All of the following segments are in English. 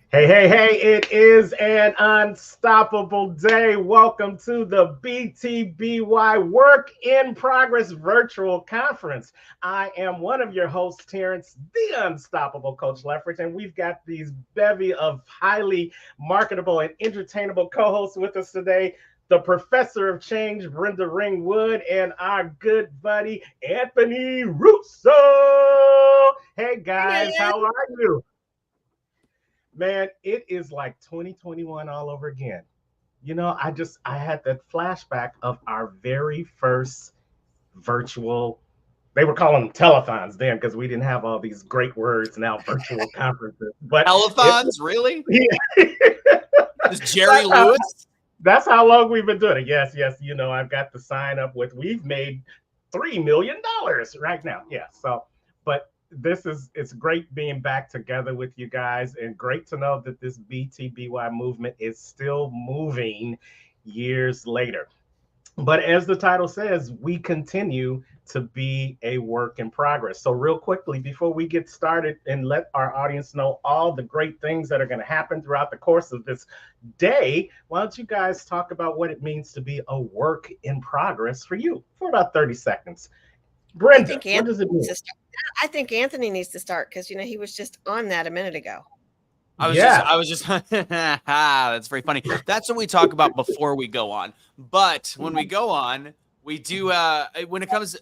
Hey, it is an unstoppable day. Welcome to the BTBY Work in Progress Virtual Conference. I am one of your hosts, Terrence, the Unstoppable Coach Leffridge, and we've got these bevy of highly marketable and entertainable co hosts with us today. The professor of change, Brenda Ringwood, and our good buddy, Anthony Russo. Hey guys, Hey, how are you? Man, it is like 2021 all over again. I had that flashback of our very first virtual, they were calling them telethons then because we didn't have all these great words now, virtual conferences. But it was, Telethons, really? yeah. Is Jerry that's how Lewis? that's how long we've been doing it. Yes. I've got the sign up with we've made $3 million right now. Yeah. But it's great being back together with you guys, and great to know that this BTBY movement is still moving years later. But as the title says, we continue to be a work in progress. So, real quickly, before we get started and let our audience know all the great things that are going to happen throughout the course of this day, why don't you guys talk about what it means to be a work in progress for you for about 30 seconds? I Brenda, think what Anthony does it needs mean? to start. I think Anthony needs to start because he was just on that a minute ago. Yeah, I was just, that's very funny. That's what we talk about before we go on. But when we go on, we do, when it comes,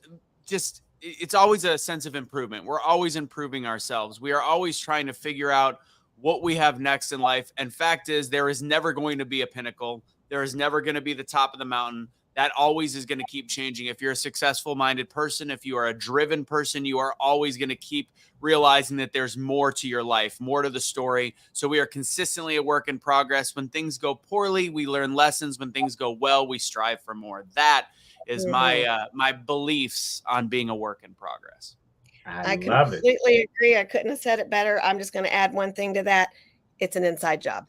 it's always a sense of improvement. We're always improving ourselves. We are always trying to figure out what we have next in life. And fact is, there is never going to be a pinnacle. There is never going to be the top of the mountain. That always is going to keep changing. If you're a successful minded person, if you are a driven person, you are always going to keep realizing that there's more to your life, more to the story. So we are consistently a work in progress. When things go poorly, we learn lessons. When things go well, we strive for more. That is Mhm. my beliefs on being a work in progress. I I love it. completely agree. I couldn't have said it better. I'm just going to add one thing to that. It's an inside job.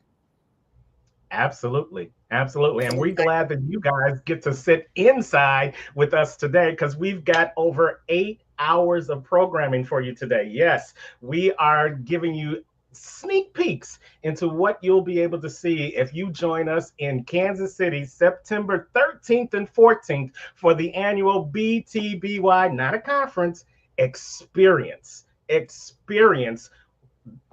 Absolutely. Absolutely. It's And an we're inside. glad that you guys get to sit inside with us today because we've got over 8 hours of programming for you today. Yes, we are giving you sneak peeks into what you'll be able to see if you join us in Kansas City, September 13th and 14th for the annual BTBY, not a conference, experience. Experience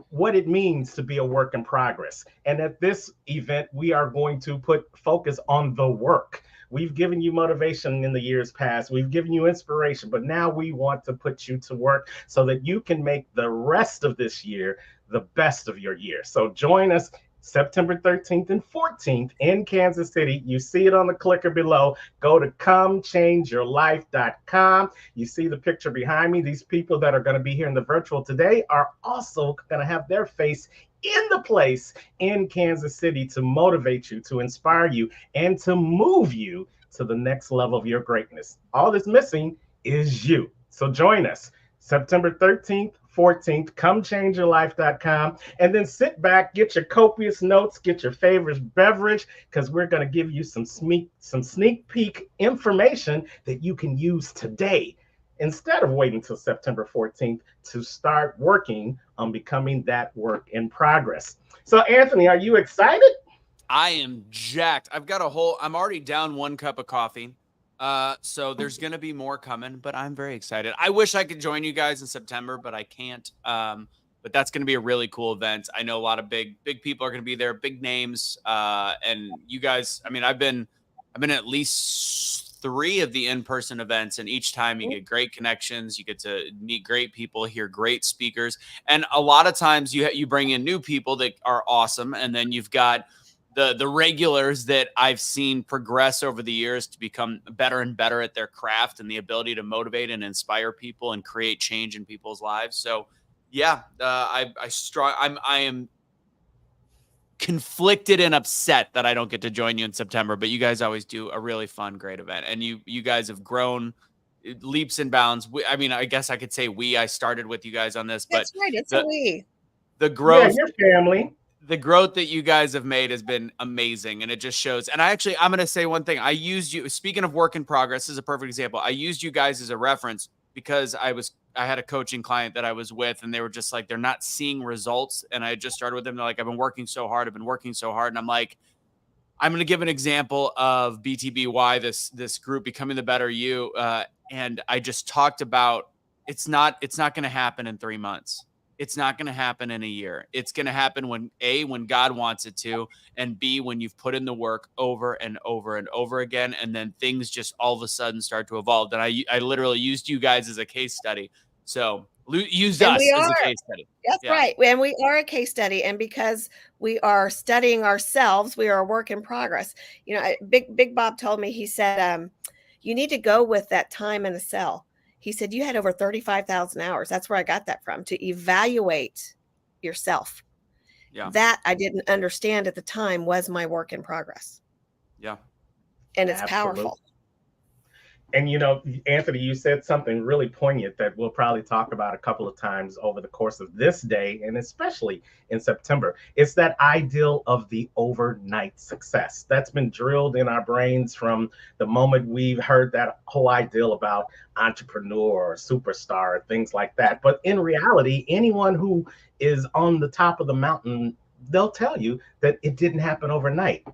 what it means to be a work in progress. And at this event, we are going to put focus on the work. We've given you motivation in the years past. We've given you inspiration, but now we want to put you to work so that you can make the rest of this year the best of your year. So join us September 13th and 14th in Kansas City. You see it on the clicker below. Go to comechangeyourlife.com. You see the picture behind me. These people that are going to be here in the virtual today are also going to have their face in the place in Kansas City to motivate you, to inspire you, and to move you to the next level of your greatness. All that's missing is you. So join us September 13th, 14th, comechangeyourlife.com, and then sit back, get your copious notes, get your favorite beverage, because we're going to give you some sneak peek information that you can use today instead of waiting until September 14th to start working on becoming that work in progress. So, Anthony, are you excited? I am jacked. I'm already down 1 cup of coffee. So there's going to be more coming, but I'm very excited. I wish I could join you guys in September, but I can't. But that's going to be a really cool event. I know a lot of big people are going to be there, big names. And you guys, I mean, I've been at least 3 of the in-person events, and each time you get great connections, you get to meet great people, hear great speakers, and a lot of times you bring in new people that are awesome, and then you've got the regulars that I've seen progress over the years to become better and better at their craft and the ability to motivate and inspire people and create change in people's lives. So yeah, I am conflicted and upset that I don't get to join you in September, but you guys always do a really fun, great event. And you guys have grown leaps and bounds. I mean, I guess I could say I started with you guys on this, but That's right. It's a the we. the Yeah, growth your family. the growth that you guys have made has been amazing, and it just shows. And I'm going to say one thing. I used you, speaking of work in progress, this is a perfect example. I used you guys as a reference because I had a coaching client that I was with, and they were just like, they're not seeing results. And I just started with them. They're like, I've been working so hard. And I'm like, I'm going to give an example of BTBY, this group, Becoming the Better You. And I just talked about, it's not going to happen in 3 months. It's not going to happen in a year. It's going to happen when God wants it to, and B, when you've put in the work over and over and over again, and then things just all of a sudden start to evolve. And I literally used you guys as a case study. So used us as a case study. That's right. And we are a case study. And because we are studying ourselves, we are a work in progress. You know, Big Bob told me, he said, you need to go with that time in the cell. He said, you had over 35,000 hours. That's where I got that from, to evaluate yourself. Yeah. That I didn't understand at the time was my work in progress. Yeah. And it's powerful. And, you know, Anthony, you said something really poignant that we'll probably talk about a couple of times over the course of this day, and especially in September. It's that ideal of the overnight success that's been drilled in our brains from the moment we've heard that whole ideal about entrepreneur or superstar, things like that. But in reality, anyone who is on the top of the mountain, they'll tell you that it didn't happen overnight.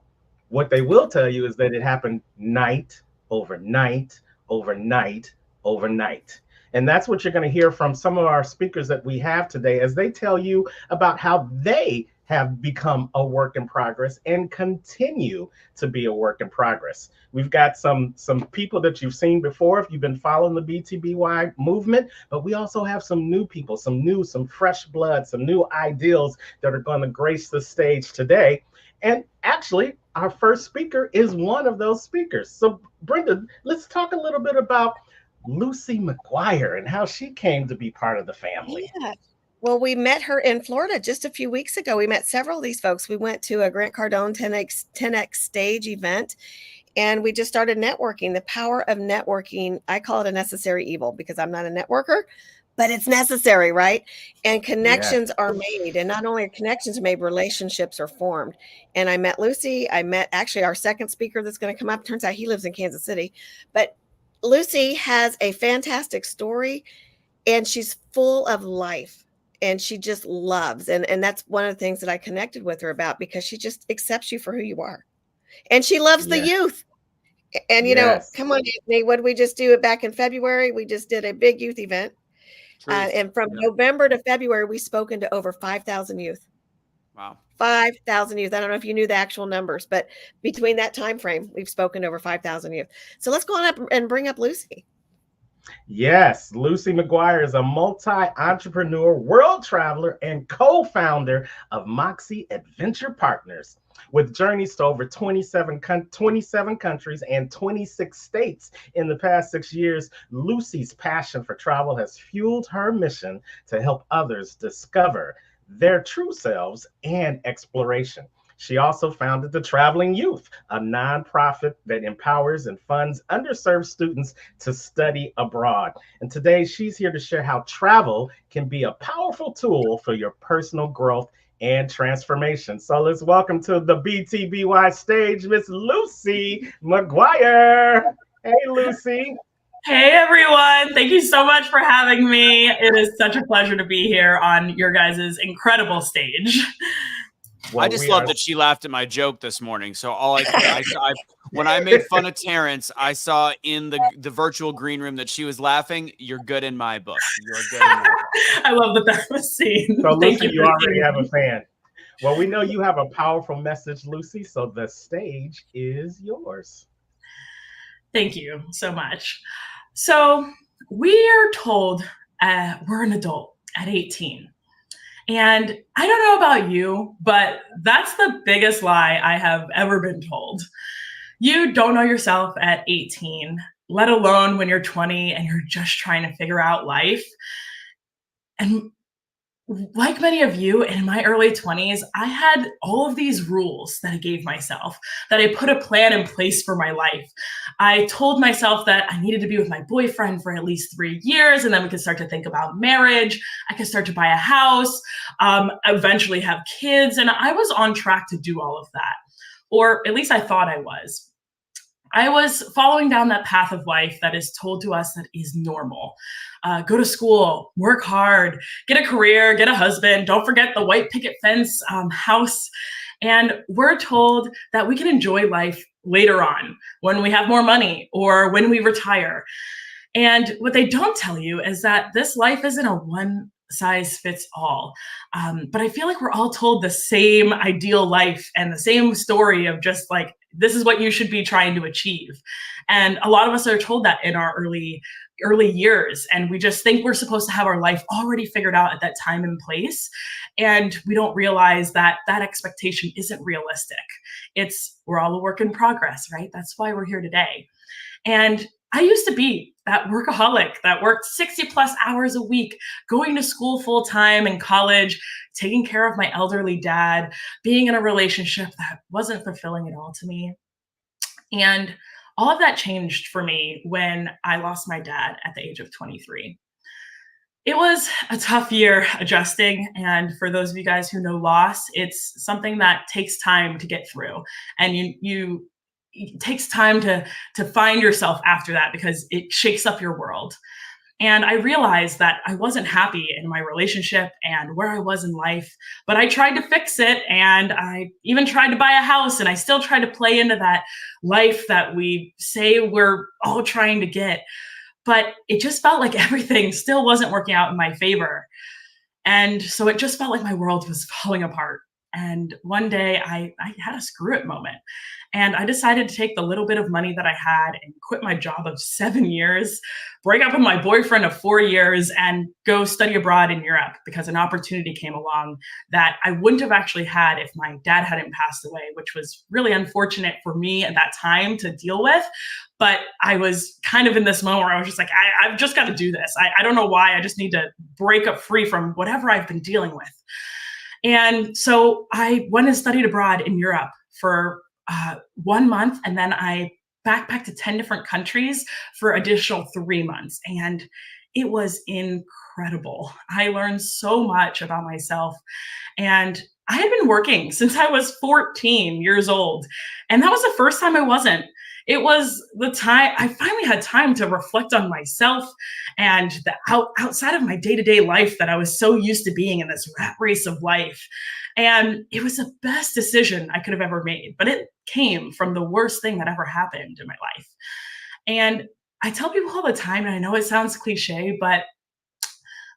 What they will tell you is that it happened night over night, overnight. And that's what you're going to hear from some of our speakers that we have today, as they tell you about how they have become a work in progress and continue to be a work in progress. We've got some people that you've seen before if you've been following the BTBY movement, but we also have some new people, some fresh blood, some new ideals that are going to grace the stage today. And actually, our first speaker is one of those speakers. So, Brenda, let's talk a little bit about Lucy McGuire and how she came to be part of the family. Yeah. Well, we met her in Florida just a few weeks ago. We met several of these folks. We went to a Grant Cardone 10X stage event, and we just started networking. The power of networking, I call it a necessary evil because I'm not a networker, but it's necessary, right? And connections are made. And not only are connections made, relationships are formed. And I met Lucy. I met actually our second speaker that's going to come up. Turns out he lives in Kansas City. But Lucy has a fantastic story, and she's full of life. And she just loves. And that's one of the things that I connected with her about, because she just accepts you for who you are. And she loves the youth. And, you know, come on, Anthony, what did we just do back in February? We just did a big youth event. And from November to February, we've spoken to over 5,000 youth. Wow. 5,000 youth. I don't know if you knew the actual numbers, but between that time frame, we've spoken to over 5,000 youth. So let's go on up and bring up Lucy. Yes, Lucy McGuire is a multi-entrepreneur, world traveler, and co-founder of Moxie Adventure Partners. With journeys to over 27 countries and 26 states in the past 6 years, Lucy's passion for travel has fueled her mission to help others discover their true selves and exploration. She also founded the Traveling Youth, a nonprofit that empowers and funds underserved students to study abroad. And today she's here to share how travel can be a powerful tool for your personal growth and transformation. So let's welcome to the BTBY stage, Miss Lucy McGuire. Hey, Lucy. Hey, everyone. Thank you so much for having me. It is such a pleasure to be here on your guys' incredible stage. Well, I just love that she laughed at my joke this morning. So when I made fun of Terrence, I saw in the virtual green room that she was laughing. You're good in my book. You're good in my book. I love that was seen. So Lucy, you already have a fan. Well, we know you have a powerful message, Lucy. So the stage is yours. Thank you so much. So we are told we're an adult at 18. And I don't know about you, but that's the biggest lie I have ever been told. You don't know yourself at 18, let alone when you're 20 and you're just trying to figure out life. And like many of you, in my early 20s, I had all of these rules that I gave myself, that I put a plan in place for my life. I told myself that I needed to be with my boyfriend for at least 3 years, and then we could start to think about marriage. I could start to buy a house, eventually have kids, and I was on track to do all of that. Or at least I thought I was. I was following down that path of life that is told to us that is normal. Go to school, work hard, get a career, get a husband, don't forget the white picket fence house. And we're told that we can enjoy life later on when we have more money or when we retire. And what they don't tell you is that this life isn't a one size fits all. But I feel like we're all told the same ideal life and the same story of just like, this is what you should be trying to achieve. And a lot of us are told that in our early years, and we just think we're supposed to have our life already figured out at that time and place, and we don't realize that that expectation isn't realistic. We're all a work in progress, right? That's why we're here today. And I used to be that workaholic that worked 60 plus hours a week, going to school full time in college, taking care of my elderly dad, being in a relationship that wasn't fulfilling at all to me. And all of that changed for me when I lost my dad at the age of 23. It was a tough year adjusting. And for those of you guys who know loss, it's something that takes time to get through. And it takes time to find yourself after that, because it shakes up your world. And I realized that I wasn't happy in my relationship and where I was in life, but I tried to fix it. And I even tried to buy a house, and I still try to play into that life that we say we're all trying to get. But it just felt like everything still wasn't working out in my favor. And so it just felt like my world was falling apart. And one day I had a screw it moment. And I decided to take the little bit of money that I had and quit my job of 7 years, break up with my boyfriend of 4 years, and go study abroad in Europe, because an opportunity came along that I wouldn't have actually had if my dad hadn't passed away, which was really unfortunate for me at that time to deal with. But I was kind of in this moment where I was just like, I've just got to do this. I don't know why. I just need to break up free from whatever I've been dealing with. And so I went and studied abroad in Europe for 1 month, and then I backpacked to 10 different countries for additional 3 months. And it was incredible. I learned so much about myself. And I had been working since I was 14 years old. And that was the first time I wasn't. It was the time I finally had time to reflect on myself and the outside of my day-to-day life that I was so used to being in this rat race of life. And it was the best decision I could have ever made, but it came from the worst thing that ever happened in my life. And I tell people all the time, and I know it sounds cliche, but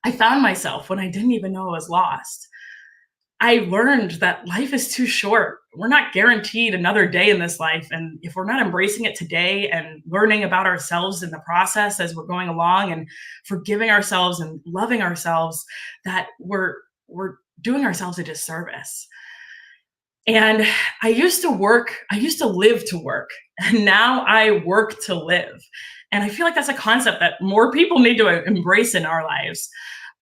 I found myself when I didn't even know I was lost. I learned that life is too short. We're not guaranteed another day in this life. And if we're not embracing it today and learning about ourselves in the process as we're going along and forgiving ourselves and loving ourselves, that we're doing ourselves a disservice. And I used to live to work, and now I work to live. And I feel like that's a concept that more people need to embrace in our lives.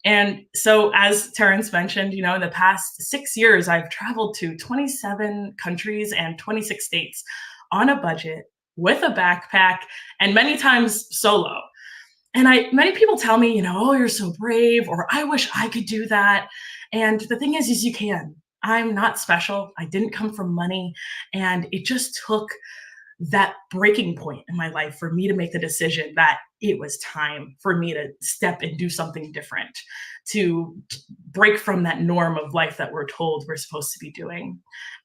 And so, as Terrence mentioned, in the past 6 years, I've traveled to 27 countries and 26 states on a budget with a backpack, and many times solo. And many people tell me, oh, you're so brave, or I wish I could do that. And the thing is you can. I'm not special. I didn't come from money. And it just took that breaking point in my life for me to make the decision that it was time for me to step and do something different, to break from that norm of life that we're told we're supposed to be doing.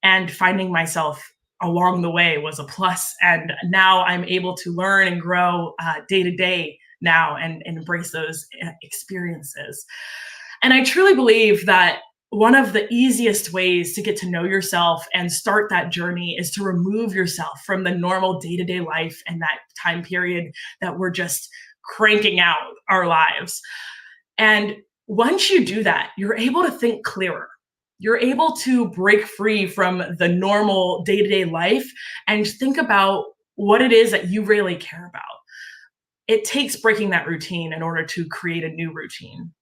And finding myself along the way was a plus. And now I'm able to learn and grow day to day now and embrace those experiences. And I truly believe that one of the easiest ways to get to know yourself and start that journey is to remove yourself from the normal day-to-day life and that time period that we're just cranking out our lives. And once you do that, you're able to think clearer. You're able to break free from the normal day-to-day life and think about what it is that you really care about. It takes breaking that routine in order to create a new routine.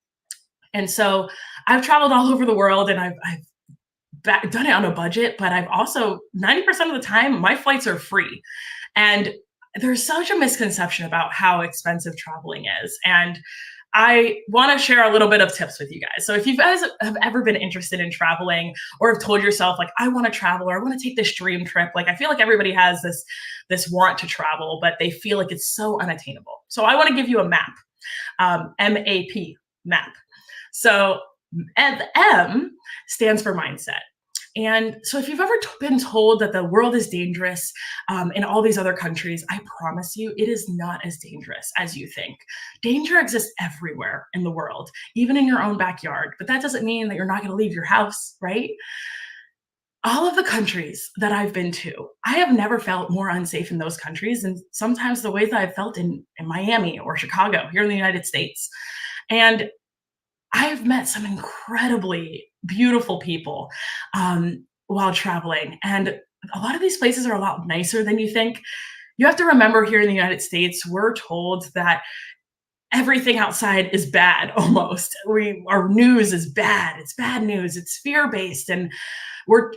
And so I've traveled all over the world, and I've done it on a budget, but I've also 90% of the time, my flights are free. And there's such a misconception about how expensive traveling is. And I want to share a little bit of tips with you guys. So if you guys have ever been interested in traveling or have told yourself like, I want to travel or I want to take this dream trip, like I feel like everybody has this want to travel, but they feel like it's so unattainable. So I want to give you a map, MAP, map. So the M stands for mindset. And so if you've ever been told that the world is dangerous in all these other countries, I promise you it is not as dangerous as you think. Danger exists everywhere in the world, even in your own backyard. But that doesn't mean that you're not going to leave your house, right? All of the countries that I've been to, I have never felt more unsafe in those countries. And sometimes the ways that I've felt in Miami or Chicago here in the United States. And I've met some incredibly beautiful people while traveling. And a lot of these places are a lot nicer than you think. You have to remember here in the United States, we're told that everything outside is bad almost. Our news is bad. It's bad news. It's fear-based. And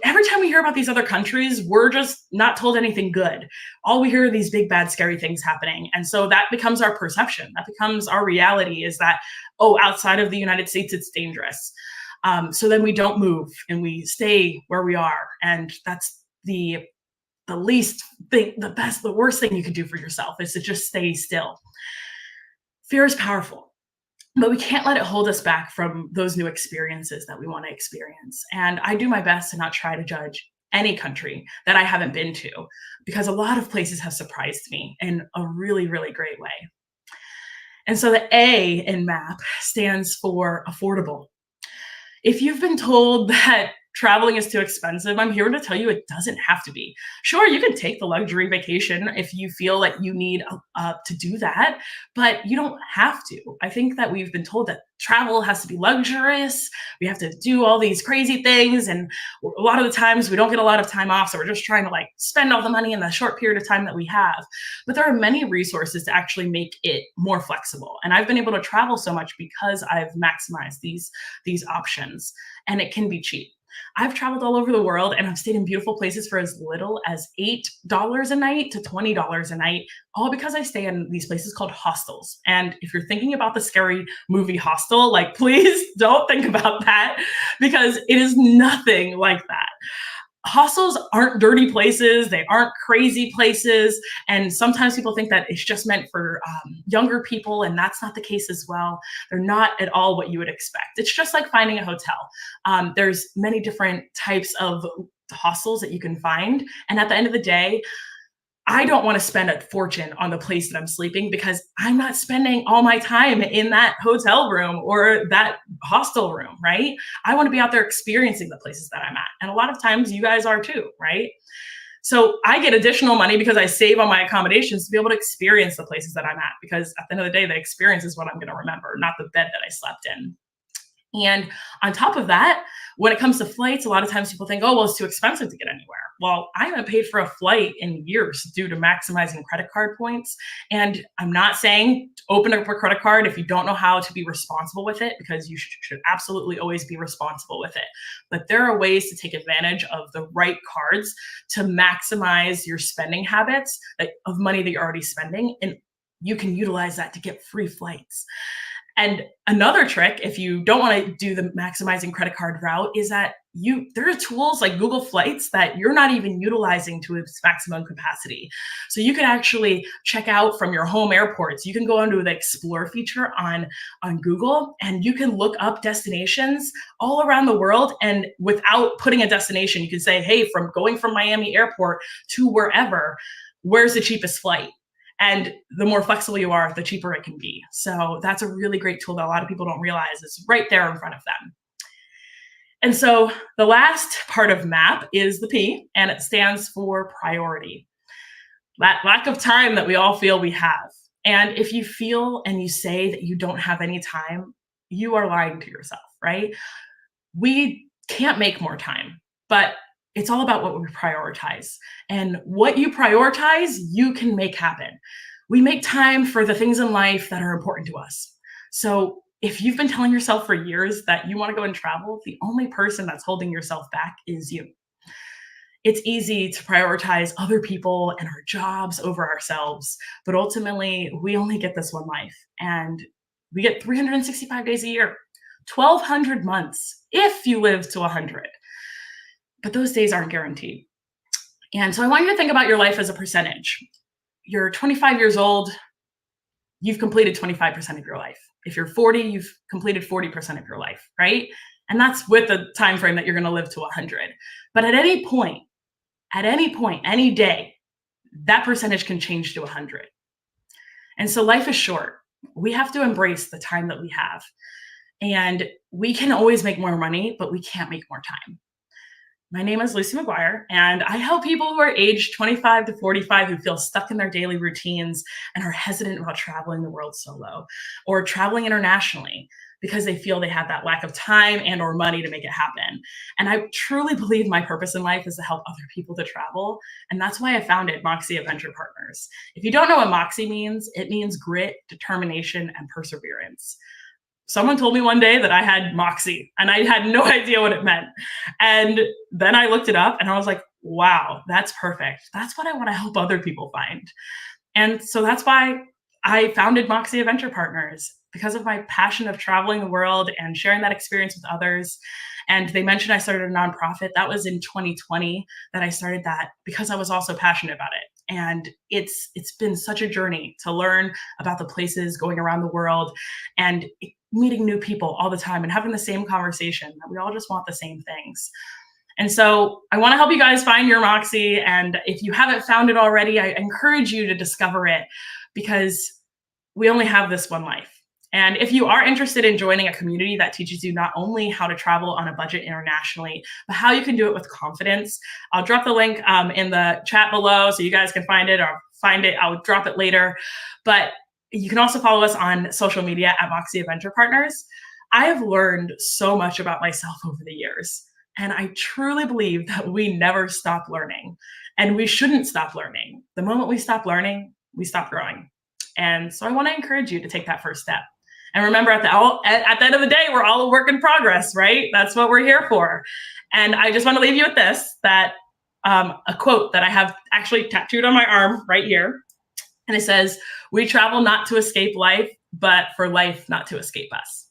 every time we hear about these other countries, we're just not told anything good. All we hear are these big, bad, scary things happening. And so that becomes our perception. That becomes our reality, is that, oh, outside of the United States, it's dangerous. So then we don't move and we stay where we are. And that's the least thing, the worst thing you can do for yourself is to just stay still. Fear is powerful, but we can't let it hold us back from those new experiences that we want to experience. And I do my best to not try to judge any country that I haven't been to, because a lot of places have surprised me in a really, really great way. And so the A in MAP stands for affordable. If you've been told that traveling is too expensive, I'm here to tell you it doesn't have to be. Sure, you can take the luxury vacation if you feel like you need to do that, but you don't have to. I think that we've been told that travel has to be luxurious. We have to do all these crazy things. And a lot of the times we don't get a lot of time off. So we're just trying to like spend all the money in the short period of time that we have. But there are many resources to actually make it more flexible. And I've been able to travel so much because I've maximized these options, and it can be cheap. I've traveled all over the world and I've stayed in beautiful places for as little as $8 a night to $20 a night, all because I stay in these places called hostels. And if you're thinking about the scary movie Hostel, like, please don't think about that, because it is nothing like that. Hostels aren't dirty places. They aren't crazy places. And sometimes people think that it's just meant for younger people, and that's not the case as well. They're not at all what you would expect. It's just like finding a hotel. There's many different types of hostels that you can find. And at the end of the day, I don't want to spend a fortune on the place that I'm sleeping, because I'm not spending all my time in that hotel room or that hostel room, right? I want to be out there experiencing the places that I'm at. And a lot of times you guys are too, right? So I get additional money because I save on my accommodations to be able to experience the places that I'm at, because at the end of the day, the experience is what I'm going to remember, not the bed that I slept in. And on top of that, when it comes to flights, a lot of times people think, oh, well, it's too expensive to get anywhere. Well, I haven't paid for a flight in years due to maximizing credit card points. And I'm not saying open up a credit card if you don't know how to be responsible with it, because you should absolutely always be responsible with it. But there are ways to take advantage of the right cards to maximize your spending habits of money that you're already spending. And you can utilize that to get free flights. And another trick, if you don't want to do the maximizing credit card route, is that there are tools like Google Flights that you're not even utilizing to its maximum capacity. So you can actually check out from your home airports. You can go into the Explore feature on Google, and you can look up destinations all around the world. And without putting a destination, you can say, hey, going from Miami Airport to wherever, where's the cheapest flight? And the more flexible you are, the cheaper it can be. So that's a really great tool that a lot of people don't realize is right there in front of them. And so the last part of MAP is the P, and it stands for priority. That lack of time that we all feel we have. And if you feel and you say that you don't have any time, you are lying to yourself, right? We can't make more time, but it's all about what we prioritize. And what you prioritize, you can make happen. We make time for the things in life that are important to us. So if you've been telling yourself for years that you want to go and travel, the only person that's holding yourself back is you. It's easy to prioritize other people and our jobs over ourselves, but ultimately we only get this one life. And We get 365 days a year, 1,200 months if you live to 100. But those days aren't guaranteed. And so I want you to think about your life as a percentage. You're 25 years old, you've completed 25% of your life. If you're 40, you've completed 40% of your life, right? And that's with the time frame that you're going to live to 100. But at any point, any day, that percentage can change to 100. And so life is short. We have to embrace the time that we have. And we can always make more money, but we can't make more time. My name is Lucy McGuire, and I help people who are aged 25 to 45 who feel stuck in their daily routines and are hesitant about traveling the world solo or traveling internationally because they feel they have that lack of time and or money to make it happen. And I truly believe my purpose in life is to help other people to travel. And that's why I founded Moxie Adventure Partners. If you don't know what Moxie means, it means grit, determination, and perseverance. Someone told me one day that I had Moxie, and I had no idea what it meant. And then I looked it up and I was like, wow, that's perfect. That's what I want to help other people find. And so that's why I founded Moxie Adventure Partners, because of my passion of traveling the world and sharing that experience with others. And they mentioned I started a nonprofit. That was in 2020 that I started that, because I was also passionate about it. And it's been such a journey to learn about the places, going around the world and meeting new people all the time and having the same conversation, that we all just want the same things. And so I want to help you guys find your Moxie. And if you haven't found it already, I encourage you to discover it, because we only have this one life. And if you are interested in joining a community that teaches you not only how to travel on a budget internationally, but how you can do it with confidence, I'll drop the link in the chat below so you guys can find it, or find it, I'll drop it later. But you can also follow us on social media at Moxie Adventure Partners. I have learned so much about myself over the years, and I truly believe that we never stop learning, and we shouldn't stop learning. The moment we stop learning, we stop growing. And so I want to encourage you to take that first step. And remember, at the end of the day, we're all a work in progress, right? That's what we're here for. And I just want to leave you with this, that a quote that I have actually tattooed on my arm right here. And it says, "We travel not to escape life, but for life not to escape us."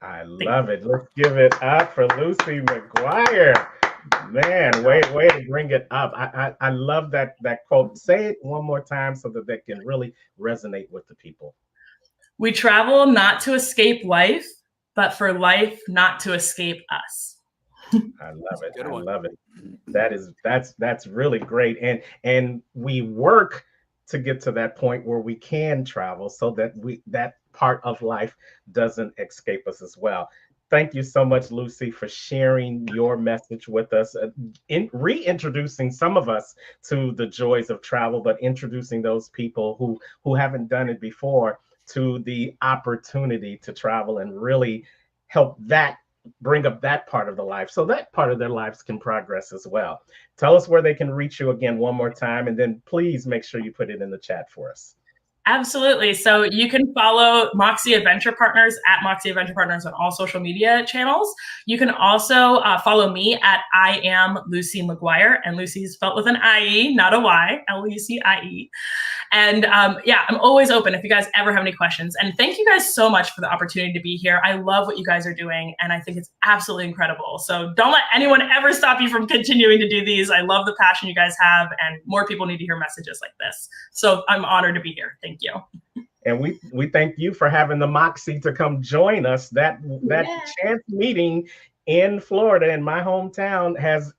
I love it. Let's give it up for Lucy McGuire. Man, way to bring it up. I love that quote. Say it one more time so that can really resonate with the people. We travel not to escape life, but for life not to escape us. I love it. I love it. That's really great. And we work to get to that point where we can travel, so that that part of life doesn't escape us as well. Thank you so much, Lucy, for sharing your message with us, in reintroducing some of us to the joys of travel, but introducing those people who haven't done it before to the opportunity to travel and really help that bring up that part of the life, so that part of their lives can progress as well. Tell us where they can reach you again one more time, and then please make sure you put it in the chat for us. Absolutely. So you can follow Moxie Adventure Partners at Moxie Adventure Partners on all social media channels. You can also follow me at I am Lucy McGuire, and Lucy is spelled with an I-E, not a Y, L-U-C-I-E. And yeah, I'm always open if you guys ever have any questions. And thank you guys so much for the opportunity to be here. I love what you guys are doing, and I think it's absolutely incredible. So don't let anyone ever stop you from continuing to do these. I love the passion you guys have, and more people need to hear messages like this. So I'm honored to be here. Thank you. And we thank you for having the Moxie to come join us. That chance meeting in Florida, in my hometown, has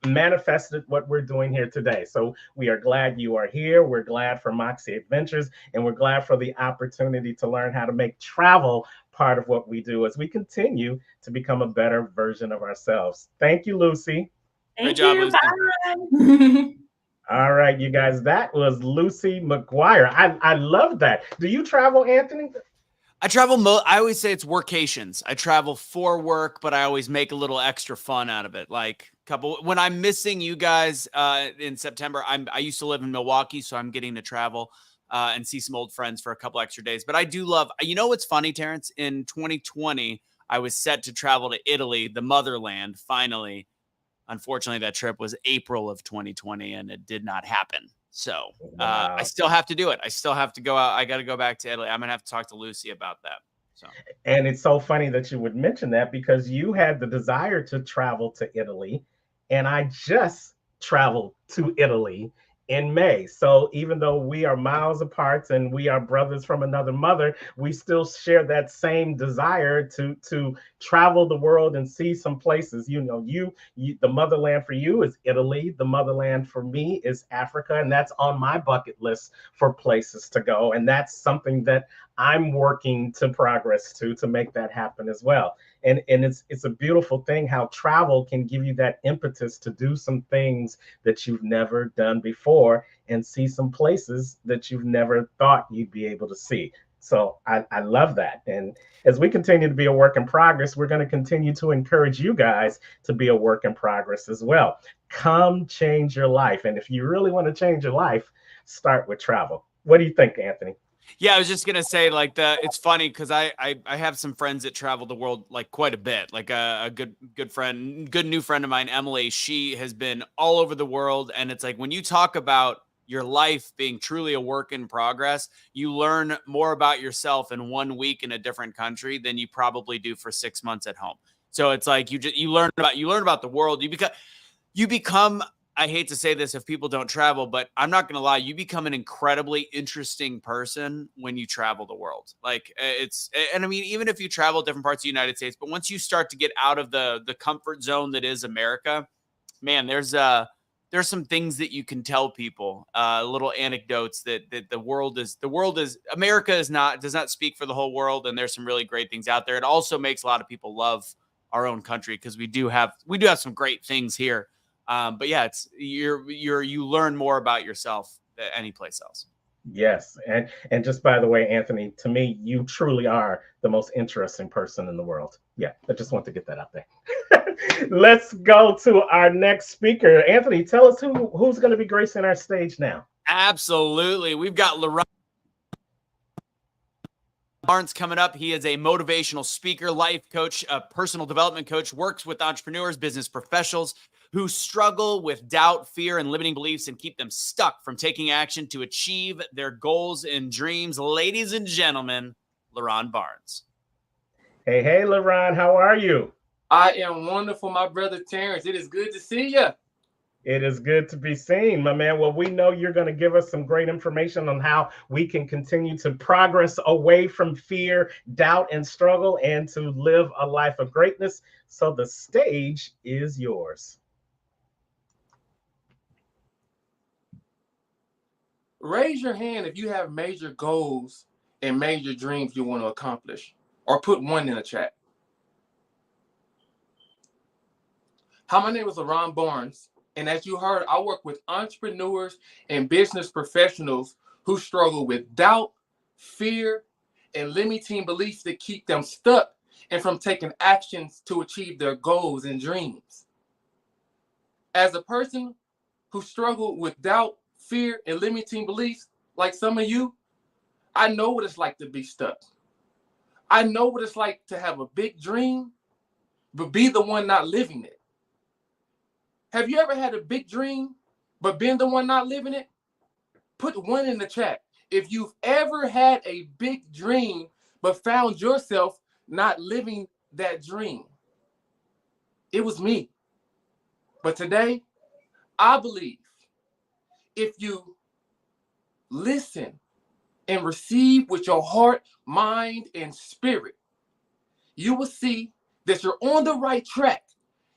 manifested what we're doing here today. So we are glad you are here. We're glad for Moxie Adventures, and we're glad for the opportunity to learn how to make travel part of what we do as we continue to become a better version of ourselves. Thank you, Lucy. Great job, Lucy. Bye. All right, you guys, that was Lucy McGuire. I love that. Do you travel, Anthony? I travel. I always say it's workations. I travel for work, but I always make a little extra fun out of it. Like when I'm missing you guys in September, I used to live in Milwaukee, so I'm getting to travel and see some old friends for a couple extra days. But I do love. You know what's funny, Terrence? In 2020, I was set to travel to Italy, the motherland. Finally, unfortunately, that trip was April of 2020, and it did not happen. So Wow. I still have to do it. I still have to go out. I got to go back to Italy. I'm going to have to talk to Lucy about that. So. And it's so funny that you would mention that because you had the desire to travel to Italy, and I just traveled to Italy in May. So even though we are miles apart and we are brothers from another mother, we still share that same desire to travel the world and see some places. You know, the motherland for you is Italy. The motherland for me is Africa, and that's on my bucket list for places to go. And that's something that I'm working to progress to make that happen as well. And it's a beautiful thing how travel can give you that impetus to do some things that you've never done before and see some places that you've never thought you'd be able to see. So I love that. And as we continue to be a work in progress, we're going to continue to encourage you guys to be a work in progress as well. Come change your life. And if you really want to change your life, start with travel. What do you think, Anthony? Yeah, I was just gonna say, like, it's funny because I have some friends that travel the world like quite a bit. Like a good friend, good new friend of mine, Emily. She has been all over the world, and it's like when you talk about your life being truly a work in progress, you learn more about yourself in 1 week in a different country than you probably do for 6 months at home. So it's like you learn about the world. You become, I hate to say this if people don't travel, but I'm not going to lie, you become an incredibly interesting person when you travel the world. Like and I mean, even if you travel different parts of the United States, but once you start to get out of the comfort zone that is America, man, there's some things that you can tell people, little anecdotes that the world is America does not speak for the whole world. And there's some really great things out there. It also makes a lot of people love our own country because we do have some great things here. But yeah, it's you learn more about yourself than any place else. Yes, and just by the way, Anthony, to me, you truly are the most interesting person in the world. Yeah, I just want to get that out there. Let's go to our next speaker. Anthony, tell us who's going to be gracing our stage now. Absolutely, we've got LaRon Barnes coming up. He is a motivational speaker, life coach, a personal development coach, works with entrepreneurs, business professionals who struggle with doubt, fear, and limiting beliefs and keep them stuck from taking action to achieve their goals and dreams. Ladies and gentlemen, LaRon Barnes. Hey, LaRon, how are you? I am wonderful, my brother Terrence. It is good to see you. It is good to be seen, my man. Well, we know you're going to give us some great information on how we can continue to progress away from fear, doubt, and struggle and to live a life of greatness. So the stage is yours. Raise your hand if you have major goals and major dreams you want to accomplish, or put one in the chat. Hi, my name is LaRon Barnes, and as you heard, I work with entrepreneurs and business professionals who struggle with doubt, fear, and limiting beliefs that keep them stuck and from taking actions to achieve their goals and dreams. As a person who struggled with doubt, fear, and limiting beliefs, like some of you, I know what it's like to be stuck. I know what it's like to have a big dream, but be the one not living it. Have you ever had a big dream, but been the one not living it? Put one in the chat. If you've ever had a big dream, but found yourself not living that dream. It was me. But today, I believe if you listen and receive with your heart, mind, and spirit, you will see that you're on the right track.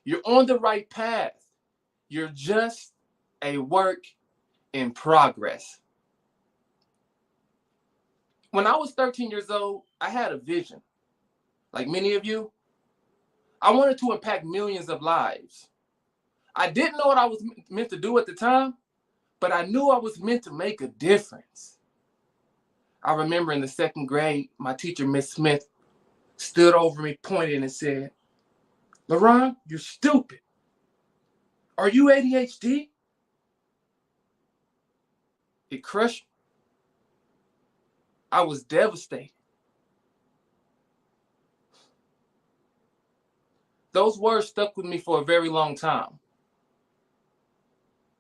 You're on the right path. You're just a work in progress. When I was 13 years old, I had a vision. Like many of you, I wanted to impact millions of lives. I didn't know what I was meant to do at the time, but I knew I was meant to make a difference. I remember in the second grade, my teacher, Miss Smith, stood over me, pointed and said, "LaRon, you're stupid. Are you ADHD?" It crushed me. I was devastated. Those words stuck with me for a very long time.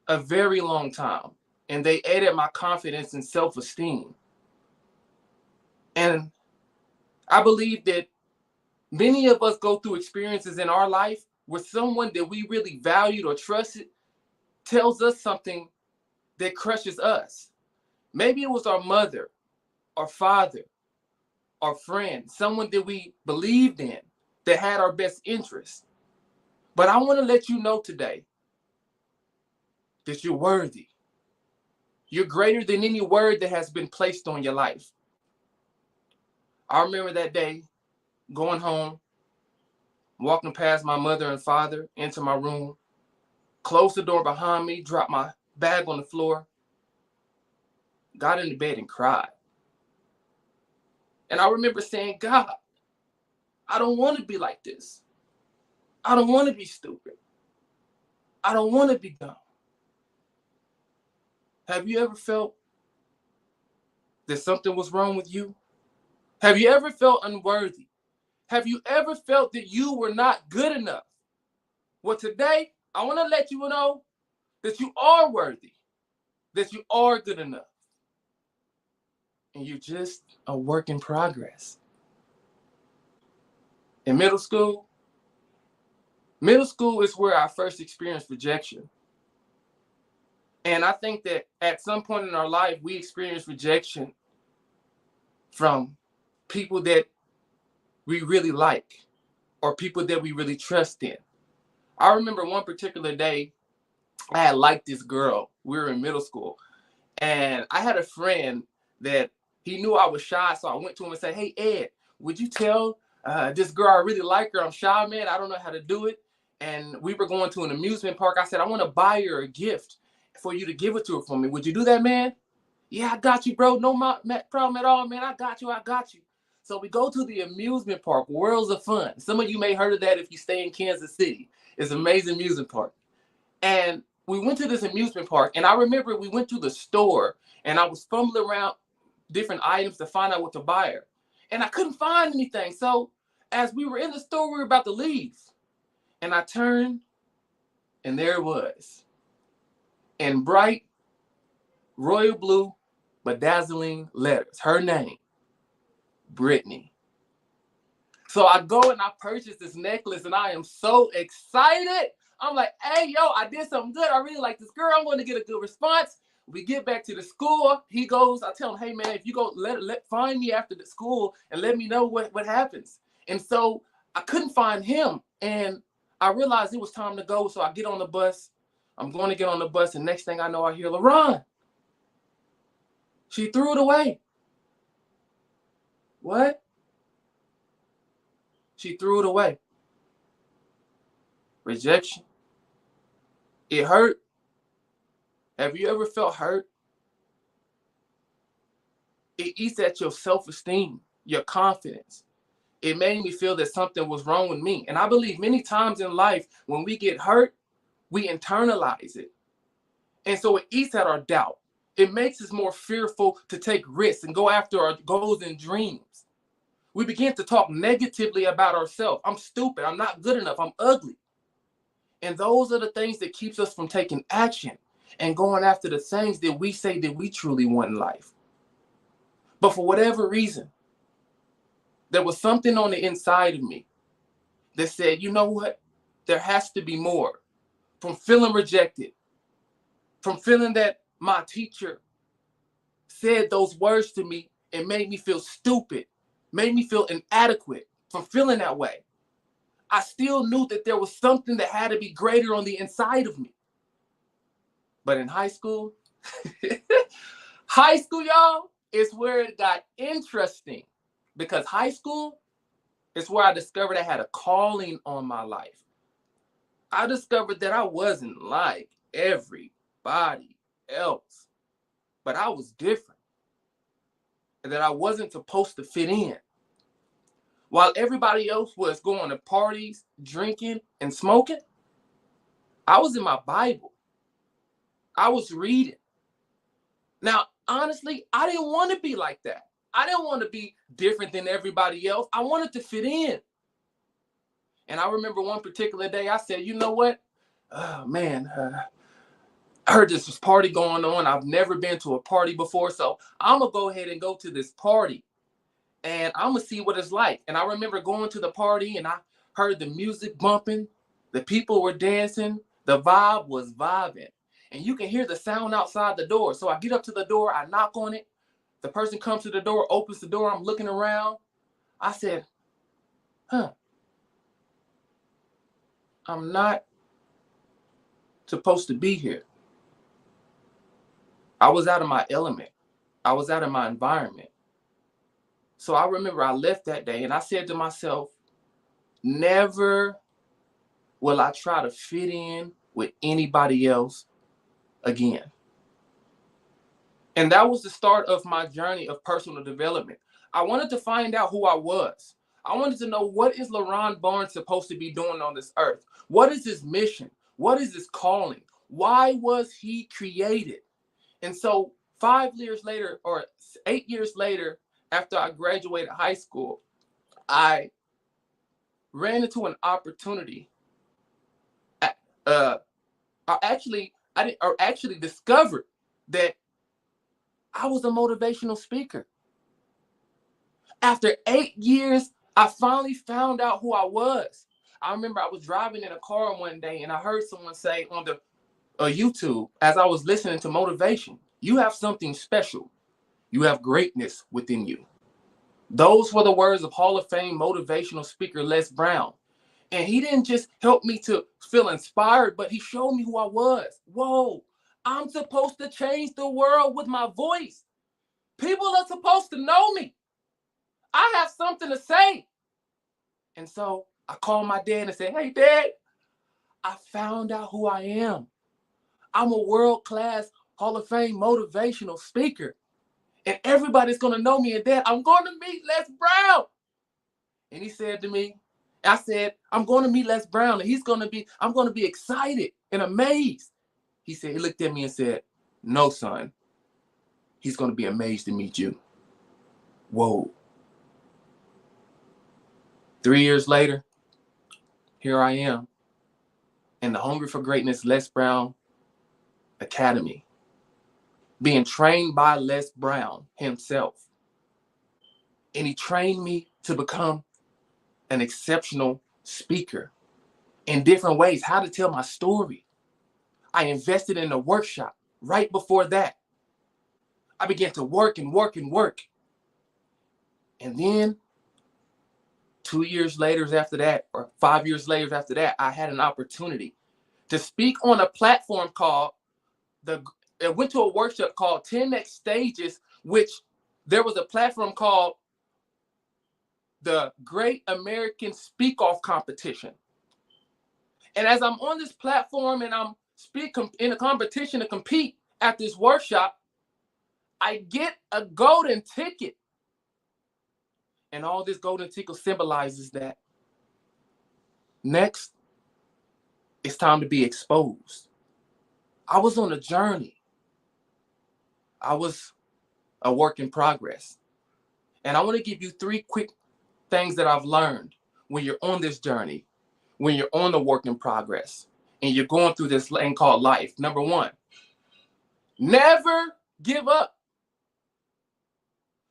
A very long time. and they aided my confidence and self-esteem. And I believe that many of us go through experiences in our life where someone that we really valued or trusted tells us something that crushes us. Maybe it was our mother, our father, our friend, someone that we believed in, that had our best interests. But I want to let you know today that you're worthy. You're greater than any word that has been placed on your life. I remember that day going home, walking past my mother and father into my room, closed the door behind me, dropped my bag on the floor, got into bed and cried. And I remember saying, God, I don't want to be like this. I don't want to be stupid. I don't want to be dumb. Have you ever felt that something was wrong with you? Have you ever felt unworthy? Have you ever felt that you were not good enough? Well, today, I want to let you know that you are worthy, that you are good enough. And you're just a work in progress. In middle school is where I first experienced rejection. And I think that at some point in our life, we experience rejection from people that we really like or people that we really trust in. I remember one particular day, I had liked this girl. We were in middle school. And I had a friend that he knew I was shy. So I went to him and said, hey, Ed, would you tell this girl I really like her? I'm shy, man. I don't know how to do it. And we were going to an amusement park. I said, I want to buy her a gift for you to give it to her for me. Would you do that, man? Yeah, I got you, bro. No problem at all, man. I got you. So we go to the amusement park, Worlds of Fun. Some of you may heard of that if you stay in Kansas City. It's an amazing amusement park. And we went to this amusement park, and I remember we went to the store, and I was fumbling around different items to find out what to buy her. And I couldn't find anything. So as we were in the store, we were about to leave. And I turned, and there it was. In bright, royal blue, bedazzling letters, her name, Brittany. So I go and I purchase this necklace, and I am so excited. I'm like, hey, yo, I did something good. I really like this girl. I'm going to get a good response. We get back to the school. He goes, I tell him, hey, man, if you go, find me after the school and let me know what happens. And so I couldn't find him. And I realized it was time to go. So I get on the bus. I'm going to get on the bus. And next thing I know, I hear LaRon. She threw it away. What? She threw it away. Rejection. It hurt. Have you ever felt hurt? It eats at your self-esteem, your confidence. It made me feel that something was wrong with me. And I believe many times in life, when we get hurt, we internalize it. And so it eats at our doubt. It makes us more fearful to take risks and go after our goals and dreams. We begin to talk negatively about ourselves. I'm stupid. I'm not good enough. I'm ugly. And those are the things that keeps us from taking action and going after the things that we say that we truly want in life. But for whatever reason, there was something on the inside of me that said, you know what? There has to be more. From feeling rejected, from feeling that my teacher said those words to me and made me feel stupid, made me feel inadequate, from feeling that way, I still knew that there was something that had to be greater on the inside of me. But in high school, y'all, is where it got interesting, because high school is where I discovered I had a calling on my life. I discovered that I wasn't like everybody else, but I was different, and that I wasn't supposed to fit in. While everybody else was going to parties, drinking, and smoking, I was in my Bible. I was reading. Now, honestly, I didn't want to be like that. I didn't want to be different than everybody else. I wanted to fit in. And I remember one particular day I said, you know what? Oh, man, I heard this party going on. I've never been to a party before, so I'm gonna go ahead and go to this party, and I'm gonna see what it's like. And I remember going to the party, and I heard the music bumping, the people were dancing, the vibe was vibing, and you can hear the sound outside the door. So I get up to the door, I knock on it. The person comes to the door, opens the door. I'm looking around. I said, I'm not supposed to be here. I was out of my element. I was out of my environment. So I remember I left that day and I said to myself, never will I try to fit in with anybody else again. And that was the start of my journey of personal development. I wanted to find out who I was. I wanted to know, what is LaRon Barnes supposed to be doing on this earth? What is his mission? What is his calling? Why was he created? And so 5 years later, or 8 years later, after I graduated high school, I ran into an opportunity. I actually discovered that I was a motivational speaker. After 8 years, I finally found out who I was. I remember I was driving in a car one day and I heard someone say on the YouTube, as I was listening to motivation, you have something special. You have greatness within you. Those were the words of Hall of Fame motivational speaker Les Brown. And he didn't just help me to feel inspired, but he showed me who I was. Whoa, I'm supposed to change the world with my voice. People are supposed to know me. I have something to say. And so I called my dad and said, hey, Dad, I found out who I am. I'm a world-class Hall of Fame motivational speaker. And everybody's going to know me. And Dad, I'm going to meet Les Brown. And he said to me, I said, I'm going to meet Les Brown. And I'm going to be excited and amazed. He looked at me and said, no, son. He's going to be amazed to meet you. Whoa. 3 years later, here I am in the Hungry for Greatness Les Brown Academy, being trained by Les Brown himself. And he trained me to become an exceptional speaker in different ways, how to tell my story. I invested in a workshop right before that. I began to work and work and work. And then 2 years later after that, or 5 years later after that, I had an opportunity to speak on a platform called I went to a workshop called 10 Next Stages, which there was a platform called the Great American Speak Off Competition. And as I'm on this platform and I'm in a competition to compete at this workshop, I get a golden ticket. And all this golden ticket symbolizes that next, it's time to be exposed. I was on a journey. I was a work in progress. And I want to give you 3 quick things that I've learned when you're on this journey, when you're on the work in progress, and you're going through this thing called life. Number 1, never give up.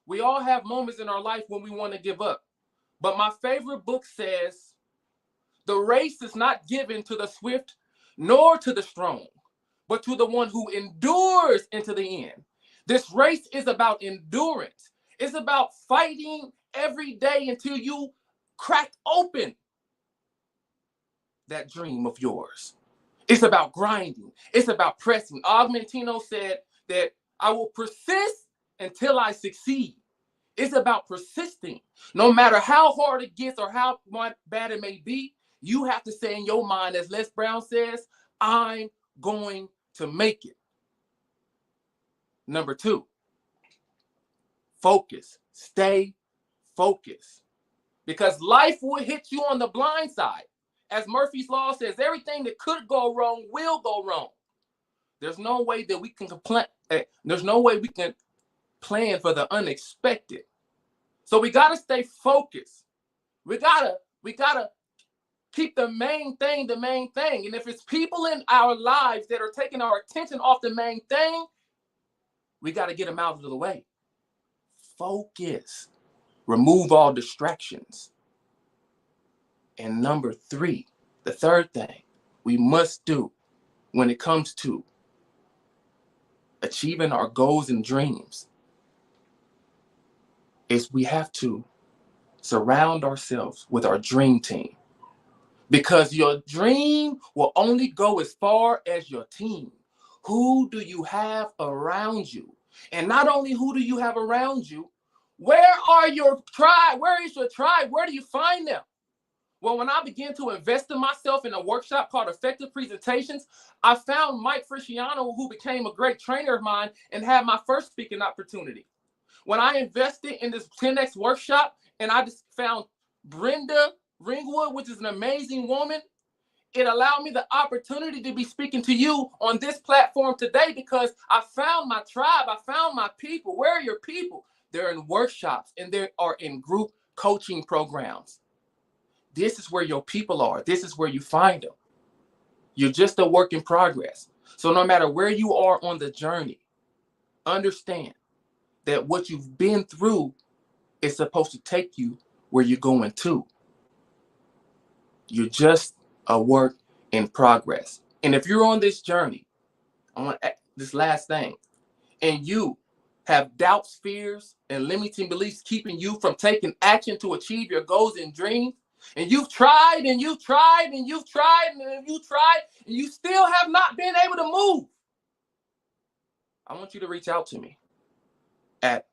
We all have moments in our life when we want to give up. But my favorite book says, the race is not given to the swift nor to the strong, but to the one who endures into the end. This race is about endurance. It's about fighting every day until you crack open that dream of yours. It's about grinding. It's about pressing. Augmentino said that I will persist until I succeed. It's about persisting. No matter how hard it gets or how bad it may be, you have to say in your mind, as Les Brown says, I'm going to make it. Number 2, focus. Stay focused. Because life will hit you on the blind side. As Murphy's Law says, everything that could go wrong will go wrong. There's no way that we can complain. There's no way we can plan for the unexpected. So we got to stay focused. We gotta keep the main thing the main thing. And if it's people in our lives that are taking our attention off the main thing, we got to get them out of the way. Focus. Remove all distractions. And number 3, the third thing we must do when it comes to achieving our goals and dreams is we have to surround ourselves with our dream team, because your dream will only go as far as your team. Who do you have around you? And not only who do you have around you, where are your tribe? Where is your tribe? Where do you find them? Well, when I began to invest in myself in a workshop called Effective Presentations, I found Mike Friciano, who became a great trainer of mine and had my first speaking opportunity. When I invested in this 10X workshop, and I just found Brenda Ringwood, which is an amazing woman, it allowed me the opportunity to be speaking to you on this platform today, because I found my tribe. I found my people. Where are your people? They're in workshops and they are in group coaching programs. This is where your people are. This is where you find them. You're just a work in progress. So no matter where you are on the journey, understand that what you've been through is supposed to take you where you're going to. You're just a work in progress. And if you're on this journey, I want this last thing, and you have doubts, fears, and limiting beliefs keeping you from taking action to achieve your goals and dreams, and you've tried and you've tried and you've tried and you've tried and you still have not been able to move, I want you to reach out to me at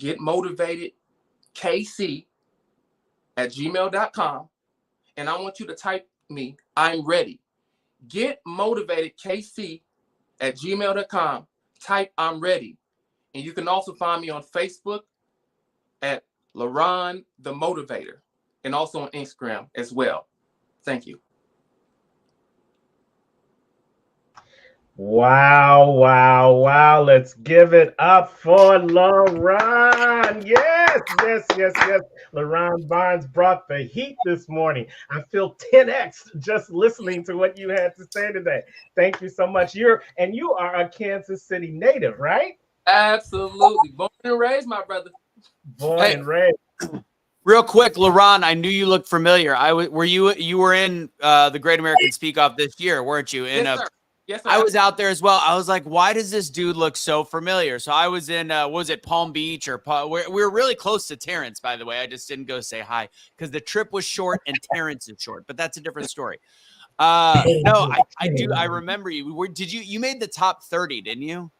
getmotivatedkc@gmail.com, and I want you to type me, I'm ready. Getmotivatedkc@gmail.com. Type I'm ready. And you can also find me on Facebook at LaRon the Motivator, and also on Instagram as well. Thank you. Wow, wow, wow. Let's give it up for LaRon. Yes, yes, yes, yes. LaRon Barnes brought the heat this morning. I feel 10x just listening to what you had to say today. Thank you so much. You are a Kansas City native, right? Absolutely. Born and raised, my brother. Born and raised. Real quick, LaRon, I knew you looked familiar. You were in the Great American Speak Off this year, weren't you? Yes, sir. Yes, sir. I was out there as well. I was like, why does this dude look so familiar? So I was in, was it Palm Beach or we were really close to Terrence, by the way. I just didn't go say hi because the trip was short and Terrence is short, but that's a different story. No, I remember you. You made the top 30, didn't you?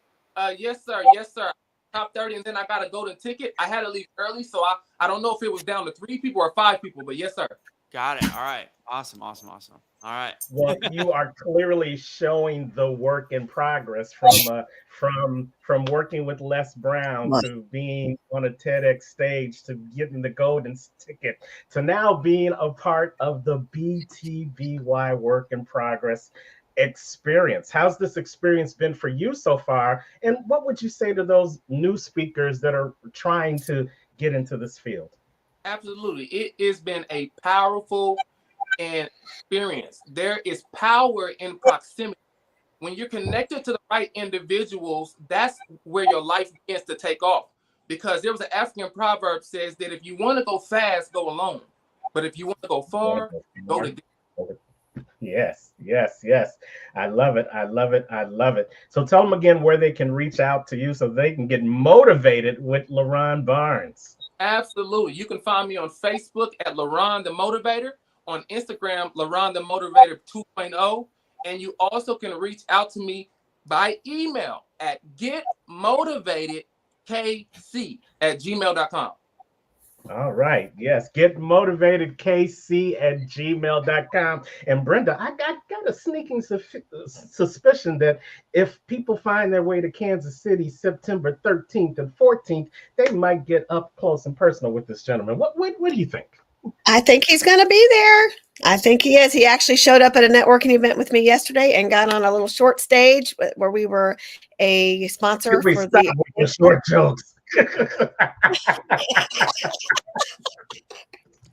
Yes, sir. Yes, sir. Top 30, and then I got a golden ticket. I had to leave early, so I don't know if it was down to 3 people or 5 people, but yes, sir. Got it. All right. Awesome. All right. Well, you are clearly showing the work in progress from working with Les Brown to being on a TEDx stage to getting the golden ticket to now being a part of the BTBY Work in Progress experience. How's this experience been for you so far? And what would you say to those new speakers that are trying to get into this field? Absolutely. It has been a powerful experience. There is power in proximity. When you're connected to the right individuals, that's where your life begins to take off. Because there was an African proverb says that if you want to go fast, go alone. But if you want to go far, go together. Yes, yes, yes. I love it. I love it. I love it. So tell them again where they can reach out to you so they can get motivated with LaRon Barnes. Absolutely. You can find me on Facebook at LaRon the Motivator, on Instagram, LaRon the Motivator 2.0. And you also can reach out to me by email at getmotivatedkc@gmail.com. All right. Yes. Getmotivatedkc@gmail.com. And Brenda, I got a sneaking suspicion that if people find their way to Kansas City September 13th and 14th, they might get up close and personal with this gentleman. What do you think? I think he's going to be there. I think he is. He actually showed up at a networking event with me yesterday and got on a little short stage where we were a sponsor for the short jokes.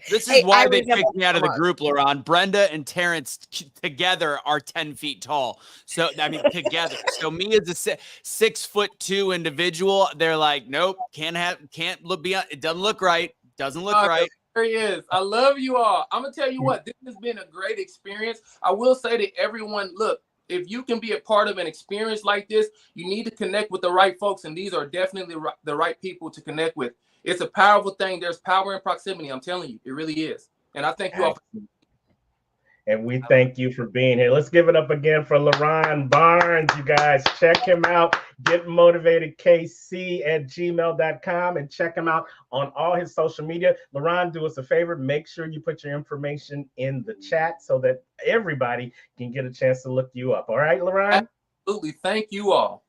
This is Hey, why I they resemble kicked me out of the Mark. group, Laron. Brenda and Terrence together are 10 feet tall. So, I mean, together. So me as a 6'2" individual, they're like, nope, can't look beyond. It doesn't look right. Doesn't look right. There he is. I love you all. I'm going to tell you what, this has been a great experience. I will say to everyone, look, if you can be a part of an experience like this, you need to connect with the right folks. And these are definitely the right people to connect with. It's a powerful thing. There's power in proximity. I'm telling you, it really is. And I thank you all. And we thank you for being here. Let's give it up again for LaRon Barnes. You guys check him out. GetMotivatedKC@gmail.com and check him out on all his social media. LaRon, do us a favor. Make sure you put your information in the chat so that everybody can get a chance to look you up. All right, LaRon? Absolutely. Thank you all.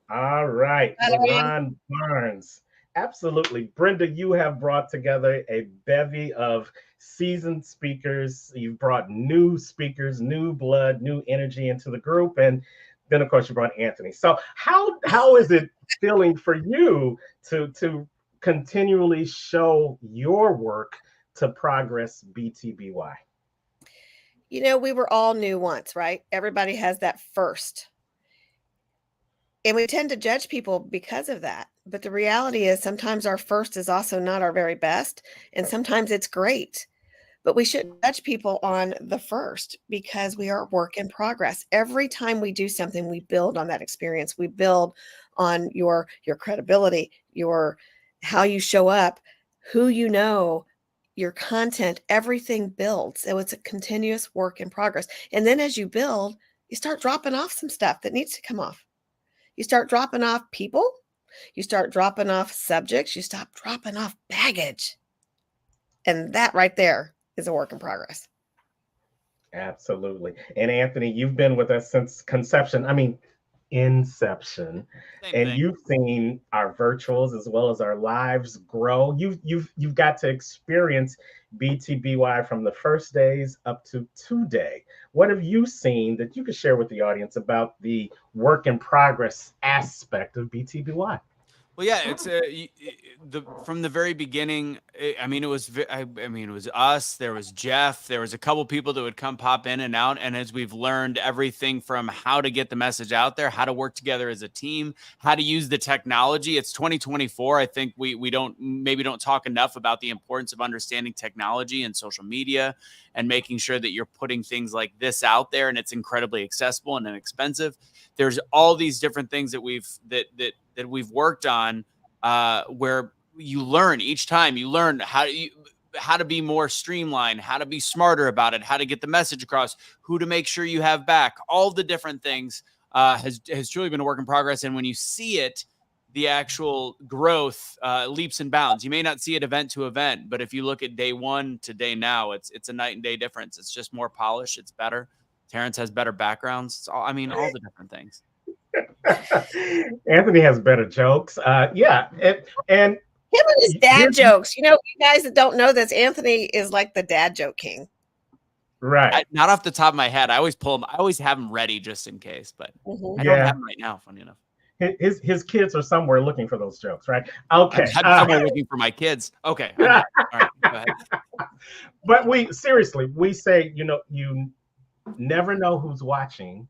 All right. LaRon Barnes. Absolutely. Brenda, you have brought together a bevy of seasoned speakers. You've brought new speakers, new blood, new energy into the group. And then, of course, you brought Anthony. So how is it feeling for you to continually show your work to progress BTBY? You know, we were all new once, right? Everybody has that first. And we tend to judge people because of that. But the reality is sometimes our first is also not our very best. And sometimes it's great. But we shouldn't judge people on the first because we are work in progress. Every time we do something, we build on that experience. We build on your credibility, your how you show up, who you know, your content, everything builds. So it's a continuous work in progress. And then as you build, you start dropping off some stuff that needs to come off. You start dropping off people. You start dropping off subjects. You stop dropping off baggage. And that right there is a work in progress. Absolutely. And Anthony, you've been with us since conception. I mean, inception. And you've seen our virtuals as well as our lives grow. You've got to experience BTBY from the first days up to today. What have you seen that you could share with the audience about the work in progress aspect of BTBY? Well, yeah, it's from the very beginning. I mean, it was us. There was Jeff. There was a couple people that would come pop in and out. And as we've learned everything from how to get the message out there, how to work together as a team, how to use the technology. It's 2024. I think we don't talk enough about the importance of understanding technology and social media and making sure that you're putting things like this out there and it's incredibly accessible and inexpensive. There's all these different things that we've worked on where you learn each time. You learn how to be more streamlined, how to be smarter about it, how to get the message across, who to make sure you have back. All the different things has truly been a work in progress. And when you see it, the actual growth leaps and bounds. You may not see it event to event, but if you look at day one to day now, it's a night and day difference. It's just more polished. It's better. Terrence has better backgrounds. It's all the different things. Anthony has better jokes. And him and his dad jokes. You know, you guys that don't know this, Anthony is like the dad joke king. Right. Not off the top of my head. I always pull them. I always have them ready just in case, but I don't have them right now. Funny enough. His kids are somewhere looking for those jokes, right? Okay. I'm somewhere looking for my kids. Okay. All right. Go ahead. But we say, you never know who's watching,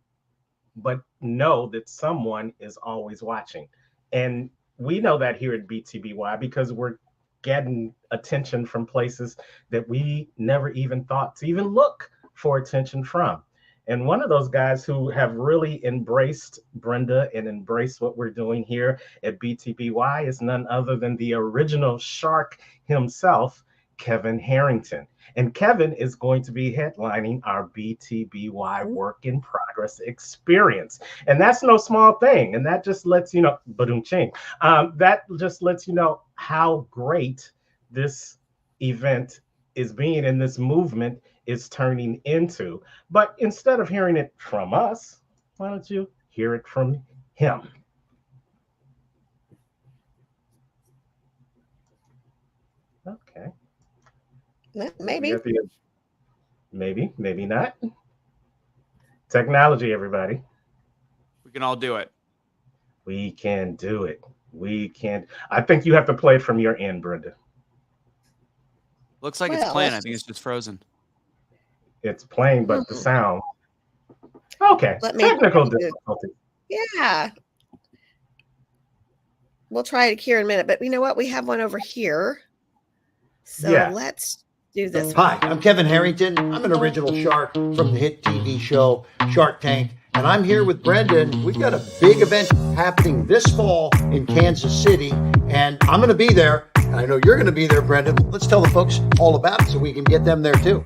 but know that someone is always watching. And we know that here at BTBY because we're getting attention from places that we never even thought to even look for attention from. And one of those guys who have really embraced Brenda and embraced what we're doing here at BTBY is none other than the original shark himself, Kevin Harrington. And Kevin is going to be headlining our BTBY Work in Progress experience. And that's no small thing. And that just lets you know, that just lets you know how great this event is being and this movement is turning into. But instead of hearing it from us, why don't you hear it from him? Okay. Maybe. Maybe not. Technology, everybody. We can all do it. We can do it. We can. I think you have to play it from your end, Brenda. Looks like it's Well, playing. I let's think it's just frozen. It's playing, but the sound. Okay. Let me- Technical difficulty. Yeah. We'll try it here in a minute, but you know what? We have one over here. So Yeah. let's do this. Hi, I'm Kevin Harrington. I'm an original shark from the hit TV show Shark Tank, and I'm here with Brendan. We've got a big event happening this fall in Kansas City, and I'm going to be there. And I know you're going to be there, Brendan. Let's tell the folks all about it so we can get them there too.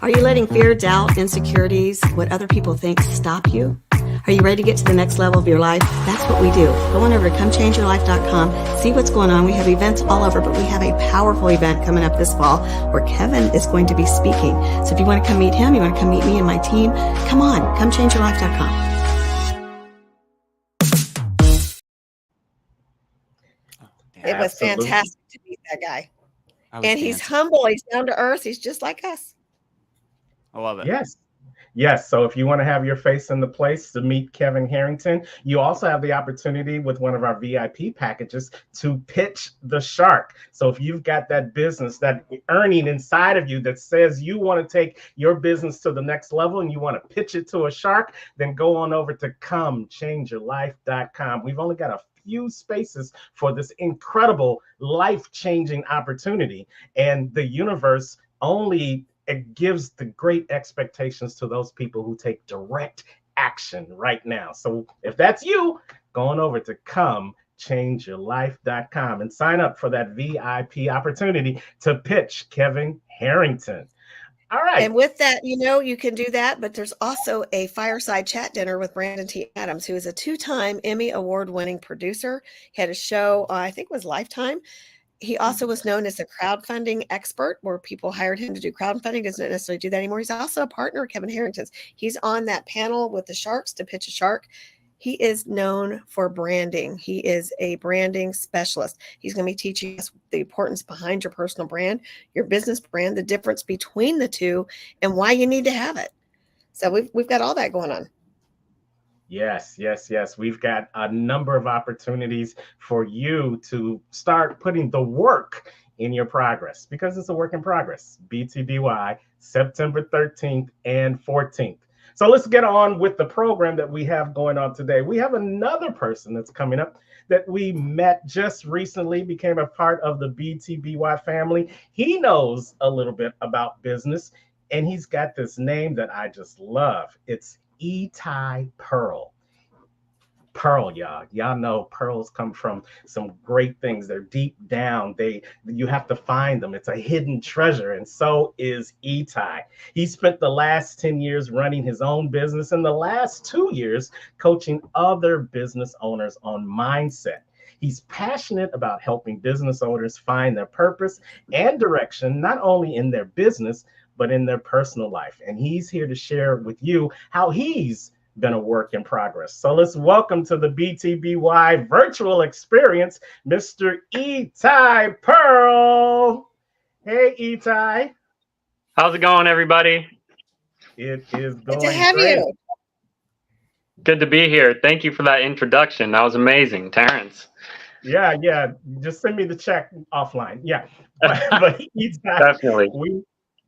Are you letting fear, doubt, insecurities, what other people think stop you? Are you ready to get to the next level of your life? That's what we do. Go on over to comechangeyourlife.com, see what's going on. We have events all over, but we have a powerful event coming up this fall where Kevin is going to be speaking. So if you want to come meet him, you want to come meet me and my team, come on, comechangeyourlife.com. It was Absolutely. fantastic to meet that guy. I was And he's dancing. humble. He's down to earth. He's just like us. I love it. Yes. Yes. So if you want to have your face in the place to meet Kevin Harrington, you also have the opportunity with one of our VIP packages to pitch the shark. So if you've got that business, that earning inside of you that says you want to take your business to the next level and you want to pitch it to a shark, then go on over to comechangeyourlife.com. We've only got a few spaces for this incredible life-changing opportunity, and the universe only it gives the great expectations to those people who take direct action right now. So if that's you, go on over to comechangeyourlife.com and sign up for that VIP opportunity to pitch Kevin Harrington. All right. And with that, you can do that, but there's also a fireside chat dinner with Brandon T. Adams, who is a 2-time Emmy award-winning producer. He had a show, I think it was Lifetime. He also was known as a crowdfunding expert, where people hired him to do crowdfunding. Doesn't necessarily do that anymore. He's also a partner of Kevin Harrington's. He's on that panel with the sharks to pitch a shark. He is known for branding. He is a branding specialist. He's going to be teaching us the importance behind your personal brand, your business brand, the difference between the two, and why you need to have it. So we've got all that going on. Yes. We've got a number of opportunities for you to start putting the work in your progress, because it's a work in progress. BTBY, September 13th and 14th. So let's get on with the program that we have going on today. We have another person that's coming up that we met just recently, became a part of the BTBY family. He knows a little bit about business, and he's got this name that I just love. It's Itai Pearl. Pearl, y'all know pearls come from some great things. They're deep down. You have to find them. It's a hidden treasure, and so is Itai. He spent the last 10 years running his own business and the last 2 years coaching other business owners on mindset. He's passionate about helping business owners find their purpose and direction, not only in their business, but in their personal life. And he's here to share with you how he's been a work in progress. So let's welcome to the BTBY virtual experience, Mr. Itai Pearl. Hey, Itai. How's it going, everybody? It is going Good to have great. you. Good to be here. Thank you for that introduction. That was amazing, Terrence. Yeah. Just send me the check offline. Yeah. But Itai, Definitely.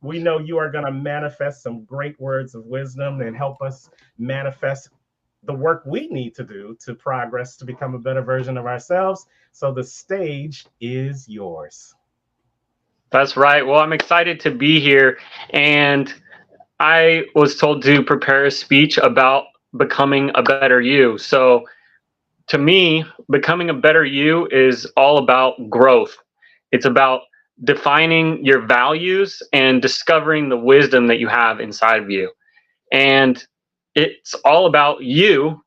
we know you are going to manifest some great words of wisdom and help us manifest the work we need to do to progress, to become a better version of ourselves. So the stage is yours. That's right. Well, I'm excited to be here. And I was told to prepare a speech about becoming a better you. So to me, becoming a better you is all about growth. It's about defining your values and discovering the wisdom that you have inside of you. And it's all about you,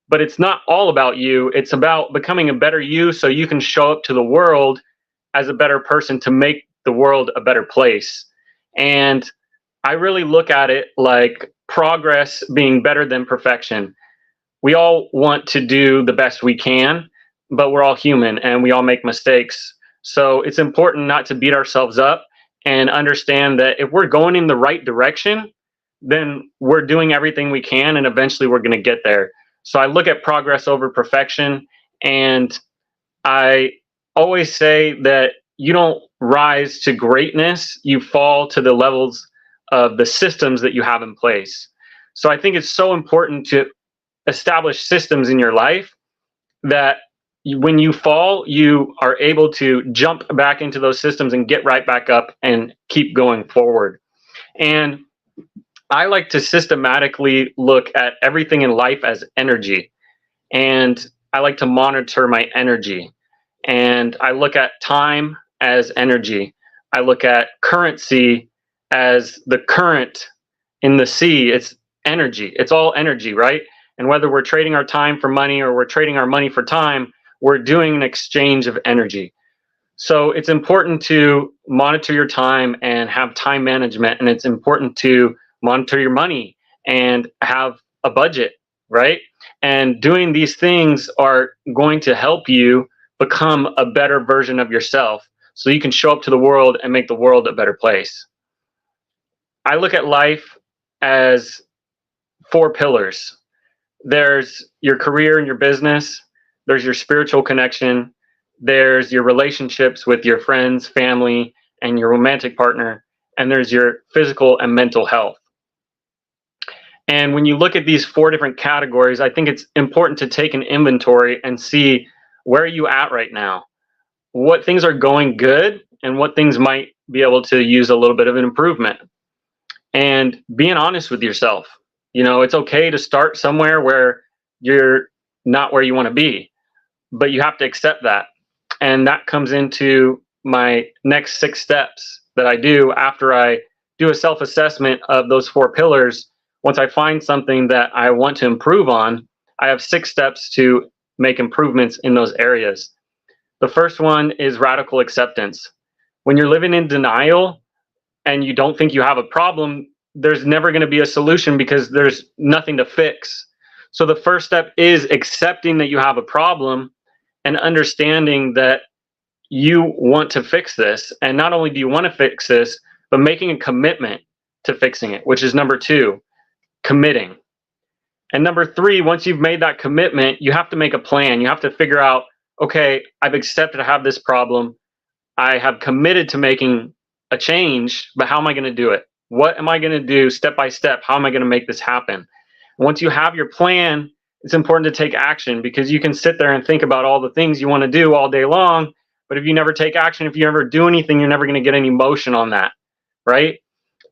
but it's not all about you. It's about becoming a better you so you can show up to the world as a better person to make the world a better place. And I really look at it like progress being better than perfection. We all want to do the best we can, but we're all human and we all make mistakes. So it's important not to beat ourselves up and understand that if we're going in the right direction, then we're doing everything we can and eventually we're going to get there. So I look at progress over perfection, and I always say that you don't rise to greatness, you fall to the levels of the systems that you have in place. So I think it's so important to establish systems in your life that when you fall, you are able to jump back into those systems and get right back up and keep going forward. And I like to systematically look at everything in life as energy. And I like to monitor my energy. And I look at time as energy. I look at currency as the current in the sea. It's energy. It's all energy, right? And whether we're trading our time for money or we're trading our money for time, we're doing an exchange of energy. So it's important to monitor your time and have time management. And it's important to monitor your money and have a budget, right? And doing these things are going to help you become a better version of yourself so you can show up to the world and make the world a better place. I look at life as 4 pillars. There's your career and your business. There's your spiritual connection. There's your relationships with your friends, family, and your romantic partner. And there's your physical and mental health. And when you look at these 4 different categories, I think it's important to take an inventory and see where are you at right now? What things are going good and what things might be able to use a little bit of an improvement. And being honest with yourself. You know, it's okay to start somewhere where you're not where you want to be, but you have to accept that. And that comes into my next 6 steps that I do after I do a self-assessment of those 4 pillars. Once I find something that I want to improve on, I have 6 steps to make improvements in those areas. The first one is radical acceptance. When you're living in denial and you don't think you have a problem, there's never going to be a solution because there's nothing to fix. So the first step is accepting that you have a problem and understanding that you want to fix this. And not only do you want to fix this, but making a commitment to fixing it, which is number 2, committing. And number 3, once you've made that commitment, you have to make a plan. You have to figure out, okay, I've accepted I have this problem. I have committed to making a change, but how am I going to do it? What am I going to do step by step? How am I going to make this happen? Once you have your plan, it's important to take action because you can sit there and think about all the things you want to do all day long. But if you never take action, if you never do anything, you're never going to get any motion on that, right?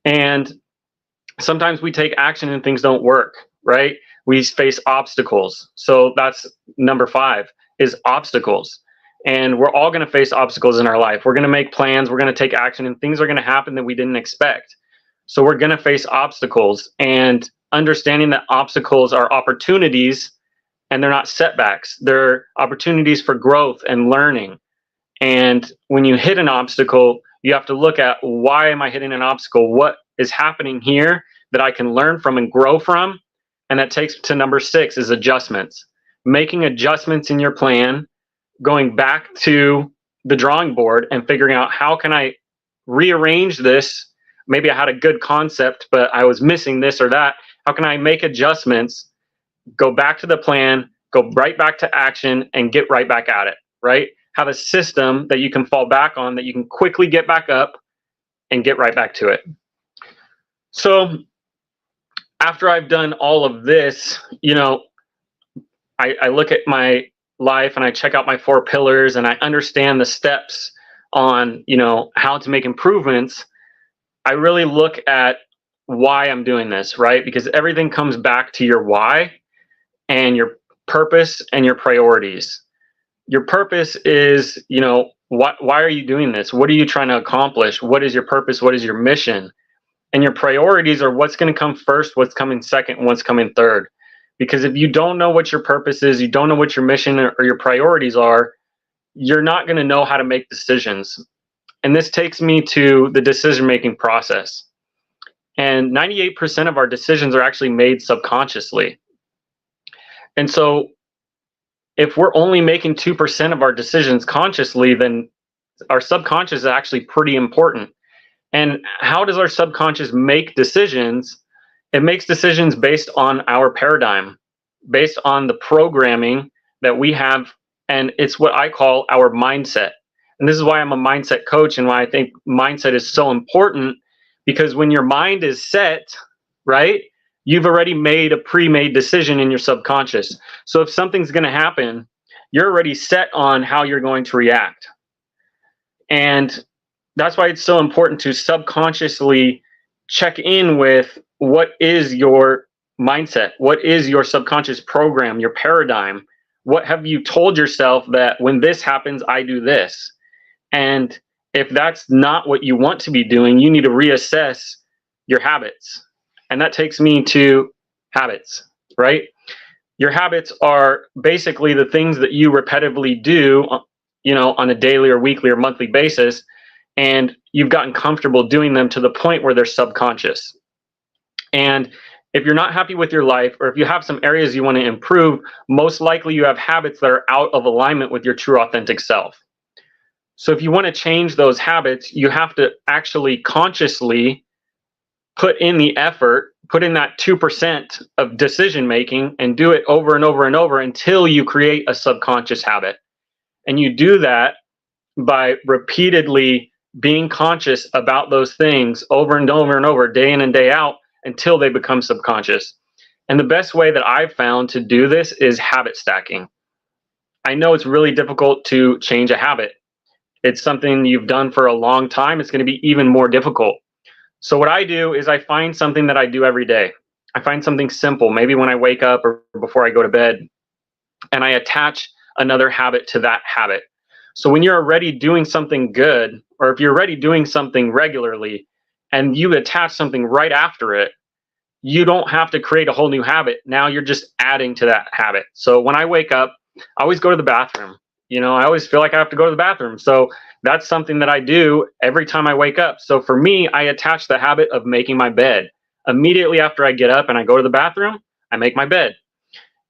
And sometimes we take action and things don't work, right? We face obstacles. So that's number 5 is obstacles. And we're all going to face obstacles in our life. We're going to make plans. We're going to take action and things are going to happen that we didn't expect. So we're going to face obstacles, and understanding that obstacles are opportunities and they're not setbacks. They're opportunities for growth and learning. And when you hit an obstacle, you have to look at, why am I hitting an obstacle? What is happening here that I can learn from and grow from? And that takes to number 6 is adjustments. Making adjustments in your plan, going back to the drawing board and figuring out, how can I rearrange this? Maybe I had a good concept, but I was missing this or that. How can I make adjustments, go back to the plan, go right back to action, and get right back at it, right? Have a system that you can fall back on, that you can quickly get back up and get right back to it. So after I've done all of this, you know, I look at my life and I check out my 4 pillars and I understand the steps on, you know, how to make improvements. I really look at why I'm doing this, right? Because everything comes back to your why and your purpose and your priorities. Your purpose is, you know, why are you doing this? What are you trying to accomplish? What is your purpose? What is your mission? And your priorities are what's going to come first, what's coming second, and what's coming third. Because if you don't know what your purpose is, you don't know what your mission or your priorities are, you're not going to know how to make decisions. And this takes me to the decision-making process. And 98% of our decisions are actually made subconsciously. And so if we're only making 2% of our decisions consciously, then our subconscious is actually pretty important. And how does our subconscious make decisions? It makes decisions based on our paradigm, based on the programming that we have. And it's what I call our mindset. And this is why I'm a mindset coach and why I think mindset is so important, because when your mind is set, right, you've already made a pre-made decision in your subconscious. So if something's going to happen, you're already set on how you're going to react. And that's why it's so important to subconsciously check in with what is your mindset, what is your subconscious program, your paradigm. What have you told yourself that when this happens, I do this? And if that's not what you want to be doing, you need to reassess your habits. And that takes me to habits, right? Your habits are basically the things that you repetitively do, on a daily or weekly or monthly basis, and you've gotten comfortable doing them to the point where they're subconscious. And if you're not happy with your life, or if you have some areas you want to improve, most likely you have habits that are out of alignment with your true authentic self. So if you want to change those habits, you have to actually consciously put in the effort, put in that 2% of decision making, and do it over and over and over until you create a subconscious habit. And you do that by repeatedly being conscious about those things over and over and over, day in and day out, until they become subconscious. And the best way that I've found to do this is habit stacking. I know it's really difficult to change a habit. It's something you've done for a long time. It's going to be even more difficult. So what I do is I find something that I do every day. I find something simple, maybe when I wake up or before I go to bed, and I attach another habit to that habit. So when you're already doing something good, or if you're already doing something regularly and you attach something right after it, you don't have to create a whole new habit. Now you're just adding to that habit. So when I wake up, I always go to the bathroom. I always feel like I have to go to the bathroom. So that's something that I do every time I wake up. So for me, I attach the habit of making my bed. Immediately after I get up and I go to the bathroom, I make my bed.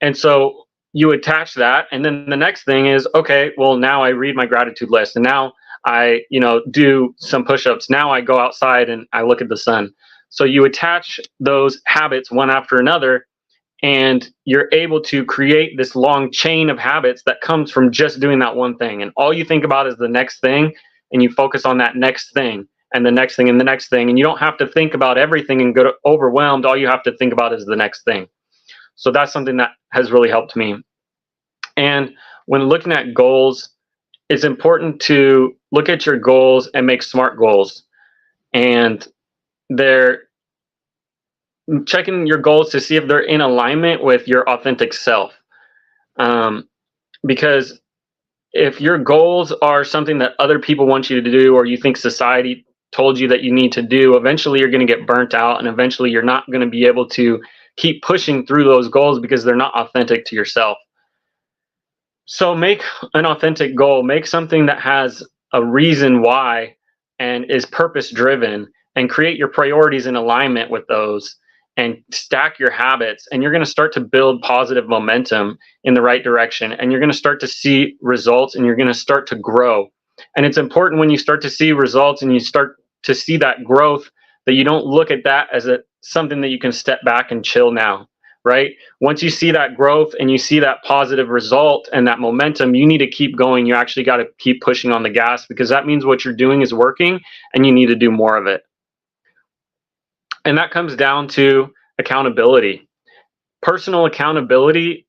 And so you attach that. And then the next thing is, okay, well, now I read my gratitude list. And now I, do some push-ups. Now I go outside and I look at the sun. So you attach those habits one after another, and you're able to create this long chain of habits that comes from just doing that one thing. And all you think about is the next thing, and you focus on that next thing and the next thing and the next thing. And you don't have to think about everything and get overwhelmed. All you have to think about is the next thing. So that's something that has really helped me. And when looking at goals, it's important to look at your goals and make SMART goals. And they're checking your goals to see if they're in alignment with your authentic self. Because if your goals are something that other people want you to do, or you think society told you that you need to do, eventually you're going to get burnt out, and eventually you're not going to be able to keep pushing through those goals because they're not authentic to yourself. So make an authentic goal, make something that has a reason why and is purpose driven, and create your priorities in alignment with those, and stack your habits, and you're going to start to build positive momentum in the right direction, and you're going to start to see results, and you're going to start to grow. And it's important when you start to see results and you start to see that growth, that you don't look at that as something that you can step back and chill now, right? Once you see that growth and you see that positive result and that momentum, you need to keep going. You actually got to keep pushing on the gas, because that means what you're doing is working and you need to do more of it. And that comes down to accountability. Personal accountability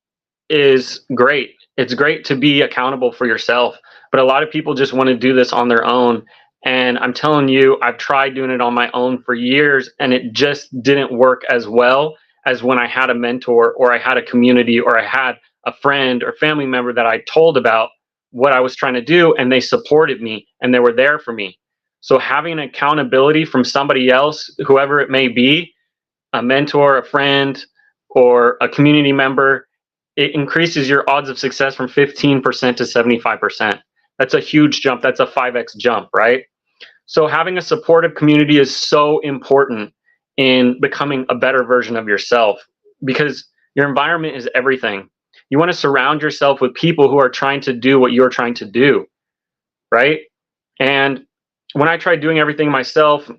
is great. It's great to be accountable for yourself, but a lot of people just want to do this on their own. And I'm telling you, I've tried doing it on my own for years, and it just didn't work as well as when I had a mentor, or I had a community, or I had a friend or family member that I told about what I was trying to do, and they supported me and they were there for me. So having accountability from somebody else, whoever it may be, a mentor, a friend, or a community member, it increases your odds of success from 15% to 75%. That's a huge jump. That's a 5x jump, right? So having a supportive community is so important in becoming a better version of yourself, because your environment is everything. You want to surround yourself with people who are trying to do what you're trying to do, right? And when I tried doing everything myself,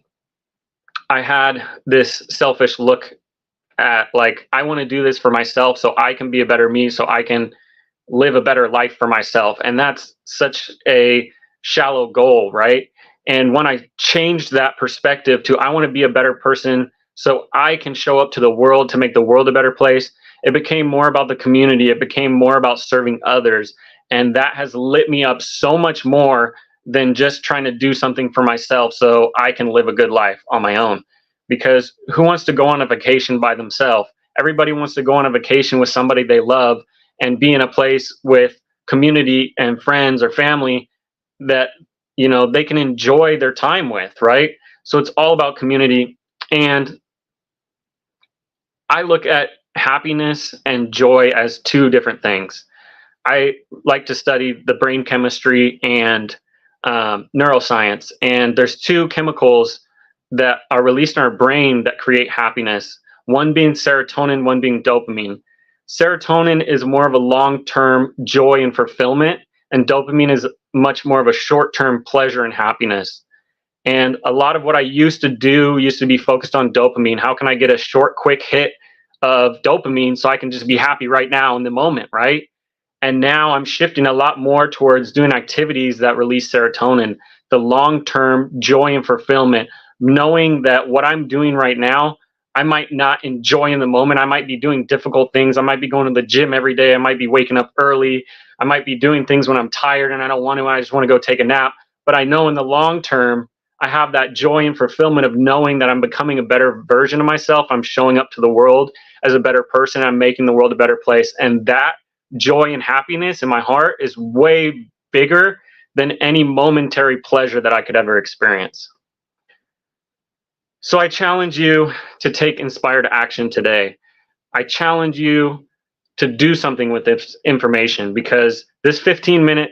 I had this selfish look at, like, I want to do this for myself so I can be a better me, so I can live a better life for myself. And that's such a shallow goal, right? And when I changed that perspective to I want to be a better person so I can show up to the world to make the world a better place, it became more about the community. It became more about serving others. And that has lit me up so much more than just trying to do something for myself so I can live a good life on my own. Because who wants to go on a vacation by themselves? Everybody wants to go on a vacation with somebody they love and be in a place with community and friends or family that, you know, they can enjoy their time with, right? So it's all about community. And I look at happiness and joy as two different things. I like to study the brain chemistry and neuroscience, and there's two chemicals that are released in our brain that create happiness, one being serotonin, one being dopamine. Serotonin is more of a long-term joy and fulfillment, and dopamine is much more of a short-term pleasure and happiness. And a lot of what I used to do used to be focused on dopamine. How can I get a short, quick hit of dopamine so I can just be happy right now in the moment, right? And now I'm shifting a lot more towards doing activities that release serotonin, the long-term joy and fulfillment, knowing that what I'm doing right now, I might not enjoy in the moment. I might be doing difficult things. I might be going to the gym every day. I might be waking up early. I might be doing things when I'm tired and I don't want to. I just want to go take a nap. But I know in the long term, I have that joy and fulfillment of knowing that I'm becoming a better version of myself. I'm showing up to the world as a better person. I'm making the world a better place. And that joy and happiness in my heart is way bigger than any momentary pleasure that I could ever experience. So I challenge you to take inspired action today. I challenge you to do something with this information, because this 15-minute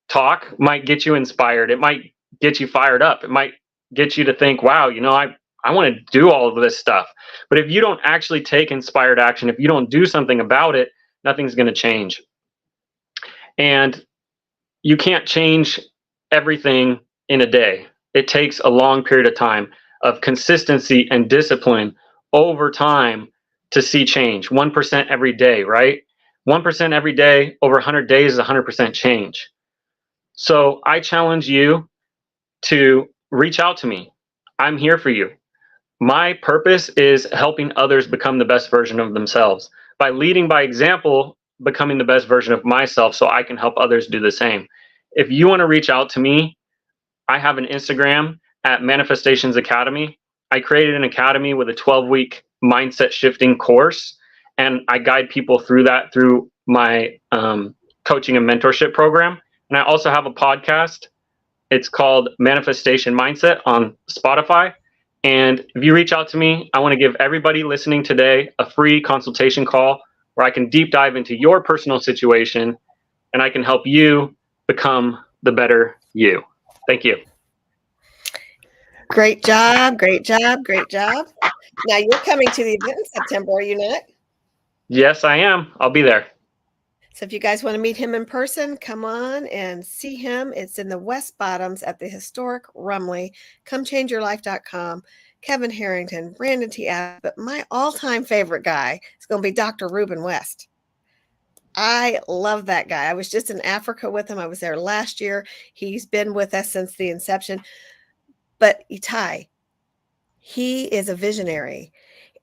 talk might get you inspired. It might get you fired up. It might get you to think, wow, you know, I want to do all of this stuff. But if you don't actually take inspired action, if you don't do something about it, nothing's going to change. And you can't change everything in a day. It takes a long period of time of consistency and discipline over time to see change. 1% every day, right? 1% every day over 100 days is 100% change. So I challenge you to reach out to me. I'm here for you. My purpose is helping others become the best version of themselves by leading by example, becoming the best version of myself so I can help others do the same. If you want to reach out to me, I have an Instagram at Manifestations Academy. I created an academy with a 12-week mindset shifting course, and I guide people through that through my coaching and mentorship program. And I also have a podcast. It's called Manifestation Mindset on Spotify. And if you reach out to me, I want to give everybody listening today a free consultation call where I can deep dive into your personal situation and I can help you become the better you. Thank you. Great job. Great job. Great job. Now you're coming to the event in September, are you not? Yes, I am. I'll be there. So if you guys want to meet him in person, come on and see him. It's in the West Bottoms at the historic Rumley. ComeChangeYourLife.com. Kevin Harrington, Brandon T. Abbott, but my all-time favorite guy is going to be Dr. Ruben West. I love that guy. I was just in Africa with him. I was there last year. He's been with us since the inception. But Itai, he is a visionary,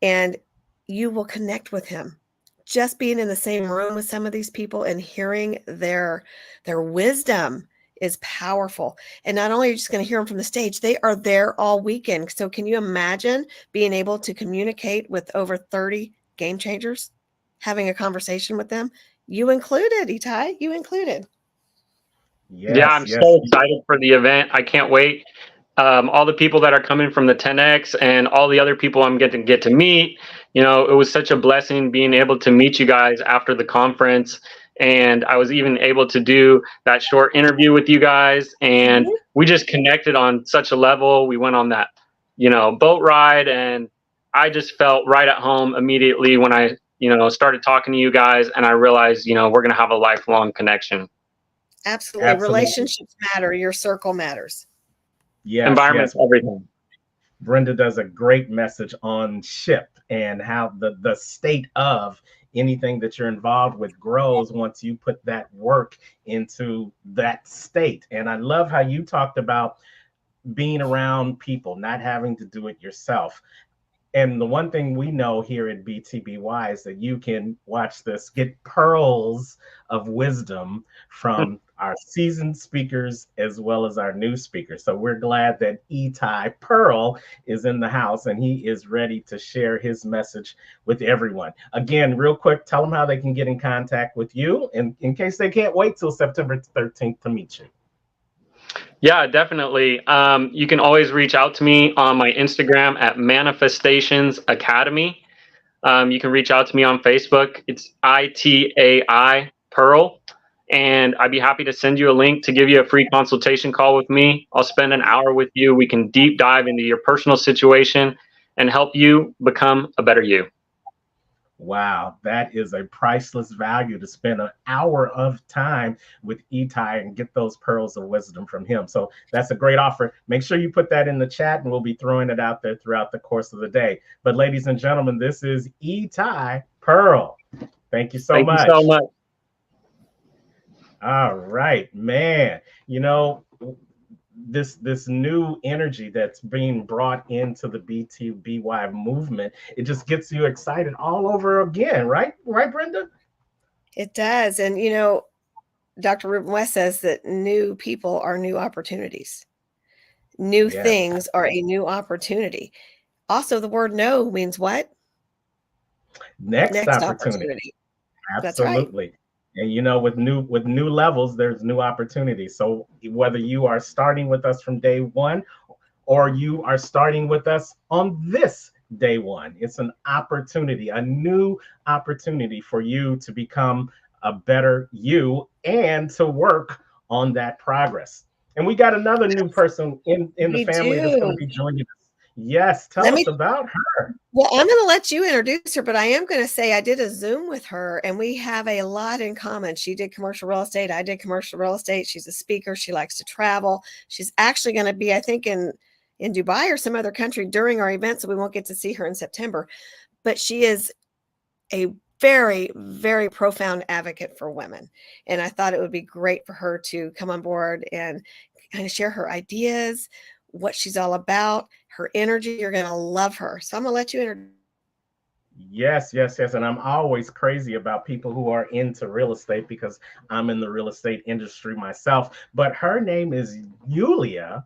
and you will connect with him. Just being in the same room with some of these people and hearing their wisdom is powerful. And not only are you just going to hear them from the stage, they are there all weekend. So can you imagine being able to communicate with over 30 game changers, having a conversation with them? You included, Itai, you included. Yes, yeah, I'm so excited for the event. I can't wait. All the people that are coming from the 10X and all the other people I'm getting to get to meet, you know, it was such a blessing being able to meet you guys after the conference. And I was even able to do that short interview with you guys. And we just connected on such a level. We went on that, you know, boat ride. And I just felt right at home immediately when I, you know, started talking to you guys. And I realized, you know, we're going to have a lifelong connection. Absolutely. Relationships matter. Your circle matters. Yes, environment, everything. Brenda does a great message on shift and how the state of anything that you're involved with grows once you put that work into that state. And I love how you talked about being around people, not having to do it yourself. And the one thing we know here at BTBY is that you can watch this, get pearls of wisdom from our seasoned speakers as well as our new speakers. So we're glad that Itai Pearl is in the house and he is ready to share his message with everyone. Again, real quick, tell them how they can get in contact with you in case they can't wait till September 13th to meet you. Yeah, definitely. You can always reach out to me on my Instagram at Manifestations Academy. You can reach out to me on Facebook. It's ITAI Pearl. And I'd be happy to send you a link to give you a free consultation call with me. I'll spend an hour with you. We can deep dive into your personal situation and help you become a better you. Wow, that is a priceless value to spend an hour of time with Itai and get those pearls of wisdom from him. So that's a great offer. Make sure you put that in the chat and we'll be throwing it out there throughout the course of the day. But ladies and gentlemen, this is Itai Pearl. Thank you so much. Thank you so much. All right, man. You know, this new energy that's being brought into the BTBY movement, it just gets you excited all over again, right? Right, Brenda? It does. And, you know, Dr. Ruben West says that new people are new opportunities. New things are a new opportunity. Also, the word no means what? Next opportunity. Absolutely. That's right. And you know, with new levels, there's new opportunities. So whether you are starting with us from day one or you are starting with us on this day one, it's an opportunity, a new opportunity for you to become a better you and to work on that progress. And we got another new person in the family that's going to be joining us. Yes, tell us about her. Well, I'm going to let you introduce her, but I am going to say I did a Zoom with her and we have a lot in common. She did commercial real estate. I did commercial real estate. She's a speaker. She likes to travel. She's actually going to be, I think, in Dubai or some other country during our event, so we won't get to see her in September. But she is a very, very profound advocate for women. And I thought it would be great for her to come on board and kind of share her ideas, what she's all about, her energy. You're going to love her. So I'm going to let you introduce. Yes. And I'm always crazy about people who are into real estate because I'm in the real estate industry myself. But her name is Yulia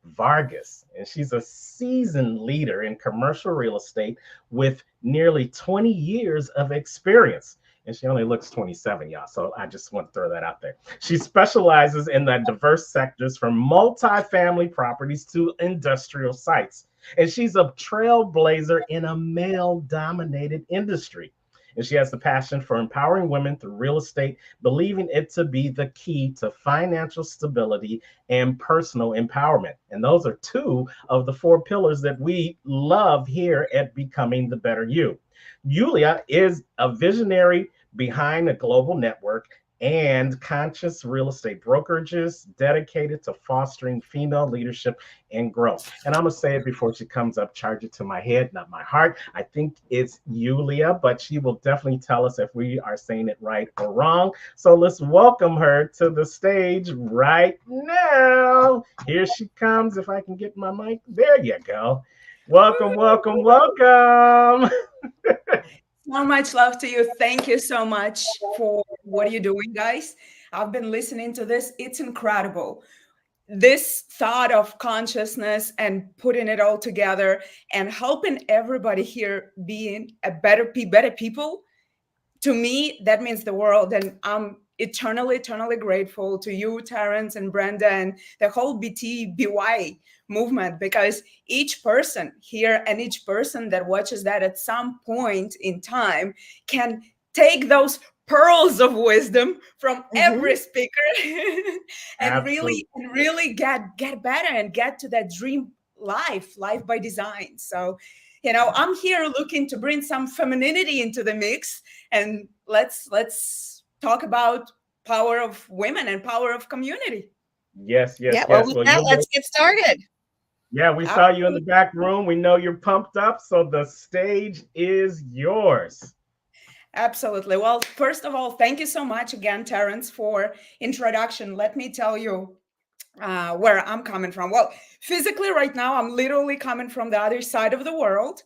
Vargas, and she's a seasoned leader in commercial real estate with nearly 20 years of experience. And she only looks 27, y'all. So I just want to throw that out there. She specializes in the diverse sectors from multi-family properties to industrial sites. And she's a trailblazer in a male-dominated industry. And she has the passion for empowering women through real estate, believing it to be the key to financial stability and personal empowerment. And those are two of the 4 pillars that we love here at Becoming the Better You. Yulia is a visionary behind a global network and conscious real estate brokerages dedicated to fostering female leadership and growth. And I'm going to say it before she comes up, charge it to my head, not my heart. I think it's Yulia, but she will definitely tell us if we are saying it right or wrong. So let's welcome her to the stage right now. Here she comes. If I can get my mic. There you go. Welcome. So much love to you. Thank you so much for what you're doing, guys. I've been listening to this. It's incredible. This thought of consciousness and putting it all together and helping everybody here being a better people, to me, that means the world. And I'm eternally grateful to you, Terrence and Brenda, and the whole BTBY movement, because each person here and each person that watches that at some point in time can take those pearls of wisdom from every speaker and really get better and get to that dream life by design. So, you know, I'm here looking to bring some femininity into the mix, and let's talk about power of women and power of community. Yes. Well, let's get started. Yeah, we saw you in the back room. We know you're pumped up, so the stage is yours. Absolutely. Well, first of all, thank you so much again, Terrence, for introduction. Let me tell you where I'm coming from. Well, physically right now, I'm literally coming from the other side of the world.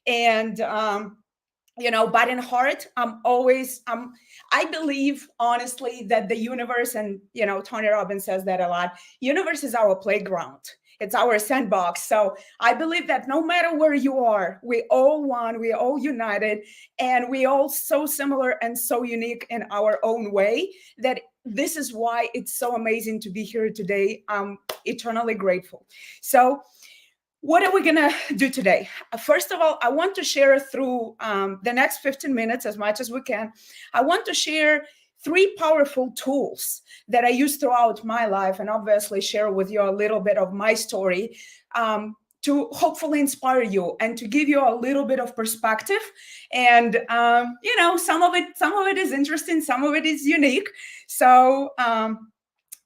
And, but in heart, I believe honestly that the universe, and, Tony Robbins says that a lot, universe is our playground. It's our sandbox. So I believe that no matter where you are, we all one, we all united, and we all so similar and so unique in our own way, that this is why it's so amazing to be here today. I'm eternally grateful. So what are we going to do today? First of all, I want to share through the next 15 minutes, as much as we can, I want to share 3 powerful tools that I use throughout my life, and obviously share with you a little bit of my story to hopefully inspire you and to give you a little bit of perspective. And, some of it is interesting, some of it is unique. So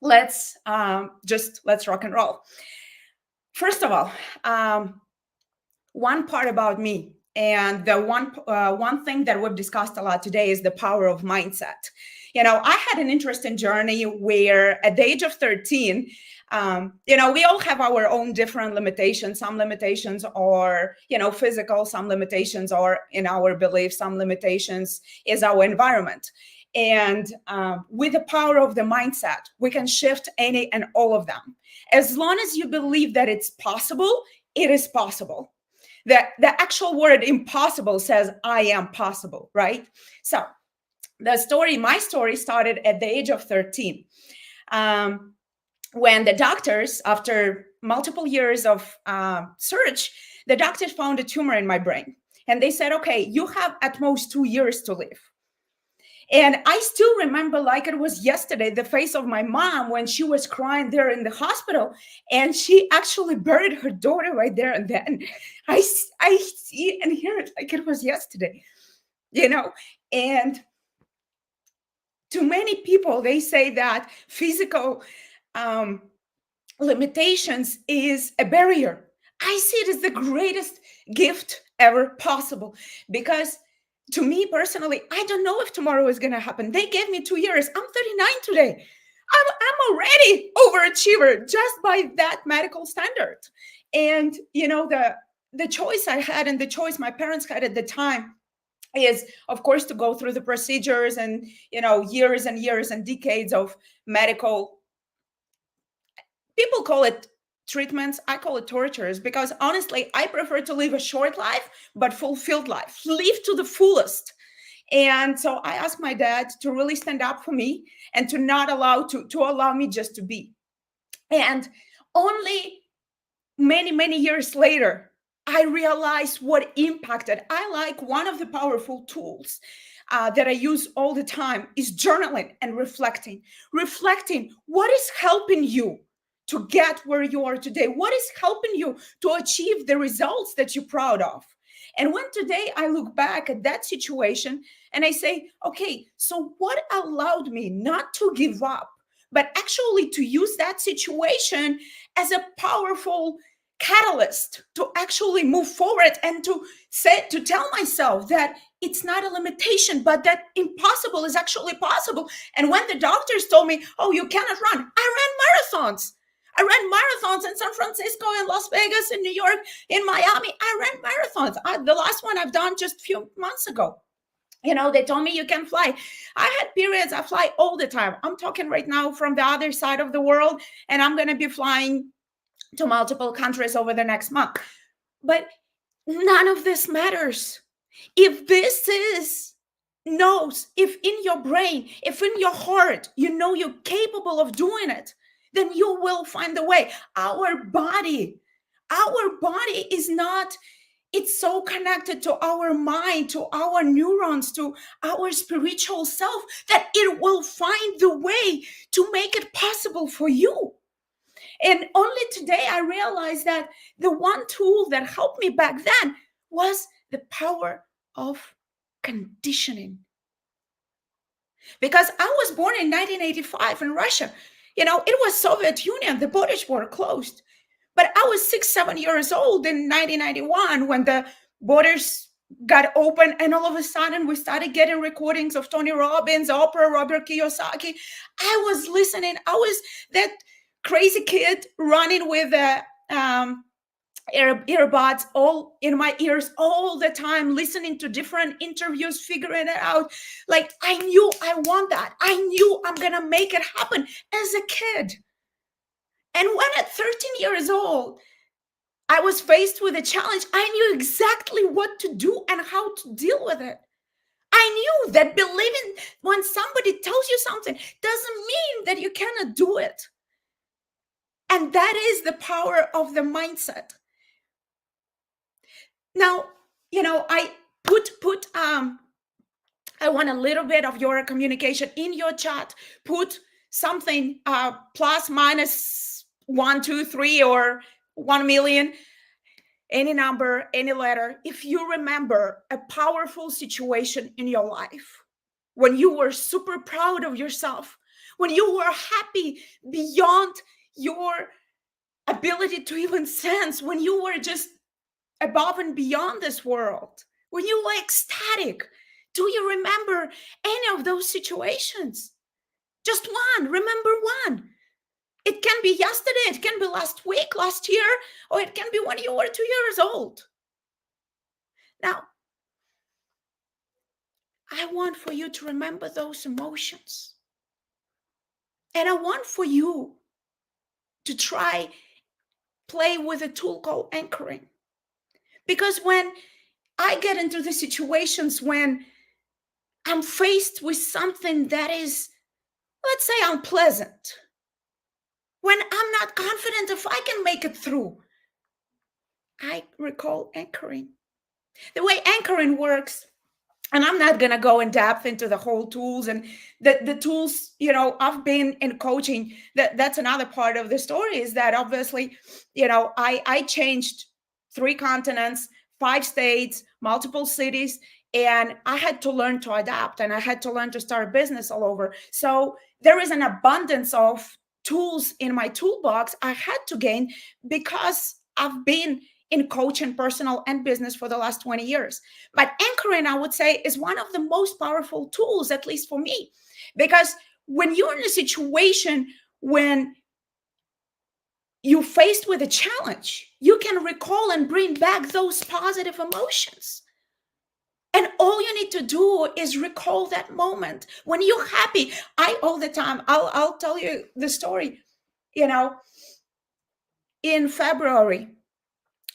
let's rock and roll. First of all, one part about me, and the one thing that we've discussed a lot today is the power of mindset. I had an interesting journey where at the age of 13, we all have our own different limitations. Some limitations are, physical, some limitations are in our beliefs, some limitations is our environment. And with the power of the mindset, we can shift any and all of them. As long as you believe that it's possible, it is possible. The actual word impossible says, I am possible, right? So my story started at the age of 13. When the doctors, after multiple years of search, the doctors found a tumor in my brain. And they said, okay, you have at most 2 years to live. And I still remember like it was yesterday, the face of my mom when she was crying there in the hospital, and she actually buried her daughter right there and then. I see and hear it like it was yesterday, and to many people, they say that physical limitations is a barrier. I see it as the greatest gift ever possible, because to me personally, I don't know if tomorrow is going to happen. They gave me 2 years. I'm 39 today. I'm already overachiever just by that medical standard. And, the choice I had and the choice my parents had at the time is, of course, to go through the procedures and, years and years and decades of medical. People call it treatments. I call it tortures, because honestly, I prefer to live a short life, but fulfilled life, live to the fullest. And so I asked my dad to really stand up for me and to not allow me just to be. And only many, many years later, I realized what impacted. One of the powerful tools that I use all the time is journaling and reflecting what is helping you to get where you are today. What is helping you to achieve the results that you're proud of? And when today I look back at that situation and I say, okay, so what allowed me not to give up, but actually to use that situation as a powerful catalyst to actually move forward and to tell myself that it's not a limitation, but that impossible is actually possible. And when the doctors told me, oh, you cannot run, I ran marathons. I ran marathons in San Francisco, in Las Vegas, in New York, in Miami. I ran marathons. The last one I've done just a few months ago. They told me you can fly. I had periods, I fly all the time. I'm talking right now from the other side of the world, and I'm going to be flying to multiple countries over the next month. But none of this matters. If if in your brain, if in your heart, you're capable of doing it, then you will find the way. Our body is not, it's so connected to our mind, to our neurons, to our spiritual self, that it will find the way to make it possible for you. And only today I realized that the one tool that helped me back then was the power of conditioning. Because I was born in 1985 in Russia. It was Soviet Union, the borders were closed. But I was 6, 7 years old in 1991 when the borders got open, and all of a sudden we started getting recordings of Tony Robbins, Oprah, Robert Kiyosaki. I was listening. I was that crazy kid running with earbuds all in my ears all the time, listening to different interviews, figuring it out. Like, I knew I want that. I knew I'm gonna make it happen as a kid. And when at 13 years old, I was faced with a challenge, I knew exactly what to do and how to deal with it. I knew that believing when somebody tells you something doesn't mean that you cannot do it. And that is the power of the mindset. Now, I I want a little bit of your communication in your chat. Put something plus minus 1, 2, 3 or 1 million, any number, any letter. If you remember a powerful situation in your life, when you were super proud of yourself, when you were happy beyond your ability to even sense, when you were just above and beyond this world, when you were ecstatic, do you remember any of those situations? Just one. Remember one. It can be yesterday, it can be last week, last year, or it can be when you were 2 years old. Now, I want for you to remember those emotions. And I want for you to try play with a tool called anchoring. Because when I get into the situations when I'm faced with something that is, let's say, unpleasant, when I'm not confident if I can make it through, I recall anchoring. The way anchoring works, and I'm not going to go in depth into the whole tools and the tools, I've been in coaching. That's another part of the story, is that obviously, I changed 3 continents, 5 states, multiple cities, and I had to learn to adapt, and I had to learn to start a business all over. So there is an abundance of tools in my toolbox I had to gain because I've been in coaching, personal and business, for the last 20 years. But anchoring, I would say, is one of the most powerful tools, at least for me, because when you're in a situation when you're faced with a challenge, you can recall and bring back those positive emotions. And all you need to do is recall that moment when you're happy. All the time, I'll tell you the story. In February,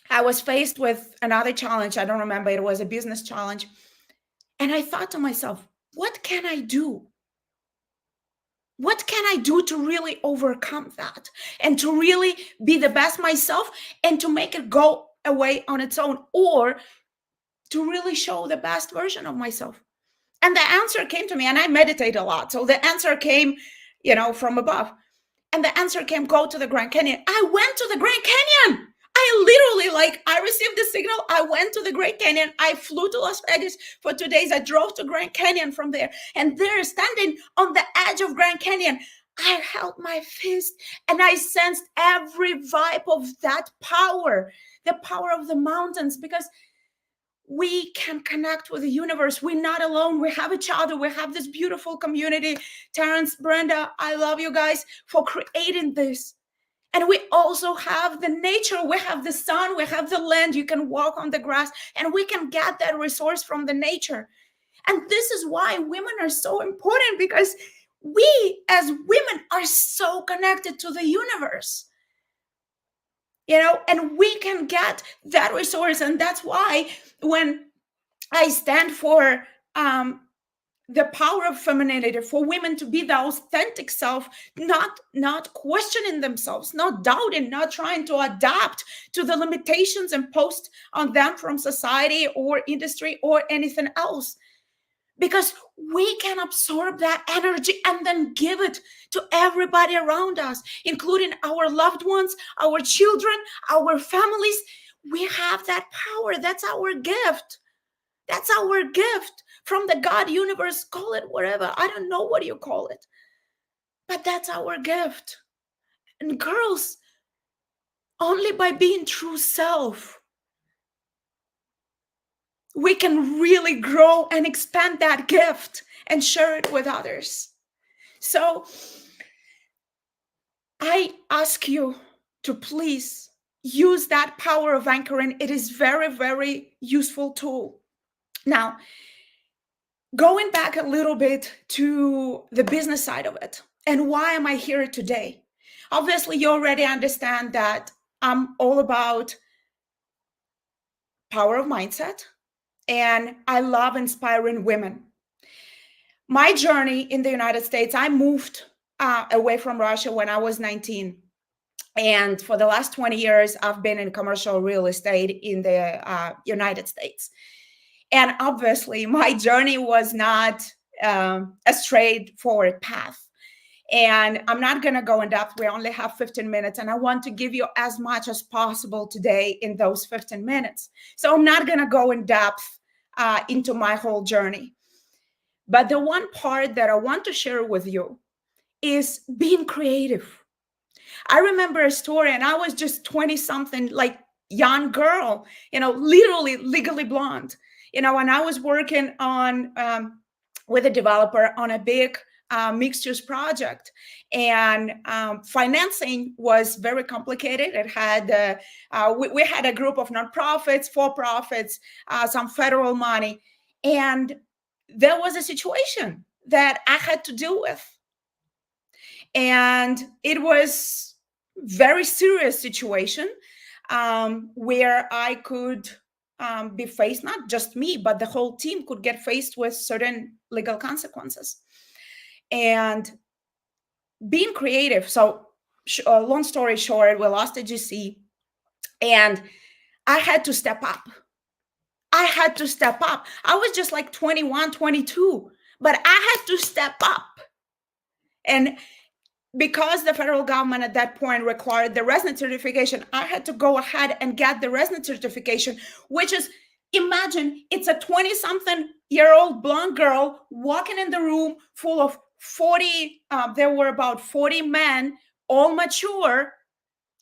I was faced with another challenge. I don't remember. It was a business challenge. And I thought to myself, what can I do? What can I do to really overcome that and to really be the best myself and to make it go away on its own, or to really show the best version of myself? And the answer came to me, and I meditate a lot. So the answer came, from above. And the answer came, go to the Grand Canyon. I went to the Grand Canyon. I literally, I received the signal. I went to the Grand Canyon. I flew to Las Vegas for 2 days. I drove to Grand Canyon from there. And there, standing on the edge of Grand Canyon, I held my fist and I sensed every vibe of that power, the power of the mountains, because we can connect with the universe. We're not alone. We have each other. We have this beautiful community. Terrence, Brenda, I love you guys for creating this. And we also have the nature. We have the sun. We have the land. You can walk on the grass, and we can get that resource from the nature. And this is why women are so important, because we as women are so connected to the universe. And we can get that resource. And that's why when I stand for the power of femininity, for women to be the authentic self, not questioning themselves, not doubting, not trying to adapt to the limitations imposed on them from society or industry or anything else. Because we can absorb that energy and then give it to everybody around us, including our loved ones, our children, our families. We have that power. That's our gift. That's our gift from the God universe. Call it whatever. I don't know what you call it. But that's our gift. And girls, only by being true self we can really grow and expand that gift and share it with others. So I ask you to please use that power of anchoring. It is very, very useful tool. Now, going back a little bit to the business side of it, and why am I here today? Obviously, you already understand that I'm all about power of mindset, and I love inspiring women. My journey in the United States, I moved away from Russia when I was 19. And for the last 20 years, I've been in commercial real estate in the United States. And obviously, my journey was not a straightforward path. And I'm not going to go in depth. We only have 15 minutes, and I want to give you as much as possible today in those 15 minutes. So I'm not going to go in depth into my whole journey. But the one part that I want to share with you is being creative. I remember a story, and I was just 20-something, like young girl, literally legally blonde. When I was working on with a developer on a big mixed-use project, and financing was very complicated. It had we had a group of nonprofits, for-profits, some federal money, and there was a situation that I had to deal with, and it was very serious situation where I could be faced, not just me, but the whole team could get faced with certain legal consequences. And being creative. So long story short, we lost a GC, and I had to step up. I was just like 21, 22, but I had to step up. And because the federal government at that point required the resident certification, I had to go ahead and get the resident certification, which is, imagine, it's a 20-something-year-old blonde girl walking in the room full of 40, there were about 40 men, all mature,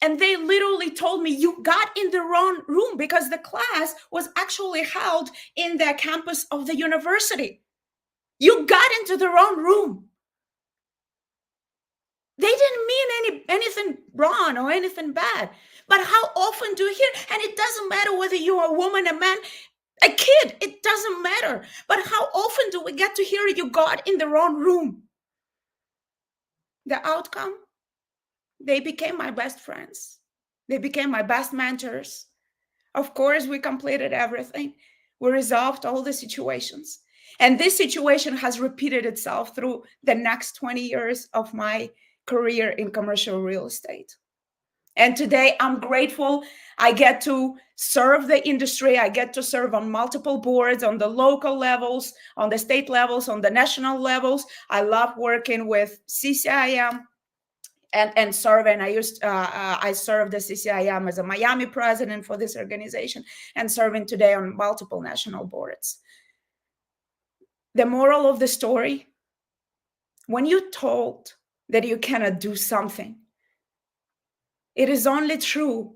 and they literally told me, you got in the wrong room, because the class was actually held in the campus of the university. You got into the wrong room. They didn't mean anything wrong or anything bad. But how often do you hear, and it doesn't matter whether you're a woman, a man, a kid, it doesn't matter. But how often do we get to hear you got in the wrong room? The outcome? They became my best friends. They became my best mentors. Of course, we completed everything. We resolved all the situations. And this situation has repeated itself through the next 20 years of my career in commercial real estate. And today I'm grateful I get to serve the industry. I get to serve on multiple boards, on the local levels, on the state levels, on the national levels. I love working with CCIM and serving. I served the CCIM as a Miami president for this organization, and serving today on multiple national boards. The moral of the story, when you're told that you cannot do something, it is only true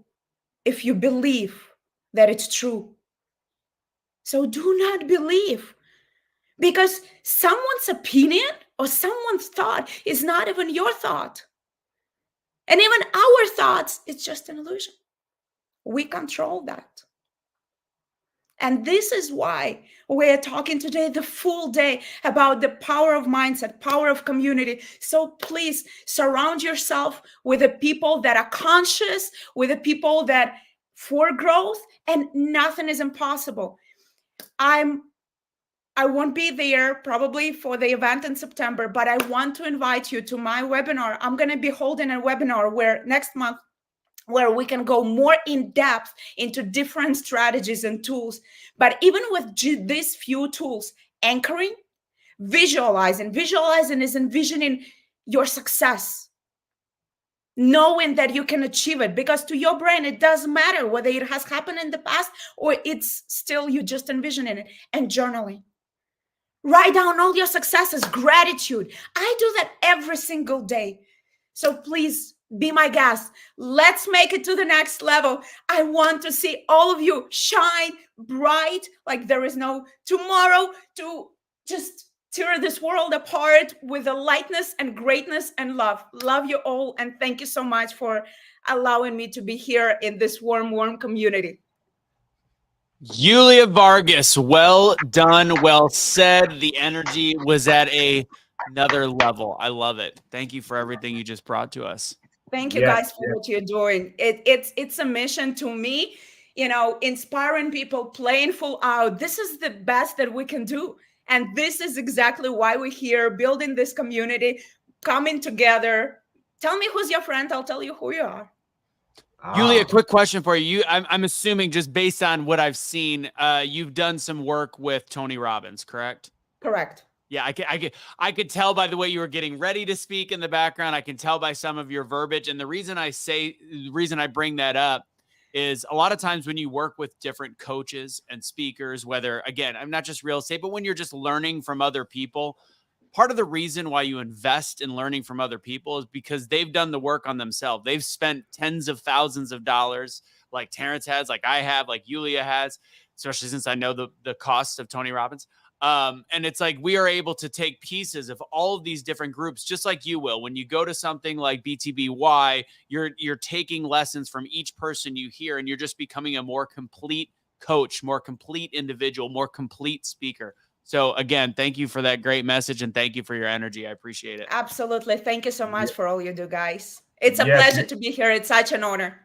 if you believe that it's true. So do not believe, because someone's opinion or someone's thought is not even your thought. And even our thoughts, it's just an illusion. We control that. And this is why we're talking today, the full day, about the power of mindset, power of community. So please surround yourself with the people that are conscious, with the people that for growth, and nothing is impossible. I won't be there probably for the event in September, but I want to invite you to my webinar. I'm going to be holding a webinar next month where we can go more in depth into different strategies and tools. But even with these few tools, anchoring, visualizing is envisioning your success, knowing that you can achieve it, because to your brain, it doesn't matter whether it has happened in the past or it's still you just envisioning it. And journaling. Write down all your successes, gratitude. I do that every single day. So please Be my guest. Let's make it to the next level. I want to see all of you shine bright like there is no tomorrow, to just tear this world apart with the lightness and greatness and love. Love you all. And thank you so much for allowing me to be here in this warm community. Yulia Vargas, well done, well said. The energy was at another level. I love it. Thank you for everything you just brought to us. Thank you guys for what you're doing. It's a mission to me, inspiring people, playing full out. This is the best that we can do. And this is exactly why we're here, building this community, coming together. Tell me who's your friend. I'll tell you who you are. Yulia, quick question for you. I'm assuming, just based on what I've seen, you've done some work with Tony Robbins, correct? Correct. Yeah, I could tell by the way you were getting ready to speak in the background. I can tell by some of your verbiage. And the reason I bring that up is a lot of times when you work with different coaches and speakers, whether, again, I'm not just real estate, but when you're just learning from other people, part of the reason why you invest in learning from other people is because they've done the work on themselves. They've spent tens of thousands of dollars, like Terrence has, like I have, like Yulia has, especially since I know the cost of Tony Robbins. And it's like we are able to take pieces of all of these different groups, just like you will. When you go to something like BTBY, you're taking lessons from each person you hear, and you're just becoming a more complete coach, more complete individual, more complete speaker. So again, thank you for that great message, and thank you for your energy. I appreciate it. Absolutely. Thank you so much for all you do, guys. It's a pleasure to be here. It's such an honor.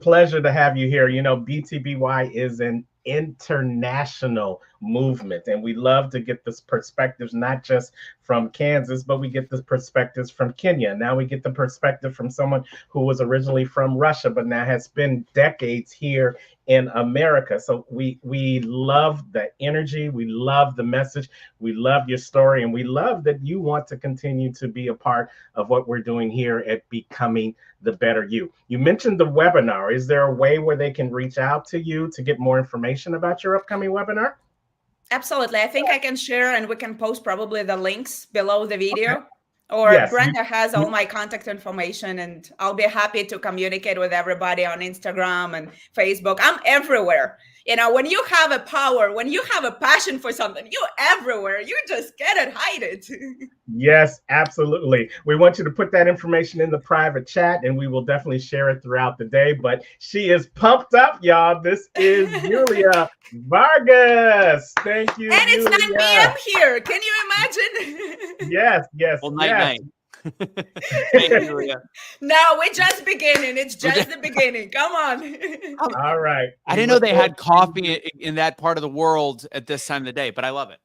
Pleasure to have you here. BTBY is an international movement, and we love to get this perspectives not just from Kansas, but we get the perspectives from Kenya. Now we get the perspective from someone who was originally from Russia but now has spent decades here in America. So we love the energy, we love the message, we love your story, and we love that you want to continue to be a part of what we're doing here at Becoming the Better You. You mentioned the webinar. Is there a way where they can reach out to you to get more information about your upcoming webinar? Absolutely. I think I can share, and we can post probably the links below the video. Okay. Or Brenda has all my contact information, and I'll be happy to communicate with everybody on Instagram and Facebook. I'm everywhere. When you have a power, when you have a passion for something, you're everywhere. You just cannot hide it. Yes, absolutely. We want you to put that information in the private chat, and we will definitely share it throughout the day. But she is pumped up, y'all. This is Yulia Vargas. Thank you, and it's Yulia. 9 p.m. here. Can you imagine? Yes. Well, night. No, we're just beginning. It's just the beginning. Come on. All right. I didn't know they had coffee in that part of the world at this time of the day, but I love it.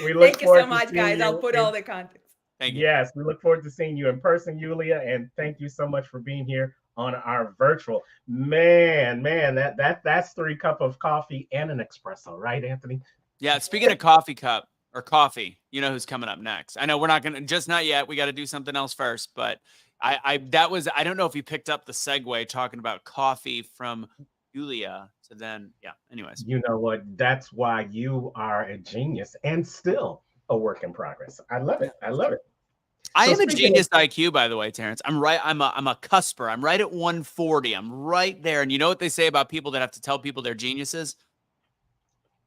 We look Thank you so much, guys. I'll put all the context. Thank you. Yes, we look forward to seeing you in person, Yulia, and thank you so much for being here on our virtual. Man, that's 3 cups of coffee and an espresso, right, Anthony? Yeah. Speaking of coffee cup. Or coffee, you know who's coming up next. I know we're not gonna, just not yet. We got to do something else first. But I don't know if you picked up the segue talking about coffee from Yulia to then, yeah. Anyways, you know what? That's why you are a genius and still a work in progress. I love it. I am a genius IQ, by the way, Terrence. I'm right. I'm a cusper. I'm right at 140. I'm right there. And you know what they say about people that have to tell people they're geniuses?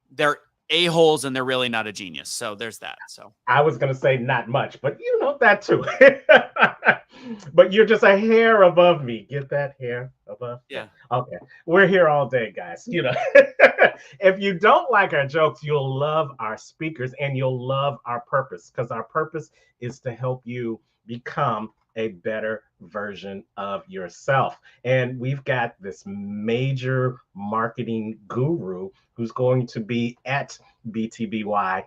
They're a-holes and they're really not a genius. So there's that. So I was going to say not much, but you know that too. But you're just a hair above me. Get that hair above? Yeah. Okay. We're here all day, guys. If you don't like our jokes, you'll love our speakers and you'll love our purpose, because our purpose is to help you become a better version of yourself. And we've got this major marketing guru who's going to be at BTBY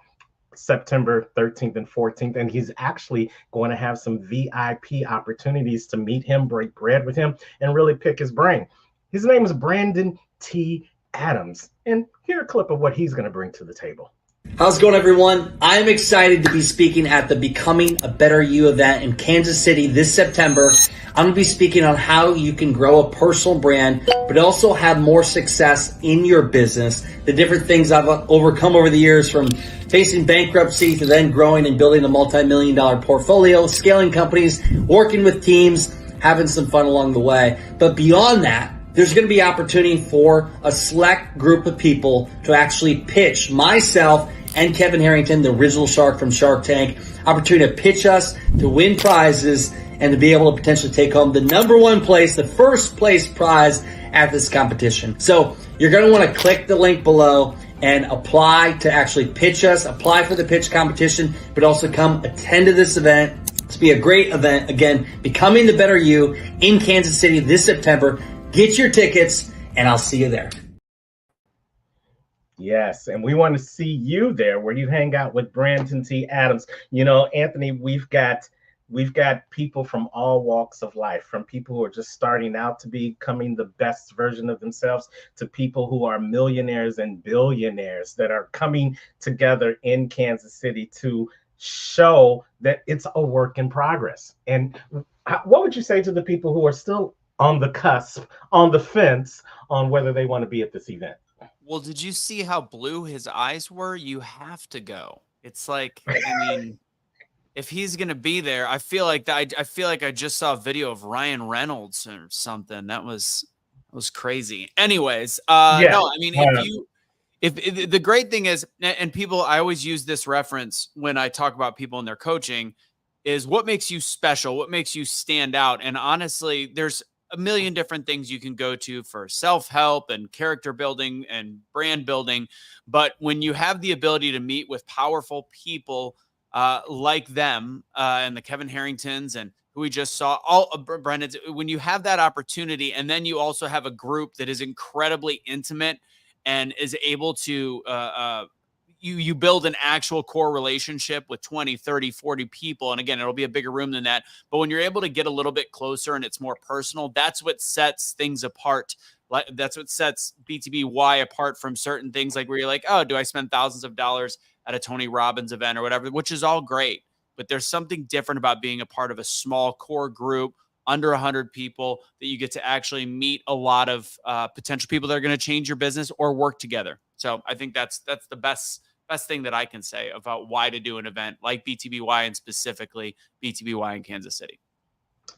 September 13th and 14th. And he's actually going to have some VIP opportunities to meet him, break bread with him, and really pick his brain. His name is Brandon T. Adams. And here's a clip of what he's going to bring to the table. How's it going, everyone? I'm excited to be speaking at the Becoming a Better You event in Kansas City this September. I'm going to be speaking on how you can grow a personal brand, but also have more success in your business. The different things I've overcome over the years, from facing bankruptcy to then growing and building a multi-million-dollar portfolio, scaling companies, working with teams, having some fun along the way. But beyond that, there's going to be opportunity for a select group of people to actually pitch myself and Kevin Harrington, the original shark from Shark Tank, opportunity to pitch us, to win prizes, and to be able to potentially take home the #1 place, the first place prize at this competition. So you're going to want to click the link below and apply to actually pitch us, apply for the pitch competition, but also come attend to this event. It's be a great event. Again, Becoming the Better You in Kansas City this September. Get your tickets, and I'll see you there. Yes, and we want to see you there where you hang out with Brandon T. Adams. You know, Anthony, we've got people from all walks of life, from people who are just starting out to becoming the best version of themselves, to people who are millionaires and billionaires that are coming together in Kansas City to show that it's a work in progress. And what would you say to the people who are still on the cusp, on the fence, on whether they want to be at this event? Well, did you see how blue his eyes were? You have to go. It's like, I mean, if he's gonna be there, I feel like I just saw a video of Ryan Reynolds or something. That was crazy. Anyways, Yeah. no, I mean, if the great thing is, and people, I always use this reference when I talk about people in their coaching, is what makes you special, what makes you stand out. And honestly, there's a million different things you can go to for self-help and character building and brand building. But when you have the ability to meet with powerful people like them and the Kevin Harringtons and who we just saw, all Brendan's, when you have that opportunity, and then you also have a group that is incredibly intimate and is able to you build an actual core relationship with 20, 30, 40 people. And again, it'll be a bigger room than that. But when you're able to get a little bit closer and it's more personal, that's what sets things apart. That's what sets BTBY apart from certain things, like where you're like, oh, do I spend thousands of dollars at a Tony Robbins event or whatever, which is all great. But there's something different about being a part of a small core group under 100 people that you get to actually meet a lot of potential people that are going to change your business or work together. So I think that's the best thing that I can say about why to do an event like BTBY, and specifically BTBY in Kansas City.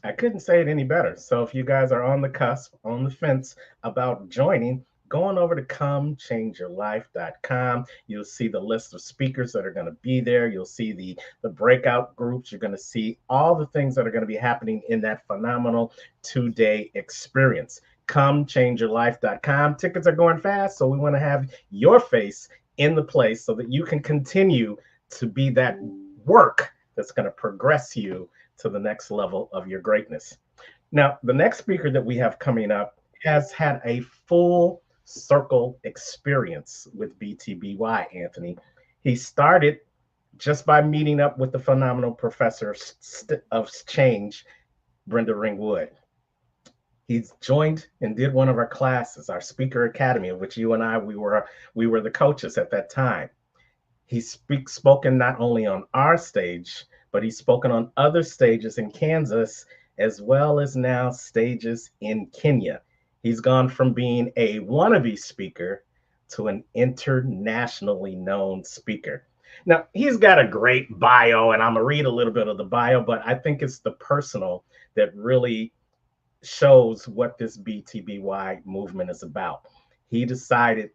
I couldn't say it any better. So if you guys are on the cusp, on the fence about joining, go on over to comechangeyourlife.com. You'll see the list of speakers that are going to be there. You'll see the breakout groups. You're going to see all the things that are going to be happening in that phenomenal 2-day experience. Comechangeyourlife.com. Tickets are going fast, so we want to have your face in the place so that you can continue to be that work that's going to progress you to the next level of your greatness. Now, the next speaker that we have coming up has had a full circle experience with BTBY, Anthony. He started just by meeting up with the phenomenal professor of change, Brenda Ringwood. He's joined and did one of our classes, our Speaker Academy, of which you and I, we were the coaches at that time. He's spoken not only on our stage, but he's spoken on other stages in Kansas, as well as now stages in Kenya. He's gone from being a wannabe speaker to an internationally known speaker. Now, he's got a great bio, and I'm going to read a little bit of the bio, but I think it's the personal that really shows what this BTBY movement is about. He decided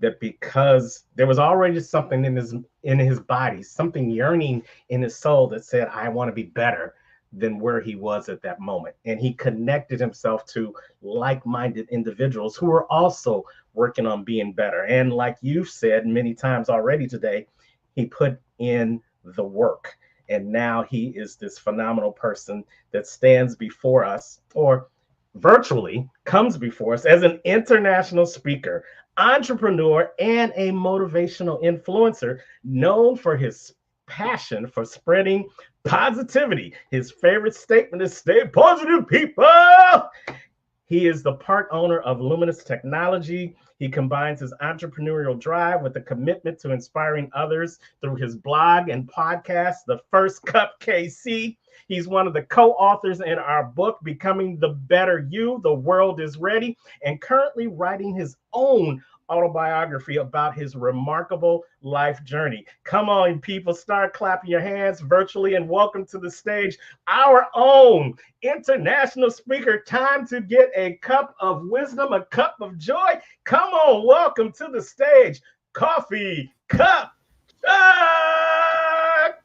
that because there was already something in his body, something yearning in his soul that said, I want to be better than where he was at that moment. And he connected himself to like-minded individuals who were also working on being better. And like you've said many times already today, he put in the work. And now he is this phenomenal person that stands before us, or virtually comes before us, as an international speaker, entrepreneur, and a motivational influencer known for his passion for spreading positivity. His favorite statement is, stay positive, people. He is the part owner of Luminous Technology. He combines his entrepreneurial drive with a commitment to inspiring others through his blog and podcast, The First Cup KC. He's one of the co-authors in our book, Becoming the Better You, The World is Ready, and currently writing his own autobiography about his remarkable life journey. Come on, people, start clapping your hands virtually and welcome to the stage our own international speaker. Time to get a cup of wisdom, a cup of joy. Come on, welcome to the stage, Coffee Cup Chuck.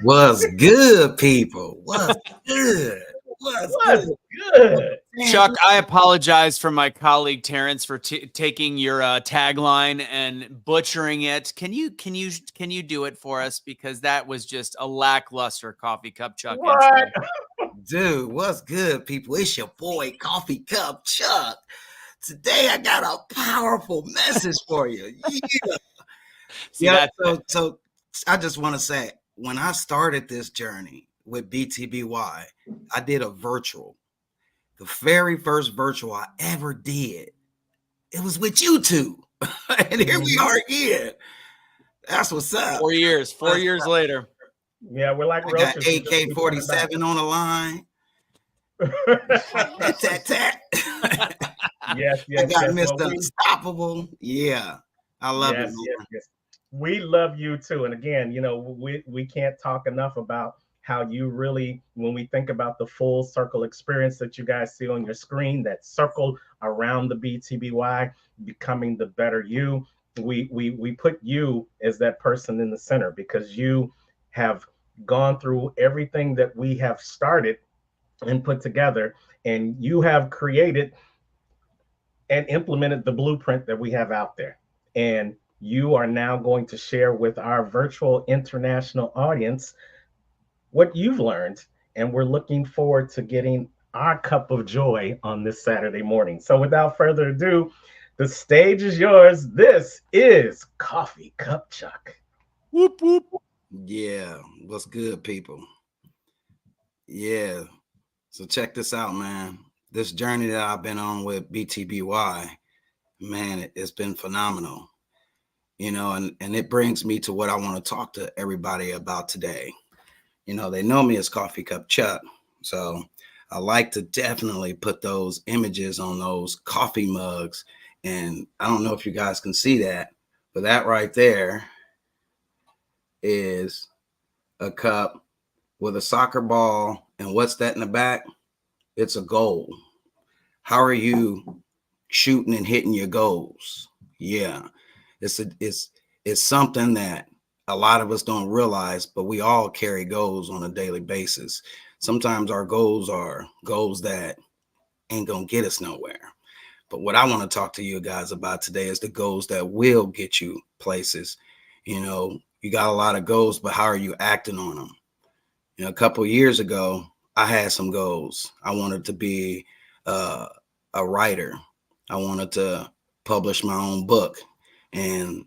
What's good, people? What's good? What's good? Chuck, I apologize for my colleague Terrence for taking your tagline and butchering it. Can you do it for us, because that was just a lackluster Coffee Cup Chuck What? intro. Dude, what's good, people? It's your boy, Coffee Cup Chuck. Today, I got a powerful message for you. Yeah. So I just want to say, when I started this journey with BTBY, I did a virtual. The very first virtual I ever did, it was with you two. And here we are again. That's what's up. 4 years, 4 years later. Yeah, we're like I got AK-47 on the line. Tat. Yes. I got yes. Mr. Unstoppable. Yeah, I love it. Yes. We love you too. And again, we can't talk enough about how you really, when we think about the full circle experience that you guys see on your screen, that circle around the BTBY, becoming the better you, we put you as that person in the center, because you have gone through everything that we have started and put together, and you have created and implemented the blueprint that we have out there. And you are now going to share with our virtual international audience what you've learned, and we're looking forward to getting our cup of joy on this Saturday morning. So without further ado, the stage is yours. This is Coffee Cup Chuck. Whoop, whoop. Yeah, what's good, people? Yeah, so check this out, man. This journey that I've been on with BTBY, man, it's been phenomenal. And it brings me to what I want to talk to everybody about today. They know me as Coffee Cup Chuck, so I like to definitely put those images on those coffee mugs. And I don't know if you guys can see that, but that right there is a cup with a soccer ball. And what's that in the back? It's a goal. How are you shooting and hitting your goals? Yeah, it's something that a lot of us don't realize, but we all carry goals on a daily basis. Sometimes our goals are goals that ain't gonna get us nowhere. But what I want to talk to you guys about today is the goals that will get you places. You got a lot of goals, but how are you acting on them? A couple of years ago, I had some goals. I wanted to be a writer. I wanted to publish my own book, and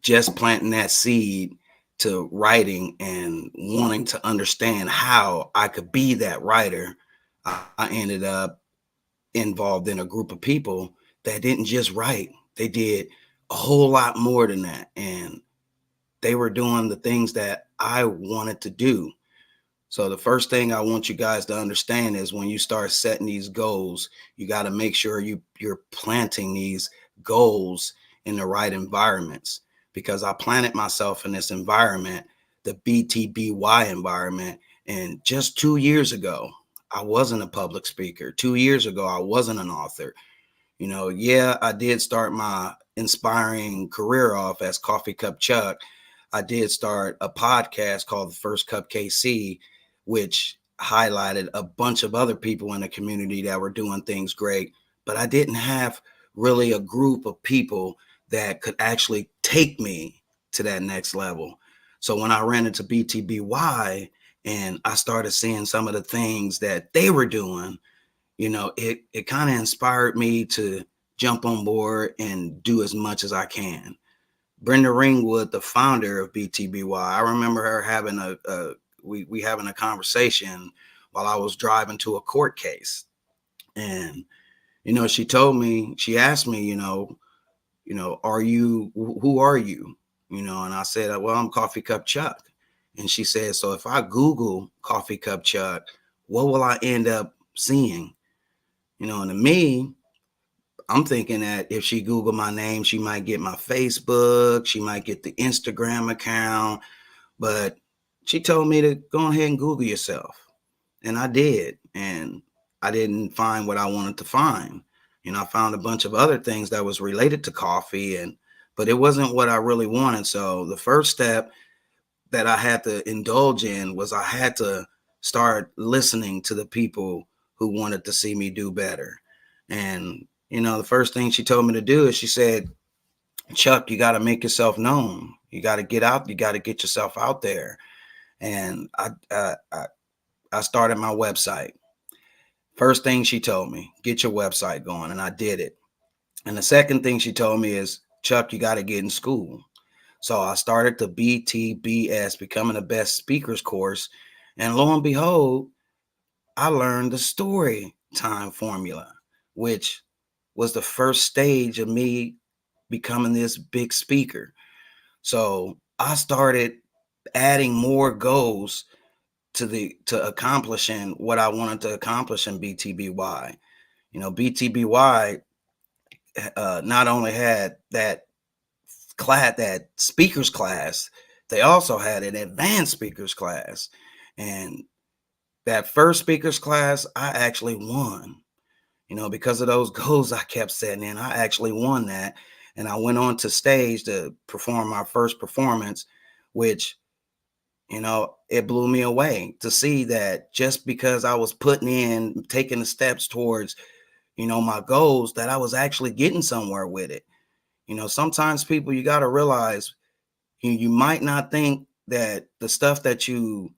just planting that seed to writing and wanting to understand how I could be that writer, I ended up involved in a group of people that didn't just write. They did a whole lot more than that. And they were doing the things that I wanted to do. So the first thing I want you guys to understand is when you start setting these goals, you got to make sure you're planting these goals in the right environments. Because I planted myself in this environment, the BTBY environment. And just 2 years ago, I wasn't a public speaker. 2 years ago, I wasn't an author. I did start my inspiring career off as Coffee Cup Chuck. I did start a podcast called The First Cup KC, which highlighted a bunch of other people in the community that were doing things great. But I didn't have really a group of people that could actually take me to that next level. So when I ran into BTBY and I started seeing some of the things that they were doing, it kind of inspired me to jump on board and do as much as I can. Brenda Ringwood, the founder of BTBY, I remember her having we having a conversation while I was driving to a court case. And, she asked me, you know, who are you? You know, and I said, well, I'm Coffee Cup Chuck. And she said, so if I Google Coffee Cup Chuck, what will I end up seeing? You know, and to me, I'm thinking that if she Googled my name, she might get my Facebook, she might get the Instagram account, but she told me to go ahead and Google yourself. And I did. And I didn't find what I wanted to find. You know, I found a bunch of other things that was related to coffee, but it wasn't what I really wanted. So the first step that I had to indulge in was I had to start listening to the people who wanted to see me do better. And, you know, the first thing she told me to do is she said, Chuck, you got to make yourself known. You got to get out. You got to get yourself out there. And I started my website. First thing she told me, get your website going. And I did it. And the second thing she told me is, Chuck, you got to get in school. So I started the BTBS, Becoming the Best Speakers course. And lo and behold, I learned the story time formula, which was the first stage of me becoming this big speaker. So I started adding more goals to accomplishing what I wanted to accomplish in BTBY. You know, BTBY not only had that speakers class, they also had an advanced speakers class. And that first speakers class, I actually won. You know, because of those goals I kept setting in, I actually won that. And I went on to stage to perform my first performance, which, you know, it blew me away to see that just because I was taking the steps towards, you know, my goals, that I was actually getting somewhere with it. You know, sometimes people, you got to realize you might not think that the stuff that you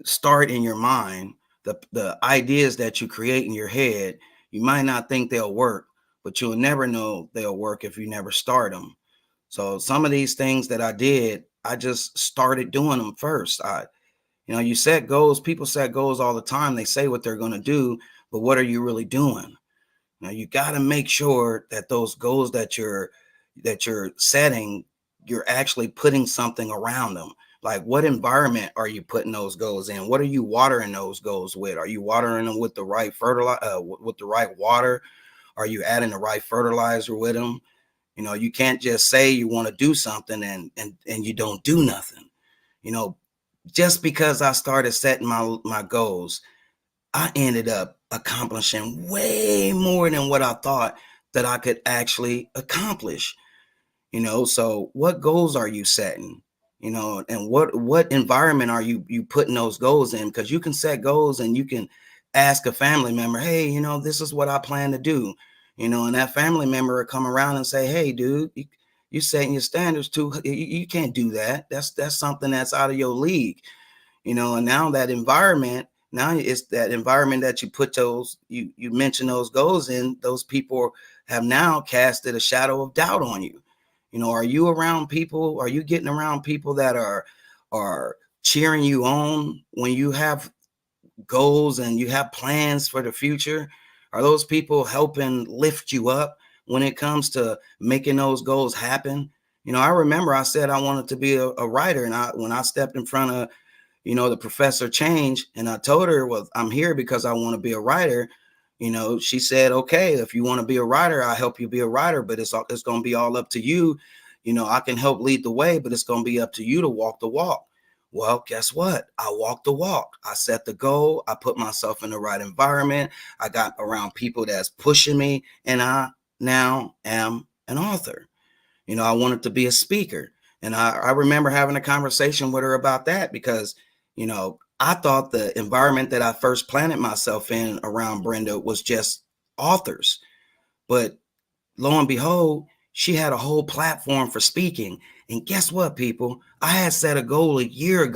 start in your mind, the ideas that you create in your head, you might not think they'll work, but you'll never know they'll work if you never start them. So some of these things that I did, I just started doing them first. You know, you set goals, people set goals all the time. They say what they're going to do, but what are you really doing? Now you got to make sure that those goals that you're setting, you're actually putting something around them. Like, what environment are you putting those goals in? What are you watering those goals with? Are you watering them with the right with the right water? Are you adding the right fertilizer with them? You know, you can't just say you want to do something and you don't do nothing. You know, just because I started setting my goals, I ended up accomplishing way more than what I thought that I could actually accomplish. You know, so what goals are you setting? You know, and what environment are you putting those goals in? Because you can set goals and you can ask a family member, hey, you know, this is what I plan to do. You know, and that family member will come around and say, hey, dude, you're setting your standards too. You can't do that. That's something that's out of your league. You know, and now that environment, now it's that environment that you put you mention those goals in, those people have now casted a shadow of doubt on you. You know, are you around people? Are you getting around people that are cheering you on when you have goals and you have plans for the future? Are those people helping lift you up when it comes to making those goals happen? You know, I remember I said I wanted to be a writer, and when I stepped in front of, you know, the Professor Change, and I told her, well, I'm here because I want to be a writer. You know, she said, okay, if you want to be a writer, I'll help you be a writer, but it's going to be all up to you. You know, I can help lead the way, but it's going to be up to you to walk the walk. Well, guess what? I walked the walk. I set the goal. I put myself in the right environment. I got around people that's pushing me, and I now am an author. You know, I wanted to be a speaker. And I remember having a conversation with her about that because, you know, I thought the environment that I first planted myself in around Brenda was just authors. But lo and behold, she had a whole platform for speaking. And guess what, people? I had set a goal a year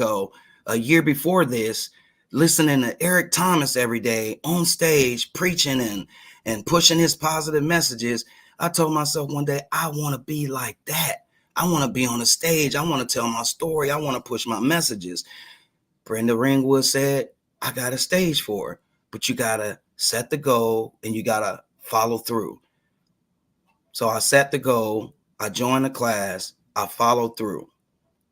before this, listening to Eric Thomas every day on stage, preaching and pushing his positive messages. I told myself one day, I want to be like that. I want to be on the stage. I want to tell my story. I want to push my messages. Brenda Ringwood said, I got a stage for it, but you got to set the goal and you got to follow through. So I set the goal, I joined the class, I followed through.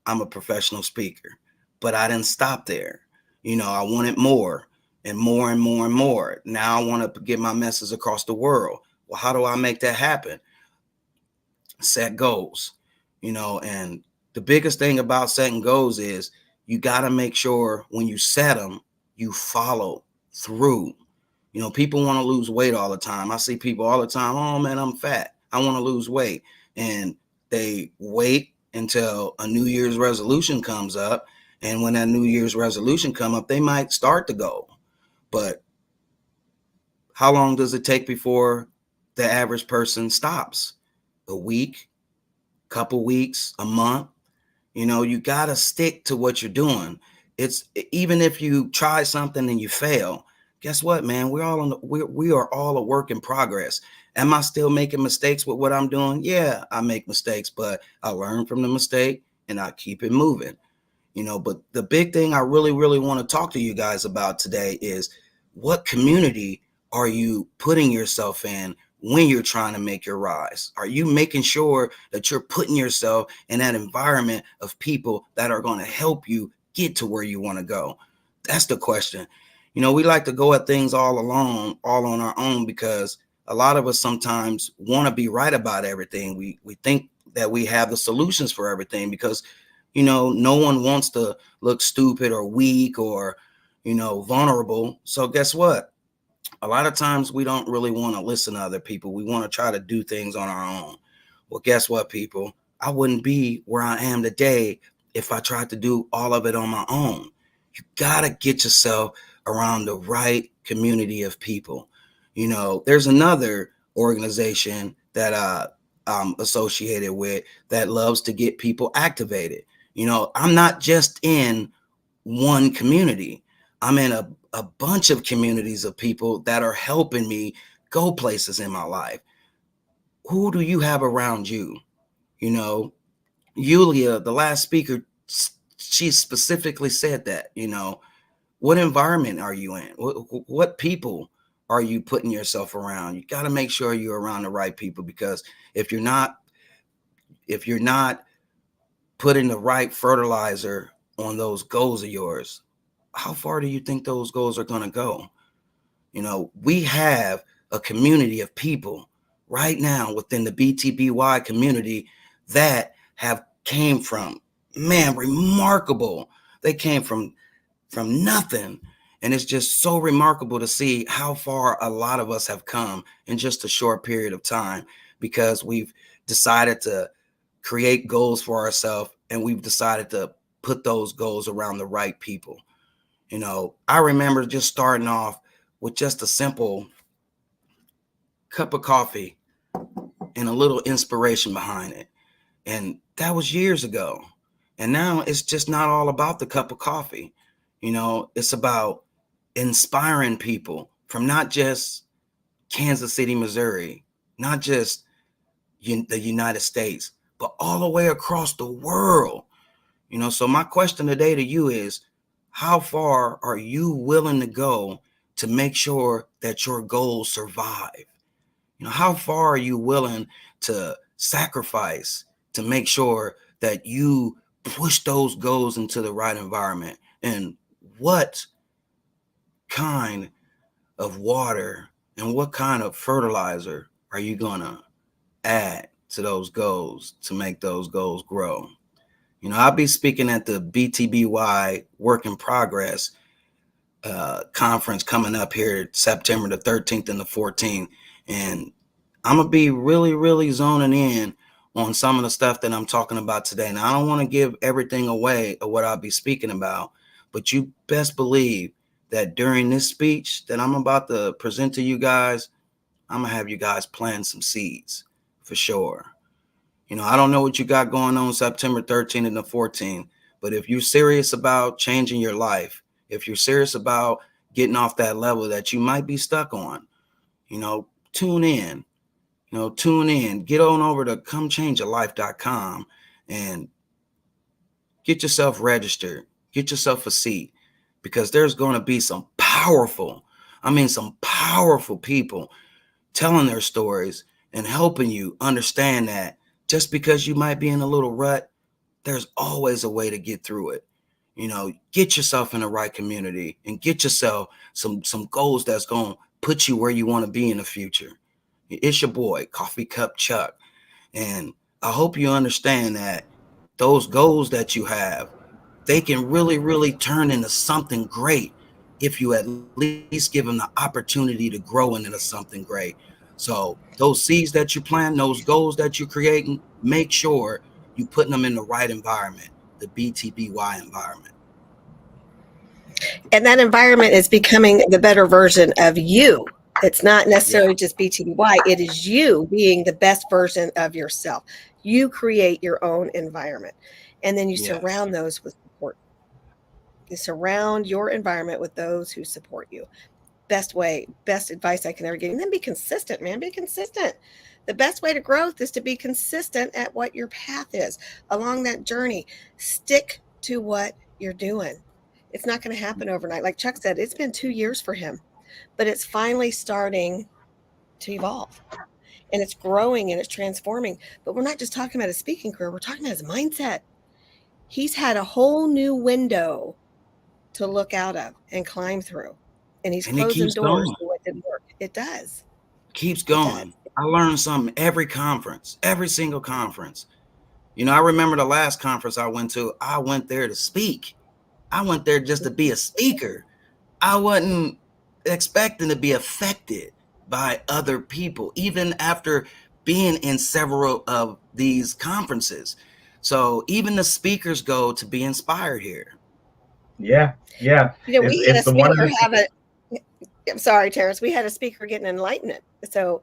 I'm a professional speaker, but I didn't stop there. You know, I wanted more and more and more and more. Now I want to get my message across the world. Well, how do I make that happen? Set goals, you know, and the biggest thing about setting goals is you got to make sure when you set them, you follow through. You know, people want to lose weight all the time. I see people all the time, oh man, I'm fat, I want to lose weight. And they wait until a New Year's resolution comes up. And when that New Year's resolution come up, they might start the goal. But how long does it take before the average person stops? A week, couple weeks, a month? You know, you got to stick to what you're doing. It's even if you try something and you fail, guess what, man? We are all a work in progress. Am I still making mistakes with what I'm doing? Yeah, I make mistakes, but I learn from the mistake and I keep it moving. You know, but the big thing I really, really want to talk to you guys about today is what community are you putting yourself in when you're trying to make your rise? Are you making sure that you're putting yourself in that environment of people that are going to help you get to where you want to go? That's the question. You know, we like to go at things all alone, all on our own, because a lot of us sometimes want to be right about everything. We think that we have the solutions for everything because, you know, no one wants to look stupid or weak or, you know, vulnerable. So guess what? A lot of times we don't really want to listen to other people. We want to try to do things on our own. Well, guess what, people? I wouldn't be where I am today if I tried to do all of it on my own. You got to get yourself around the right community of people. You know, there's another organization that I'm associated with that loves to get people activated. You know, I'm not just in one community. I'm in a bunch of communities of people that are helping me go places in my life. Who do you have around you? You know, Yulia, the last speaker, she specifically said that, you know, what environment are you in? What people are you putting yourself around? You got to make sure you're around the right people, because if you're not putting the right fertilizer on those goals of yours, how far do you think those goals are going to go? You know, we have a community of people right now within the BTBY community that have came from, man, remarkable. They came from nothing. And it's just so remarkable to see how far a lot of us have come in just a short period of time, because we've decided to create goals for ourselves and we've decided to put those goals around the right people. You know, I remember just starting off with just a simple cup of coffee and a little inspiration behind it. And that was years ago. And now it's just not all about the cup of coffee. You know, it's about inspiring people from not just Kansas City, Missouri, not just the United States, but all the way across the world. You know, so my question today to you is, how far are you willing to go to make sure that your goals survive? You know, how far are you willing to sacrifice to make sure that you push those goals into the right environment? And what kind of water and what kind of fertilizer are you going to add to those goals to make those goals grow? You know, I'll be speaking at the BTBY Work in Progress conference coming up here September the 13th and the 14th. And I'm going to be really, really zoning in on some of the stuff that I'm talking about today. Now, I don't want to give everything away of what I'll be speaking about, but you best believe that during this speech that I'm about to present to you guys, I'm going to have you guys plant some seeds for sure. You know, I don't know what you got going on September 13th and the 14th, but if you're serious about changing your life, if you're serious about getting off that level that you might be stuck on, you know, tune in, get on over to comechangeyourlife.com and get yourself registered, get yourself a seat, because there's going to be some powerful people telling their stories and helping you understand that just because you might be in a little rut, there's always a way to get through it. You know, get yourself in the right community and get yourself some goals that's going to put you where you want to be in the future. It's your boy, Coffee Cup Chuck. And I hope you understand that those goals that you have, they can really, really turn into something great if you at least give them the opportunity to grow into something great. So those seeds that you plant, those goals that you're creating, make sure you're putting them in the right environment, the BTBY environment. And that environment is becoming the better version of you. It's not necessarily just BTBY. It is you being the best version of yourself. You create your own environment, and then you surround those with support. You surround your environment with those who support you. Best way, best advice I can ever give. And then be consistent, man. Be consistent. The best way to growth is to be consistent at what your path is along that journey. Stick to what you're doing. It's not going to happen overnight. Like Chuck said, it's been 2 years for him, but it's finally starting to evolve, and it's growing and it's transforming. But we're not just talking about his speaking career. We're talking about his mindset. He's had a whole new window to look out of and climb through, and he's closing doors to what didn't work. It does. Keeps going. I learned something every conference, every single conference. You know, I remember the last conference I went to, I went there to speak. I went there just to be a speaker. I wasn't expecting to be affected by other people, even after being in several of these conferences. So even the speakers go to be inspired here. Yeah. Yeah. You know, we had a speaker I'm sorry, Terrence. We had a speaker getting enlightenment. So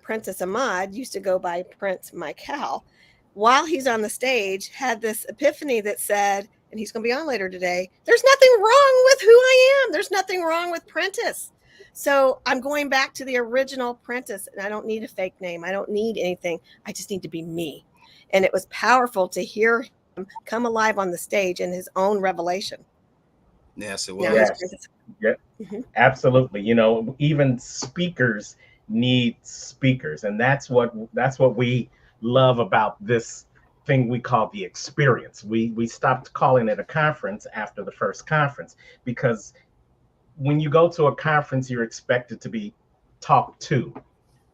Princess Ahmad used to go by Prince Michael. While he's on the stage, had this epiphany that said, and he's going to be on later today, there's nothing wrong with who I am. There's nothing wrong with Prentice. So I'm going back to the original Prentice, and I don't need a fake name. I don't need anything. I just need to be me. And it was powerful to hear him come alive on the stage in his own revelation. Yes, it was. Yes. Yeah, absolutely. You know, even speakers need speakers, and that's what we love about this thing we call the experience. We stopped calling it a conference after the first conference, because when you go to a conference, you're expected to be talked to.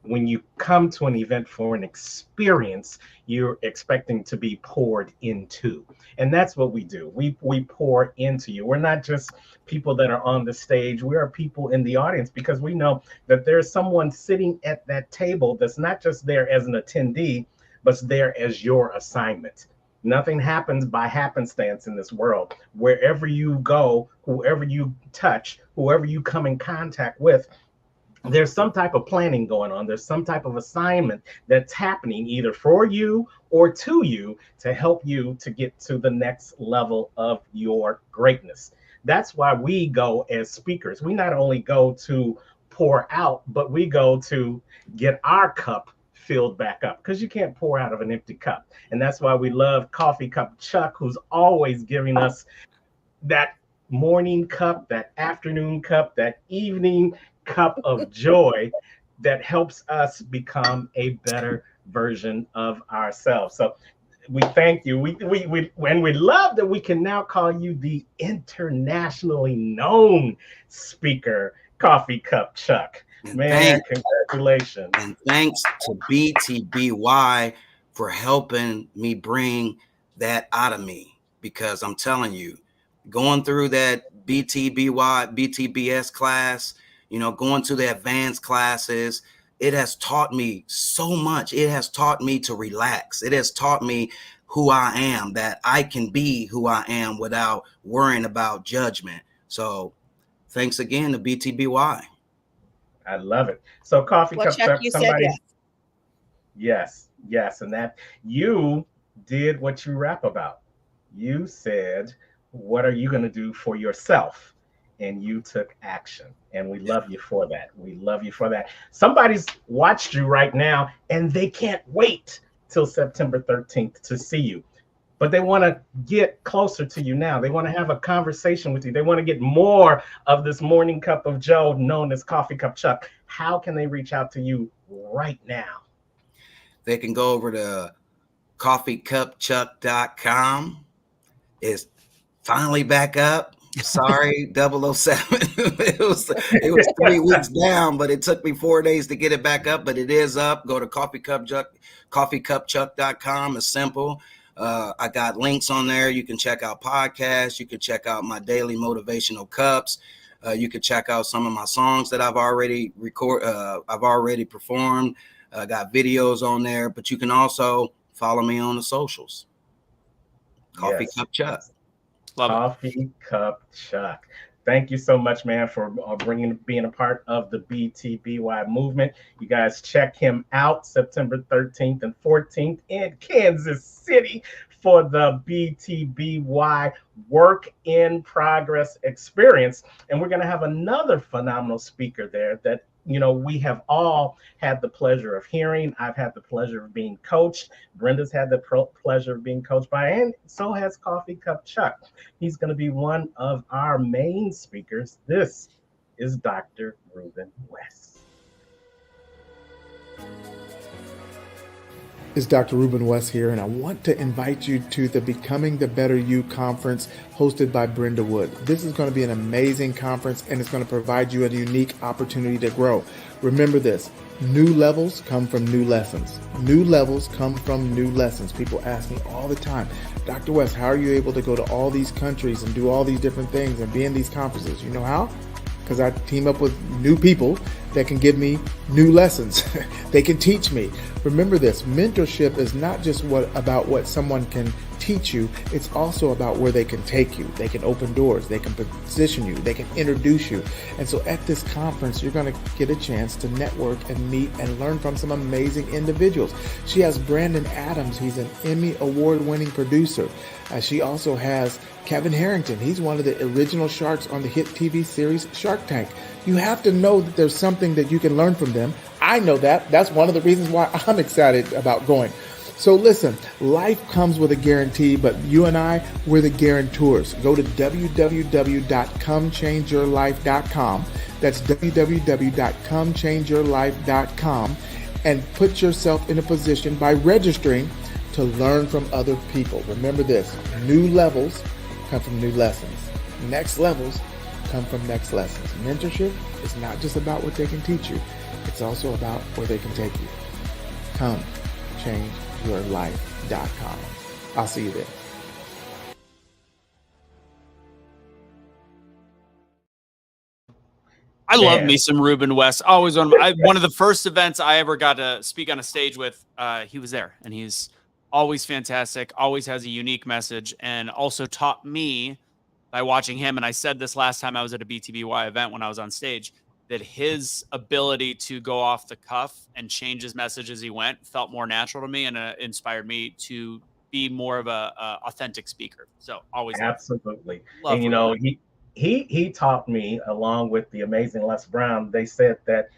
When you come to an event for an experience, you're expecting to be poured into. And that's what we do. We pour into you. We're not just people that are on the stage. We are people in the audience, because we know that there's someone sitting at that table that's not just there as an attendee, but there as your assignment. Nothing happens by happenstance in this world. Wherever you go, whoever you touch, whoever you come in contact with, there's some type of planning going on. There's some type of assignment that's happening either for you or to you to help you to get to the next level of your greatness. That's why we go as speakers. We not only go to pour out, but we go to get our cup filled back up, because you can't pour out of an empty cup. And that's why we love Coffee Cup Chuck, who's always giving us that morning cup, that afternoon cup, that evening cup of joy that helps us become a better version of ourselves. So we thank you. We love that we can now call you the internationally known speaker, Coffee Cup Chuck. Man, congratulations. And thanks to BTBY for helping me bring that out of me, because I'm telling you, going through that BTBS class, you know, going to the advanced classes, it has taught me so much. It has taught me to relax. It has taught me who I am, that I can be who I am without worrying about judgment. So thanks again to BTBY. I love it. So Coffee Cup Chuck, somebody. Yes. Yes. And that you did what you rap about. You said, what are you going to do for yourself? And you took action. And we love you for that. We love you for that. Somebody's watched you right now, and they can't wait till September 13th to see you. But they want to get closer to you now. They want to have a conversation with you. They want to get more of this morning cup of Joe known as Coffee Cup Chuck. How can they reach out to you right now? they can go over to coffeecupchuck.com. It's finally back up. Sorry, 007. it was 3 weeks down, but it took me 4 days to get it back up, but it is up. Go to coffeecupchuck.com. It's simple. I got links on there. You can check out podcasts. You can check out my daily motivational cups. You can check out some of my songs that I've already performed. I got videos on there, but you can also follow me on the socials. Coffee Cup Chuck. Coffee Cup Chuck. Thank you so much, man, for being a part of the BTBY movement. You guys check him out September 13th and 14th in Kansas City for the BTBY Work in Progress experience. And we're going to have another phenomenal speaker there that, you know, we have all had the pleasure of hearing. I've had the pleasure of being coached. Brenda's had the pleasure of being coached by, and so has Coffee Cup Chuck. He's going to be one of our main speakers. This is Dr. Ruben West. It's Dr. Ruben West here, and I want to invite you to the Becoming the Better You conference hosted by Brenda Wood. This is going to be an amazing conference, and it's going to provide you a unique opportunity to grow. Remember this, new levels come from new lessons. New levels come from new lessons. People ask me all the time, Dr. West, how are you able to go to all these countries and do all these different things and be in these conferences? You know how? Because I team up with new people that can give me new lessons. They can teach me. Remember this, mentorship is not just about what someone can teach you, it's also about where they can take you. They can open doors, they can position you, they can introduce you. And so at this conference, you're going to get a chance to network and meet and learn from some amazing individuals. She has Brandon Adams. He's an Emmy award-winning producer. She also has Kevin Harrington. He's one of the original sharks on the hit TV series Shark Tank. You have to know that there's something that you can learn from them. I know that. That's one of the reasons why I'm excited about going. So listen, life comes with a guarantee, but you and I, we're the guarantors. Go to www.comechangeyourlife.com. That's www.comechangeyourlife.com and put yourself in a position by registering to learn from other people. Remember this, new levels come from new lessons. Next levels come from next lessons. Mentorship is not just about what they can teach you. It's also about where they can take you. ComeChangeYourLife.com. I'll see you there. I love me some Ruben West. Always one of the first events I ever got to speak on a stage with. He was there, and he's always fantastic. Always has a unique message, and also taught me by watching him. And I said this last time I was at a BTBY event when I was on stage, that his ability to go off the cuff and change his message as he went felt more natural to me, and inspired me to be more of a authentic speaker. So always absolutely. Love and you know, he taught me, along with the amazing Les Brown. They said that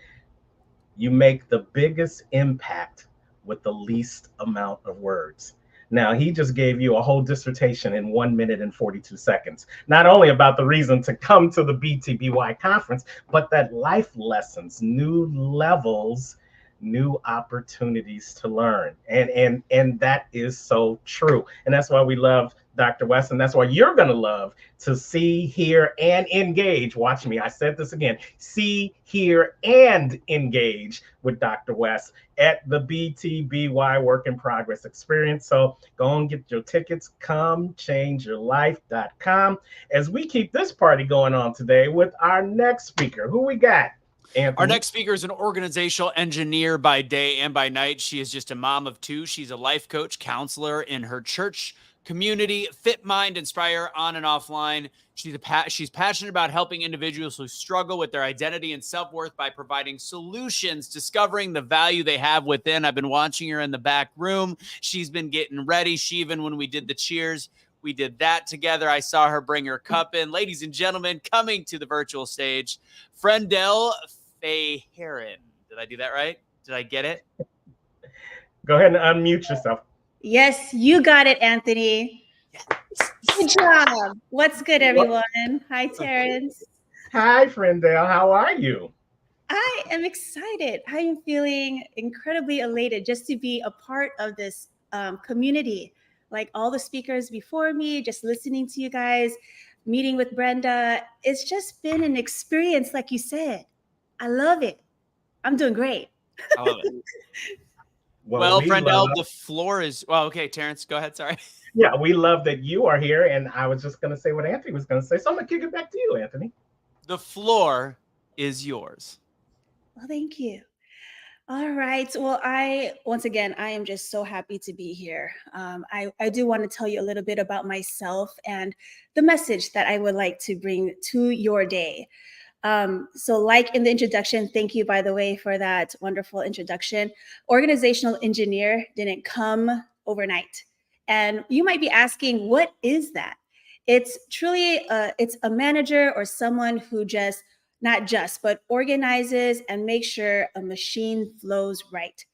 you make the biggest impact with the least amount of words. Now, he just gave you a whole dissertation in 1 minute and 42 seconds, not only about the reason to come to the BTBY conference, but that life lessons, new levels, new opportunities to learn. And that is so true. And that's why we love Dr. West, and that's why you're going to love to see, hear, and engage. Watch me. I said this again. See, hear, and engage with Dr. West at the BTBY Work in Progress experience. So go and get your tickets. ComeChangeYourLife.com. As we keep this party going on today with our next speaker. Who we got? Anthony. Our next speaker is an organizational engineer by day and by night. She is just a mom of two. She's a life coach, counselor in her church community, Fit Mind, Inspire, on and offline. She's passionate about helping individuals who struggle with their identity and self-worth by providing solutions, discovering the value they have within. I've been watching her in the back room. She's been getting ready. when we did the cheers, we did that together. I saw her bring her cup in. Ladies and gentlemen, coming to the virtual stage, Frendel Faye-Heron. Did I do that right? Did I get it? Go ahead and unmute yourself. Yes, you got it, Anthony. Good job. What's good, everyone? Hi, Terrence. Hi, Frendel. How are you? I am excited. I am feeling incredibly elated just to be a part of this community. Like all the speakers before me, just listening to you guys, meeting with Brenda. It's just been an experience, like you said. I love it. I'm doing great. I love it. Well, Brendel, the floor is. Well, okay, Terrence, go ahead. Sorry. Yeah, we love that you are here, and I was just going to say what Anthony was going to say, so I'm going to kick it back to you, Anthony. The floor is yours. Well, thank you. All right. Well, once again, I am just so happy to be here. I do want to tell you a little bit about myself and the message that I would like to bring to your day. So like in the introduction, thank you, by the way, for that wonderful introduction. Organizational engineer didn't come overnight. And you might be asking, what is that? It's truly, it's a manager or someone who but organizes and makes sure a machine flows right.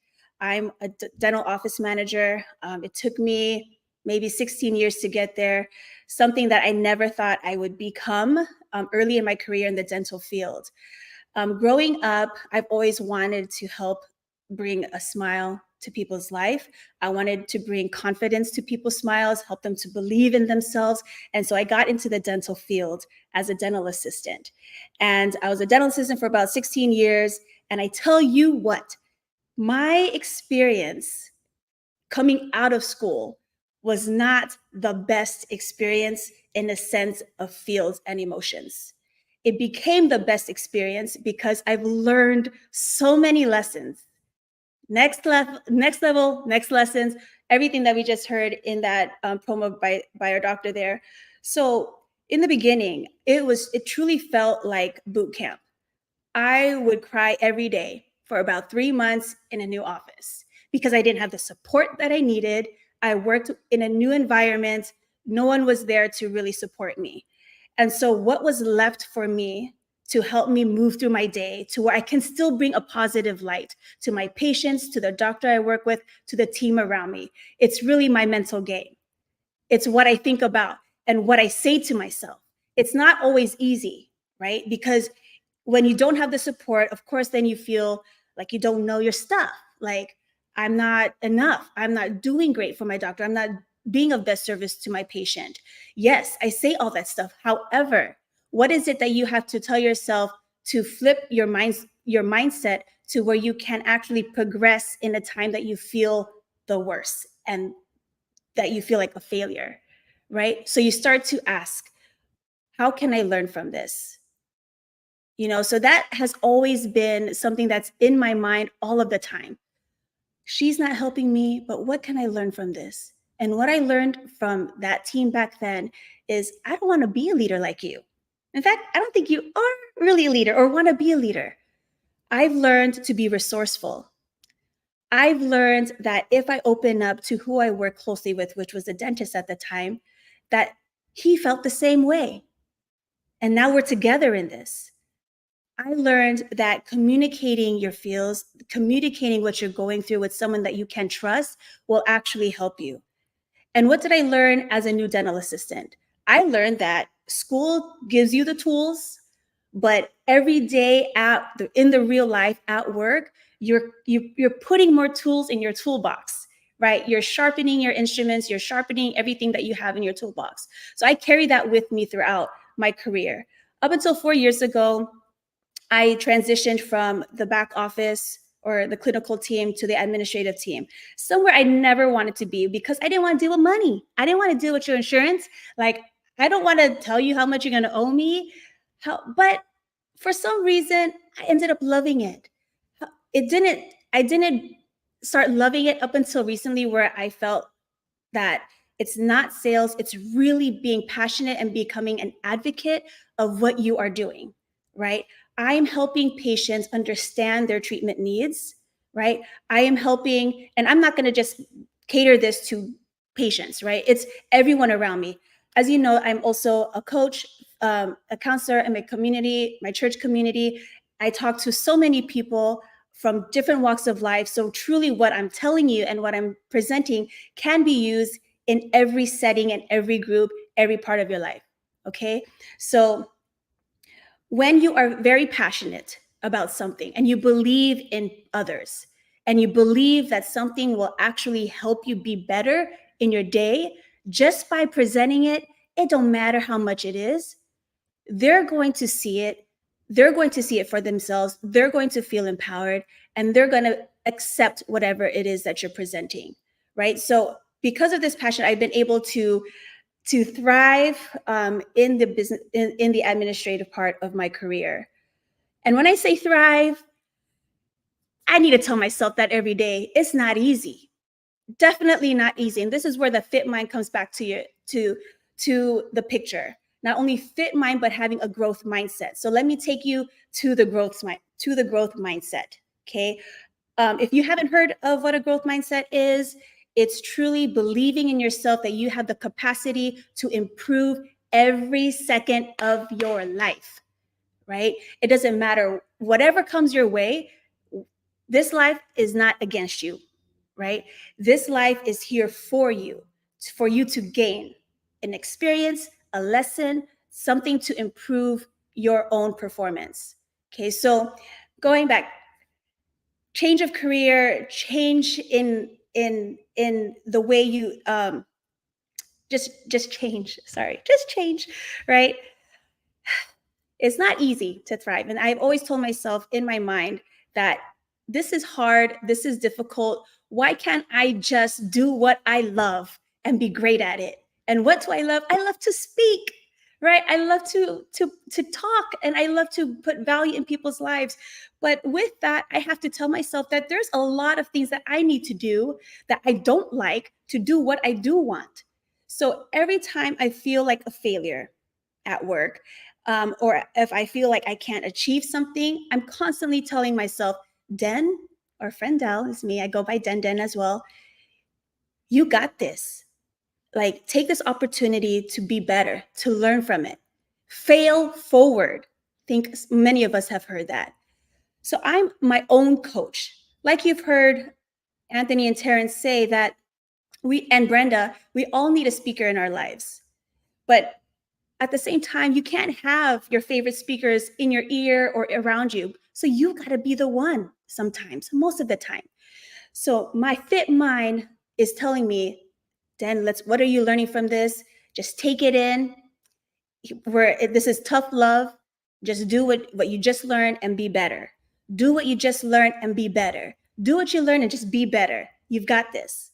I'm a dental office manager. It took me maybe 16 years to get there, something that I never thought I would become early in my career in the dental field. Growing up, I've always wanted to help bring a smile to people's life. I wanted to bring confidence to people's smiles, help them to believe in themselves. And so I got into the dental field as a dental assistant. And I was a dental assistant for about 16 years. And I tell you what, my experience coming out of school was not the best experience in the sense of feels and emotions. It became the best experience because I've learned so many lessons. Next level, next lessons, everything that we just heard in that promo by our doctor there. So in the beginning, it truly felt like boot camp. I would cry every day for about 3 months in a new office because I didn't have the support that I needed. I worked in a new environment. No one was there to really support me. And so what was left for me to help me move through my day to where I can still bring a positive light to my patients, to the doctor I work with, to the team around me? It's really my mental game. It's what I think about and what I say to myself. It's not always easy, right? Because when you don't have the support, of course, then you feel like you don't know your stuff. Like, I'm not enough. I'm not doing great for my doctor. I'm not being of best service to my patient. Yes, I say all that stuff. However, what is it that you have to tell yourself to flip your mindset to where you can actually progress in a time that you feel the worst and that you feel like a failure, right? So you start to ask, how can I learn from this? So that has always been something that's in my mind all of the time. She's not helping me, but what can I learn from this? And what I learned from that team back then is I don't want to be a leader like you. In fact, I don't think you are really a leader or want to be a leader. I've learned to be resourceful. I've learned that if I open up to who I work closely with, which was a dentist at the time, that he felt the same way. And now we're together in this. I learned that communicating your feels, communicating what you're going through with someone that you can trust will actually help you. And what did I learn as a new dental assistant? I learned that school gives you the tools, but every day in the real life at work, you're putting more tools in your toolbox, right? You're sharpening your instruments, you're sharpening everything that you have in your toolbox. So I carry that with me throughout my career. Up until 4 years ago, I transitioned from the back office or the clinical team to the administrative team, somewhere I never wanted to be because I didn't want to deal with money. I didn't want to deal with your insurance. Like, I don't want to tell you how much you're going to owe me. But for some reason, I ended up loving it. I didn't start loving it up until recently, where I felt that it's not sales. It's really being passionate and becoming an advocate of what you are doing, right? I'm helping patients understand their treatment needs, right? I am helping, and I'm not going to just cater this to patients, right? It's everyone around me. As you know, I'm also a coach, a counselor in my community, my church community. I talk to so many people from different walks of life. So truly what I'm telling you and what I'm presenting can be used in every setting and every group, every part of your life, okay? So when you are very passionate about something and you believe in others and you believe that something will actually help you be better in your day, just by presenting it, it don't matter how much it is, they're going to see it. They're going to see it for themselves. They're going to feel empowered and they're going to accept whatever it is that you're presenting, right? So because of this passion, I've been able to thrive in the business, in the administrative part of my career. And when I say thrive, I need to tell myself that every day. It's not easy. Definitely not easy. And this is where the fit mind comes back to the picture. Not only fit mind, but having a growth mindset. So let me take you to the growth mindset. Okay. If you haven't heard of what a growth mindset is, it's truly believing in yourself that you have the capacity to improve every second of your life, right? It doesn't matter whatever comes your way. This life is not against you, right? This life is here for you to gain an experience, a lesson, something to improve your own performance. Okay, so going back, change of career, change in the way you just change, right? It's not easy to thrive. And I've always told myself in my mind that this is hard, this is difficult. Why can't I just do what I love and be great at it? And what do I love? I love to speak, right? I love to talk and I love to put value in people's lives. But with that, I have to tell myself that there's a lot of things that I need to do that I don't like to do what I do want. So every time I feel like a failure at work, or if I feel like I can't achieve something, I'm constantly telling myself, Den, or friend Del is me, I go by Den as well, you got this. Like, take this opportunity to be better, to learn from it. Fail forward. I think many of us have heard that. So I'm my own coach. Like you've heard Anthony and Terrence say that and Brenda, we all need a speaker in our lives. But at the same time, you can't have your favorite speakers in your ear or around you. So you got to be the one sometimes, most of the time. So my fit mind is telling me, Dan, what are you learning from this? Just take it in. This is tough love. Just do what you just learned and be better. Do what you just learned and be better. Do what you learn and just be better. You've got this,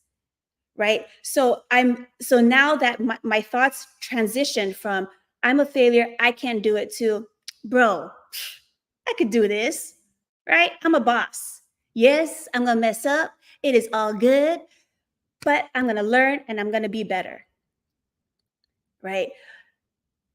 right? So now that my thoughts transition from I'm a failure, I can't do it, to bro, I could do this, right? I'm a boss. Yes, I'm gonna mess up. It is all good, but I'm gonna learn and I'm gonna be better, right?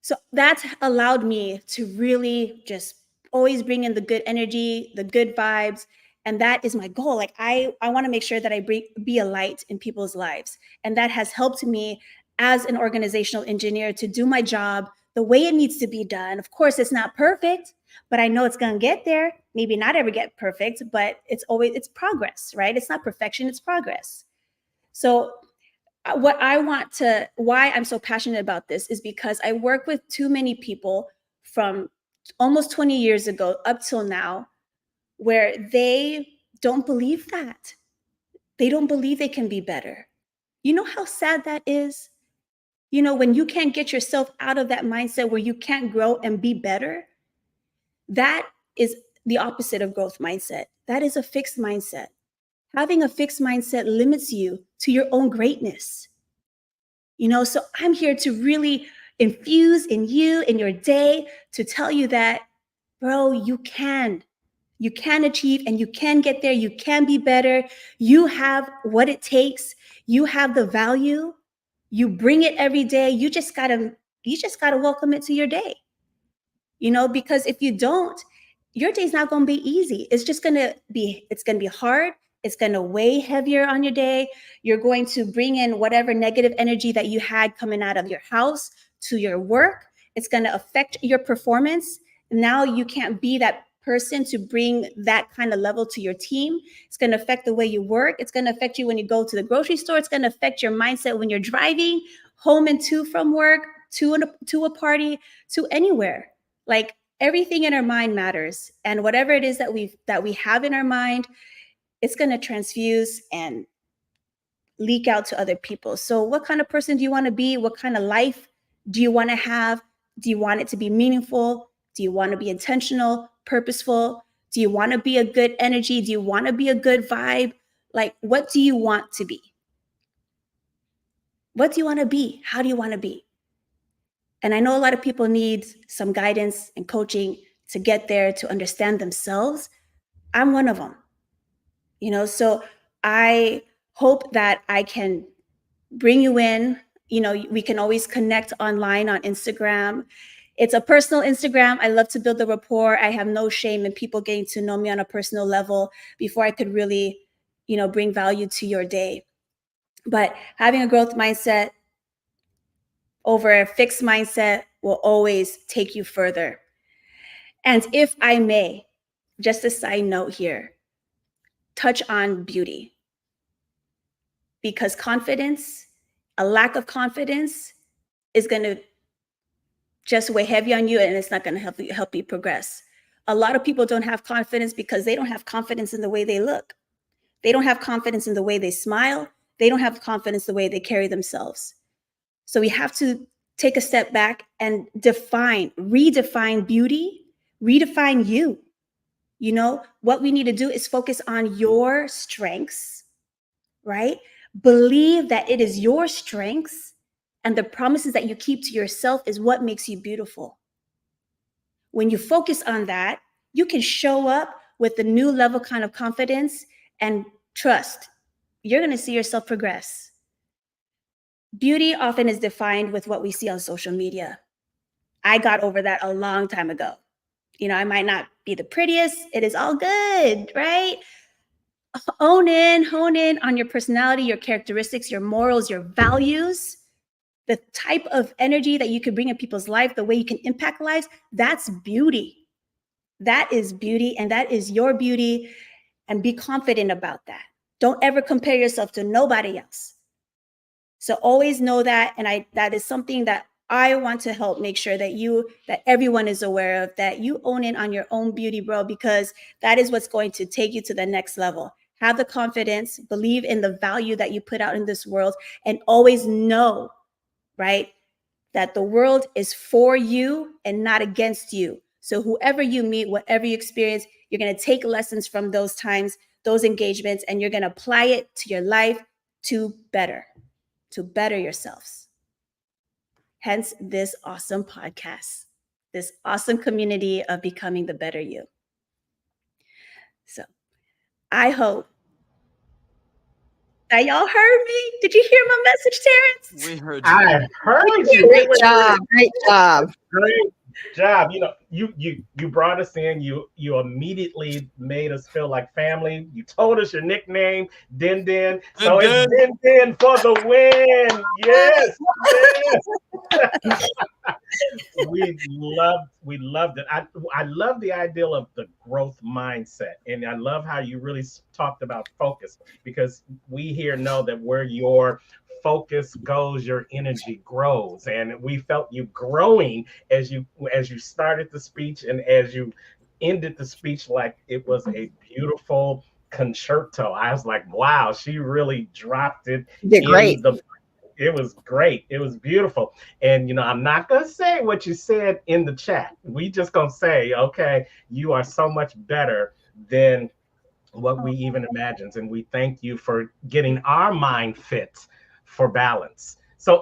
So that's allowed me to really just always bring in the good energy, the good vibes. And that is my goal. Like I want to make sure that I be a light in people's lives. And that has helped me as an organizational engineer to do my job the way it needs to be done. Of course, it's not perfect, but I know it's going to get there. Maybe not ever get perfect, but it's progress, right? It's not perfection, it's progress. So why I'm so passionate about this is because I work with too many people from almost 20 years ago up till now, where they don't believe that. They don't believe they can be better. You know how sad that is? You know, when you can't get yourself out of that mindset where you can't grow and be better, that is the opposite of growth mindset. That is a fixed mindset. Having a fixed mindset limits you to your own greatness. You know, so I'm here to really infuse in you, in your day, to tell you that, bro, you can achieve and you can get there. You can be better. You have what it takes. You have the value. You bring it every day. You just gotta welcome it to your day. You know, because if you don't, your day's not going to be easy. It's going to be hard. It's going to weigh heavier on your day. You're going to bring in whatever negative energy that you had coming out of your house to your work. It's going to affect your performance. Now you can't be that person to bring that kind of level to your team. It's going to affect the way you work. It's going to affect you when you go to the grocery store. It's going to affect your mindset when you're driving home and to from work, to a party, to anywhere. Like everything in our mind matters. And whatever it is that we have in our mind, it's going to transfuse and leak out to other people. So what kind of person do you want to be? What kind of life do you want to have? Do you want it to be meaningful? Do you want to be intentional, purposeful? Do you want to be a good energy? Do you want to be a good vibe? Like, what do you want to be? What do you want to be? How do you want to be? And I know a lot of people need some guidance and coaching to get there, to understand themselves. I'm one of them. So I hope that I can bring you in. We can always connect online on Instagram. It's a personal Instagram. I love to build the rapport. I have no shame in people getting to know me on a personal level before I could really, bring value to your day. But having a growth mindset over a fixed mindset will always take you further. And if I may, just a side note here, touch on beauty. Because confidence, a lack of confidence, is going to just weigh heavy on you, and it's not going to help you progress. A lot of people don't have confidence because they don't have confidence in the way they look. They don't have confidence in the way they smile. They don't have confidence in the way they carry themselves. So we have to take a step back and redefine beauty, redefine you. What we need to do is focus on your strengths, right? Believe that it is your strengths and the promises that you keep to yourself is what makes you beautiful. When you focus on that, you can show up with a new level kind of confidence and trust. You're going to see yourself progress. Beauty often is defined with what we see on social media. I got over that a long time ago. I might not be the prettiest. It is all good, right? Hone in on your personality, your characteristics, your morals, your values, the type of energy that you can bring in people's life, the way you can impact lives. That's beauty. That is beauty, and that is your beauty. And be confident about that. Don't ever compare yourself to nobody else. So always know that. And that is something that I want to help make sure that everyone is aware of, that you own in on your own beauty, bro, because that is what's going to take you to the next level. Have the confidence, believe in the value that you put out in this world, and always know, right, that the world is for you and not against you. So whoever you meet, whatever you experience, you're going to take lessons from those times, those engagements, and you're going to apply it to your life to better yourselves. Hence this awesome podcast, this awesome community of becoming the better you. So I hope that y'all heard me. Did you hear my message, Terrence? We heard you. I heard you. Great job. Great job. Great job. You brought us in. You immediately made us feel like family. You told us your nickname, Din Din. So it's Din Din for the win. Yes. We loved it. I love the idea of the growth mindset, and I love how you really talked about focus, because we here know that where your focus goes, your energy grows, and we felt you growing as you started the speech and as you ended the speech, like it was a beautiful concerto. I was like, wow, she really dropped it. You did great. It was great. It was beautiful. And, I'm not going to say what you said in the chat. We just going to say, okay, you are so much better than what we even imagined. And we thank you for getting our mind fit for balance. So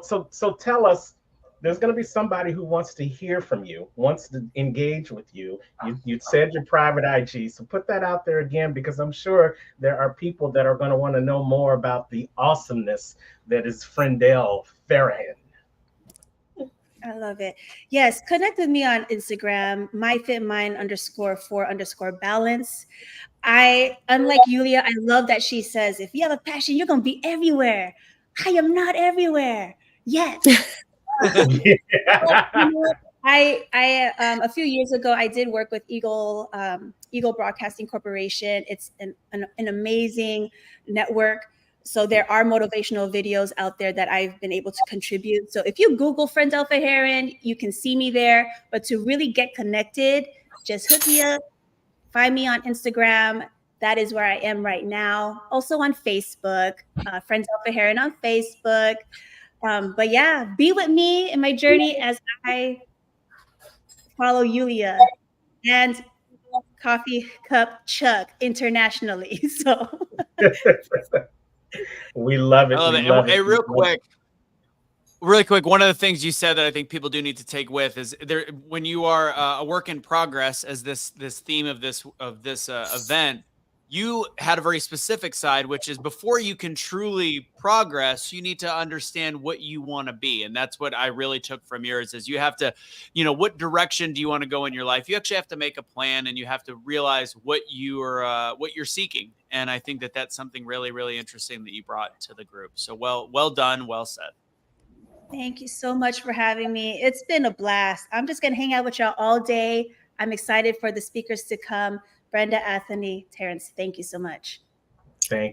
tell us, there's going to be somebody who wants to hear from you, wants to engage with you. You said your private IG, so put that out there again, because I'm sure there are people that are going to want to know more about the awesomeness that is Friendell Farrahan. I love it. Yes, connect with me on Instagram, myfitmind_for_balance. Unlike Yulia, I love that she says, if you have a passion, you're going to be everywhere. I am not everywhere yet. I a few years ago, I did work with Eagle Broadcasting Corporation. It's an amazing network So there are motivational videos out there that I've been able to contribute. So if you Google Friends Alpha Heron, you can see me there. But to really get connected, just hook me up, find me on Instagram. That is where I am right now. Also on Facebook, Friends Alpha Heron on Facebook. But yeah, be with me in my journey as I follow Yulia and Coffee Cup Chuck internationally. So we love it. I love we it. love Hey, it. Really quick, one of the things you said that I think people do need to take with is there when you are a work in progress, as this theme of this event, you had a very specific side, which is before you can truly progress, you need to understand what you want to be. And that's what I really took from yours is you have to, what direction do you want to go in your life? You actually have to make a plan and you have to realize what you're seeking. And I think that that's something really, really interesting that you brought to the group. So well done. Well said. thank you so much for having me. It's been a blast. I'm just going to hang out with y'all all day. I'm excited for the speakers to come. Brenda, Anthony, Terrence, thank you so much.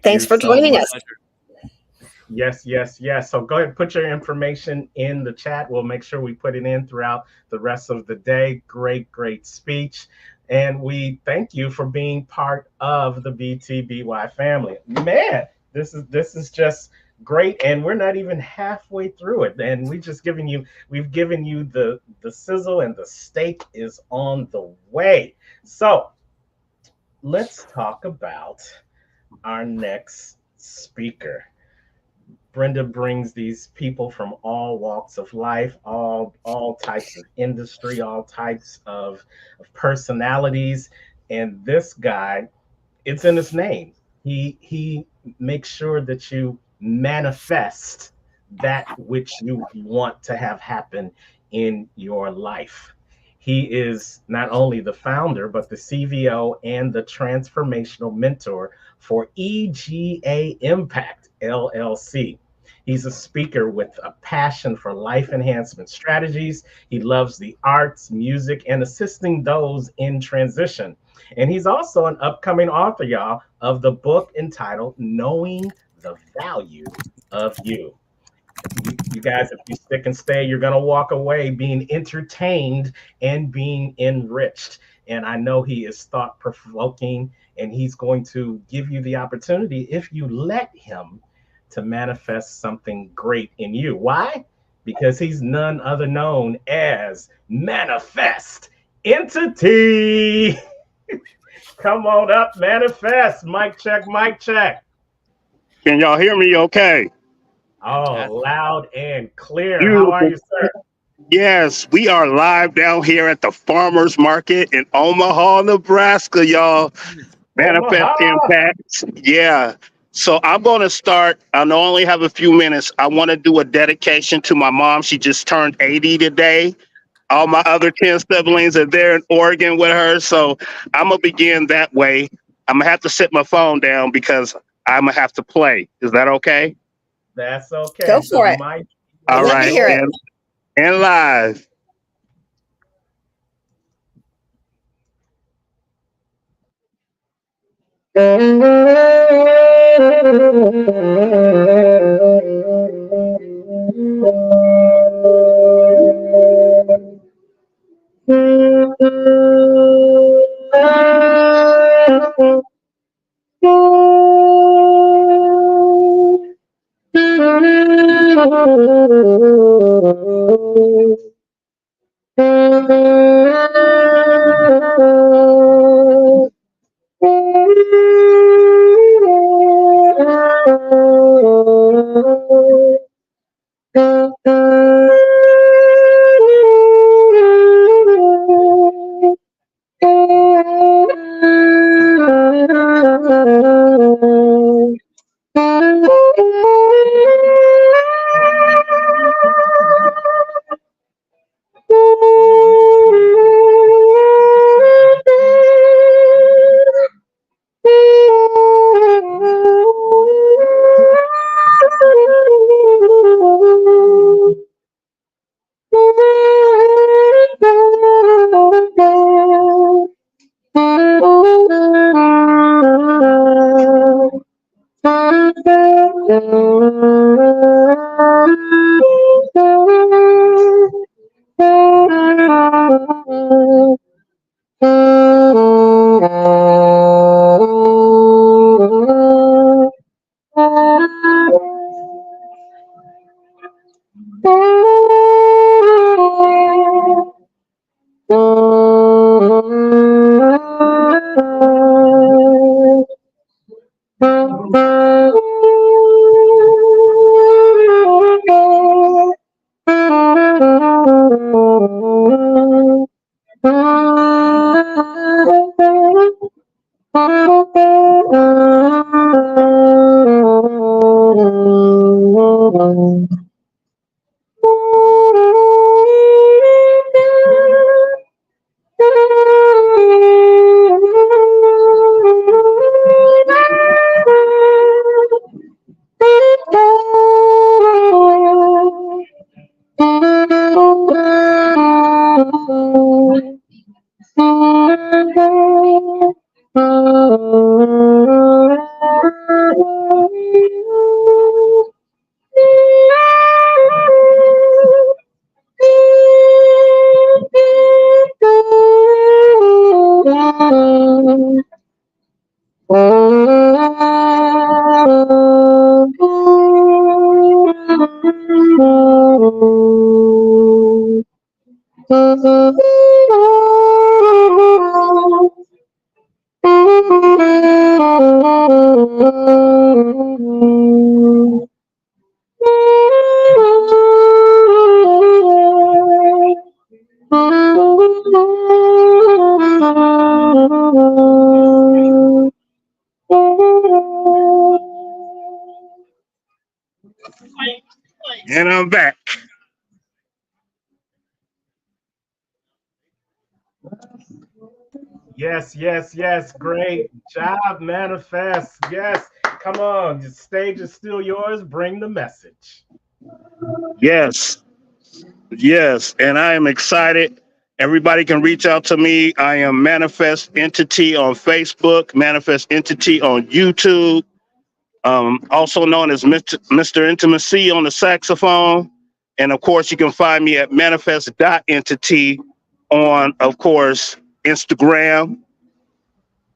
Thanks for joining us. Yes. So go ahead and put your information in the chat. We'll make sure we put it in throughout the rest of the day. Great speech. And we thank you for being part of the BTBY family. Man, this is just great. And we're not even halfway through it. And we've given you the sizzle, and the steak is on the way. So let's talk about our next speaker. Brenda brings these people from all walks of life, all types of industry, all types of personalities. And this guy, it's in his name. He makes sure that you manifest that which you want to have happen in your life. He is not only the founder, but the CVO and the transformational mentor for EGA Impact LLC. He's a speaker with a passion for life enhancement strategies. He loves the arts, music, and assisting those in transition. And he's also an upcoming author, y'all, of the book entitled Knowing the Value of You. You guys, if you stick and stay, you're going to walk away being entertained and being enriched. And I know he is thought-provoking, and he's going to give you the opportunity, if you let him, to manifest something great in you. Why? Because he's none other known as Manifest Entity. Come on up, Manifest. Mic check. Can y'all hear me okay? Oh, loud and clear. How are you, sir? Yes, we are live down here at the farmers market in Omaha, Nebraska, y'all. Manifest Impact. Yeah. So I'm going to start. I only have a few minutes. I want to do a dedication to my mom. She just turned 80 today. All my other 10 siblings are there in Oregon with her. So I'm going to begin that way. I'm going to have to set my phone down because I'm going to have to play. Is that okay? That's okay. Go for it. All right. And live. And I'm back. Yes, yes, yes. Great job, Manifest. Yes. Come on. The stage is still yours. Bring the message. Yes, yes. And I am excited. Everybody can reach out to me. I am Manifest Entity on Facebook, Manifest Entity on YouTube, also known as Mr. Intimacy on the saxophone. And of course, you can find me at manifest.entity on, of course, Instagram.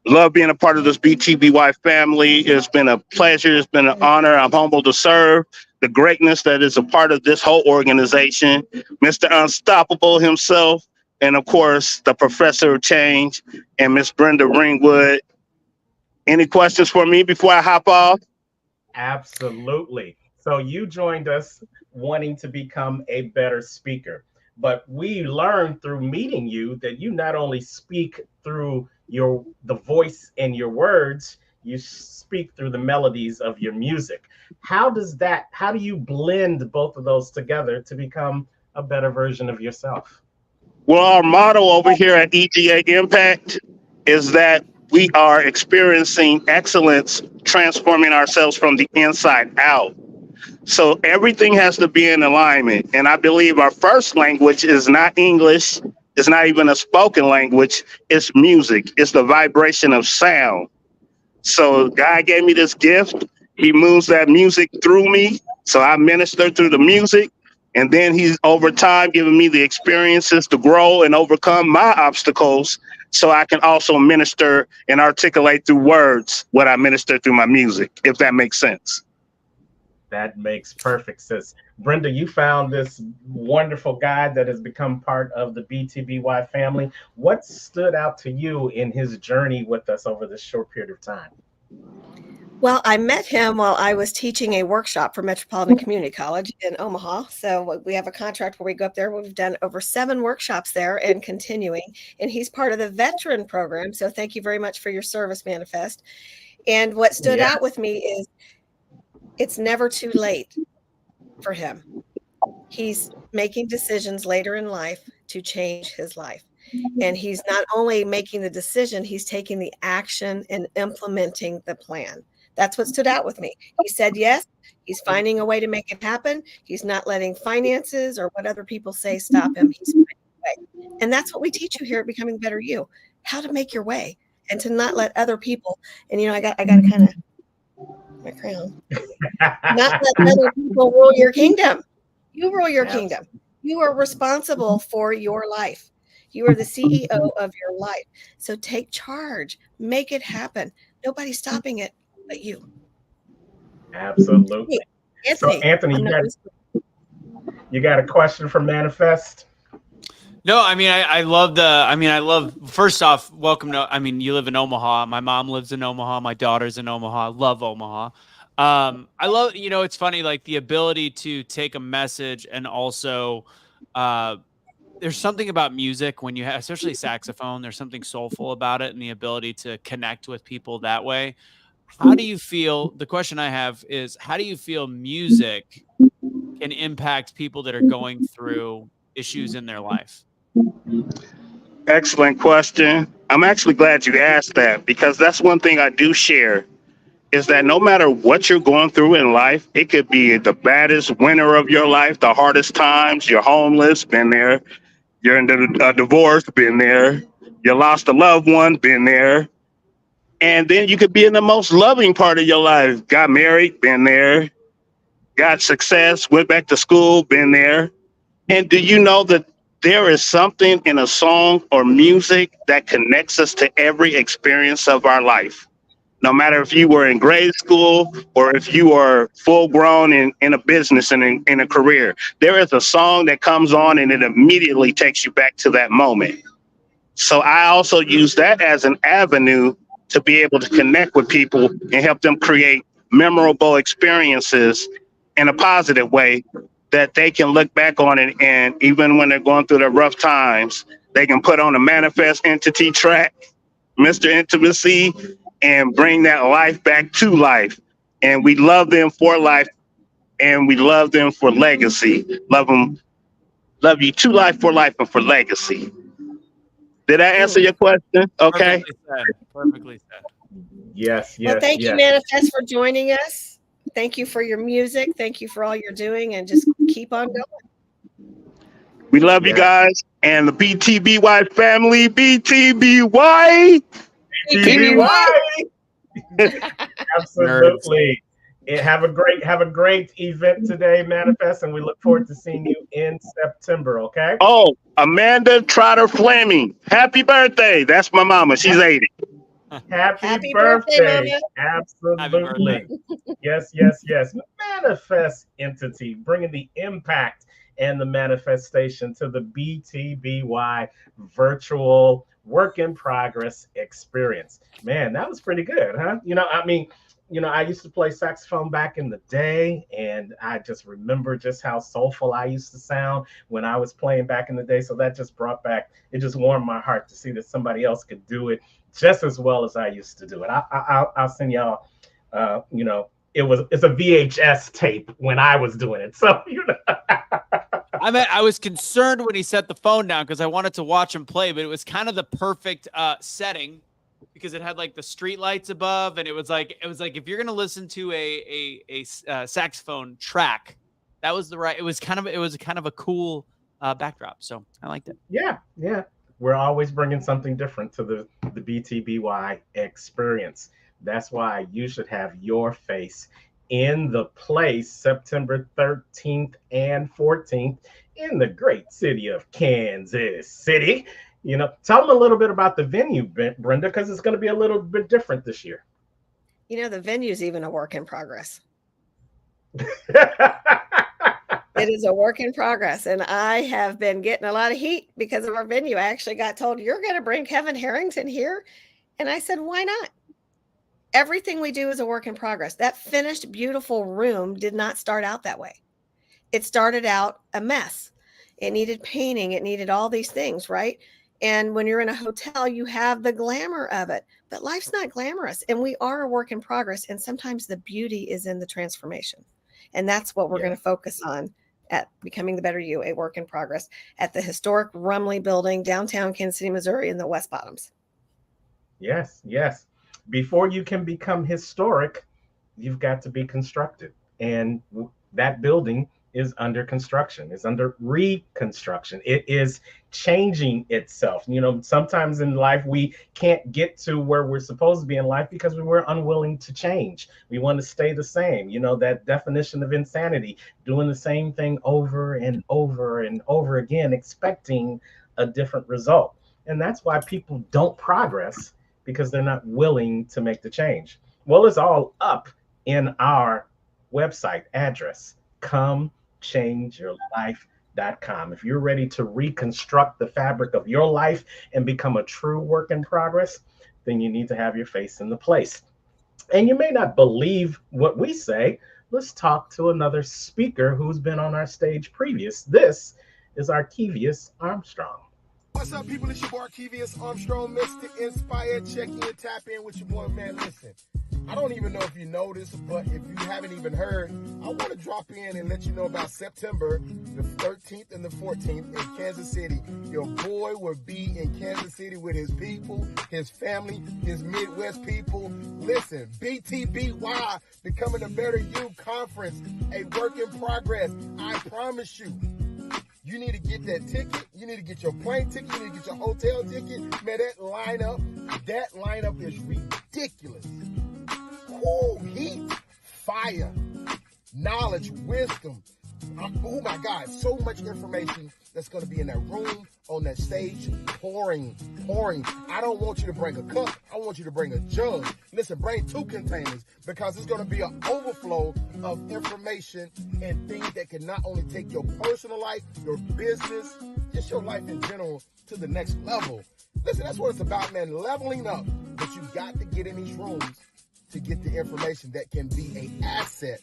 Love being a part of this BTBY family. It's been a pleasure. It's been an honor. I'm humbled to serve the greatness that is a part of this whole organization. Mr. Unstoppable himself, and of course, the Professor of Change and Miss Brenda Ringwood. Any questions for me before I hop off? Absolutely. So you joined us wanting to become a better speaker, but we learned through meeting you that you not only speak through the voice and your words, you speak through the melodies of your music. How do you blend both of those together to become a better version of yourself? Well, our motto over here at EGA Impact is that we are experiencing excellence, transforming ourselves from the inside out. So everything has to be in alignment. And I believe our first language is not English. It's not even a spoken language. It's music. It's the vibration of sound. So God gave me this gift. He moves that music through me. So I minister through the music. And then he's over time giving me the experiences to grow and overcome my obstacles so I can also minister and articulate through words what I minister through my music, if that makes sense. That makes perfect sense. Brenda, you found this wonderful guy that has become part of the BTBY family. What stood out to you in his journey with us over this short period of time? Well, I met him while I was teaching a workshop for Metropolitan Community College in Omaha. So we have a contract where we go up there. We've done over 7 workshops there and continuing. And he's part of the veteran program. So thank you very much for your service, Manifest. And what stood out with me is it's never too late for him. He's making decisions later in life to change his life. And he's not only making the decision, he's taking the action and implementing the plan. That's what stood out with me. He said yes. He's finding a way to make it happen. He's not letting finances or what other people say stop him. He's finding a way. And that's what we teach you here at Becoming Better You, how to make your way and to not let other people, and I got to kind of my crown. Not let other people rule your kingdom. You rule your kingdom. You are responsible for your life. You are the CEO of your life. So take charge. Make it happen. Nobody's stopping it but you. Absolutely. So Anthony, you got a question for Manifest? No, I mean, I love, first off, welcome to, you live in Omaha. My mom lives in Omaha. My daughter's in Omaha. I love Omaha. I love, it's funny, like the ability to take a message and also there's something about music when you have, especially saxophone, there's something soulful about it and the ability to connect with people that way. How do you feel? The question I have is, how do you feel music can impact people that are going through issues in their life? Excellent question. I'm actually glad you asked that, because that's one thing I do share, is that no matter what you're going through in life, it could be the baddest winter of your life, the hardest times, you're homeless, been there. You're in a divorce, been there. You lost a loved one, been there. And then you could be in the most loving part of your life. Got married, been there. Got success, went back to school, been there. And do you know that there is something in a song or music that connects us to every experience of our life? No matter if you were in grade school or if you are full grown in a business and in a career, there is a song that comes on and it immediately takes you back to that moment. So I also use that as an avenue to be able to connect with people and help them create memorable experiences in a positive way that they can look back on it. And even when they're going through their rough times, they can put on a Manifest Entity track, Mr. Intimacy, and bring that life back to life. And we love them for life, and we love them for legacy. Love you to life, and for legacy. Did I answer your question? Okay. Perfectly said. Yes, Well, thank you, Manifest, for joining us. Thank you for your music. Thank you for all you're doing, and just keep on going. We love you guys, and the BTBY family, BTBY. Absolutely. Have a great event today, Manifest, and we look forward to seeing you in September. Okay. Oh, Amanda Trotter Fleming, happy birthday! That's my mama. She's 80. Happy birthday, Mama. Absolutely. Happy birthday. Yes. Manifest Entity, bringing the impact and the manifestation to the BTBY virtual work in progress experience. Man, that was pretty good, huh? I used to play saxophone back in the day, and I just remember just how soulful I used to sound when I was playing back in the day. So that just it just warmed my heart to see that somebody else could do it just as well as I used to do it. I'll send y'all, it's a VHS tape when I was doing it. So, I was concerned when he set the phone down because I wanted to watch him play, but it was kind of the perfect setting because it had like the street lights above, and it was like if you're gonna listen to a saxophone track, that was it was kind of a cool backdrop. So I liked it. Yeah. We're always bringing something different to the BTBY experience. That's why you should have your face in the place September 13th and 14th in the great city of Kansas City. Tell them a little bit about the venue, Brenda, because it's going to be a little bit different this year. The venue's even a work in progress. It is a work in progress, and I have been getting a lot of heat because of our venue. I actually got told, you're going to bring Kevin Harrington here, and I said, why not? Everything we do is a work in progress. That finished, beautiful room did not start out that way. It started out a mess. It needed painting. It needed all these things, right? And when you're in a hotel, you have the glamour of it, but life's not glamorous, and we are a work in progress. And sometimes the beauty is in the transformation. And that's what we're going to focus on at Becoming the Better You, a work in progress at the historic Rumley Building, downtown Kansas City, Missouri, in the West Bottoms. Yes. Before you can become historic, you've got to be constructed. And that building is under construction, is under reconstruction. It is changing itself. Sometimes in life we can't get to where we're supposed to be in life because we're unwilling to change. We want to stay the same. That definition of insanity, doing the same thing over and over and over again, expecting a different result. And that's why people don't progress, because they're not willing to make the change. Well, it's all up in our website address, comechangeyourlife.com. If you're ready to reconstruct the fabric of your life and become a true work in progress, then you need to have your face in the place. And you may not believe what we say. Let's talk to another speaker who's been on our stage previous. This is Arkevius Armstrong. What's up, people? It's your boy Arkevius Armstrong, Mr. Inspired. Check in, tap in with your boy, man. Listen, I don't even know if you know this, but if you haven't even heard, I want to drop in and let you know about September the 13th and the 14th in Kansas City. Your boy will be in Kansas City with his people, his family, his Midwest people. Listen, BTBY, Becoming a Better You Conference, a work in progress. I promise you. You need to get that ticket. You need to get your plane ticket. You need to get your hotel ticket. Man, that lineup is ridiculous. Woo, heat, fire, knowledge, wisdom. Oh my God, so much information that's going to be in that room, on that stage, pouring. I don't want you to bring a cup. I want you to bring a jug. Listen, bring 2 containers because it's going to be an overflow of information and things that can not only take your personal life, your business, just your life in general to the next level. Listen, that's what it's about, man, leveling up. But you got to get in these rooms to get the information that can be an asset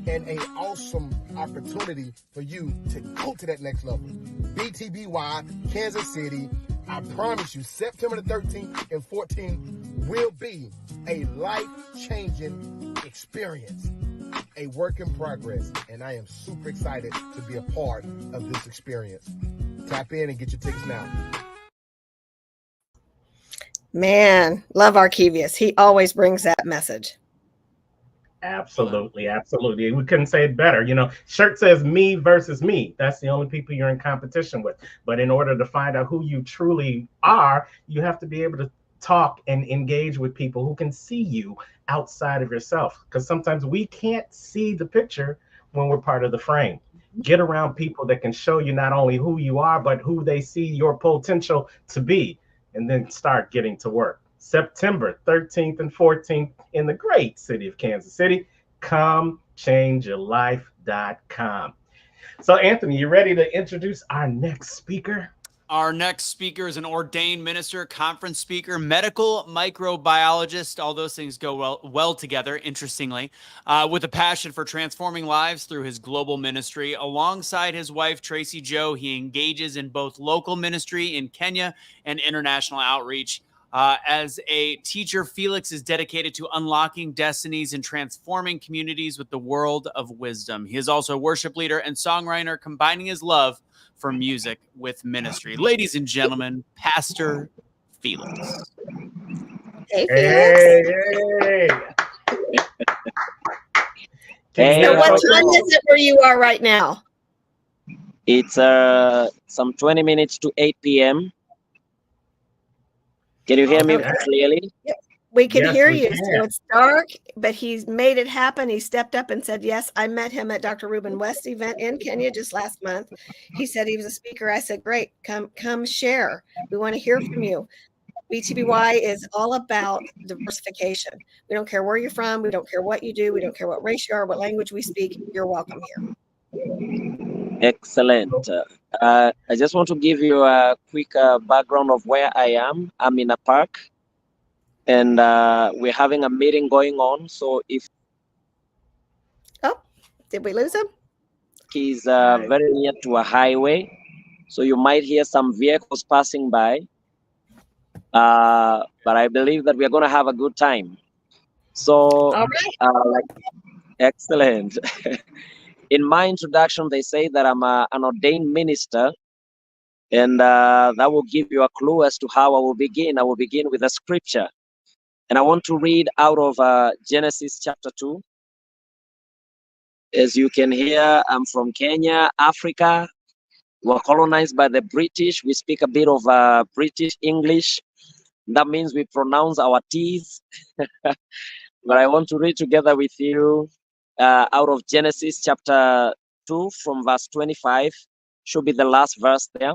and an awesome opportunity for you to go to that next level. BTBY, Kansas City, I promise you, September the 13th and 14th will be a life-changing experience, a work in progress, and I am super excited to be a part of this experience. Tap in and get your tickets now. Man, love Arkevius. He always brings that message. Absolutely. We couldn't say it better. You know, shirt says me versus me. That's the only people you're in competition with. But in order to find out who you truly are, you have to be able to talk and engage with people who can see you outside of yourself. Because sometimes we can't see the picture when we're part of the frame. Get around people that can show you not only who you are, but who they see your potential to be, and then start getting to work. September 13th and 14th in the great city of Kansas City. ComeChangeYourLife.com. So, Anthony, you ready to introduce our next speaker? Our next speaker is an ordained minister, conference speaker, medical microbiologist. All those things go well together, interestingly, with a passion for transforming lives through his global ministry. Alongside his wife, Tracy Jo, he engages in both local ministry in Kenya and international outreach. As a teacher, Felix is dedicated to unlocking destinies and transforming communities with the world of wisdom. He is also a worship leader and songwriter, combining his love for music with ministry. Ladies and gentlemen, Pastor Felix. Hey, Felix. Hey, so what time is it where you are right now? It's some 20 minutes to 8 p.m. Can you hear me clearly? Yep. We can hear you. So it's dark, but he's made it happen. He stepped up and said, yes, I met him at Dr. Ruben West's event in Kenya just last month. He said he was a speaker. I said, great, come share. We want to hear from you. BTBY is all about diversification. We don't care where you're from. We don't care what you do. We don't care what race you are, what language we speak. You're welcome here. Excellent. I just want to give you a quick background of where I am. I'm in a park, and we're having a meeting going on. So if did we lose him? He's very near to a highway, so you might hear some vehicles passing by. But I believe that we are going to have a good time. So, all right. Excellent. In my introduction, they say that I'm an ordained minister, and that will give you a clue as to how I will begin. I will begin with a scripture, and I want to read out of Genesis chapter 2. As you can hear, I'm from Kenya, Africa. We were colonized by the British. We speak a bit of British English. That means we pronounce our T's. But I want to read together with you out of Genesis chapter 2 from verse 25. Should be the last verse there.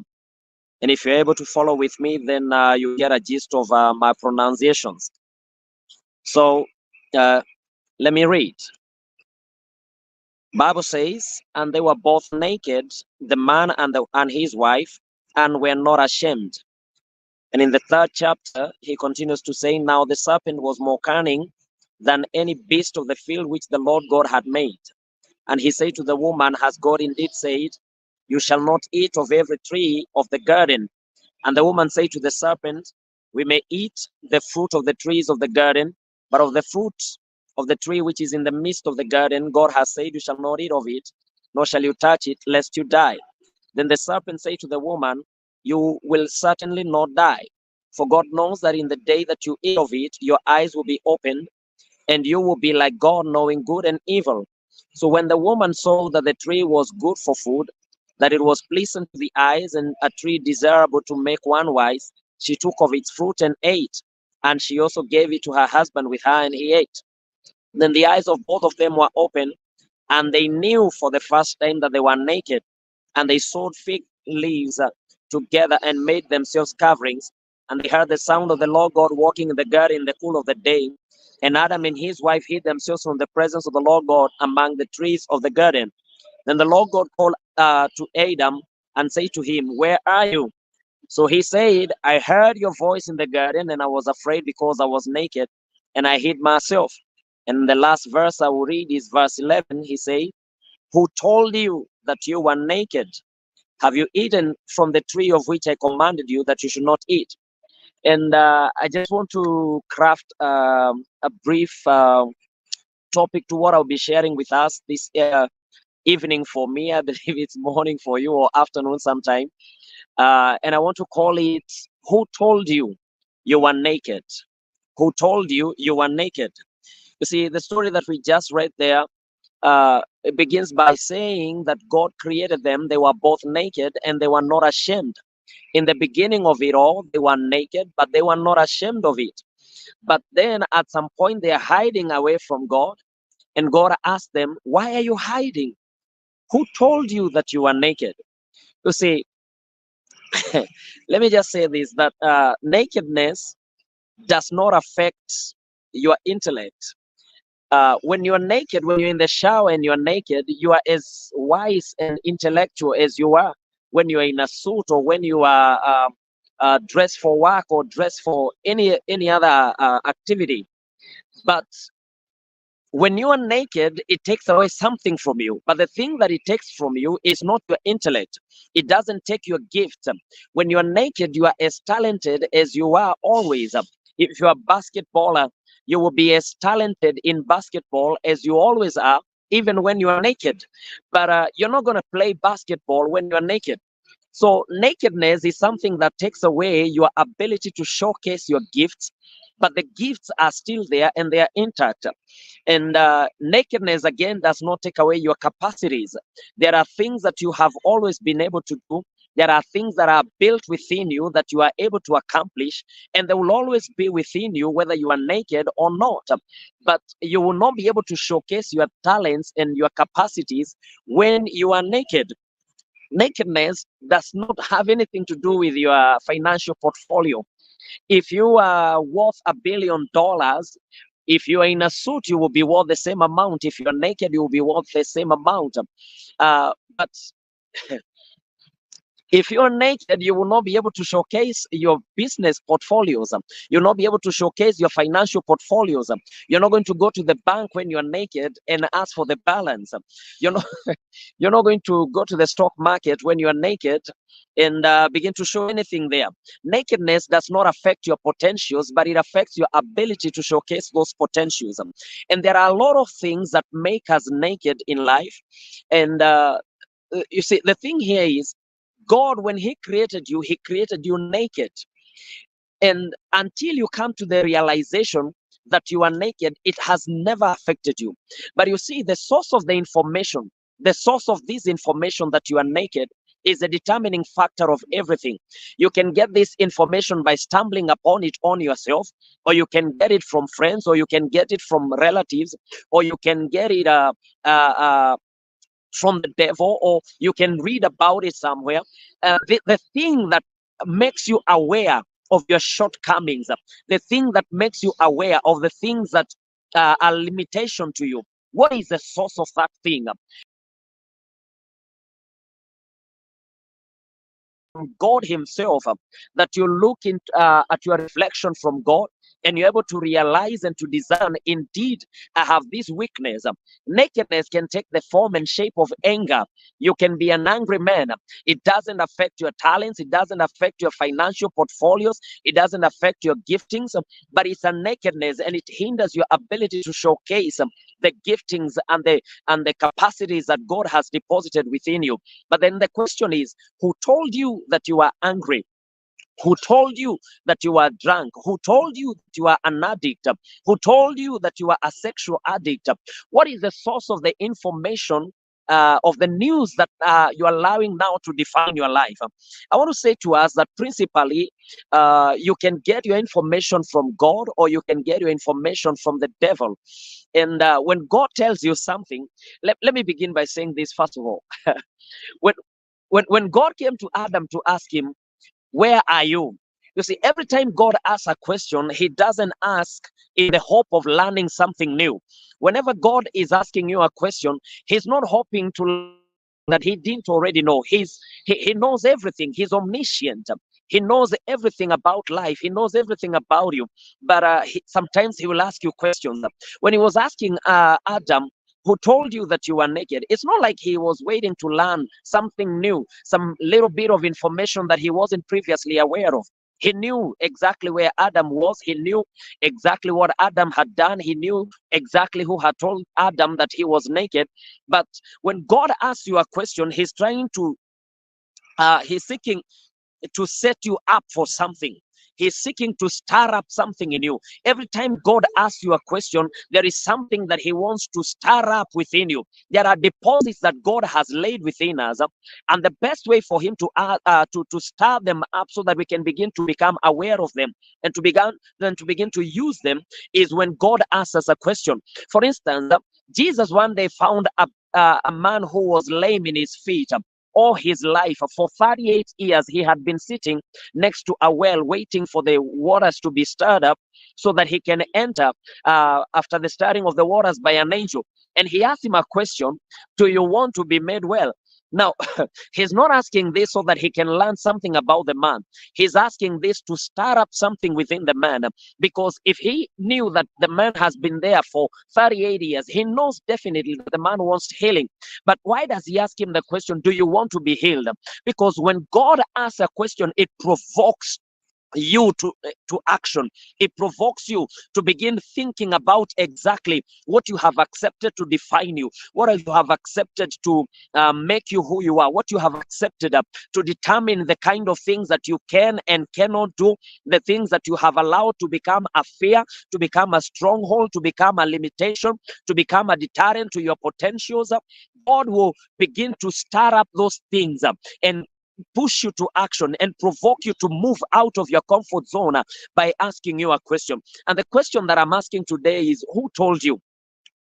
And if you're able to follow with me, then you get a gist of my pronunciations. So let me read. Bible says, and they were both naked, the man and his wife, and were not ashamed. And in the 3rd chapter, he continues to say, now the serpent was more cunning than any beast of the field which the Lord God had made. And he said to the woman, has God indeed said, you shall not eat of every tree of the garden. And the woman said to the serpent, we may eat the fruit of the trees of the garden, but of the fruit of the tree which is in the midst of the garden, God has said, you shall not eat of it, nor shall you touch it, lest you die. Then the serpent said to the woman, you will certainly not die. For God knows that in the day that you eat of it, your eyes will be opened, and you will be like God, knowing good and evil. So when the woman saw that the tree was good for food, that it was pleasant to the eyes, and a tree desirable to make one wise, she took of its fruit and ate. And she also gave it to her husband with her, and he ate. Then the eyes of both of them were open, and they knew for the first time that they were naked. And they sewed fig leaves together and made themselves coverings. And they heard the sound of the Lord God walking in the garden in the cool of the day. And Adam and his wife hid themselves from the presence of the Lord God among the trees of the garden. Then the Lord God called to Adam and said to him, where are you? So he said, I heard your voice in the garden, and I was afraid because I was naked, and I hid myself. And the last verse I will read is verse 11. He said, who told you that you were naked? Have you eaten from the tree of which I commanded you that you should not eat? And I just want to craft a brief topic to what I'll be sharing with us this evening for me. I believe it's morning for you, or afternoon sometime. And I want to call it, who told you you were naked? Who told you you were naked? You see, the story that we just read there, it begins by saying that God created them. They were both naked and they were not ashamed. In the beginning of it all, they were naked, but they were not ashamed of it. But then at some point, they are hiding away from God. And God asked them, why are you hiding? Who told you that you are naked? You see, let me just say this, that nakedness does not affect your intellect. When you're naked, when you're in the shower and you're naked, you are as wise and intellectual as you are when you're in a suit, or when you are dressed for work, or dressed for any other activity. But when you are naked, it takes away something from you. But the thing that it takes from you is not your intellect. It doesn't take your gift. When you are naked, you are as talented as you are always. If you are a basketballer, you will be as talented in basketball as you always are, even when you are naked. But you're not going to play basketball when you are naked. So nakedness is something that takes away your ability to showcase your gifts, but the gifts are still there and they are intact. And nakedness, again, does not take away your capacities. There are things that you have always been able to do. There are things that are built within you that you are able to accomplish, and they will always be within you, whether you are naked or not. But you will not be able to showcase your talents and your capacities when you are naked. Nakedness does not have anything to do with your financial portfolio. If you are worth $1 billion, if you are in a suit, you will be worth the same amount. If you're naked, you will be worth the same amount. But if you're naked, you will not be able to showcase your business portfolios. You'll not be able to showcase your financial portfolios. You're not going to go to the bank when you're naked and ask for the balance. You're not, you're not going to go to the stock market when you're naked and begin to show anything there. Nakedness does not affect your potentials, but it affects your ability to showcase those potentials. And there are a lot of things that make us naked in life. And you see, the thing here is, God, when he created you naked. And until you come to the realization that you are naked, it has never affected you. But you see, the source of the information, the source of this information that you are naked, is a determining factor of everything. You can get this information by stumbling upon it on yourself, or you can get it from friends, or you can get it from relatives, or you can get it from the devil, or you can read about it somewhere. The thing that makes you aware of your shortcomings, the thing that makes you aware of the things that are limitation to you, what is the source of that thing? God himself, that you look at your reflection from God, and you're able to realize and to discern, indeed, I have this weakness. Nakedness can take the form and shape of anger. You can be an angry man. It doesn't affect your talents. It doesn't affect your financial portfolios. It doesn't affect your giftings, but it's a nakedness, and it hinders your ability to showcase the giftings and the capacities that God has deposited within you. But then the question is, who told you that you are angry? Who told you that you are drunk? Who told you that you are an addict? Who told you that you are a sexual addict? What is the source of the information, of the news that you're allowing now to define your life? I want to say to us that principally, you can get your information from God, or you can get your information from the devil. And when God tells you something, let me begin by saying this first of all. when God came to Adam to ask him, where are you? You see, every time God asks a question, he doesn't ask in the hope of learning something new. Whenever God is asking you a question, he's not hoping to learn that he didn't already know. He knows everything. He's omniscient. He knows everything about life. He knows everything about you. But sometimes he will ask you questions. When he was asking Adam, who told you that you are naked? It's not like he was waiting to learn something new, some little bit of information that he wasn't previously aware of. He knew exactly where Adam was. He knew exactly what Adam had done. He knew exactly who had told Adam that he was naked. But when God asks you a question, he's trying to, he's seeking to set you up for something. He's seeking to stir up something in you. Every time God asks you a question, there is something that he wants to stir up within you. There are deposits that God has laid within us, and the best way for him to stir them up so that we can begin to become aware of them and to begin to use them is when God asks us a question. For instance, Jesus one day found a man who was lame in his feet. All his life, for 38 years, he had been sitting next to a well, waiting for the waters to be stirred up so that he can enter after the stirring of the waters by an angel. And he asked him a question, do you want to be made well? Now, he's not asking this so that he can learn something about the man. He's asking this to stir up something within the man. Because if he knew that the man has been there for 38 years, he knows definitely that the man wants healing. But why does he ask him the question, do you want to be healed? Because when God asks a question, it provokes you to action. It provokes you to begin thinking about exactly what you have accepted to define you, what you have accepted to make you who you are, what you have accepted to determine the kind of things that you can and cannot do, the things that you have allowed to become a fear, to become a stronghold, to become a limitation, to become a deterrent to your potentials. God will begin to stir up those things and push you to action and provoke you to move out of your comfort zone by asking you a question. And the question that I'm asking today is, who told you?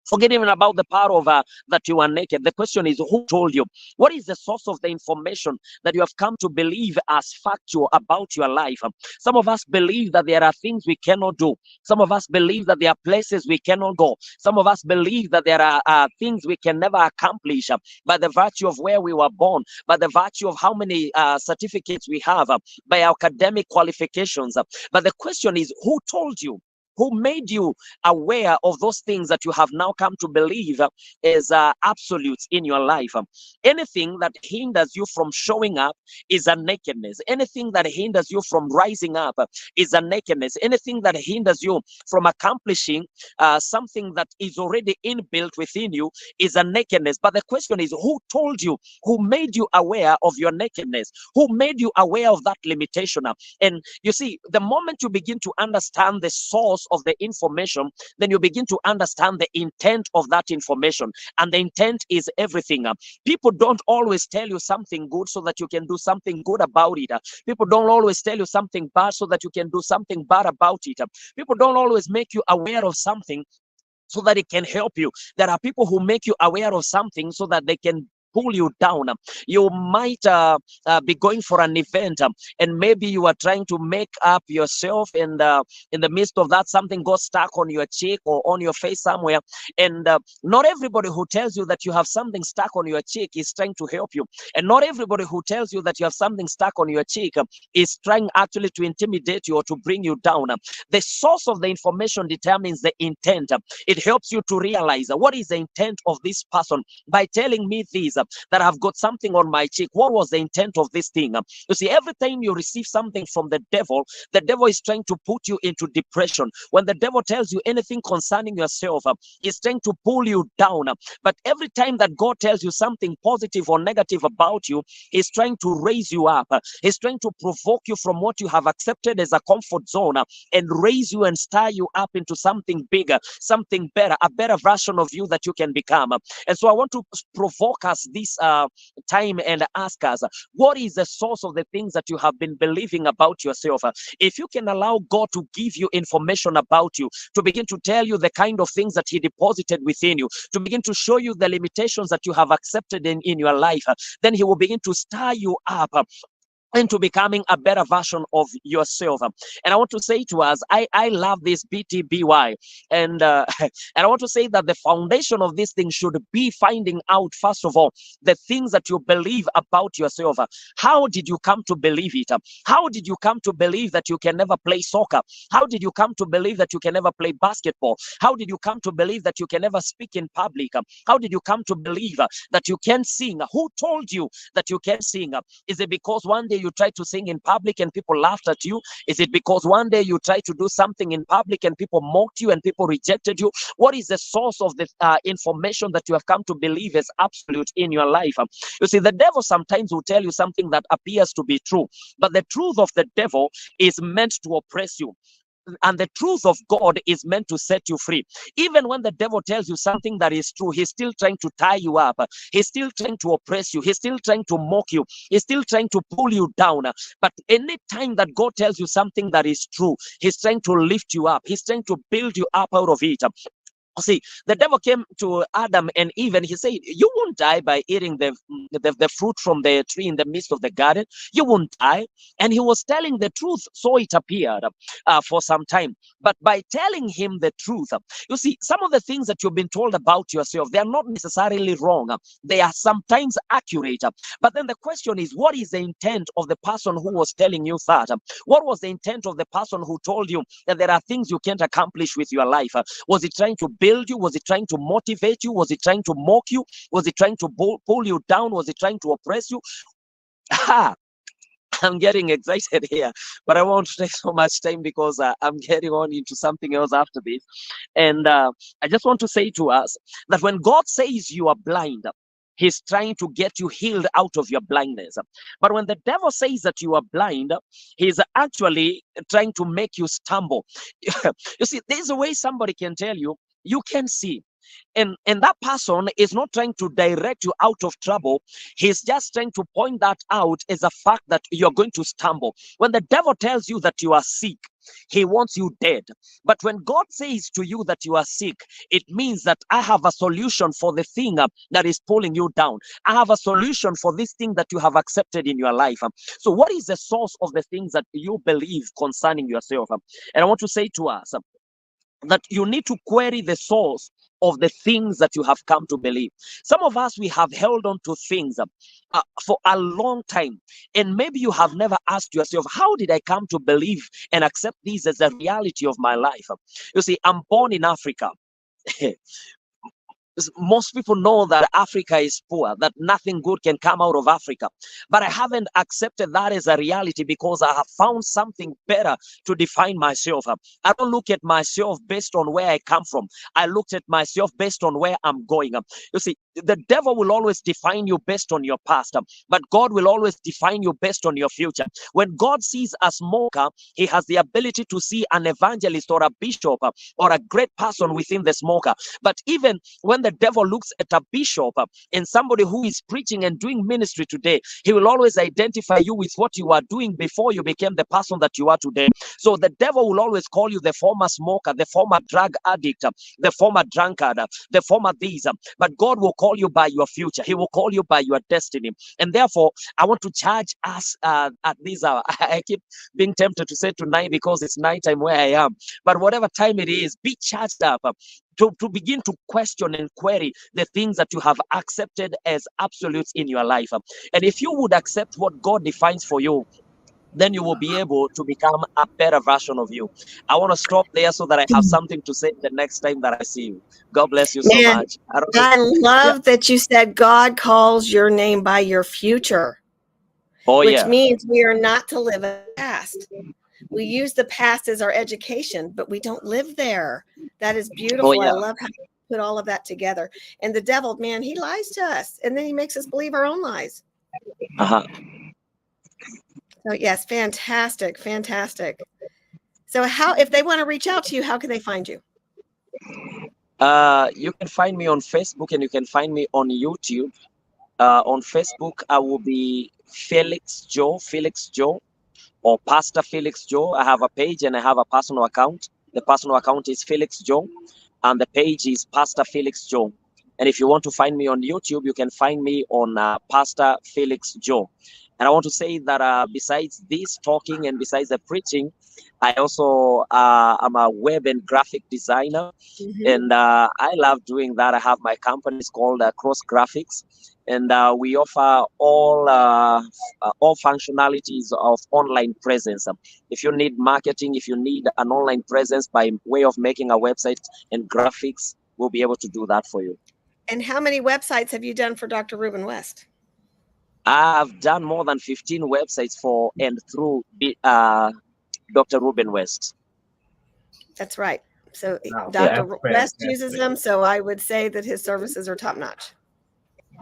Forget even about the power of that you are naked. The question is, who told you? What is the source of the information that you have come to believe as factual about your life? Some of us believe that there are things we cannot do. Some of us believe that there are places we cannot go. Some of us believe that there are things we can never accomplish by the virtue of where we were born, by the virtue of how many certificates we have, by our academic qualifications. But the question is, who told you? Who made you aware of those things that you have now come to believe is absolutes in your life? Anything that hinders you from showing up is a nakedness. Anything that hinders you from rising up is a nakedness. Anything that hinders you from accomplishing something that is already inbuilt within you is a nakedness. But the question is, who told you? Who made you aware of your nakedness? Who made you aware of that limitation? And you see, the moment you begin to understand the source of the information, then you begin to understand the intent of that information. And the intent is everything. People don't always tell you something good so that you can do something good about it. People don't always tell you something bad so that you can do something bad about it. People don't always make you aware of something so that it can help you. There are people who make you aware of something so that they can pull you down. You might be going for an event, and maybe you are trying to make up yourself, and in the midst of that, something got stuck on your cheek or on your face somewhere. And not everybody who tells you that you have something stuck on your cheek is trying to help you. And not everybody who tells you that you have something stuck on your cheek is trying actually to intimidate you or to bring you down. The source of the information determines the intent. It helps you to realize what is the intent of this person by telling me this, that I've got something on my cheek. What was the intent of this thing? You see, every time you receive something from the devil is trying to put you into depression. When the devil tells you anything concerning yourself, he's trying to pull you down. But every time that God tells you something positive or negative about you, he's trying to raise you up. He's trying to provoke you from what you have accepted as a comfort zone and raise you and stir you up into something bigger, something better, a better version of you that you can become. And so I want to provoke us this time and ask us, what is the source of the things that you have been believing about yourself? If you can allow God to give you information about you, to begin to tell you the kind of things that he deposited within you, to begin to show you the limitations that you have accepted in your life, then he will begin to stir you up into becoming a better version of yourself. And I want to say to us, I love this BTBY, and and I want to say that the foundation of this thing should be finding out, first of all, the things that you believe about yourself. How did you come to believe it? How did you come to believe that you can never play soccer? How did you come to believe that you can never play basketball? How did you come to believe that you can never speak in public? How did you come to believe that you can sing? Who told you that you can sing? Is it because one day you tried to sing in public and people laughed at you? Is it because one day you tried to do something in public and people mocked you and people rejected you? What is the source of the information that you have come to believe is absolute in your life? You see, the devil sometimes will tell you something that appears to be true, but the truth of the devil is meant to oppress you. And the truth of God is meant to set you free. Even when the devil tells you something that is true, he's still trying to tie you up. He's still trying to oppress you. He's still trying to mock you. He's still trying to pull you down. But any time that God tells you something that is true, he's trying to lift you up. He's trying to build you up out of it. See, the devil came to Adam and Eve and he said, you won't die by eating the fruit from the tree in the midst of the garden. You won't die. And he was telling the truth, so it appeared for some time. But by telling him the truth, you see, some of the things that you've been told about yourself, they are not necessarily wrong. They are sometimes accurate. But then the question is, what is the intent of the person who was telling you that? What was the intent of the person who told you that there are things you can't accomplish with your life? Was he trying to build you? Was he trying to motivate you? Was he trying to mock you? Was he trying to pull you down? Was he trying to oppress you? I'm getting excited here, but I won't take so much time because I'm getting on into something else after this. And I just want to say to us that when God says you are blind, he's trying to get you healed out of your blindness. But when the devil says that you are blind, he's actually trying to make you stumble. You see, there's a way somebody can tell you, you can see. And that person is not trying to direct you out of trouble. He's just trying to point that out as a fact that you're going to stumble. When the devil tells you that you are sick, he wants you dead. But when God says to you that you are sick, it means that I have a solution for the thing that is pulling you down. I have a solution for this thing that you have accepted in your life. So what is the source of the things that you believe concerning yourself? And I want to say to us that you need to query the source of the things that you have come to believe. Some of us, we have held on to things for a long time. And maybe you have never asked yourself, how did I come to believe and accept this as a reality of my life? You see, I'm born in Africa. Most people know that Africa is poor, that nothing good can come out of Africa. But I haven't accepted that as a reality because I have found something better to define myself. I don't look at myself based on where I come from. I looked at myself based on where I'm going. You see, the devil will always define you based on your past, but God will always define you based on your future. When God sees a smoker, he has the ability to see an evangelist or a bishop or a great person within the smoker. But even when the devil looks at a bishop and somebody who is preaching and doing ministry today, he will always identify you with what you are doing before you became the person that you are today. So the devil will always call you the former smoker, the former drug addict, the former drunkard, the former these. But God will call you by your future. He will call you by your destiny. And therefore, I want to charge us at this hour. I keep being tempted to say tonight because it's nighttime where I am. But whatever time it is, be charged up. To begin to question and query the things that you have accepted as absolutes in your life. And if you would accept what God defines for you, then you will be able to become a better version of you. I want to stop there so that I have something to say the next time that I see you. God bless you so much. I love that you said God calls your name by your future. Which means we are not to live in the past. We use the past as our education, but we don't live there. That is beautiful. I love how you put all of that together. And the devil, man, he lies to us, and then he makes us believe our own lies. So yes, fantastic, fantastic. So if they want to reach out to you, how can they find you? You can find me on Facebook, and you can find me on YouTube. On Facebook, I will be Felix Joe, or Pastor Felix Joe. I have a page and I have a personal account. The personal account is Felix Joe, and the page is Pastor Felix Joe. And if you want to find me on YouTube, you can find me on Pastor Felix Joe. And I want to say that besides this talking and besides the preaching, I also am a web and graphic designer, and I love doing that. I have my company, it's called Cross Graphics, and we offer all functionalities of online presence. If you need marketing, if you need an online presence by way of making a website and graphics, we'll be able to do that for you. And how many websites have you done for Dr. Ruben West? I've done more than 15 websites for and through Dr. Ruben West. That's right. So Dr. West uses them, so I would say that his services are top notch.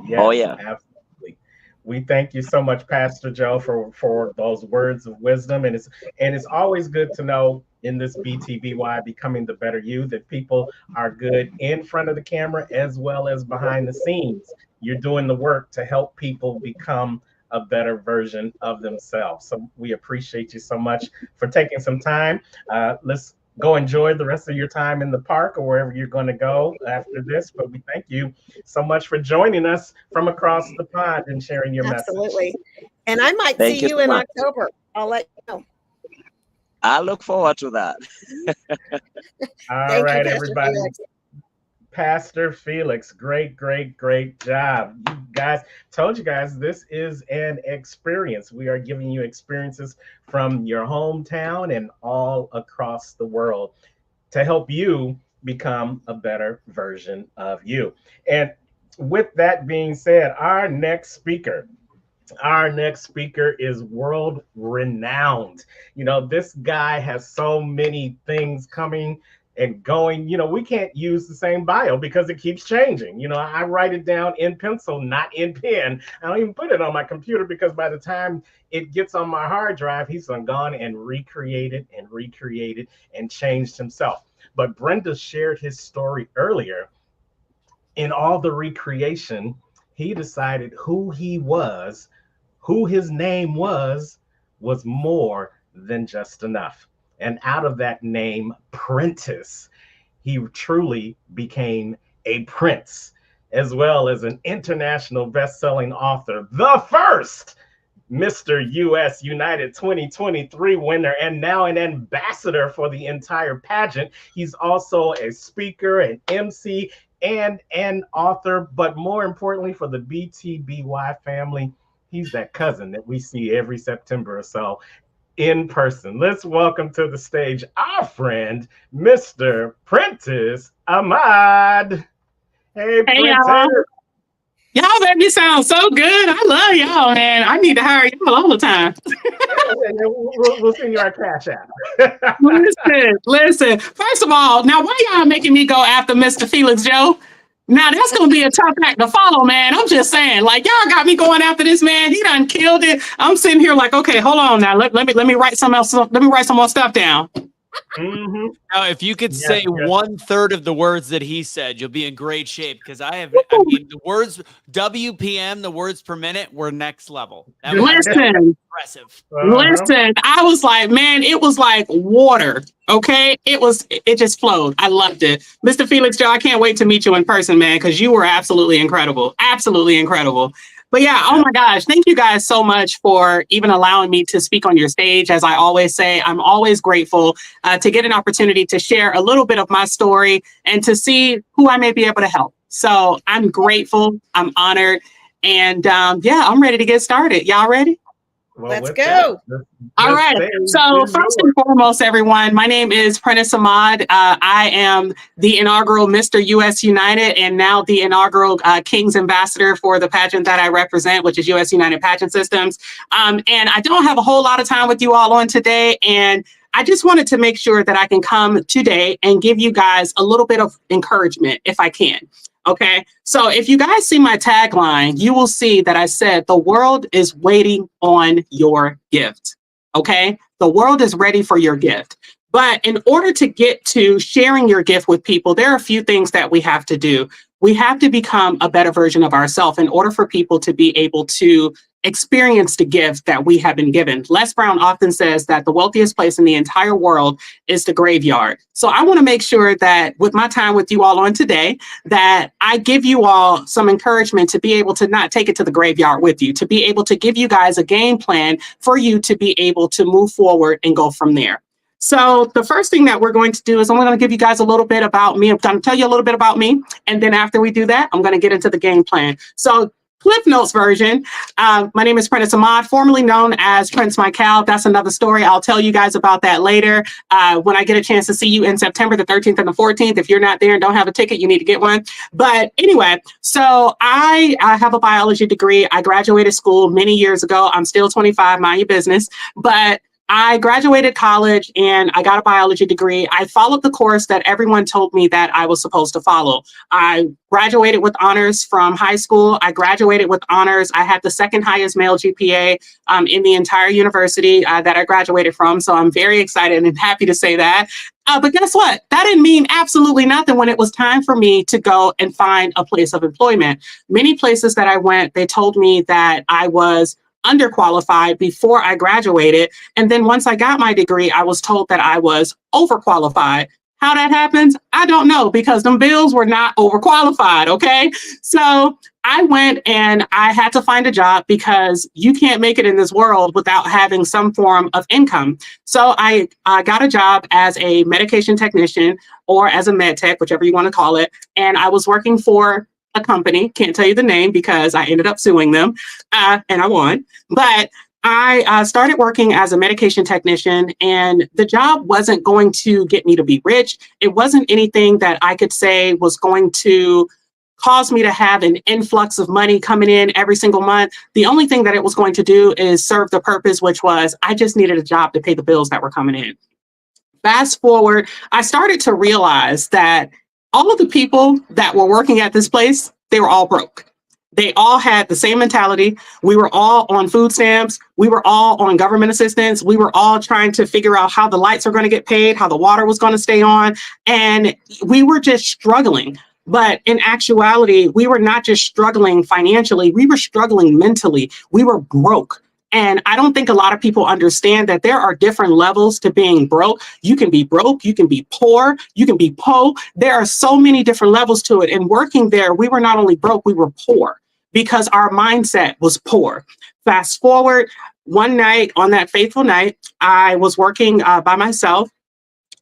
Yes, absolutely. We thank you so much, Pastor Joe, for those words of wisdom. And it's always good to know in this BTBY, Becoming the Better You, that people are good in front of the camera as well as behind the scenes. You're doing the work to help people become a better version of themselves. So we appreciate you so much for taking some time. Let's go enjoy the rest of your time in the park or wherever you're going to go after this. But we thank you so much for joining us from across the pond and sharing your message. Absolutely. And I might see you in October. I'll let you know. I look forward to that. All right, everybody. Pastor Felix, great job. You guys, told you guys, this is an experience. We are giving you experiences from your hometown and all across the world to help you become a better version of you. And with that being said, our next speaker is world renowned. You know, this guy has so many things coming and going. You know, we can't use the same bio because it keeps changing. You know, I write it down in pencil, not in pen. I don't even put it on my computer because by the time it gets on my hard drive, he's gone and recreated and changed himself. But Brenda shared his story earlier. In all the recreation, he decided who he was, who his name was more than just enough. And out of that name, Prentice, he truly became a prince, as well as an international best-selling author, the first Mr. US United 2023 winner, and now an ambassador for the entire pageant. He's also a speaker, an MC, and an author, but more importantly for the BTBY family, he's that cousin that we see every September or so in person. Let's welcome to the stage our friend, Mr. Prentice Ahmad. Hey, Prentice. Y'all make me sound so good. I love y'all, man. I need to hire y'all all the time. We'll send you our cash app. Listen. First of all, now why y'all making me go after Mr. Felix Joe? Now that's gonna be a tough act to follow, man. I'm just saying, like, y'all got me going after this man. He done killed it. I'm sitting here like, okay, hold on now. Let me write something else. Let me write some more stuff down. Now, if you could Yes, say yes. 1/3 of the words that he said, you'll be in great shape. Because I mean, the words WPM, the words per minute, were next level. That was Listen, impressive. listen, I was like, man, it was like water. Okay. It just flowed. I loved it. Mr. Felix Joe, I can't wait to meet you in person, man, because you were absolutely incredible. Absolutely incredible. But yeah, oh my gosh, thank you guys so much for even allowing me to speak on your stage. As I always say, I'm always grateful to get an opportunity to share a little bit of my story and to see who I may be able to help. So I'm grateful, I'm honored, and yeah, I'm ready to get started. Y'all ready? Well, Let's with go. that, All right. So first and foremost, everyone, my name is Prentice Ahmad. I am the inaugural Mr. US United and now the inaugural King's Ambassador for the pageant that I represent, which is US United Pageant Systems. And I don't have a whole lot of time with you all on today. And I just wanted to make sure that I can come today and give you guys a little bit of encouragement if I can. Okay, so if you guys see my tagline, you will see that I said the world is waiting on your gift. Okay, the world is ready for your gift. But in order to get to sharing your gift with people, there are a few things that we have to do. We have to become a better version of ourselves in order for people to be able to experience the gift that we have been given. Les Brown often says that the wealthiest place in the entire world is the graveyard. So I want to make sure that with my time with you all on today, that I give you all some encouragement to be able to not take it to the graveyard with you, to be able to give you guys a game plan for you to be able to move forward and go from there. So the first thing that we're going to do is I'm going to give you guys a little bit about me. I'm going to tell you a little bit about me. And then after we do that, I'm going to get into the game plan. So Cliff Notes version. My name is Prentice Ahmad, formerly known as Prince Michael. That's another story. I'll tell you guys about that later when I get a chance to see you in September the 13th and the 14th. If you're not there and don't have a ticket, you need to get one. But anyway, so I have a biology degree. I graduated school many years ago. I'm still 25, mind your business. But I graduated college and I got a biology degree. I followed the course that everyone told me that I was supposed to follow. I graduated with honors from high school. I graduated with honors. I had the second highest male GPA in the entire university that I graduated from. So I'm very excited and happy to say that. But guess what? That didn't mean absolutely nothing when it was time for me to go and find a place of employment. Many places that I went, they told me that I was underqualified before I graduated. And then once I got my degree, I was told that I was overqualified. How that happens, I don't know, because them bills were not overqualified, okay? So I went and I had to find a job because you can't make it in this world without having some form of income. So I got a job as a medication technician or as a med tech, whichever you want to call it. And I was working for a company, can't tell you the name because I ended up suing them and I won. But I started working as a medication technician and the job wasn't going to get me to be rich. It wasn't anything that I could say was going to cause me to have an influx of money coming in every single month. The only thing that it was going to do is serve the purpose, which was I just needed a job to pay the bills that were coming in. Fast forward, I started to realize that all of the people that were working at this place, they were all broke. They all had the same mentality. We were all on food stamps. We were all on government assistance. We were all trying to figure out how the lights are going to get paid, how the water was going to stay on. And we were just struggling. But in actuality, we were not just struggling financially. We were struggling mentally. We were broke. And I don't think a lot of people understand that there are different levels to being broke. You can be broke, you can be poor, you can be po. There are so many different levels to it. And working there, we were not only broke, we were poor because our mindset was poor. Fast forward, one night, on that fateful night, I was working by myself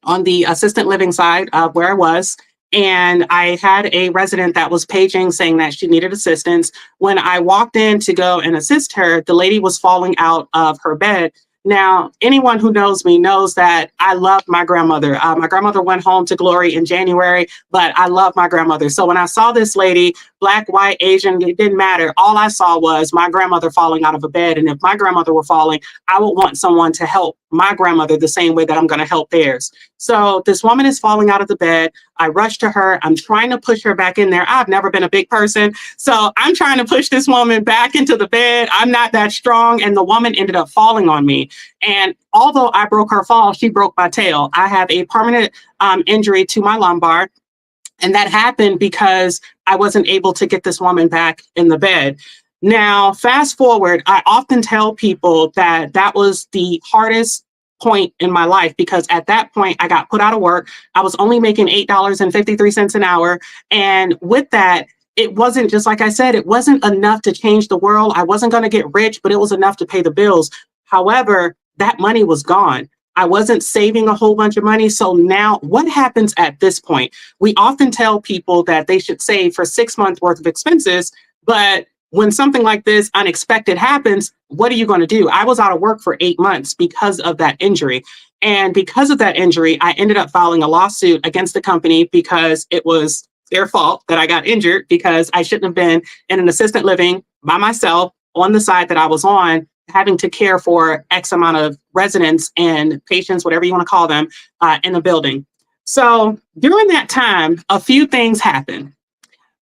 on the assistant living side of where I was. And I had a resident that was paging saying that she needed assistance. When I walked in to go and assist her, the lady was falling out of her bed. Now, anyone who knows me knows that I love my grandmother. My grandmother went home to glory in January, but I love my grandmother. So when I saw this lady, Black, white, Asian, it didn't matter. All I saw was my grandmother falling out of a bed. And if my grandmother were falling, I would want someone to help my grandmother the same way that I'm going to help theirs. So this woman is falling out of the bed. I rush to her. I'm trying to push her back in there. I've never been a big person. So I'm trying to push this woman back into the bed. I'm not that strong. And the woman ended up falling on me. And although I broke her fall, she broke my tail. I have a permanent injury to my lumbar. And that happened because I wasn't able to get this woman back in the bed. Now, fast forward, I often tell people that that was the hardest point in my life, because at that point I got put out of work. I was only making $8.53 an hour. And with that, it wasn't, just like I said, it wasn't enough to change the world. I wasn't going to get rich, but it was enough to pay the bills. However, that money was gone. I wasn't saving a whole bunch of money. So now what happens at this point? We often tell people that they should save for 6 months worth of expenses, but when something like this unexpected happens, what are you going to do? I was out of work for 8 months because of that injury. And because of that injury, I ended up filing a lawsuit against the company because it was their fault that I got injured, because I shouldn't have been in an assisted living by myself on the side that I was on, having to care for X amount of residents and patients, whatever you want to call them, in the building. So during that time, a few things happened.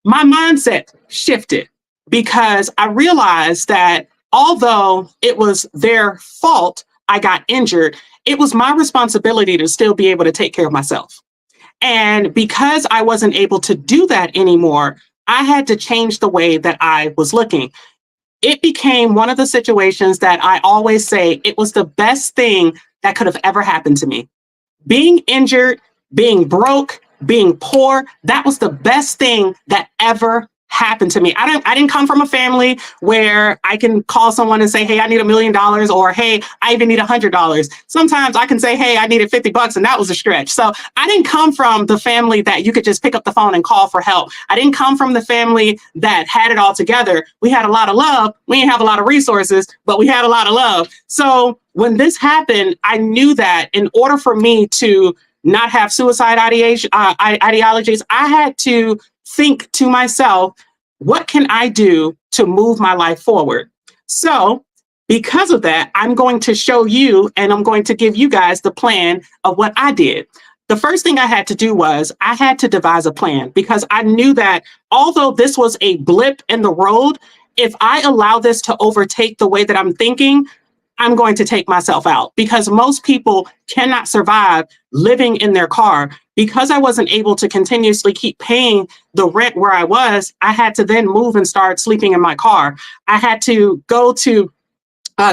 My mindset shifted because I realized that although it was their fault I got injured, it was my responsibility to still be able to take care of myself. And because I wasn't able to do that anymore, I had to change the way that I was looking. It became one of the situations that I always say it was the best thing that could have ever happened to me. Being injured, being broke, being poor, that was the best thing that ever happened to me. I didn't come from a family where I can call someone and say, hey, I need $1 million, or hey, I even need $100. Sometimes I can say, hey, I needed $50, and that was a stretch. So I didn't come from the family that you could just pick up the phone and call for help. I didn't come from the family that had it all together. We had a lot of love. We didn't have a lot of resources, but we had a lot of love. So when this happened, I knew that in order for me to not have suicide ideologies, I had to think to myself, what can I do to move my life forward? So because of that, I'm going to show you, and I'm going to give you guys the plan of what I did. The first thing I had to do was I had to devise a plan, because I knew that although this was a blip in the road, if I allow this to overtake the way that I'm thinking, I'm going to take myself out, because most people cannot survive living in their car. Because I wasn't able to continuously keep paying the rent where I was, I had to then move and start sleeping in my car. I had to go to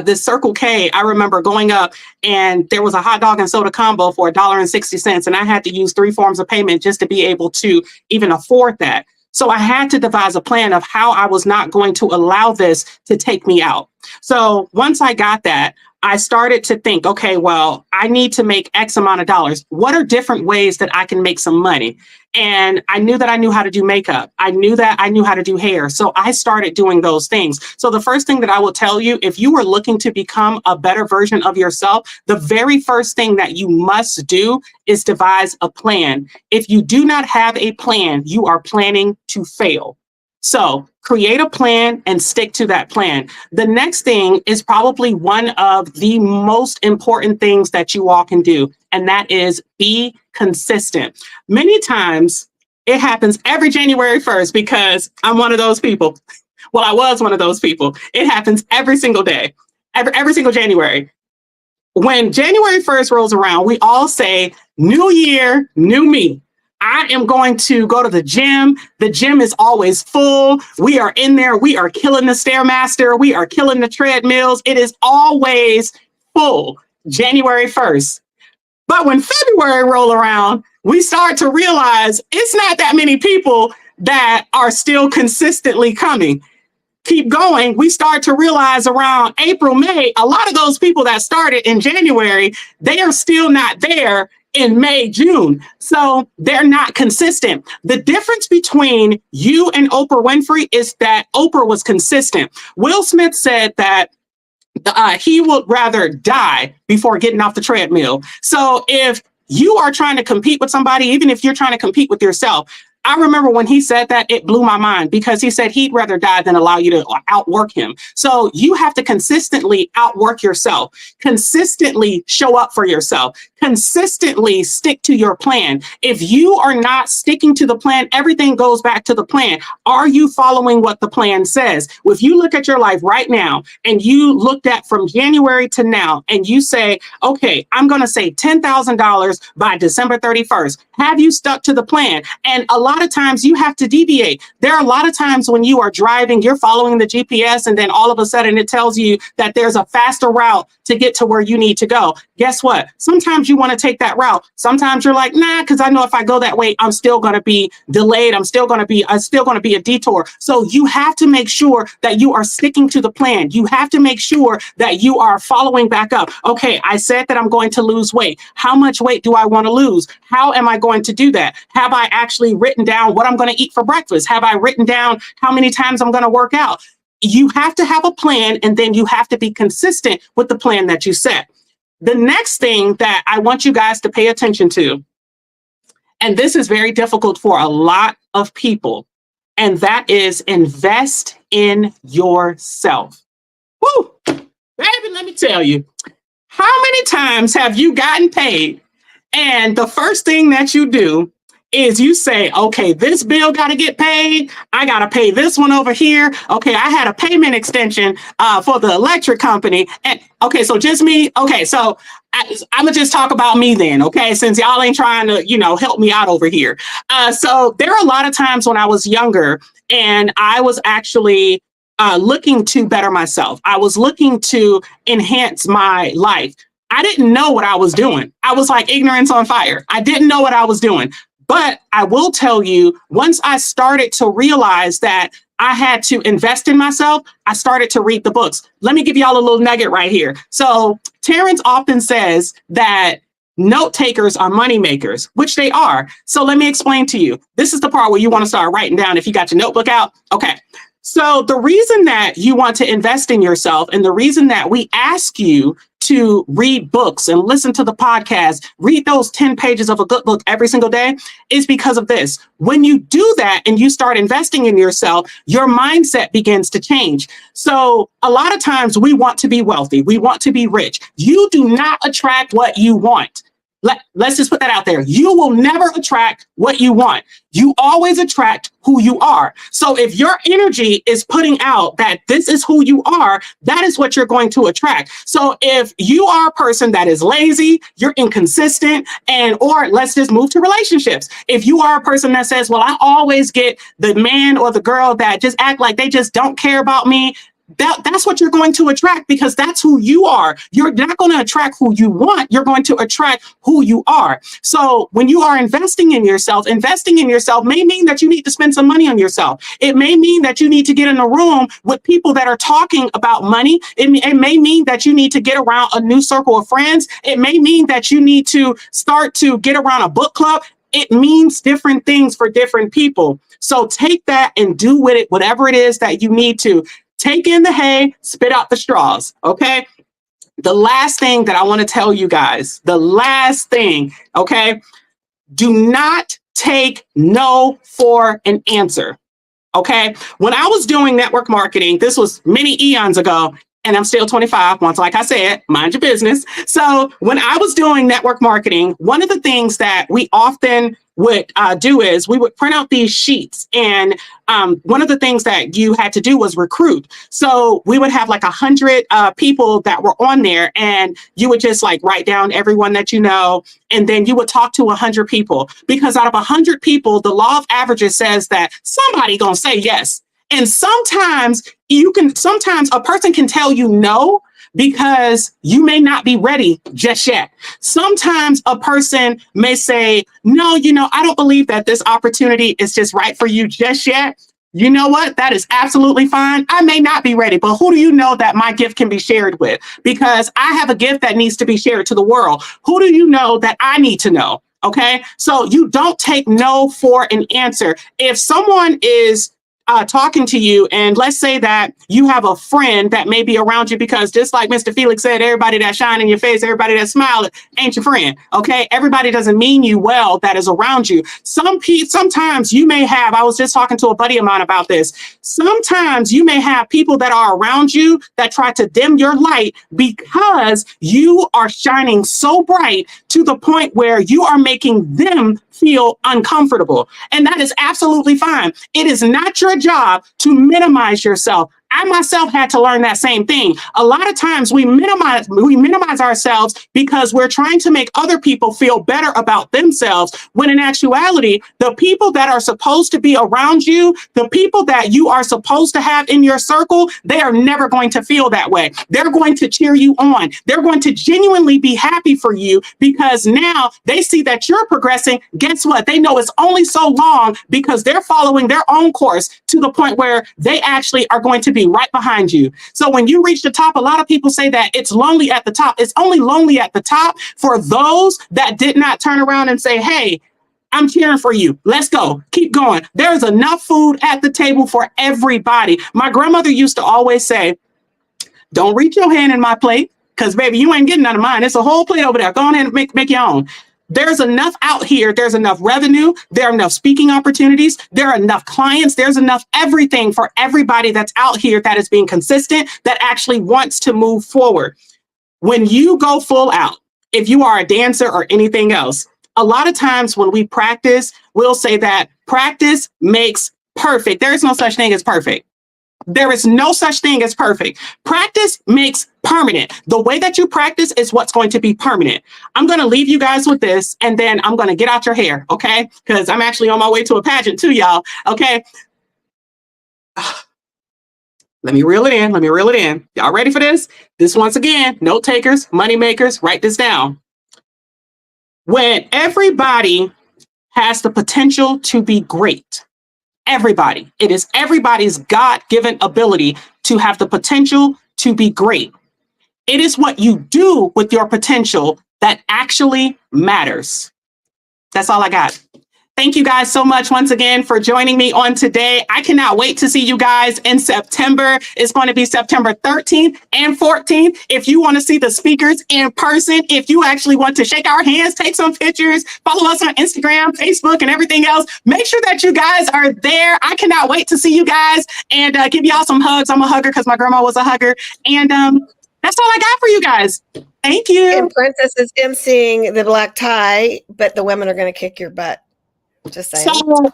this Circle K. I remember going up and there was a hot dog and soda combo for $1.60, and I had to use 3 forms of payment just to be able to even afford that. So I had to devise a plan of how I was not going to allow this to take me out. So once I got that, I started to think, okay, well, I need to make X amount of dollars. What are different ways that I can make some money? And I knew that I knew how to do makeup. I knew that I knew how to do hair. So I started doing those things. So the first thing that I will tell you, if you are looking to become a better version of yourself, the very first thing that you must do is devise a plan. If you do not have a plan, you are planning to fail. So create a plan and stick to that plan. The next thing is probably one of the most important things that you all can do, and that is be consistent. Many times it happens every January 1st because I'm one of those people. Well, I was one of those people. It happens every single day, every single January. When January 1st rolls around, we all say, new year, new me. I am going to go to the gym. The gym is always full. We are in there. We are killing the Stairmaster. We are killing the treadmills. It is always full January 1st. But when February roll around, we start to realize it's not that many people that are still consistently coming. Keep going. We start to realize around April, May, a lot of those people that started in January, they are still not there in May, June. So they're not consistent. The difference between you and Oprah Winfrey is that Oprah was consistent. Will Smith said that he would rather die before getting off the treadmill. So if you are trying to compete with somebody, even if you're trying to compete with yourself, I remember when he said that, it blew my mind, because he said he'd rather die than allow you to outwork him. So you have to consistently outwork yourself, consistently show up for yourself, consistently stick to your plan. If you are not sticking to the plan, everything goes back to the plan. Are you following what the plan says? If you look at your life right now and you looked at from January to now and you say, okay, I'm going to save $10,000 by December 31st. Have you stuck to the plan? And a lot of times you have to deviate. There are a lot of times when you are driving, you're following the GPS, and then all of a sudden it tells you that there's a faster route to get to where you need to go. Guess what? Sometimes you want to take that route. Sometimes you're like, nah, because I know if I go that way, I'm still going to be delayed. I'm still going to be a detour. So you have to make sure that you are sticking to the plan. You have to make sure that you are following back up. Okay, I said that I'm going to lose weight. How much weight do I want to lose? How am I going to do that? Have I actually written down what I'm going to eat for breakfast? Have I written down how many times I'm going to work out? You have to have a plan, and then you have to be consistent with the plan that you set. The next thing that I want you guys to pay attention to, and this is very difficult for a lot of people, and that is invest in yourself. Woo! Baby, let me tell you, how many times have you gotten paid and the first thing that you do is you say, okay, this bill got to get paid. I got to pay this one over here. Okay, I had a payment extension for the electric company. And okay, so just me. Okay, so I'm going to just talk about me then, okay, since y'all ain't trying to, help me out over here. So there are a lot of times when I was younger and I was actually looking to better myself. I was looking to enhance my life. I didn't know what I was doing. I was like ignorance on fire. I didn't know what I was doing. But I will tell you, once I started to realize that I had to invest in myself, I started to read the books. Let me give y'all a little nugget right here. So Terrence often says that note takers are money makers, which they are. So let me explain to you. This is the part where you want to start writing down if you got your notebook out. Okay. So the reason that you want to invest in yourself, and the reason that we ask you to read books and listen to the podcast, read those 10 pages of a good book every single day, is because of this. When you do that and you start investing in yourself, your mindset begins to change. So a lot of times we want to be wealthy. We want to be rich. You do not attract what you want. Let's just put that out there. You will never attract what you want. You always attract who you are. So if your energy is putting out that this is who you are, that is what you're going to attract. So if you are a person that is lazy, you're inconsistent, or let's just move to relationships. If you are a person that says, well, I always get the man or the girl that just act like they just don't care about me, that's what you're going to attract, because that's who you are. You're not going to attract who you want. You're going to attract who you are. So when you are investing in yourself may mean that you need to spend some money on yourself. It may mean that you need to get in a room with people that are talking about money. It may mean that you need to get around a new circle of friends. It may mean that you need to start to get around a book club. It means different things for different people. So take that and do with it whatever it is that you need to. Take in the hay, spit out the straws, okay? The last thing that I want to tell you guys, okay? Do not take no for an answer, okay? When I was doing network marketing, this was many eons ago, and I'm still 25, once, like I said, mind your business. So when I was doing network marketing, one of the things that we often would do is we would print out these sheets. And one of the things that you had to do was recruit. So we would have like 100 people that were on there, and you would just like write down everyone that you know, and then you would talk to 100 people, because out of 100 people, the law of averages says that somebody gonna say yes. And sometimes a person can tell you no because you may not be ready just yet. Sometimes a person may say, no, I don't believe that this opportunity is just right for you just yet. You know what? That is absolutely fine. I may not be ready, but who do you know that my gift can be shared with? Because I have a gift that needs to be shared to the world. Who do you know that I need to know? Okay. So you don't take no for an answer. If someone is talking to you, and let's say that you have a friend that may be around you, because just like Mr. Felix said, everybody that shine in your face, everybody that smile ain't your friend. Okay, everybody doesn't mean you well that is around you. Sometimes you may have. I was just talking to a buddy of mine about this. Sometimes you may have people that are around you that try to dim your light because you are shining so bright to the point where you are making them feel uncomfortable, and that is absolutely fine. It is not your job to minimize yourself. I myself had to learn that same thing. A lot of times we minimize ourselves because we're trying to make other people feel better about themselves, when in actuality, the people that are supposed to be around you, the people that you are supposed to have in your circle, they are never going to feel that way. They're going to cheer you on. They're going to genuinely be happy for you because now they see that you're progressing. Guess what? They know it's only so long because they're following their own course to the point where they actually are going to be right behind you. So when you reach the top, a lot of people say that it's lonely at the top. It's only lonely at the top for those that did not turn around and say, hey, I'm cheering for you. Let's go. Keep going. There's enough food at the table for everybody. My grandmother used to always say, don't reach your hand in my plate, because baby, you ain't getting none of mine. There's a whole plate over there. Go on and make your own. There's enough out here. There's enough revenue. There are enough speaking opportunities. There are enough clients. There's enough everything for everybody that's out here that is being consistent, that actually wants to move forward. When you go full out, if you are a dancer or anything else, a lot of times when we practice, we'll say that practice makes perfect. There is no such thing as perfect. There is no such thing as perfect. Practice makes permanent. The way that you practice is what's going to be permanent. I'm going to leave you guys with this, and then I'm going to get out your hair, okay? Because I'm actually on my way to a pageant too, y'all, okay? Let me reel it in. Let me reel it in. Y'all ready for this? This, once again, note takers, money makers, write this down. When everybody has the potential to be great, everybody. It is everybody's God-given ability to have the potential to be great. It is what you do with your potential that actually matters. That's all I got. Thank you guys so much once again for joining me on today. I cannot wait to see you guys in September. It's going to be September 13th and 14th. If you want to see the speakers in person, if you actually want to shake our hands, take some pictures, follow us on Instagram, Facebook, and everything else, make sure that you guys are there. I cannot wait to see you guys and give y'all some hugs. I'm a hugger because my grandma was a hugger. And that's all I got for you guys. Thank you. And Princess is emceeing the black tie, but the women are going to kick your butt. Just saying. So let's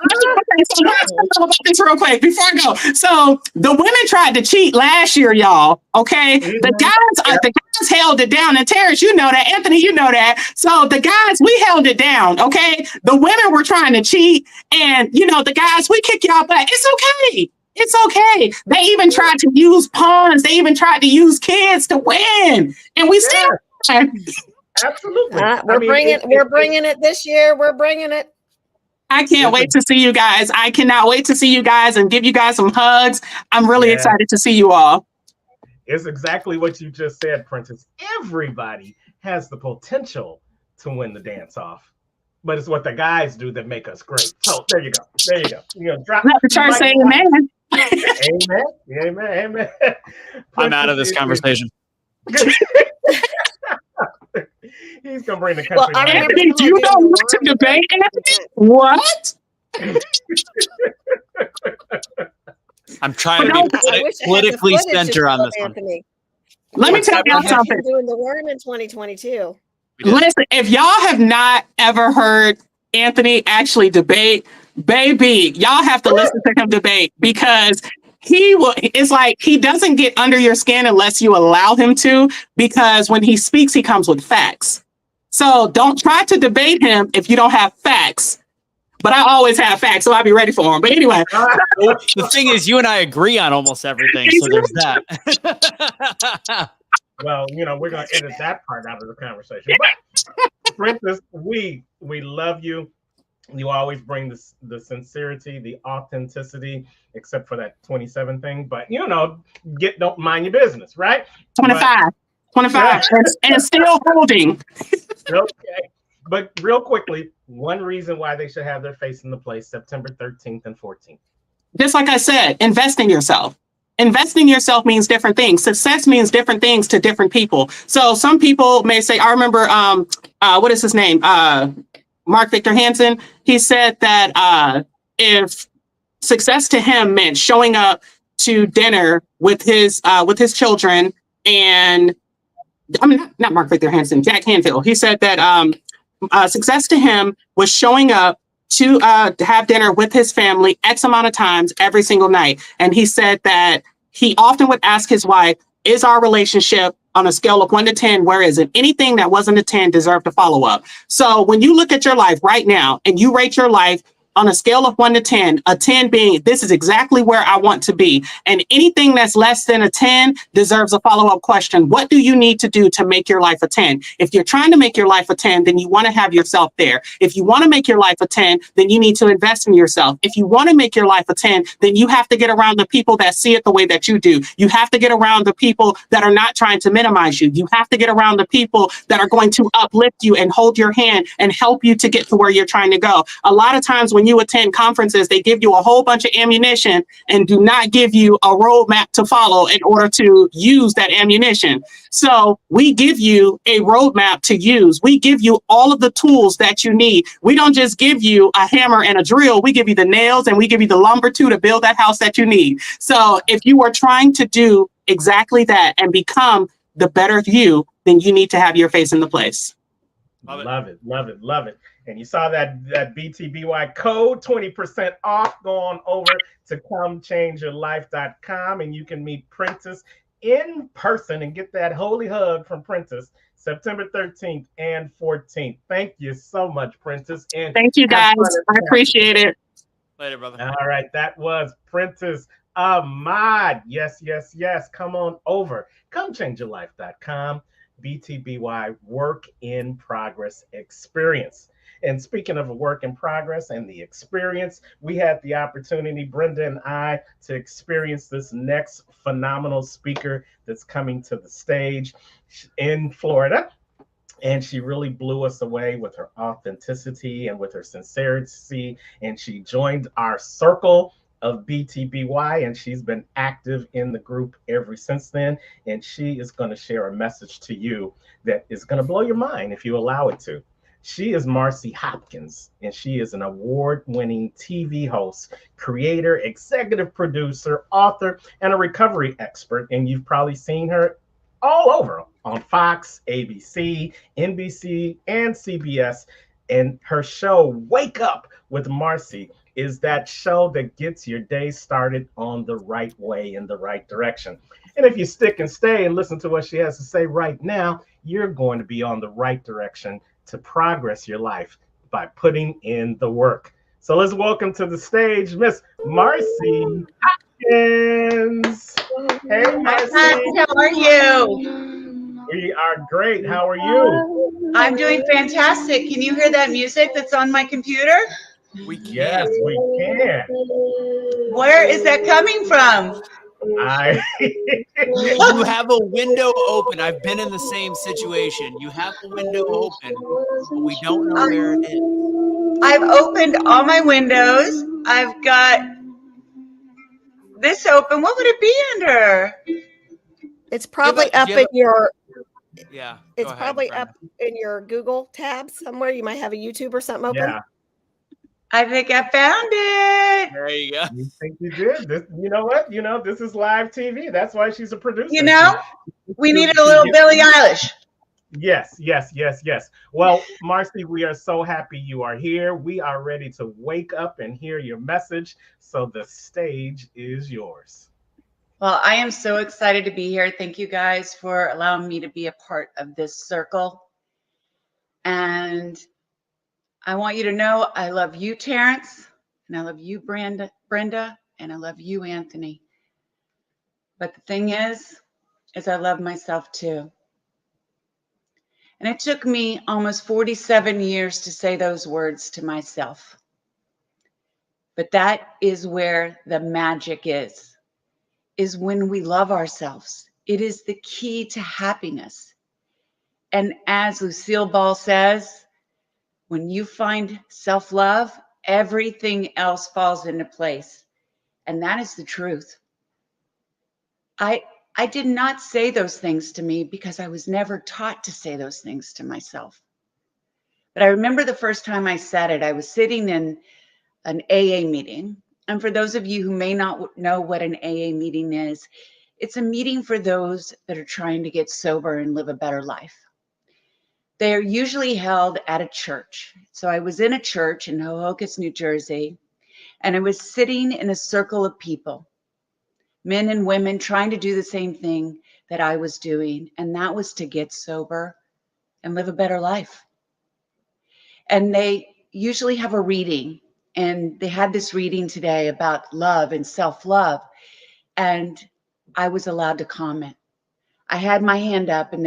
talk about this real quick before I go. So the women tried to cheat last year, y'all. Okay, the guys held it down. And Terrence, you know that. Anthony, you know that. So the guys, we held it down. Okay, the women were trying to cheat, and you know the guys, we kick y'all butt. It's okay. It's okay. They even tried to use pawns. They even tried to use kids to win, and we still. Absolutely. We're bringing it this year. We're bringing it. I can't wait to see you guys. I cannot wait to see you guys and give you guys some hugs. I'm really excited to see you all. It's exactly what you just said, Princess. Everybody has the potential to win the dance off, but it's what the guys do that make us great. So there you go. There you go. You're gonna drop the church say amen. Amen. Amen. Amen. I'm out of this conversation. He's gonna bring the country. Well, Anthony, do you know what to debate, Anthony? What? I'm trying to be politically center on this one. Let me tell y'all something. Doing the worm in 2022. Listen, if y'all have not ever heard Anthony actually debate, baby, y'all have to listen to him debate, because it's like he doesn't get under your skin unless you allow him to, because when he speaks, he comes with facts. So don't try to debate him if you don't have facts. But I always have facts, so I'll be ready for him. But anyway. The thing is, you and I agree on almost everything, so there's that. Well, you know, we're going to edit that part out of the conversation. But, Princess, we love you. You always bring the sincerity, the authenticity, except for that 27 thing. But, you know, don't mind your business, right? 25 and still holding. Okay. But real quickly, one reason why they should have their face in the place, September 13th and 14th. just like I said, invest in yourself. Investing in yourself means different things. Success means different things to different people. So some people may say, I remember, what is his name? Mark Victor Hansen. He said that if success to him meant showing up to dinner with his children, and I mean, not Mark Victor Hansen, Jack Canfield. He said that success to him was showing up to have dinner with his family X amount of times every single night. And he said that he often would ask his wife, is our relationship on a scale of 1 to 10, where is it? Anything that wasn't a 10 deserved a follow-up. So when you look at your life right now and you rate your life on a scale of 1 to 10, a 10 being this is exactly where I want to be. And anything that's less than a 10 deserves a follow-up question. What do you need to do to make your life a 10? If you're trying to make your life a 10, then you want to have yourself there. If you want to make your life a 10, then you need to invest in yourself. If you want to make your life a 10, then you have to get around the people that see it the way that you do. You have to get around the people that are not trying to minimize you. You have to get around the people that are going to uplift you and hold your hand and help you to get to where you're trying to go. A lot of times when you attend conferences, they give you a whole bunch of ammunition and do not give you a roadmap to follow in order to use that ammunition. So we give you a roadmap to use. We give you all of the tools that you need. We don't just give you a hammer and a drill. We give you the nails and we give you the lumber too to build that house that you need. So if you are trying to do exactly that and become the better you, then you need to have your face in the place. Love it, love it, love it. And you saw that BTBY code, 20% off. Go on over to comechangeyourlife.com and you can meet Prentice in person and get that holy hug from Prentice September 13th and 14th. Thank you so much, Prentice. And thank you, guys. I appreciate it. Later, brother. All right, that was Prentice Ahmad. Yes, yes, yes. Come on over. Comechangeyourlife.com. BTBY Work in Progress Experience. And speaking of a work in progress and the experience, we had the opportunity, Brenda and I, to experience this next phenomenal speaker that's coming to the stage in Florida. And she really blew us away with her authenticity and with her sincerity. And she joined our circle of BTBY, and she's been active in the group ever since then. And she is going to share a message to you that is going to blow your mind if you allow it to. She is Marcy Hopkins, and she is an award-winning TV host, creator, executive producer, author, and a recovery expert. And you've probably seen her all over on Fox, ABC, NBC, and CBS. And her show, Wake Up with Marcy, is that show that gets your day started on the right way, in the right direction. And if you stick and stay and listen to what she has to say right now, you're going to be on the right direction to progress your life by putting in the work. So let's welcome to the stage Miss Marcy Hopkins. Hey, Marcy. How are you? We are great. How are you? I'm doing fantastic. Can you hear that music that's on my computer? Yes, we can. Where is that coming from? You have a window open. I've been in the same situation. You have the window open, but we don't know where it is. I've opened all my windows. I've got this open. What would it be under? It's probably up in your. Yeah. It's probably up in your Google tab somewhere. You might have a YouTube or something open. Yeah. I think I found it. There you go. You think you did? This, you know what? You know, this is live TV. That's why she's a producer. You know, we needed a little Billie Eilish. Yes, yes, yes, yes. Well, Marcy, we are so happy you are here. We are ready to wake up and hear your message. So the stage is yours. Well, I am so excited to be here. Thank you guys for allowing me to be a part of this circle. And I want you to know I love you, Terrence, and I love you, Brenda, and I love you, Anthony. But the thing is I love myself too. And it took me almost 47 years to say those words to myself. But that is where the magic is when we love ourselves. It is the key to happiness. And as Lucille Ball says, when you find self-love, everything else falls into place. And that is the truth. I did not say those things to me because I was never taught to say those things to myself. But I remember the first time I said it, I was sitting in an AA meeting. And for those of you who may not know what an AA meeting is, it's a meeting for those that are trying to get sober and live a better life. They are usually held at a church. So I was in a church in Hohokus, New Jersey, and I was sitting in a circle of people, men and women trying to do the same thing that I was doing, and that was to get sober and live a better life. And they usually have a reading, and they had this reading today about love and self-love, and I was allowed to comment. I had my hand up, and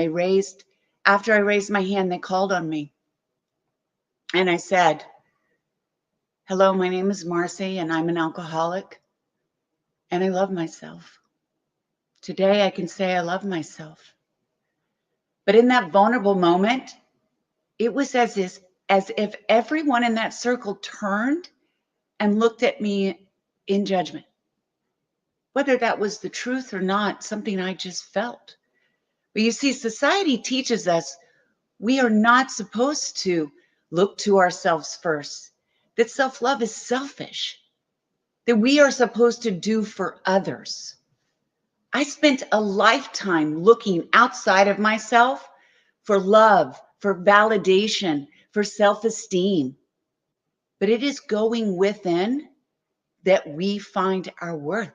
after I raised my hand, they called on me. And I said, hello, my name is Marcy, and I'm an alcoholic, and I love myself. Today, I can say I love myself. But in that vulnerable moment, it was as if everyone in that circle turned and looked at me in judgment. Whether that was the truth or not, something I just felt. But you see, society teaches us we are not supposed to look to ourselves first, that self-love is selfish, that we are supposed to do for others. I spent a lifetime looking outside of myself for love, for validation, for self-esteem. But it is going within that we find our worth.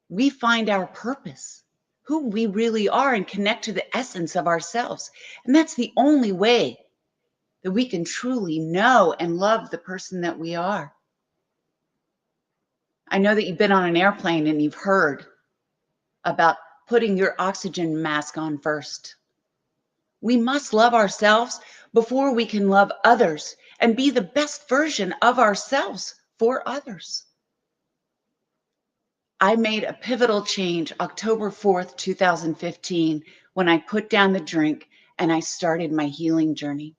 We find our purpose, who we really are, and connect to the essence of ourselves. And that's the only way that we can truly know and love the person that we are. I know that you've been on an airplane and you've heard about putting your oxygen mask on first. We must love ourselves before we can love others and be the best version of ourselves for others. I made a pivotal change October 4th, 2015, when I put down the drink and I started my healing journey.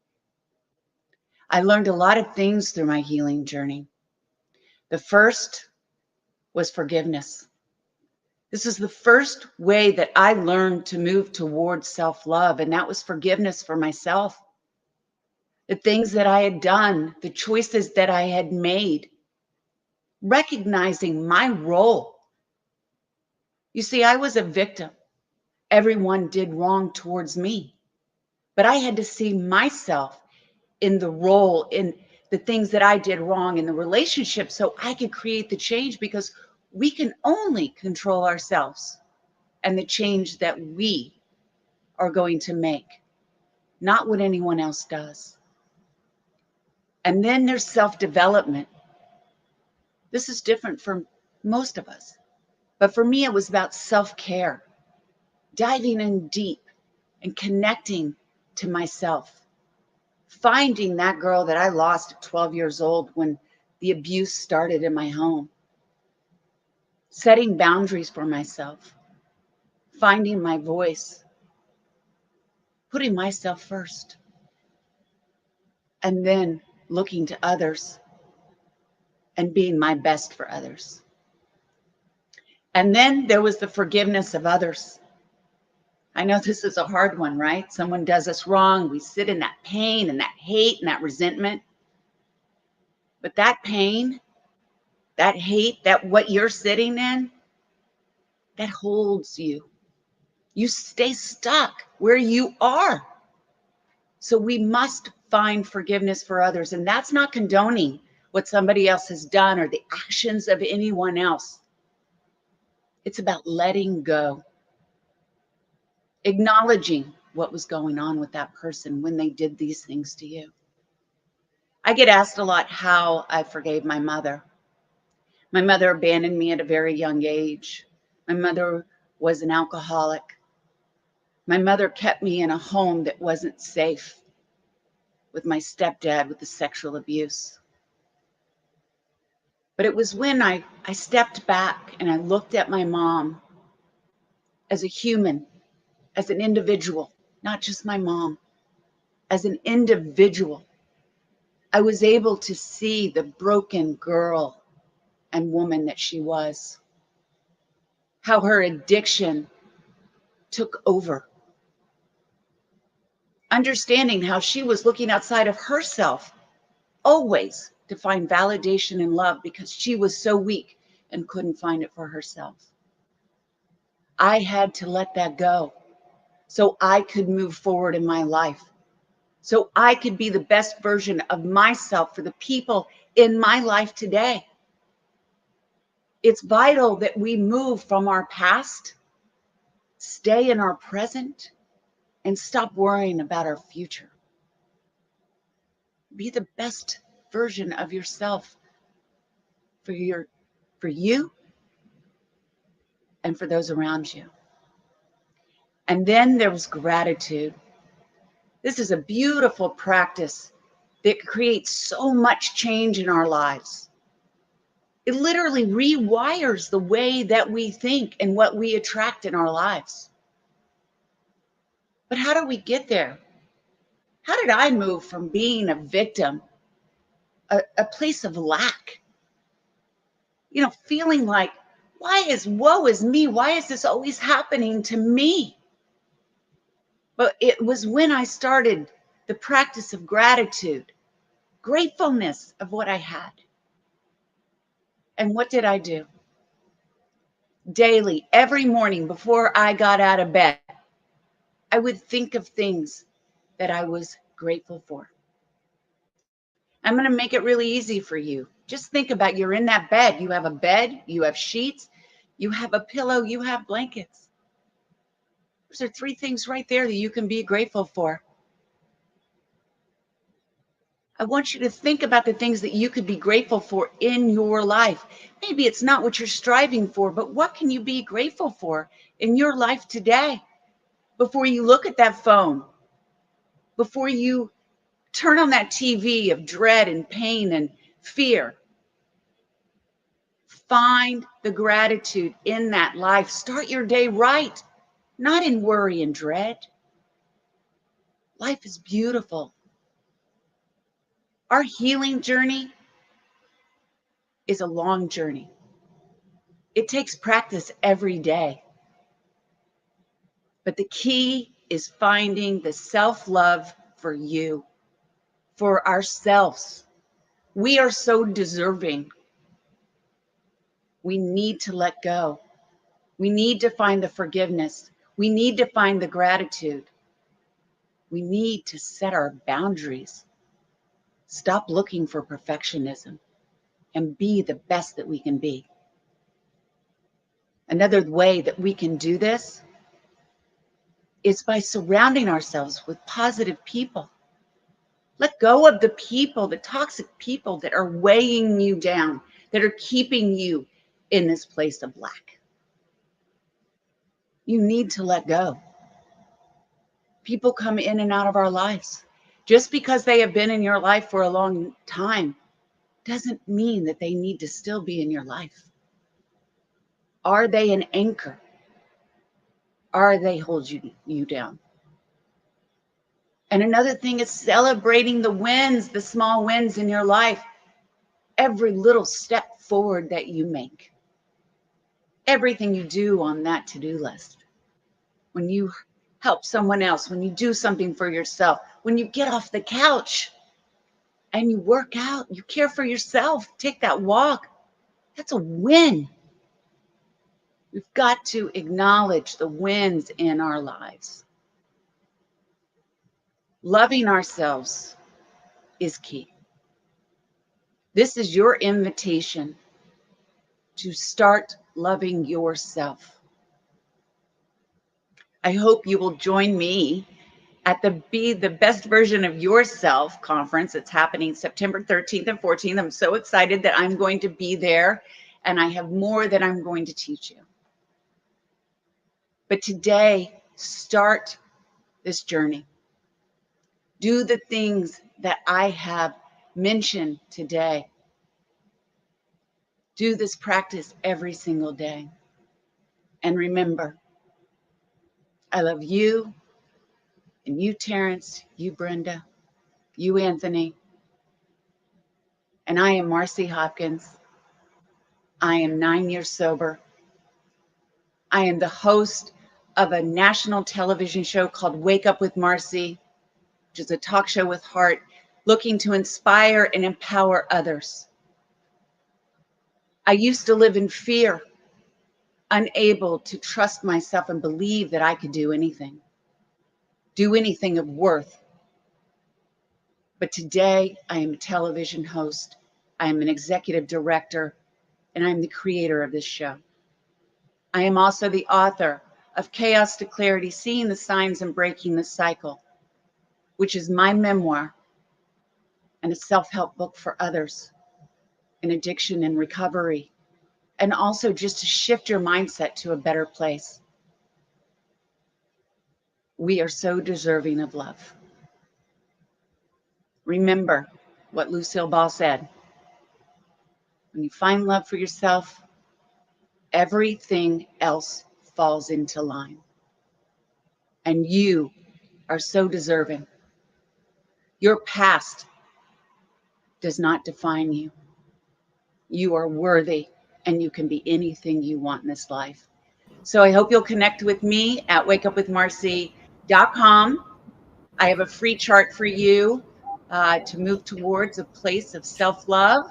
I learned a lot of things through my healing journey. The first was forgiveness. This is the first way that I learned to move towards self-love, and that was forgiveness for myself. The things that I had done, the choices that I had made, recognizing my role. You see, I was a victim. Everyone did wrong towards me, but I had to see myself in the role, in the things that I did wrong in the relationship, so I could create the change, because we can only control ourselves and the change that we are going to make, not what anyone else does. And then there's self-development. This is different from most of us, but for me, it was about self-care, diving in deep and connecting to myself, finding that girl that I lost at 12 years old when the abuse started in my home, setting boundaries for myself, finding my voice, putting myself first, and then looking to others and being my best for others. And then there was the forgiveness of others. I know this is a hard one, right? Someone does us wrong. We sit in that pain and that hate and that resentment. But that pain, that hate, that what you're sitting in, that holds you. You stay stuck where you are. So we must find forgiveness for others. And that's not condoning what somebody else has done or the actions of anyone else. It's about letting go, acknowledging what was going on with that person when they did these things to you. I get asked a lot how I forgave my mother. My mother abandoned me at a very young age. My mother was an alcoholic. My mother kept me in a home that wasn't safe, with my stepdad with the sexual abuse. But it was when I stepped back and I looked at my mom as a human, as an individual, not just my mom, as an individual. I was able to see the broken girl and woman that she was. How her addiction took over. Understanding how she was looking outside of herself, always to find validation and love because she was so weak and couldn't find it for herself. I had to let that go so I could move forward in my life, so I could be the best version of myself for the people in my life today. It's vital that we move from our past, stay in our present, and stop worrying about our future. Be the best version of yourself for you and for those around you. And then there was gratitude. This is a beautiful practice that creates so much change in our lives. It literally rewires the way that we think and what we attract in our lives. But how do we get there? How did I move from being a victim, a place of lack, feeling like, woe is me? Why is this always happening to me? But it was when I started the practice of gratitude, gratefulness of what I had. And what did I do? Daily, every morning before I got out of bed, I would think of things that I was grateful for. I'm going to make it really easy for you. Just think about, you're in that bed. You have a bed, you have sheets, you have a pillow, you have blankets. Those are 3 things right there that you can be grateful for. I want you to think about the things that you could be grateful for in your life. Maybe it's not what you're striving for, but what can you be grateful for in your life today? Before you look at that phone, before you turn on that TV of dread and pain and fear, find the gratitude in that life. Start your day right, not in worry and dread. Life is beautiful. Our healing journey is a long journey. It takes practice every day. But the key is finding the self-love for you, for ourselves. We are so deserving. We need to let go. We need to find the forgiveness. We need to find the gratitude. We need to set our boundaries. Stop looking for perfectionism and be the best that we can be. Another way that we can do this is by surrounding ourselves with positive people. Let go of the people, the toxic people that are weighing you down, that are keeping you in this place of lack. You need to let go. People come in and out of our lives. Just because they have been in your life for a long time doesn't mean that they need to still be in your life. Are they an anchor? Are they holding you down? And another thing is celebrating the wins, the small wins in your life. Every little step forward that you make. Everything you do on that to-do list. When you help someone else, when you do something for yourself, when you get off the couch and you work out, you care for yourself, take that walk, that's a win. We've got to acknowledge the wins in our lives. Loving ourselves is key. This is your invitation to start loving yourself. I hope you will join me at the Be the Best Version of Yourself conference. It's happening September 13th and 14th. I'm so excited that I'm going to be there, and I have more that I'm going to teach you. But today, start this journey. Do the things that I have mentioned today. Do this practice every single day. And remember, I love you, and you, Terrence, you, Brenda, you, Anthony, and I am Marcy Hopkins. I am 9 years sober. I am the host of a national television show called Wake Up with Marcy, which is a talk show with heart, looking to inspire and empower others. I used to live in fear, unable to trust myself and believe that I could do anything of worth. But today, I am a television host, I am an executive director, and I'm the creator of this show. I am also the author of Chaos to Clarity, Seeing the Signs and Breaking the Cycle, which is my memoir and a self-help book for others in addiction and recovery, and also just to shift your mindset to a better place. We are so deserving of love. Remember what Lucille Ball said. When you find love for yourself, everything else falls into line. And you are so deserving. Your past does not define you. You are worthy, and you can be anything you want in this life. So I hope you'll connect with me at wakeupwithmarcy.com. I have a free chart for you to move towards a place of self-love.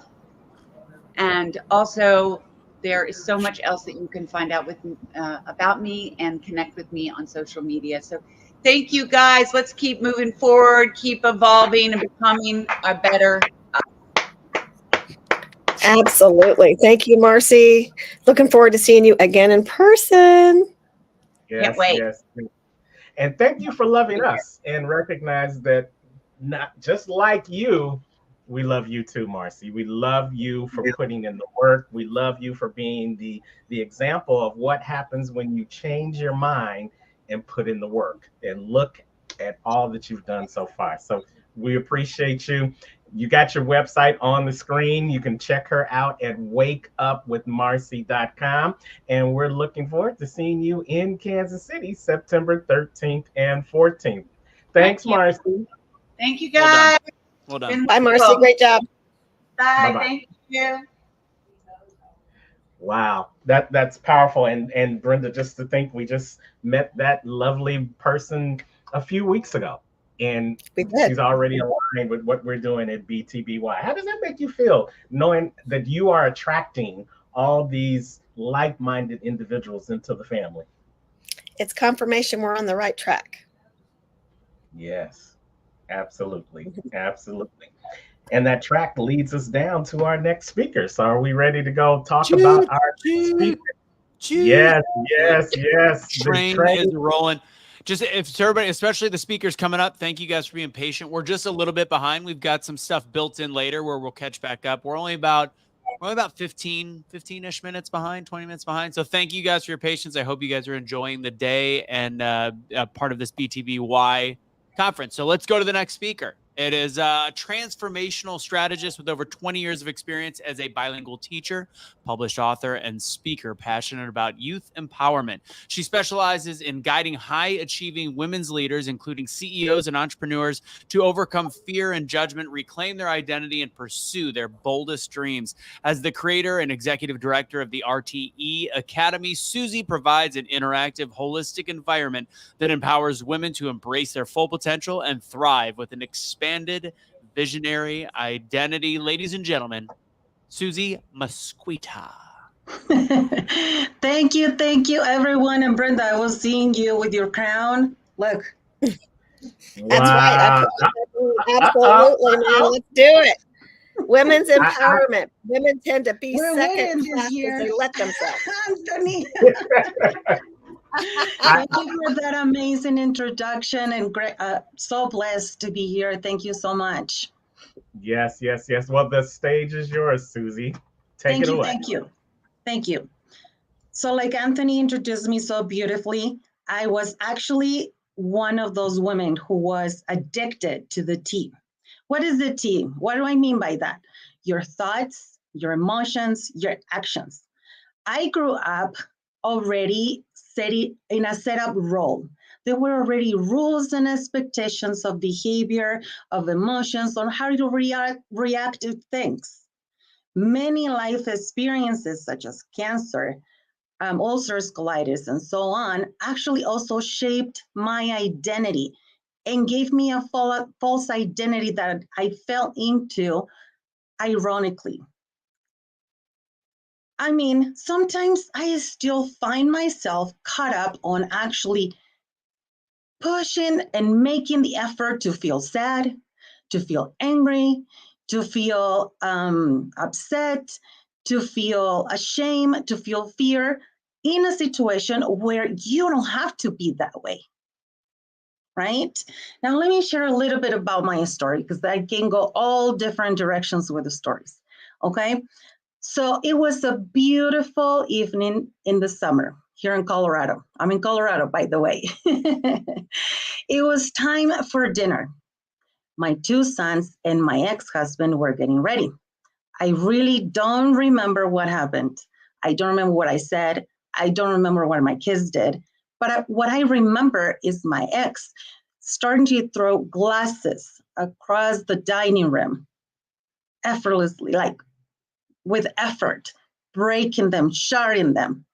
And also, there is so much else that you can find out about me and connect with me on social media. So thank you, guys. Let's keep moving forward, keep evolving and becoming a better. Absolutely. Thank you, Marcy. Looking forward to seeing you again in person. Yes, Can't wait. yes. And thank you for loving us and recognize that not just like you, we love you too, Marcy. We love you for putting in the work. We love you for being the example of what happens when you change your mind and put in the work. And look at all that you've done so far. So we appreciate you. You got your website on the screen. You can check her out at wakeupwithmarcy.com. And we're looking forward to seeing you in Kansas City, September 13th and 14th. Thanks, Marcy. Thank you, guys. Well done. Bye, Marcy. Great job. Bye. Bye-bye. Thank you. Wow, that's powerful. And Brenda, just to think we just met that lovely person a few weeks ago. And she's already aligned with what we're doing at BTBY. How does that make you feel, knowing that you are attracting all these like-minded individuals into the family? It's confirmation we're on the right track. Yes, absolutely. Absolutely. And that track leads us down to our next speaker. So are we ready to go talk about our next speaker? Yes. The train is rolling. Just if everybody, especially the speakers coming up, thank you guys for being patient. We're just a little bit behind. We've got some stuff built in later where we'll catch back up. We're only about 15-ish minutes behind, 20 minutes behind. So thank you guys for your patience. I hope you guys are enjoying the day and part of this BTBY conference. So let's go to the next speaker. It is a transformational strategist with over 20 years of experience as a bilingual teacher, published author, and speaker passionate about youth empowerment. She specializes in guiding high-achieving women's leaders, including CEOs and entrepreneurs, to overcome fear and judgment, reclaim their identity, and pursue their boldest dreams. As the creator and executive director of the RTE Academy, Susie provides an interactive, holistic environment that empowers women to embrace their full potential and thrive with an expanded visionary identity. Ladies and gentlemen, Susie Mesquita. Thank you, everyone. And Brenda, I was seeing you with your crown. Look. That's right. Absolutely, man. Let's do it. Women's empowerment. Women tend to be second class as they let themselves. Anthony. Thank you for that amazing introduction, and great. So blessed to be here. Thank you so much. Yes. Well, the stage is yours, Susie. Take it away. Thank you. So like Anthony introduced me so beautifully, I was actually one of those women who was addicted to the tea. What is the tea? What do I mean by that? Your thoughts, your emotions, your actions. I grew up already in a setup role. There were already rules and expectations of behavior, of emotions, on how to react to things. Many life experiences, such as cancer, ulcerative colitis, and so on, actually also shaped my identity and gave me a false identity that I fell into, ironically. I mean, sometimes I still find myself caught up on actually pushing and making the effort to feel sad, to feel angry, to feel upset, to feel ashamed, to feel fear in a situation where you don't have to be that way, right? Now, let me share a little bit about my story because I can go all different directions with the stories, okay? So it was a beautiful evening in the summer here in Colorado. I'm in Colorado, by the way. It was time for dinner. My 2 sons and my ex-husband were getting ready. I really don't remember what happened. I don't remember what I said. I don't remember what my kids did. But what I remember is my ex starting to throw glasses across the dining room effortlessly, like with effort, breaking them, shattering them.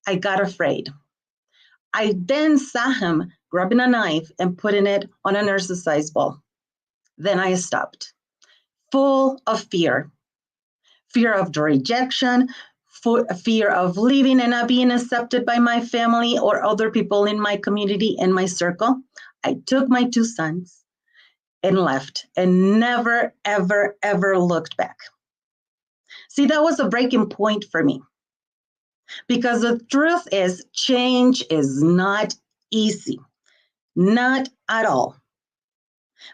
I got afraid. I then saw him grabbing a knife and putting it on an exercise ball. Then I stopped, full of fear. Fear of the rejection, fear of leaving and not being accepted by my family or other people in my community and my circle. I took my 2 sons and left and never, ever, ever looked back. See, that was a breaking point for me. Because the truth is, change is not easy. Not at all.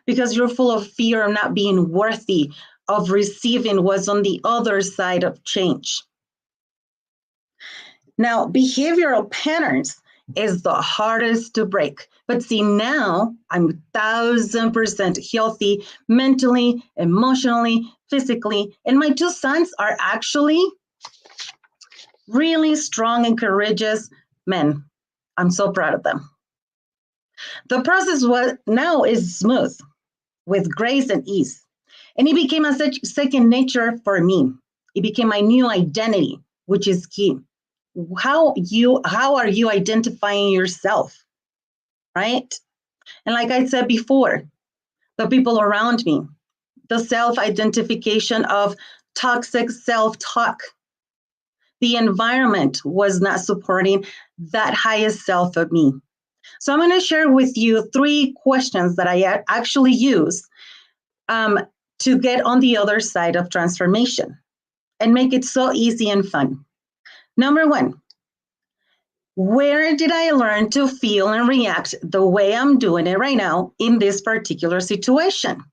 Because you're full of fear of not being worthy of receiving what's on the other side of change. Now, behavioral patterns is the hardest to break. But see, now I'm 1,000% healthy mentally, emotionally, physically, and my 2 sons are actually really strong and courageous men. I'm so proud of them. The process now is smooth, with grace and ease. And it became a second nature for me. It became my new identity, which is key. How are you identifying yourself, right? And like I said before, the people around me, the self-identification of toxic self-talk. The environment was not supporting that highest self of me. So I'm going to share with you 3 questions that I actually use to get on the other side of transformation and make it so easy and fun. Number 1, where did I learn to feel and react the way I'm doing it right now in this particular situation?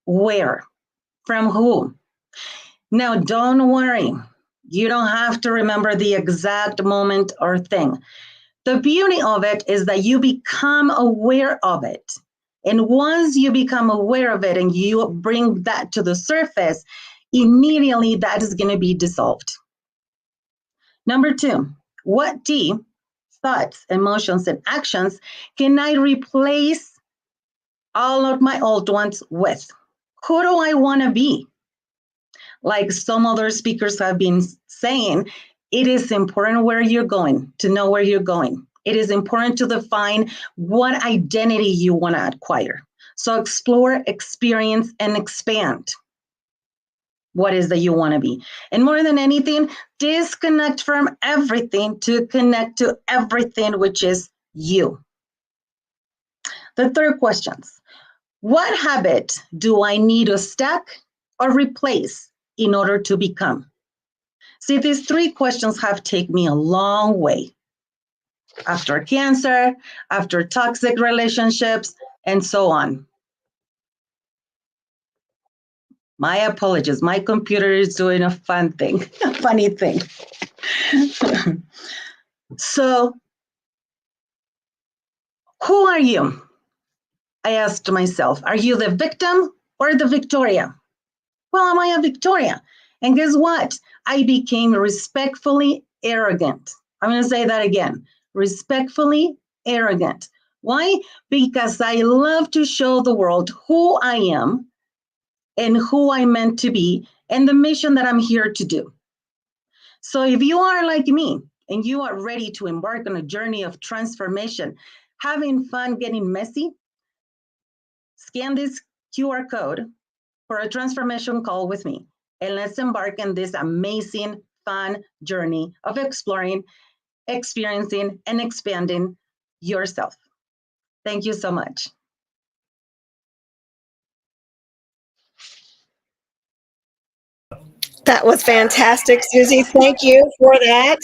Where? From who? Now, don't worry. You don't have to remember the exact moment or thing. The beauty of it is that you become aware of it. And once you become aware of it and you bring that to the surface, immediately that is going to be dissolved. Number 2, what thoughts, emotions, and actions can I replace all of my old ones with? Who do I want to be? Like some other speakers have been saying, it is important where you're going, to know where you're going. It is important to define what identity you want to acquire. So explore, experience, and expand. What is that you want to be? And more than anything, disconnect from everything to connect to everything, which is you. The 3rd questions. What habit do I need to stack or replace in order to become? See, these 3 questions have taken me a long way. After cancer, after toxic relationships, and so on. My apologies, my computer is doing a funny thing. So, who are you? I asked myself, are you the victim or the Victoria? Well, am I a Victoria? And guess what? I became respectfully arrogant. I'm going to say that again. Respectfully arrogant. Why? Because I love to show the world who I am and who I'm meant to be and the mission that I'm here to do. So if you are like me and you are ready to embark on a journey of transformation, having fun, getting messy, scan this QR code for a transformation call with me. And let's embark on this amazing, fun journey of exploring, experiencing, and expanding yourself. Thank you so much. That was fantastic, Susie. Thank you for that.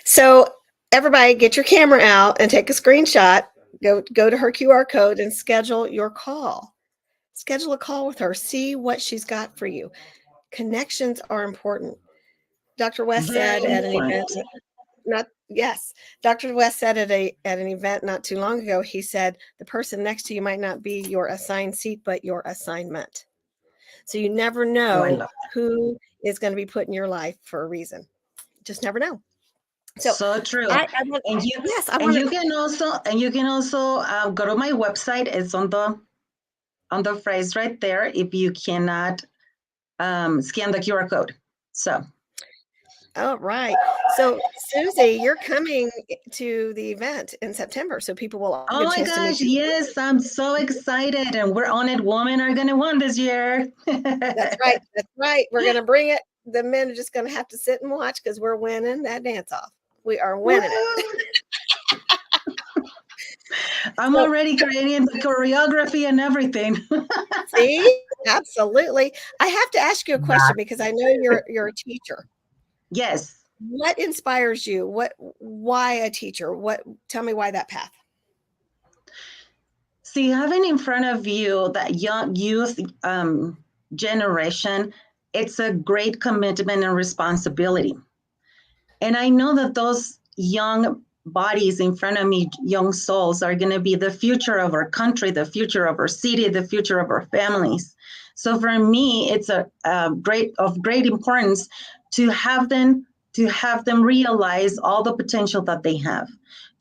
So everybody get your camera out and take a screenshot. Go to her QR code and schedule your call. Schedule a call with her. See what she's got for you. Connections are important. Dr. West said at an event, Dr. West said at an event not too long ago, he said, the person next to you might not be your assigned seat, but your assignment. So you never know who is going to be put in your life for a reason. Just never know. So true. And you can also go to my website. It's on the phrase right there. If you cannot scan the QR code. So. All right. So Susie, you're coming to the event in September, so people will. Oh my gosh! Yes, I'm so excited, and we're on it. Women are gonna win this year. That's right. That's right. We're gonna bring it. The men are just gonna have to sit and watch because we're winning that dance off. We are winning it. I'm already creating the choreography and everything. See, absolutely. I have to ask you a question because I know you're a teacher. Yes. What inspires you? Why a teacher? Tell me why that path. See, having in front of you that young youth generation, it's a great commitment and responsibility. And I know that those young bodies in front of me, young souls, are going to be the future of our country, the future of our city, the future of our families. So for me, it's of great importance to have them realize all the potential that they have,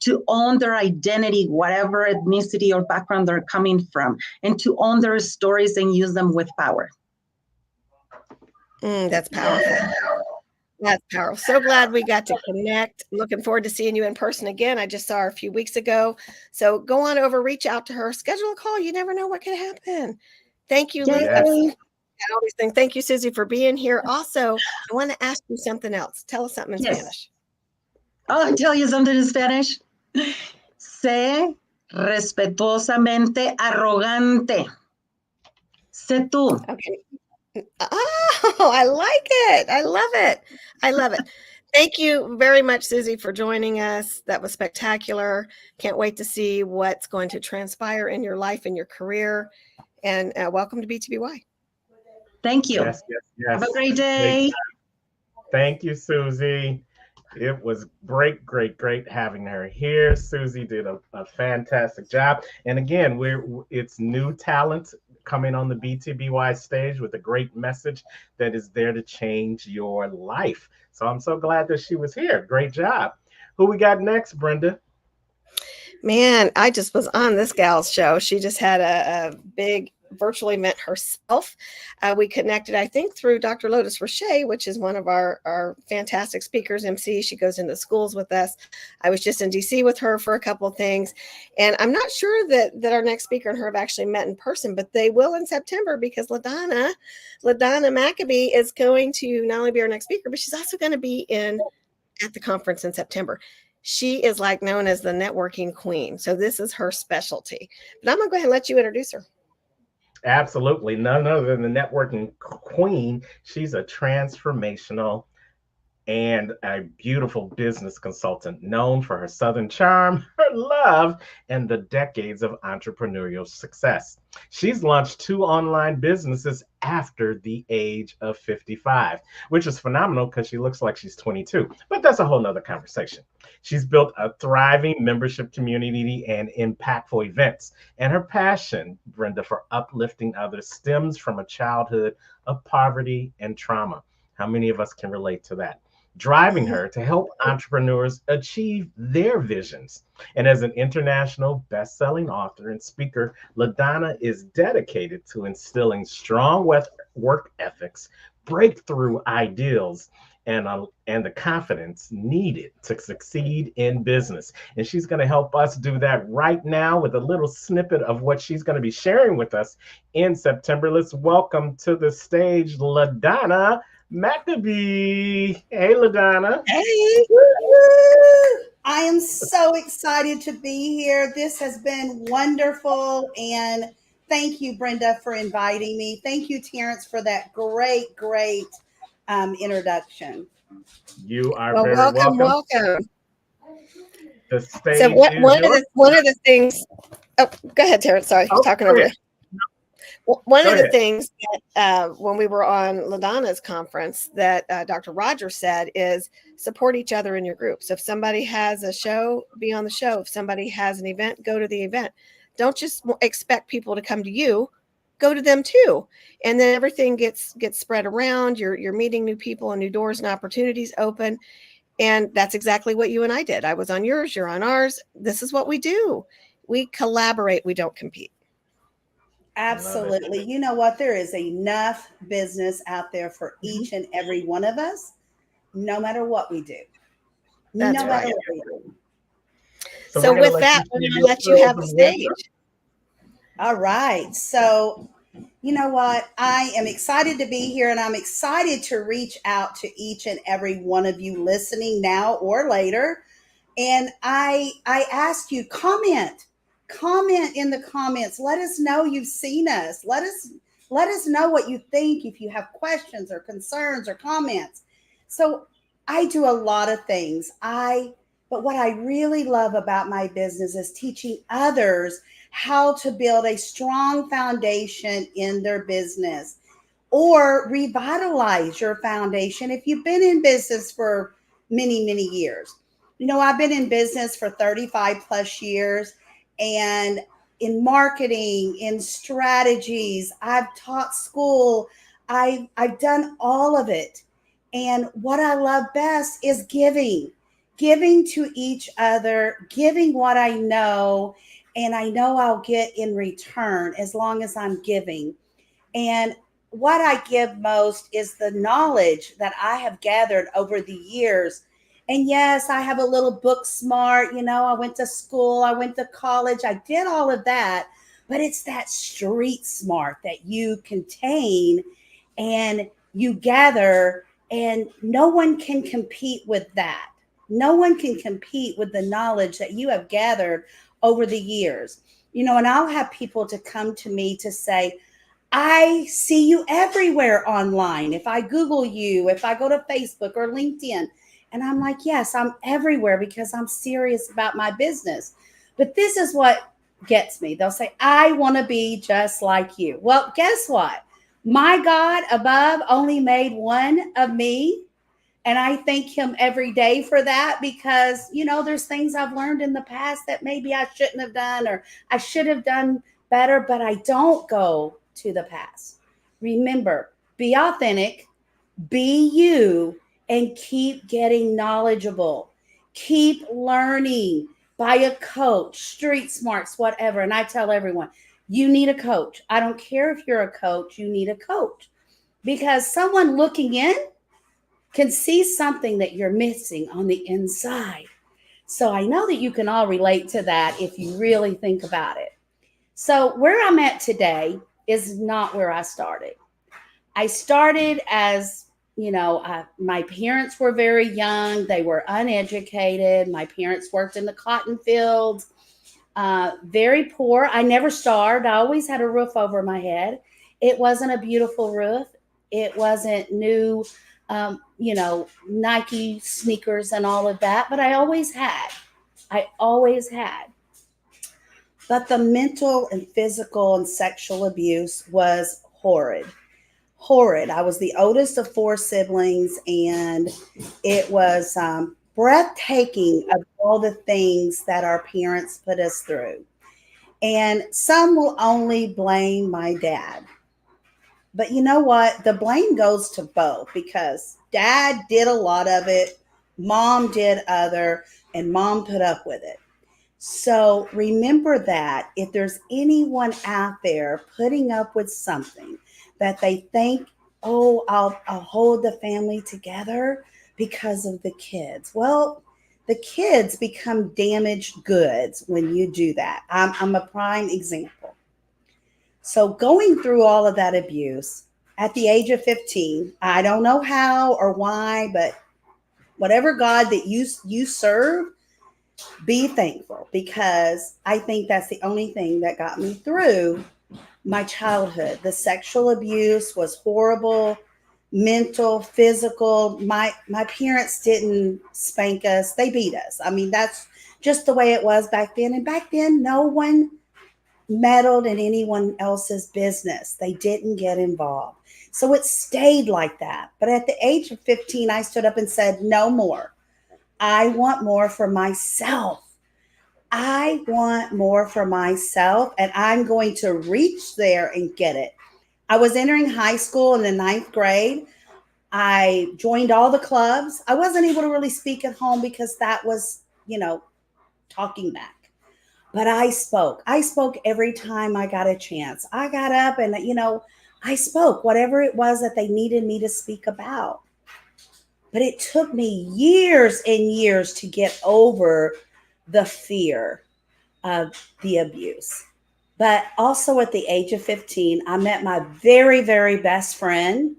to own their identity, whatever ethnicity or background they're coming from, and to own their stories and use them with power. That's powerful. That's powerful. So glad we got to connect. Looking forward to seeing you in person again. I just saw her a few weeks ago. So go on over, reach out to her, schedule a call. You never know what could happen. Thank you, Lisa. I always think, thank you, Susie, for being here. Also, I want to ask you something else. Tell us something in Spanish. Oh, I'll tell you something in Spanish. Sé respetuosamente arrogante. Sé tú. Okay. Oh, I like it. I love it. I love it. Thank you very much, Susie, for joining us. That was spectacular. Can't wait to see what's going to transpire in your life and your career. And welcome to BTBY. Thank you. Yes. Have a great day. Thank you, Susie. It was great having her here. Susie did a fantastic job. And again, it's new talent coming on the BTBY stage with a great message that is there to change your life. So I'm so glad that she was here. Great job. Who we got next, Brenda? Man, I just was on this gal's show. She just had a big virtual event herself. We connected, I think, through Dr. Lotus Roche, which is one of our fantastic speakers, MC. She goes into schools with us. I was just in DC with her for a couple of things. And I'm not sure that our next speaker and her have actually met in person, but they will in September because LaDonna Maccabee is going to not only be our next speaker, but she's also going to be at the conference in September. She is like known as the networking queen. So this is her specialty. But I'm going to go ahead and let you introduce her. Absolutely. None other than the networking queen. She's a transformational and a beautiful business consultant known for her Southern charm, her love, and the decades of entrepreneurial success. She's launched 2 online businesses after the age of 55, which is phenomenal because she looks like she's 22, but that's a whole nother conversation. She's built a thriving membership community and impactful events, and her passion, Brenda, for uplifting others stems from a childhood of poverty and trauma. How many of us can relate to that? Driving her to help entrepreneurs achieve their visions. And as an international best-selling author and speaker, LaDonna is dedicated to instilling strong work ethics, breakthrough ideals, and the confidence needed to succeed in business. And she's going to help us do that right now with a little snippet of what she's going to be sharing with us in September. Let's welcome to the stage LaDonna McNamee. Hey, LaDonna. Hey. I am so excited to be here. This has been wonderful. And thank you, Brenda, for inviting me. Thank you, Terrence, for that great introduction. You are Well, very welcome. The stage So one of the things. Oh, go ahead, Terrence. Sorry, talking over you. One of the things that when we were on LaDonna's conference that Dr. Rogers said is support each other in your group. So if somebody has a show, be on the show. If somebody has an event, go to the event. Don't just expect people to come to you. Go to them too. And then everything gets spread around. You're meeting new people and new doors and opportunities open. And that's exactly what you and I did. I was on yours, you're on ours. This is what we do. We collaborate, we don't compete. Absolutely. You know what? There is enough business out there for each and every one of us, no matter what we do. That's no right. matter what we do. So with that, we're going to let you have the stage. All right. So, you know what? I am excited to be here, and I'm excited to reach out to each and every one of you listening now or later. And I ask you, comment in the comments. Let us know you've seen us. Let us know what you think, if you have questions or concerns or comments. So I do a lot of things. But what I really love about my business is teaching others how to build a strong foundation in their business or revitalize your foundation if you've been in business for many, many years. You know, I've been in business for 35 plus years, and in marketing, in strategies, I've taught school, I've done all of it. And what I love best is giving to each other, giving what I know, and I know I'll get in return as long as I'm giving. And what I give most is the knowledge that I have gathered over the years. And yes, I have a little book smart, you know, I went to school, I went to college, I did all of that, but it's that street smart that you contain and you gather, and no one can compete with that. No one can compete with the knowledge that you have gathered over the years. You know, and I'll have people to come to me to say, I see you everywhere online. If I Google you, if I go to Facebook or LinkedIn, and I'm like, yes, I'm everywhere because I'm serious about my business. But this is what gets me. They'll say, I want to be just like you. Well, guess what? My God above only made one of me. And I thank him every day for that because, you know, there's things I've learned in the past that maybe I shouldn't have done or I should have done better, but I don't go to the past. Remember, be authentic, be you, and keep getting knowledgeable. Keep learning. Buy a coach, street smarts, whatever. And I tell everyone, you need a coach. I don't care if you're a coach, you need a coach. Because someone looking in can see something that you're missing on the inside. So I know that you can all relate to that if you really think about it. So where I'm at today is not where I started. I started as, you know, my parents were very young. They were uneducated. My parents worked in the cotton fields, very poor. I never starved. I always had a roof over my head. It wasn't a beautiful roof. It wasn't new, you know, Nike sneakers and all of that, but I always had. But the mental and physical and sexual abuse was horrid. I was the oldest of 4 siblings, and it was breathtaking of all the things that our parents put us through. And some will only blame my dad. But you know what? The blame goes to both because dad did a lot of it, mom did other, and mom put up with it. So remember that if there's anyone out there putting up with something that they think, oh, I'll hold the family together because of the kids. Well, the kids become damaged goods when you do that. I'm a prime example. So going through all of that abuse at the age of 15, I don't know how or why, but whatever God that you serve, be thankful, because I think that's the only thing that got me through my childhood. The sexual abuse was horrible, mental, physical. My parents didn't spank us. They beat us. I mean, that's just the way it was back then. And back then, no one meddled in anyone else's business. They didn't get involved. So it stayed like that. But at the age of 15, I stood up and said, no more. I want more for myself. I want more for myself, and I'm going to reach there and get it. I was entering high school in the 9th grade. I joined all the clubs. I wasn't able to really speak at home because that was, talking back. But I spoke. I spoke every time I got a chance. I got up and, I spoke whatever it was that they needed me to speak about. But it took me years and years to get over the fear of the abuse. But also at the age of 15, I met my very, very best friend,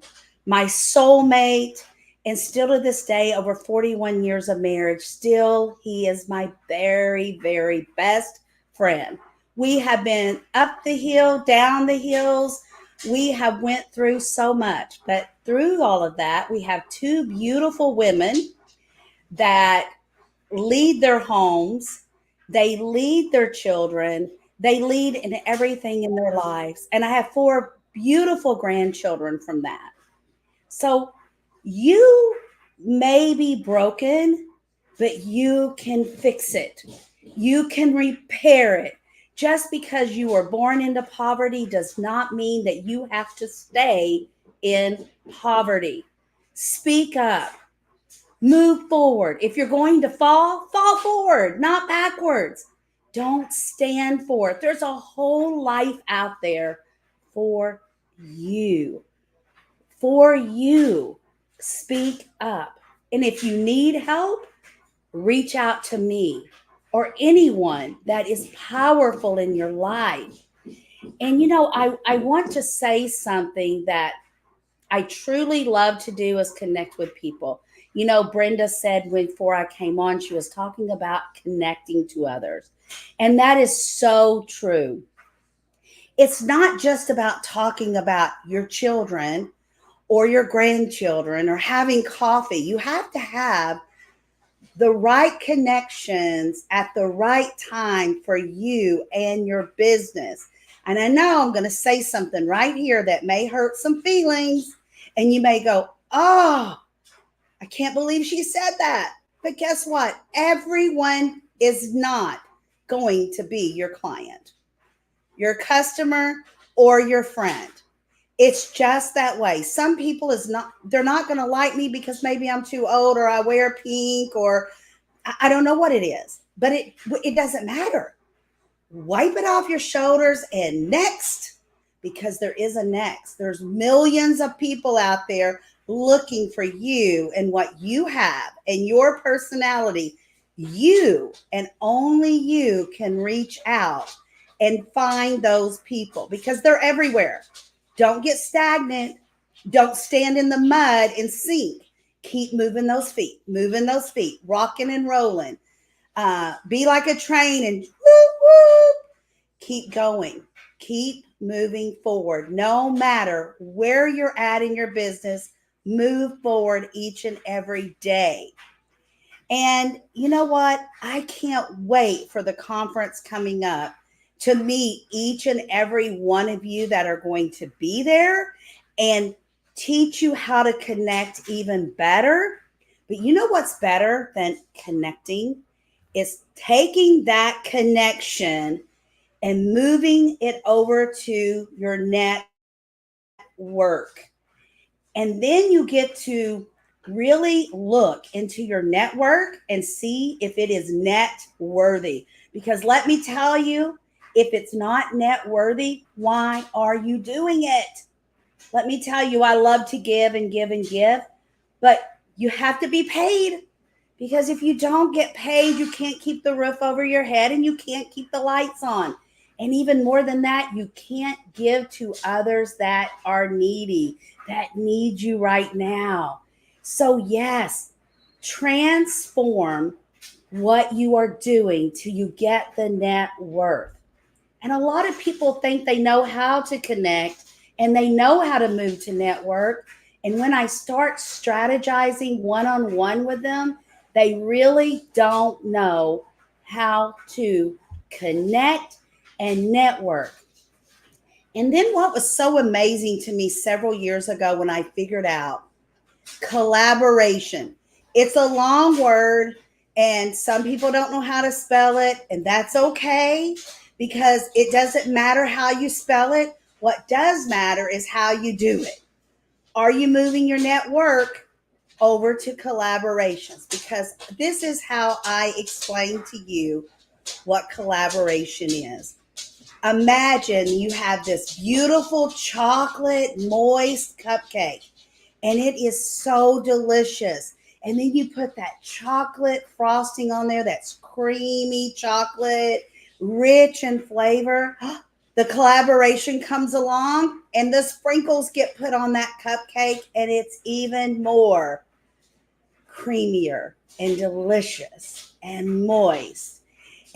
my soulmate, and still to this day, over 41 years of marriage, still he is my very, very best friend. We have been up the hill, down the hills. We have went through so much, but through all of that, we have 2 beautiful women that lead their homes. They lead their children. They lead in everything in their lives. And I have 4 beautiful grandchildren from that. So you may be broken, but you can fix it. You can repair it. Just because you were born into poverty does not mean that you have to stay in poverty. Speak up. Move forward. If you're going to fall forward, not backwards. Don't stand for it. There's a whole life out there for you. For you. Speak up. And if you need help, reach out to me or anyone that is powerful in your life. And, I want to say something that I truly love to do is connect with people. Brenda said before I came on, she was talking about connecting to others. And that is so true. It's not just about talking about your children or your grandchildren or having coffee. You have to have the right connections at the right time for you and your business. And I know I'm going to say something right here that may hurt some feelings. And you may go, oh, I can't believe she said that. But guess what? Everyone is not going to be your client, your customer, or your friend. It's just that way. Some people they're not going to like me because maybe I'm too old or I wear pink or I don't know what it is, but it doesn't matter. Wipe it off your shoulders and next, because there is a next. There's millions of people out there looking for you and what you have and your personality. You and only you can reach out and find those people because they're everywhere. Don't get stagnant. Don't stand in the mud and sink. Keep moving those feet, rocking and rolling. Be like a train and whoop, whoop. Keep going. Keep moving forward. No matter where you're at in your business, move forward each and every day. And you know what? I can't wait for the conference coming up to meet each and every one of you that are going to be there and teach you how to connect even better. But you know what's better than connecting? Is taking that connection and moving it over to your network. And then you get to really look into your network and see if it is net worthy. Because let me tell you, if it's not net worthy, why are you doing it? Let me tell you, I love to give and give and give, but you have to be paid, because if you don't get paid, you can't keep the roof over your head and you can't keep the lights on. And even more than that, you can't give to others that are needy, that need you right now. So yes, transform what you are doing till you get the net worth. And a lot of people think they know how to connect and they know how to move to network. And when I start strategizing one-on-one with them, they really don't know how to connect and network. And then what was so amazing to me several years ago when I figured out collaboration. It's a long word and some people don't know how to spell it, and that's okay, because it doesn't matter how you spell it. What does matter is how you do it. Are you moving your network over to collaborations? Because this is how I explain to you what collaboration is. Imagine you have this beautiful chocolate moist cupcake, and it is so delicious. And then you put that chocolate frosting on there that's creamy chocolate, rich in flavor. The collaboration comes along and the sprinkles get put on that cupcake, and it's even more creamier and delicious and moist.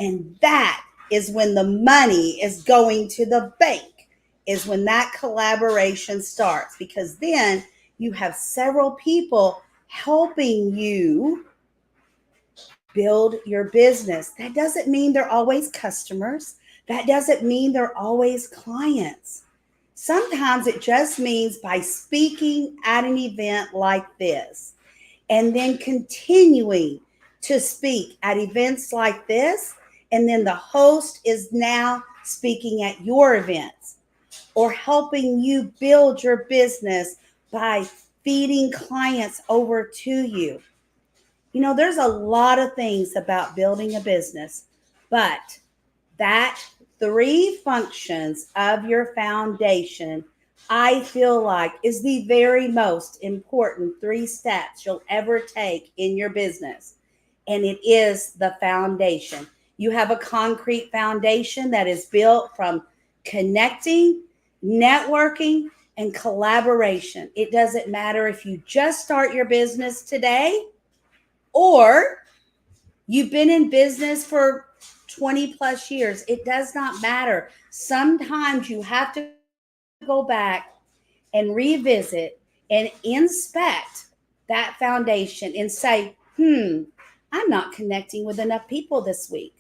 And that is when the money is going to the bank, is when that collaboration starts, because then you have several people helping you build your business. That doesn't mean they're always customers. That doesn't mean they're always clients. Sometimes it just means by speaking at an event like this, and then continuing to speak at events like this, and then the host is now speaking at your events or helping you build your business by feeding clients over to you. You know, there's a lot of things about building a business, but that 3 functions of your foundation, I feel like, is the very most important 3 steps you'll ever take in your business. And it is the foundation. You have a concrete foundation that is built from connecting, networking, and collaboration. It doesn't matter if you just start your business today or you've been in business for 20 plus years. It does not matter. Sometimes you have to go back and revisit and inspect that foundation and say, I'm not connecting with enough people this week.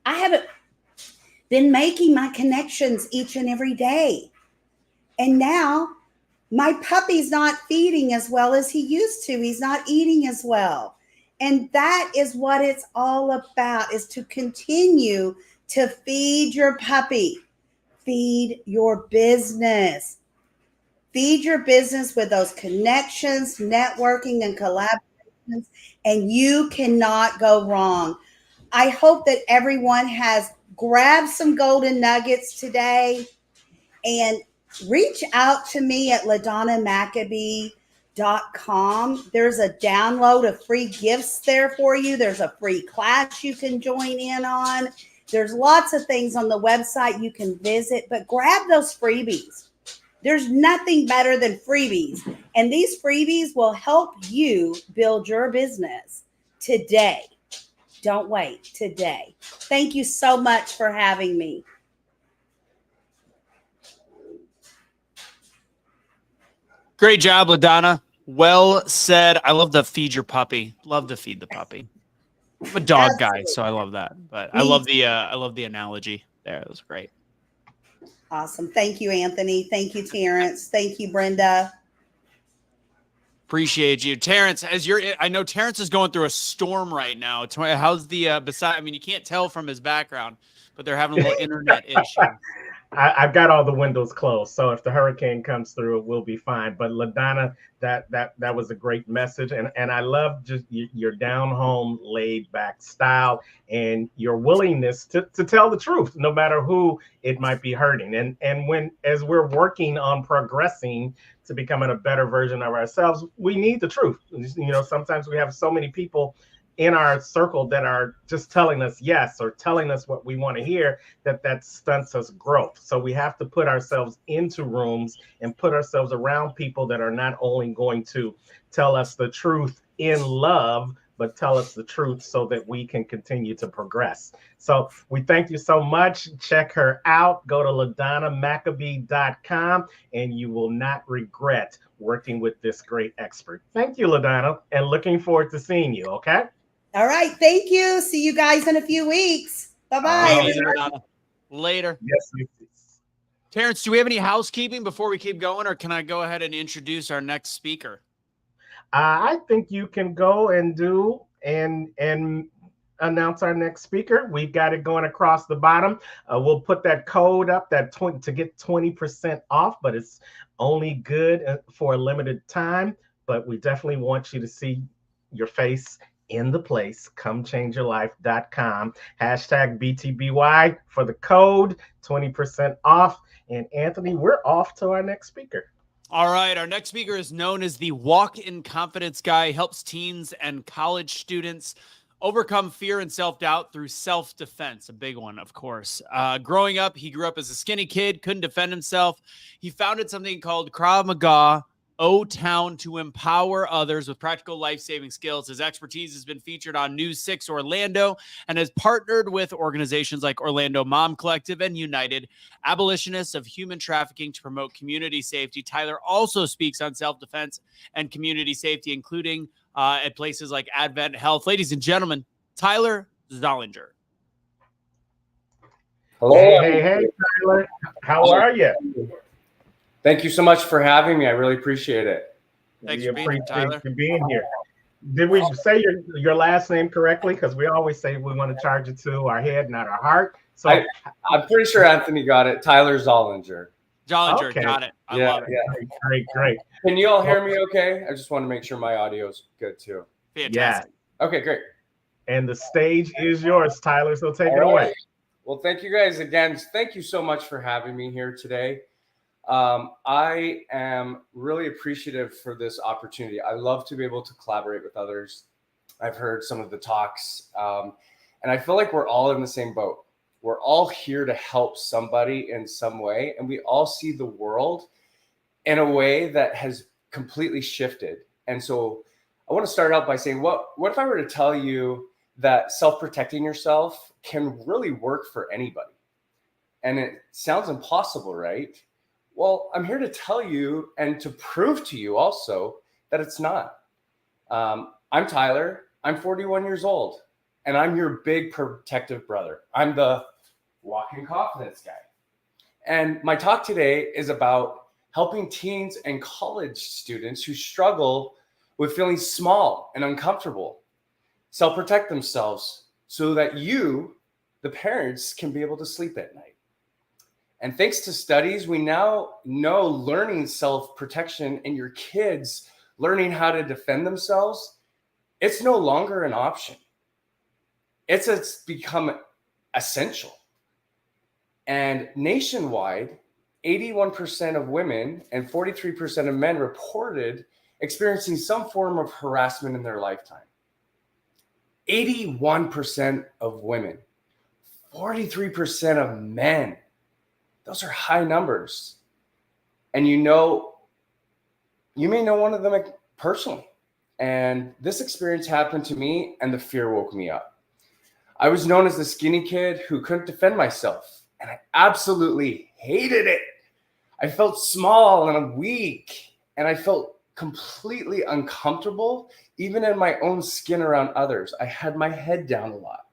I haven't been making my connections each and every day. And now my puppy's not feeding as well as he used to. He's not eating as well. And that is what it's all about, is to continue to feed your puppy, feed your business. Feed your business with those connections, networking, and collaborations, and you cannot go wrong. I hope that everyone has grabbed some golden nuggets today, and reach out to me at LaDonnaMaccabee.com. There's a download of free gifts there for you. There's a free class you can join in on. There's lots of things on the website you can visit, but grab those freebies. There's nothing better than freebies. And these freebies will help you build your business today. Don't wait, today. Thank you so much for having me. Great job, LaDonna. Well said. I love the feed your puppy. Love to feed the puppy. I'm a dog guy, so I love that. But I love the analogy there. It was great. Awesome. Thank you, Anthony. Thank you, Terrence. Thank you, Brenda. Appreciate you, Terrence. I know Terrence is going through a storm right now. How's the beside? I mean, you can't tell from his background, but they're having a little internet issue. I've got all the windows closed, so if the hurricane comes through, we'll be fine. But LaDonna, that was a great message, and I love just your down home, laid back style and your willingness to tell the truth, no matter who it might be hurting. And when as we're working on progressing to becoming a better version of ourselves, we need the truth. You know, sometimes we have so many people in our circle that are just telling us yes or telling us what we want to hear, that stunts us growth. So we have to put ourselves into rooms and put ourselves around people that are not only going to tell us the truth in love, but tell us the truth so that we can continue to progress. So we thank you so much. Check her out. Go to LaDonnaMaccabee.com and you will not regret working with this great expert. Thank you, LaDonna, and looking forward to seeing you, okay? All right. Thank you. See you guys in a few weeks. Bye-bye. Later. Yes. Terrence, do we have any housekeeping before we keep going, or can I go ahead and introduce our next speaker? I think you can go and do and announce our next speaker. We've got it going across the bottom. We'll put that code up to get 20% off, but it's only good for a limited time. But we definitely want you to see your face in the place. ComeChangeYourLife.com. #BTBY for the code, 20% off. And Anthony, we're off to our next speaker. All right. Our next speaker is known as the Walk in Confidence Guy. Helps teens and college students overcome fear and self-doubt through self-defense. A big one, of course. Growing up, he grew up as a skinny kid, couldn't defend himself. He founded something called Krav Maga O-Town to empower others with practical life-saving skills. His expertise has been featured on News 6 Orlando and has partnered with organizations like Orlando Mom Collective and United Abolitionists of Human Trafficking to promote community safety. Tyler also speaks on self-defense and community safety, including at places like Advent Health. Ladies and gentlemen, Tyler Zollinger. Hello. Hey, Tyler. How are you? Thank you so much for having me. I really appreciate it. Thanks We for being here, appreciate Tyler. you being here. Did we say your last name correctly? Because we always say we want to charge it to our head, not our heart. So I'm pretty sure Anthony got it. Tyler Zollinger. Zollinger, Okay. got it. I love it. Great. Can you all hear me okay? I just want to make sure my audio is good too. Fantastic. Okay, great. And the stage is yours, Tyler. So take it All away. right. Well, thank you guys again. Thank you so much for having me here today. I am really appreciative for this opportunity. I love to be able to collaborate with others. I've heard some of the talks, and I feel like we're all in the same boat. We're all here to help somebody in some way, and we all see the world in a way that has completely shifted. And so I want to start out by saying, what if I were to tell you that self-protecting yourself can really work for anybody? And it sounds impossible, right? Well, I'm here to tell you and to prove to you also that it's not. I'm Tyler. I'm 41 years old, and I'm your big protective brother. I'm the walking confidence guy. And my talk today is about helping teens and college students who struggle with feeling small and uncomfortable self-protect themselves so that you, the parents, can be able to sleep at night. And thanks to studies, we now know learning self-protection and your kids learning how to defend themselves, it's no longer an option. It's become essential. And nationwide, 81% of women and 43% of men reported experiencing some form of harassment in their lifetime. 81% of women, 43% of men. Those are high numbers. And you may know one of them personally. And this experience happened to me, and the fear woke me up. I was known as the skinny kid who couldn't defend myself, and I absolutely hated it. I felt small and weak, and I felt completely uncomfortable, even in my own skin around others. I had my head down a lot.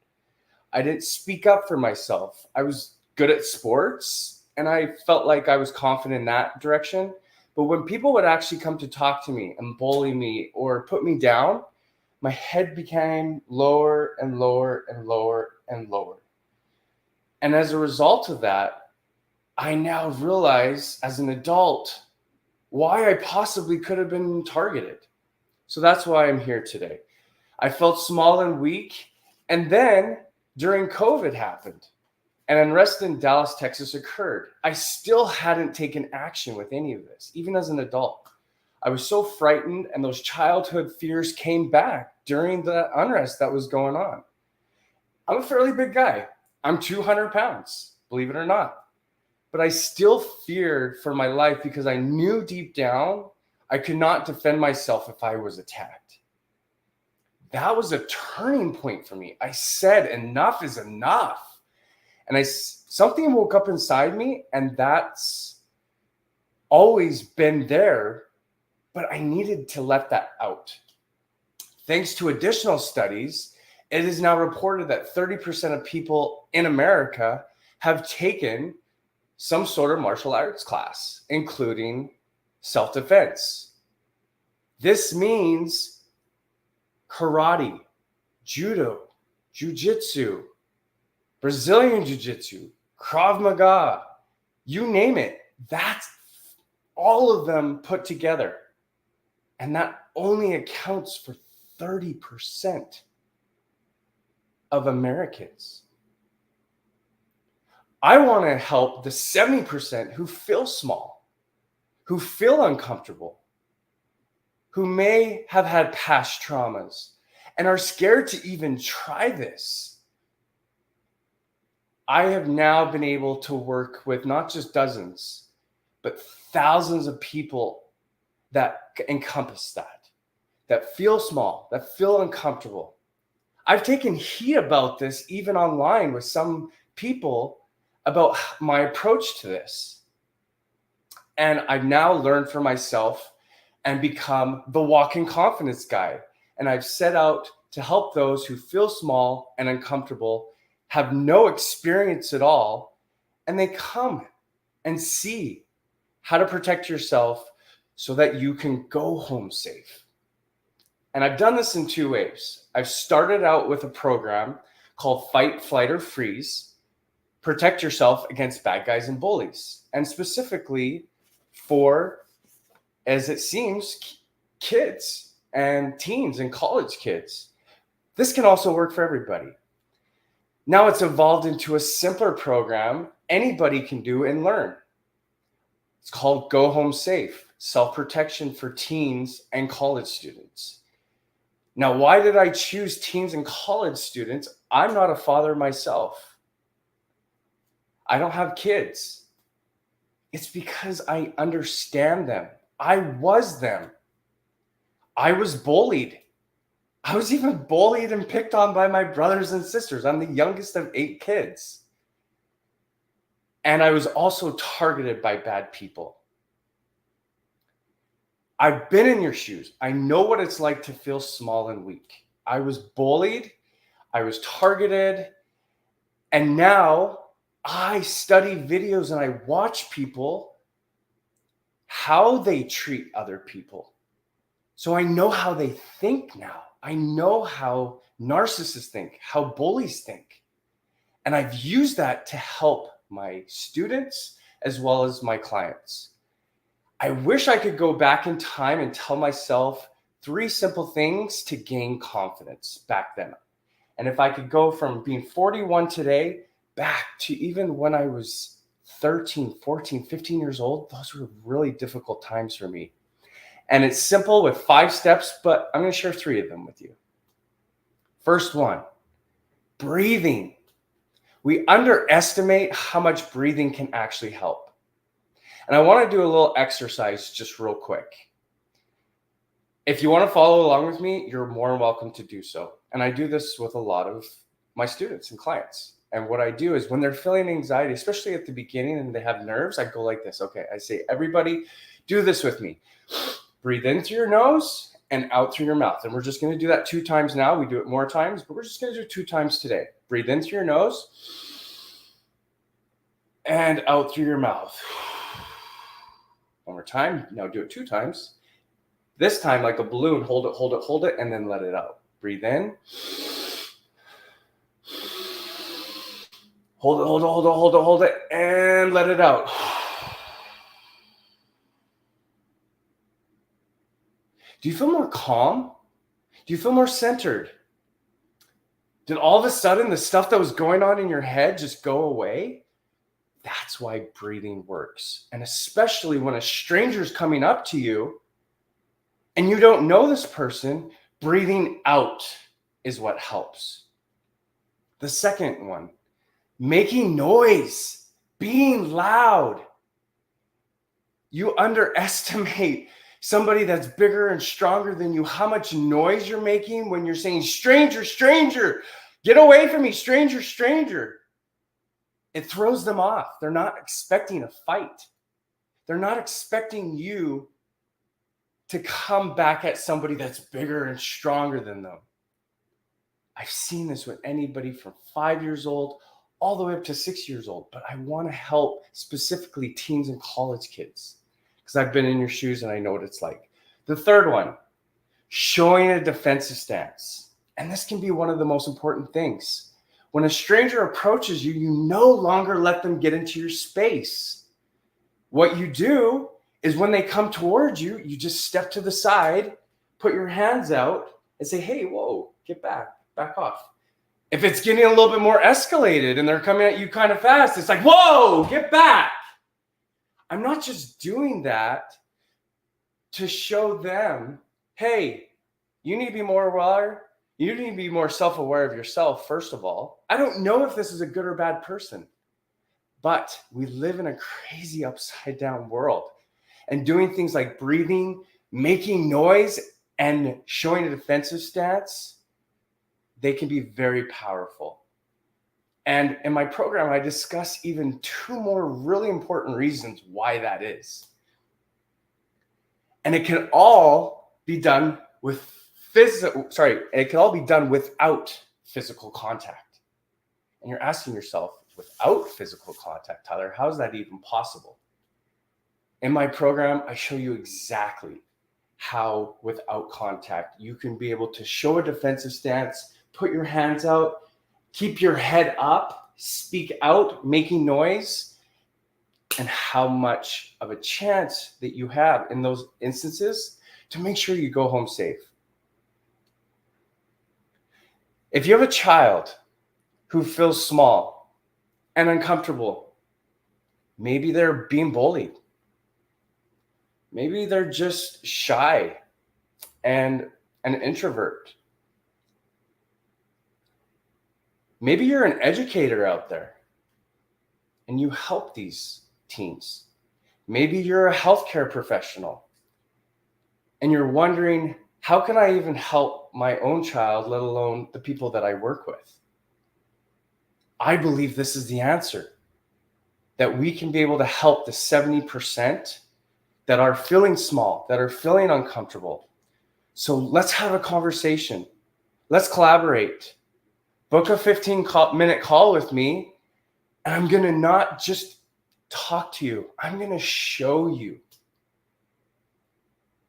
I didn't speak up for myself. I was good at sports, and I felt like I was confident in that direction. But when people would actually come to talk to me and bully me or put me down, my head became lower and lower and lower and lower. And as a result of that, I now realize as an adult why I possibly could have been targeted. So that's why I'm here today. I felt small and weak. And then during COVID happened and unrest in Dallas, Texas occurred. I still hadn't taken action with any of this, even as an adult. I was so frightened, and those childhood fears came back during the unrest that was going on. I'm a fairly big guy. I'm 200 pounds, believe it or not. But I still feared for my life because I knew deep down I could not defend myself if I was attacked. That was a turning point for me. I said, enough is enough. And something woke up inside me, and that's always been there, but I needed to let that out. Thanks to additional studies, it is now reported that 30% of people in America have taken some sort of martial arts class, including self-defense. This means karate, judo, jiu-jitsu, Brazilian jiu-jitsu, Krav Maga, you name it. That's all of them put together. And that only accounts for 30% of Americans. I want to help the 70% who feel small, who feel uncomfortable, who may have had past traumas and are scared to even try this. I have now been able to work with not just dozens, but thousands of people that encompass that feel small, that feel uncomfortable. I've taken heat about this even online with some people about my approach to this. And I've now learned for myself and become the walking confidence guide. And I've set out to help those who feel small and uncomfortable, have no experience at all, and they come and see how to protect yourself so that you can go home safe. And I've done this in two ways. I've started out with a program called Fight, Flight, or Freeze. Protect yourself against bad guys and bullies. And specifically for, as it seems, kids and teens and college kids. This can also work for everybody. Now it's evolved into a simpler program anybody can do and learn. It's called Go Home Safe, self-protection for teens and college students. Now, why did I choose teens and college students? I'm not a father myself. I don't have kids. It's because I understand them. I was them. I was bullied. I was even bullied and picked on by my brothers and sisters. I'm the youngest of 8 kids. And I was also targeted by bad people. I've been in your shoes. I know what it's like to feel small and weak. I was bullied. I was targeted. And now I study videos and I watch people, how they treat other people. So I know how they think now. I know how narcissists think, how bullies think. And I've used that to help my students as well as my clients. I wish I could go back in time and tell myself 3 simple things to gain confidence back then. And if I could go from being 41 today back to even when I was 13, 14, 15 years old, those were really difficult times for me. And it's simple with 5 steps, but I'm going to share 3 of them with you. First one, breathing. We underestimate how much breathing can actually help. And I want to do a little exercise just real quick. If you want to follow along with me, you're more than welcome to do so. And I do this with a lot of my students and clients. And what I do is when they're feeling anxiety, especially at the beginning and they have nerves, I go like this. Okay, I say, everybody do this with me. Breathe in through your nose and out through your mouth. And we're just going to do that 2 times now. We do it more times, but we're just going to do 2 times today. Breathe in through your nose and out through your mouth. One more time. Now do it 2 times. This time, like a balloon, hold it, hold it, hold it, and then let it out. Breathe in Hold it, and let it out. Do you feel more calm? Do you feel more centered? Did all of a sudden the stuff that was going on in your head just go away? That's why breathing works. And especially when a stranger's coming up to you and you don't know this person, breathing out is what helps. The second one, making noise, being loud. You underestimate somebody that's bigger and stronger than you, how much noise you're making when you're saying, stranger, stranger, get away from me, stranger, stranger. It throws them off. They're not expecting a fight. They're not expecting you to come back at somebody that's bigger and stronger than them. I've seen this with anybody from 5 years old all the way up to 6 years old, but I want to help specifically teens and college kids because I've been in your shoes and I know what it's like. The third one, showing a defensive stance. And this can be one of the most important things. When a stranger approaches you, you no longer let them get into your space. What you do is when they come towards you, you just step to the side, put your hands out and say, hey, whoa, get back off. If it's getting a little bit more escalated and they're coming at you kind of fast, it's like, whoa, get back. I'm not just doing that to show them, hey, you need to be more aware. You need to be more self-aware of yourself, first of all. I don't know if this is a good or bad person, but we live in a crazy upside down world. And doing things like breathing, making noise, and showing a defensive stance, they can be very powerful. And in my program, I discuss even 2 more really important reasons why that is. And it can all be done with it can all be done without physical contact. And you're asking yourself, without physical contact, Tyler, how is that even possible? In my program, I show you exactly how without contact, you can be able to show a defensive stance, put your hands out, keep your head up, speak out, making noise, and how much of a chance that you have in those instances to make sure you go home safe. If you have a child who feels small and uncomfortable, maybe they're being bullied. Maybe they're just shy and an introvert. Maybe you're an educator out there and you help these teens. Maybe you're a healthcare professional and you're wondering, how can I even help my own child, let alone the people that I work with? I believe this is the answer, that we can be able to help the 70% that are feeling small, that are feeling uncomfortable. So let's have a conversation. Let's collaborate. Book a 15-minute call with me, and I'm going to not just talk to you. I'm going to show you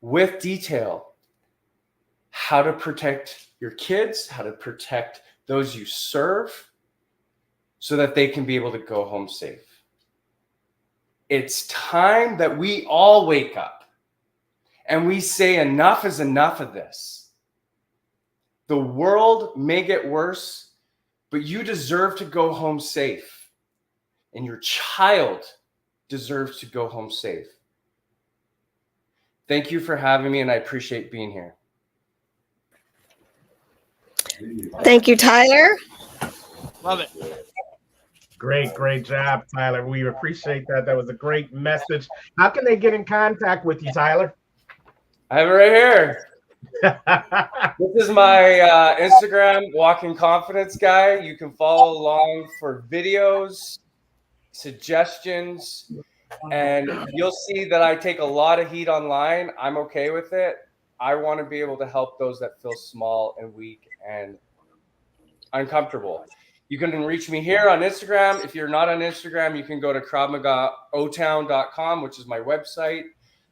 with detail how to protect your kids, how to protect those you serve, so that they can be able to go home safe. It's time that we all wake up and we say enough is enough of this. The world may get worse, but you deserve to go home safe. And your child deserves to go home safe. Thank you for having me, and I appreciate being here. Thank you, Tyler. Love it. Great job, Tyler. We appreciate that. That was a great message. How can they get in contact with you, Tyler? I have it right here. This is my Instagram Walking Confidence Guy. You can follow along for videos, suggestions, and you'll see that I take a lot of heat online. I'm okay with it. I want to be able to help those that feel small and weak and uncomfortable. You can reach me here on Instagram. If you're not on Instagram, you can go to KravMagaOtown.com, which is my website.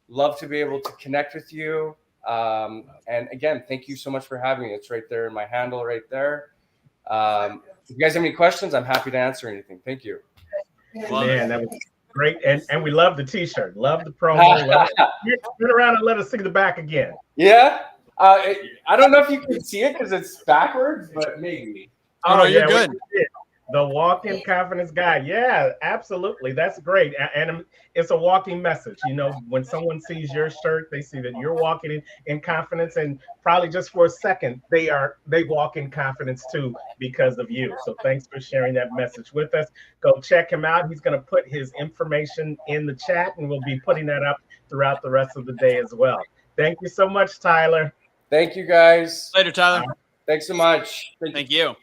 Love to be able to connect with you. And again, thank you so much for having me. It's right there in my handle right there. If you guys have any questions, I'm happy to answer anything. Thank you. Man, that was great. And we love the t-shirt. Love the promo. Turn around and let us see the back again. Yeah. I don't know if you can see it because it's backwards, but maybe. Oh, you're yeah, good. The walk-in confidence guy. Yeah, absolutely. That's great. And it's a walking message. You know, when someone sees your shirt, they see that you're walking in confidence, and probably just for a second, they walk in confidence too because of you. So thanks for sharing that message with us. Go check him out. He's going to put his information in the chat, and we'll be putting that up throughout the rest of the day as well. Thank you so much, Tyler. Thank you, guys. Later, Tyler. Thanks so much. Thank you.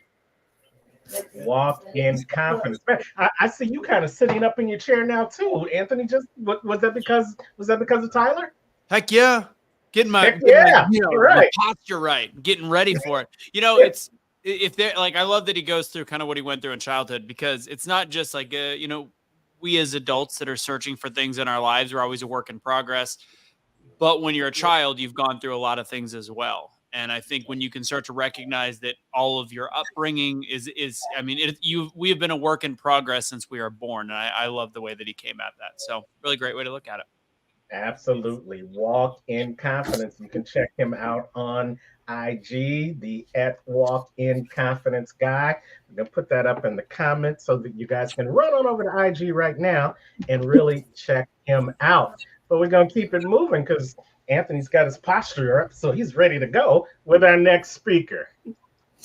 Walk in confidence. Man, I see you kind of sitting up in your chair now too, Anthony. Just was that because of Tyler? Heck yeah, getting my right. posture right, getting ready for it. You know, it's if they're like, I love that he goes through kind of what he went through in childhood, because it's not just like you know, we as adults that are searching for things in our lives, we're always a work in progress. But when you're a child, you've gone through a lot of things as well. And I think when you can start to recognize that all of your upbringing we have been a work in progress since we are born. And I love the way that he came at that. So really great way to look at it. Absolutely. Walk in confidence. You can check him out on IG, the @Walk in Confidence guy. I'm going to put that up in the comments so that you guys can run on over to IG right now and really check him out. But we're going to keep it moving because Anthony's got his posture up, so he's ready to go with our next speaker.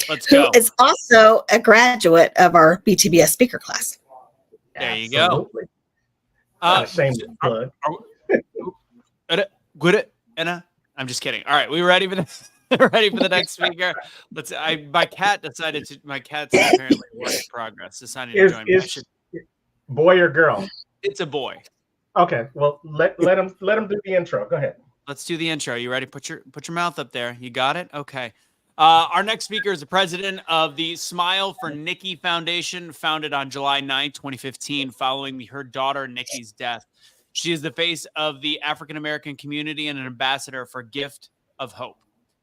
Let's go. Who is also a graduate of our BTBS speaker class. There you go. Shameless plug. I'm just kidding. All right, we ready for the next speaker? My cat's apparently a work in progress. Deciding to join me. Boy or girl? It's a boy. Okay, well let him do the intro. Go ahead. Let's do the intro. You ready? Put your mouth up there. You got it? Okay. Our next speaker is the president of the Smile for Nikki Foundation, founded on July 9, 2015, following her daughter Nikki's death. She is the face of the African-American community and an ambassador for Gift of Hope.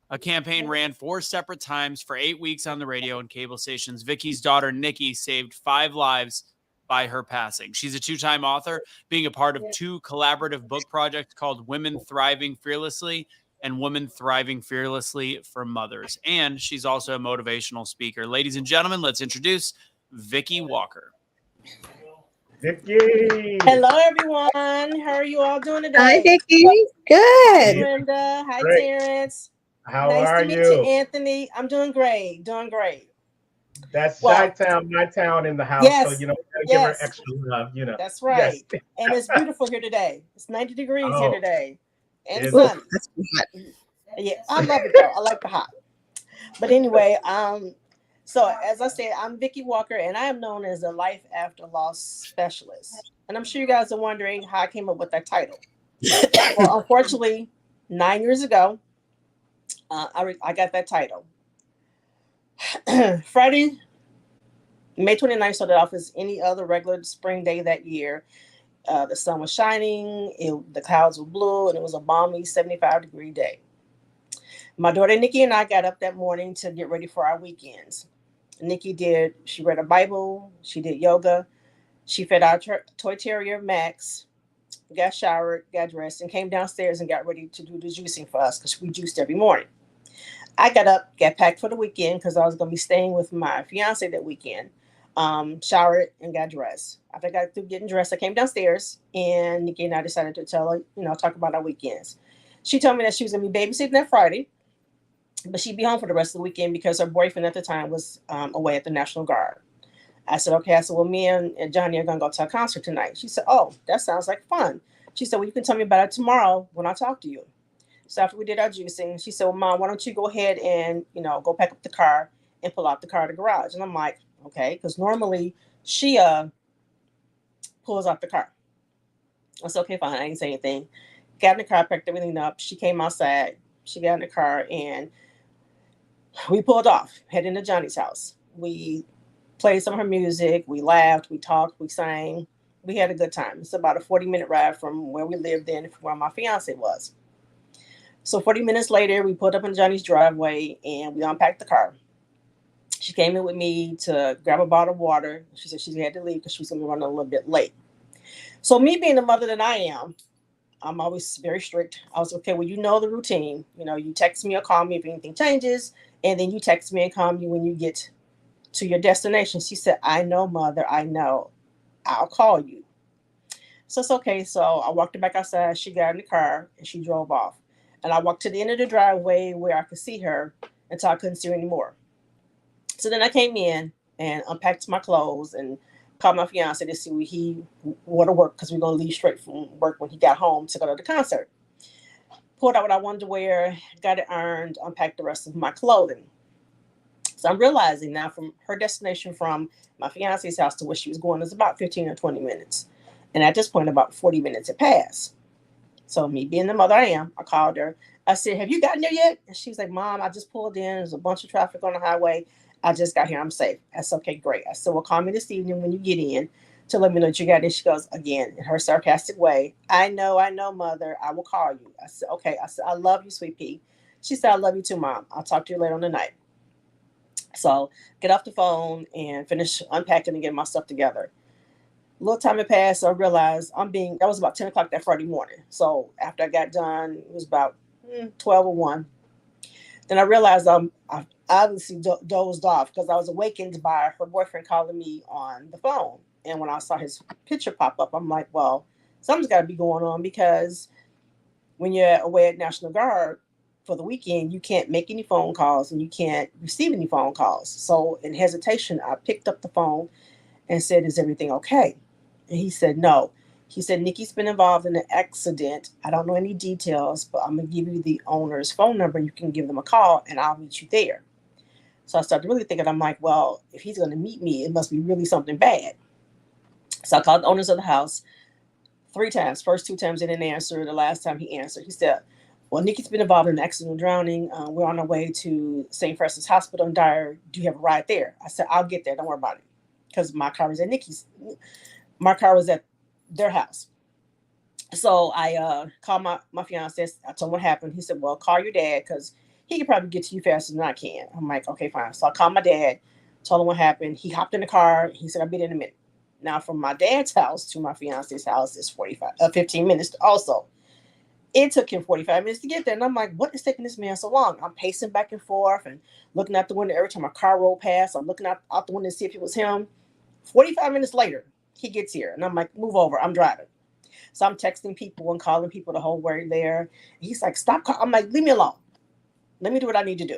A campaign ran 4 separate times for 8 weeks on the radio and cable stations. Vicky's daughter Nikki saved 5 lives by her passing. She's a 2-time author, being a part of 2 collaborative book projects called Women Thriving Fearlessly and Women Thriving Fearlessly for Mothers. And she's also a motivational speaker. Ladies and gentlemen, let's introduce Vicky Walker. Vicky. Hello, everyone. How are you all doing today? Hi, Vicky. Good. Hi, Brenda. Hi, Great. Terrence. How nice are to meet you? you, Anthony. I'm doing great. Doing great. That's Well, Chi-Town, my town in the house. Yes, So, we gotta give her yes. extra love, That's right. Yes. And it's beautiful here today. It's 90 degrees here Oh, today. And is sunny. it? Yeah, I love it though. I like the hot. But anyway, so as I said, I'm Vicky Walker, and I am known as a life after loss specialist. And I'm sure you guys are wondering how I came up with that title. Well, unfortunately, 9 years ago, I got that title. Friday, May 29th started off as any other regular spring day that year. The sun was shining, the clouds were blue, and it was a balmy 75-degree day. My daughter Nikki and I got up that morning to get ready for our weekends. She read a Bible, she did yoga, she fed our toy terrier Max, got showered, got dressed, and came downstairs and got ready to do the juicing for us because we juiced every morning. I got up, got packed for the weekend because I was going to be staying with my fiance that weekend. Showered and got dressed. After I got through getting dressed, I came downstairs and Nikki and I decided to talk about our weekends. She told me that she was going to be babysitting that Friday, but she'd be home for the rest of the weekend because her boyfriend at the time was away at the National Guard. I said, okay. I said, well, me and Johnny are going to go to a concert tonight. She said, oh, that sounds like fun. She said, well, you can tell me about it tomorrow when I talk to you. So after we did our juicing, she said, well, Mom, why don't you go ahead and, go pack up the car and pull out the car to the garage? And I'm like, okay, because normally she pulls out the car. I said, okay, fine. I didn't say anything. Got in the car, packed everything up. She came outside. She got in the car, and we pulled off, heading to Johnny's house. We played some of her music. We laughed. We talked. We sang. We had a good time. It's about a 40-minute ride from where we lived in, from where my fiance was. So 40 minutes later, we pulled up in Johnny's driveway, and we unpacked the car. She came in with me to grab a bottle of water. She said she had to leave because she was going to be running a little bit late. So me being the mother that I am, I'm always very strict. I was okay. Well, you know the routine. You know, you text me or call me if anything changes, and then you text me and call me when you get to your destination. She said, I know, mother. I know. I'll call you. So it's okay. So I walked her back outside. She got in the car and she drove off. And I walked to the end of the driveway where I could see her until I couldn't see her anymore. So then I came in and unpacked my clothes and called my fiance to see what he wanted to work because we're going to leave straight from work when he got home to go to the concert. Pulled out what I wanted to wear, got it ironed, unpacked the rest of my clothing. So I'm realizing now from her destination from my fiance's house to where she was going is about 15 or 20 minutes. And at this point, about 40 minutes had passed. So me being the mother I am, I called her. I said, have you gotten there yet? And she was like, Mom, I just pulled in. There's a bunch of traffic on the highway. I just got here. I'm safe. I said, okay, great. I said, well, call me this evening when you get in to let me know that you got there. She goes, again, in her sarcastic way, I know, mother. I will call you. I said, okay. I said, I love you, sweet pea. She said, I love you too, Mom. I'll talk to you later on the night. So get off the phone and finish unpacking and getting my stuff together. A little time had passed, so I realized that was about 10 o'clock that Friday morning. So after I got done, it was about 12 or 1. Then I realized I obviously dozed off because I was awakened by her boyfriend calling me on the phone. And when I saw his picture pop up, I'm like, well, something's got to be going on because when you're away at National Guard for the weekend, you can't make any phone calls and you can't receive any phone calls. So in hesitation, I picked up the phone and said, is everything okay? And he said, no. He said, Nikki's been involved in an accident. I don't know any details, but I'm going to give you the owner's phone number. You can give them a call and I'll meet you there. So I started really thinking, I'm like, well, if he's going to meet me, it must be really something bad. So I called the owners of the house 3 times. First 2 times they didn't answer. The last time he answered, he said, well, Nikki's been involved in an accidental drowning. We're on our way to St. Francis Hospital in Dyer. Do you have a ride there? I said, I'll get there. Don't worry about it. Because my car was at my car was at their house. So I called my fiance. I told him what happened. He said, well, call your dad because he could probably get to you faster than I can. I'm like, okay, fine. So I called my dad, told him what happened. He hopped in the car. He said, I'll be there in a minute. Now from my dad's house to my fiance's house is 15 minutes also. It took him 45 minutes to get there. And I'm like, what is taking this man so long? I'm pacing back and forth and looking out the window every time a car rolled past. I'm looking out the window to see if it was him. 45 minutes later, he gets here. And I'm like, move over. I'm driving. So I'm texting people and calling people the whole way there. He's like, stop calling. I'm like, leave me alone. Let me do what I need to do.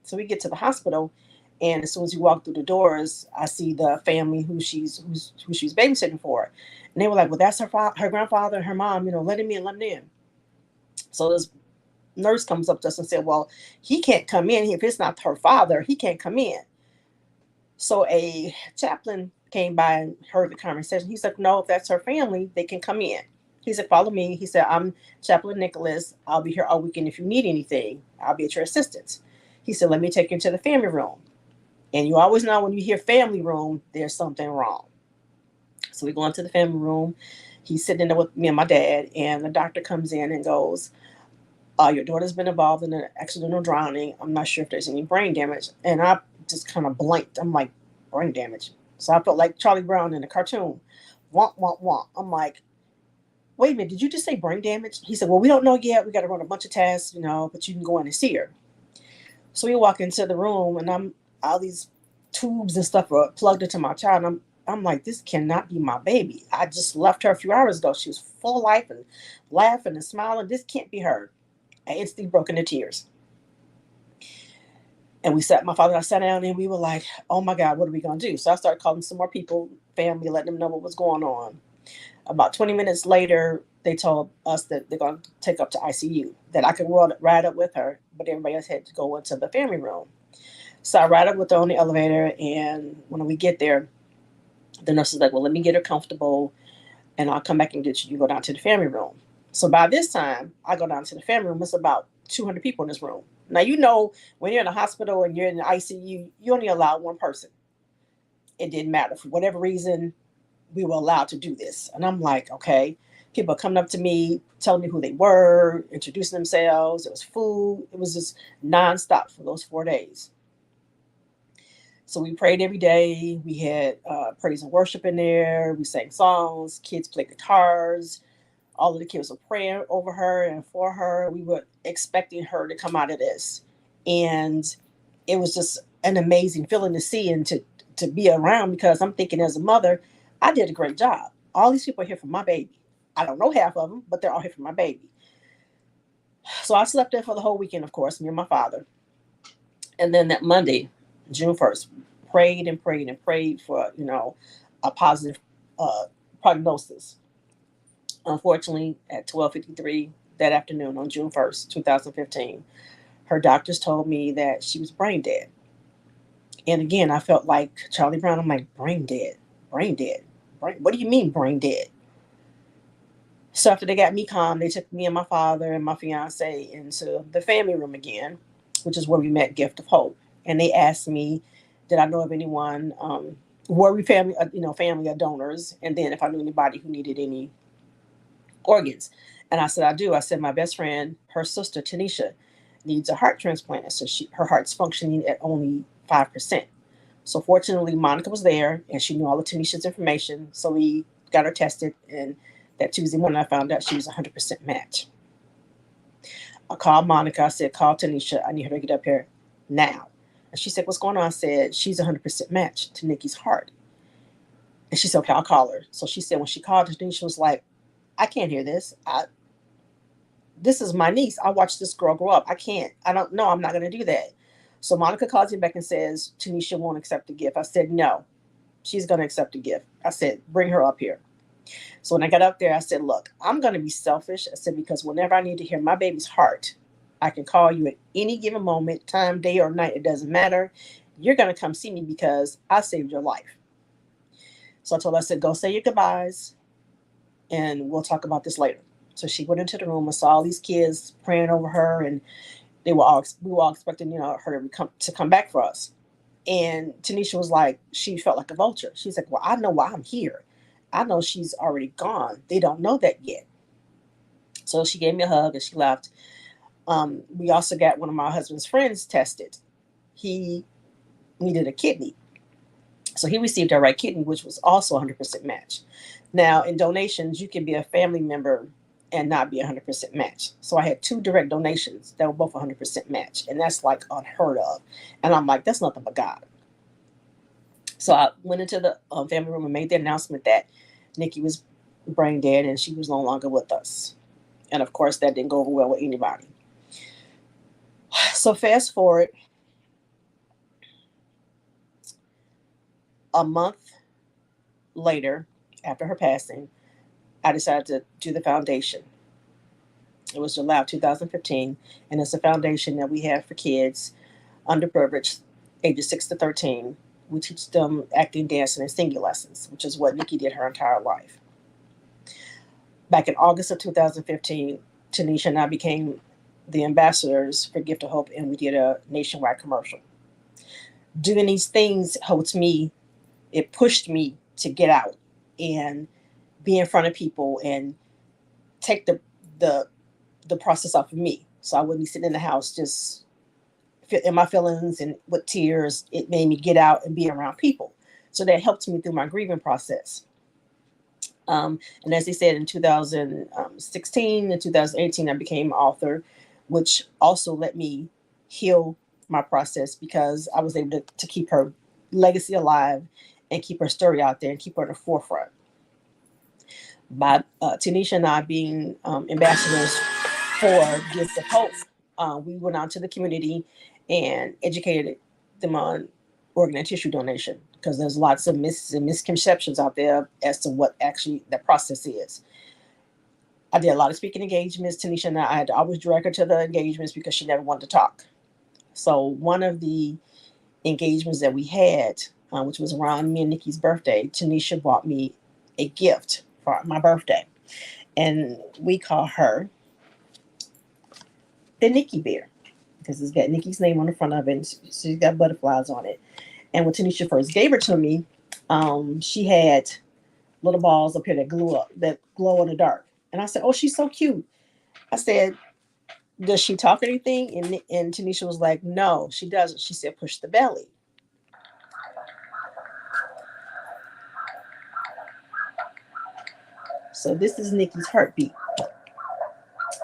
So we get to the hospital. And as soon as we walk through the doors, I see the family who she's babysitting for. And they were like, well, that's her grandfather and her mom, let him in, let him in. So this nurse comes up to us and said, well, he can't come in. If it's not her father, he can't come in. So a chaplain came by and heard the conversation. He's like, no, if that's her family, they can come in. He said, follow me. He said, I'm Chaplain Nicholas. I'll be here all weekend. If you need anything, I'll be at your assistance. He said, let me take you to the family room. And you always know when you hear family room, there's something wrong. So we go into the family room. He's sitting there with me and my dad, and the doctor comes in and goes, your daughter's been involved in an accidental drowning. I'm not sure if there's any brain damage. And I just kind of blanked. I'm like, brain damage. So I felt like Charlie Brown in the cartoon. Womp, womp, womp. I'm like, wait a minute, did you just say brain damage? He said, well, we don't know yet. We got to run a bunch of tests, but you can go in and see her. So we walk into the room, and all these tubes and stuff are plugged into my child. And I'm like, this cannot be my baby. I just left her a few hours ago. She was full of life and laughing and smiling. This can't be her. I instantly broke into tears. And my father and I sat down and we were like, oh my God, what are we going to do? So I started calling some more people, family, letting them know what was going on. About 20 minutes later, they told us that they're going to take up to ICU, that I could ride up with her, but everybody else had to go into the family room. So I ride up with her on the elevator, and when we get there, the nurse is like, well, let me get her comfortable, and I'll come back and get you. You go down to the family room. So by this time, I go down to the family room. It's about 200 people in this room. Now, when you're in a hospital and you're in the ICU, you only allow one person. It didn't matter. For whatever reason, we were allowed to do this. And I'm like, okay. People are coming up to me, telling me who they were, introducing themselves. It was food. It was just nonstop for those 4 days. So we prayed every day. We had praise and worship in there. We sang songs. Kids played guitars. All of the kids were praying over her and for her. We were expecting her to come out of this. And it was just an amazing feeling to see and to be around, because I'm thinking as a mother, I did a great job. All these people are here for my baby. I don't know half of them, but they're all here for my baby. So I slept there for the whole weekend, of course, me and my father. And then that Monday, June 1st, prayed and prayed and prayed for, a positive prognosis. Unfortunately, at 12:53 that afternoon on June 1st, 2015, her doctors told me that she was brain dead. And again, I felt like Charlie Brown. I'm like, brain dead, brain dead. What do you mean brain dead? So after they got me calm, they took me and my father and my fiance into the family room again, which is where we met Gift of Hope. And they asked me, did I know of anyone, were we family, family of donors? And then if I knew anybody who needed any organs. And I said, I do. I said, my best friend, her sister, Tanisha, needs a heart transplant. So her heart's functioning at only 5%. So fortunately, Monica was there and she knew all of Tanisha's information. So we got her tested, and that Tuesday morning I found out she was 100% match. I called Monica. I said, call Tanisha. I need her to get up here now. And she said, what's going on? I said, she's 100% match to Nikki's heart. And she said, okay, I'll call her. So she said, when she called, Tanisha was like, I can't hear this. This is my niece. I watched this girl grow up. I'm not going to do that. So Monica calls me back and says, Tanisha won't accept the gift. I said, no, she's going to accept the gift. I said, bring her up here. So when I got up there, I said, look, I'm going to be selfish. I said, because whenever I need to hear my baby's heart, I can call you at any given moment, time, day, or night. It doesn't matter. You're going to come see me because I saved your life. So I told her, I said, go say your goodbyes and we'll talk about this later. So she went into the room and saw all these kids praying over her, and we were all expecting, her to come back for us. And Tanisha was like, she felt like a vulture. She's like, well, I know why I'm here. I know she's already gone. They don't know that yet. So she gave me a hug and she left. We also got one of my husband's friends tested. He needed a kidney. So he received our right kidney, which was also 100% match. Now, in donations, you can be a family member and not be 100% match. So I had 2 direct donations that were both 100% match. And that's like unheard of. And I'm like, that's nothing but God. So I went into the family room and made the announcement that Nikki was brain dead and she was no longer with us. And of course, that didn't go over well with anybody. So fast forward a month later, after her passing, I decided to do the foundation. It was July of 2015, and it's a foundation that we have for kids underprivileged, ages 6 to 13. We teach them acting, dancing, and singing lessons, which is what Nikki did her entire life. Back in August of 2015, Tanisha and I became the ambassadors for Gift of Hope, and we did a nationwide commercial. Doing these things it pushed me to get out and be in front of people and take the process off of me. So I wouldn't be sitting in the house just in my feelings and with tears. It made me get out and be around people. So that helped me through my grieving process. And as they said, in 2016 and 2018, I became author, which also let me heal my process because I was able to keep her legacy alive and keep her story out there and keep her at the forefront. By Tanisha and I being ambassadors for Gift of Hope, we went out to the community and educated them on organ and tissue donation, because there's lots of myths and misconceptions out there as to what actually the process is. I did a lot of speaking engagements. Tanisha and I had to always direct her to the engagements because she never wanted to talk. So one of the engagements that we had, which was around me and Nikki's birthday, Tanisha bought me a gift for my birthday. And we call her the Nikki Bear because it's got Nikki's name on the front of it. And she's got butterflies on it. And when Tanisha first gave her to me, she had little balls up here that glow in the dark. And I said, oh, she's so cute. I said, does she talk or anything? And Tanisha was like, no, she doesn't. She said, push the belly. So this is Nikki's heartbeat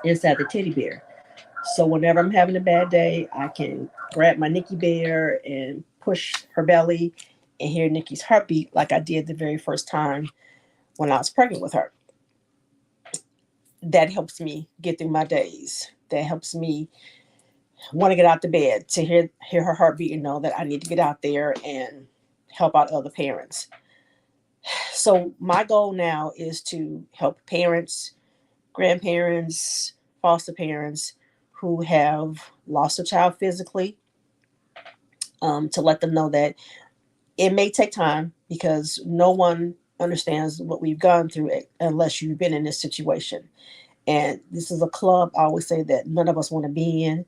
inside the teddy bear. So whenever I'm having a bad day, I can grab my Nikki bear and push her belly and hear Nikki's heartbeat like I did the very first time when I was pregnant with her. That helps me get through my days. That helps me want to get out the bed to hear her heartbeat and know that I need to get out there and help out other parents. So my goal now is to help parents, grandparents, foster parents who have lost a child physically, to let them know that it may take time because no one understands what we've gone through unless you've been in this situation. And this is a club, I always say, that none of us want to be in,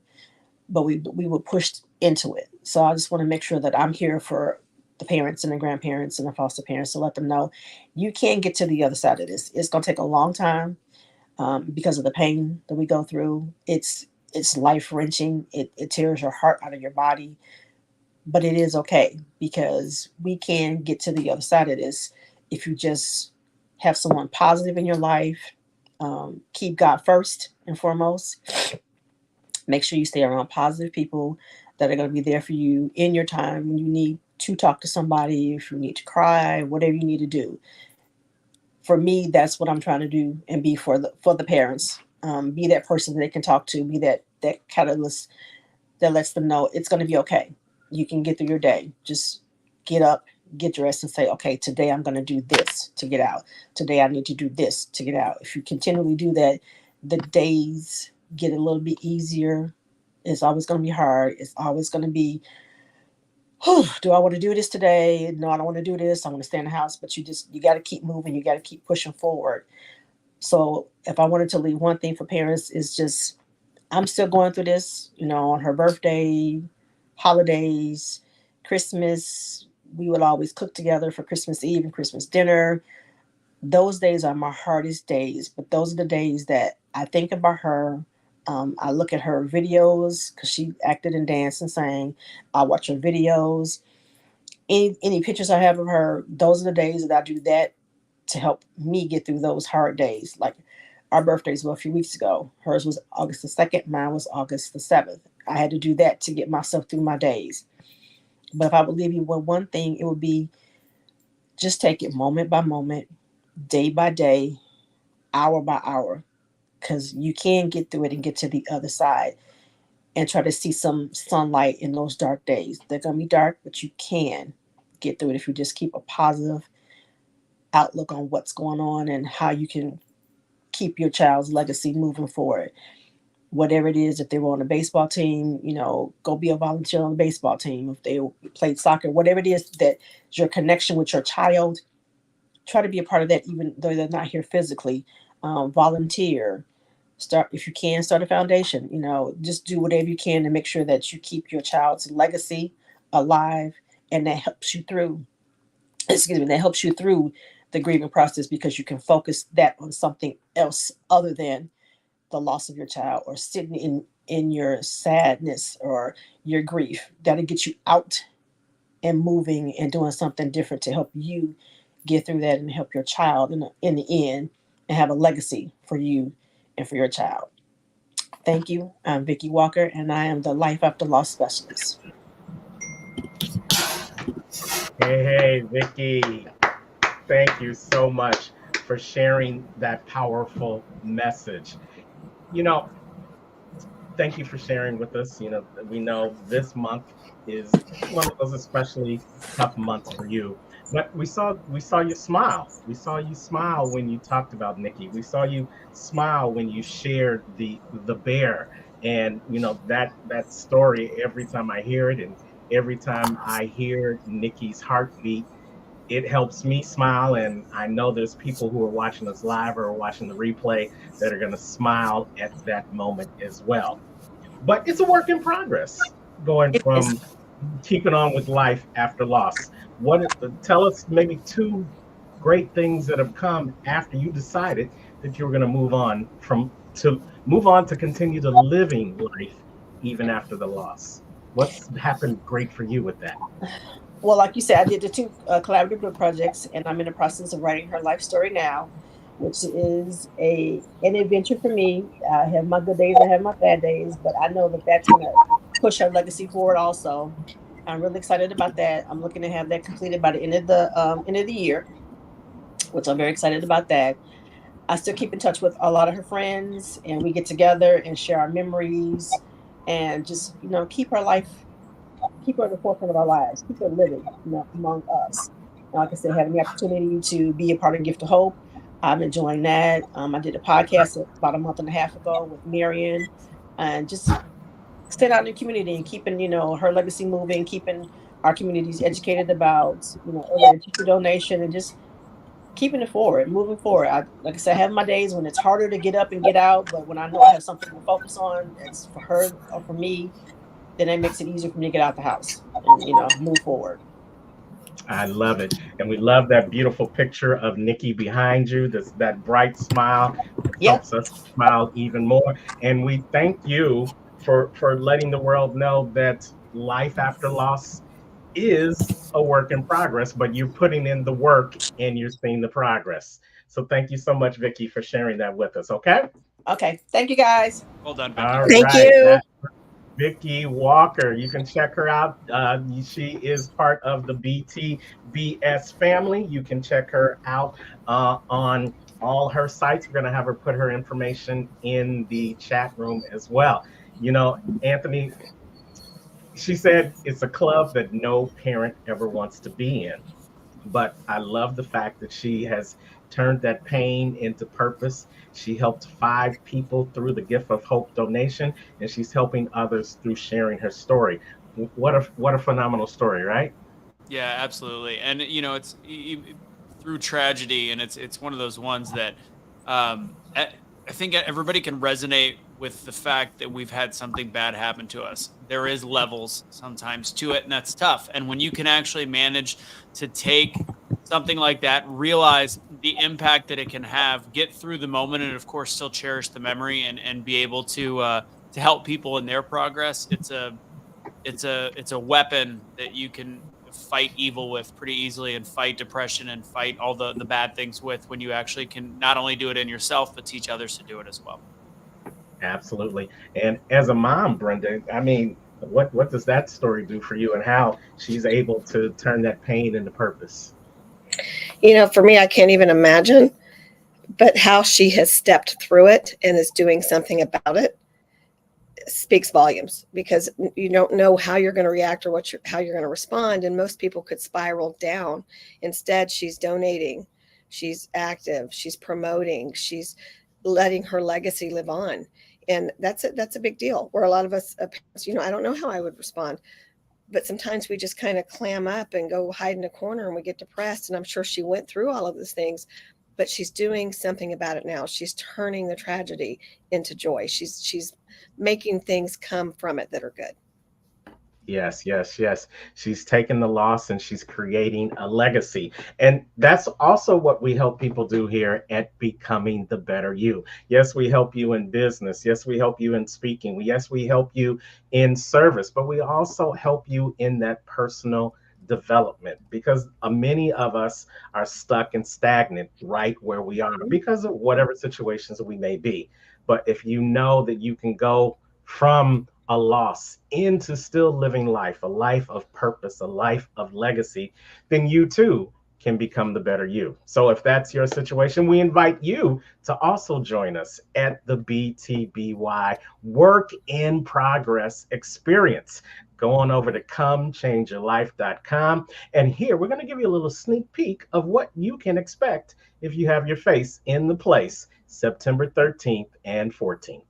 but we were pushed into it. So I just want to make sure that I'm here for the parents and the grandparents and the foster parents to let them know you can get to the other side of this. It's going to take a long time because of the pain that we go through. It's life-wrenching. It tears your heart out of your body, but it is okay because we can get to the other side of this if you just have someone positive in your life. Keep God first and foremost. Make sure you stay around positive people that are going to be there for you in your time when you need to talk to somebody, if you need to cry, whatever you need to do. For me, that's what I'm trying to do and be for the parents. Be that person that they can talk to, be that catalyst that lets them know it's going to be okay. You can get through your day. Just get up, get dressed, and say, okay, today I'm going to do this to get out. Today I need to do this to get out. If you continually do that, the days get a little bit easier. It's always going to be hard. It's always going to be, do I want to do this today? No, I don't want to do this. I want to stay in the house. But you got to keep moving. You got to keep pushing forward. So if I wanted to leave one thing for parents, is just, I'm still going through this, on her birthday, holidays, Christmas. We would always cook together for Christmas Eve and Christmas dinner. Those days are my hardest days, but those are the days that I think about her. I look at her videos because she acted and danced and sang. I watch her videos. Any pictures I have of her, those are the days that I do that to help me get through those hard days. Like our birthdays were a few weeks ago. Hers was August the 2nd. Mine was August the 7th. I had to do that to get myself through my days. But if I would leave you with one thing, it would be just take it moment by moment, day by day, hour by hour, because you can get through it and get to the other side and try to see some sunlight in those dark days. They're going to be dark, but you can get through it if you just keep a positive outlook on what's going on and how you can keep your child's legacy moving forward. Whatever it is, if they were on a baseball team, go be a volunteer on the baseball team. If they played soccer, whatever it is that your connection with your child, try to be a part of that, even though they're not here physically. Volunteer. If you can, start a foundation. Just do whatever you can to make sure that you keep your child's legacy alive, and that helps you through. That helps you through the grieving process because you can focus that on something else other than the loss of your child or sitting in your sadness or your grief. That'll get you out and moving and doing something different to help you get through that and help your child in the end and have a legacy for you and for your child. Thank you. I'm Vicki Walker, and I am the Life After Loss Specialist. Hey, Vicki. Thank you so much for sharing that powerful message. Thank you for sharing with us. We know this month is one of those especially tough months for you. But we saw you smile. We saw you smile when you talked about Nikki. We saw you smile when you shared the bear. And that story, every time I hear it and every time I hear Nikki's heartbeat, it helps me smile. And I know there's people who are watching us live or watching the replay that are going to smile at that moment as well. But it's a work in progress, going from keeping on with life after loss. Tell us maybe 2 great things that have come after you decided that you were going to move on to continue to living life even after the loss. What's happened great for you with that? Well, like you said, I did the 2 collaborative book projects, and I'm in the process of writing her life story now. which is an adventure for me. I have my good days, I have my bad days, but I know that that's going to push her legacy forward also. I'm really excited about that. I'm looking to have that completed by the end of the year, which I'm very excited about that. I still keep in touch with a lot of her friends, and we get together and share our memories and just, keep her at the forefront of our lives, keep her living, among us. Like I said, having the opportunity to be a part of Gift of Hope, I'm enjoying that. I did a podcast about a month and a half ago with Marion, and just staying out in the community and keeping, her legacy moving, keeping our communities educated about, early teacher donation, and just keeping it forward, moving forward. Like I said, I have my days when it's harder to get up and get out, but when I know I have something to focus on, it's for her or for me, then it makes it easier for me to get out the house and, move forward. I love it. And we love that beautiful picture of Nikki behind you, that bright smile that helps us smile even more. And we thank you for letting the world know that life after loss is a work in progress, but you're putting in the work and you're seeing the progress. So thank you so much, Vicki, for sharing that with us. Okay. Thank you, guys. Well done, Vicki. Thank you. Vicki Walker. You can check her out. She is part of the BTBS family. You can check her out on all her sites. We're going to have her put her information in the chat room as well. Anthony, she said it's a club that no parent ever wants to be in. But I love the fact that she has turned that pain into purpose. She helped 5 people through the Gift of Hope donation, and she's helping others through sharing her story. What a phenomenal story, right? Yeah, absolutely. And it's through tragedy, and it's one of those ones that I think everybody can resonate with the fact that we've had something bad happen to us. There is levels sometimes to it, and that's tough. And when you can actually manage to take something like that, realize the impact that it can have, get through the moment, and of course still cherish the memory and be able to help people in their progress, it's a weapon that you can fight evil with pretty easily, and fight depression and fight all the bad things with, when you actually can not only do it in yourself, but teach others to do it as well. Absolutely. And as a mom, Brenda, I mean, what does that story do for you, and how she's able to turn that pain into purpose? For me, I can't even imagine, but how she has stepped through it and is doing something about it speaks volumes, because you don't know how you're going to react or how you're going to respond. And most people could spiral down. Instead, she's donating, she's active, she's promoting, she's letting her legacy live on. And that's a big deal. Where a lot of us, I don't know how I would respond, but sometimes we just kind of clam up and go hide in a corner and we get depressed. And I'm sure she went through all of those things, but she's doing something about it now. She's turning the tragedy into joy. She's making things come from it that are good. Yes. She's taken the loss and she's creating a legacy. And that's also what we help people do here at Becoming the Better You. Yes, we help you in business. Yes, we help you in speaking. Yes, we help you in service, but we also help you in that personal development, because many of us are stuck and stagnant right where we are because of whatever situations we may be. But if you know that you can go from a loss into still living life, a life of purpose, a life of legacy, then you too can become the better you. So if that's your situation, we invite you to also join us at the BTBY Work in Progress Experience. Go on over to comechangeyourlife.com. And here we're going to give you a little sneak peek of what you can expect if you have your face in the place September 13th and 14th.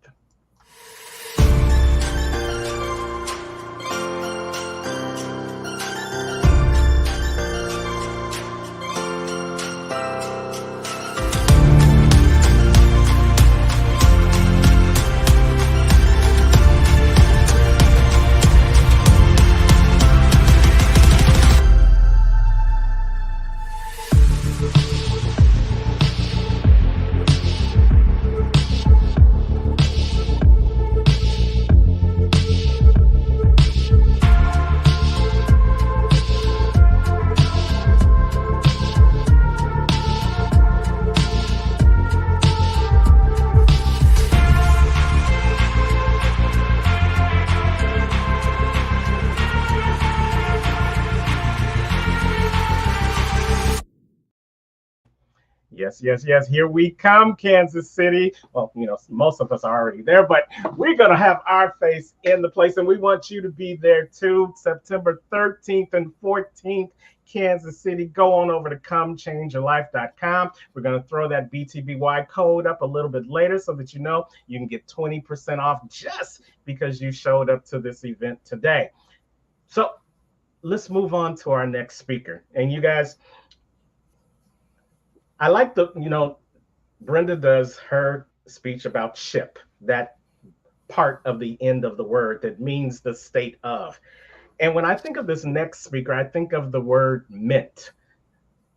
Yes, yes, yes. Here we come, Kansas City. Well, most of us are already there, but we're going to have our face in the place, and we want you to be there too. September 13th and 14th, Kansas City. Go on over to comechangeyourlife.com. We're going to throw that BTBY code up a little bit later so that you can get 20% off just because you showed up to this event today. So let's move on to our next speaker. And you guys, I like Brenda does her speech about ship, that part of the end of the word that means the state of. And when I think of this next speaker, I think of the word meant,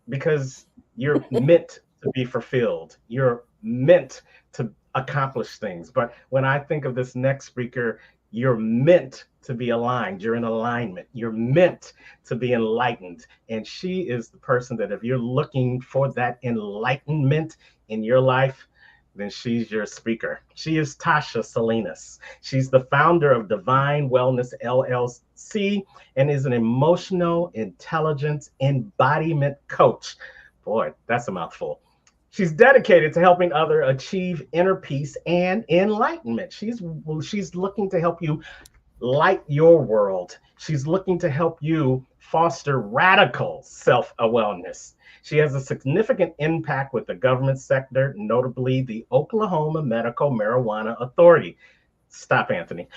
because you're meant to be fulfilled. You're meant to accomplish things. But when I think of this next speaker, you're meant to be aligned. You're in alignment. You're meant to be enlightened. And she is the person that if you're looking for that enlightenment in your life, then she's your speaker. She is Tasha Salinas. She's the founder of Divine Wellness LLC and is an emotional intelligence embodiment coach. Boy, that's a mouthful. She's dedicated to helping others achieve inner peace and enlightenment. She's looking to help you light your world. She's looking to help you foster radical self-awareness. She has a significant impact with the government sector, notably the Oklahoma Medical Marijuana Authority. Stop, Anthony.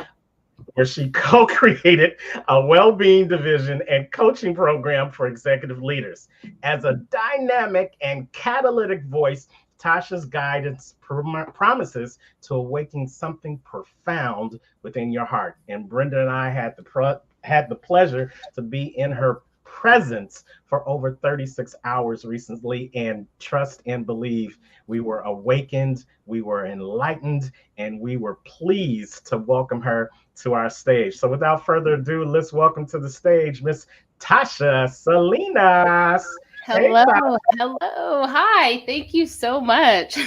Where she co-created a well-being division and coaching program for executive leaders. As a dynamic and catalytic voice, Tasha's guidance promises to awaken something profound within your heart. And Brenda and I had the pleasure to be in her presence for over 36 hours recently, and trust and believe we were awakened, we were enlightened, and we were pleased to welcome her to our stage. So without further ado, let's welcome to the stage Miss Tasha Salinas. Hello, hello, hi, thank you so much.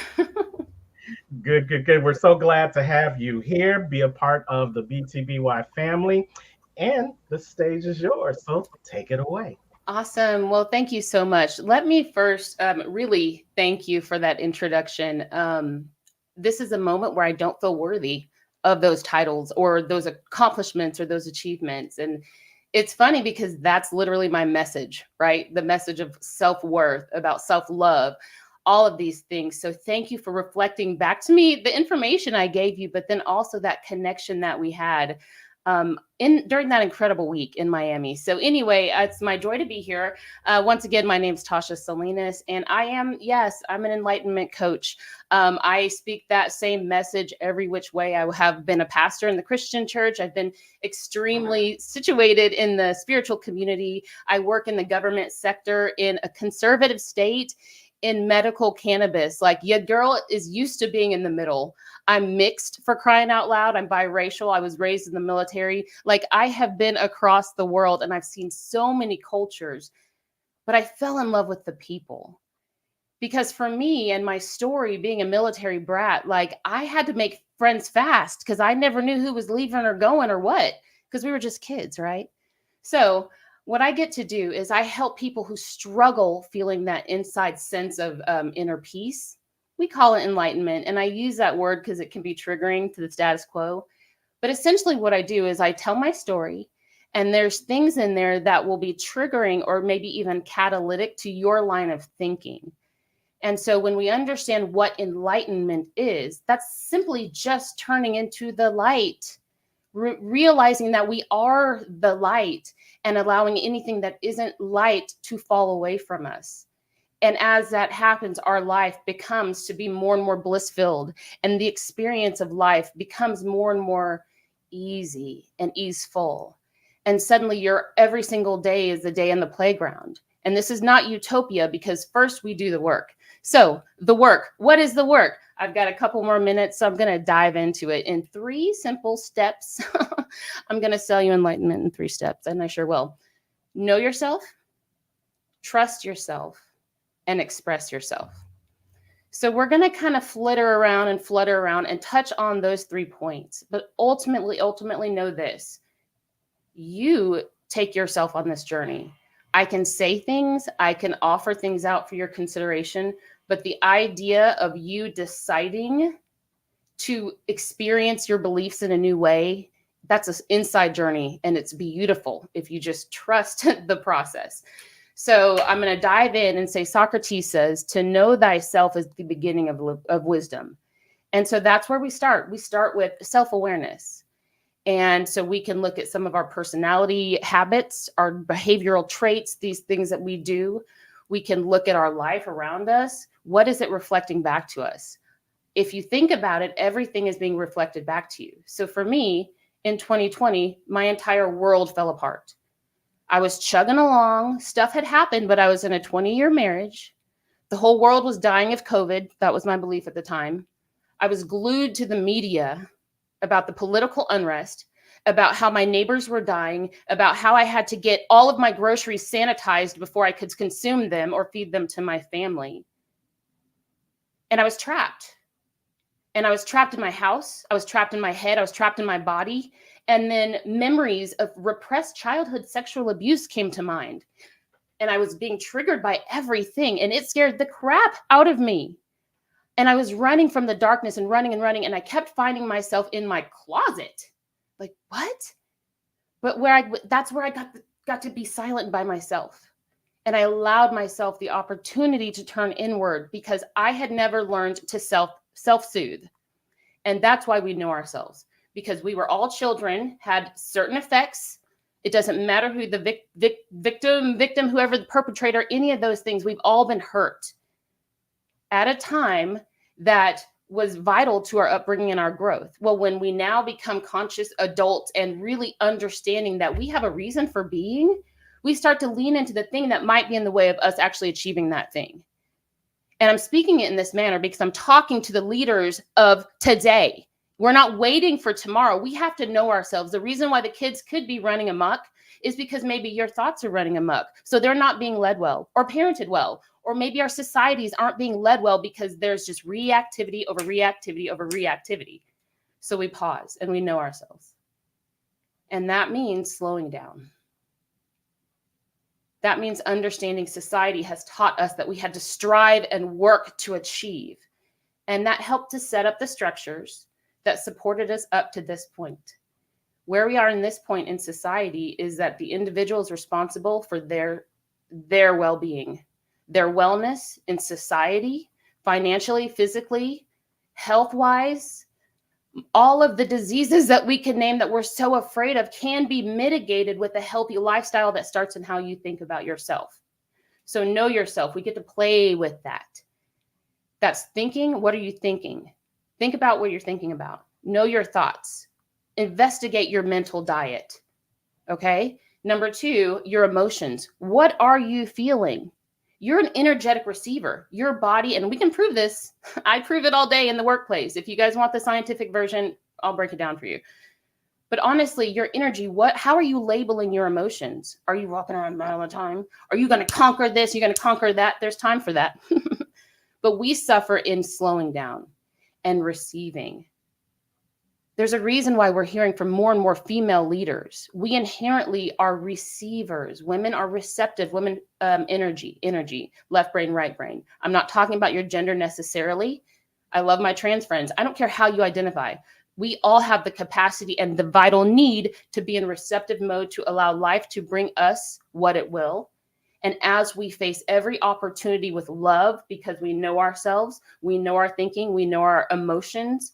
Good, good, good. We're so glad to have you here, be a part of the BTBY family, and the stage is yours, so take it away. Awesome. Well, thank you so much. Let me first really thank you for that introduction. This is a moment where I don't feel worthy of those titles or those accomplishments or those achievements. And it's funny because that's literally my message, right? The message of self-worth, about self-love, all of these things. So thank you for reflecting back to me the information I gave you, but then also that connection that we had during that incredible week in Miami. So anyway, it's my joy to be here. Once again, my name is Tasha Salinas, and I'm an enlightenment coach. I speak that same message every which way. I have been a pastor in the Christian church. I've been extremely situated in the spiritual community. I work in the government sector in a conservative state in medical cannabis. Like, your girl is used to being in the middle. I'm mixed, for crying out loud. I'm biracial. I was raised in the military. Like, I have been across the world and I've seen so many cultures, but I fell in love with the people. Because for me and my story being a military brat, like, I had to make friends fast because I never knew who was leaving or going or what, because we were just kids, right? So what I get to do is I help people who struggle feeling that inside sense of inner peace. We call it enlightenment. And I use that word because it can be triggering to the status quo. But essentially what I do is I tell my story, and there's things in there that will be triggering or maybe even catalytic to your line of thinking. And so when we understand what enlightenment is, that's simply just turning into the light, realizing that we are the light and allowing anything that isn't light to fall away from us. And as that happens, our life becomes to be more and more bliss-filled, and the experience of life becomes more and more easy and easeful. And suddenly every single day is a day in the playground. And this is not utopia, because first we do the work. So the work, what is the work? I've got a couple more minutes, so I'm going to dive into it in 3 simple steps. I'm going to sell you enlightenment in 3 steps, and I sure will. Know yourself, trust yourself, and express yourself. So we're going to kind of flutter around and touch on those 3 points. But ultimately know this. You take yourself on this journey. I can say things, I can offer things out for your consideration, But the idea of you deciding to experience your beliefs in a new way, that's an inside journey, and it's beautiful if you just trust the process. So I'm going to dive in and say, Socrates says, to know thyself is the beginning of wisdom. And so that's where we start. We start with self-awareness. And so we can look at some of our personality habits, our behavioral traits, these things that we do. We can look at our life around us. What is it reflecting back to us? If you think about it, everything is being reflected back to you. So for me, in 2020, my entire world fell apart. I was chugging along. Stuff had happened, but I was in a 20-year marriage. The whole world was dying of COVID. That was my belief at the time. I was glued to the media about the political unrest, about how my neighbors were dying, about how I had to get all of my groceries sanitized before I could consume them or feed them to my family. And I was trapped. And I was trapped in my house. I was trapped in my head. I was trapped in my body. And then memories of repressed childhood sexual abuse came to mind. And I was being triggered by everything. And it scared the crap out of me. And I was running from the darkness and running. And I kept finding myself in my closet. Like, what? But that's where I got to be silent by myself. And I allowed myself the opportunity to turn inward because I had never learned to self-soothe. And that's why we know ourselves, because we were all children, had certain effects. It doesn't matter who the victim, whoever the perpetrator, any of those things, we've all been hurt at a time that was vital to our upbringing and our growth. Well, when we now become conscious adults and really understanding that we have a reason for being, we start to lean into the thing that might be in the way of us actually achieving that thing. And I'm speaking it in this manner because I'm talking to the leaders of today. We're not waiting for tomorrow. We have to know ourselves. The reason why the kids could be running amok is because maybe your thoughts are running amok. So they're not being led well or parented well. Or maybe our societies aren't being led well because there's just reactivity over reactivity over reactivity. So we pause and we know ourselves. And that means slowing down. That means understanding society has taught us that we had to strive and work to achieve. And that helped to set up the structures that supported us up to this point. Where we are in this point in society is that the individual is responsible for their well-being, their wellness in society, financially, physically, health-wise. All of the diseases that we can name that we're so afraid of can be mitigated with a healthy lifestyle that starts in how you think about yourself. So know yourself. We get to play with that. That's thinking. What are you thinking? Think about what you're thinking about. Know your thoughts. Investigate your mental diet. Okay? Number 2, your emotions. What are you feeling? You're an energetic receiver. Your body, and we can prove this. I prove it all day in the workplace. If you guys want the scientific version, I'll break it down for you. But honestly, your energy, how are you labeling your emotions? Are you walking around all the time? Are you going to conquer this? You're going to conquer that? There's time for that. But we suffer in slowing down and receiving. There's a reason why we're hearing from more and more female leaders. We inherently are receivers. Women are receptive. Women, energy, left brain, right brain. I'm not talking about your gender necessarily. I love my trans friends. I don't care how you identify. We all have the capacity and the vital need to be in receptive mode to allow life to bring us what it will. And as we face every opportunity with love, because we know ourselves, we know our thinking, we know our emotions,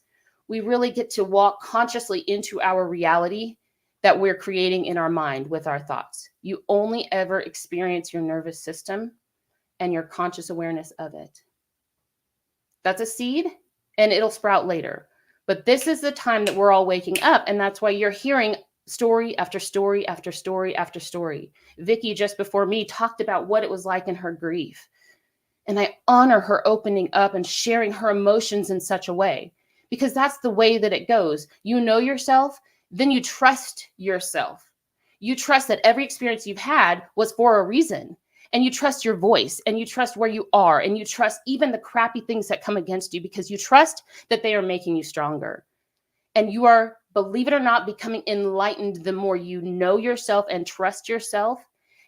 we really get to walk consciously into our reality that we're creating in our mind with our thoughts. You only ever experience your nervous system and your conscious awareness of it. That's a seed and it'll sprout later. But this is the time that we're all waking up. And that's why you're hearing story after story after story after story. Vicki, just before me, talked about what it was like in her grief. And I honor her opening up and sharing her emotions in such a way. Because that's the way that it goes. You know yourself, then you trust yourself. You trust that every experience you've had was for a reason. And you trust your voice, and you trust where you are, and you trust even the crappy things that come against you because you trust that they are making you stronger. And you are, believe it or not, becoming enlightened the more you know yourself and trust yourself.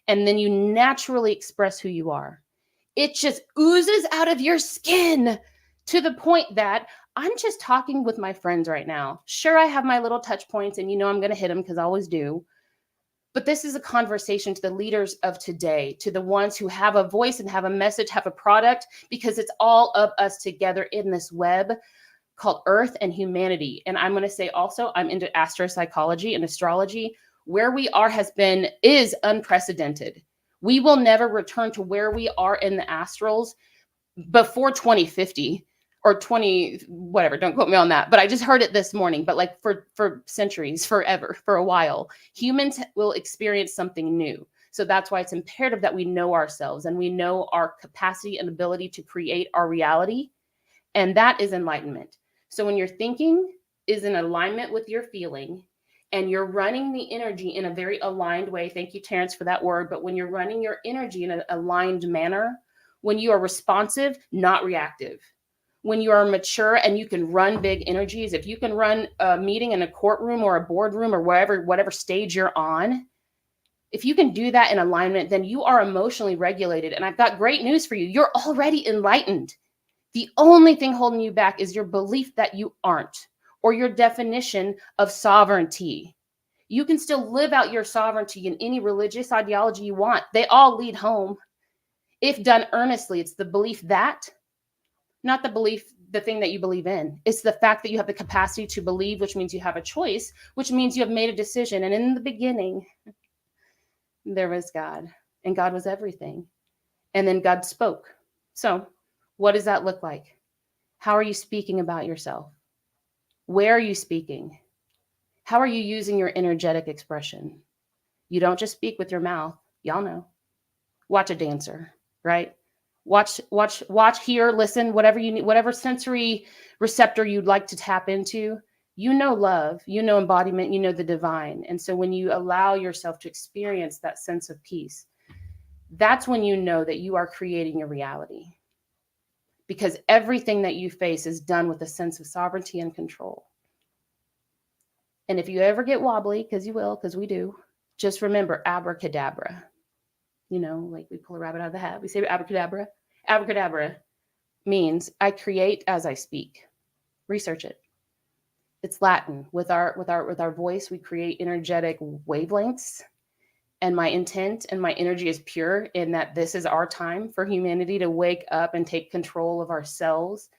And then you naturally express who you are. It just oozes out of your skin to the point that I'm just talking with my friends right now. Sure, I have my little touch points and I'm going to hit them because I always do. But this is a conversation to the leaders of today, to the ones who have a voice and have a message, have a product, because it's all of us together in this web called Earth and humanity. And I'm going to say also, I'm into astropsychology and astrology. Where we are is unprecedented. We will never return to where we are in the astrals before 2050 or 20, whatever, don't quote me on that. But I just heard it this morning, but like for centuries, forever, for a while, humans will experience something new. So that's why it's imperative that we know ourselves and we know our capacity and ability to create our reality. And that is enlightenment. So when your thinking is in alignment with your feeling and you're running the energy in a very aligned way, thank you, Terrence, for that word, but when you're running your energy in an aligned manner, when you are responsive, not reactive, when you are mature and you can run big energies, if you can run a meeting in a courtroom or a boardroom or whatever stage you're on, if you can do that in alignment, then you are emotionally regulated. And I've got great news for you. You're already enlightened. The only thing holding you back is your belief that you aren't, or your definition of sovereignty. You can still live out your sovereignty in any religious ideology you want. They all lead home. If done earnestly, it's the belief that, not the thing that you believe in. It's the fact that you have the capacity to believe, which means you have a choice, which means you have made a decision. And in the beginning, there was God, and God was everything. And then God spoke. So what does that look like? How are you speaking about yourself? Where are you speaking? How are you using your energetic expression? You don't just speak with your mouth. Y'all know. Watch a dancer, right? Watch, hear, listen, whatever you need, whatever sensory receptor you'd like to tap into, love, embodiment, the divine. And so when you allow yourself to experience that sense of peace, that's when you know that you are creating your reality. Because everything that you face is done with a sense of sovereignty and control. And if you ever get wobbly, because you will, because we do, just remember abracadabra. Like we pull a rabbit out of the hat. We say abracadabra. Abracadabra means I create as I speak. Research it. It's Latin. With our voice, we create energetic wavelengths. And my intent and my energy is pure in that this is our time for humanity to wake up and take control of ourselves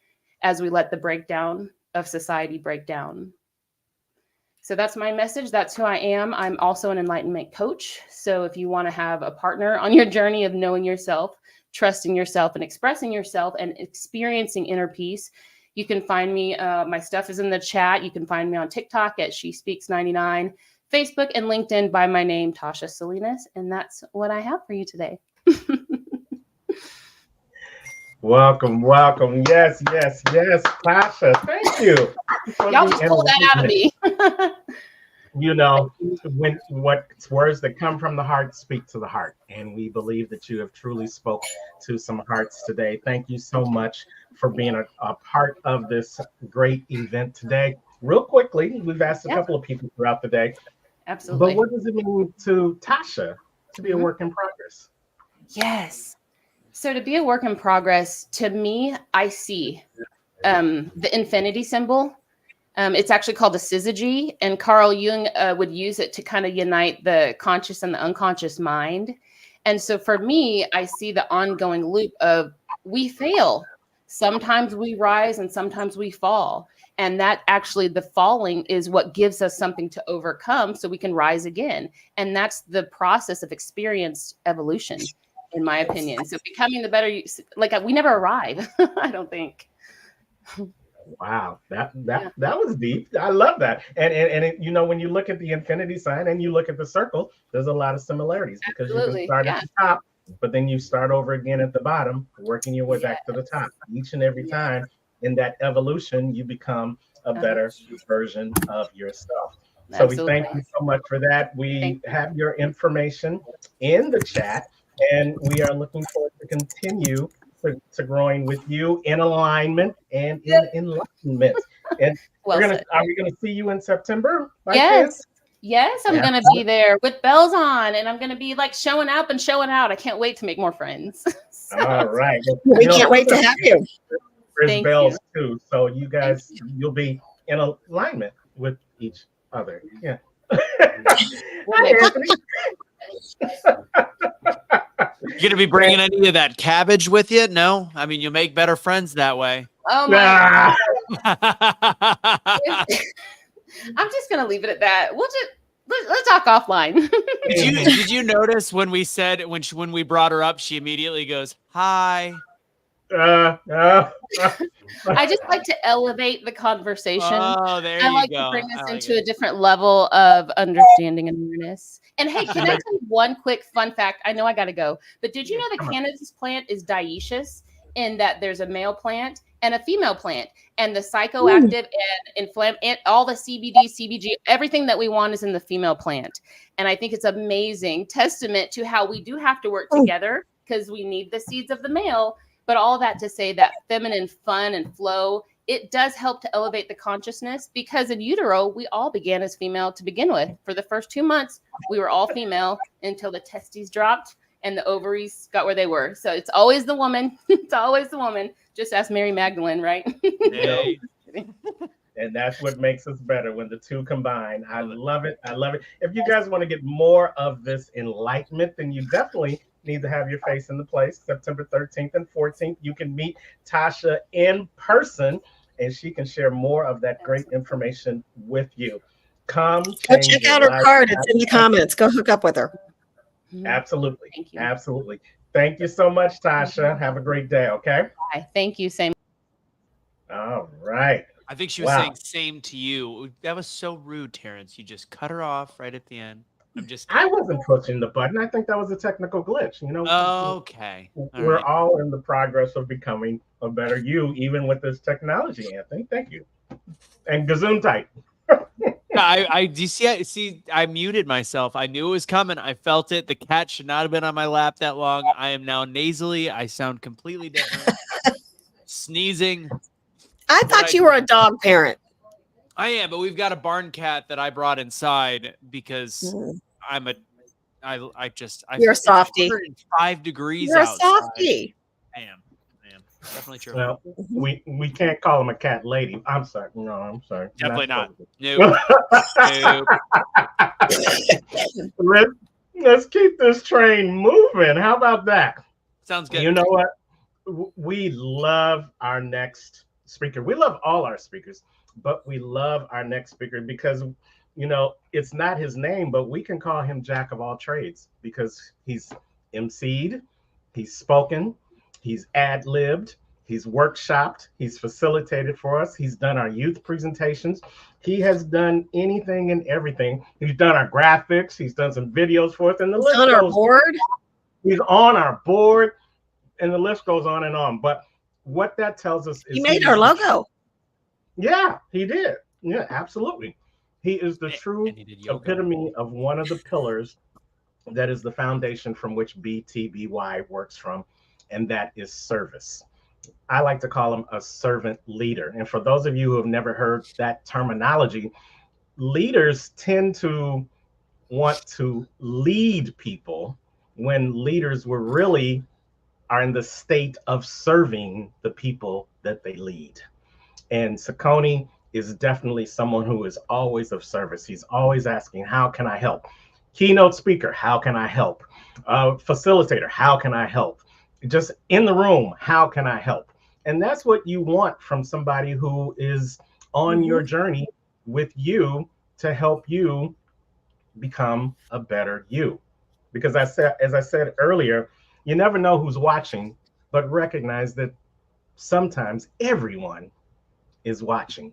as we let the breakdown of society break down. So that's my message. That's who I am. I'm also an enlightenment coach. So if you want to have a partner on your journey of knowing yourself, trusting yourself, and expressing yourself and experiencing inner peace, you can find me. My stuff is in the chat. You can find me on TikTok at She Speaks 99, Facebook and LinkedIn by my name, Tasha Salinas. And that's what I have for you today. Welcome. Yes, Tasha. Thank you. Y'all just pulled that out of me. When words that come from the heart speak to the heart. And we believe that you have truly spoke to some hearts today. Thank you so much for being a part of this great event today. Real quickly, we've asked a couple of people throughout the day. Absolutely. But what does it mean to Tasha to be a work in progress? Yes. So to be a work in progress, to me, I see the infinity symbol. It's actually called a syzygy, and Carl Jung would use it to kind of unite the conscious and the unconscious mind. And so for me, I see the ongoing loop of we fail. Sometimes we rise and sometimes we fall. And that actually, the falling is what gives us something to overcome so we can rise again. And that's the process of experienced evolution, in my opinion. So becoming the better you, like we never arrive, I don't think. Wow, that was deep. I love that. And when you look at the infinity sign and you look at the circle, there's a lot of similarities because you can start at the top, but then you start over again at the bottom, working your way back to the top. Each and every time in that evolution, you become a better version of yourself. So we thank you so much for that. We have your information in the chat, and we are looking forward to continue to growing with you in alignment and in enlightenment. And are we gonna see you in September? Yes, I'm gonna be there with bells on, and I'm gonna be like showing up and showing out. I can't wait to make more friends. All right. We can't wait to have you. There's Thank bells you. too, so you guys, you'll be in alignment with each other. Yeah. Hi, Anthony. You gonna be bringing any of that cabbage with you? No, I mean you'll make better friends that way. Oh my! Ah. I'm just gonna leave it at that. We'll just let's talk offline. Did you notice when we said when we brought her up, she immediately goes hi. I just like to elevate the conversation. Oh, there I you like go. to bring us I like into a different level of understanding and awareness. And hey, can I tell you one quick fun fact? I know I got to go, but did you know that cannabis plant is dioecious in that there's a male plant and a female plant, and the psychoactive and all the CBD, CBG, everything that we want is in the female plant. And I think it's amazing testament to how we do have to work together because we need the seeds of the male. But all that to say that feminine fun and flow, it does help to elevate the consciousness because in utero, we all began as female to begin with. For the first 2 months, we were all female until the testes dropped and the ovaries got where they were. So it's always the woman. It's always the woman. Just ask Mary Magdalene, right? Hey. And that's what makes us better when the two combine. I love it. I love it. If you guys want to get more of this enlightenment, then you definitely need to have your face in the place. September 13th and 14th, you can meet Tasha in person, and she can share more of that great information with you. Come Go check out her card. It's in the comments. Go hook up with her. Absolutely. Thank you. Absolutely. Thank you so much, Tasha. Have a great day, okay? Bye. Thank you. Same. All right. I think she was saying same to you. That was so rude, Terrence. You just cut her off right at the end. I wasn't pushing the button. I think that was a technical glitch. You know. Okay. We're all in the progress of becoming a better you, even with this technology, Anthony. Thank you. And gazoon tight. I muted myself. I knew it was coming. I felt it. The cat should not have been on my lap that long. I am now nasally. I sound completely different. Sneezing. I thought you were a dog parent. I am, but we've got a barn cat that I brought inside because You're a softie. 105 degrees You're outside. a softie. I am. Definitely true. Well, we can't call him a cat lady. I'm sorry. No, I'm sorry. Definitely not. Nope. Let's keep this train moving. How about that? Sounds good. You know what? We love our next speaker. We love all our speakers, but we love our next speaker because, you know, it's not his name, but we can call him Jack of all trades because he's emceed, he's spoken, he's ad-libbed, he's workshopped, he's facilitated for us, he's done our youth presentations, he has done anything and everything. He's done our graphics, he's done some videos for us, and the list on our goes. board. He's on our board, and the list goes on and on. But what that tells us is He made our logo. Yeah, he did. Yeah, absolutely. He is the true epitome of one of the pillars that is the foundation from which BTBY works from, and that is service. I like to call him a servant leader. And for those of you who have never heard that terminology, leaders tend to want to lead people when leaders really are in the state of serving the people that they lead. And Saccone is definitely someone who is always of service. He's always asking, how can I help? Keynote speaker, how can I help? Facilitator, how can I help? Just in the room, how can I help? And that's what you want from somebody who is on your journey with you to help you become a better you. Because as I said earlier, you never know who's watching, but recognize that sometimes everyone is watching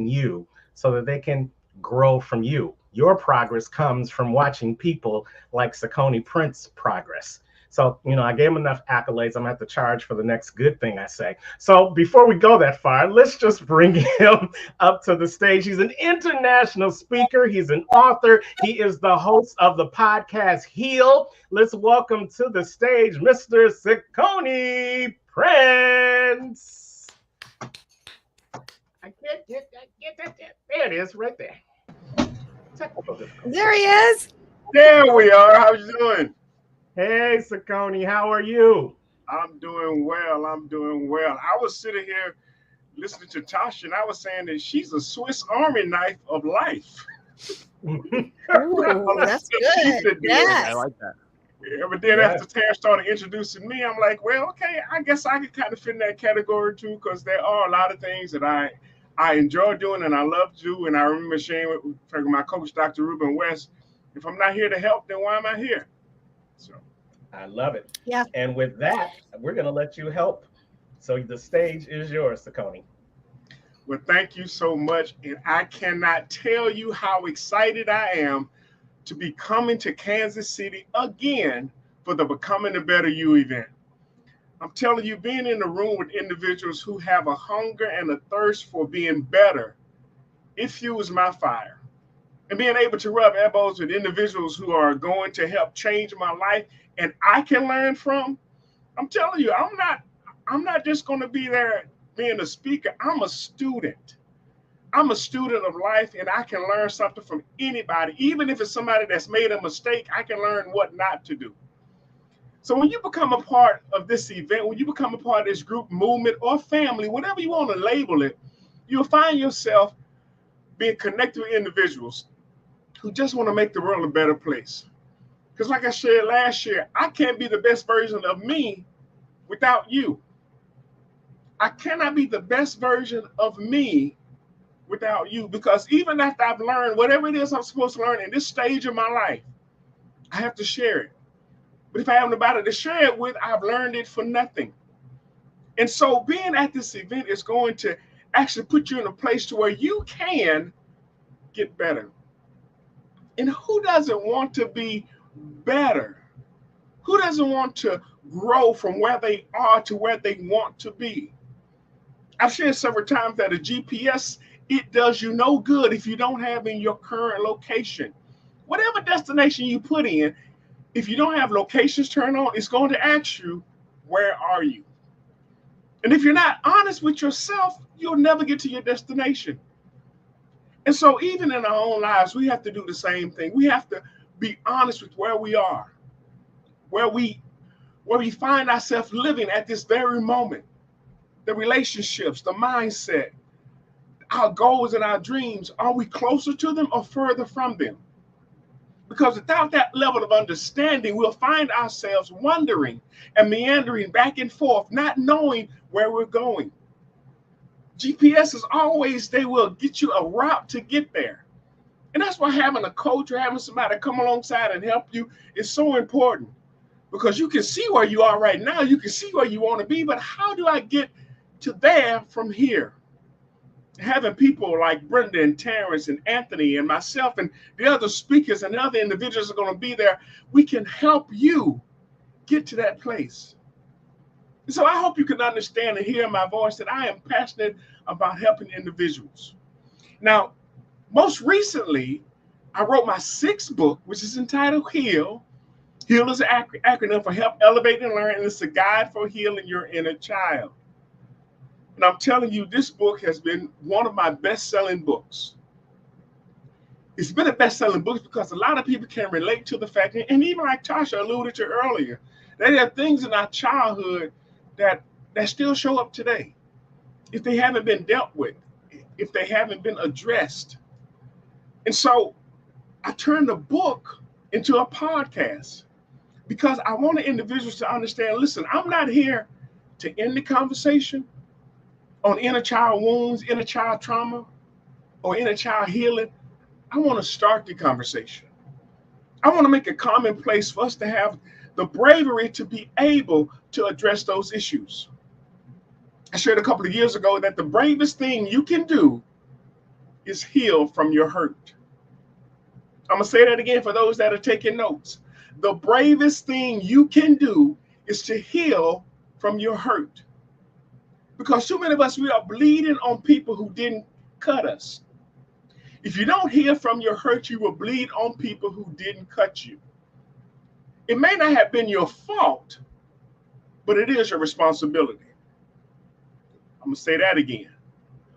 you so that they can grow from you. Your progress comes from watching people like Saccone Prince progress. So, you know, I gave him enough accolades. I'm going to have to charge for the next good thing I say. So before we go that far, let's just bring him up to the stage. He's an international speaker. He's an author. He is the host of the podcast Heal. Let's welcome to the stage, Mr. Saccone Prince. I can't get that. There it is, right there. There he is. There we are. How's you doing? Hey, Saccone, how are you? I'm doing well. I'm doing well. I was sitting here listening to Tasha, and I was saying that she's a Swiss Army knife of life. Ooh, that's good. Yes. I like that. Yeah, but then after Tara started introducing me, I'm like, well, okay, I guess I could kind of fit in that category too, because there are a lot of things that I enjoy doing and I love to do. And I remember sharing with my coach, Dr. Ruben West, if I'm not here to help, then why am I here? So I love it. Yeah. And with that, we're going to let you help. So the stage is yours, Sakoni. Well, thank you so much. And I cannot tell you how excited I am to be coming to Kansas City again for the Becoming a Better You event. I'm telling you, being in the room with individuals who have a hunger and a thirst for being better, it fuels my fire. And being able to rub elbows with individuals who are going to help change my life and I can learn from, I'm telling you, I'm not just going to be there being a speaker. I'm a student. I'm a student of life, and I can learn something from anybody. Even if it's somebody that's made a mistake, I can learn what not to do. So when you become a part of this event, when you become a part of this group, movement, or family, whatever you want to label it, you'll find yourself being connected with individuals who just want to make the world a better place. Because like I shared last year, I can't be the best version of me without you. I cannot be the best version of me without you, because even after I've learned whatever it is I'm supposed to learn in this stage of my life, I have to share it. But if I have nobody to share it with, I've learned it for nothing. And so being at this event is going to actually put you in a place to where you can get better. And who doesn't want to be better? Who doesn't want to grow from where they are to where they want to be? I've shared several times that a GPS, it does you no good if you don't have in your current location. Whatever destination you put in, if you don't have locations turned on, it's going to ask you, where are you? And if you're not honest with yourself, you'll never get to your destination. And so even in our own lives, we have to do the same thing. We have to be honest with where we are, where we find ourselves living at this very moment. The relationships, the mindset, our goals and our dreams, are we closer to them or further from them? Because without that level of understanding, we'll find ourselves wandering and meandering back and forth, not knowing where we're going. GPS is always, they will get you a route to get there. And that's why having a coach or having somebody come alongside and help you is so important, because you can see where you are right now. You can see where you want to be, but how do I get to there from here? Having people like Brenda and Terrence and Anthony and myself and the other speakers and the other individuals are going to be there, we can help you get to that place. So I hope you can understand and hear my voice that I am passionate about helping individuals. Now, most recently, I wrote my 6th book, which is entitled Heal. Heal is an acronym for Help, Elevate, and Learn, and it's a guide for healing your inner child. And I'm telling you, this book has been one of my best-selling books. It's been a best-selling book because a lot of people can relate to the fact, and even like Tasha alluded to earlier, that there are things in our childhood that still show up today. If they haven't been dealt with, if they haven't been addressed. And so I turned the book into a podcast because I want the individuals to understand, listen, I'm not here to end the conversation on inner child wounds, inner child trauma, or inner child healing. I want to start the conversation. I want to make it commonplace for us to have the bravery to be able to address those issues. I shared a couple of years ago that the bravest thing you can do is heal from your hurt. I'm going to say that again for those that are taking notes. The bravest thing you can do is to heal from your hurt. Because too many of us, we are bleeding on people who didn't cut us. If you don't heal from your hurt, you will bleed on people who didn't cut you. It may not have been your fault, but it is your responsibility. I'm going to say that again.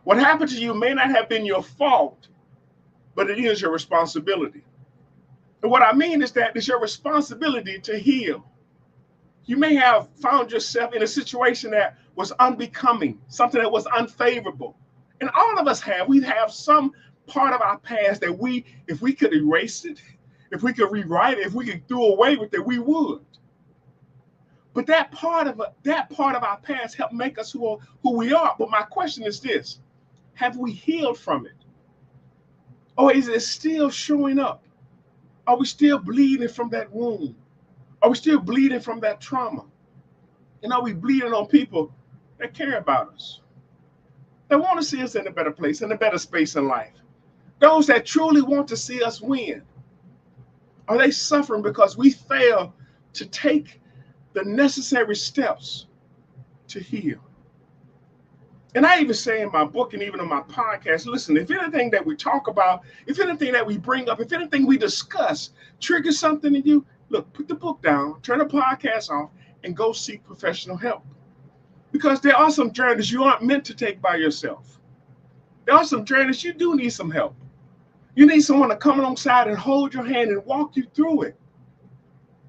What happened to you may not have been your fault, but it is your responsibility. And what I mean is that it's your responsibility to heal. You may have found yourself in a situation that was unbecoming, something that was unfavorable. And all of us we have some part of our past that if we could erase it, if we could rewrite it, if we could do away with it, we would. But that part of our past helped make us who we are. But my question is this: have we healed from it? Or is it still showing up? Are we still bleeding from that wound? Are we still bleeding from that trauma? And are we bleeding on people that care about us, that want to see us in a better place, in a better space in life? Those that truly want to see us win. Are they suffering because we fail to take the necessary steps to heal? And I even say in my book and even on my podcast, listen, if anything that we talk about, if anything that we bring up, if anything we discuss triggers something in you, look, put the book down, turn the podcast off, and go seek professional help. Because there are some journeys you aren't meant to take by yourself. There are some journeys you do need some help. You need someone to come alongside and hold your hand and walk you through it.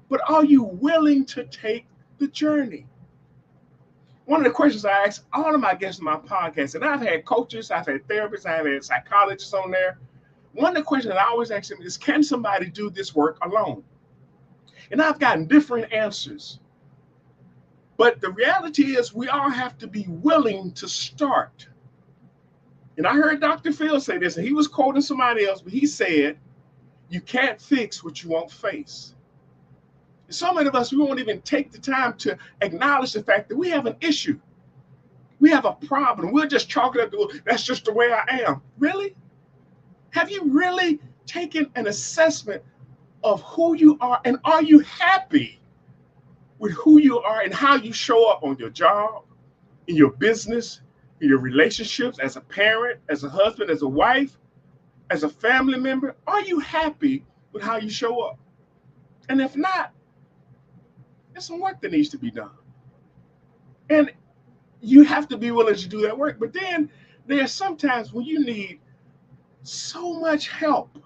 But are you willing to take the journey? One of the questions I ask all of my guests on my podcast, and I've had coaches, I've had therapists, I've had psychologists on there. One of the questions I always ask them is, can somebody do this work alone? And I've gotten different answers. But the reality is we all have to be willing to start. And I heard Dr. Phil say this, and he was quoting somebody else, but he said, you can't fix what you won't face. And so many of us, we won't even take the time to acknowledge the fact that we have an issue. We have a problem. We'll just chalk it up to, that's just the way I am. Really? Have you really taken an assessment of who you are, and are you happy with who you are and how you show up on your job, in your business, in your relationships, as a parent, as a husband, as a wife, as a family member? Are you happy with how you show up? And if not, there's some work that needs to be done. And you have to be willing to do that work. But then there are some times when you need so much help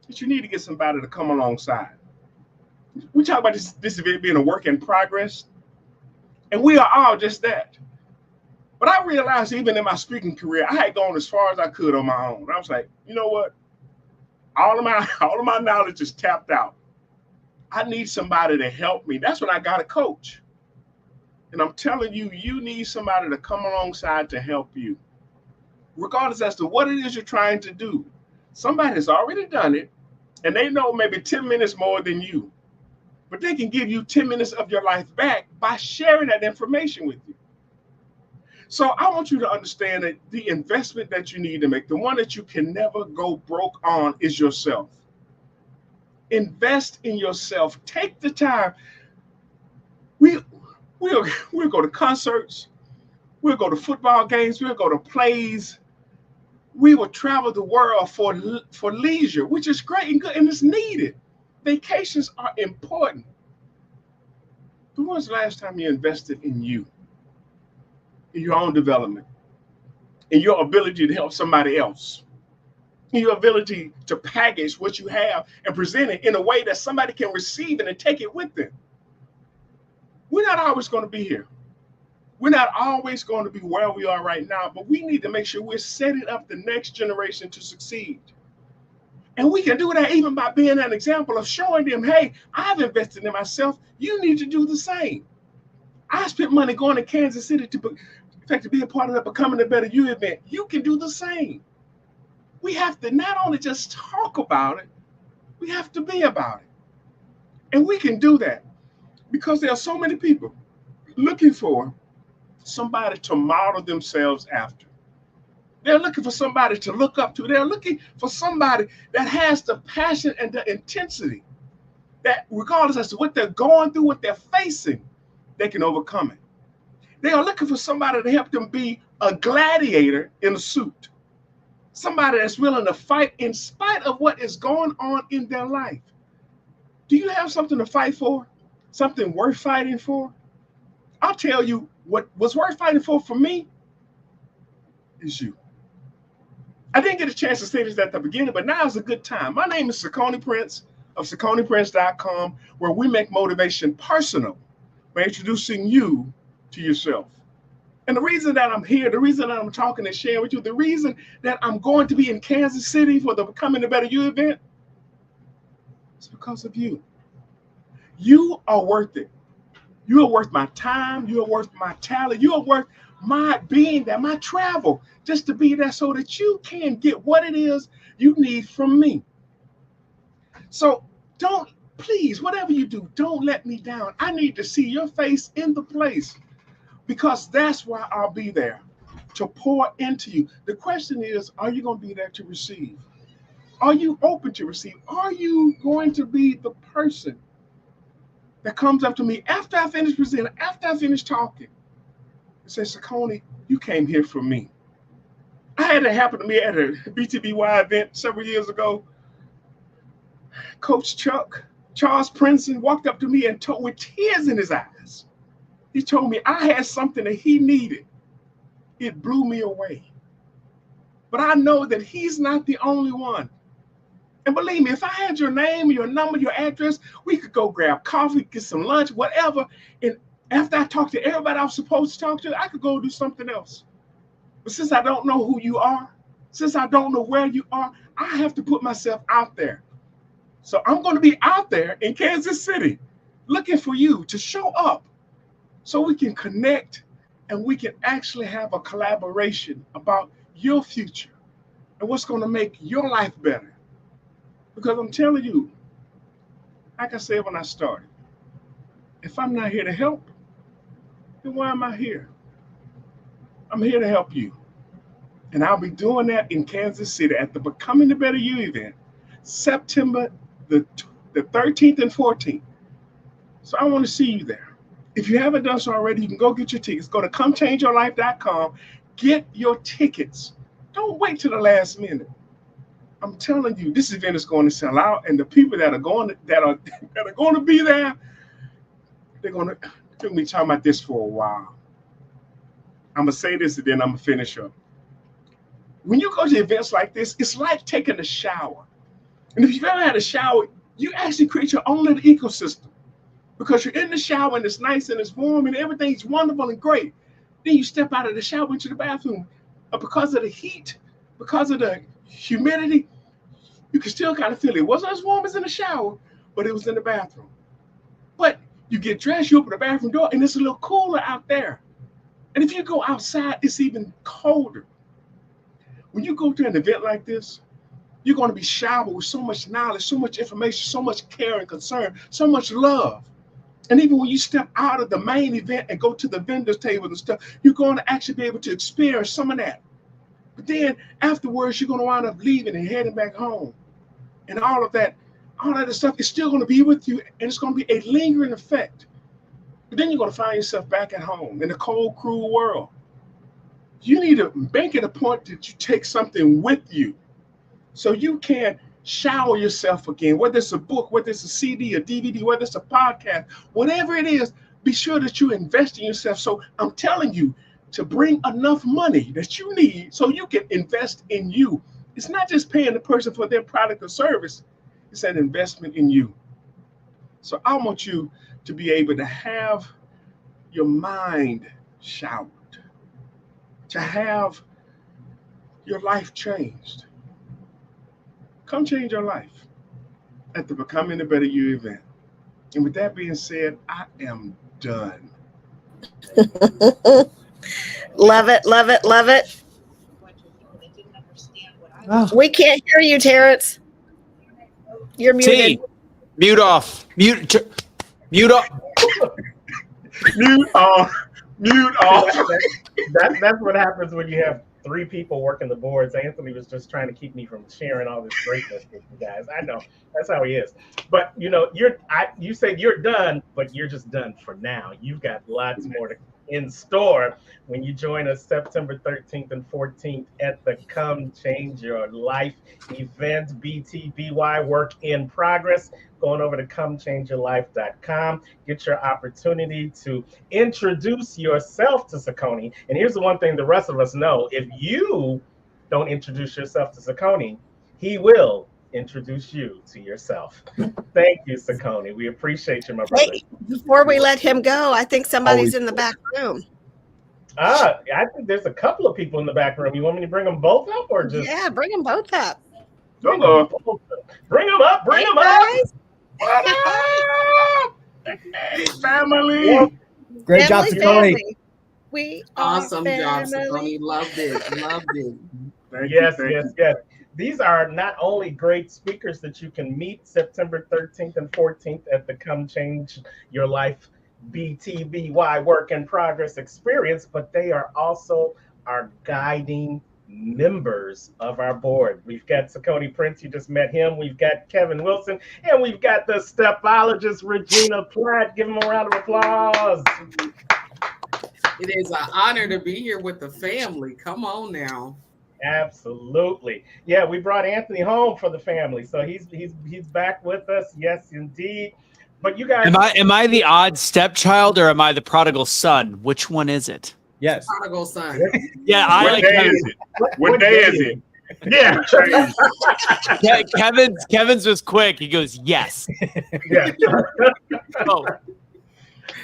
that you need to get somebody to come alongside. We talk about this event being a work in progress, and we are all just that. But I realized even in my speaking career, I had gone as far as I could on my own. I was like, you know what? All of my knowledge is tapped out. I need somebody to help me. That's when I got a coach. And I'm telling you, you need somebody to come alongside to help you, regardless as to what it is you're trying to do. Somebody has already done it, and they know maybe 10 minutes more than you. But they can give you 10 minutes of your life back by sharing that information with you. So I want you to understand that the investment that you need to make, the one that you can never go broke on, is yourself. Invest in yourself. Take the time. We'll go to concerts. We'll go to football games. We'll go to plays. We will travel the world for leisure, which is great and good, and it's needed. Vacations are important. But when was the last time you invested in you, in your own development, in your ability to help somebody else, in your ability to package what you have and present it in a way that somebody can receive it and take it with them? We're not always going to be here. We're not always going to be where we are right now, but we need to make sure we're setting up the next generation to succeed. And we can do that even by being an example of showing them, hey, I've invested in myself. You need to do the same. I spent money going to Kansas City to be a part of the Becoming a Better You event. You can do the same. We have to not only just talk about it, we have to be about it. And we can do that because there are so many people looking for somebody to model themselves after. They're looking for somebody to look up to. They're looking for somebody that has the passion and the intensity that, regardless as to what they're going through, what they're facing, they can overcome it. They are looking for somebody to help them be a gladiator in a suit. Somebody that's willing to fight in spite of what is going on in their life. Do you have something to fight for? Something worth fighting for? I'll tell you what was worth fighting for me is you. I didn't get a chance to say this at the beginning, but now is a good time. My name is Saccone Prince of SacconePrince.com, where we make motivation personal. by introducing you to yourself. And the reason that I'm here, the reason that I'm talking and sharing with you, the reason that I'm going to be in Kansas City for the Becoming a Better You event is because of you. You are worth it. You are worth my time. You are worth my talent. You are worth my being there, my travel, just to be there so that you can get what it is you need from me. So don't, please, whatever you do, don't let me down. I need to see your face in the place, because that's why I'll be there, to pour into you. The question is, are you going to be there to receive? Are you open to receive? Are you going to be the person that comes up to me after I finish presenting, after I finish talking, and says, Sakoni, you came here for me? I had it happen to me at a BTBY event several years ago. Coach Chuck, Charles Princeton, walked up to me and told, with tears in his eyes, he told me I had something that he needed. It blew me away. But I know that he's not the only one. And believe me, if I had your name, your number, your address, we could go grab coffee, get some lunch, whatever. And after I talked to everybody I was supposed to talk to, I could go do something else. But since I don't know who you are, since I don't know where you are, I have to put myself out there. So I'm going to be out there in Kansas City looking for you to show up so we can connect and we can actually have a collaboration about your future and what's going to make your life better. Because I'm telling you, like I said when I started, if I'm not here to help, then why am I here? I'm here to help you. And I'll be doing that in Kansas City at the Becoming the Better You event, September the 13th and 14th. So I want to see you there. If you haven't done so already, you can go get your tickets. Go to comechangeyourlife.com. Get your tickets. Don't wait till the last minute. I'm telling you, this event is going to sell out, and the people that are going to be there, they're going to be talking about this for a while. I'm going to say this and then I'm going to finish up. When you go to events like this, it's like taking a shower. And if you've ever had a shower, you actually create your own little ecosystem, because you're in the shower and it's nice and it's warm and everything's wonderful and great. Then you step out of the shower into the bathroom. Because of the heat, because of the humidity, you can still kind of feel it. It wasn't as warm as in the shower, but it was in the bathroom. But you get dressed, you open the bathroom door, and it's a little cooler out there. And if you go outside, it's even colder. When you go to an event like this, you're going to be showered with so much knowledge, so much information, so much care and concern, so much love. And even when you step out of the main event and go to the vendors table and stuff, you're going to actually be able to experience some of that. But then afterwards, you're going to wind up leaving and heading back home. And all of that stuff is still going to be with you, and it's going to be a lingering effect. But then you're going to find yourself back at home in the cold, cruel world. You need to make it a point that you take something with you so you can shower yourself again, whether it's a book, whether it's a CD, a DVD, whether it's a podcast, whatever it is, be sure that you invest in yourself. So I'm telling you to bring enough money that you need so you can invest in you. It's not just paying the person for their product or service. It's an investment in you. So I want you to be able to have your mind showered, to have your life changed. Come change your life at the Becoming a Better You event. And with that being said, I am done. Love it, love it, love it. Oh. We can't hear you, Terrence. You're muted. T, mute off. Mute off. Mute off. Mute off. That's what happens when you have three people working the boards. Anthony was just trying to keep me from sharing all this greatness with you guys. I know that's how he is. But you know, you said you're done, but you're just done for now. You've got lots more in store when you join us September 13th and 14th at the Come Change Your Life event, BTBY, work in progress. Going over to comechangeyourlife.com, get your opportunity to introduce yourself to Sakoni. And here's the one thing the rest of us know: if you don't introduce yourself to Sakoni, he will introduce you to yourself. Thank you, Sakoni. We appreciate you, my brother. Hey, before we let him go, I think somebody's in the back room. I think there's a couple of people in the back room. You want me to bring them both up or just? Yeah, bring them both up. Bring them up. Bring them up. Bring them up. What up? Hey, family. Yeah. Great job, Sakoni. We awesome job, Sakoni. Loved it. Loved it. Yes. These are not only great speakers that you can meet September 13th and 14th at the Come Change Your Life BTBY Work in Progress experience, but they are also our guiding members of our board. We've got Sakoni Prince, you just met him. We've got Kevin Wilson, and we've got the stepologist, Regina Platt. Give him a round of applause. It is an honor to be here with the family. Come on now. Absolutely. Yeah, we brought Anthony home for the family, so he's back with us. Yes, indeed. But you guys, am I the odd stepchild or am I the prodigal son? Which one is it? Yes. Prodigal son. Yeah, What day is it? What day is it? Yeah. Kevin's was quick. He goes, yes. Yeah.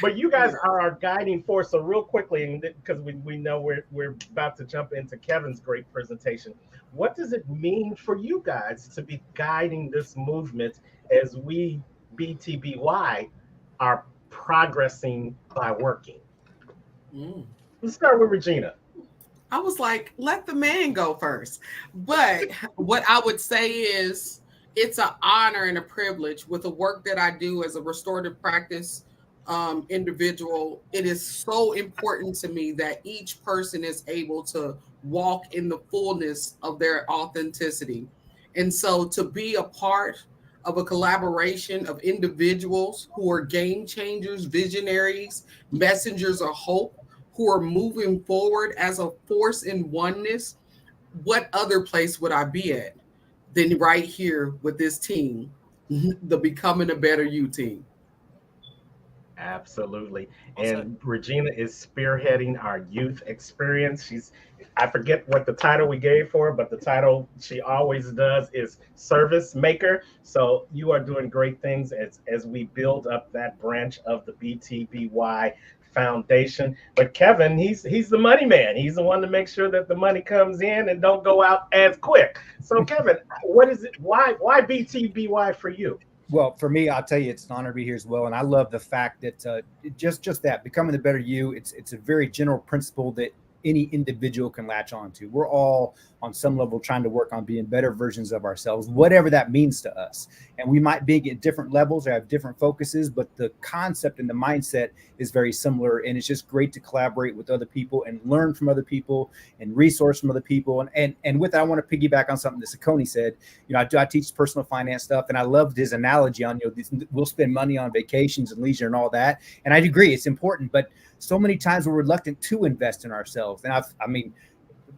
But you guys are our guiding force. So real quickly, because we know we're about to jump into Kevin's great presentation. What does it mean for you guys to be guiding this movement as we BTBY are progressing by working? Let's start with Regina. I was like, let the man go first. But what I would say is it's an honor and a privilege with the work that I do as a restorative practice individual. It is so important to me that each person is able to walk in the fullness of their authenticity. And so to be a part of a collaboration of individuals who are game changers, visionaries, messengers of hope, who are moving forward as a force in oneness, what other place would I be at than right here with this team, the Becoming a Better You team? Absolutely. And Regina is spearheading our youth experience. I forget what the title we gave for her, but the title she always does is service maker. So you are doing great things as we build up that branch of the BTBY Foundation. But Kevin, he's the money man. He's the one to make sure that the money comes in and don't go out as quick. So Kevin, what is it? Why BTBY for you? Well, for me, I'll tell you, it's an honor to be here as well. And I love the fact that just that, becoming the better you, it's a very general principle that any individual can latch on to. We're all on some level trying to work on being better versions of ourselves, whatever that means to us. And we might be at different levels or have different focuses, but the concept and the mindset is very similar. And it's just great to collaborate with other people and learn from other people and resource from other people. And with that, I want to piggyback on something that Sakoni said. You know, I teach personal finance stuff, and I loved his analogy on, we'll spend money on vacations and leisure and all that. And I agree, it's important, but so many times we're reluctant to invest in ourselves. And I mean,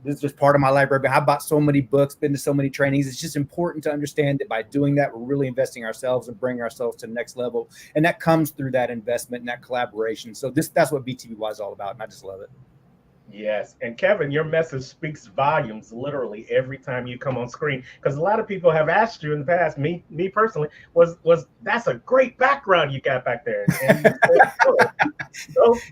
this is just part of my library, but I bought so many books, been to so many trainings. It's just important to understand that by doing that, we're really investing ourselves and bringing ourselves to the next level. And that comes through that investment and that collaboration. So that's what BTBY is all about. And I just love it. Yes. And Kevin, your message speaks volumes literally every time you come on screen, because a lot of people have asked you in the past, me personally, was that's a great background you got back there. And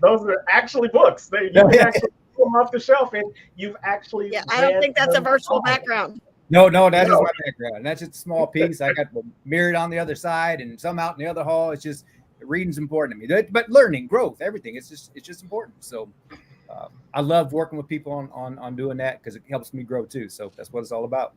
those are actually books. You can actually pull them off the shelf, and you've actually I don't think that's a virtual background. No, that is my background. That's just a small piece. I got mirrored on the other side and some out in the other hall. It's just reading's important to me. But learning, growth, everything. It's just important. So I love working with people on doing that because it helps me grow too. So that's what it's all about.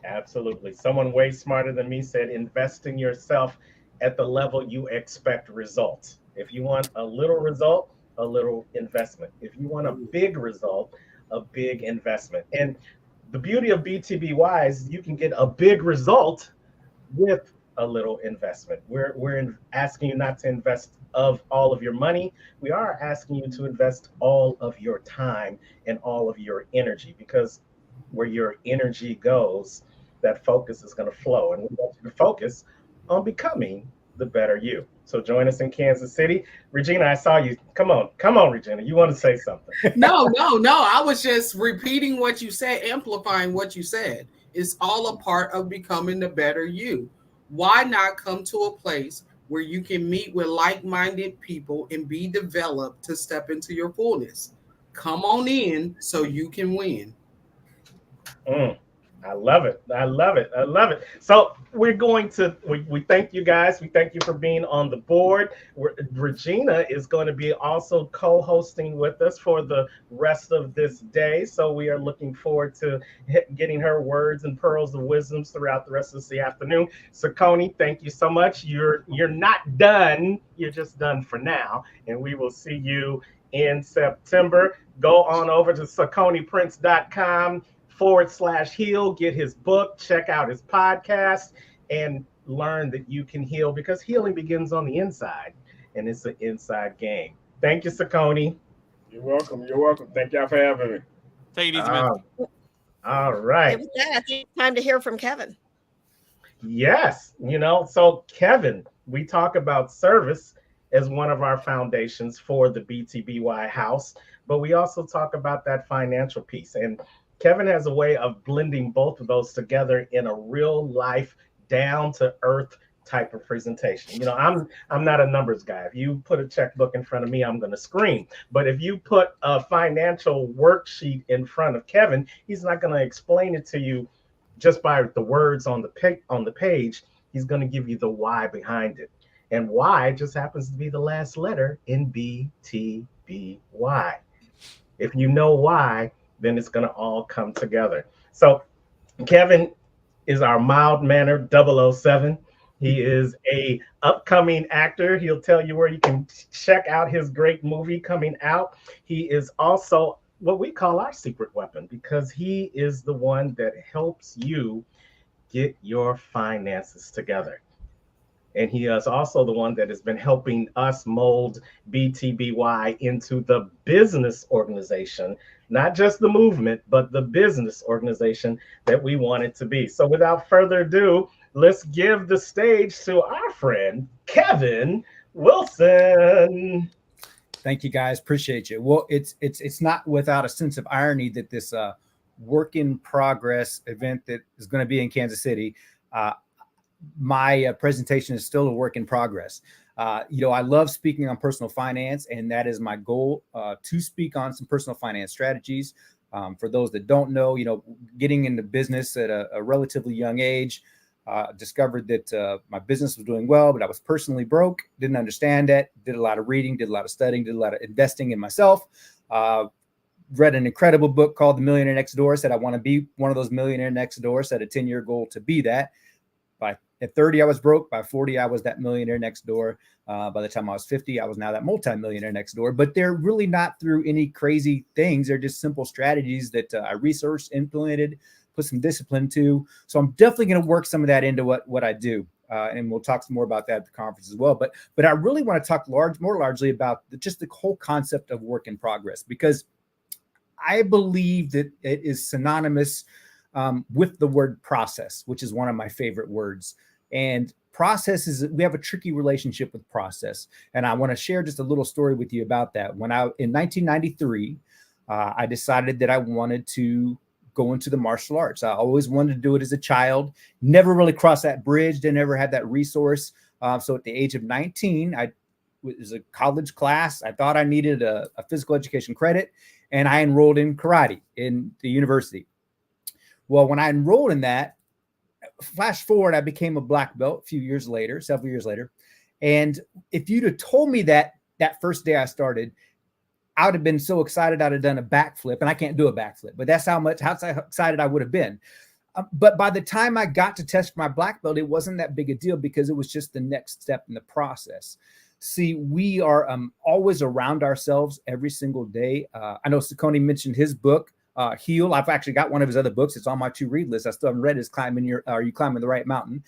Absolutely. Someone way smarter than me said, invest in yourself at the level you expect results. If you want a little result, a little investment. If you want a big result, a big investment. And the beauty of BTBY is you can get a big result with a little investment. We're asking you not to invest of all of your money. We are asking you to invest all of your time and all of your energy, because where your energy goes, that focus is going to flow. And we want you to focus on becoming the better you. So join us in Kansas City. Regina, I saw you. Come on, Regina. You want to say something? No. I was just repeating what you said, amplifying what you said. It's all a part of becoming the better you. Why not come to a place where you can meet with like-minded people and be developed to step into your fullness? Come on in so you can win. I love it. I love it. I love it. So we're going to, we thank you guys. We thank you for being on the board. Regina is going to be also co-hosting with us for the rest of this day. So we are looking forward to getting her words and pearls of wisdom throughout the rest of the afternoon. Saucony, thank you so much. You're not done. You're just done for now. And we will see you in September. Go on over to SauconyPrince.com/heal, get his book, check out his podcast, and learn that you can heal, because healing begins on the inside, and it's an inside game. Thank you, Saucony. You're welcome. You're welcome. Thank y'all for having me. Take it easy, man. All right. And with that, I think it's time to hear from Kevin. Yes. So Kevin, we talk about service as one of our foundations for the BTBY house, but we also talk about that financial piece. And Kevin has a way of blending both of those together in a real life, down to earth type of presentation. I'm not a numbers guy. If you put a checkbook in front of me, I'm going to scream. But if you put a financial worksheet in front of Kevin, he's not going to explain it to you just by the words on the page. He's going to give you the why behind it. And why just happens to be the last letter in BTBY. If you know why, then it's going to all come together. So Kevin is our mild-mannered 007. He is a upcoming actor. He'll tell you where you can check out his great movie coming out. He is also what we call our secret weapon, because he is the one that helps you get your finances together. And he is also the one that has been helping us mold BTBY into the business organization, not just the movement, but the business organization that we want it to be. So without further ado, let's give the stage to our friend, Kevin Wilson. Thank you, guys. Appreciate you. Well, it's not without a sense of irony that this work in progress event that is going to be in Kansas City, my presentation is still a work in progress. I love speaking on personal finance, and that is my goal, to speak on some personal finance strategies. For those that don't know, getting into business at a relatively young age, discovered that my business was doing well, but I was personally broke, didn't understand it, did a lot of reading, did a lot of studying, did a lot of investing in myself. Read an incredible book called The Millionaire Next Door, said I want to be one of those millionaire next door, set a 10-year goal to be that. At 30, I was broke. By 40, I was that millionaire next door. By the time I was 50, I was now that multimillionaire next door. But they're really not through any crazy things. They're just simple strategies that I researched, implemented, put some discipline to. So I'm definitely going to work some of that into what I do. And we'll talk some more about that at the conference as well. But I really want to talk more largely about just the whole concept of work in progress, because I believe that it is synonymous with the word process, which is one of my favorite words. And process we have a tricky relationship with process. And I want to share just a little story with you about that. In 1993, I decided that I wanted to go into the martial arts. I always wanted to do it as a child, never really crossed that bridge, didn't ever have that resource. So at the age of 19, it was a college class. I thought I needed a physical education credit, and I enrolled in karate in the university. Well, when I enrolled in that, flash forward, I became a black belt several years later. And if you'd have told me that first day I started, I would have been so excited I'd have done a backflip, and I can't do a backflip, but that's how excited I would have been. But by the time I got to test my black belt, it wasn't that big a deal, because it was just the next step in the process. See, we are always around ourselves every single day. I know Saucony mentioned his book, Heal. I've actually got one of his other books. It's on my to-read list. I still haven't read his Are You Climbing the Right Mountain?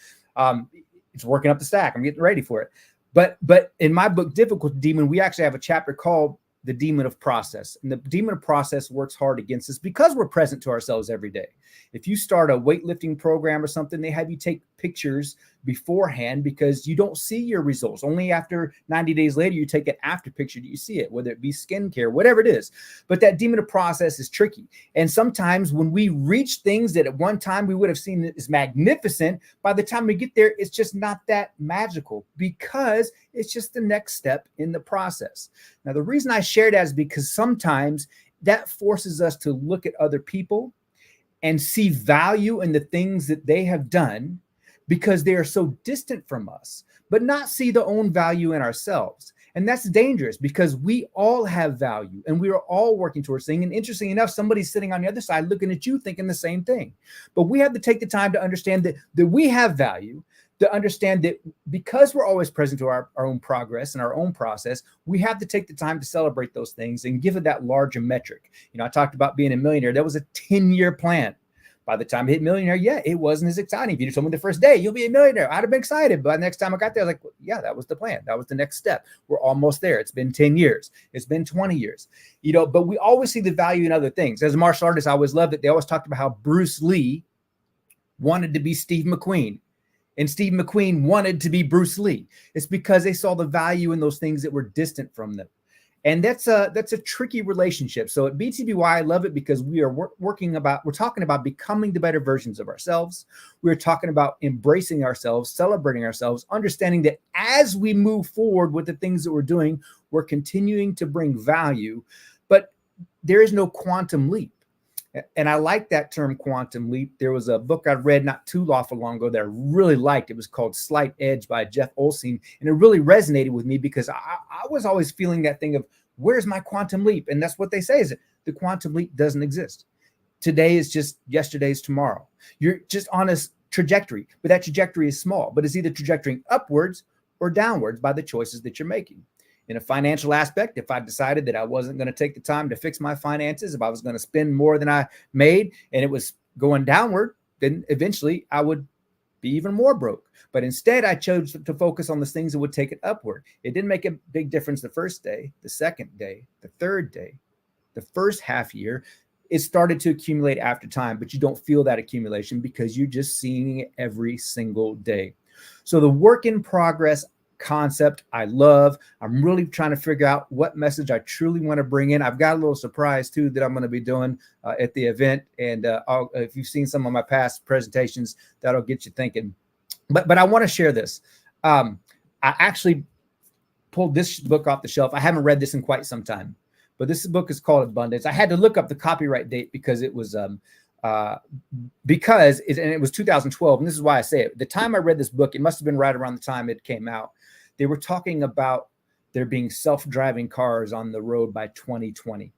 It's working up the stack. I'm getting ready for it. But in my book, Difficult Demon, we actually have a chapter called The Demon of Process. And the demon of process works hard against us because we're present to ourselves every day. If you start a weightlifting program or something, they have you take pictures beforehand because you don't see your results. Only after 90 days later, you take an after picture, do you see it, whether it be skincare, whatever it is. But that demeanor process is tricky. And sometimes when we reach things that at one time we would have seen as magnificent, by the time we get there, it's just not that magical because it's just the next step in the process. Now, the reason I share that is because sometimes that forces us to look at other people and see value in the things that they have done because they are so distant from us, but not see the own value in ourselves. And that's dangerous because we all have value and we are all working towards things. And interesting enough, somebody's sitting on the other side looking at you thinking the same thing. But we have to take the time to understand that we have value, to understand that because we're always present to our own progress and our own process, we have to take the time to celebrate those things and give it that larger metric. I talked about being a millionaire. That was a 10-year plan. By the time I hit millionaire, it wasn't as exciting. If you told me the first day, you'll be a millionaire, I'd have been excited. But the next time I got there, I was like, yeah, that was the plan. That was the next step. We're almost there. It's been 10 years. It's been 20 years. But we always see the value in other things. As a martial artist, I always loved it. They always talked about how Bruce Lee wanted to be Steve McQueen. And Steve McQueen wanted to be Bruce Lee. It's because they saw the value in those things that were distant from them. And that's a tricky relationship. So at BTBY, I love it because we are we're talking about becoming the better versions of ourselves. We're talking about embracing ourselves, celebrating ourselves, understanding that as we move forward with the things that we're doing, we're continuing to bring value, but there is no quantum leap. And I like that term, quantum leap. There was a book I read not too awful long ago that I really liked. It was called Slight Edge by Jeff Olstein. And it really resonated with me because I was always feeling that thing of, where's my quantum leap? And that's what they say is that the quantum leap doesn't exist. Today is just yesterday's tomorrow. You're just on a trajectory, but that trajectory is small, but it's either trajectorying upwards or downwards by the choices that you're making. In a financial aspect, if I decided that I wasn't going to take the time to fix my finances, if I was going to spend more than I made and it was going downward, then eventually I would be even more broke. But instead, I chose to focus on the things that would take it upward. It didn't make a big difference the first day, the second day, the third day, the first half year. It started to accumulate after time, but you don't feel that accumulation because you're just seeing it every single day. So the work in progress concept I love. I'm really trying to figure out what message I truly want to bring in. I've got a little surprise too that I'm going to be doing at the event, and if you've seen some of my past presentations, that'll get you thinking. But I want to share this. I actually pulled this book off the shelf. I haven't read this in quite some time, but this book is called Abundance. I had to look up the copyright date because it was and it was 2012, and this is why I say it. The time I read this book, it must have been right around the time it came out. They were talking about there being self-driving cars on the road by 2020.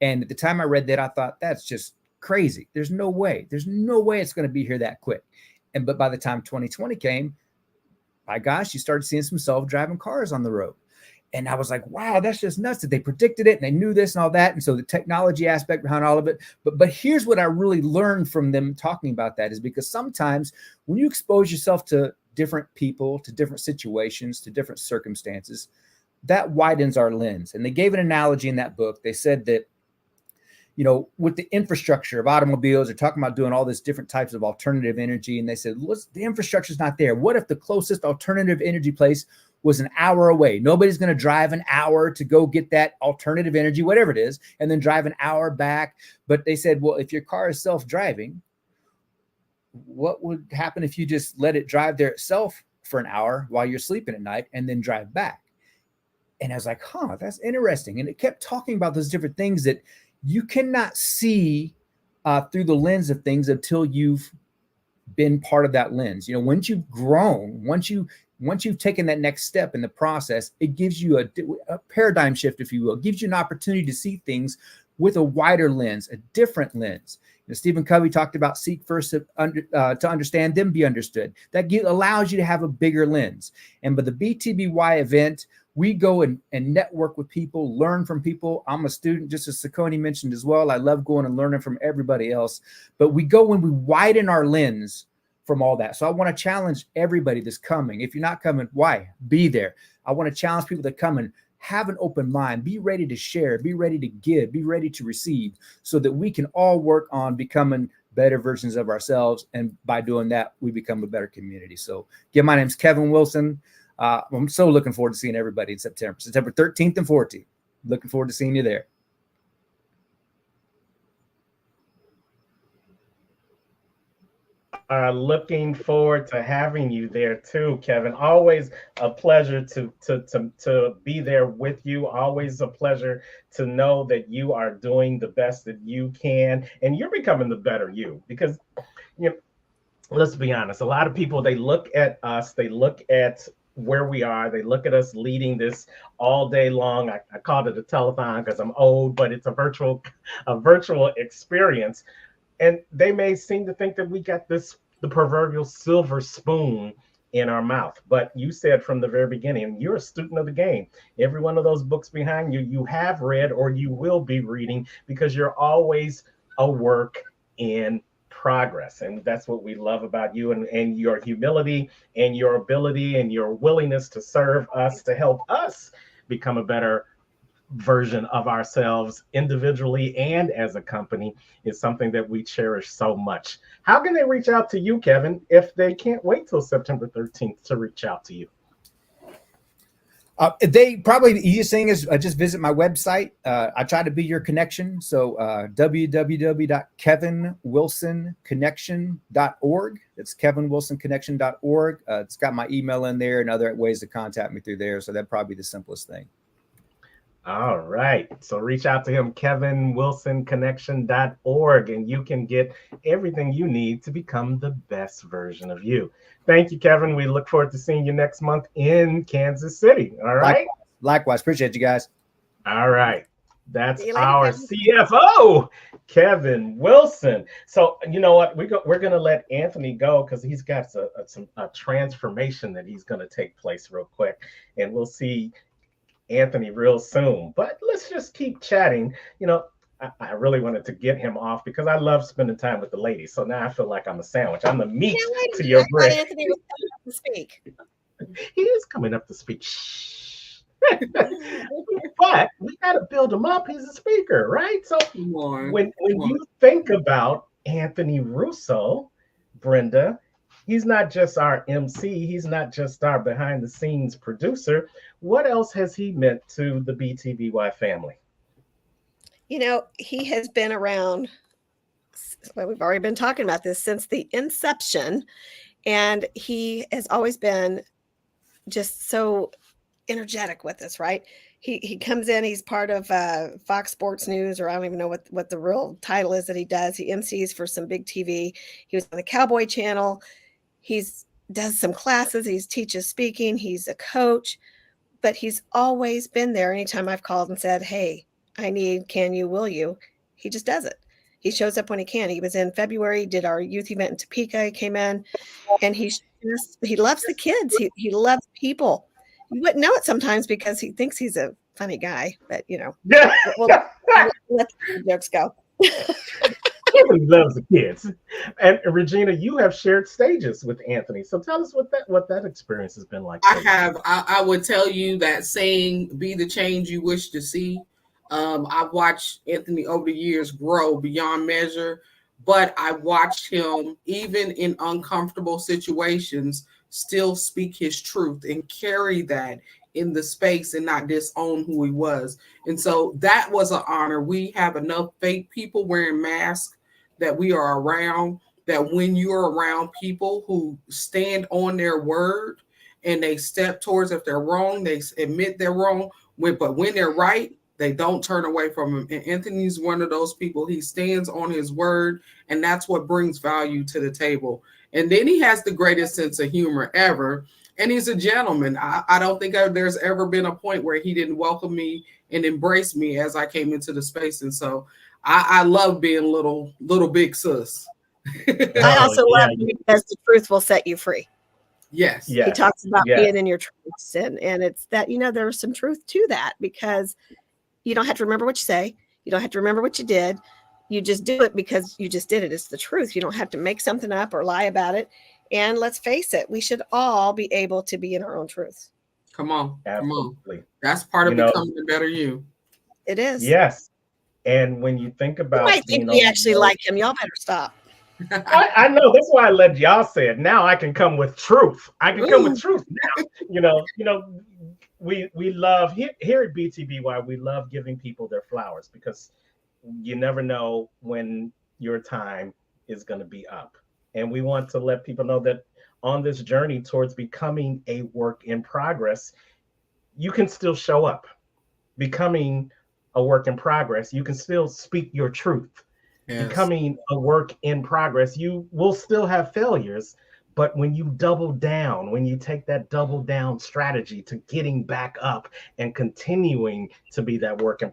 And at the time I read that, I thought, that's just crazy. There's no way. There's no way it's going to be here that quick. But by the time 2020 came, my gosh, you started seeing some self-driving cars on the road. And I was like, wow, that's just nuts that they predicted it and they knew this and all that. And so the technology aspect behind all of it. But here's what I really learned from them talking about that is because sometimes when you expose yourself to different people, to different situations, to different circumstances, that widens our lens. And they gave an analogy in that book. They said that, with the infrastructure of automobiles, they're talking about doing all this different types of alternative energy. And they said, the infrastructure is not there. What if the closest alternative energy place was an hour away? Nobody's going to drive an hour to go get that alternative energy, whatever it is, and then drive an hour back. But they said, well, if your car is self-driving, what would happen if you just let it drive there itself for an hour while you're sleeping at night and then drive back? And I was like, that's interesting. And it kept talking about those different things that you cannot see through the lens of things until you've been part of that lens. Once you've grown, once you've taken that next step in the process, it gives you a paradigm shift, if you will. It gives you an opportunity to see things with a wider lens, a different lens. Stephen Covey talked about seek first to understand, then be understood. That allows you to have a bigger lens. And by the BTBY event, we go and network with people, learn from people. I'm a student, just as Saucony mentioned as well. I love going and learning from everybody else. But we go and we widen our lens from all that. So I want to challenge everybody that's coming. If you're not coming, why? Be there. I want to challenge people that come and have an open mind, be ready to share, be ready to give, be ready to receive, so that we can all work on becoming better versions of ourselves. And by doing that, we become a better community. So again, my name's Kevin Wilson. I'm so looking forward to seeing everybody in September 13th and 14th. Looking forward to seeing you there. Looking forward to having you there too, Kevin. Always a pleasure to be there with you. Always a pleasure to know that you are doing the best that you can, and you're becoming the better you. Because, you know, let's be honest, a lot of people, they look at us, they look at where we are, they look at us leading this all day long. I called it a telethon because I'm old, but it's a virtual experience. And they may seem to think that we got the proverbial silver spoon in our mouth. But you said from the very beginning, you're a student of the game. Every one of those books behind you, you have read or you will be reading, because you're always a work in progress. And that's what we love about you, and your humility and your ability and your willingness to serve us, to help us become a better version of ourselves individually and as a company, is something that we cherish so much. How can they reach out to you, Kevin, if they can't wait till September 13th to reach out to you? They probably, the easiest thing is just visit my website. I try to be your connection. So www.kevinwilsonconnection.org. It's kevinwilsonconnection.org. It's got my email in there and other ways to contact me through there. So that'd probably be the simplest thing. All right. So reach out to him, kevinwilsonconnection.org, and you can get everything you need to become the best version of you. Thank you, Kevin. We look forward to seeing you next month in Kansas City. All right. Likewise. Appreciate you guys. All right. That's our CFO, Kevin Wilson. So you know what? We're going to let Anthony go because he's got a transformation that he's going to take place real quick, and we'll see Anthony real soon. But let's just keep chatting. You know, I really wanted to get him off because I love spending time with the ladies. So now I feel like I'm a sandwich. I'm the meat to your bread. Anthony was coming up to speak. He is coming up to speak. But we got to build him up. He's a speaker, right? So when you think about Anthony Russo, Brenda, he's not just our MC. He's not just our behind the scenes producer. What else has he meant to the BTBY family? You know, he has been around, well, we've already been talking about this since the inception, and he has always been just so energetic with us, right? He comes in, he's part of Fox Sports News, or I don't even know what the real title is that he does. He MCs for some big TV. He was on the Cowboy Channel. Does some classes. He teaches speaking. He's a coach, but he's always been there. Anytime I've called and said, hey, I need, can you, will you? He just does it. He shows up when he can. He was in February, did our youth event in Topeka. He came in, and he loves the kids. He loves people. You wouldn't know it sometimes because he thinks he's a funny guy, but you know, we'll let the jokes go. Kevin loves the kids. And Regina, you have shared stages with Anthony. So tell us what that experience has been like. I would tell you that saying, be the change you wish to see. I've watched Anthony over the years grow beyond measure, but I watched him, even in uncomfortable situations, still speak his truth and carry that in the space and not disown who he was. And so that was an honor. We have enough fake people wearing masks that we are around, that when you're around people who stand on their word and they step towards, if they're wrong, they admit they're wrong, but when they're right, they don't turn away from him. And Anthony's one of those people. He stands on his word, and that's what brings value to the table. And then he has the greatest sense of humor ever. And he's a gentleman. I don't think there's ever been a point where he didn't welcome me and embrace me as I came into the space. And so I love being little big sis. I also love you because the truth will set you free. Yes. He talks about being in your truths, and it's that, you know, there's some truth to that, because you don't have to remember what you say. You don't have to remember what you did. You just do it because you just did it. It's the truth. You don't have to make something up or lie about it. And let's face it, we should all be able to be in our own truth. Come on. Absolutely. Come on. That's part of becoming a better you. It is. Yes. And when you think about, you might think we actually like him. Y'all better stop. I know. That's why I let y'all say it. Now I can come with truth. I can come with truth now. We love here at BTBY. We love giving people their flowers because you never know when your time is going to be up, and we want to let people know that on this journey towards becoming a work in progress, you can still show up. Becoming a work in progress, you can still speak your truth. Yes. Becoming a work in progress, you will still have failures, but when you double down, when you take that double down strategy to getting back up and continuing to be that work in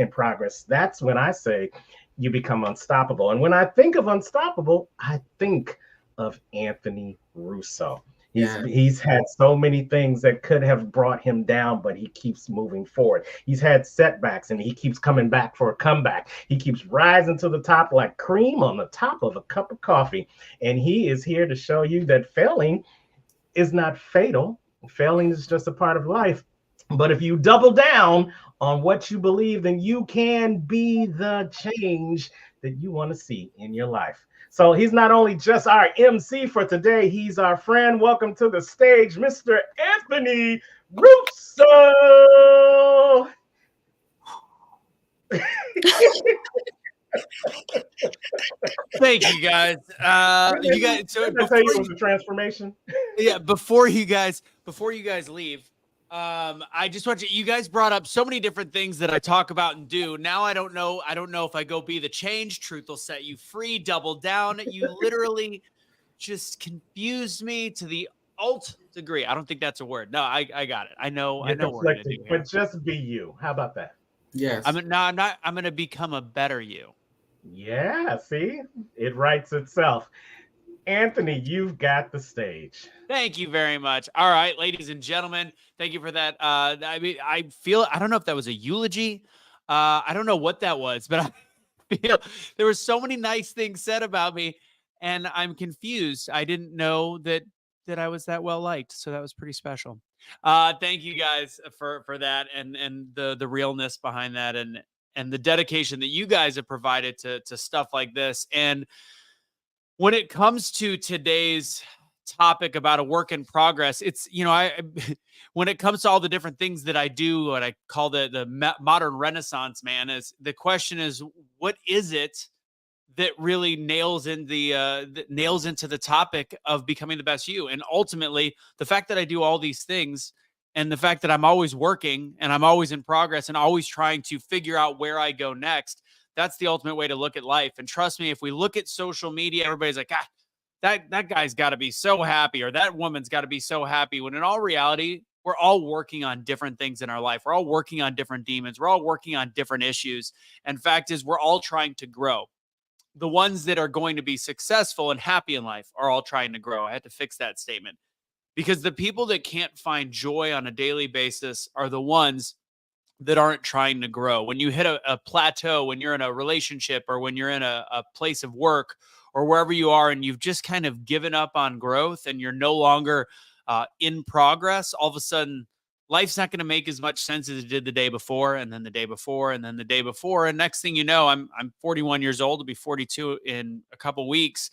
progress, that's when I say you become unstoppable. And when I think of unstoppable, I think of Anthony Russo. He's had so many things that could have brought him down, but he keeps moving forward. He's had setbacks and he keeps coming back for a comeback. He keeps rising to the top like cream on the top of a cup of coffee. And he is here to show you that failing is not fatal. Failing is just a part of life. But if you double down on what you believe, then you can be the change that you want to see in your life. So he's not only just our MC for today, he's our friend. Welcome to the stage, Mr. Anthony Russo. Thank you, guys. You guys. So Did I tell you it was a transformation? Yeah. Before you guys leave, I just want you guys brought up so many different things that I talk about and do. Now I don't know if I go be the change, truth will set you free, double down. You literally just confused me to the alt degree. I don't think that's a word. No, I got it. I know what we're gonna do here. But just be you. How about that? Yes. I'm gonna become a better you. Yeah, see? It writes itself. Anthony, you've got the stage. Thank you very much. All right, ladies and gentlemen, thank you for that. I don't know if that was a eulogy. I don't know what that was, but I feel there were so many nice things said about me, and I'm confused. I didn't know that I was that well liked, so that was pretty special. Thank you guys for that and the realness behind that and the dedication that you guys have provided to stuff like this. And when it comes to today's topic about a work in progress, it's, when it comes to all the different things that I do, what I call the modern renaissance man, is the question is, what is it that really nails into the topic of becoming the best you? And ultimately, the fact that I do all these things and the fact that I'm always working and I'm always in progress and always trying to figure out where I go next, that's the ultimate way to look at life. And trust me, if we look at social media, everybody's like, that guy's got to be so happy, or that woman's got to be so happy, when in all reality, we're all working on different things in our life. We're all working on different demons. We're all working on different issues. And fact is, we're all trying to grow. The ones that are going to be successful and happy in life are all trying to grow. I had to fix that statement, because the people that can't find joy on a daily basis are the ones that aren't trying to grow. When you hit a plateau, when you're in a relationship or when you're in a place of work or wherever you are, and you've just kind of given up on growth and you're no longer in progress, all of a sudden life's not going to make as much sense as it did the day before, and then the day before, and then the day before. And next thing you know, I'm 41 years old. I'll be 42 in a couple weeks.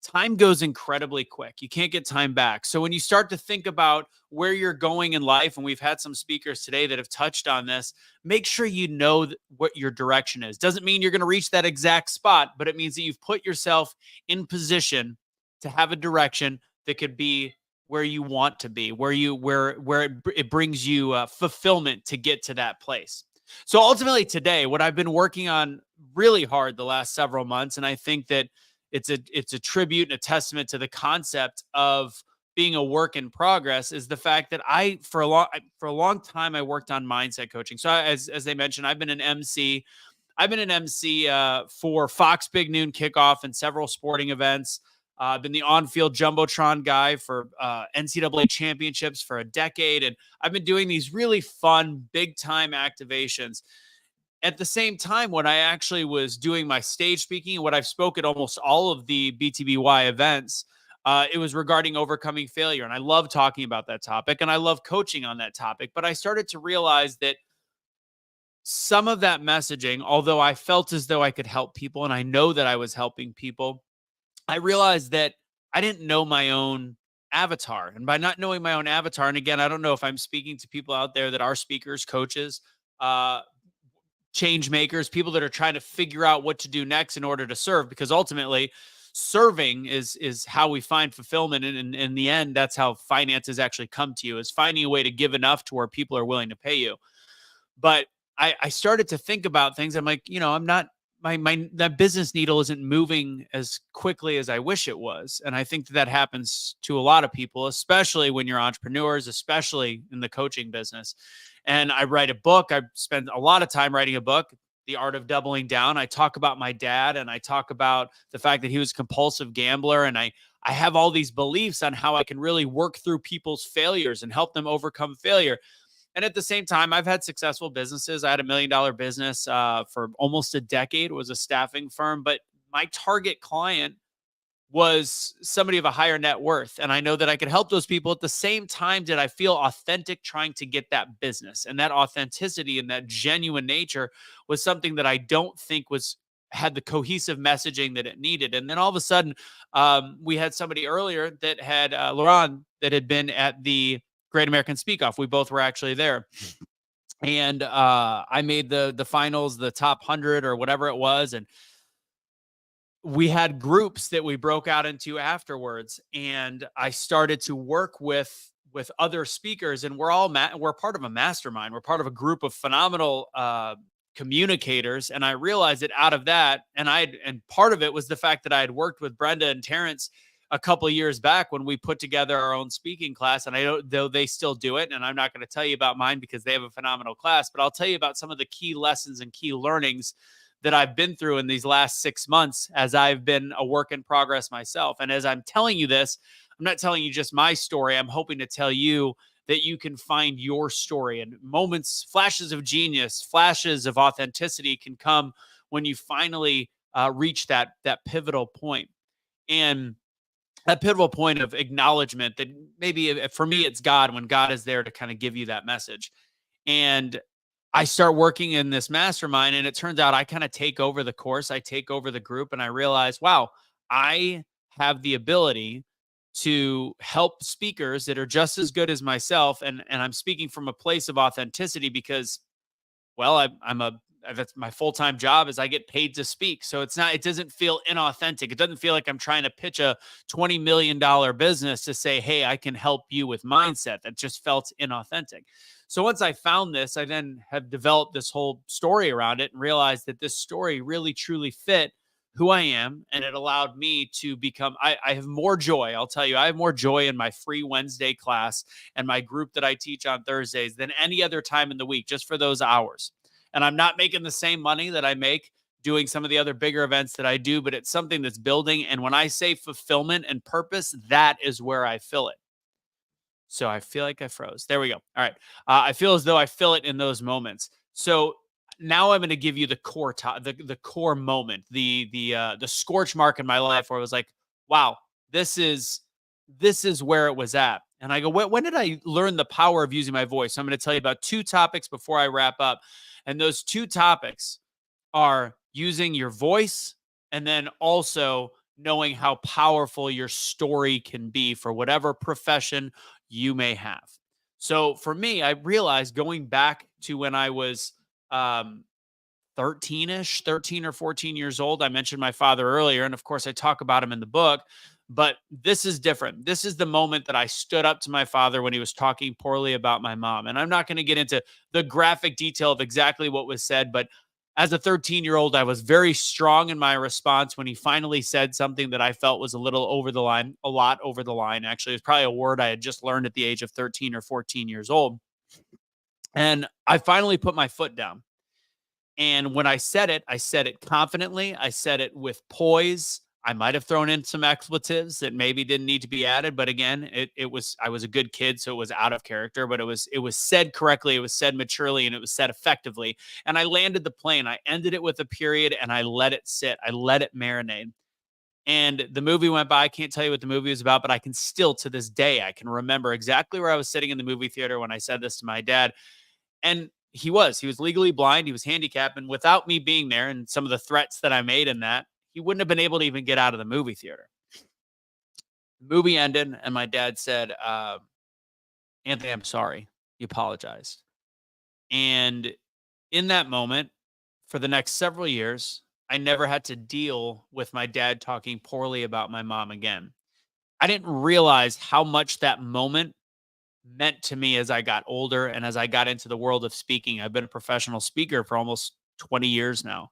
Time goes incredibly quick. You can't get time back. So when you start to think about where you're going in life, and we've had some speakers today that have touched on this, make sure you know what your direction is. Doesn't mean you're going to reach that exact spot, but it means that you've put yourself in position to have a direction that could be where you want to be, where it brings you fulfillment to get to that place. So ultimately today, what I've been working on really hard the last several months, and I think that it's a tribute and a testament to the concept of being a work in progress, is the fact that for a long time, I worked on mindset coaching. So as they mentioned, I've been an MC. I've been an MC for Fox Big Noon Kickoff and several sporting events. I've been the on-field Jumbotron guy for NCAA championships for a decade. And I've been doing these really fun, big-time activations. At the same time, when I actually was doing my stage speaking, and what I've spoken at almost all of the BTBY events, it was regarding overcoming failure. And I love talking about that topic, and I love coaching on that topic. But I started to realize that some of that messaging, although I felt as though I could help people, and I know that I was helping people, I realized that I didn't know my own avatar. And by not knowing my own avatar, and again, I don't know if I'm speaking to people out there that are speakers, coaches, change makers, people that are trying to figure out what to do next in order to serve, because ultimately serving is how we find fulfillment. And in the end, that's how finances actually come to you, is finding a way to give enough to where people are willing to pay you. But I started to think about things. I'm like, I'm not, that business needle isn't moving as quickly as I wish it was. And I think that happens to a lot of people, especially when you're entrepreneurs, especially in the coaching business. And I write a book. I spend a lot of time writing a book, The Art of Doubling Down. I talk about my dad, and I talk about the fact that he was a compulsive gambler. And I have all these beliefs on how I can really work through people's failures and help them overcome failure. And at the same time, I've had successful businesses. I had $1 million business for almost a decade. It was a staffing firm, but my target client was somebody of a higher net worth. And I know that I could help those people. At the same time, did I feel authentic trying to get that business? And that authenticity and that genuine nature was something that I don't think had the cohesive messaging that it needed. And then all of a sudden, we had somebody earlier that had Laurent, that had been at the Great American Speak Off. We both were actually there. And I made the finals, the top 100 or whatever it was. And we had groups that we broke out into afterwards. And I started to work with other speakers, and we're part of a mastermind. We're part of a group of phenomenal communicators. And I realized that out of that, and part of it was the fact that I had worked with Brenda and Terrence a couple of years back when we put together our own speaking class. And I know they still do it. And I'm not going to tell you about mine because they have a phenomenal class, but I'll tell you about some of the key lessons and key learnings that I've been through in these last 6 months as I've been a work in progress myself. And as I'm telling you this, I'm not telling you just my story. I'm hoping to tell you that you can find your story, and moments, flashes of genius, flashes of authenticity can come when you finally reach that pivotal point. And that pivotal point of acknowledgement that maybe for me, it's God, when God is there to kind of give you that message. And I start working in this mastermind, and it turns out I kind of take over the course. I take over the group, and I realize, wow, I have the ability to help speakers that are just as good as myself. And I'm speaking from a place of authenticity because, well, that's my full-time job, is I get paid to speak. So it doesn't feel inauthentic. It doesn't feel like I'm trying to pitch a $20 million business to say, hey, I can help you with mindset. That just felt inauthentic. So once I found this, I then have developed this whole story around it and realized that this story really, truly fit who I am. And it allowed me to become, I have more joy. I'll tell you, I have more joy in my free Wednesday class and my group that I teach on Thursdays than any other time in the week, just for those hours. And I'm not making the same money that I make doing some of the other bigger events that I do, but it's something that's building. And when I say fulfillment and purpose, that is where I fill it. So I feel like I froze. There we go. All right. I feel as though I fill it in those moments. So now I'm going to give you the core, the core moment, the scorch mark in my life where I was like, wow, this is where it was at. And I go, when did I learn the power of using my voice? So I'm going to tell you about 2 topics before I wrap up. And those 2 topics are using your voice, and then also knowing how powerful your story can be for whatever profession you may have. So for me, I realized going back to when I was 13 or 14 years old. I mentioned my father earlier, and of course I talk about him in the book, but this is different. This is the moment that I stood up to my father when he was talking poorly about my mom. And I'm not going to get into the graphic detail of exactly what was said, but as a 13-year-old, I was very strong in my response when he finally said something that I felt was a little over the line, a lot over the line. Actually, it's probably a word I had just learned at the age of 13 or 14 years old. And I finally put my foot down. And when I said it confidently. I said it with poise. I might have thrown in some expletives that maybe didn't need to be added, but again, I was a good kid, so it was out of character, but it was said correctly, it was said maturely, and it was said effectively. And I landed the plane. I ended it with a period, and I let it sit. I let it marinate. And the movie went by. I can't tell you what the movie was about, but I can still, to this day, I can remember exactly where I was sitting in the movie theater when I said this to my dad. And he was legally blind. He was handicapped. And without me being there and some of the threats that I made in that, he wouldn't have been able to even get out of the movie theater. The movie ended, and my dad said, Anthony, I'm sorry. He apologized. And in that moment, for the next several years, I never had to deal with my dad talking poorly about my mom again. I didn't realize how much that moment meant to me as I got older and as I got into the world of speaking. I've been a professional speaker for almost 20 years now,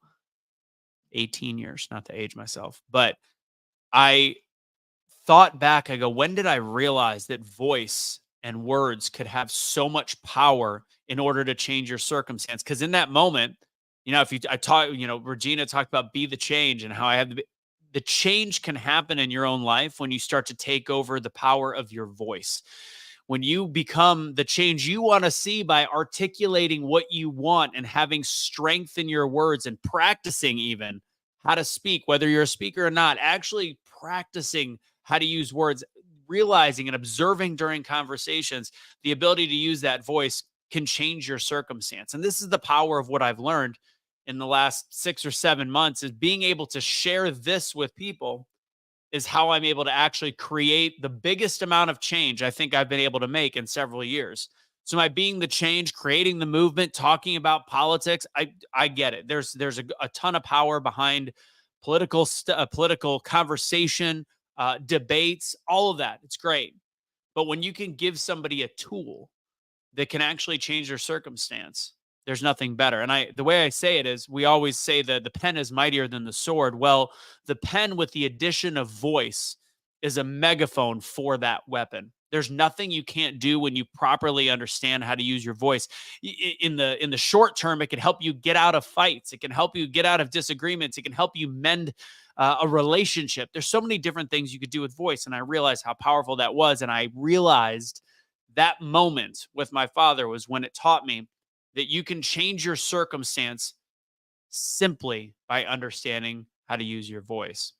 18 years, not to age myself. But I thought back, I go, when did I realize that voice and words could have so much power in order to change your circumstance? Because in that moment, Regina talked about be the change and how I have the change can happen in your own life when you start to take over the power of your voice. When you become the change you want to see by articulating what you want and having strength in your words and practicing even how to speak, whether you're a speaker or not, actually practicing how to use words, realizing and observing during conversations, the ability to use that voice can change your circumstance. And this is the power of what I've learned in the last 6 or 7 months, is being able to share this with people is how I'm able to actually create the biggest amount of change I think I've been able to make in several years. So by being the change, creating the movement, talking about politics, I get it. There's a ton of power behind political conversation, debates, all of that. It's great. But when you can give somebody a tool that can actually change their circumstance, there's nothing better. And the way I say it is, we always say that the pen is mightier than the sword. Well, the pen with the addition of voice is a megaphone for that weapon. There's nothing you can't do when you properly understand how to use your voice. In the short term, it can help you get out of fights. It can help you get out of disagreements. It can help you mend a relationship. There's so many different things you could do with voice. And I realized how powerful that was. And I realized that moment with my father was when it taught me that you can change your circumstance simply by understanding how to use your voice.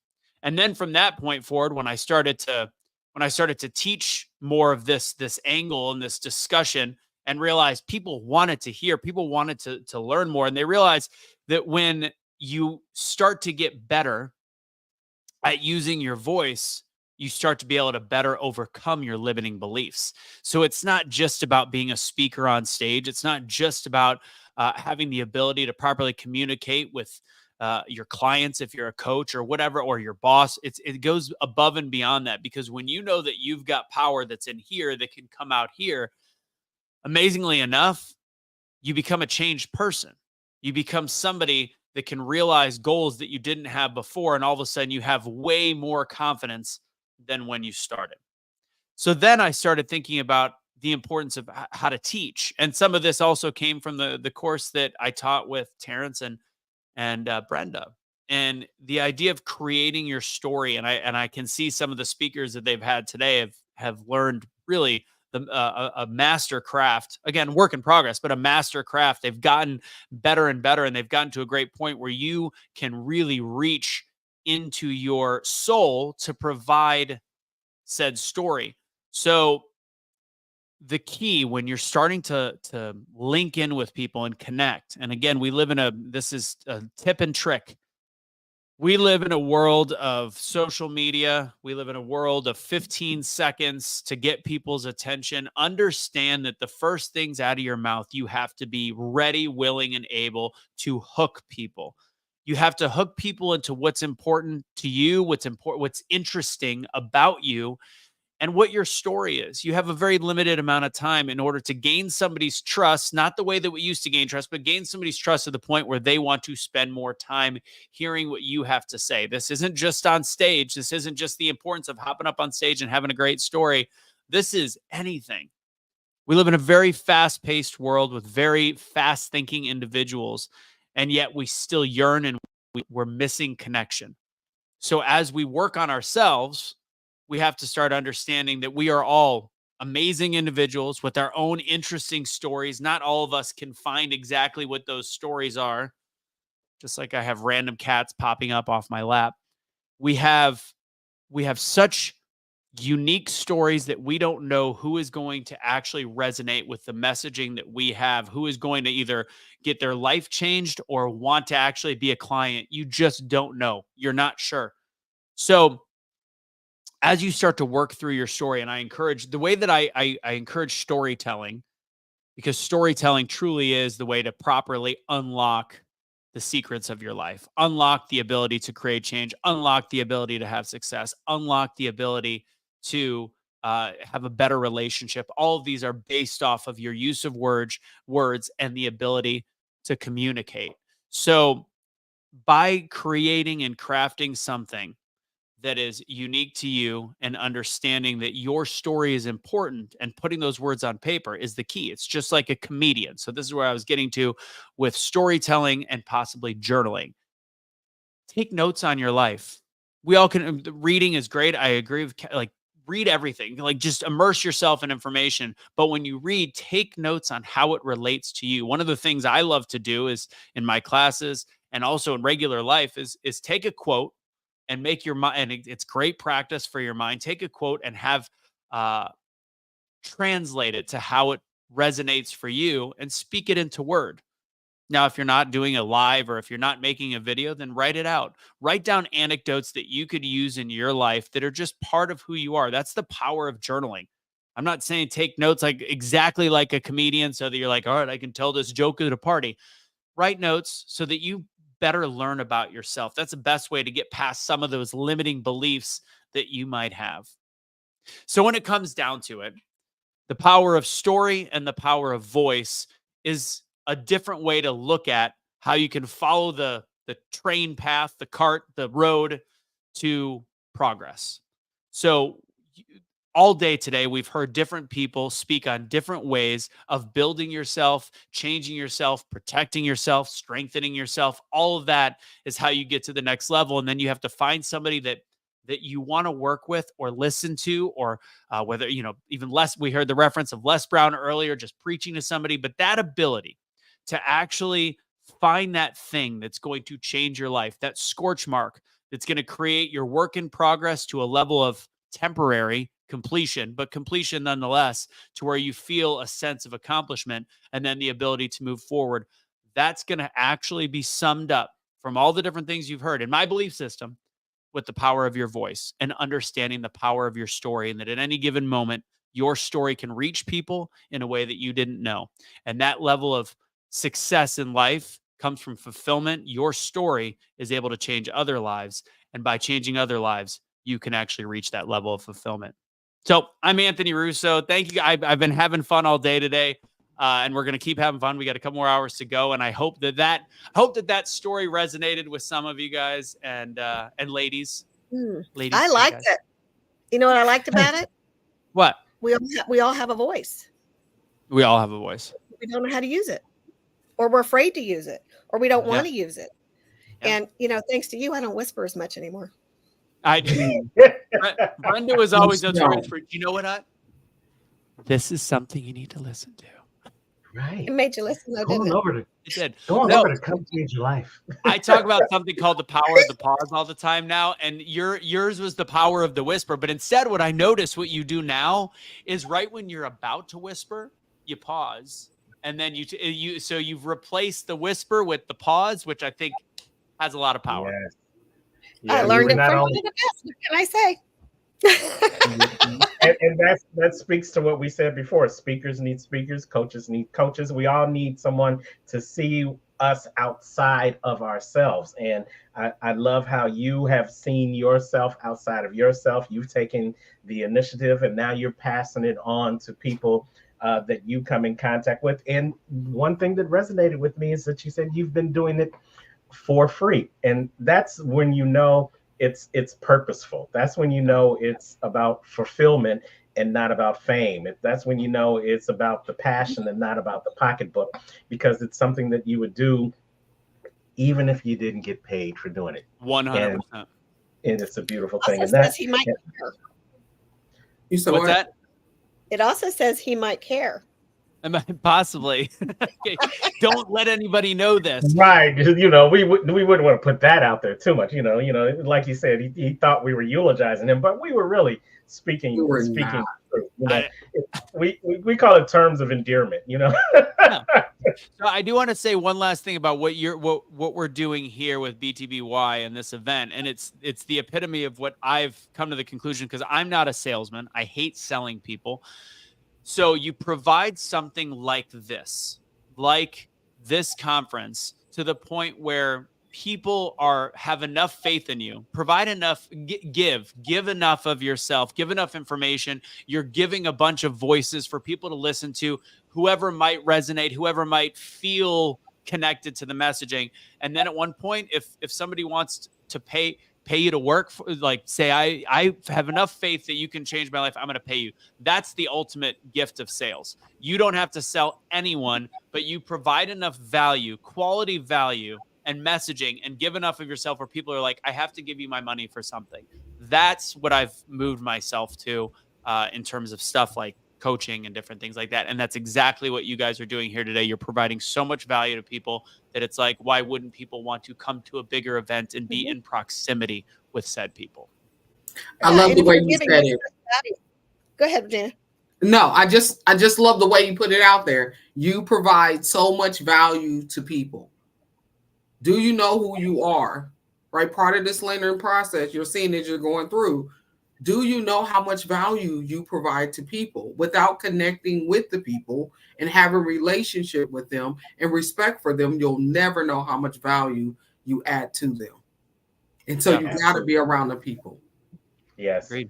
And then from that point forward, when I started to teach more of this angle and this discussion, and realized people wanted to hear, people wanted to learn more, and they realized that when you start to get better at using your voice, you start to be able to better overcome your limiting beliefs. So it's not just about being a speaker on stage. It's not just about having the ability to properly communicate with your clients, if you're a coach or whatever, or your boss. It goes above and beyond that, because when you know that you've got power that's in here that can come out here, amazingly enough, you become a changed person. You become somebody that can realize goals that you didn't have before. And all of a sudden you have way more confidence than when you started. So then I started thinking about the importance of how to teach. And some of this also came from the course that I taught with Terrence and Brenda. And the idea of creating your story. And I can see some of the speakers that they've had today have learned really a master craft, again, work in progress, but a master craft. They've gotten better and better, and they've gotten to a great point where you can really reach into your soul to provide said story. So the key when you're starting to link in with people and connect, and again, this is a tip and trick. We live in a world of social media. We live in a world of 15 seconds to get people's attention. Understand that the first things out of your mouth, you have to be ready, willing, and able to hook people. You have to hook people into what's important to you, what's interesting about you, and what your story is. You have a very limited amount of time in order to gain somebody's trust, not the way that we used to gain trust, but gain somebody's trust to the point where they want to spend more time hearing what you have to say. This isn't just on stage. This isn't just the importance of hopping up on stage and having a great story. This is anything. We live in a very fast-paced world with very fast-thinking individuals, and yet we still yearn and we're missing connection. So as we work on ourselves, we have to start understanding that we are all amazing individuals with our own interesting stories. Not all of us can find exactly what those stories are. Just like I have random cats popping up off my lap. We have such unique stories that we don't know who is going to actually resonate with the messaging that we have, who is going to either get their life changed or want to actually be a client. You just don't know. You're not sure. So as you start to work through your story, and I encourage the way that I encourage storytelling, because storytelling truly is the way to properly unlock the secrets of your life, unlock the ability to create change, unlock the ability to have success, unlock the ability to have a better relationship. All of these are based off of your use of words, and the ability to communicate. So by creating and crafting something that is unique to you and understanding that your story is important and putting those words on paper is the key. It's just like a comedian. So this is where I was getting to with storytelling and possibly journaling. Take notes on your life. We all can. Reading is great. I agree with, like, read everything, like just immerse yourself in information. But when you read, take notes on how it relates to you. One of the things I love to do is in my classes and also in regular life is take a quote and make your mind, and it's great practice for your mind. Take a quote and have translate it to how it resonates for you and speak it into word. Now, if you're not doing a live or if you're not making a video, then write it out. Write down anecdotes that you could use in your life that are just part of who you are. That's the power of journaling. I'm not saying take notes like exactly like a comedian so that you're like, all right, I can tell this joke at a party. Write notes so that you better learn about yourself. That's the best way to get past some of those limiting beliefs that you might have. So when it comes down to it, the power of story and the power of voice is a different way to look at how you can follow the train path, the cart, the road to progress. So all day today, we've heard different people speak on different ways of building yourself, changing yourself, protecting yourself, strengthening yourself. All of that is how you get to the next level. And then you have to find somebody that you want to work with or listen to, or whether, even Les, we heard the reference of Les Brown earlier, just preaching to somebody, but that ability to actually find that thing that's going to change your life, that scorch mark that's going to create your work in progress to a level of temporary completion, but completion nonetheless, to where you feel a sense of accomplishment and then the ability to move forward. That's going to actually be summed up from all the different things you've heard in my belief system with the power of your voice and understanding the power of your story, and that at any given moment, your story can reach people in a way that you didn't know. And that level of success in life comes from fulfillment. Your story is able to change other lives. And by changing other lives, you can actually reach that level of fulfillment. So I'm Anthony Russo. Thank you. I've been having fun all day today, and we're going to keep having fun. We got a couple more hours to go, and I hope that story resonated with some of you guys and ladies. Ladies, I liked it. You know what I liked about it? What? We all have a voice. We all have a voice. We don't know how to use it, or we're afraid to use it, or we don't want to use it. Yeah. And thanks to you, I don't whisper as much anymore. Brenda was always notorious for, you know what? This is something you need to listen to. Right. It made you listen, though, didn't it? It did. Going over to come change your life. I talk about something called the power of the pause all the time now, and yours was the power of the whisper. But instead, what I notice what you do now is right when you're about to whisper, you pause, and then so you've replaced the whisper with the pause, which I think has a lot of power. Yes. Yeah, I learned it from one of the best. What can I say? and that speaks to what we said before. Speakers need speakers, coaches need coaches. We all need someone to see us outside of ourselves. And I love how you have seen yourself outside of yourself. You've taken the initiative, and now you're passing it on to people that you come in contact with. And one thing that resonated with me is that you said you've been doing it for free. And that's when you know it's purposeful. That's when you know it's about fulfillment and not about fame. That's when you know it's about the passion and not about the pocketbook, because it's something that you would do even if you didn't get paid for doing it. 100%. And it's a beautiful thing. Also And says he might care. You said What's that? It also says he might care. Possibly. Okay. Don't let anybody know this. Right. You know, we wouldn't want to put that out there too much. You know, like you said, he thought we were eulogizing him, but we were really speaking We were truth. not. You know, we call it terms of endearment. You know. So I do want to say one last thing about what we're doing here with BTBY and this event, and it's the epitome of what I've come to the conclusion, because I'm not a salesman. I hate selling people. So you provide something like this conference, to the point where people have enough faith in you, provide enough, give enough of yourself, give enough information. You're giving a bunch of voices for people to listen to, whoever might resonate, whoever might feel connected to the messaging. And then at one point, if somebody wants to pay you to work for, like, say, I have enough faith that you can change my life, I'm going to pay you. That's the ultimate gift of sales. You don't have to sell anyone, but you provide enough value, quality value and messaging, and give enough of yourself where people are like, I have to give you my money for something. That's what I've moved myself to in terms of stuff like coaching and different things like that. And that's exactly what you guys are doing here today. You're providing so much value to people that it's like, why wouldn't people want to come to a bigger event and be in proximity with said people? I love the way you said it. Go ahead, Regina. No, I just love the way you put it out there. You provide so much value to people. Do you know who you are? Right? Part of this learning process you're seeing as you're going through. Do you know how much value you provide to people? Without connecting with the people and having a relationship with them and respect for them, you'll never know how much value you add to them. And so you got to be around the people. Yes. Agreed.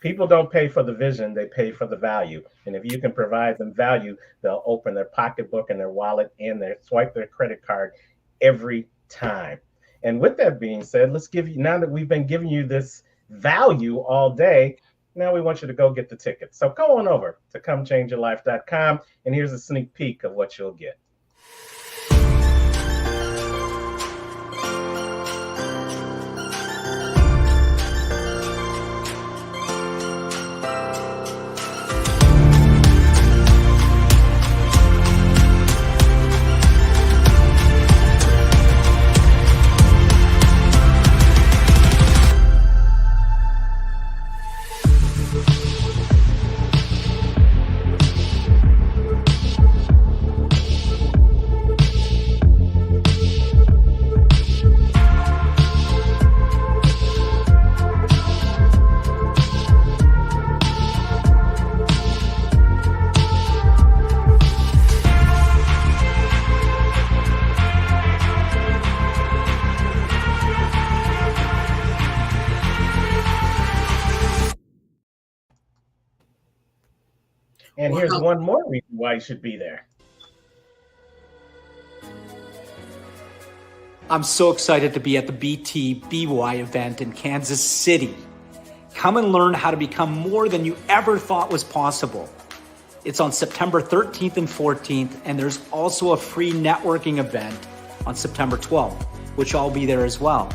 People don't pay for the vision, they pay for the value. And if you can provide them value, they'll open their pocketbook and their wallet and swipe their credit card every time. And with that being said, let's give you, now that we've been giving you this value all day, now we want you to go get the tickets. So go on over to comechangeyourlife.com, and here's a sneak peek of what you'll get. And here's one more reason why you should be there. I'm so excited to be at the BTBY event in Kansas City. Come and learn how to become more than you ever thought was possible. It's on September 13th and 14th, and there's also a free networking event on September 12th, which I'll be there as well.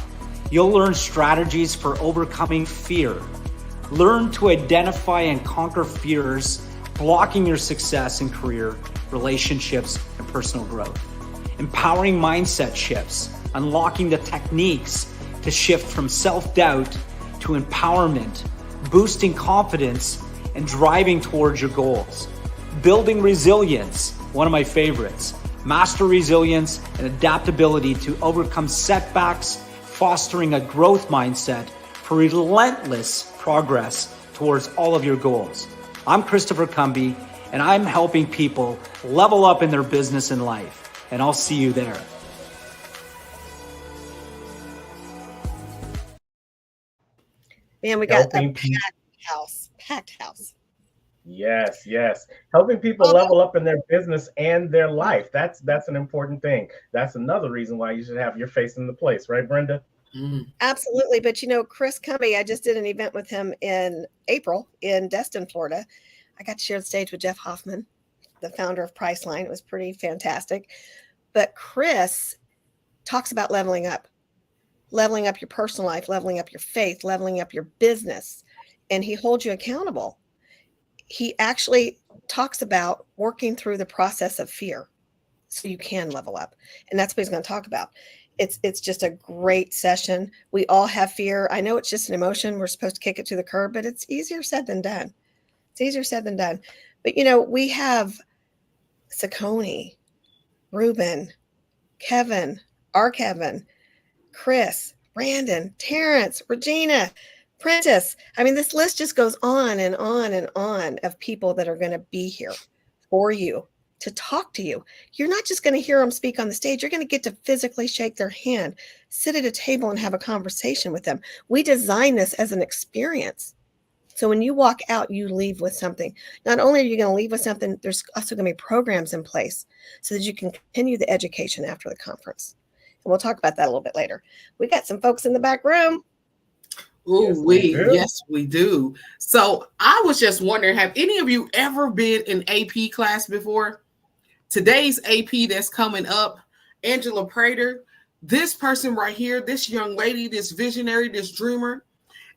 You'll learn strategies for overcoming fear. Learn to identify and conquer fears, blocking your success in career, relationships, and personal growth. Empowering mindset shifts, unlocking the techniques to shift from self-doubt to empowerment, boosting confidence, and driving towards your goals. Building resilience, one of my favorites. Master resilience and adaptability to overcome setbacks, fostering a growth mindset for relentless progress towards all of your goals. I'm Christopher Cumby, and I'm helping people level up in their business and life. And I'll see you there. Man, we got a packed house. Yes, yes. Helping people level up in their business and their life. That's an important thing. That's another reason why you should have your face in the place, right, Brenda? Absolutely. But Chris Cumby, I just did an event with him in April in Destin, Florida. I got to share the stage with Jeff Hoffman, the founder of Priceline. It was pretty fantastic. But Chris talks about leveling up your personal life, leveling up your faith, leveling up your business. And he holds you accountable. he actually talks about working through the process of fear so you can level up. And that's what he's going to talk about. It's just a great session. We all have fear. I know it's just an emotion. We're supposed to kick it to the curb, but it's easier said than done. It's easier said than done. But, you know, we have Sakoni, Ruben, Kevin, our Kevin, Chris, Brandon, Terrence, Regina, Prentice. I mean, this list just goes on and on and on of people that are going to be here for you, to talk to you. You're not just going to hear them speak on the stage. You're going to get to physically shake their hand, sit at a table and have a conversation with them. We design this as an experience. So when you walk out, you leave with something. Not only are you going to leave with something, there's also going to be programs in place so that you can continue the education after the conference. And we'll talk about that a little bit later. We got some folks in the back room. Oh, yes, we do. So I was just wondering, have any of you ever been in AP class before? Today's AP that's coming up, Angela Prater, this person right here, this young lady, this visionary, this dreamer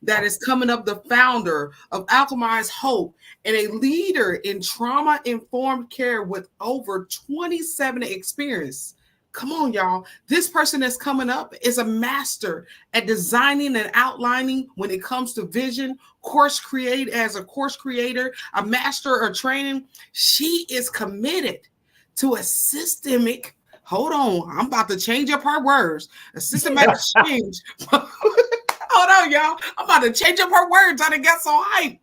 that is coming up, the founder of Alchemize Hope and a leader in trauma-informed care with over 27 experience. Come on, y'all. This person that's coming up is a master at designing and outlining when it comes to vision, course creator, a master of training. She is committed to a systemic, hold on, I'm about to change up her words, a systematic change. Hold on, y'all. I'm about to change up her words. I done got so hyped.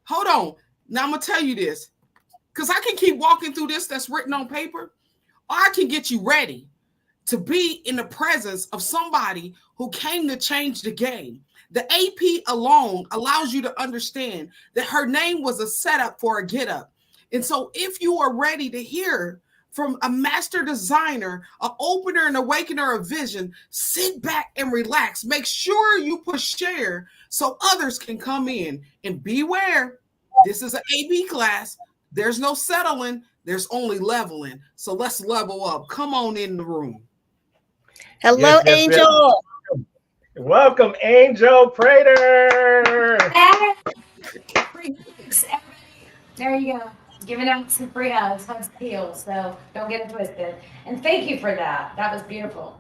Hold on. Now I'm going to tell you this, because I can keep walking through this that's written on paper, or I can get you ready to be in the presence of somebody who came to change the game. The AP alone allows you to understand that her name was a setup for a get up. And so if you are ready to hear from a master designer, an opener and awakener of vision, sit back and relax. Make sure you push share so others can come in. And beware, this is an AP class. There's no settling. There's only leveling. So let's level up. Come on in the room. Hello, Angel. Yes. Welcome, Angel Prater. There you go. Giving out some free hugs, hugs heal, so don't get it twisted. And thank you for that. That was beautiful.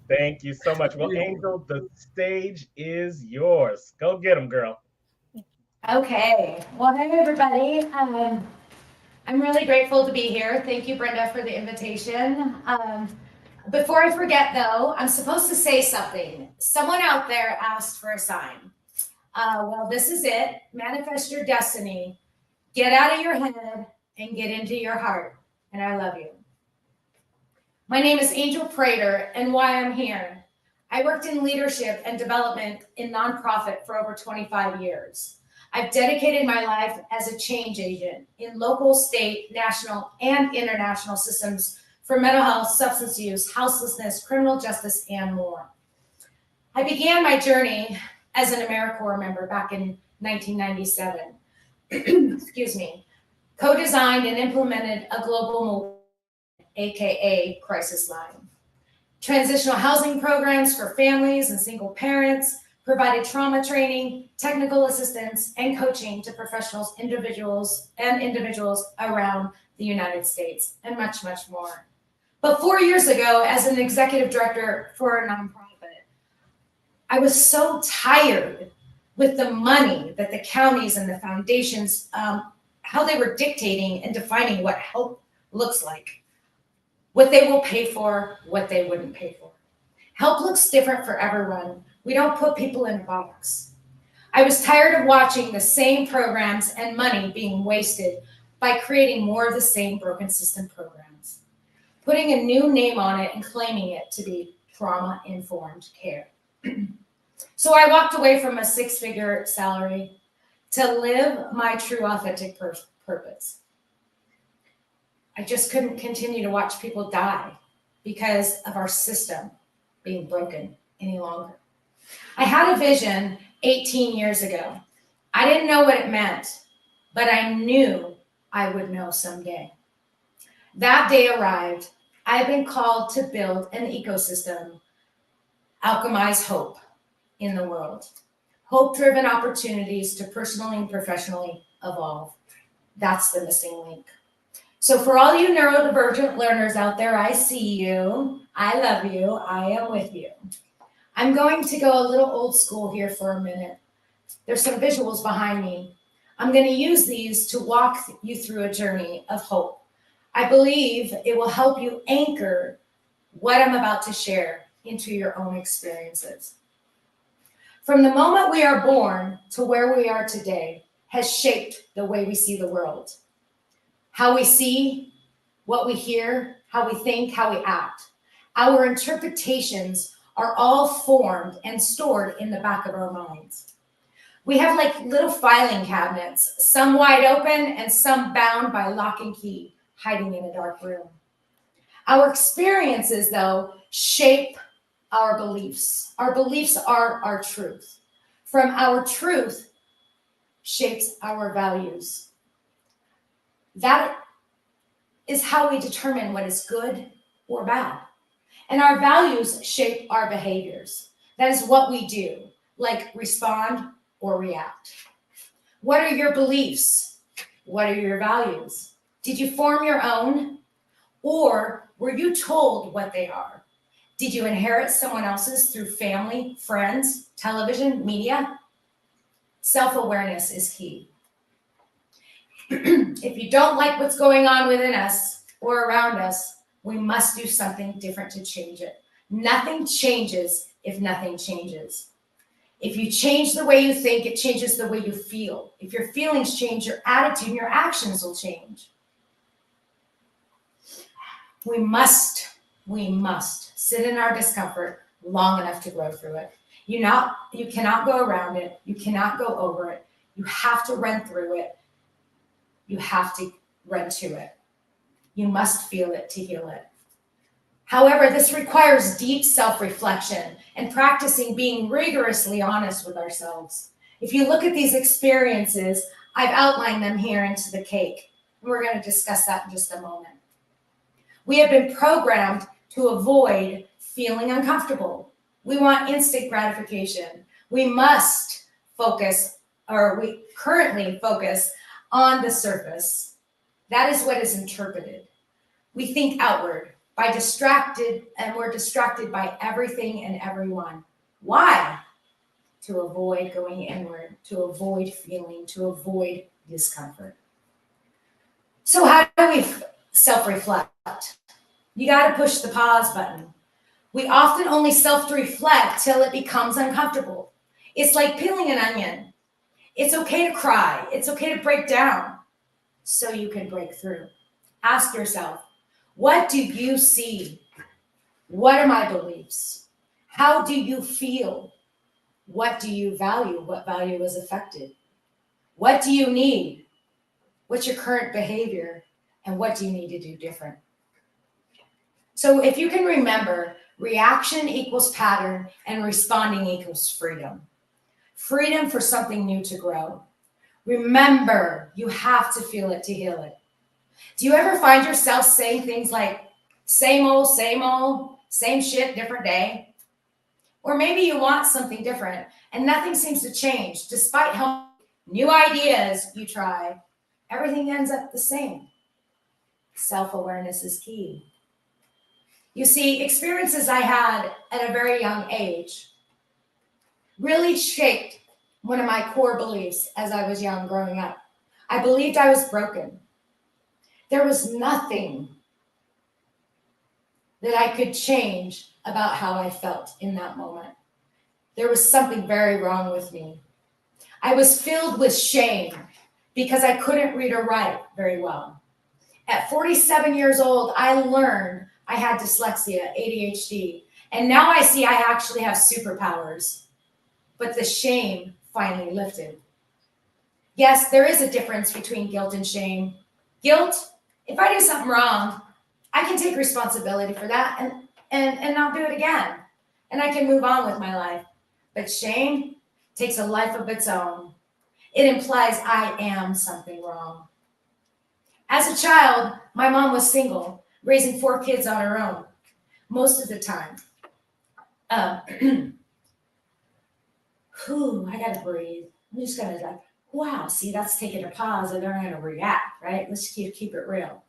Thank you so much. Well, Angel, the stage is yours. Go get them, girl. Okay. Well, hey, everybody. I'm really grateful to be here. Thank you, Brenda, for the invitation. Before I forget, though, I'm supposed to say something. Someone out there asked for a sign. Well, this is it. Manifest your destiny. Get out of your head and get into your heart. And I love you. My name is Angel Prater, and why I'm here. I worked in leadership and development in nonprofit for over 25 years. I've dedicated my life as a change agent in local, state, national, and international systems for mental health, substance use, houselessness, criminal justice, and more. I began my journey as an AmeriCorps member back in 1997. Excuse me, co-designed and implemented a global movement, AKA Crisis Line. Transitional housing programs for families and single parents, provided trauma training, technical assistance, and coaching to professionals, individuals around the United States, and much, much more. But 4 years ago, as an executive director for a nonprofit, I was so tired with the money that the counties and the foundations, how they were dictating and defining what help looks like, what they will pay for, what they wouldn't pay for. Help looks different for everyone. We don't put people in a box. I was tired of watching the same programs and money being wasted by creating more of the same broken system programs, putting a new name on it and claiming it to be trauma-informed care. So I walked away from a six-figure salary to live my true authentic purpose. I just couldn't continue to watch people die because of our system being broken any longer. I had a vision 18 years ago. I didn't know what it meant, but I knew I would know someday. That day arrived. I've been called to build an ecosystem, alchemize hope in the world. Hope-driven opportunities to personally and professionally evolve. That's the missing link. So for all you neurodivergent learners out there, I see you. I love you. I am with you. I'm going to go a little old school here for a minute. There's some visuals behind me. I'm going to use these to walk you through a journey of hope. I believe it will help you anchor what I'm about to share into your own experiences. From the moment we are born to where we are today has shaped the way we see the world. How we see, what we hear, how we think, how we act. Our interpretations are all formed and stored in the back of our minds. We have like little filing cabinets, some wide open and some bound by lock and key, hiding in a dark room. Our experiences, though, shape our beliefs. Our beliefs are our truth. From our truth shapes our values. That is how we determine what is good or bad. And our values shape our behaviors. That is what we do, like respond or react. What are your beliefs? What are your values? Did you form your own? Or were you told what they are? Did you inherit someone else's through family, friends, television, media? Self-awareness is key. If you don't like what's going on within us or around us, we must do something different to change it. Nothing changes if nothing changes. If you change the way you think, it changes the way you feel. If your feelings change, your attitude and your actions will change. We must sit in our discomfort long enough to grow through it. You cannot go around it. You cannot go over it. You have to run through it. You have to run to it. You must feel it to heal it. However, this requires deep self-reflection and practicing being rigorously honest with ourselves. If you look at these experiences, I've outlined them here into the cake. And we're going to discuss that in just a moment. We have been programmed to avoid feeling uncomfortable. We want instant gratification. We must focus, or we currently focus on the surface. That is what is interpreted. We think outward, we're distracted by everything and everyone. Why? To avoid going inward, to avoid feeling, to avoid discomfort. So how do we self-reflect? You got to push the pause button. We often only self-reflect till it becomes uncomfortable. It's like peeling an onion. It's okay to cry. It's okay to break down so you can break through. Ask yourself, what do you see? What are my beliefs? How do you feel? What do you value? What value is affected? What do you need? What's your current behavior? And what do you need to do different? So if you can remember, reaction equals pattern and responding equals freedom. Freedom for something new to grow. Remember, you have to feel it to heal it. Do you ever find yourself saying things like, same old, same shit, different day? Or maybe you want something different and nothing seems to change despite how new ideas you try. Everything ends up the same. Self-awareness is key. You see, experiences I had at a very young age really shaped one of my core beliefs as I was young growing up. I believed I was broken. There was nothing that I could change about how I felt in that moment. There was something very wrong with me. I was filled with shame because I couldn't read or write very well. At 47 years old, I learned I had dyslexia, ADHD, and now I see I actually have superpowers. But the shame finally lifted. Yes, there is a difference between guilt and shame. Guilt, if I do something wrong, I can take responsibility for that and not do it again. And I can move on with my life. But shame takes a life of its own. It implies I am something wrong. As a child, my mom was single, raising 4 kids on her own, most of the time. I gotta breathe. I'm just gonna wow, see, that's taking a pause and they're going to react, right? Let's keep it real.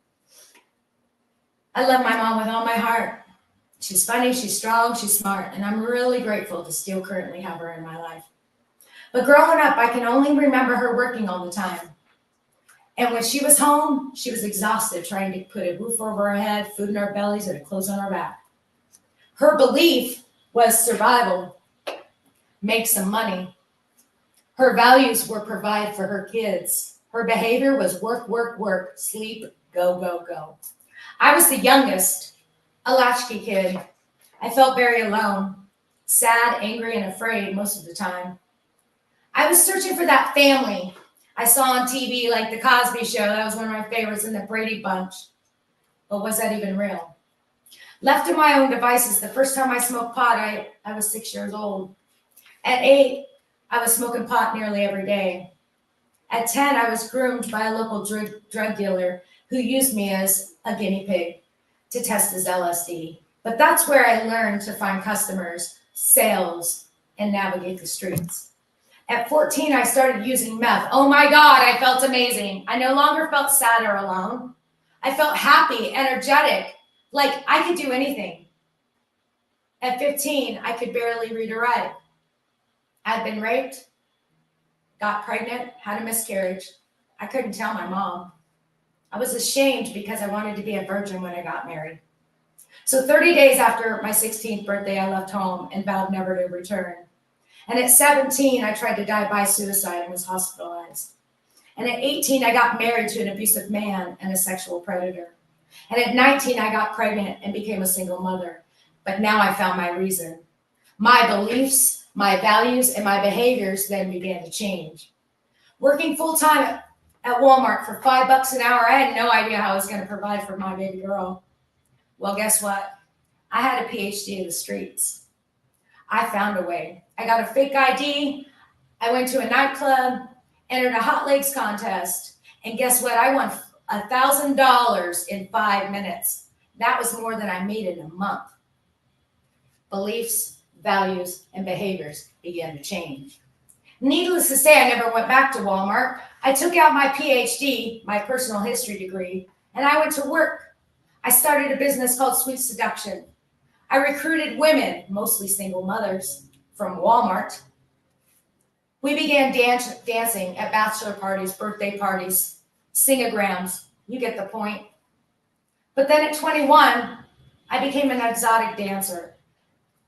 I love my mom with all my heart. She's funny, she's strong, she's smart, and I'm really grateful to still currently have her in my life. But growing up, I can only remember her working all the time. And when she was home, she was exhausted trying to put a roof over our head, food in our bellies, and clothes on our back. Her belief was survival, make some money. Her values were provide for her kids. Her behavior was work, work, work, sleep, go, go, go. I was the youngest, a latchkey kid. I felt very alone, sad, angry, and afraid most of the time. I was searching for that family I saw on TV, like The Cosby Show. That was one of my favorites, and The Brady Bunch. But was that even real? Left to my own devices, the first time I smoked pot, I was 6 years old. At 8, I was smoking pot nearly every day. At 10, I was groomed by a local drug dealer who used me as a guinea pig to test his LSD. But that's where I learned to find customers, sales, and navigate the streets. At 14, I started using meth. Oh my God, I felt amazing. I no longer felt sad or alone. I felt happy, energetic, like I could do anything. At 15, I could barely read or write. I'd been raped, got pregnant, had a miscarriage. I couldn't tell my mom. I was ashamed because I wanted to be a virgin when I got married. So 30 days after my 16th birthday, I left home and vowed never to return. And at 17, I tried to die by suicide and was hospitalized. And at 18, I got married to an abusive man and a sexual predator. And at 19, I got pregnant and became a single mother. But now I found my reason. My beliefs, my values, and my behaviors then began to change. Working full-time at Walmart for $5 an hour, I had no idea how I was going to provide for my baby girl. Well, guess what? I had a PhD in the streets. I found a way. I got a fake ID. I went to a nightclub, entered a hot legs contest, and guess what? I won $1,000 in 5 minutes. That was more than I made in a month. Beliefs, values, and behaviors began to change. Needless to say, I never went back to Walmart. I took out my PhD, my personal history degree, and I went to work. I started a business called Sweet Seduction. I recruited women, mostly single mothers, from Walmart. We began dancing at bachelor parties, birthday parties, sing-a-grams. You get the point. But then at 21, I became an exotic dancer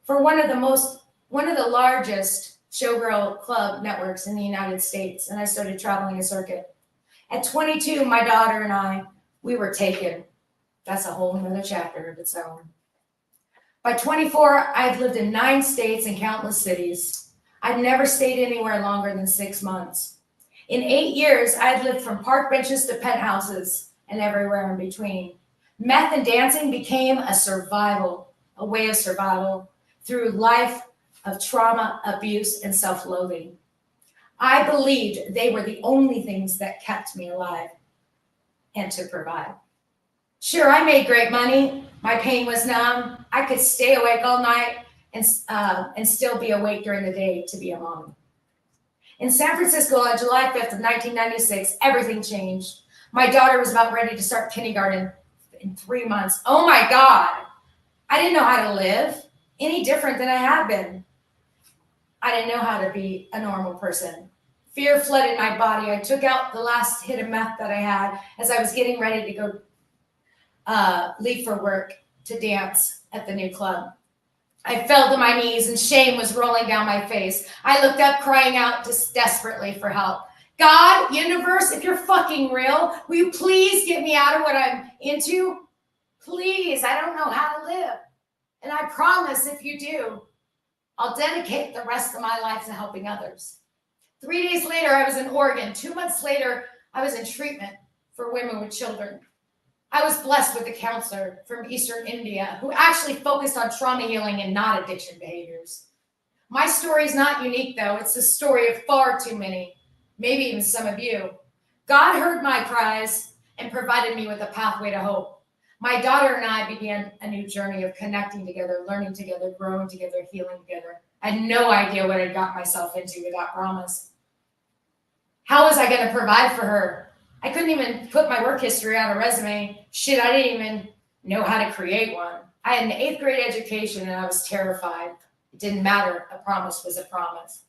for one of the largest showgirl club networks in the United States, and I started traveling a circuit. At 22, my daughter and I, we were taken. That's a whole nother chapter of its own. By 24, I'd lived in 9 states and countless cities. I'd never stayed anywhere longer than 6 months. In 8 years, I had lived from park benches to penthouses and everywhere in between. Meth and dancing became a way of survival through life of trauma, abuse, and self-loathing. I believed they were the only things that kept me alive and to provide. Sure, I made great money. My pain was numb. I could stay awake all night and still be awake during the day to be a mom. In San Francisco on July 5th of 1996, everything changed. My daughter was about ready to start kindergarten in 3 months. Oh my God. I didn't know how to live any different than I had been. I didn't know how to be a normal person. Fear flooded my body. I took out the last hit of meth that I had as I was getting ready to go leave for work to dance at the new club. I fell to my knees and shame was rolling down my face. I looked up crying out just desperately for help. God, universe, if you're fucking real, will you please get me out of what I'm into? Please, I don't know how to live. And I promise if you do, I'll dedicate the rest of my life to helping others. 3 days later, I was in Oregon. 2 months later, I was in treatment for women with children. I was blessed with a counselor from Eastern India who actually focused on trauma healing and not addiction behaviors. My story is not unique, though. It's the story of far too many, maybe even some of you. God heard my cries and provided me with a pathway to hope. My daughter and I began a new journey of connecting together, learning together, growing together, healing together. I had no idea what I got myself into without promise. How was I going to provide for her? I couldn't even put my work history on a resume. Shit, I didn't even know how to create one. I had an 8th grade education and I was terrified. It didn't matter. A promise was a promise.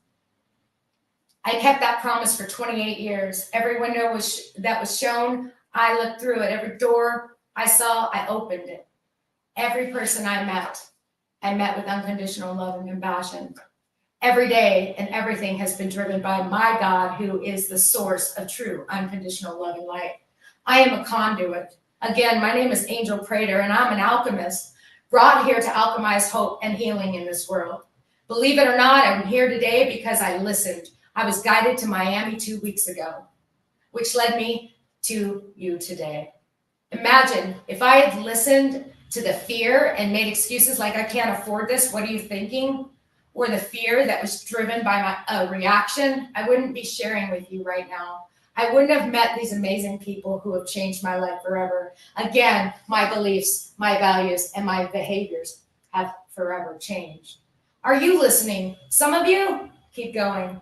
I kept that promise for 28 years. Every window that was shown, I looked through it. Every door I saw, I opened it. Every person I met with unconditional love and compassion. Every day and everything has been driven by my God, who is the source of true unconditional love and light. I am a conduit. Again, my name is Angel Prater, and I'm an alchemist brought here to alchemize hope and healing in this world. Believe it or not, I'm here today because I listened. I was guided to Miami 2 weeks ago, which led me to you today. Imagine if I had listened to the fear and made excuses like, I can't afford this, what are you thinking? Or the fear that was driven by my reaction, I wouldn't be sharing with you right now. I wouldn't have met these amazing people who have changed my life forever. Again, my beliefs, my values, and my behaviors have forever changed. Are you listening? Some of you, keep going.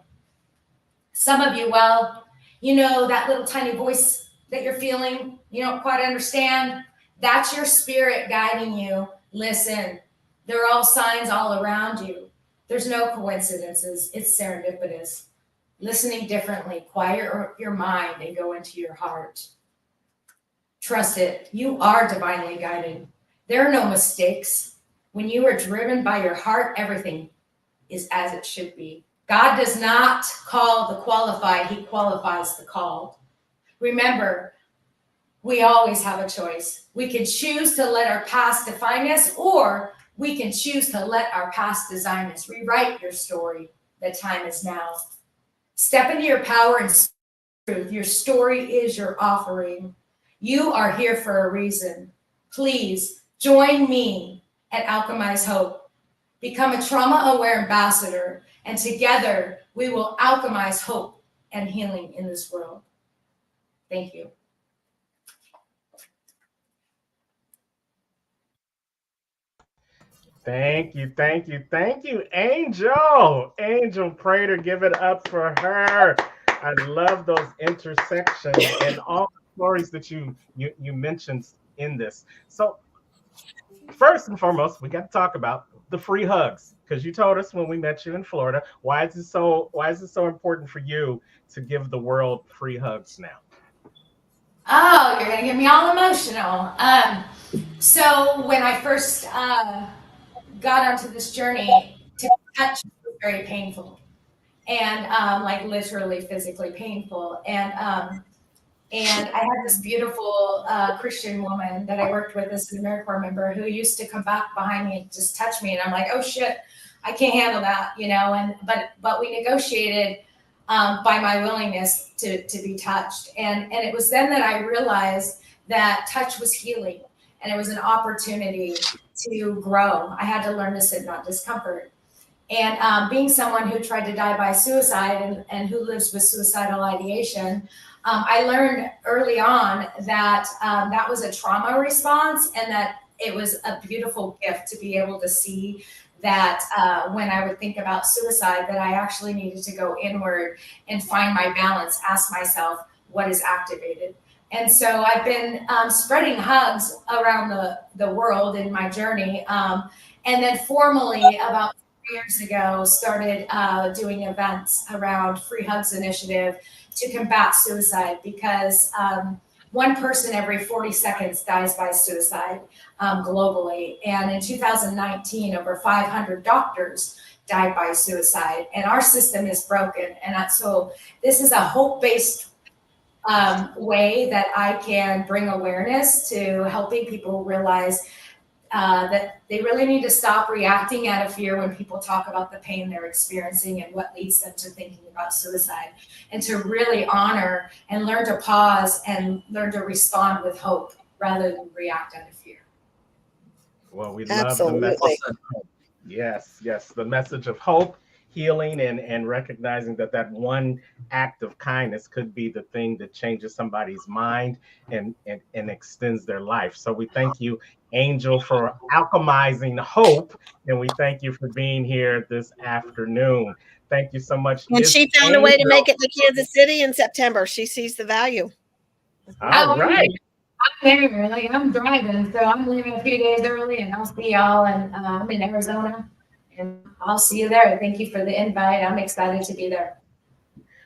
Some of you, well, you know, that little tiny voice that you're feeling, you don't quite understand. That's your spirit guiding you. Listen, there are all signs all around you. There's no coincidences. It's serendipitous. Listening differently, quiet your mind and go into your heart. Trust it. You are divinely guided. There are no mistakes. When you are driven by your heart, everything is as it should be. God does not call the qualified. He qualifies the called. Remember, we always have a choice. We can choose to let our past define us, or we can choose to let our past design us. Rewrite your story. The time is now. Step into your power and truth. Your story is your offering. You are here for a reason. Please join me at Alchemize Hope. Become a trauma-aware ambassador, and together we will alchemize hope and healing in this world. Thank you. Thank you, thank you, thank you, Angel. Angel Prater, give it up for her. I love those intersections and all the stories that you mentioned in this. So first and foremost, we got to talk about the free hugs, because you told us when we met you in Florida. Why is it so important for you to give the world free hugs now? Oh, you're gonna get me all emotional. So when I first got onto this journey, to touch was very painful, and like literally physically painful. And I had this beautiful Christian woman that I worked with as an AmeriCorps member who used to come back behind me and just touch me, and I'm like, oh shit, I can't handle that, you know. And but we negotiated by my willingness to be touched, and it was then that I realized that touch was healing, and it was an opportunity to grow. I had to learn to sit, not discomfort. And being someone who tried to die by suicide and who lives with suicidal ideation, I learned early on that that was a trauma response, and that it was a beautiful gift to be able to see that when I would think about suicide, that I actually needed to go inward and find my balance, ask myself what is activated. And so I've been spreading hugs around the world in my journey. And then formally about 3 years ago, started doing events around Free Hugs Initiative to combat suicide, because one person every 40 seconds dies by suicide globally. And in 2019, over 500 doctors died by suicide, and our system is broken. And so this is a hope-based way that I can bring awareness to helping people realize that they really need to stop reacting out of fear when people talk about the pain they're experiencing and what leads them to thinking about suicide, and to really honor and learn to pause and learn to respond with hope rather than react out of fear. Well, we love the message of hope. Yes, the message of hope, healing and recognizing that one act of kindness could be the thing that changes somebody's mind and extends their life. So we thank you, Angel, for alchemizing hope, and we thank you for being here this afternoon. Thank you so much. And Miss she found a way to Angel. make it to Kansas City in September. She sees the value. All right. I'm here, like I'm driving, so I'm leaving a few days early, and I'll see y'all. And I'm in Arizona, and I'll see you there. Thank you for the invite. I'm excited to be there.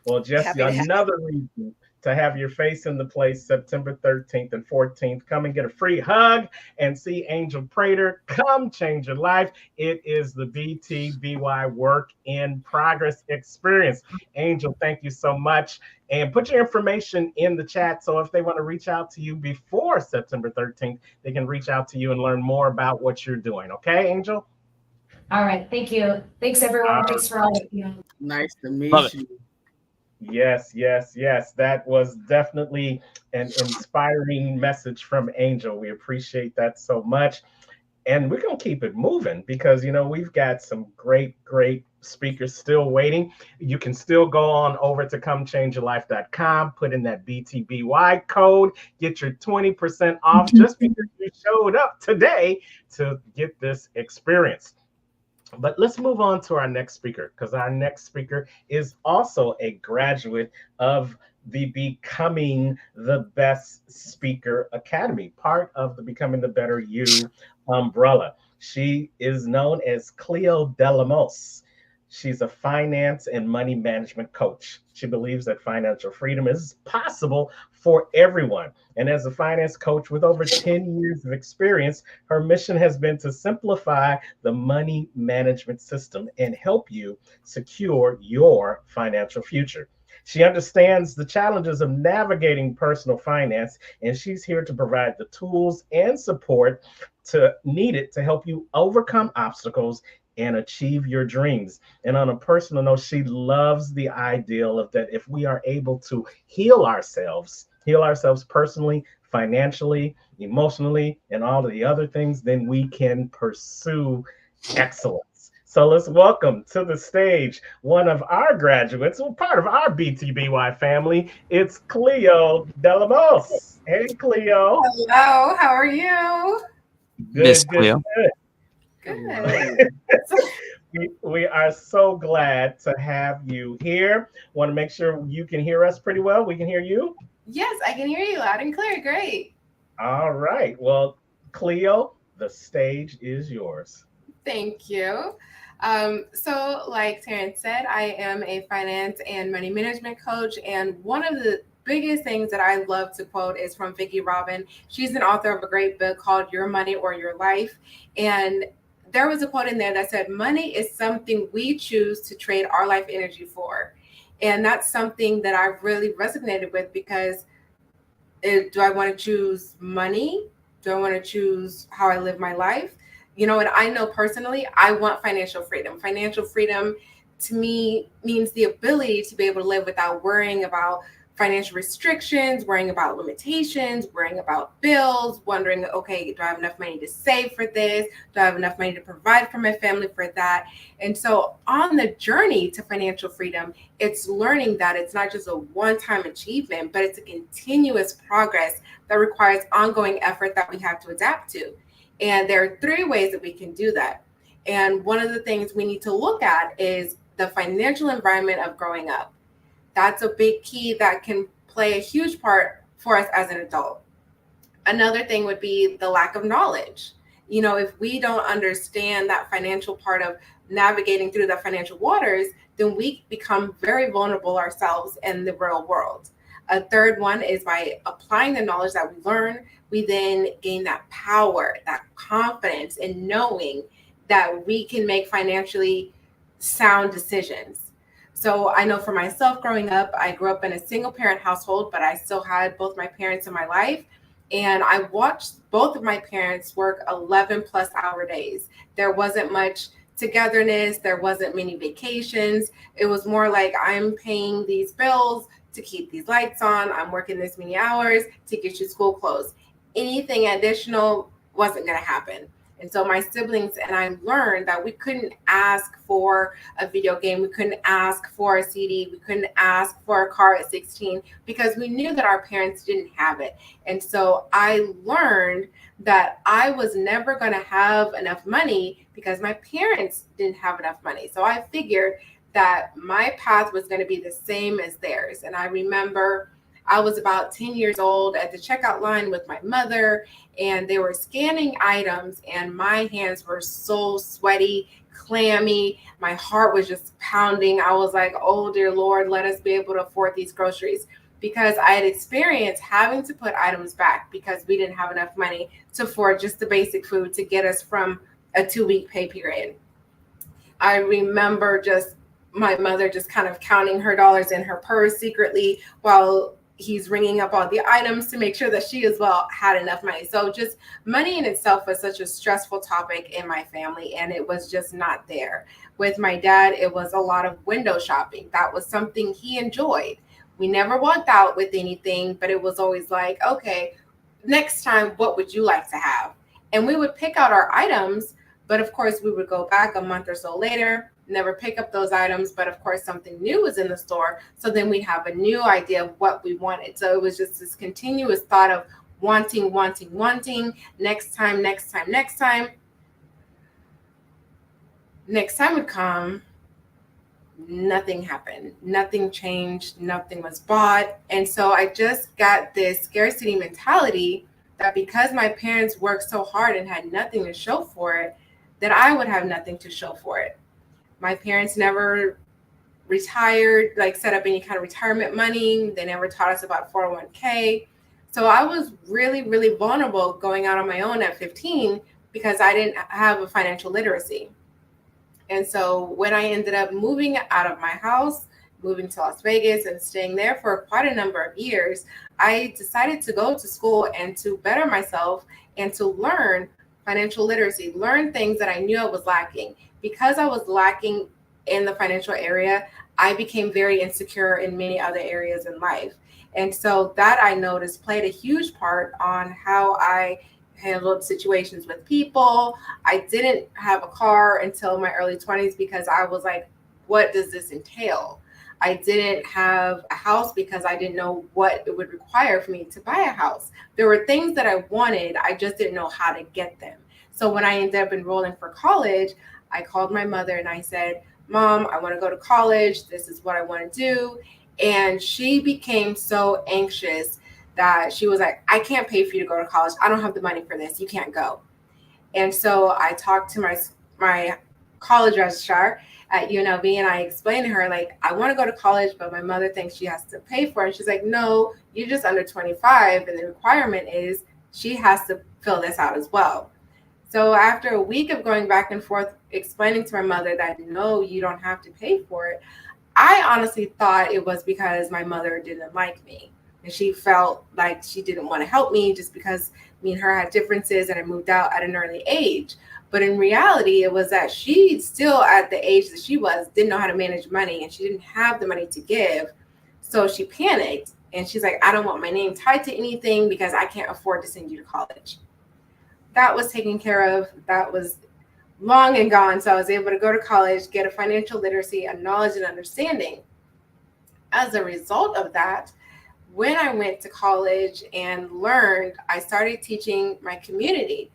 Well, just another reason to have your face in the place September 13th and 14th. Come and get a free hug and see Angel Prater. Come change your life. It is the BTBY Work in Progress experience. Angel, thank you so much. And put your information in the chat, so if they want to reach out to you before September 13th, they can reach out to you and learn more about what you're doing. Okay, Angel? All right. Thank you. Thanks, everyone. Thanks for all of you. Nice to meet you. Yes. That was definitely an inspiring message from Angel. We appreciate that so much. And we're going to keep it moving because, we've got some great speakers still waiting. You can still go on over to comechangeyourlife.com, put in that BTBY code, get your 20% off just because you showed up today to get this experience. But let's move on to our next speaker, because our next speaker is also a graduate of the Becoming the Best Speaker Academy, part of the Becoming the Better You umbrella. She is known as Cleo Delamos. She's a finance and money management coach. She believes that financial freedom is possible for everyone. And as a finance coach with over 10 years of experience, her mission has been to simplify the money management system and help you secure your financial future. She understands the challenges of navigating personal finance, and she's here to provide the tools and support needed to help you overcome obstacles and achieve your dreams. And on a personal note, she loves the ideal of that if we are able to heal ourselves personally, financially, emotionally, and all of the other things, then we can pursue excellence. So let's welcome to the stage one of our graduates, part of our BTBY family. It's Cleo Delamos. Hey, Cleo. Hello, how are you? Miss Cleo. Good. We are so glad to have you here. Want to make sure you can hear us pretty well. We can hear you. Yes, I can hear you loud and clear. Great. All right. Well, Cleo, the stage is yours. Thank you. So like Terrence said, I am a finance and money management coach. And one of the biggest things that I love to quote is from Vicki Robin. She's an author of a great book called Your Money or Your Life. And there was a quote in there that said, money is something we choose to trade our life energy for. And that's something that I've really resonated with, because do I want to choose money? Do I want to choose how I live my life? And I know personally, I want financial freedom. Financial freedom to me means the ability to be able to live without worrying about financial restrictions, worrying about limitations, worrying about bills, wondering, okay, do I have enough money to save for this? Do I have enough money to provide for my family for that? And so on the journey to financial freedom, it's learning that it's not just a one-time achievement, but it's a continuous progress that requires ongoing effort that we have to adapt to. And there are 3 ways that we can do that. And one of the things we need to look at is the financial environment of growing up. That's a big key that can play a huge part for us as an adult. Another thing would be the lack of knowledge. If we don't understand that financial part of navigating through the financial waters, then we become very vulnerable ourselves in the real world. A third one is by applying the knowledge that we learn, we then gain that power, that confidence in knowing that we can make financially sound decisions. So I know for myself growing up, I grew up in a single parent household, but I still had both my parents in my life. And I watched both of my parents work 11 plus hour days. There wasn't much togetherness. There wasn't many vacations. It was more like, I'm paying these bills to keep these lights on. I'm working this many hours to get you school clothes. Anything additional wasn't going to happen. And so my siblings and I learned that we couldn't ask for a video game. We couldn't ask for a CD. We couldn't ask for a car at 16 because we knew that our parents didn't have it. And so I learned that I was never going to have enough money because my parents didn't have enough money. So I figured that my path was going to be the same as theirs. And I remember I was about 10 years old at the checkout line with my mother, and they were scanning items, and my hands were so sweaty, clammy. My heart was just pounding. I was like, oh, dear Lord, let us be able to afford these groceries, because I had experienced having to put items back because we didn't have enough money to afford just the basic food to get us from a 2-week pay period. I remember just my mother just kind of counting her dollars in her purse secretly while he's ringing up all the items to make sure that she as well had enough money. So just money in itself was such a stressful topic in my family, and it was just not there. With my dad, it was a lot of window shopping. That was something he enjoyed. We never walked out with anything, but it was always like, okay, next time, what would you like to have? And we would pick out our items, but of course we would go back a month or so later, never pick up those items, but of course something new was in the store. So then we'd have a new idea of what we wanted. So it was just this continuous thought of wanting, next time. Next time would come, nothing happened, nothing changed, nothing was bought. And so I just got this scarcity mentality that because my parents worked so hard and had nothing to show for it, that I would have nothing to show for it. My parents never retired, like set up any kind of retirement money. They never taught us about 401k. So I was really, really vulnerable going out on my own at 15 because I didn't have a financial literacy. And so when I ended up moving out of my house, moving to Las Vegas and staying there for quite a number of years, I decided to go to school and to better myself and to learn financial literacy, learn things that I knew I was lacking. Because I was lacking in the financial area, I became very insecure in many other areas in life. And so that I noticed played a huge part on how I handled situations with people. I didn't have a car until my early 20s because I was like, what does this entail? I didn't have a house because I didn't know what it would require for me to buy a house. There were things that I wanted, I just didn't know how to get them. So when I ended up enrolling for college, I called my mother and I said, Mom, I want to go to college. This is what I want to do. And she became so anxious that she was like, I can't pay for you to go to college. I don't have the money for this. You can't go. And so I talked to my college registrar at UNLV and I explained to her, like, I want to go to college, but my mother thinks she has to pay for it. And she's like, no, you're just under 25. And the requirement is she has to fill this out as well. So after a week of going back and forth, explaining to my mother that, no, you don't have to pay for it, I honestly thought it was because my mother didn't like me. And she felt like she didn't want to help me just because me and her had differences and I moved out at an early age. But in reality, it was that she still at the age that she was, didn't know how to manage money and she didn't have the money to give. So she panicked and she's like, I don't want my name tied to anything because I can't afford to send you to college. That was taken care of. That was long and gone. So I was able to go to college, get a financial literacy, a knowledge and understanding. As a result of that, when I went to college and learned, I started teaching my community.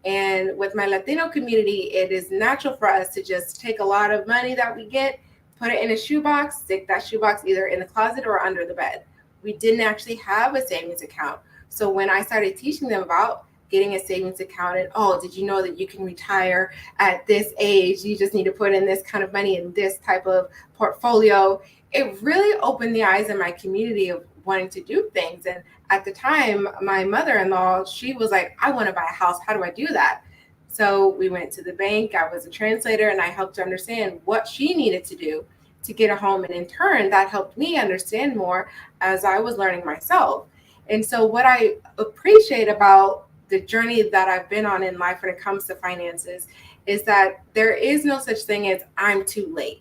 And with my Latino community, it is natural for us to just take a lot of money that we get, put it in a shoebox, stick that shoebox either in the closet or under the bed. We didn't actually have a savings account. So when I started teaching them about getting a savings account and, oh, did you know that you can retire at this age? You just need to put in this kind of money in this type of portfolio. It really opened the eyes in my community of wanting to do things. And at the time, my mother-in-law, she was like, I want to buy a house. How do I do that? So we went to the bank. I was a translator and I helped her understand what she needed to do to get a home. And in turn, that helped me understand more as I was learning myself. And so what I appreciate about the journey that I've been on in life when it comes to finances is that there is no such thing as I'm too late.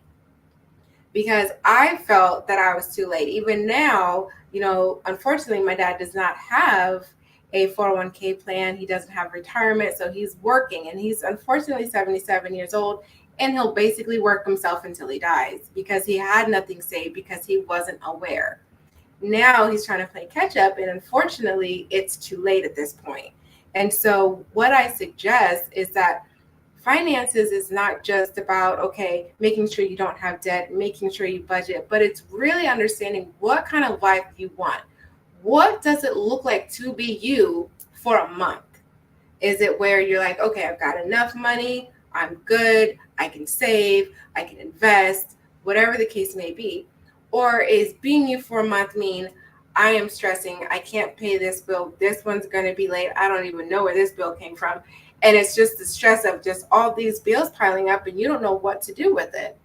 Because I felt that I was too late. Even now, you know, unfortunately, my dad does not have a 401k plan. He doesn't have retirement, so he's working, and he's unfortunately 77 years old, and he'll basically work himself until he dies because he had nothing saved because he wasn't aware. Now he's trying to play catch up, and unfortunately it's too late at this point. And so what I suggest is that finances is not just about, okay, making sure you don't have debt, making sure you budget, but it's really understanding what kind of life you want. What does it look like to be you for a month? Is it where you're like, okay, I've got enough money, I'm good, I can save, I can invest, whatever the case may be? Or is being you for a month mean I am stressing, I can't pay this bill, this one's going to be late, I don't even know where this bill came from. And it's just the stress of just all these bills piling up and you don't know what to do with it.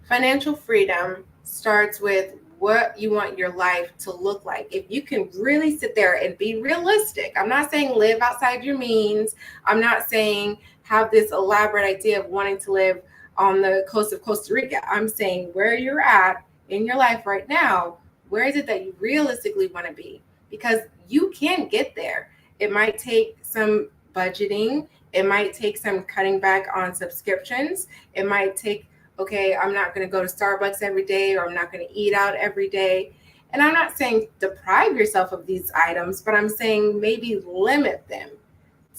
Financial freedom starts with what you want your life to look like. If you can really sit there and be realistic, I'm not saying live outside your means. I'm not saying have this elaborate idea of wanting to live on the coast of Costa Rica. I'm saying where you're at in your life right now, where is it that you realistically want to be? Because you can get there. It might take some budgeting. It might take some cutting back on subscriptions. It might take, okay, I'm not going to go to Starbucks every day, or I'm not going to eat out every day. And I'm not saying deprive yourself of these items, but I'm saying maybe limit them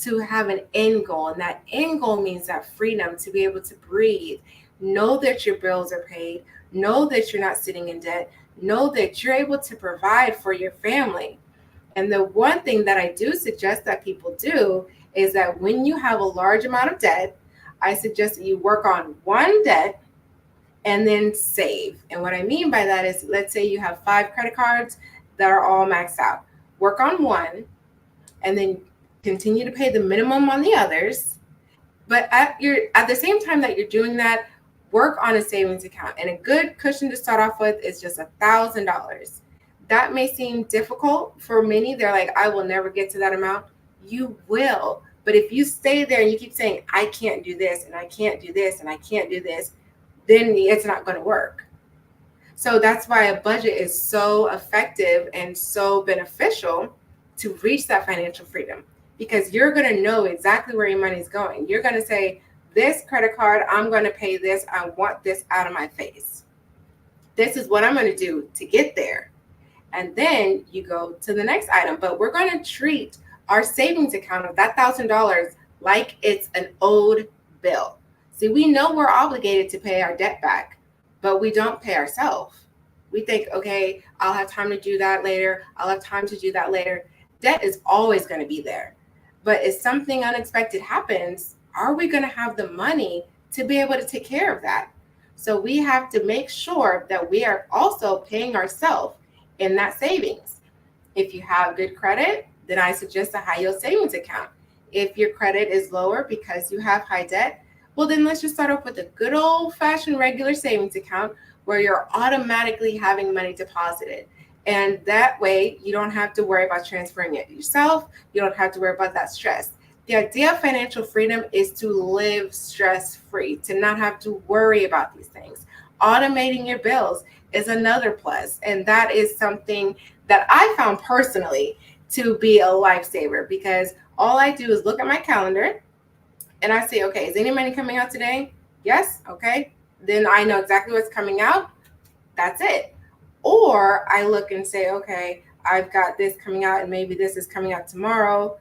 to have an end goal. And that end goal means that freedom to be able to breathe, know that your bills are paid, know that you're not sitting in debt, know that you're able to provide for your family. And the one thing that I do suggest that people do is that when you have a large amount of debt, I suggest that you work on one debt and then save. And what I mean by that is, let's say you have 5 credit cards that are all maxed out. Work on one and then continue to pay the minimum on the others. But at the same time that you're doing that, work on a savings account. And a good cushion to start off with is just $1,000. That may seem difficult for many. They're like, I will never get to that amount. You will. But if you stay there and you keep saying, I can't do this, and I can't do this, and I can't do this, then it's not going to work. So that's why a budget is so effective and so beneficial to reach that financial freedom, because you're going to know exactly where your money is going. You're going to say, this credit card, I'm going to pay this. I want this out of my face. This is what I'm going to do to get there. And then you go to the next item. But we're going to treat our savings account of that $1,000 like it's an owed bill. See, we know we're obligated to pay our debt back, but we don't pay ourselves. We think, okay, I'll have time to do that later. I'll have time to do that later. Debt is always going to be there. But if something unexpected happens, are we going to have the money to be able to take care of that? So we have to make sure that we are also paying ourselves in that savings. If you have good credit, then I suggest a high yield savings account. If your credit is lower because you have high debt, well, then let's just start off with a good old fashioned regular savings account where you're automatically having money deposited. And that way you don't have to worry about transferring it yourself. You don't have to worry about that stress. The idea of financial freedom is to live stress-free, to not have to worry about these things. Automating your bills is another plus. And that is something that I found personally to be a lifesaver, because all I do is look at my calendar and I say, okay, is any money coming out today? Yes. Okay. Then I know exactly what's coming out. That's it. Or I look and say, okay, I've got this coming out and maybe this is coming out tomorrow.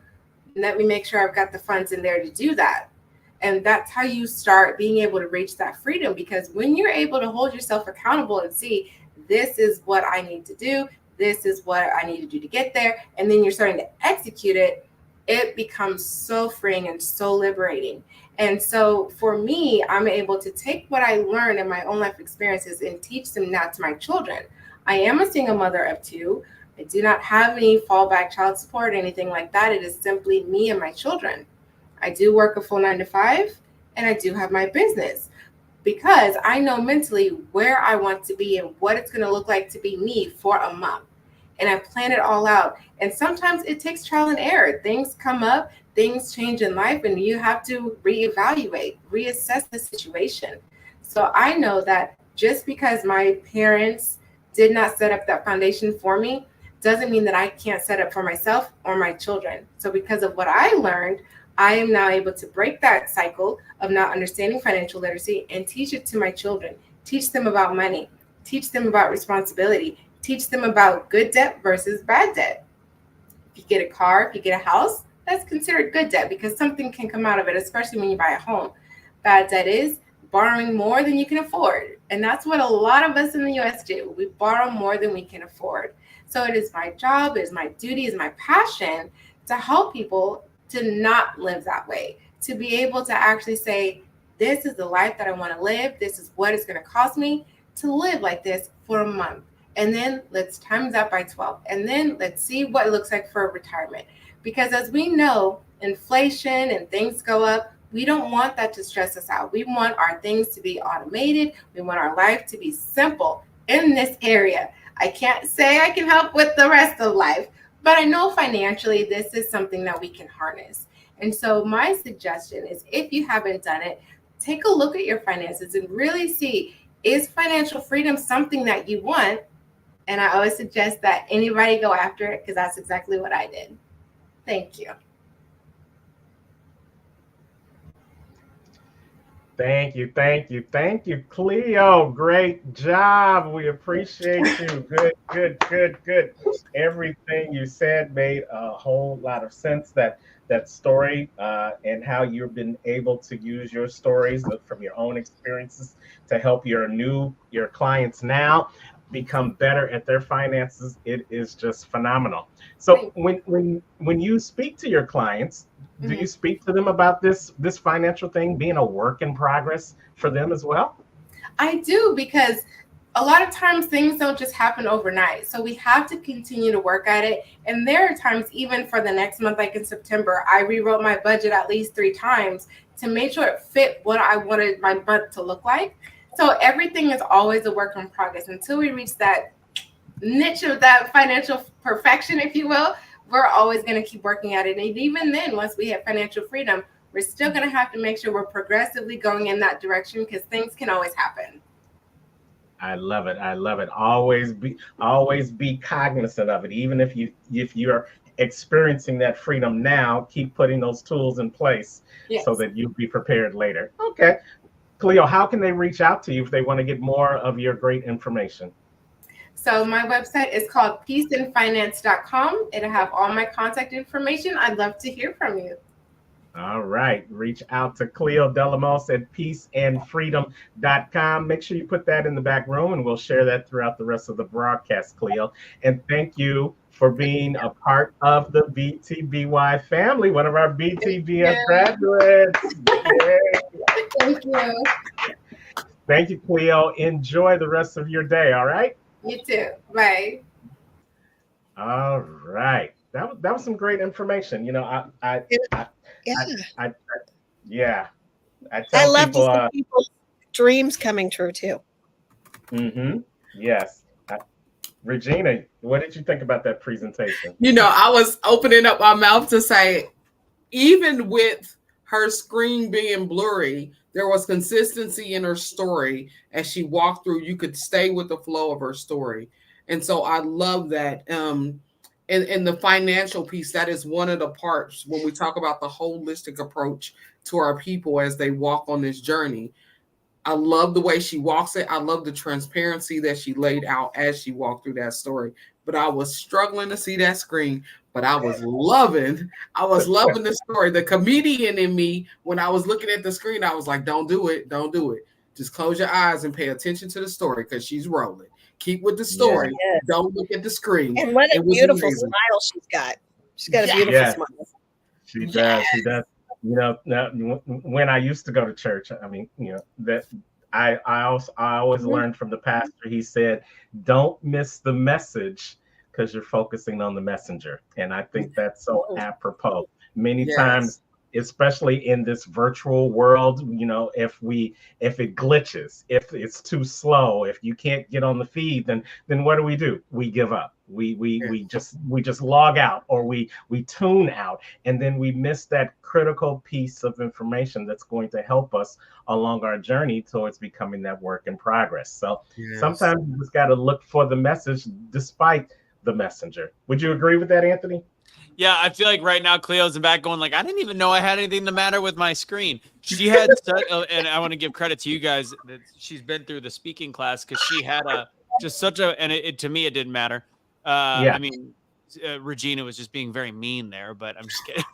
Let me make sure I've got the funds in there to do that. And that's how you start being able to reach that freedom, because when you're able to hold yourself accountable and see, this is what I need to do, this is what I need to do to get there, and then you're starting to execute it, it becomes so freeing and so liberating. And so for me, I'm able to take what I learned in my own life experiences and teach them now to my children. I am a single mother of 2. I do not have any fallback child support or anything like that. It is simply me and my children. I do work a full 9 to 5, and I do have my business, because I know mentally where I want to be and what it's going to look like to be me for a month. And I plan it all out. And sometimes it takes trial and error. Things come up, things change in life, and you have to reevaluate, reassess the situation. So I know that just because my parents did not set up that foundation for me doesn't mean that I can't set up for myself or my children. So because of what I learned, I am now able to break that cycle of not understanding financial literacy and teach it to my children, teach them about money, teach them about responsibility, teach them about good debt versus bad debt. If you get a car, if you get a house, that's considered good debt because something can come out of it, especially when you buy a home. Bad debt is borrowing more than you can afford. And that's what a lot of us in the US do. We borrow more than we can afford. So it is my job, it is my duty, it is my passion to help people to not live that way, to be able to actually say, this is the life that I want to live. This is what it's going to cost me to live like this for a month. And then let's times that by 12. And then let's see what it looks like for retirement. Because as we know, inflation and things go up. We don't want that to stress us out. We want our things to be automated. We want our life to be simple in this area. I can't say I can help with the rest of life, but I know financially this is something that we can harness. And so my suggestion is, if you haven't done it, take a look at your finances and really see, is financial freedom something that you want? And I always suggest that anybody go after it because that's exactly what I did. Thank you. Thank you, thank you, thank you, Cleo. Great job. We appreciate you. Good. Everything you said made a whole lot of sense. That story and how you've been able to use your stories from your own experiences to help your clients now become better at their finances. It is just phenomenal. So when you speak to your clients, do you speak to them about this financial thing being a work in progress for them as well? I do, because a lot of times things don't just happen overnight. So we have to continue to work at it. And there are times, even for the next month, like in September, I rewrote my budget at least 3 times to make sure it fit what I wanted my month to look like. So everything is always a work in progress until we reach that niche of that financial perfection, if you will. We're always going to keep working at it. And even then, once we have financial freedom, we're still going to have to make sure we're progressively going in that direction because things can always happen. I love it. Always be cognizant of it. Even if you're experiencing that freedom now, keep putting those tools in place so that you'll be prepared later. Okay. Cleo, how can they reach out to you if they want to get more of your great information? So my website is called peaceandfinance.com. It'll have all my contact information. I'd love to hear from you. All right. Reach out to Cleo Delamos at peaceandfreedom.com. Make sure you put that in the back room, and we'll share that throughout the rest of the broadcast, Cleo. And thank you for being a part of the BTBY family, one of our BTBS graduates. Thank you. Thank you, Cleo. Enjoy the rest of your day, all right? You too. Bye. All right. That was some great information. You know, I tell love people, to see people's dreams coming true too. Yes. Regina, what did you think about that presentation? You know, I was opening up my mouth to say, even with her screen being blurry, there was consistency in her story as she walked through. You could stay with the flow of her story. And so I love that. And the financial piece, that is one of the parts when we talk about the holistic approach to our people as they walk on this journey. I love the way she walks it. I love the transparency that she laid out as she walked through that story. But I was struggling to see that screen. But I was loving the story. The comedian in me, when I was looking at the screen, I was like, don't do it. Just close your eyes and pay attention to the story because she's rolling. Keep with the story. Yes. Don't look at the screen. And what a beautiful smile she's got. She's got a beautiful smile. She does. You know, when I used to go to church, I mean, you know, that I always learned from the pastor. He said, don't miss the message because you're focusing on the messenger. And I think that's so apropos. Many times, especially in this virtual world, you know, if it glitches, if it's too slow, if you can't get on the feed, then what do? We give up. We just log out, or we tune out, and then we miss that critical piece of information that's going to help us along our journey towards becoming that work in progress. So sometimes you just got to look for the message, despite the messenger. Would you agree with that, Anthony? Yeah, I feel like right now Cleo's in back going like, I didn't even know I had anything the matter with my screen. She had, and I want to give credit to you guys that she's been through the speaking class because she had to me, it didn't matter. I mean, Regina was just being very mean there, but I'm just kidding.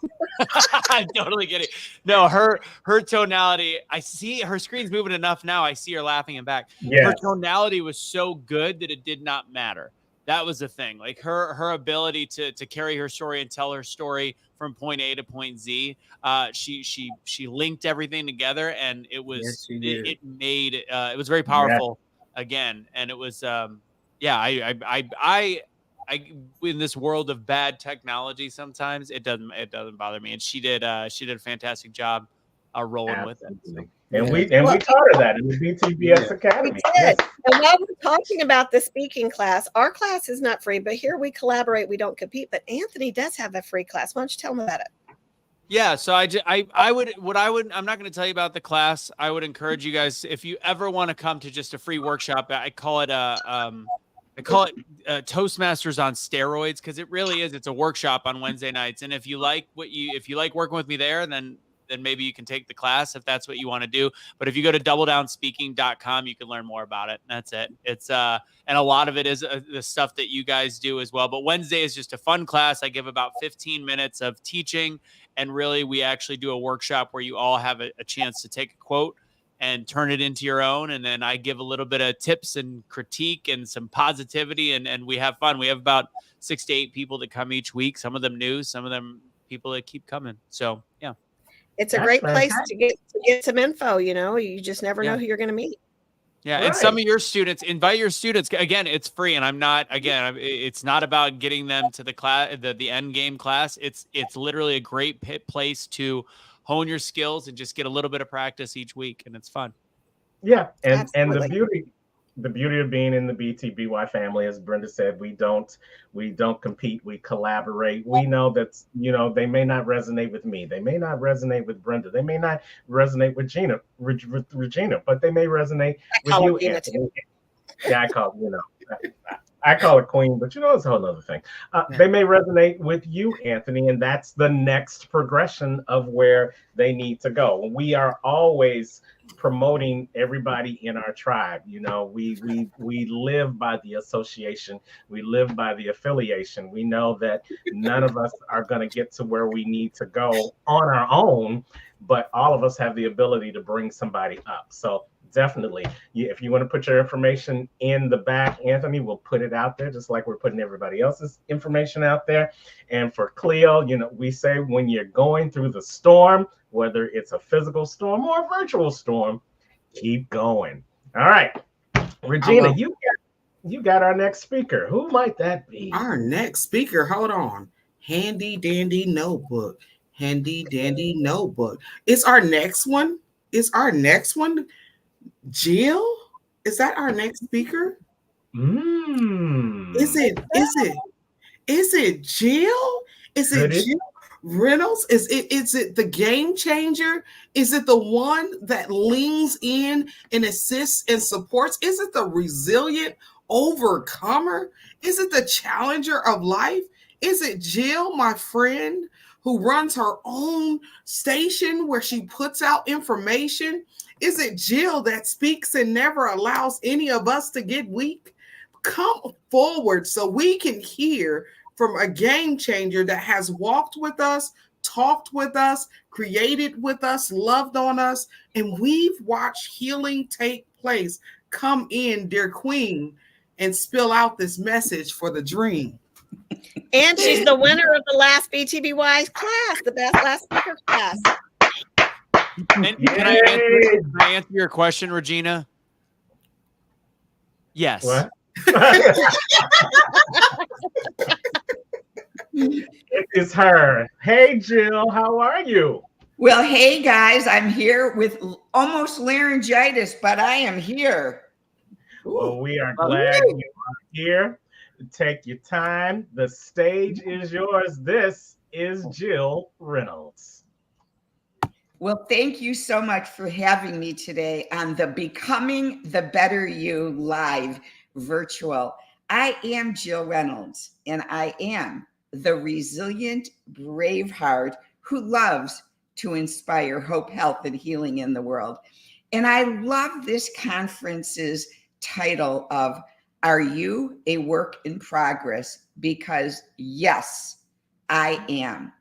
I'm totally kidding. No, her tonality, I see her screen's moving enough now. I see her laughing and back. Yes. Her tonality was so good that it did not matter. That was the thing. Like her ability to carry her story and tell her story from point A to point Z. She linked everything together, and it was it made it was very powerful again. And it was I in this world of bad technology, sometimes it doesn't bother me. And she did a fantastic job rolling with it. So. And we taught her that in the BTBS Academy. We did. And while we're talking about the speaking class, our class is not free, but here we collaborate, we don't compete. But Anthony does have a free class. Why don't you tell him about it? Yeah, so I'm not going to tell you about the class. I would encourage you guys, if you ever want to come to just a free workshop, I call it Toastmasters on steroids, because it really is. It's a workshop on Wednesday nights, and if you like working with me there, then maybe you can take the class if that's what you want to do. But if you go to doubledownspeaking.com, you can learn more about it. That's it. It's and a lot of it is the stuff that you guys do as well. But Wednesday is just a fun class. I give about 15 minutes of teaching, and really we actually do a workshop where you all have a chance to take a quote and turn it into your own. And then I give a little bit of tips and critique and some positivity, and we have fun. We have about 6 to 8 people that come each week. Some of them new, some of them people that keep coming. So yeah. It's a great place to get some info. You just never know who you're going to meet. Yeah, and some of your students, invite your students. Again, it's free, and it's not about getting them to the class, the end game class. It's literally a great place to hone your skills and just get a little bit of practice each week, and it's fun. Yeah, and the beauty of being in the BTBY family, as Brenda said, we don't compete, we collaborate. We know that they may not resonate with me, they may not resonate with Brenda, they may not resonate with Regina, but they may resonate with you, Anthony. Yeah, I call it Queen, but it's a whole other thing. They may resonate with you, Anthony, and that's the next progression of where they need to go. We are always promoting everybody in our tribe. We live by the association. We live by the affiliation. We know that none of us are going to get to where we need to go on our own, but all of us have the ability to bring somebody up. So definitely, if you want to put your information in the back, Anthony, we'll put it out there just like we're putting everybody else's information out there. And for Cleo, we say when you're going through the storm, whether it's a physical storm or a virtual storm, keep going. All right, Regina, you got our next speaker. Who might that be? Our next speaker, hold on. Handy dandy notebook. Handy dandy notebook. Is our next one Jill? Is that our next speaker? Is it Jill? Is it Jill Reynolds? Is it the game changer? Is it the one that leans in and assists and supports? Is it the resilient overcomer? Is it the challenger of life? Is it Jill, my friend, who runs her own station where she puts out information? Is it Jill that speaks and never allows any of us to get weak? Come forward so we can hear from a game changer that has walked with us, talked with us, created with us, loved on us, and we've watched healing take place. Come in, dear Queen, and spill out this message for the dream. And she's the winner of the last BTBY class, the best last speaker class. And can I answer your question, Regina? Yes. What? It is her. Hey, Jill, how are you? Well, hey, guys, I'm here with almost laryngitis, but I am here. Well, we are glad you are here. Take your time. The stage is yours. This is Jill Reynolds. Well, thank you so much for having me today on the Becoming the Better You live virtual. I am Jill Reynolds, and I am the resilient braveheart who loves to inspire hope, health, and healing in the world. And I love this conference's title of Are You a Work in Progress? Because yes, I am.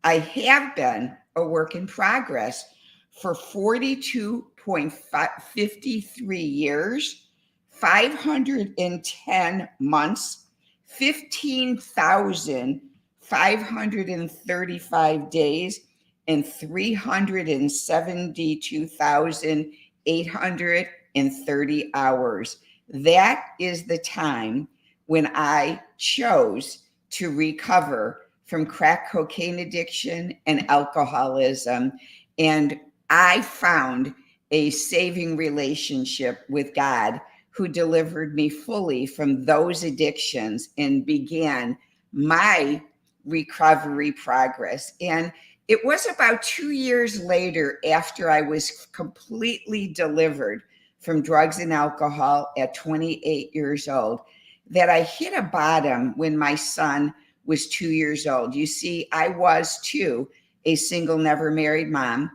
I have been a work in progress for 42.53 years, 510 months, 15,535 days, and 372,830 hours. That is the time when I chose to recover from crack cocaine addiction and alcoholism. And I found a saving relationship with God, who delivered me fully from those addictions and began my recovery progress. And it was about 2 years later, after I was completely delivered from drugs and alcohol at 28 years old, that I hit a bottom when my son was 2 years old. You see, I was too a single, never married mom.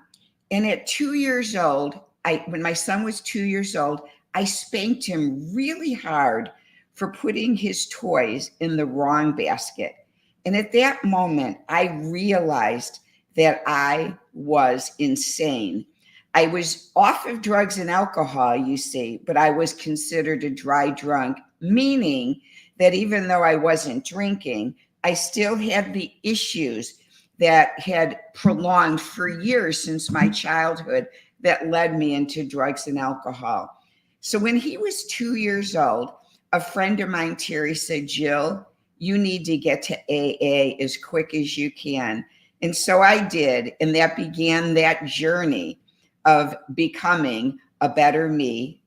And at 2 years old, when my son was 2 years old, I spanked him really hard for putting his toys in the wrong basket. And at that moment, I realized that I was insane. I was off of drugs and alcohol, you see, but I was considered a dry drunk, meaning that even though I wasn't drinking, I still had the issues that had prolonged for years since my childhood that led me into drugs and alcohol. So when he was 2 years old, a friend of mine, Terry, said, Jill, you need to get to AA as quick as you can. And so I did. And that began that journey of becoming a better me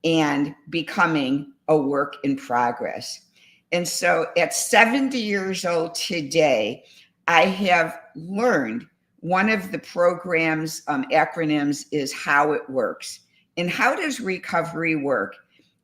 and becoming a work in progress. And so at 70 years old today, I have learned one of the program's acronyms is How It Works. And how does recovery work?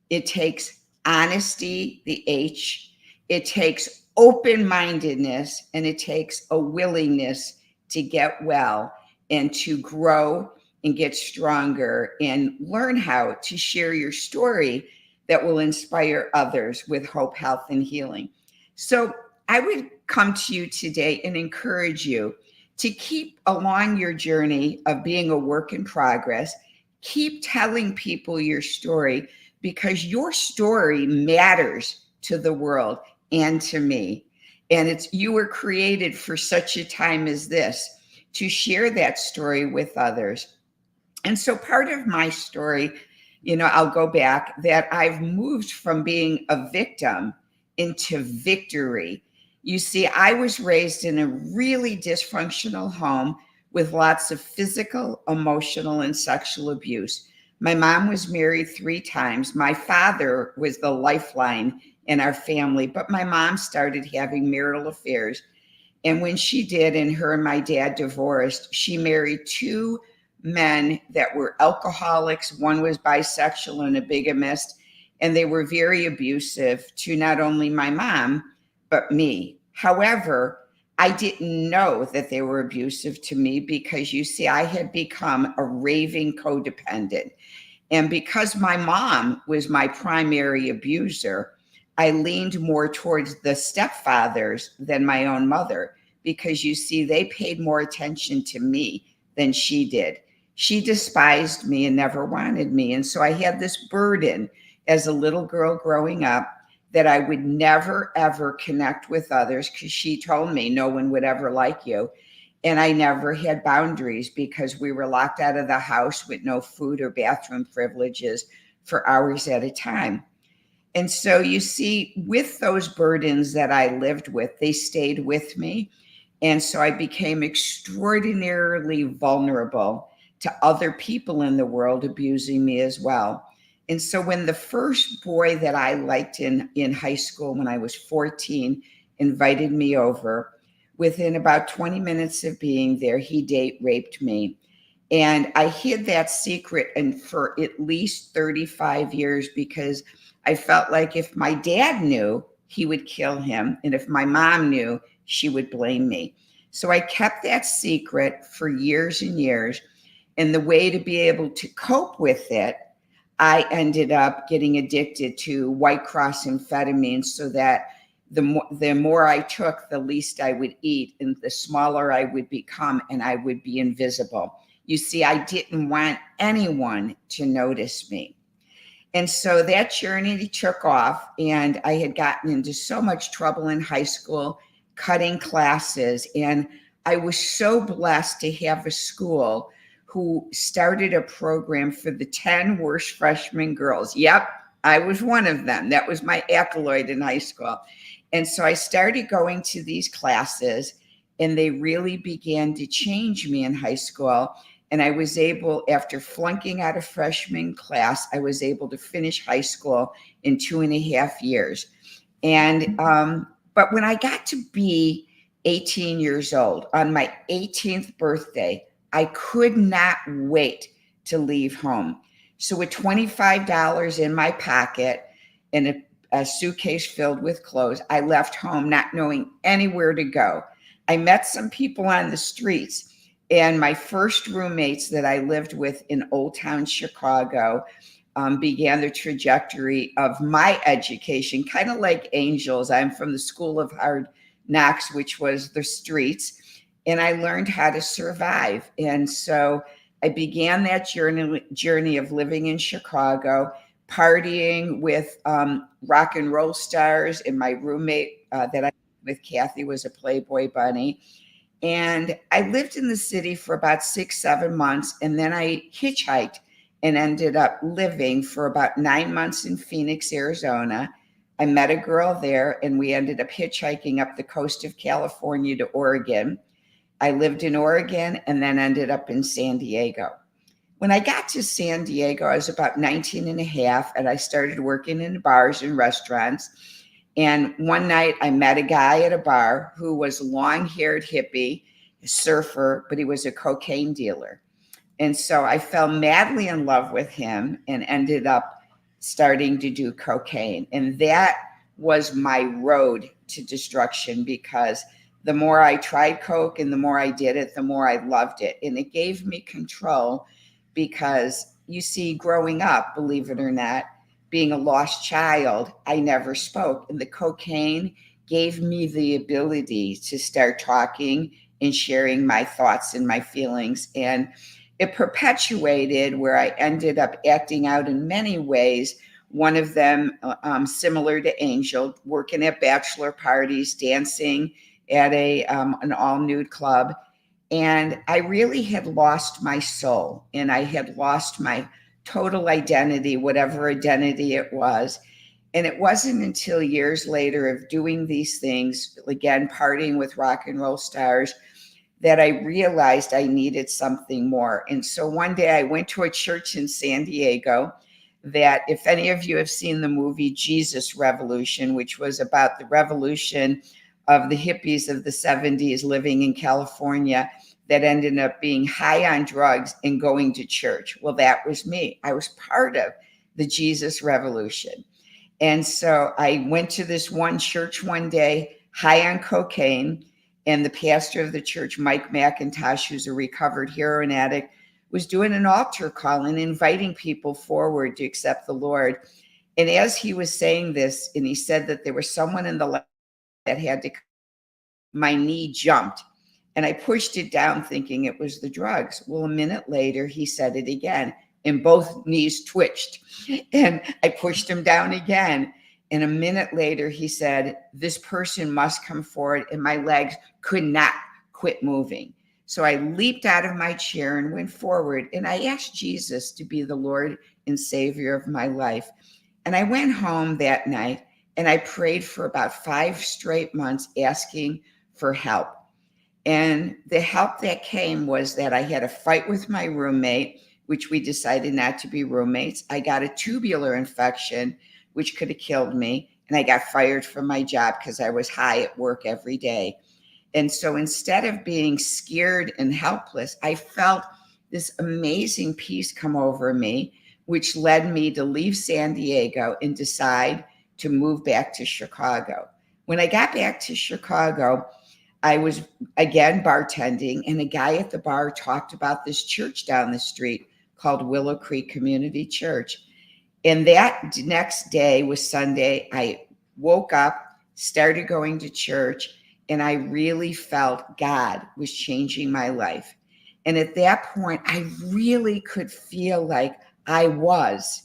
It takes honesty, the H, it takes open-mindedness, and it takes a willingness to get well and to grow and get stronger and learn how to share your story that will inspire others with hope, health, and healing. So I would come to you today and encourage you to keep along your journey of being a work in progress. Keep telling people your story, because your story matters to the world and to me. And you were created for such a time as this, to share that story with others. And so part of my story, I'll go back, that I've moved from being a victim into victory. You see, I was raised in a really dysfunctional home with lots of physical, emotional, and sexual abuse. My mom was married 3 times. My father was the lifeline in our family, but my mom started having marital affairs. And when she did, and her and my dad divorced, she married 2 men that were alcoholics. One was bisexual and a bigamist, and they were very abusive to not only my mom, but me. However, I didn't know that they were abusive to me because, you see, I had become a raving codependent. And because my mom was my primary abuser, I leaned more towards the stepfathers than my own mother, because, you see, they paid more attention to me than she did. She despised me and never wanted me. And so I had this burden as a little girl growing up that I would never, ever connect with others, because she told me no one would ever like you. And I never had boundaries because we were locked out of the house with no food or bathroom privileges for hours at a time. And so, you see, with those burdens that I lived with, they stayed with me. And so I became extraordinarily vulnerable to other people in the world abusing me as well. And so when the first boy that I liked in high school when I was 14 invited me over, within about 20 minutes of being there, he date raped me. And I hid that secret and for at least 35 years because I felt like if my dad knew, he would kill him. And if my mom knew, she would blame me. So I kept that secret for years and years. And the way to be able to cope with it, I ended up getting addicted to White Cross amphetamines so that the more I took, the least I would eat and the smaller I would become and I would be invisible. You see, I didn't want anyone to notice me. And so that journey took off, and I had gotten into so much trouble in high school, cutting classes. And I was so blessed to have a school who started a program for the 10 worst freshman girls. Yep, I was one of them. That was my accolade in high school. And so I started going to these classes, and they really began to change me in high school. And I was able, after flunking out of freshman class, I was able to finish high school in 2.5 years. And, but when I got to be 18 years old, on my 18th birthday, I could not wait to leave home. So with $25 in my pocket and a suitcase filled with clothes, I left home not knowing anywhere to go. I met some people on the streets. And my first roommates that I lived with in Old Town Chicago began the trajectory of my education, kind of like angels. I'm from the School of Hard Knocks, which was the streets, and I learned how to survive. And so I began that journey of living in Chicago, partying with rock and roll stars, and my roommate that I lived with, Kathy, was a Playboy bunny. And I lived in the city for about 6-7 months, and then I hitchhiked and ended up living for about 9 months in Phoenix, Arizona. I met a girl there, and we ended up hitchhiking up the coast of California to Oregon. I lived in Oregon and then ended up in San Diego. When I got to San Diego, I was about 19 and a half, and I started working in bars and restaurants. And one night I met a guy at a bar who was a long-haired hippie, a surfer, but he was a cocaine dealer. And so I fell madly in love with him and ended up starting to do cocaine. And that was my road to destruction, because the more I tried coke and the more I did it, the more I loved it. And it gave me control because, you see, growing up, believe it or not, being a lost child, I never spoke. And the cocaine gave me the ability to start talking and sharing my thoughts and my feelings. And it perpetuated where I ended up acting out in many ways. One of them, similar to Angel, working at bachelor parties, dancing at an all-nude club. And I really had lost my soul, and I had lost my total identity, whatever identity it was. And it wasn't until years later of doing these things, again, partying with rock and roll stars, that I realized I needed something more. And so one day I went to a church in San Diego that, if any of you have seen the movie Jesus Revolution, which was about the revolution of the hippies of the 70s living in California, that ended up being high on drugs and going to church. Well, that was me. I was part of the Jesus Revolution. And so I went to this one church one day, high on cocaine, and the pastor of the church, Mike McIntosh, who's a recovered heroin addict, was doing an altar call and inviting people forward to accept the Lord. And as he was saying this, and he said that there was someone in the left that had to, my knee jumped. And I pushed it down thinking it was the drugs. Well, a minute later, he said it again, and both knees twitched. And I pushed him down again. And a minute later, he said, this person must come forward. And my legs could not quit moving. So I leaped out of my chair and went forward. And I asked Jesus to be the Lord and Savior of my life. And I went home that night, and I prayed for about 5 straight months, asking for help. And the help that came was that I had a fight with my roommate, which we decided not to be roommates. I got a tubular infection, which could have killed me. And I got fired from my job because I was high at work every day. And so instead of being scared and helpless, I felt this amazing peace come over me, which led me to leave San Diego and decide to move back to Chicago. When I got back to Chicago, I was again bartending, and a guy at the bar talked about this church down the street called Willow Creek Community Church. And that next day was Sunday. I woke up, started going to church, and I really felt God was changing my life. And at that point, I really could feel like I was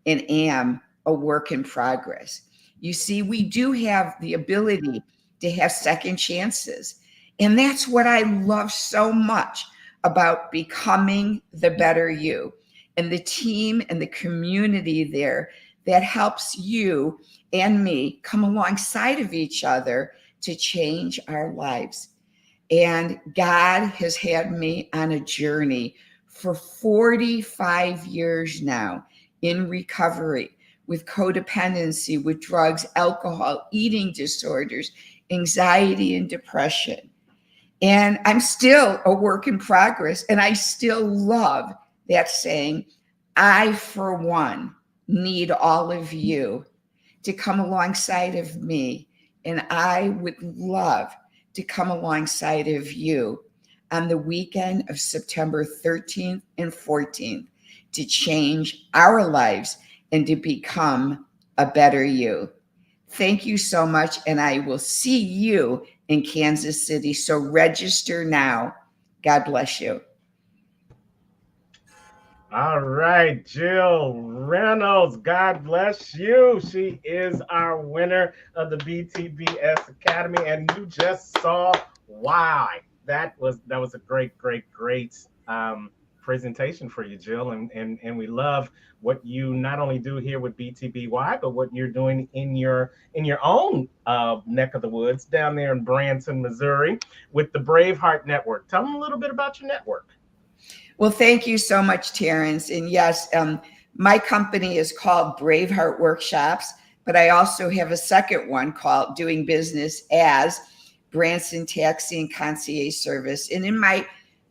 and am a work in progress. You see, we do have the ability to have second chances. And that's what I love so much about Becoming the Better You, and the team and the community there that helps you and me come alongside of each other to change our lives. And God has had me on a journey for 45 years now in recovery with codependency, with drugs, alcohol, eating disorders, anxiety, and depression. And I'm still a work in progress, and I still love that saying, I, for one, need all of you to come alongside of me, and I would love to come alongside of you on the weekend of September 13th and 14th to change our lives and to become a better you. Thank you so much, and I will see you in Kansas City. So register now. God bless you. All right, Jill Reynolds, God bless you. She is our winner of the BTBS Academy, and you just saw why. That was a great presentation for you, Jill, and we love what you not only do here with BTBY, but what you're doing in your own neck of the woods down there in Branson, Missouri, with the Braveheart Network. Tell them a little bit about your network. Well, thank you so much, Terrence. And yes, my company is called Braveheart Workshops, but I also have a second one called Doing Business as Branson Taxi and Concierge Service. And in my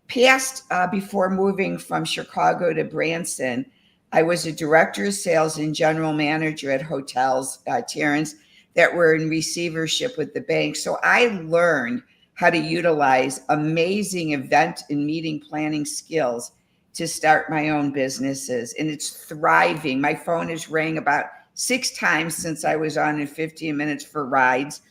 past, before moving from Chicago to Branson, I was a director of sales and general manager at hotels, Terrence, that were in receivership with the bank. So I learned how to utilize amazing event and meeting planning skills to start my own businesses. And it's thriving. My phone has rang about 6 times since I was on in 15 minutes for rides.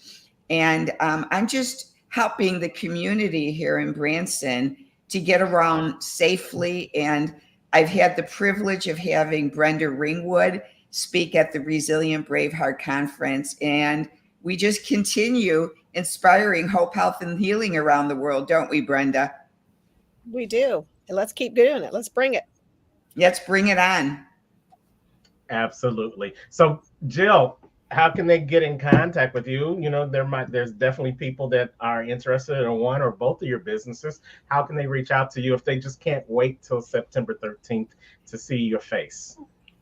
And I'm just helping the community here in Branson to get around safely. And I've had the privilege of having Brenda Ringwood speak at the Resilient Braveheart Conference. And we just continue inspiring hope, health, and healing around the world, don't we, Brenda? We do. And let's keep doing it. Let's bring it. Let's bring it on. Absolutely. So, Jill, how can they get in contact with you? You know, there's definitely people that are interested in one or both of your businesses. How can they reach out to you if they just can't wait till September 13th to see your face?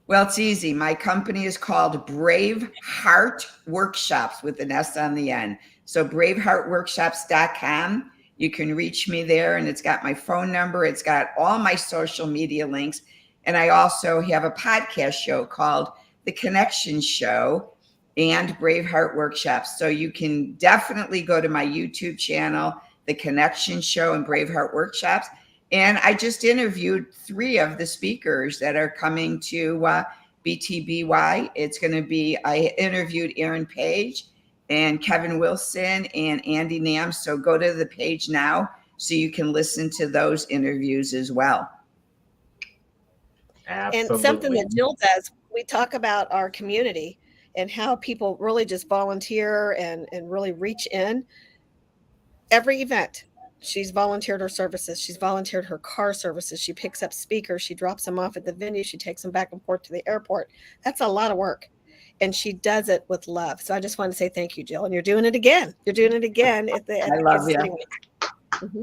Well, it's easy. My company is called Braveheart Workshops with an S on the end. So braveheartworkshops.com. You can reach me there, and it's got my phone number. It's got all my social media links. And I also have a podcast show called The Connection Show and Braveheart Workshops. So you can definitely go to my YouTube channel, The Connection Show and Braveheart Workshops. And I just interviewed 3 of the speakers that are coming to BTBY. It's going to be, I interviewed Aaron Page and Kevin Wilson and Andy Nam. So go to the page now so you can listen to those interviews as well. Absolutely. And something that Jill does, we talk about our community and how people really just volunteer and really reach in. Every event, she's volunteered her services. She's volunteered her car services. She picks up speakers. She drops them off at the venue. She takes them back and forth to the airport. That's a lot of work. And she does it with love. So I just want to say thank you, Jill. And you're doing it again. You're doing it again at the I love you. Mm-hmm.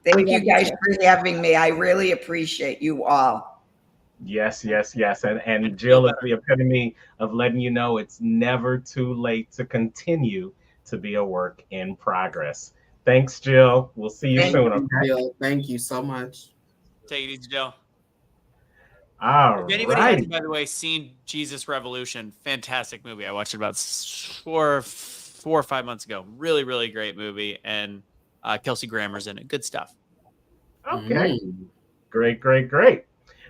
Thank you guys for having me. I really appreciate you all. Yes. And Jill is the epitome of letting you know it's never too late to continue to be a work in progress. Thanks, Jill. We'll see you soon. Okay? Jill, thank you so much. Take it easy, Joe. All If anybody right. has, by the way, seen Jesus Revolution, fantastic movie. I watched it about four or 5 months ago. Really, really great movie. And Kelsey Grammer's in it. Good stuff. Okay. Great.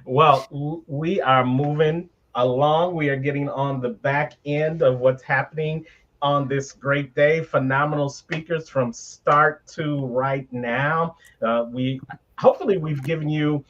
Well, we are moving along. We are getting on the back end of what's happening on this great day. Phenomenal speakers from start to right now. Hopefully we've given you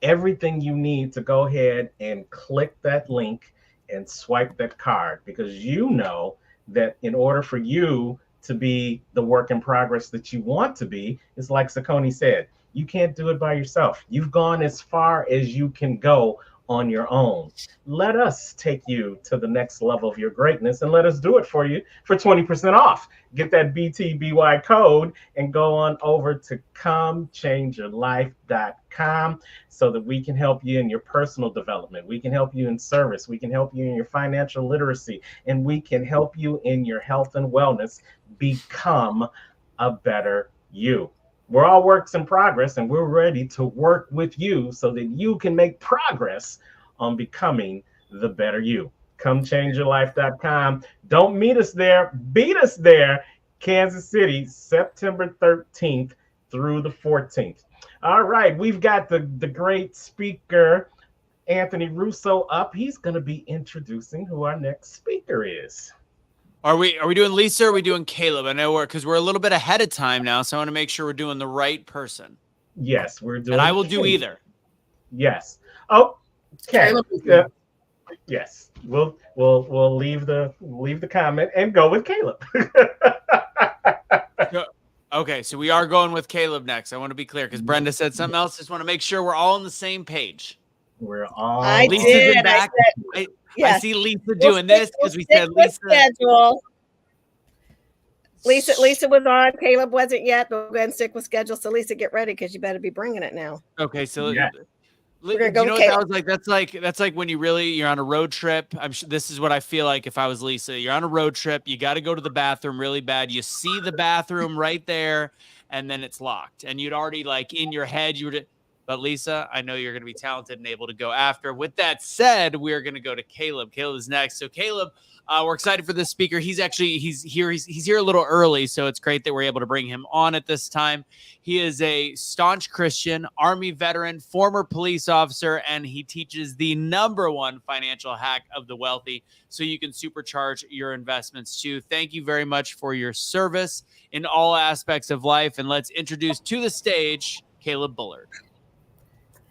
everything you need to go ahead and click that link and swipe that card, because you know that in order for you to be the work in progress that you want to be, it's like Saucony said, you can't do it by yourself. You've gone as far as you can go on your own. Let us take you to the next level of your greatness, and let us do it for you for 20% off. Get that BTBY code and go on over to comechangeyourlife.com so that we can help you in your personal development. We can help you in service. We can help you in your financial literacy, and we can help you in your health and wellness. Become a better you. We're all works in progress, and we're ready to work with you so that you can make progress on becoming the better you. ComeChangeYourLife.com. Don't meet us there. Beat us there. Kansas City, September 13th through the 14th. All right, we've got the great speaker, Anthony Russo, up. He's going to be introducing who our next speaker is. Are we doing Lisa or are we doing Caleb? I know because we're a little bit ahead of time now, so I want to make sure we're doing the right person. Yes, we're doing. And I will do either. Yes. Oh, okay. Yes. We'll leave the comment and go with Caleb. Okay, so we are going with Caleb next. I want to be clear because Brenda said something else. Just want to make sure we're all on the same page. We're all. Lisa's in back. I see Lisa doing this because we said Lisa. Schedule. Lisa was on. Caleb wasn't yet, but we're going to stick with schedule. So Lisa, get ready because you better be bringing it now. Okay, so Yeah. We're gonna go you know with what that Caleb. was like? That's like when you're on a road trip. I'm sure this is what I feel like if I was Lisa. You're on a road trip. You got to go to the bathroom really bad. You see the bathroom right there, and then it's locked. And you'd already in your head But Lisa, I know you're going to be talented and able to go after. With that said, we're going to go to Caleb. Caleb is next. So Caleb, we're excited for this speaker. He's here. He's here a little early, so it's great that we're able to bring him on at this time. He is a staunch Christian, Army veteran, former police officer, and he teaches the #1 financial hack of the wealthy, so you can supercharge your investments too. Thank you very much for your service in all aspects of life, and let's introduce to the stage Caleb Bullard.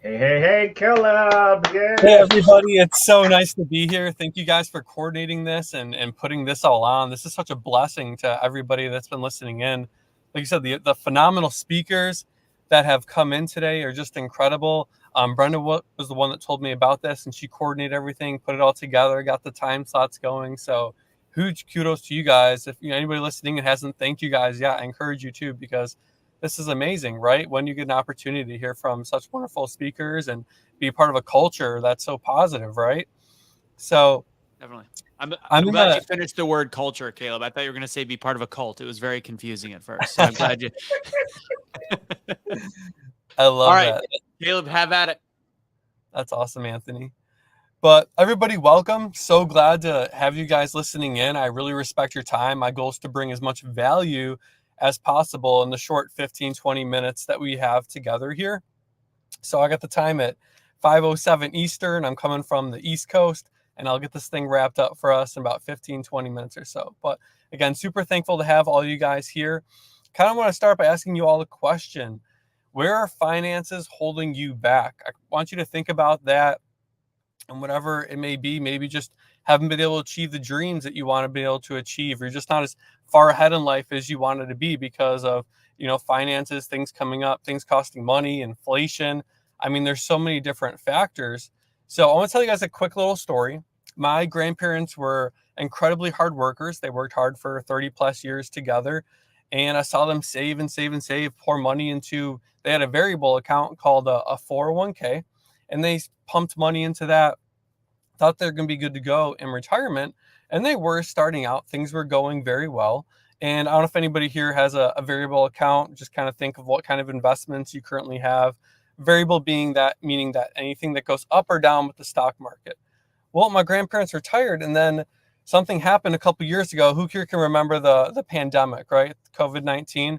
Hey, Caleb. Yeah. Hey, everybody. It's so nice to be here. Thank you guys for coordinating this and putting this all on. This is such a blessing to everybody that's been listening in. Like you said, the phenomenal speakers that have come in today are just incredible. Brenda was the one that told me about this, and she coordinated everything, put it all together, got the time slots going. So huge kudos to you guys. If anybody listening and hasn't thanked you guys yet, I encourage you to, because this is amazing, right? When you get an opportunity to hear from such wonderful speakers and be a part of a culture that's so positive, right? So definitely. I'm glad you finished the word culture, Caleb. I thought you were going to say be part of a cult. It was very confusing at first. So I'm glad you. I love All right, that. Caleb, have at it. That's awesome, Anthony. But everybody, welcome. So glad to have you guys listening in. I really respect your time. My goal is to bring as much value as possible in the short 15-20 minutes that we have together here. So I got the time at 5:07 Eastern. I'm coming from the East Coast, and I'll get this thing wrapped up for us in about 15-20 minutes or so. But again, super thankful to have all you guys here. Kind of want to start by asking you all a question. Where are finances holding you back? I want you to think about that, and whatever it may be, maybe just haven't been able to achieve the dreams that you want to be able to achieve. You're just not as far ahead in life as you wanted to be because of, finances, things coming up, things costing money, inflation. I mean, there's so many different factors. So I want to tell you guys a quick little story. My grandparents were incredibly hard workers. They worked hard for 30 plus years together. And I saw them save and save and save, pour money into, they had a variable account called a 401k, and they pumped money into that, thought they're going to be good to go in retirement. And they were starting out. Things were going very well. And I don't know if anybody here has a variable account. Just kind of think of what kind of investments you currently have Variable being that, meaning that anything that goes up or down with the stock market. Well, my grandparents retired, and then something happened a couple years ago. Who here can remember the pandemic, right? COVID-19.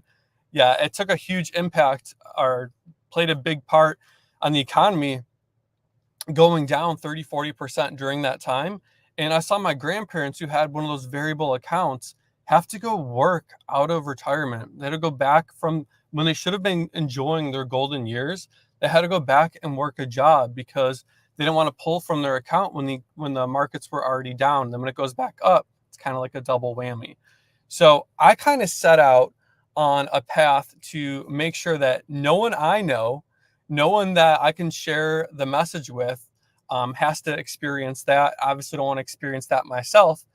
Yeah, it took a huge impact or played a big part on the economy, going down 30-40% during that time. And I saw my grandparents, who had one of those variable accounts, have to go work out of retirement. They had to go back from when they should have been enjoying their golden years. They had to go back and work a job because they didn't want to pull from their account when the markets were already down. Then when it goes back up, it's kind of like a double whammy. So I kind of set out on a path to make sure that no one I know, no one that I can share the message with, has to experience that. Obviously don't want to experience that myself.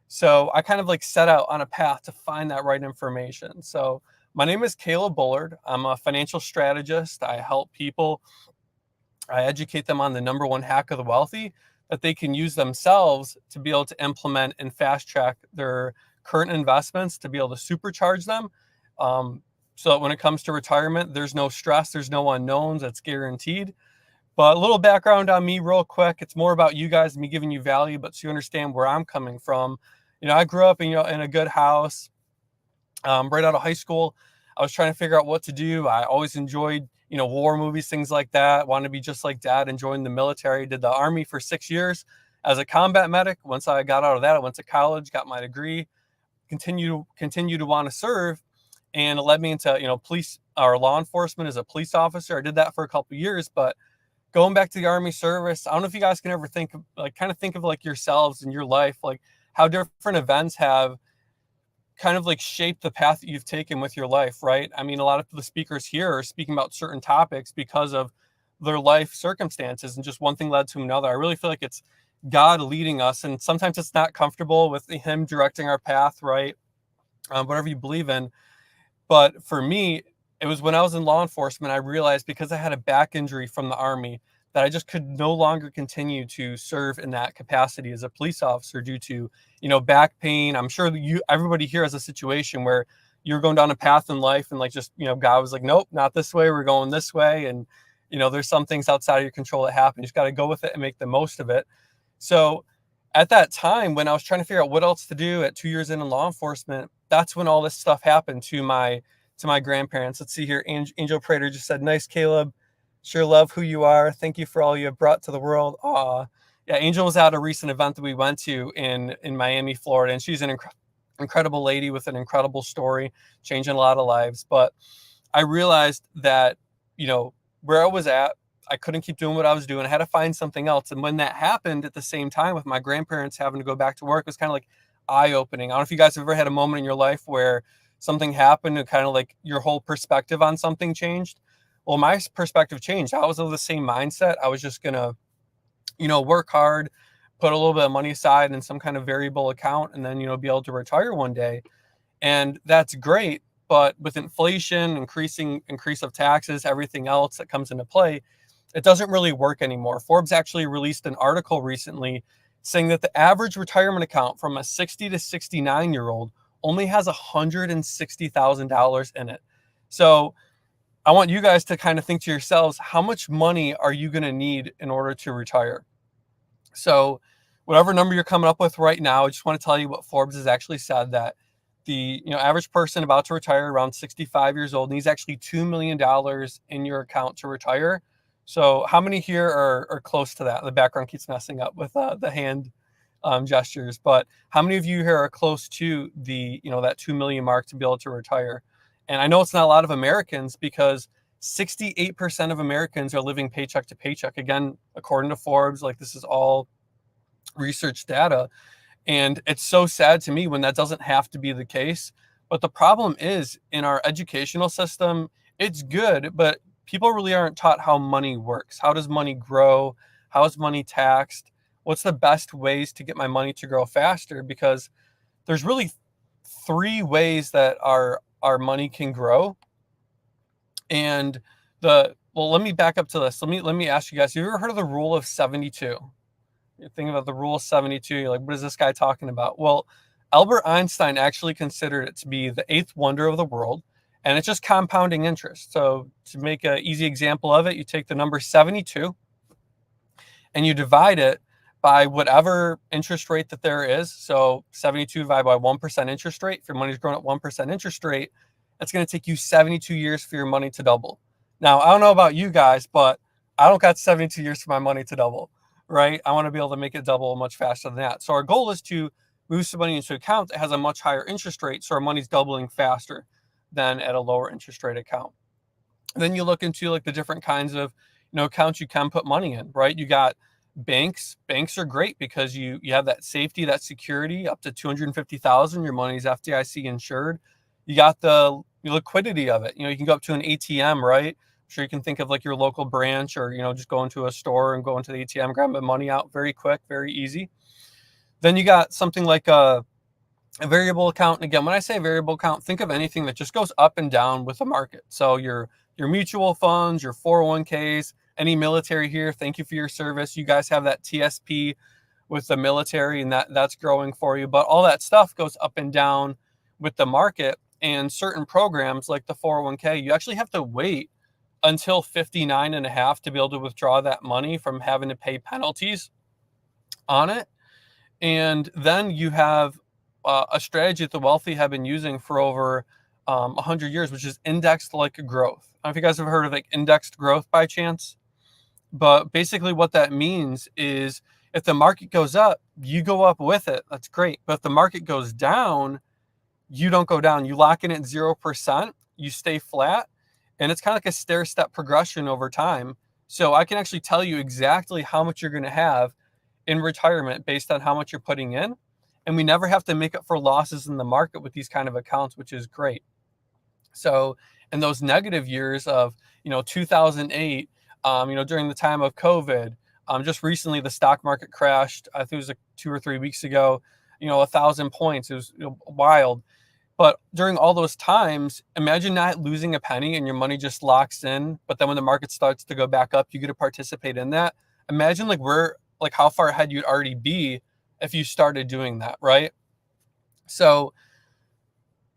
So I kind of like set out on a path to find that right information. So my name is Caleb Bullard. I'm a financial strategist. I help people. I educate them on the number one hack of the wealthy that they can use themselves to be able to implement and fast track their current investments, to be able to supercharge them. So that when it comes to retirement, there's no stress, there's no unknowns, that's guaranteed. But a little background on me real quick. It's more about you guys, me giving you value, but so you understand where I'm coming from. I grew up in a good house. Right out of high school, I was trying to figure out what to do. I always enjoyed, war movies, things like that. Wanted to be just like dad and joined the military. Did the Army for 6 years as a combat medic. Once I got out of that, I went to college, got my degree, continue to want to serve. And it led me into, police or law enforcement as a police officer. I did that for a couple of years, but going back to the Army service, I don't know if you guys can ever think of like yourselves and your life, like how different events have kind of like shaped the path that you've taken with your life, right? I mean, a lot of the speakers here are speaking about certain topics because of their life circumstances, and just one thing led to another. I really feel like it's God leading us, and sometimes it's not comfortable with Him directing our path, right? Whatever you believe in. But for me, it was when I was in law enforcement, I realized because I had a back injury from the Army that I just could no longer continue to serve in that capacity as a police officer due to, back pain. I'm sure that everybody here has a situation where you're going down a path in life and God was like, nope, not this way. We're going this way. And, there's some things outside of your control that happen. You just got to go with it and make the most of it. So at that time, when I was trying to figure out what else to do at 2 years in law enforcement, that's when all this stuff happened to my grandparents. Let's see here. Angel Prater just said, nice, Caleb. Sure love who you are. Thank you for all you have brought to the world. Yeah, Angel was at a recent event that we went to in Miami, Florida, and she's an incredible lady with an incredible story, changing a lot of lives. But I realized that, where I was at, I couldn't keep doing what I was doing. I had to find something else. And when that happened at the same time with my grandparents having to go back to work, it was kind of like eye-opening. I don't know if you guys have ever had a moment in your life where something happened and kind of like your whole perspective on something changed. Well, my perspective changed. I was of the same mindset. I was just going to, work hard, put a little bit of money aside in some kind of variable account, and then, be able to retire one day. And that's great. But with inflation, increase of taxes, everything else that comes into play, it doesn't really work anymore. Forbes actually released an article recently saying that the average retirement account from a 60 to 69-year-old only has $160,000 in it. So I want you guys to kind of think to yourselves, how much money are you going to need in order to retire? So whatever number you're coming up with right now, I just want to tell you what Forbes has actually said, that the average person about to retire around 65 years old needs actually $2 million in your account to retire. So how many here are close to that? The background keeps messing up with the hand gestures, but how many of you here are close to the, that 2 million mark to be able to retire? And I know it's not a lot of Americans, because 68% of Americans are living paycheck to paycheck. Again, according to Forbes, like this is all research data. And it's so sad to me when that doesn't have to be the case. But the problem is in our educational system, it's good, but people really aren't taught how money works. How does money grow? How is money taxed? What's the best ways to get my money to grow faster? Because there's really 3 ways that our money can grow. And let me back up to this. Let me ask you guys, have you ever heard of the rule of 72? You're thinking about the rule of 72. You're like, what is this guy talking about? Well, Albert Einstein actually considered it to be the 8th wonder of the world. And it's just compounding interest. So to make an easy example of it, you take the number 72 and you divide it by whatever interest rate that there is. So 72 divided by 1% interest rate. If your money's growing at 1% interest rate, it's going to take you 72 years for your money to double. Now, I don't know about you guys, but I don't got 72 years for my money to double, right? I want to be able to make it double much faster than that. So our goal is to move some money into an account that has a much higher interest rate, so our money's doubling faster than at a lower interest rate account. And then you look into like the different kinds of accounts you can put money in, right? You got banks. Banks are great because you have that safety, that security up to 250,000. Your money's FDIC insured. You got the liquidity of it. You can go up to an ATM, right? I'm sure you can think of like your local branch, or just go into a store and go into the ATM, grab the money out very quick, very easy. Then you got something like a variable account. And again, when I say variable account, think of anything that just goes up and down with the market. So your mutual funds, your 401ks, any military here, thank you for your service. You guys have that TSP with the military, and that's growing for you. But all that stuff goes up and down with the market. And certain programs like the 401k, you actually have to wait until 59 and a half to be able to withdraw that money from having to pay penalties on it. And then you have a strategy that the wealthy have been using for over 100 years, which is indexed like growth. I don't know if you guys have heard of like indexed growth by chance, but basically what that means is if the market goes up, you go up with it. That's great. But if the market goes down, you don't go down. You lock in at 0%, you stay flat, and it's kind of like a stair-step progression over time. So I can actually tell you exactly how much you're going to have in retirement based on how much you're putting in. And we never have to make up for losses in the market with these kind of accounts, which is great. So in those negative years of, 2008, during the time of COVID, just recently the stock market crashed. I think it was like 2 or 3 weeks ago, 1,000 points. It was wild. But during all those times, imagine not losing a penny and your money just locks in. But then when the market starts to go back up, you get to participate in that. Imagine how far ahead you'd already be if you started doing that, right? So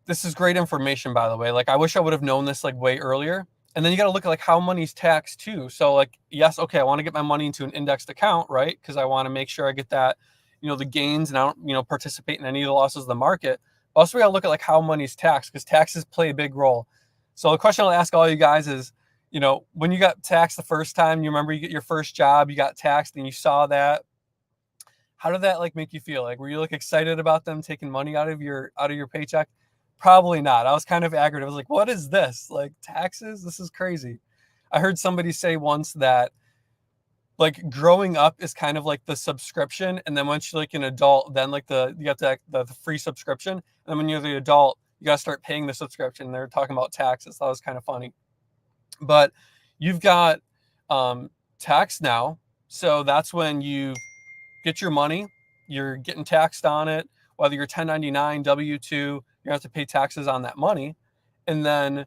this is great information, by the way. I wish I would have known this way earlier. And then you got to look at how money's taxed too. So yes, okay, I want to get my money into an indexed account, right? Because I want to make sure I get that, the gains, and I don't, participate in any of the losses of the market. But also we got to look at how money's taxed, because taxes play a big role. So the question I'll ask all you guys is, when you got taxed the first time, you remember you get your first job, you got taxed and you saw that. How did that make you feel? Were you excited about them taking money out of your paycheck? Probably not. I was kind of aggravated. I was like, what is this? Taxes? This is crazy. I heard somebody say once that growing up is kind of the subscription, and then once you're an adult, then you got the free subscription, and then when you're the adult, you got to start paying the subscription. They're talking about taxes. That was kind of funny. But you've got tax now, so that's when you get your money, you're getting taxed on it, whether you're 1099, W-2, you have to pay taxes on that money. And then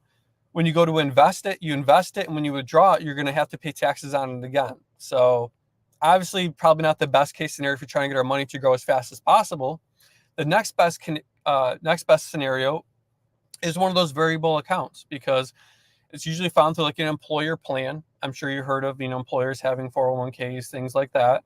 when you go to invest it, you invest it, and when you withdraw it, you're going to have to pay taxes on it again. So obviously probably not the best case scenario if you're trying to get our money to grow as fast as possible. The next best scenario is one of those variable accounts, because it's usually found through an employer plan. I'm sure you heard of, employers having 401ks, things like that.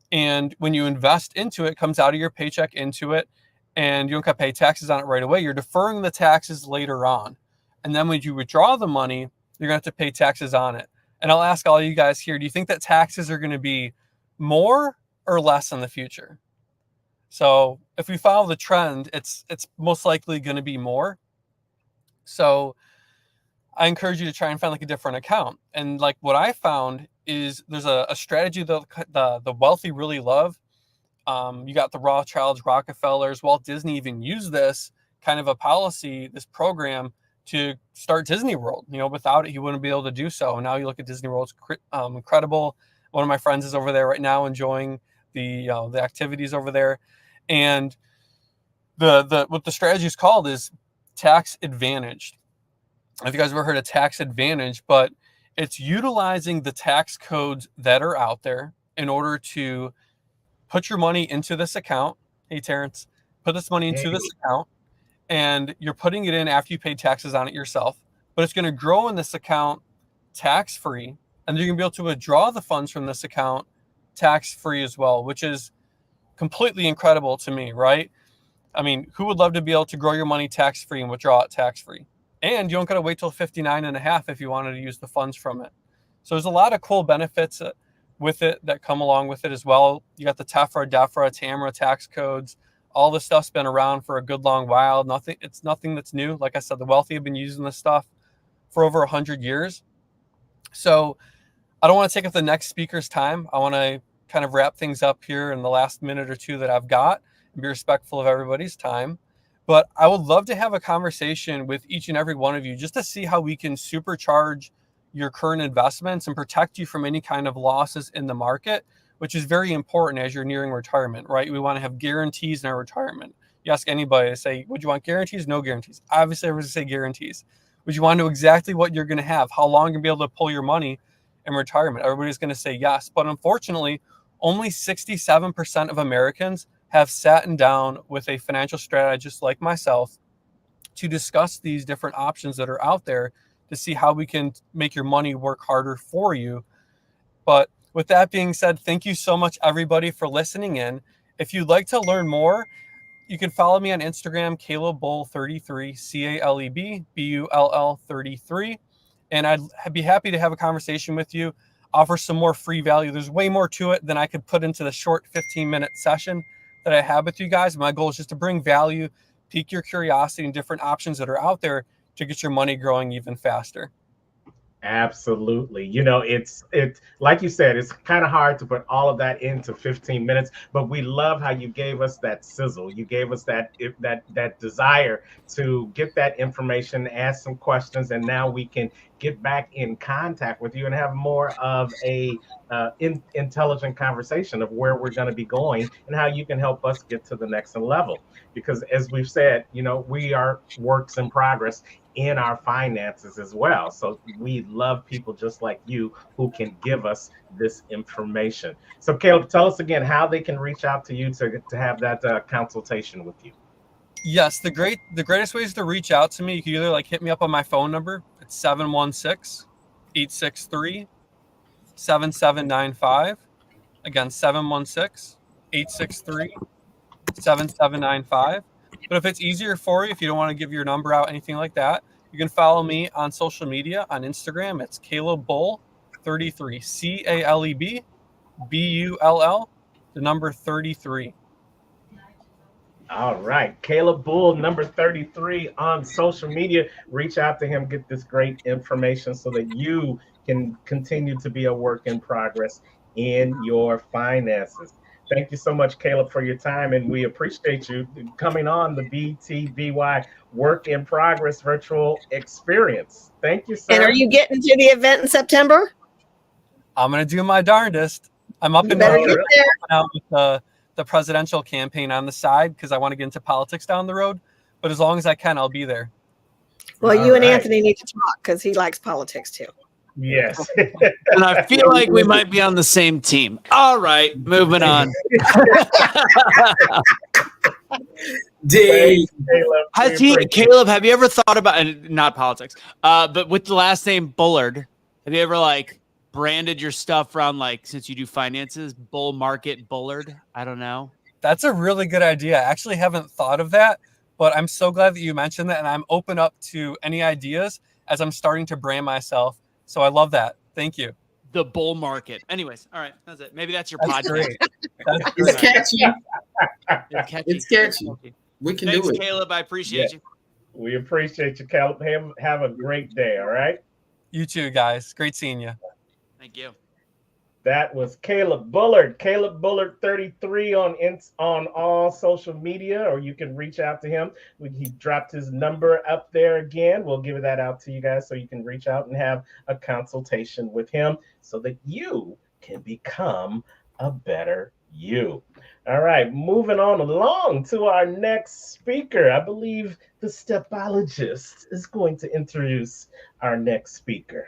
And when you invest into it, it comes out of your paycheck into it, and you don't have to pay taxes on it right away. You're deferring the taxes later on. And then when you withdraw the money, you're going to have to pay taxes on it. And I'll ask all you guys here, do you think that taxes are going to be more or less in the future? So if we follow the trend, it's most likely going to be more. So I encourage you to try and find a different account. And what I found is there's a strategy that the wealthy really love. You got the Rothschilds, Rockefellers, Walt Disney even used this kind of a policy, this program, to start Disney World. Without it, he wouldn't be able to do so. And now you look at Disney World, it's incredible. One of my friends is over there right now enjoying the activities over there. And what the strategy is called is tax advantaged. I don't know if you guys ever heard of tax advantage, but it's utilizing the tax codes that are out there in order to put your money into this account. Hey, Terrence, put this money into this account. and you're putting it in after you pay taxes on it yourself, but it's going to grow in this account tax-free, and you're going to be able to withdraw the funds from this account tax-free as well, which is completely incredible to me, right? I mean, who would love to be able to grow your money tax-free and withdraw it tax-free? And you don't got to wait till 59 and a half if you wanted to use the funds from it. So there's a lot of cool benefits with it that come along with it as well. You got the TEFRA, DEFRA, TAMRA tax codes. All this stuff's been around for a good long while. It's nothing that's new. Like I said, the wealthy have been using this stuff for over 100 years. So I don't want to take up the next speaker's time. I want to kind of wrap things up here in the last minute or two that I've got and be respectful of everybody's time. But I would love to have a conversation with each and every one of you just to see how we can supercharge your current investments and protect you from any kind of losses in the market, which is very important as you're nearing retirement, right? We want to have guarantees in our retirement. You ask anybody to say, would you want guarantees? No guarantees. Obviously, everyone's going to say guarantees. Would you want to know exactly what you're going to have? How long you're going to be able to pull your money in retirement? Everybody's going to say yes. But unfortunately, only 67% of Americans have sat down with a financial strategist like myself to discuss these different options that are out there to see how we can make your money work harder for you. But with that being said, thank you so much, everybody, for listening in. If you'd like to learn more, you can follow me on Instagram, Caleb Bull 33, CALEB BULL 33. And I'd be happy to have a conversation with you, offer some more free value. There's way more to it than I could put into the short 15-minute session that I have with you guys. My goal is just to bring value, pique your curiosity and different options that are out there to get your money growing even faster. Absolutely. You know, it's like you said, it's kind of hard to put all of that into 15 minutes, but we love how you gave us that sizzle. You gave us that desire to get that information, ask some questions, and now we can get back in contact with you and have more of a intelligent conversation of where we're going to be going and how you can help us get to the next level. Because as we've said, you know, we are works in progress in our finances as well. So we love people just like you who can give us this information. So Caleb, tell us again how they can reach out to you to have that consultation with you. Yes, the greatest ways to reach out to me, you can either like hit me up on my phone number. It's 716-863-7795. Again, 716-863-7795. But if it's easier for you, if you don't want to give your number out, anything like that, you can follow me on social media. On Instagram, it's Caleb Bull 33, CALEB BULL, the number 33. All right. Caleb Bull, number 33 on social media. Reach out to him, get this great information so that you can continue to be a work in progress in your finances. Thank you so much, Caleb, for your time, and we appreciate you coming on the BTBY Work in Progress virtual experience. Thank you, sir. And are you getting to the event in September? I'm going to do my darndest. I'm up in with the presidential campaign on the side because I want to get into politics down the road. But as long as I can, I'll be there. Well, you and Anthony need to talk because he likes politics too. Yes. And I feel like we might be on the same team. All right, moving on. Caleb, have you ever thought about, and not politics, but with the last name Bullard, have you ever like branded your stuff around, like, since you do finances, Bull Market Bullard? I don't know. That's a really good idea. I actually haven't thought of that, but I'm so glad that you mentioned that, and I'm open up to any ideas as I'm starting to brand myself. So I love that. Thank you. The Bull Market. Anyways, all right, that's it. Maybe that's your podcast. It's catchy. It's catchy. It's catchy. We can do it. Thanks, Caleb. I appreciate you. We appreciate you, Caleb. Have a great day, all right? You too, guys. Great seeing you. Thank you. That was Caleb Bullard. Caleb Bullard 33 on all social media, or you can reach out to him. He dropped his number up there again. We'll give that out to you guys so you can reach out and have a consultation with him so that you can become a better you. All right, moving on along to our next speaker. I believe the stepologist is going to introduce our next speaker.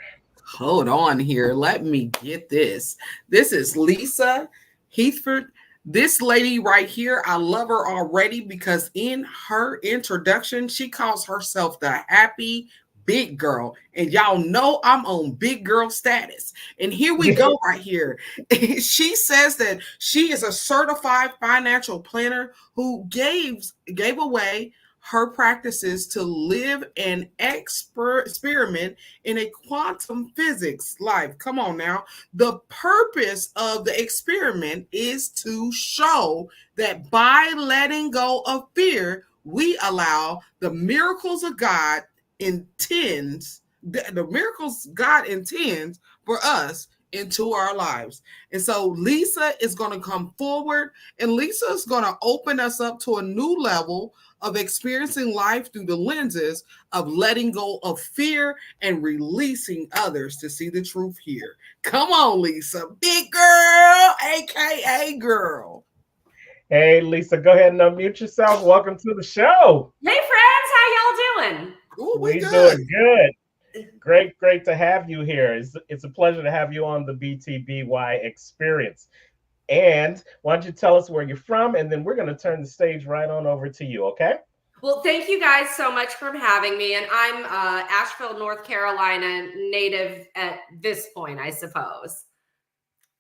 Hold on here. Let me get this. This is Lisa Heathford. This lady right here, I love her already because in her introduction, she calls herself the happy big girl. And y'all know I'm on big girl status. And here we go right here. She says that she is a certified financial planner who gave away her practices to live an experiment in a quantum physics life. Come on now. The purpose of the experiment is to show that by letting go of fear, we allow the miracles of God intends, the miracles God intends for us into our lives. And so Lisa is going to come forward, and Lisa is going to open us up to a new level of experiencing life through the lenses of letting go of fear and releasing others to see the truth here. Come on, Lisa, big girl, AKA girl. Hey, Lisa, go ahead and unmute yourself. Welcome to the show. Hey, friends, how y'all doing? Ooh, we doing good. Great to have you here. It's a pleasure to have you on the BTBY experience. And why don't you tell us where you're from, and then we're going to turn the stage right on over to you, okay? Well, thank you guys so much for having me. And I'm Asheville, North Carolina native at this point, I suppose.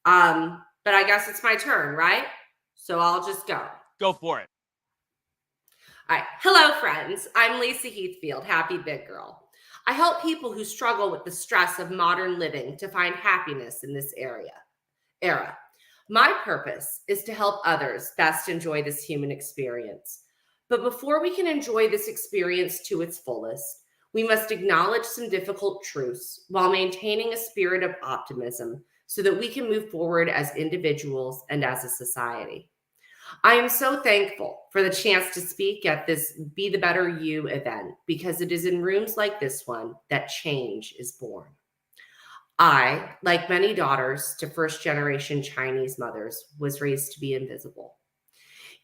But I guess it's my turn, right? So I'll just go. Go for it. All right. Hello, friends. I'm Lisa Heathfield, Happy Big Girl. I help people who struggle with the stress of modern living to find happiness in this era. My purpose is to help others best enjoy this human experience. But before we can enjoy this experience to its fullest, we must acknowledge some difficult truths while maintaining a spirit of optimism so that we can move forward as individuals and as a society. I am so thankful for the chance to speak at this Be the Better You event because it is in rooms like this one that change is born. I, like many daughters to first-generation Chinese mothers, was raised to be invisible.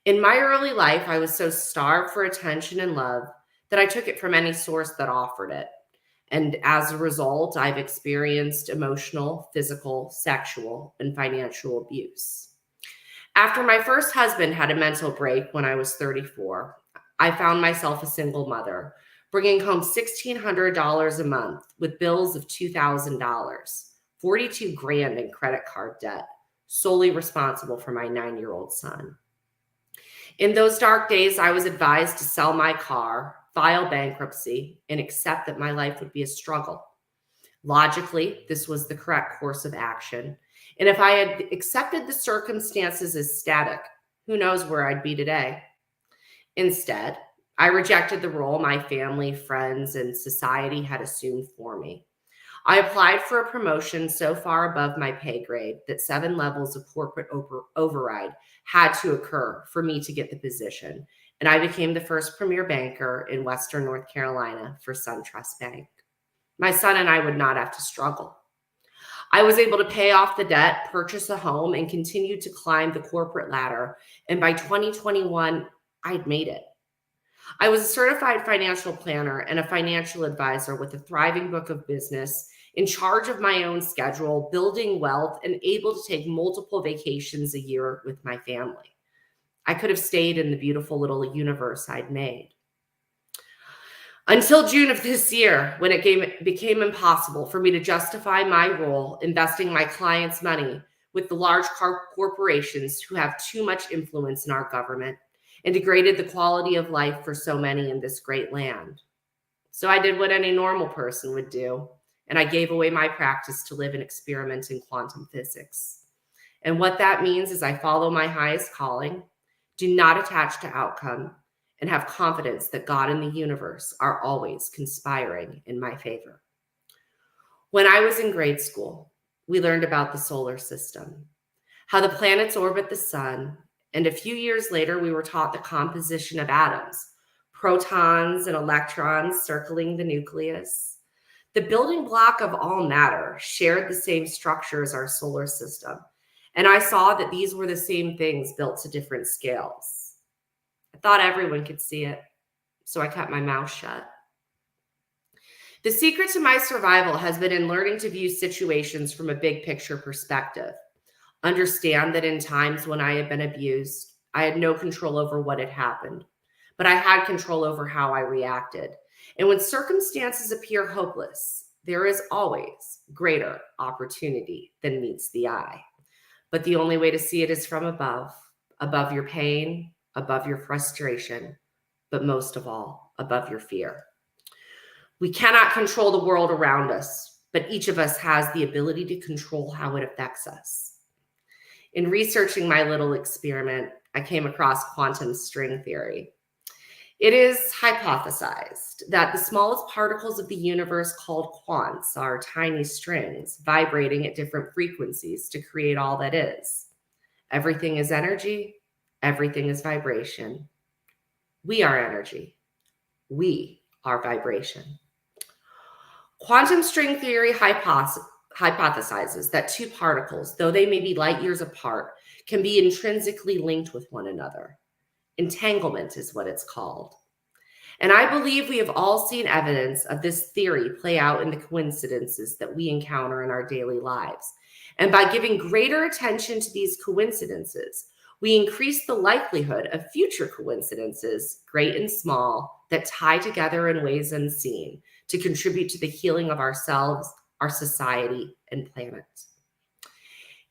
In my early life, I was so starved for attention and love that I took it from any source that offered it. And as a result, I've experienced emotional, physical, sexual, and financial abuse. After my first husband had a mental break when I was 34, I found myself a single mother, bringing home $1,600 a month with bills of $2,000, $42,000 in credit card debt, solely responsible for my 9-year-old son. In those dark days, I was advised to sell my car, file bankruptcy, and accept that my life would be a struggle. Logically, this was the correct course of action. And if I had accepted the circumstances as static, who knows where I'd be today? Instead, I rejected the role my family, friends, and society had assumed for me. I applied for a promotion so far above my pay grade that 7 levels of corporate override had to occur for me to get the position. And I became the first premier banker in Western North Carolina for SunTrust Bank. My son and I would not have to struggle. I was able to pay off the debt, purchase a home, and continue to climb the corporate ladder. And by 2021, I'd made it. I was a certified financial planner and a financial advisor with a thriving book of business, in charge of my own schedule, building wealth, and able to take multiple vacations a year with my family. I could have stayed in the beautiful little universe I'd made. Until June of this year, when it became impossible for me to justify my role investing my clients' money with the large corporations who have too much influence in our government and degraded the quality of life for so many in this great land. So I did what any normal person would do, and I gave away my practice to live and experiment in quantum physics. And what that means is I follow my highest calling, do not attach to outcome, and have confidence that God and the universe are always conspiring in my favor. When I was in grade school, we learned about the solar system, how the planets orbit the sun, and a few years later, we were taught the composition of atoms, protons and electrons circling the nucleus. The building block of all matter shared the same structure as our solar system, and I saw that these were the same things built to different scales. I thought everyone could see it, so I kept my mouth shut. The secret to my survival has been in learning to view situations from a big picture perspective, Understand that in times when I had been abused, I had no control over what had happened, but I had control over how I reacted. And when circumstances appear hopeless, there is always greater opportunity than meets the eye. But the only way to see it is from above your pain, above your frustration, but most of all, above your fear. We cannot control the world around us, but each of us has the ability to control how it affects us. In researching my little experiment, I came across quantum string theory. It is hypothesized that the smallest particles of the universe, called quants, are tiny strings vibrating at different frequencies to create all that is. Everything is energy. Everything is vibration. We are energy. We are vibration. Quantum string theory hypothesizes that two particles, though they may be light years apart, can be intrinsically linked with one another. Entanglement is what it's called. And I believe we have all seen evidence of this theory play out in the coincidences that we encounter in our daily lives. And by giving greater attention to these coincidences, we increase the likelihood of future coincidences, great and small, that tie together in ways unseen to contribute to the healing of ourselves, our society, and planet.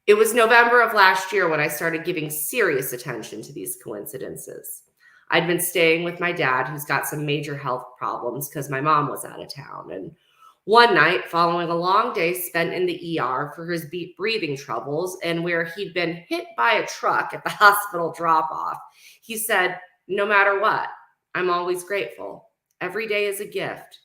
It was November of last year when I started giving serious attention to these coincidences. I'd been staying with my dad, who's got some major health problems because my mom was out of town. And one night, following a long day spent in the ER for his breathing troubles and where he'd been hit by a truck at the hospital drop-off, he said, "No matter what, I'm always grateful. Every day is a gift,"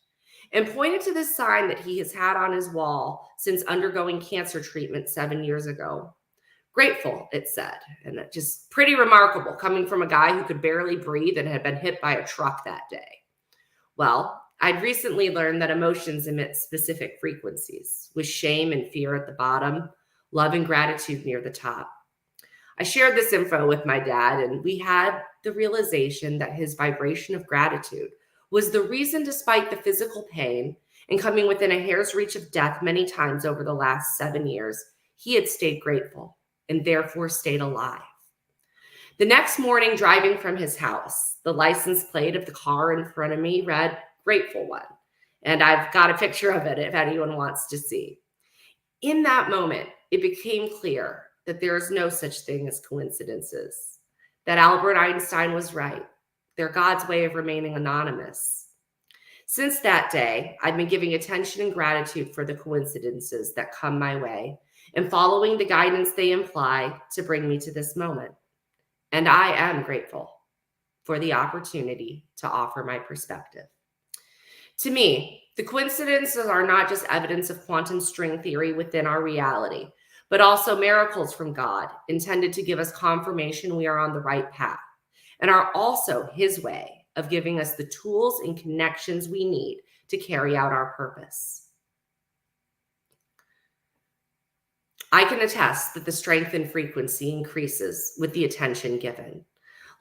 and pointed to this sign that he has had on his wall since undergoing cancer treatment 7 years ago. Grateful, it said, and it just pretty remarkable coming from a guy who could barely breathe and had been hit by a truck that day. Well, I'd recently learned that emotions emit specific frequencies, with shame and fear at the bottom, love and gratitude near the top. I shared this info with my dad, and we had the realization that his vibration of gratitude was the reason, despite the physical pain and coming within a hair's reach of death many times over the last 7 years, he had stayed grateful and therefore stayed alive. The next morning, driving from his house, the license plate of the car in front of me read "Grateful One," and I've got a picture of it if anyone wants to see. In that moment, it became clear that there is no such thing as coincidences, that Albert Einstein was right. They're God's way of remaining anonymous. Since that day, I've been giving attention and gratitude for the coincidences that come my way and following the guidance they imply to bring me to this moment. And I am grateful for the opportunity to offer my perspective. To me, the coincidences are not just evidence of quantum string theory within our reality, but also miracles from God intended to give us confirmation we are on the right path, and are also his way of giving us the tools and connections we need to carry out our purpose. I can attest that the strength and frequency increases with the attention given.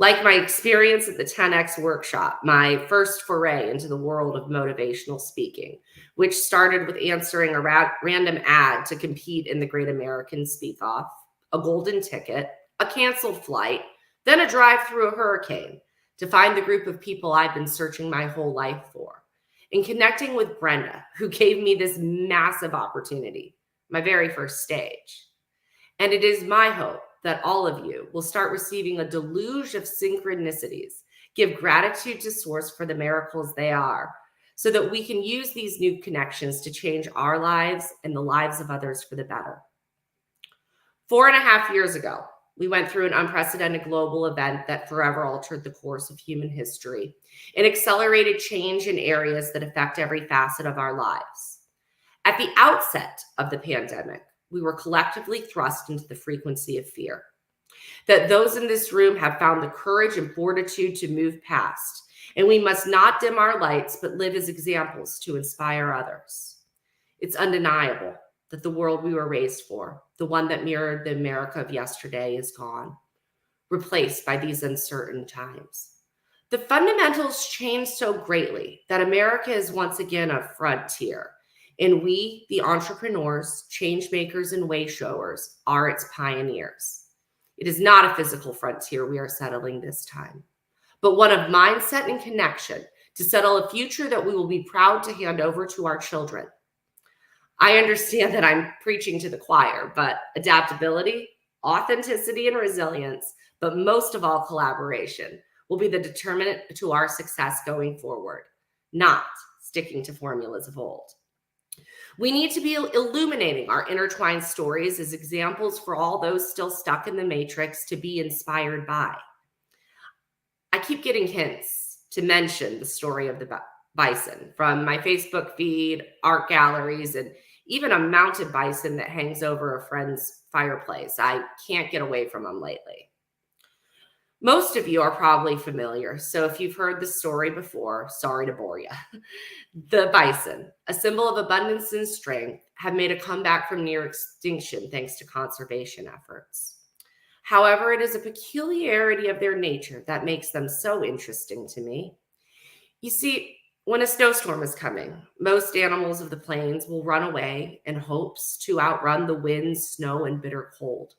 Like my experience at the 10X workshop, my first foray into the world of motivational speaking, which started with answering a random ad to compete in the Great American Speak Off, a golden ticket, a canceled flight, then a drive through a hurricane to find the group of people I've been searching my whole life for, and connecting with Brenda, who gave me this massive opportunity, my very first stage. And it is my hope that all of you will start receiving a deluge of synchronicities, give gratitude to Source for the miracles they are, so that we can use these new connections to change our lives and the lives of others for the better. 4.5 years ago, we went through an unprecedented global event that forever altered the course of human history and accelerated change in areas that affect every facet of our lives. At the outset of the pandemic, we were collectively thrust into the frequency of fear that those in this room have found the courage and fortitude to move past, and we must not dim our lights, but live as examples to inspire others. It's undeniable that the world we were raised for, the one that mirrored the America of yesterday, is gone, replaced by these uncertain times. The fundamentals changed so greatly that America is once again a frontier, And we, the entrepreneurs, change makers, and way showers, are its pioneers. It is not a physical frontier we are settling this time, but one of mindset and connection to settle a future that we will be proud to hand over to our children. I understand that I'm preaching to the choir, but adaptability, authenticity, and resilience, but most of all, collaboration, will be the determinant to our success going forward, not sticking to formulas of old. We need to be illuminating our intertwined stories as examples for all those still stuck in the matrix to be inspired by. I keep getting hints to mention the story of the bison from my Facebook feed, art galleries, and even a mounted bison that hangs over a friend's fireplace. I can't get away from them lately. Most of you are probably familiar, so if you've heard the story before, sorry to bore you. The bison, a symbol of abundance and strength, have made a comeback from near extinction thanks to conservation efforts. However, it is a peculiarity of their nature that makes them so interesting to me. You see, when a snowstorm is coming, most animals of the plains will run away in hopes to outrun the wind, snow, and bitter cold.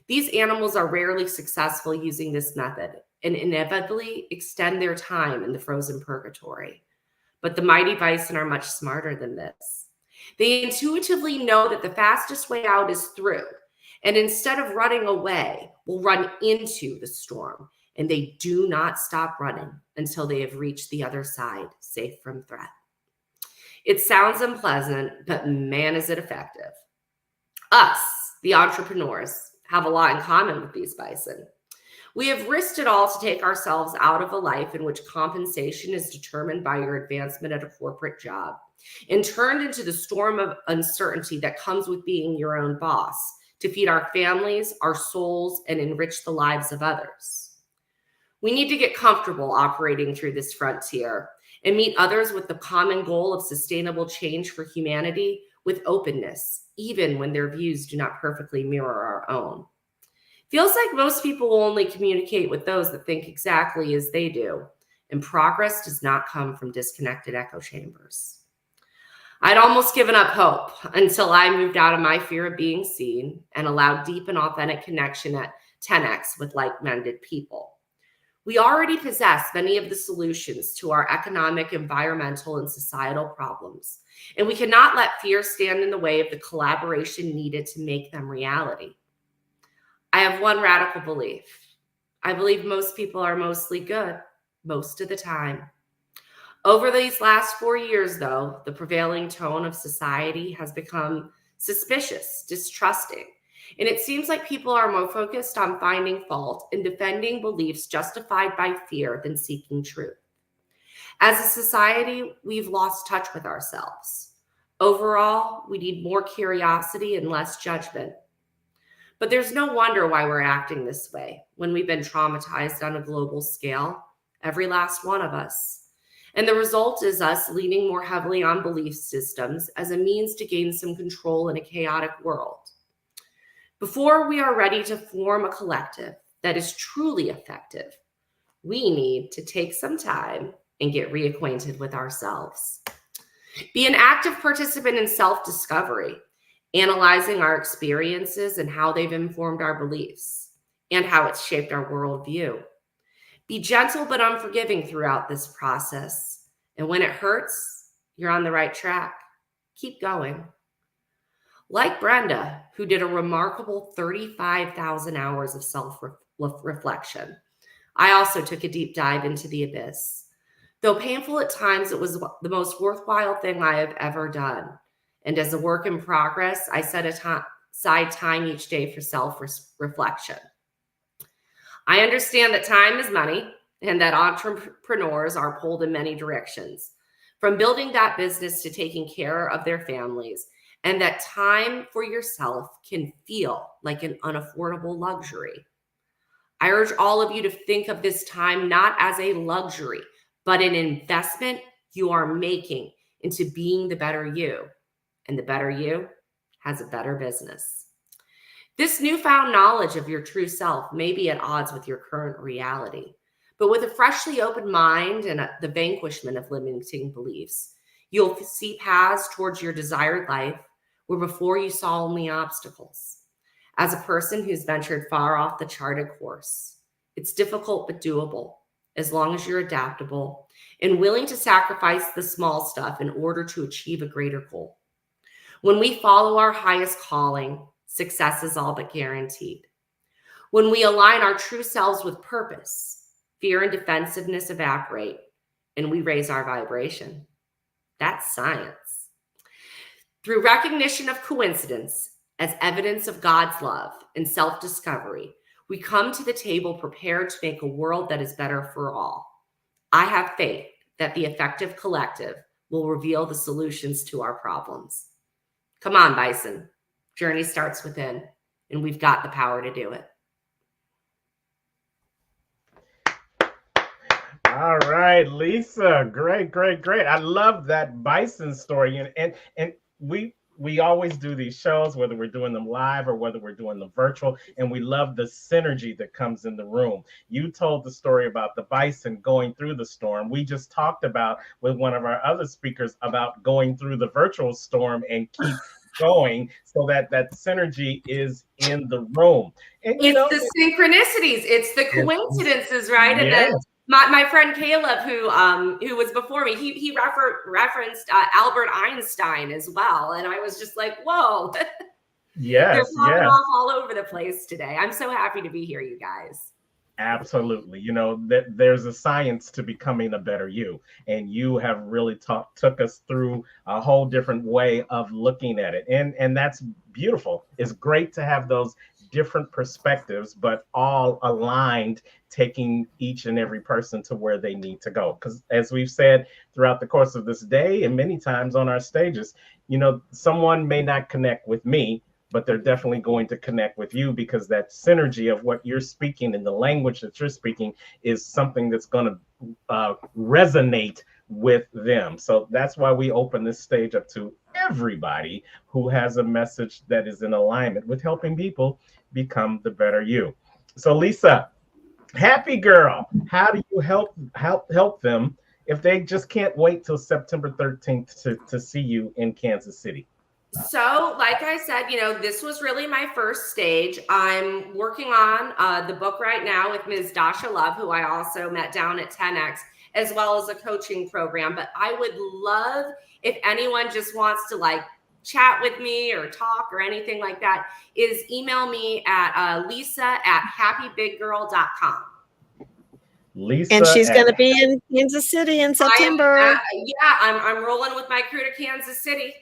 These animals are rarely successful using this method and inevitably extend their time in the frozen purgatory. But the mighty bison are much smarter than this. They intuitively know that the fastest way out is through, and instead of running away, will run into the storm, and they do not stop running until they have reached the other side, safe from threat. It sounds unpleasant, but man, is it effective. Us, the entrepreneurs, have a lot in common with these bison. We have risked it all to take ourselves out of a life in which compensation is determined by your advancement at a corporate job and turned into the storm of uncertainty that comes with being your own boss to feed our families, our souls, and enrich the lives of others. We need to get comfortable operating through this frontier and meet others with the common goal of sustainable change for humanity with openness, even when their views do not perfectly mirror our own. Feels like most people will only communicate with those that think exactly as they do, and progress does not come from disconnected echo chambers. I'd almost given up hope until I moved out of my fear of being seen and allowed deep and authentic connection at 10X with like-minded people. We already possess many of the solutions to our economic, environmental, and societal problems, and we cannot let fear stand in the way of the collaboration needed to make them reality. I have one radical belief. I believe most people are mostly good, most of the time. Over these last 4 years, though, the prevailing tone of society has become suspicious, distrusting, and it seems like people are more focused on finding fault and defending beliefs justified by fear than seeking truth. As a society, we've lost touch with ourselves. Overall, we need more curiosity and less judgment. But there's no wonder why we're acting this way when we've been traumatized on a global scale, every last one of us. And the result is us leaning more heavily on belief systems as a means to gain some control in a chaotic world. Before we are ready to form a collective that is truly effective, we need to take some time and get reacquainted with ourselves. Be an active participant in self-discovery, analyzing our experiences and how they've informed our beliefs and how it's shaped our worldview. Be gentle but unforgiving throughout this process. And when it hurts, you're on the right track. Keep going. Like Brenda, who did a remarkable 35,000 hours of self-reflection, I also took a deep dive into the abyss. Though painful at times, it was the most worthwhile thing I have ever done. And as a work in progress, I set aside time each day for self-reflection. I understand that time is money and that entrepreneurs are pulled in many directions, from building that business to taking care of their families, and that time for yourself can feel like an unaffordable luxury. I urge all of you to think of this time not as a luxury, but an investment you are making into being the better you. And the better you has a better business. This newfound knowledge of your true self may be at odds with your current reality, but with a freshly open mind and the vanquishment of limiting beliefs, You'll see paths towards your desired life where before you saw only obstacles. As a person who's ventured far off the charted course, it's difficult but doable as long as you're adaptable and willing to sacrifice the small stuff in order to achieve a greater goal. When we follow our highest calling, success is all but guaranteed. When we align our true selves with purpose, fear and defensiveness evaporate, and we raise our vibration. That's science. Through recognition of coincidence as evidence of God's love and self-discovery, we come to the table prepared to make a world that is better for all. I have faith that the Effective Collective will reveal the solutions to our problems. Come on, Bison. Journey starts within, and we've got the power to do it. All right, Lisa. Great. I love that Bison story. And we always do these shows, whether we're doing them live or whether we're doing them virtual, and we love the synergy that comes in the room. You told the story about the bison going through the storm. We just talked about with one of our other speakers about going through the virtual storm and keep going, so that synergy is in the room. And, it's the synchronicities, it's the coincidences, right? And then my friend Caleb, who was before me, he referenced Albert Einstein as well, and I was just like, whoa. They're popping off all over the place today. I'm so happy to be here, you guys. Absolutely. There's a science to becoming a better you, and you have really took us through a whole different way of looking at it, and that's beautiful. It's great to have those different perspectives, but all aligned, taking each and every person to where they need to go. Because as we've said throughout the course of this day and many times on our stages, someone may not connect with me, but they're definitely going to connect with you, because that synergy of what you're speaking and the language that you're speaking is something that's going to resonate with them. So that's why we open this stage up to everybody who has a message that is in alignment with helping people become the better you. So Lisa, happy girl, how do you help them if they just can't wait till September 13th to see you in Kansas City? So, like I said, this was really my first stage. I'm working on the book right now with Ms. Dasha Love, who I also met down at 10X, as well as a coaching program. But I would love if anyone just wants to chat with me or talk or anything like that, is email me at lisa@happybiggirl.com. Lisa, and she's going to be in Kansas City in September. I'm rolling with my crew to Kansas City.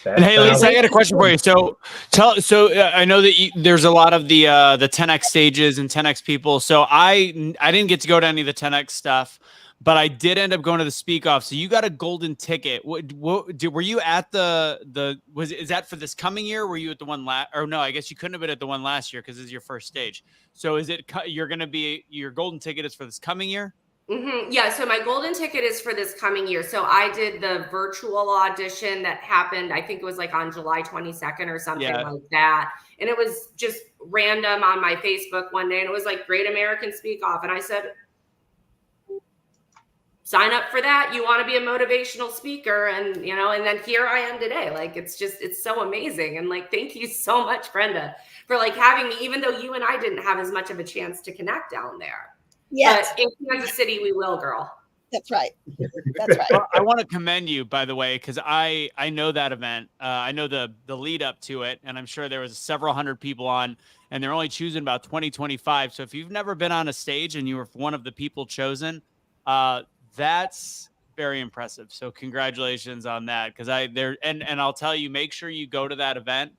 And hey, Lisa, I got a question for you. So I know that there's a lot of the 10X stages and 10X people. So I didn't get to go to any of the 10X stuff, but I did end up going to the Speak Off. So you got a golden ticket. Were you at is that for this coming year? Were you at the one or no? I guess you couldn't have been at the one last year because this is your first stage. So is it your golden ticket is for this coming year? Mm-hmm. Yeah, so my golden ticket is for this coming year. So I did the virtual audition that happened, I think it was on July 22nd or something like that. And it was just random on my Facebook one day, and it was Great American Speak Off. And I said, sign up for that. You want to be a motivational speaker. And, and then here I am today. It's so amazing. And thank you so much, Brenda, for having me, even though you and I didn't have as much of a chance to connect down there. Yes. But in Kansas City, we will, girl. That's right. That's right. Well, I want to commend you, by the way, because I know that event. I know the lead up to it, and I'm sure there was several hundred people on, and they're only choosing about 20-25. So if you've never been on a stage and you were one of the people chosen, that's very impressive. So congratulations on that, because and I'll tell you, make sure you go to that event.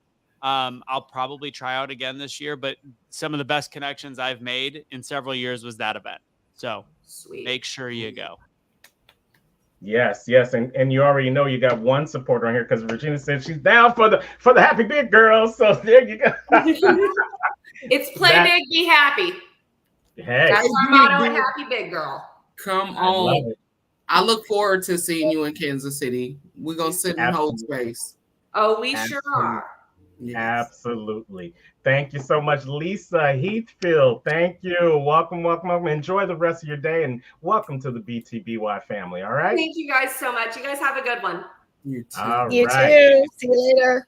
I'll probably try out again this year, but some of the best connections I've made in several years was that event. So sweet. Make sure you go. Yes. And you already know you got one supporter on here, because Regina said she's down for the Happy Big Girls. So there you go. It's play big, be happy. Hey. That's our motto at Happy Big Girl. Come on. I look forward to seeing you in Kansas City. We're going to sit and hold space. Oh, we sure are. Yes. Absolutely. Thank you so much, Lisa Heathfield. Thank you. Welcome, welcome, welcome. Enjoy the rest of your day and welcome to the BTBY family. All right. Thank you guys so much. You guys have a good one. You too. All You right. too. See you later.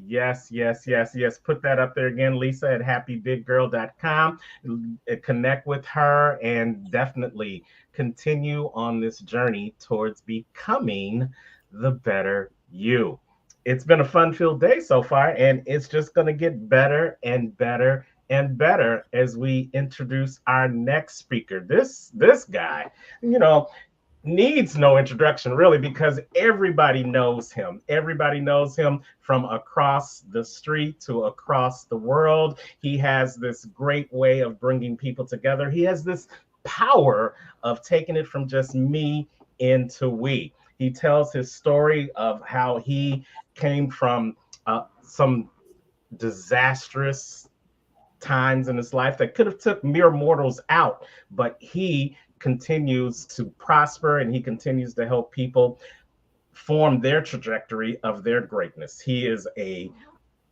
Yes, yes, yes, yes. Put that up there again, Lisa at happybiggirl.com. Connect with her and definitely continue on this journey towards becoming the better you. It's been a fun-filled day so far, and it's just going to get better and better and better as we introduce our next speaker. This guy, needs no introduction really, because everybody knows him. Everybody knows him from across the street to across the world. He has this great way of bringing people together. He has this power of taking it from just me into we. He tells his story of how he came from some disastrous times in his life that could have took mere mortals out, but he continues to prosper and he continues to help people form their trajectory of their greatness. He is a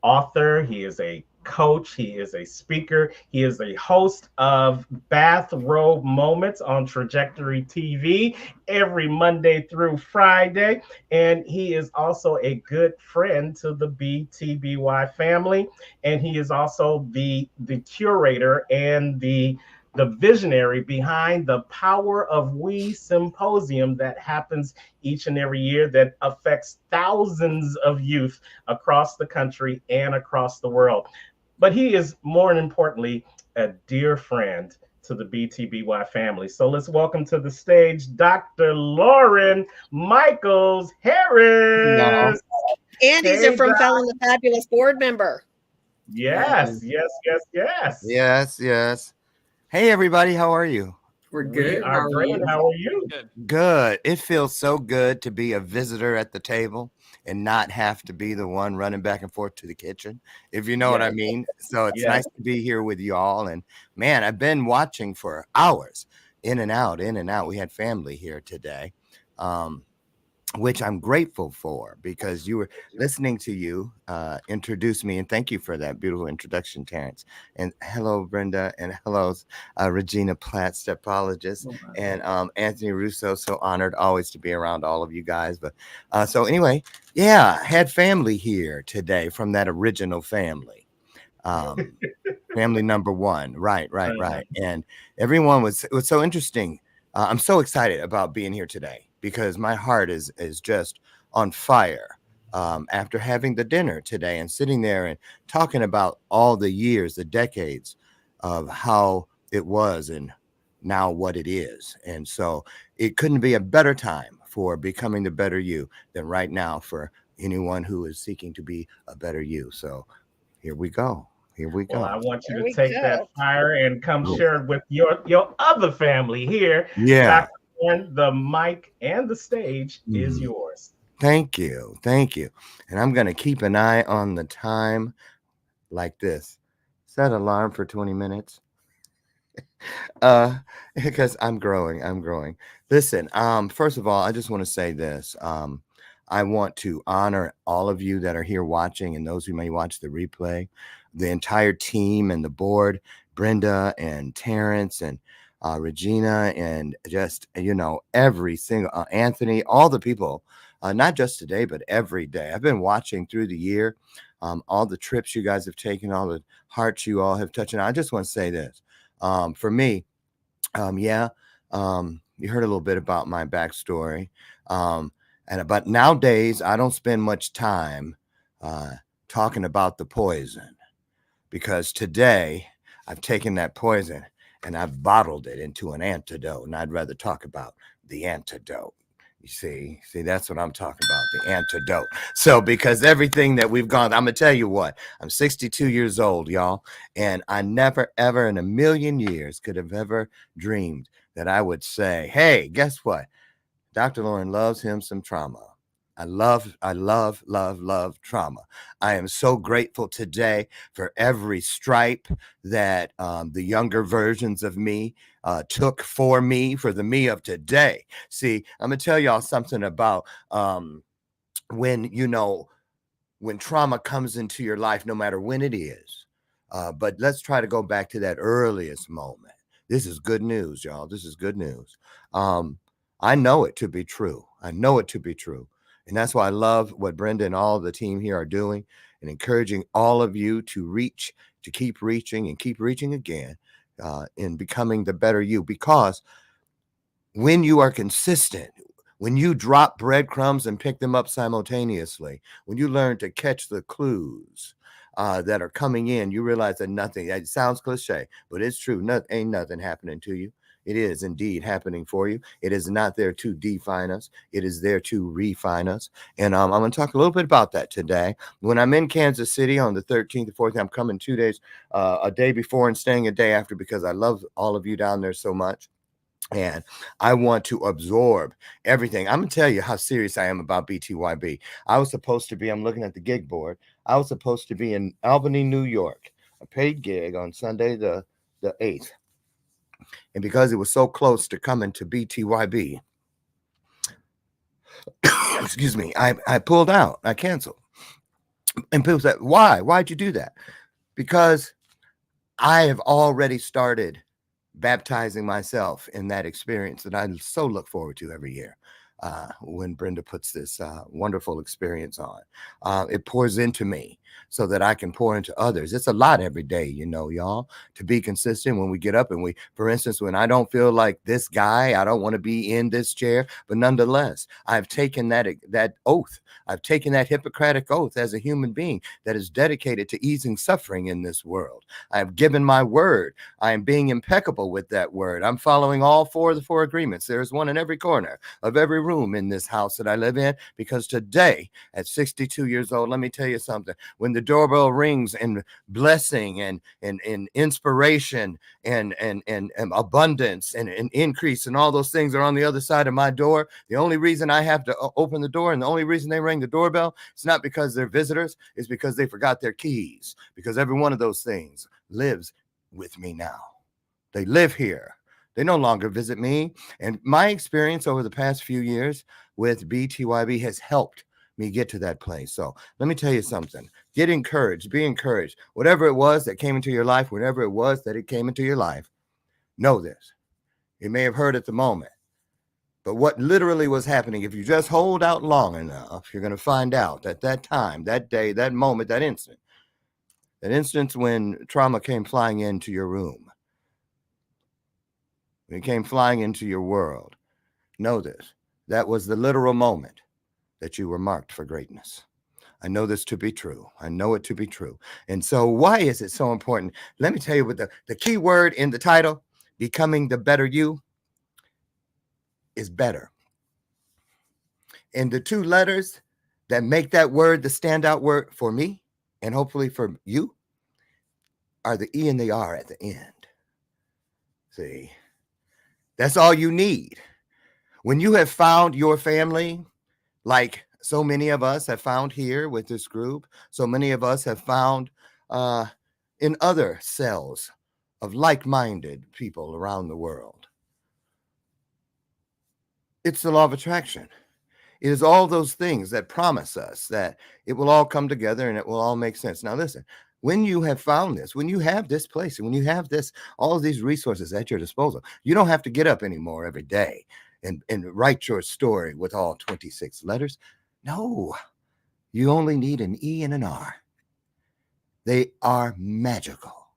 author, he is a coach, he is a speaker, he is a host of Bathrobe Moments on Trajectory TV every Monday through Friday, and he is also a good friend to the BTBY family, and he is also the curator and the visionary behind the Power of We Symposium that happens each and every year that affects thousands of youth across the country and across the world. But he is, more importantly, a dear friend to the BTBY family. So let's welcome to the stage Dr. Lauren Michaels Harris. And he's a From Fallon the Fabulous board member. Yes, yes, yes, yes. Yes, yes. Hey, everybody. How are you? We're good. We are great. How are you? Good. It feels so good to be a visitor at the table and not have to be the one running back and forth to the kitchen, if you know what I mean. So it's nice to be here with you all. And man, I've been watching for hours, in and out, in and out. We had family here today, which I'm grateful for, because you were listening to you introduce me, and thank you for that beautiful introduction, Terrence. And hello, Brenda, and hello, Regina Platt, stepologist, and Anthony Russo. So honored always to be around all of you guys. But so anyway, yeah, had family here today from that original family. Family number one. Right. And everyone it was so interesting. I'm so excited about being here today, because my heart is just on fire after having the dinner today and sitting there and talking about all the years, the decades of how it was and now what it is. And so it couldn't be a better time for becoming the better you than right now for anyone who is seeking to be a better you. So here we go. Here we go. Well, I want you to take that fire and come share it with your other family here. Yeah. The mic and the stage is yours. Thank you. Thank you. And I'm going to keep an eye on the time like this. Set alarm for 20 minutes. Because I'm growing. Listen, first of all, I just want to say this. I want to honor all of you that are here watching and those who may watch the replay, the entire team and the board, Brenda and Terrence and Regina, and just, every single Anthony, all the people, not just today, but every day. I've been watching through the year, all the trips you guys have taken, all the hearts you all have touched. And I just want to say this, for me, you heard a little bit about my backstory. But nowadays I don't spend much time talking about the poison, because today I've taken that poison and I've bottled it into an antidote, and I'd rather talk about the antidote. You see, that's what I'm talking about, the antidote. So because everything that we've gone, I'm going to tell you what, I'm 62 years old, y'all, and I never, ever in a million years could have ever dreamed that I would say, hey, guess what? Dr. Lauren loves him some trauma. I love trauma. I am so grateful today for every stripe that the younger versions of me took for me, for the me of today. See, I'm going to tell y'all something about when, when trauma comes into your life, no matter when it is. But let's try to go back to that earliest moment. This is good news, y'all. This is good news. I know it to be true. I know it to be true. And that's why I love what Brenda and all the team here are doing and encouraging all of you to reach, to keep reaching and keep reaching again in becoming the better you. Because when you are consistent, when you drop breadcrumbs and pick them up simultaneously, when you learn to catch the clues that are coming in, you realize that nothing, it sounds cliche, but it's true. Ain't nothing happening to you. It is indeed happening for you. It is not there to define us. It is there to refine us. And I'm going to talk a little bit about that today. When I'm in Kansas City on the 13th or 14th, I'm coming 2 days, a day before and staying a day after, because I love all of you down there so much. And I want to absorb everything. I'm going to tell you how serious I am about BTYB. I was supposed to be, I'm looking at the gig board. I was supposed to be in Albany, New York, a paid gig on Sunday, the 8th. And because it was so close to coming to BTYB, excuse me, I pulled out. I canceled. And people said, why? Why'd you do that? Because I have already started baptizing myself in that experience that I so look forward to every year. When Brenda puts this wonderful experience on, it pours into me so that I can pour into others. It's a lot every day, you know, y'all, to be consistent when we get up and we, for instance, when I don't feel like this guy, I don't want to be in this chair, but nonetheless, I've taken that oath. I've taken that Hippocratic oath as a human being that is dedicated to easing suffering in this world. I've given my word. I am being impeccable with that word. I'm following all four of the four agreements. There's one in every corner of every room in this house that I live in, because today at 62 years old, let me tell you something, when the doorbell rings and blessing and inspiration and abundance and increase and all those things are on the other side of my door, the only reason I have to open the door and the only reason they ring the doorbell, it's not because they're visitors, it's because they forgot their keys, because every one of those things lives with me now. They live here. They no longer visit me. And my experience over the past few years with BTYB has helped me get to that place. So let me tell you something. Get encouraged. Be encouraged. Whatever it was that came into your life, whatever it was that it came into your life, know this. You may have heard at the moment, but what literally was happening, if you just hold out long enough, you're going to find out that that time, that day, that moment, that instant when trauma came flying into your room, when it came flying into your world, know this. That was the literal moment that you were marked for greatness. I know this to be true. I know it to be true. And so why is it so important? Let me tell you what the key word in the title, Becoming the Better You, is better. And the two letters that make that word the standout word for me, and hopefully for you, are the E and the R at the end. See? That's all you need. When you have found your family, like so many of us have found here with this group, so many of us have found in other cells of like-minded people around the world. It's the law of attraction. It is all those things that promise us that it will all come together and it will all make sense. Now, listen. When you have found this, when you have this place, and when you have this, all of these resources at your disposal, you don't have to get up anymore every day and write your story with all 26 letters. No, you only need an E and an R. They are magical.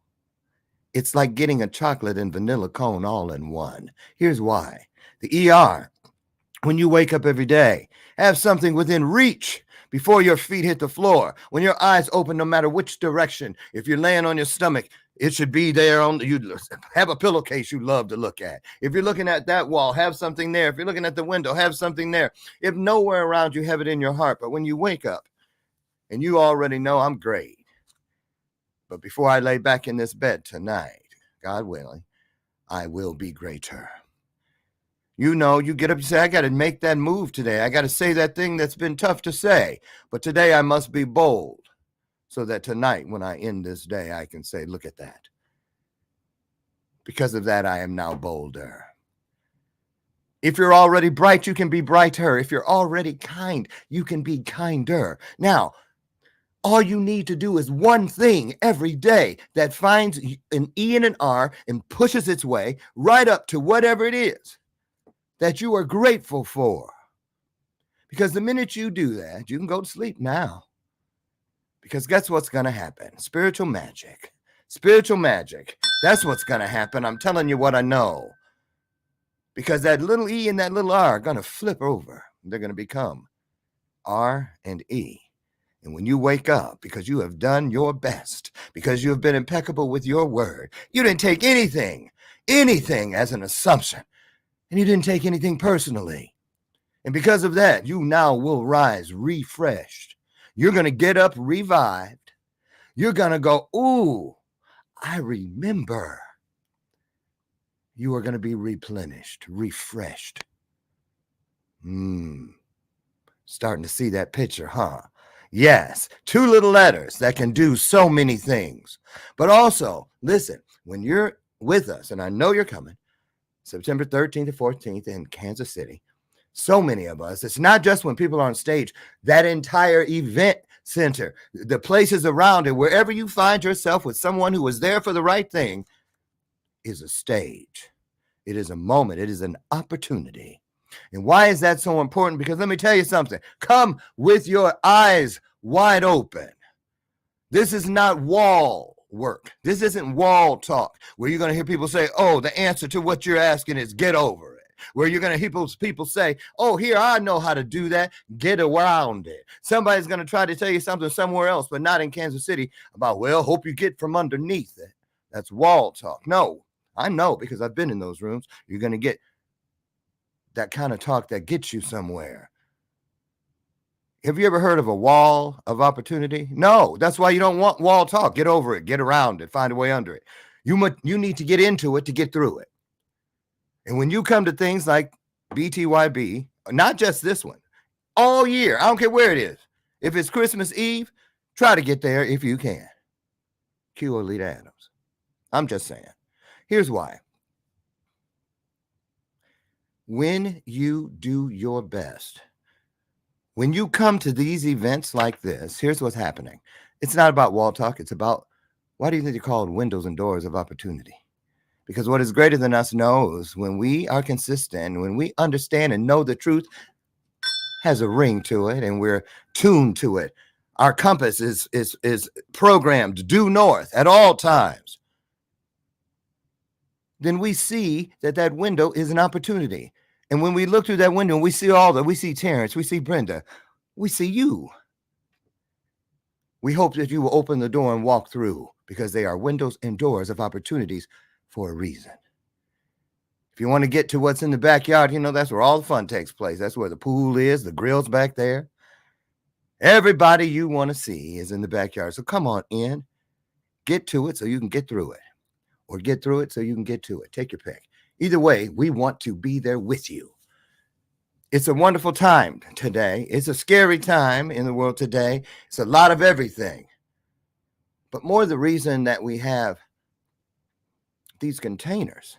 It's like getting a chocolate and vanilla cone all in one. Here's why. The ER, when you wake up every day, have something within reach before your feet hit the floor, when your eyes open, no matter which direction. If you're laying on your stomach, it should be there on you. Have a pillowcase you love to look at. If you're looking at that wall, have something there. If you're looking at the window, have something there. If nowhere around you, have it in your heart. But when you wake up and you already know I'm great, but before I lay back in this bed tonight, God willing, I will be greater. You know, you get up, you say, I got to make that move today. I got to say that thing that's been tough to say. But today I must be bold so that tonight when I end this day, I can say, look at that. Because of that, I am now bolder. If you're already bright, you can be brighter. If you're already kind, you can be kinder. Now, All you need to do is one thing every day that finds an E and an R and pushes its way right up to whatever it is that you are grateful for. Because the minute you do that, you can go to sleep now. Because guess what's going to happen? Spiritual magic. Spiritual magic. That's what's going to happen. I'm telling you what I know. Because that little E and that little R are going to flip over. They're going to become R and E. And when you wake up, because you have done your best, because you have been impeccable with your word, you didn't take anything as an assumption, and you didn't take anything personally. And because of that, you now will rise refreshed. You're going to get up revived. You're going to go, ooh, I remember. You are going to be replenished, refreshed. Starting to see that picture, huh? Yes, 2 little letters that can do so many things. But also, listen, when you're with us, and I know you're coming, September 13th to 14th in Kansas City, so many of us, it's not just when people are on stage, that entire event center, the places around it, wherever you find yourself with someone who is there for the right thing, is a stage. It is a moment. It is an opportunity. And why is that so important? Because let me tell you something. Come with your eyes wide open. This is not wall work. This isn't wall talk where you're going to hear people say, oh, the answer to what you're asking is get over it. Where you're going to hear people say, oh, here, I know how to do that. Get around it. Somebody's going to try to tell you something somewhere else, but not in Kansas City about, well, hope you get from underneath it. That's wall talk. No, I know because I've been in those rooms. You're going to get that kind of talk that gets you somewhere. Have you ever heard of a wall of opportunity? No, that's why you don't want wall talk. Get over it, get around it, find a way under it. You need to get into it to get through it. And when you come to things like BTYB, not just this one, all year, I don't care where it is. If it's Christmas Eve, try to get there if you can. Cue Oleta Adams. I'm just saying. Here's why. When you do your best, when you come to these events like this, here's what's happening. It's not about wall talk. It's about, why do you think they're called windows and doors of opportunity? Because what is greater than us knows when we are consistent, when we understand and know the truth has a ring to it and we're tuned to it. Our compass is programmed due north at all times. Then we see that window is an opportunity. And when we look through that window, we see we see Terrence, we see Brenda, we see you. We hope that you will open the door and walk through because they are windows and doors of opportunities for a reason. If you want to get to what's in the backyard, that's where all the fun takes place. That's where the pool is, the grill's back there. Everybody you want to see is in the backyard. So come on in, get to it so you can get through it. Or get through it so you can get to it. Take your pick. Either way, we want to be there with you. It's a wonderful time today. It's a scary time in the world today. It's a lot of everything. But more the reason that we have these containers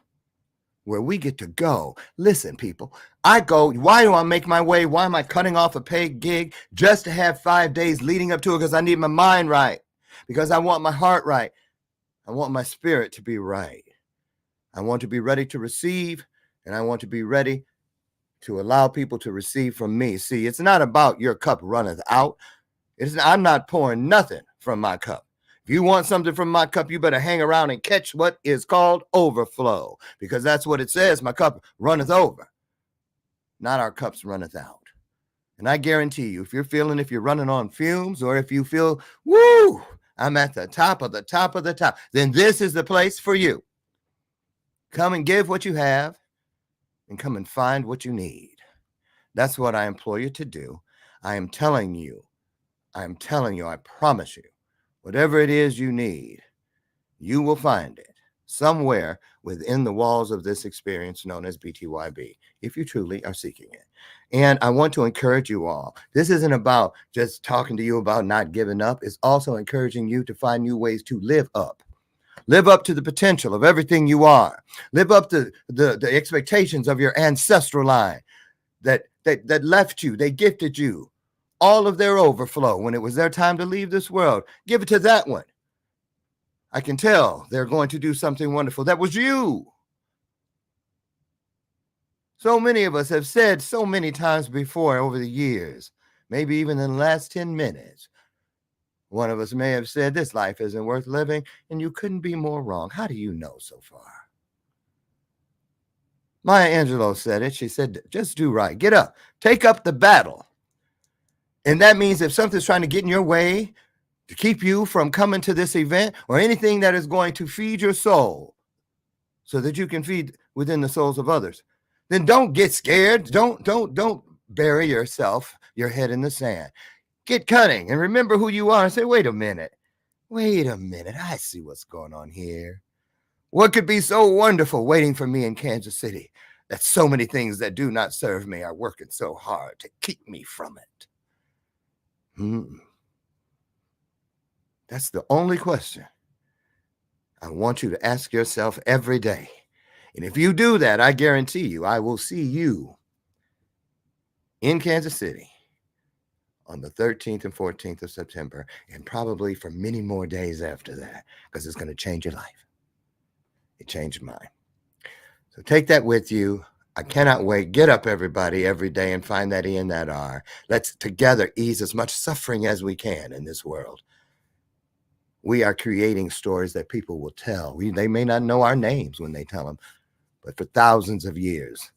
where we get to go. Listen, people, I go, why do I make my way? Why am I cutting off a paid gig just to have 5 days leading up to it? Because I need my mind right. Because I want my heart right. I want my spirit to be right. I want to be ready to receive, and I want to be ready to allow people to receive from me. See, it's not about your cup runneth out. I'm not pouring nothing from my cup. If you want something from my cup, you better hang around and catch what is called overflow, because that's what it says. My cup runneth over, not our cups runneth out. And I guarantee you, if you're running on fumes, or if you feel, woo, I'm at the top of the top of the top, then this is the place for you. Come and give what you have and come and find what you need. That's what I implore you to do. I am telling you, I promise you, whatever it is you need, you will find it somewhere within the walls of this experience known as BTYB, if you truly are seeking it. And I want to encourage you all. This isn't about just talking to you about not giving up. It's also encouraging you to find new ways to live up. Live up to the potential of everything you are. Live up to the expectations of your ancestral line that left you, they gifted you all of their overflow when it was their time to leave this world. Give it to that one. I can tell they're going to do something wonderful. That was you. So many of us have said so many times before over the years, maybe even in the last 10 minutes, one of us may have said this life isn't worth living, and you couldn't be more wrong. How do you know so far? Maya Angelou said it. She said, just do right. Get up. Take up the battle. And that means if something's trying to get in your way to keep you from coming to this event or anything that is going to feed your soul so that you can feed within the souls of others, then don't get scared. Don't bury yourself, your head in the sand. Get cunning and remember who you are and say, wait a minute. I see what's going on here. What could be so wonderful waiting for me in Kansas City that so many things that do not serve me are working so hard to keep me from it? That's the only question I want you to ask yourself every day. And if you do that, I guarantee you, I will see you in Kansas City on the 13th and 14th of September, and probably for many more days after that, because it's going to change your life. It changed mine. So take that with you. I cannot wait. Get up, everybody, every day and find that E and that R. Let's together ease as much suffering as we can in this world. We are creating stories that people will tell. They may not know our names when they tell them, but for thousands of years,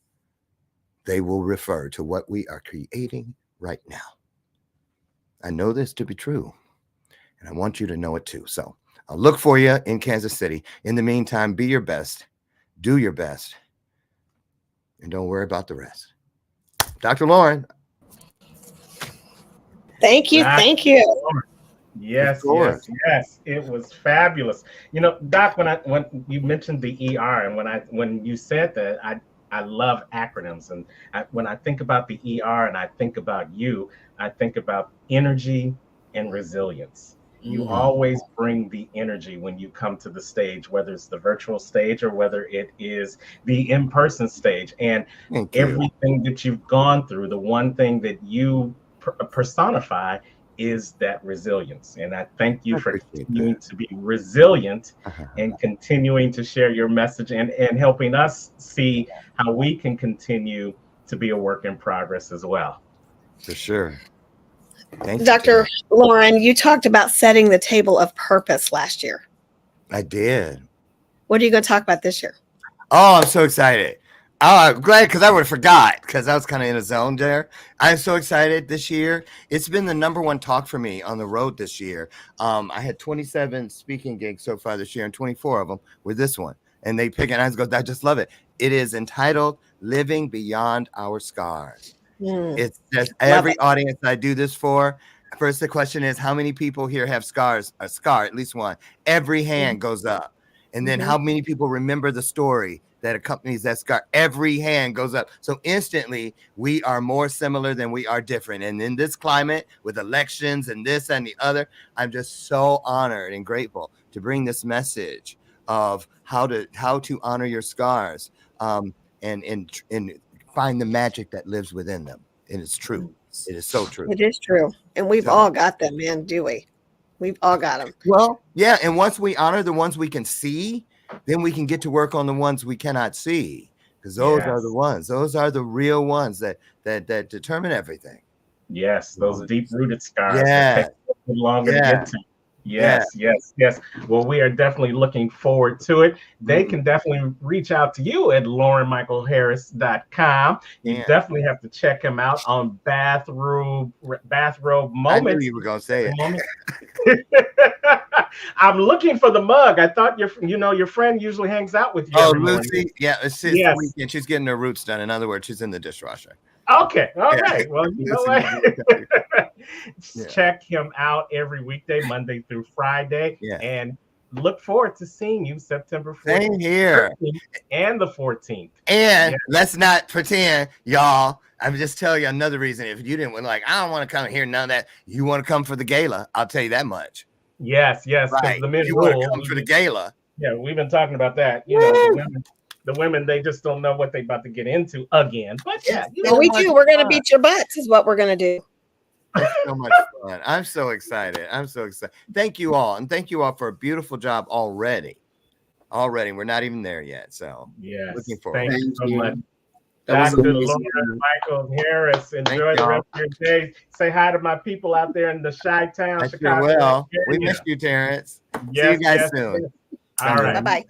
they will refer to what we are creating right now. I know this to be true, and I want you to know it too. So I'll look for you in Kansas City. In the meantime, be your best, do your best, and don't worry about the rest. Dr. Lauren. Thank you. Thank you. Yes. It was fabulous. You know, Doc, when you mentioned the ER and when you said that, I love acronyms. And when I think about the ER and I think about you, I think about energy and resilience. You always bring the energy when you come to the stage, whether it's the virtual stage or whether it is the in-person stage. And everything that you've gone through, the one thing that you personify is that resilience. And I thank you for continuing to be resilient and continuing to share your message and helping us see how we can continue to be a work in progress as well. For sure. Dr. Lauren, you talked about setting the table of purpose last year. I did. What are you going to talk about this year? Oh, I'm so excited. Oh, I'm glad because I would have forgot because I was kind of in a zone there. I'm so excited this year. It's been the #1 talk for me on the road this year. I had 27 speaking gigs so far this year, and 24 of them were this one. And they pick, and I just love it. It is entitled Living Beyond Our Scars. It's just every audience I do this for. First, the question is, how many people here have scars? A scar, at least one. Every hand goes up. And then how many people remember the story that accompanies that scar? Every hand goes up. So instantly, we are more similar than we are different. And in this climate, with elections and this and the other, I'm just so honored and grateful to bring this message of how to honor your scars and find the magic that lives within them. And it's true. It is so true. It is true. And we've all got them, man, do we? We've all got them. Well, yeah. And once we honor the ones we can see, then we can get to work on the ones we cannot see. Because those are the ones. Those are the real ones that determine everything. Yes, those deep-rooted scars. Yeah. That take longer to get to. Yes. Well, we are definitely looking forward to it. They can definitely reach out to you at LaurenMichaelHarris.com. You definitely have to check him out on Bathrobe Moments. I knew you were going to say it. I'm looking for the mug. I thought your friend usually hangs out with you. Oh, Lucy. Yeah, it's his weekend. She's getting her roots done. In other words, she's in the dishwasher. Okay. All right. Well, you know what? Check him out every weekday, Monday through Friday. And look forward to seeing you September 14th. Same here. And the 14th. And let's not pretend, y'all. I'm just telling you another reason. If you didn't I don't want to come here, none of that. You want to come for the gala. I'll tell you that much. Yes. Right. You want to come for the gala. Yeah, we've been talking about that. You know, the women, they just don't know what they're about to get into again. But yeah, we do. We're going to beat your butts is what we're going to do. It's so much fun. I'm so excited. I'm so excited. Thank you all. And thank you all for a beautiful job already. We're not even there yet. So yes, looking forward. Thank you so much. That was Dr. amazing. Lauren Michael Harris, enjoy the y'all. rest of your day. Say hi to my people out there in the Chi-Town, I Chicago. sure will. We area. missed you, Terrence. Yes, See you guys yes, soon. yes. All right. Bye-bye.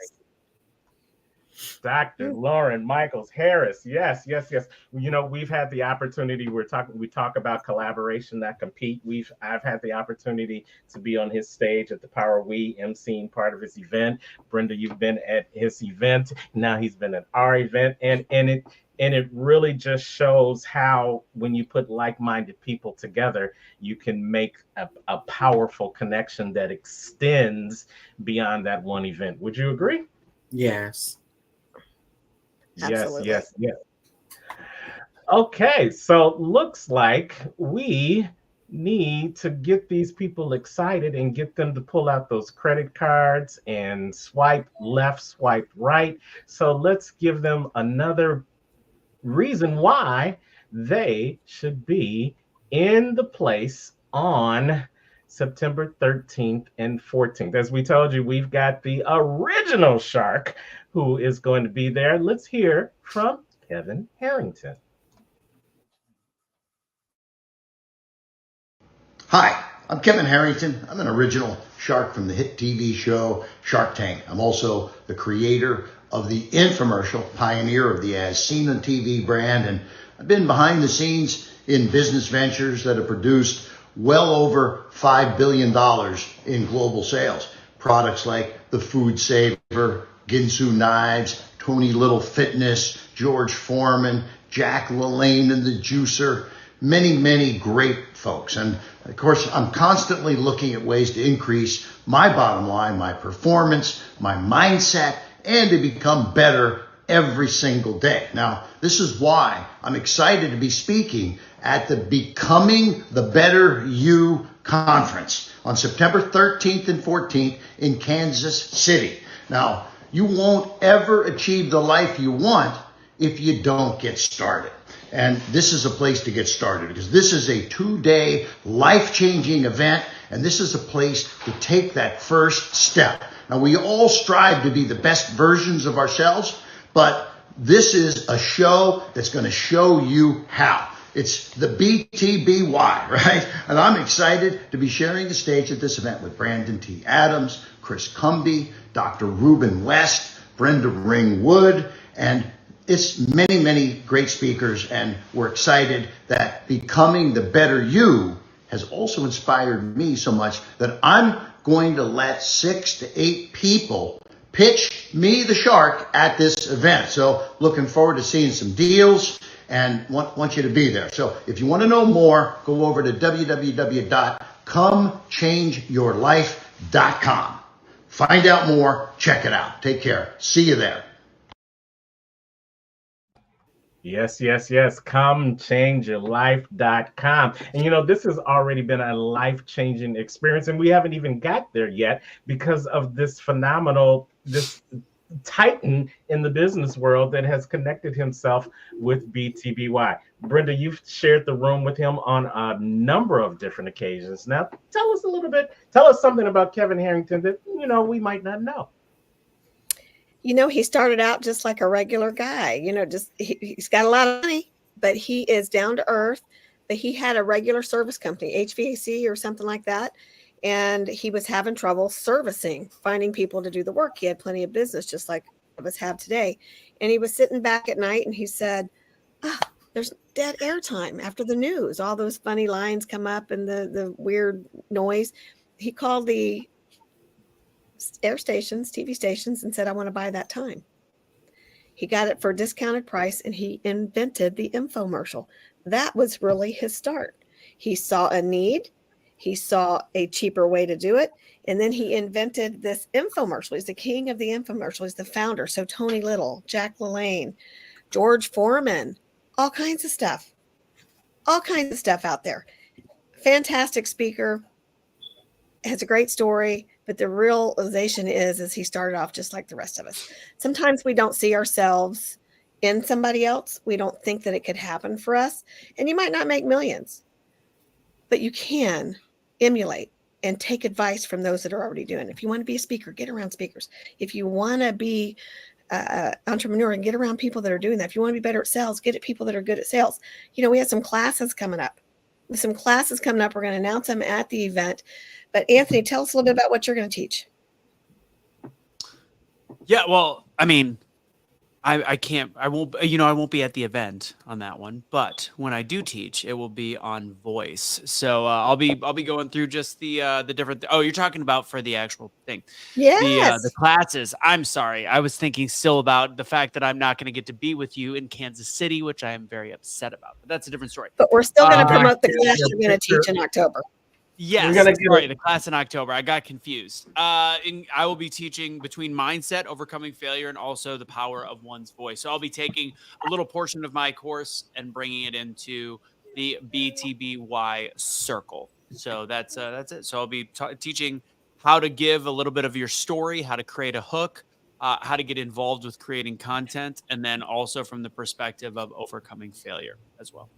Dr. Lauren Michaels Harris. Yes, yes, yes. You know, we've had the opportunity. We talk about collaboration that compete. I've had the opportunity to be on his stage at the Power We, emceeing part of his event. Brenda, you've been at his event. Now he's been at our event, and it really just shows how when you put like-minded people together, you can make a powerful connection that extends beyond that one event. Would you agree? Yes. Absolutely. Yes, yes, yes. Okay, so looks like we need to get these people excited and get them to pull out those credit cards and swipe left, swipe right. So let's give them another reason why they should be in the place on September 13th and 14th. As we told you, we've got the original Shark who is going to be there. Let's hear from Kevin Harrington. Hi, I'm Kevin Harrington. I'm an original shark from the hit TV show Shark Tank. I'm also the creator of the infomercial, pioneer of the As Seen on TV brand, and I've been behind the scenes in business ventures that have produced well over $5 billion in global sales. Products like the Food Saver, Ginsu Knives, Tony Little Fitness, George Foreman, Jack LaLanne and the Juicer, many, many great folks. And of course, I'm constantly looking at ways to increase my bottom line, my performance, my mindset, and to become better every single day. Now, this is why I'm excited to be speaking at the Becoming the Better You conference on September 13th and 14th in Kansas City. Now, you won't ever achieve the life you want if you don't get started. And this is a place to get started because this is a 2-day life-changing event, and this is a place to take that first step. Now, we all strive to be the best versions of ourselves, but this is a show that's going to show you how. It's the BTBY, right? And I'm excited to be sharing the stage at this event with Brandon T. Adams, Chris Cumby, Dr. Ruben West, Brenda Ringwood, and it's many, many great speakers. And we're excited that Becoming the Better You has also inspired me so much that I'm going to let 6 to 8 people pitch me, the shark, at this event. So looking forward to seeing some deals and want you to be there. So if you want to know more, go over to www.comechangeyourlife.com. Find out more. Check it out. Take care. See you there. Yes, yes, yes. ComeChangeYourLife.com. And you know, this has already been a life-changing experience, and we haven't even got there yet because of this titan in the business world that has connected himself with BTBY. Brenda, you've shared the room with him on a number of different occasions. Now, tell us something about Kevin Harrington that, you know, we might not know. You know, he started out just like a regular guy, you know, he's got a lot of money, but he is down to earth. But he had a regular service company, HVAC or something like that. And he was having trouble finding people to do the work. He had plenty of business, just like of us have today. And he was sitting back at night and he said, there's dead airtime after the news. All those funny lines come up and the weird noise. He called the air stations, TV stations, and said, I want to buy that time. He got it for a discounted price and he invented the infomercial. That was really his start. He saw a need. He saw a cheaper way to do it. And then he invented this infomercial. He's the king of the infomercial. He's the founder. So Tony Little, Jack LaLanne, George Foreman, all kinds of stuff out there. Fantastic speaker, has a great story. But the realization is he started off just like the rest of us. Sometimes we don't see ourselves in somebody else. We don't think that it could happen for us. And you might not make millions, but you can emulate and take advice from those that are already doing it. If you want to be a speaker, get around speakers. If you want to be an entrepreneur, and get around people that are doing that. If you want to be better at sales, get at people that are good at sales. You know, we have some classes coming up. We're going to announce them at the event. But Anthony, tell us a little bit about what you're going to teach. Yeah, well, I mean, I won't be at the event on that one, but when I do teach, it will be on voice. So I'll be going through just the different. Oh, you're talking about for the actual thing. Yes. The classes. I'm sorry. I was thinking still about the fact that I'm not going to get to be with you in Kansas City, which I am very upset about. But that's a different story. But we're still going to promote the class you're going to teach in October. Yes, sorry, the class in October. I got confused. I will be teaching between mindset, overcoming failure, and also the power of one's voice. So I'll be taking a little portion of my course and bringing it into the BTBY circle. So that's it. So I'll be teaching how to give a little bit of your story, how to create a hook, how to get involved with creating content, and then also from the perspective of overcoming failure as well.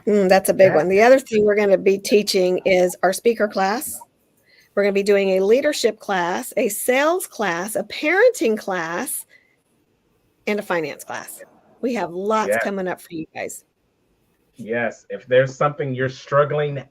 That's a big one. The other thing we're going to be teaching is our speaker class. We're going to be doing a leadership class, a sales class, a parenting class, and a finance class. We have lots coming up for you guys. Yes. If there's something you're struggling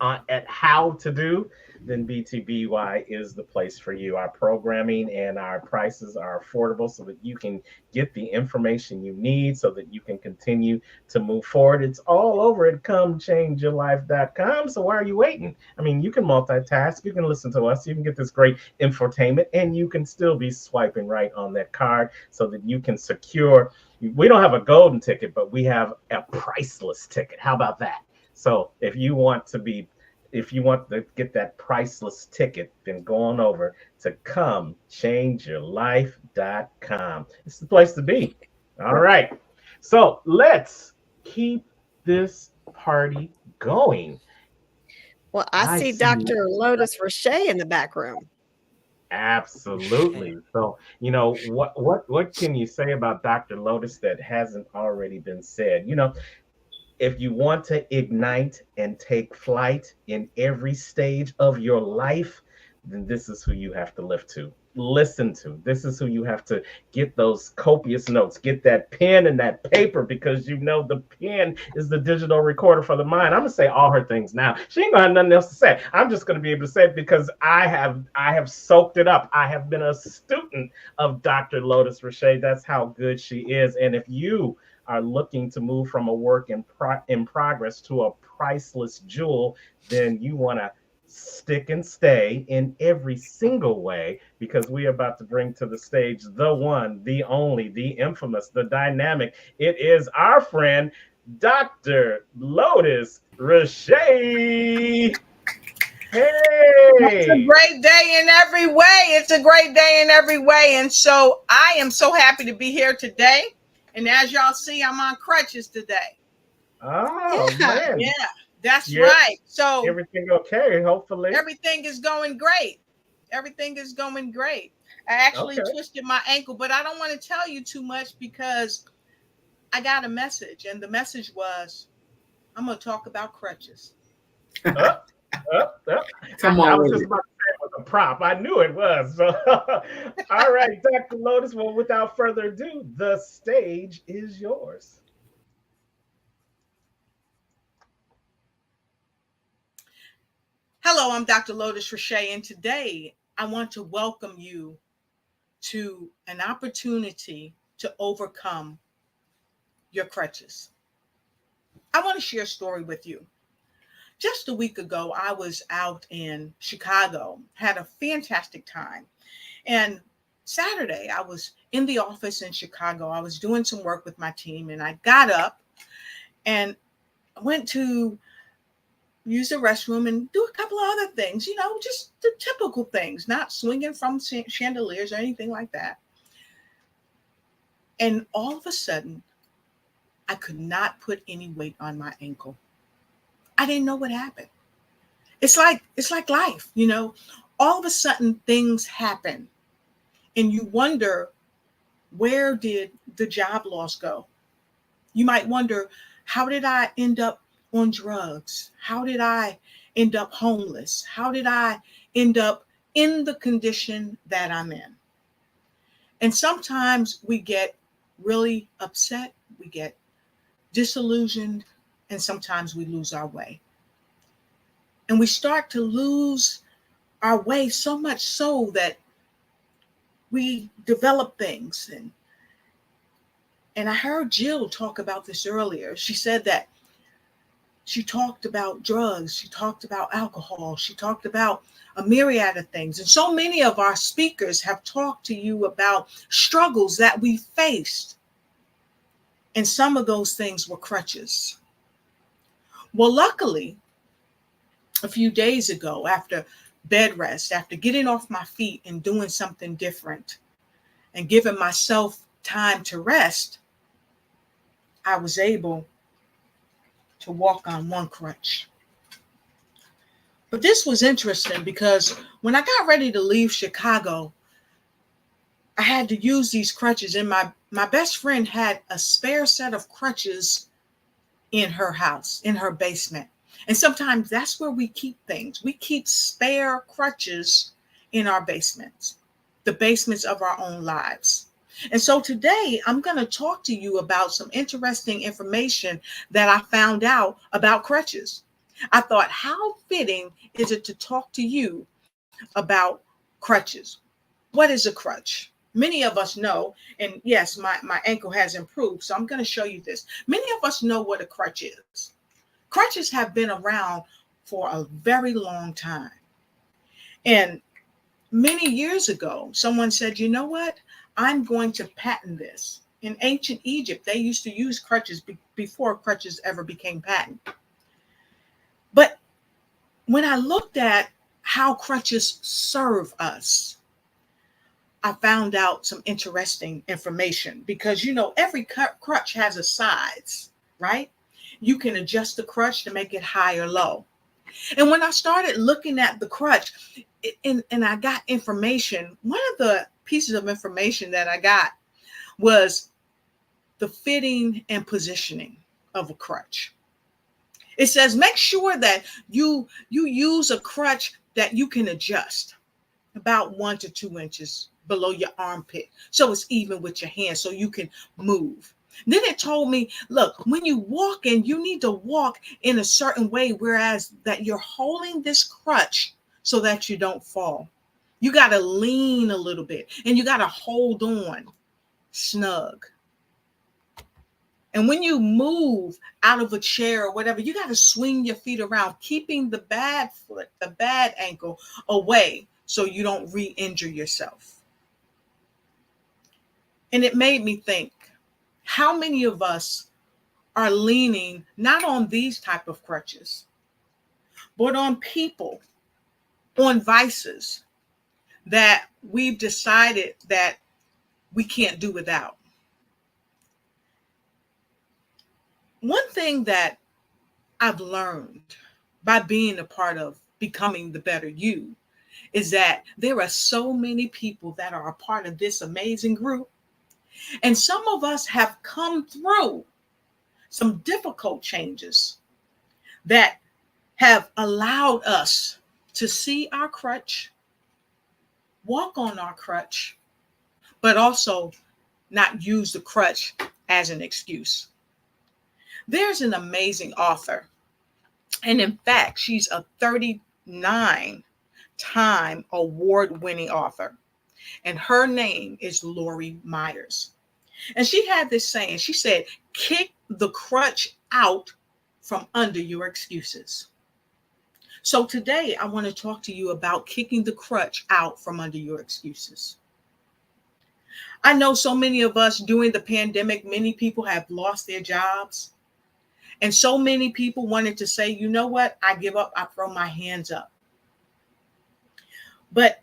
at how to do, then BTBY is the place for you. Our programming and our prices are affordable so that you can get the information you need so that you can continue to move forward. It's all over at comechangeyourlife.com. So why are you waiting? I mean, you can multitask. You can listen to us. You can get this great infotainment, and you can still be swiping right on that card so that you can secure. We don't have a golden ticket, but we have a priceless ticket. How about that? So if you want to get that priceless ticket, then go on over to comechangeyourlife.com. It's the place to be. All right. So let's keep this party going. Well, I see Dr. Lotus Roche in the back room. Absolutely. So, you know, what can you say about Dr. Lotus that hasn't already been said? You know, if you want to ignite and take flight in every stage of your life, then this is who you have to listen to. This is who you have to get those copious notes, get that pen and that paper, because you know the pen is the digital recorder for the mind. I'm gonna say all her things now. She ain't gonna have nothing else to say. I'm just gonna be able to say it because I have soaked it up. I have been a student of Dr. Lotus Roche. That's how good she is. And if you are looking to move from a work in progress to a priceless jewel, then you want to stick and stay in every single way, because we are about to bring to the stage the one, the only, the infamous, the dynamic. It is our friend, Dr. Lotus Roche. Hey! It's a great day in every way. It's a great day in every way. And so I am so happy to be here today. And as y'all see, I'm on crutches today. Oh, man. Yeah, that's right. So everything okay, hopefully. Everything is going great. Everything is going great. I actually twisted my ankle, but I don't want to tell you too much because I got a message. And the message was, I'm going to talk about crutches. Come on. I was just about to say it was a prop. I knew it was. So, all right, Dr. Lotus. Well, without further ado, the stage is yours. Hello, I'm Dr. Lotus Roche, and today I want to welcome you to an opportunity to overcome your crutches. I want to share a story with you. Just a week ago, I was out in Chicago, had a fantastic time. And Saturday, I was in the office in Chicago. I was doing some work with my team, and I got up and went to use the restroom and do a couple of other things, you know, just the typical things, not swinging from chandeliers or anything like that. And all of a sudden, I could not put any weight on my ankle. I didn't know what happened. It's like life, you know, all of a sudden things happen and you wonder, where did the job loss go? You might wonder, how did I end up on drugs? How did I end up homeless? How did I end up in the condition that I'm in? And sometimes we get really upset, we get disillusioned, and sometimes we lose our way. And we start to lose our way so much so that we develop things. And I heard Jill talk about this earlier. She said that she talked about drugs, she talked about alcohol, she talked about a myriad of things. And so many of our speakers have talked to you about struggles that we faced. And some of those things were crutches. Well, luckily, a few days ago, after bed rest, after getting off my feet and doing something different and giving myself time to rest, I was able to walk on one crutch. But this was interesting because when I got ready to leave Chicago, I had to use these crutches, and my best friend had a spare set of crutches in her house, in her basement. And sometimes that's where we keep things. We keep spare crutches in our basements, the basements of our own lives. And so today I'm going to talk to you about some interesting information that I found out about crutches. I thought, how fitting is it to talk to you about crutches? What is a crutch? Many of us know, and yes, my ankle has improved, so I'm going to show you this. Many of us know what a crutch is. Crutches have been around for a very long time. And many years ago, someone said, you know what? I'm going to patent this. In ancient Egypt, they used to use crutches before crutches ever became patent. But when I looked at how crutches serve us, I found out some interesting information because, you know, every crutch has a size, right? You can adjust the crutch to make it high or low. And when I started looking at the crutch and I got information, one of the pieces of information that I got was the fitting and positioning of a crutch. It says, make sure that you use a crutch that you can adjust about 1 to 2 inches below your armpit, so it's even with your hand, so you can move. Then it told me, look, when you walk in, you need to walk in a certain way, whereas that you're holding this crutch so that you don't fall. You got to lean a little bit and you got to hold on snug. And when you move out of a chair or whatever, you got to swing your feet around, keeping the bad foot, the bad ankle away so you don't re-injure yourself. And it made me think, how many of us are leaning not on these type of crutches, but on people, on vices that we've decided that we can't do without? One thing that I've learned by being a part of Becoming the Better You is that there are so many people that are a part of this amazing group. And some of us have come through some difficult changes that have allowed us to see our crutch, walk on our crutch, but also not use the crutch as an excuse. There's an amazing author, and in fact, she's a 39-time award-winning author, and her name is Lori Myers. And she had this saying, she said, kick the crutch out from under your excuses. So today I want to talk to you about kicking the crutch out from under your excuses. I know so many of us during the pandemic, many people have lost their jobs. And so many people wanted to say, you know what? I give up. I throw my hands up. But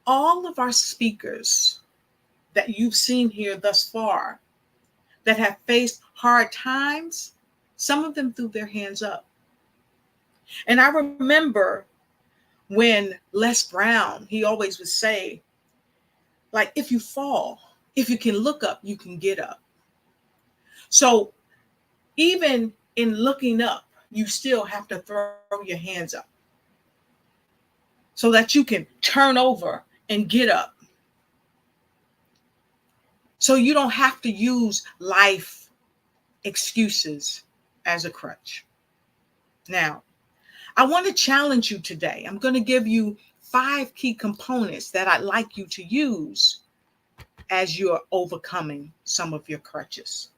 all of our speakers that you've seen here thus far that have faced hard times, some of them threw their hands up. And I remember when Les Brown, he always would say, like, if you fall, if you can look up, you can get up. So even in looking up, you still have to throw your hands up so that you can turn over and get up. So you don't have to use life excuses as a crutch. Now, I want to challenge you today. I'm going to give you 5 key components that I'd like you to use as you're overcoming some of your crutches.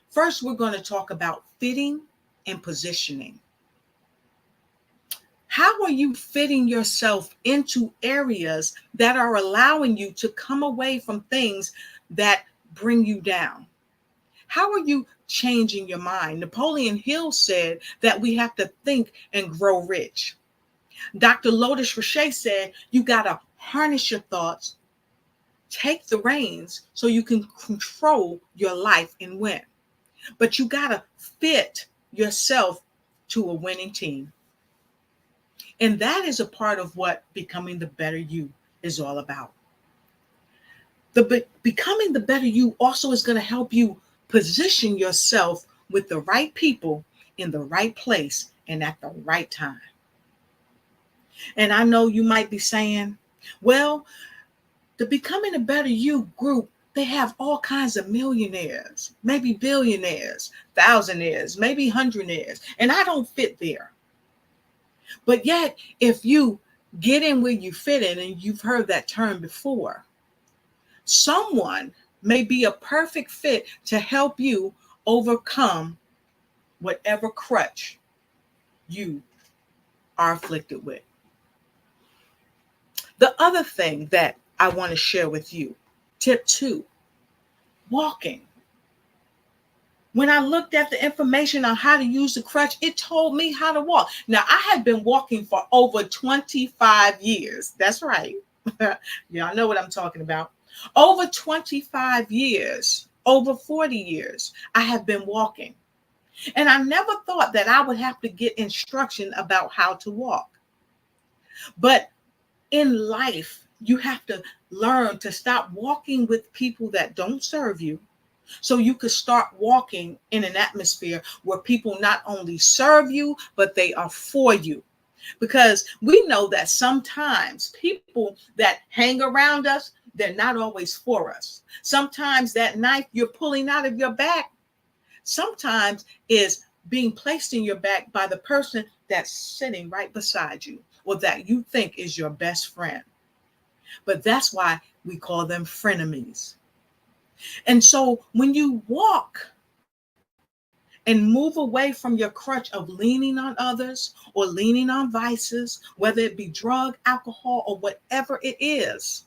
First, we're going to talk about fitting and positioning. How are you fitting yourself into areas that are allowing you to come away from things that bring you down? How are you changing your mind? Napoleon Hill said that we have to think and grow rich. Dr. Lotus Richey said you got to harness your thoughts, take the reins so you can control your life and win. But you got to fit yourself to a winning team. And that is a part of what becoming the better you is all about. Becoming the better you also is going to help you position yourself with the right people in the right place and at the right time. And I know you might be saying, well, the Becoming a Better You group, they have all kinds of millionaires, maybe billionaires, thousandaires, maybe hundredaires, and I don't fit there. But yet, if you get in where you fit in, and you've heard that term before, someone may be a perfect fit to help you overcome whatever crutch you are afflicted with. The other thing that I want to share with you, tip 2, walking. When I looked at the information on how to use the crutch, it told me how to walk. Now, I had been walking for over 25 years. That's right. Y'all know what I'm talking about. Over 25 years, over 40 years, I have been walking. And I never thought that I would have to get instruction about how to walk. But in life, you have to learn to stop walking with people that don't serve you, so you could start walking in an atmosphere where people not only serve you, but they are for you. Because we know that sometimes people that hang around us, they're not always for us. Sometimes that knife you're pulling out of your back sometimes is being placed in your back by the person that's sitting right beside you, or that you think is your best friend. But that's why we call them frenemies. And so when you walk and move away from your crutch of leaning on others or leaning on vices, whether it be drug, alcohol, or whatever it is,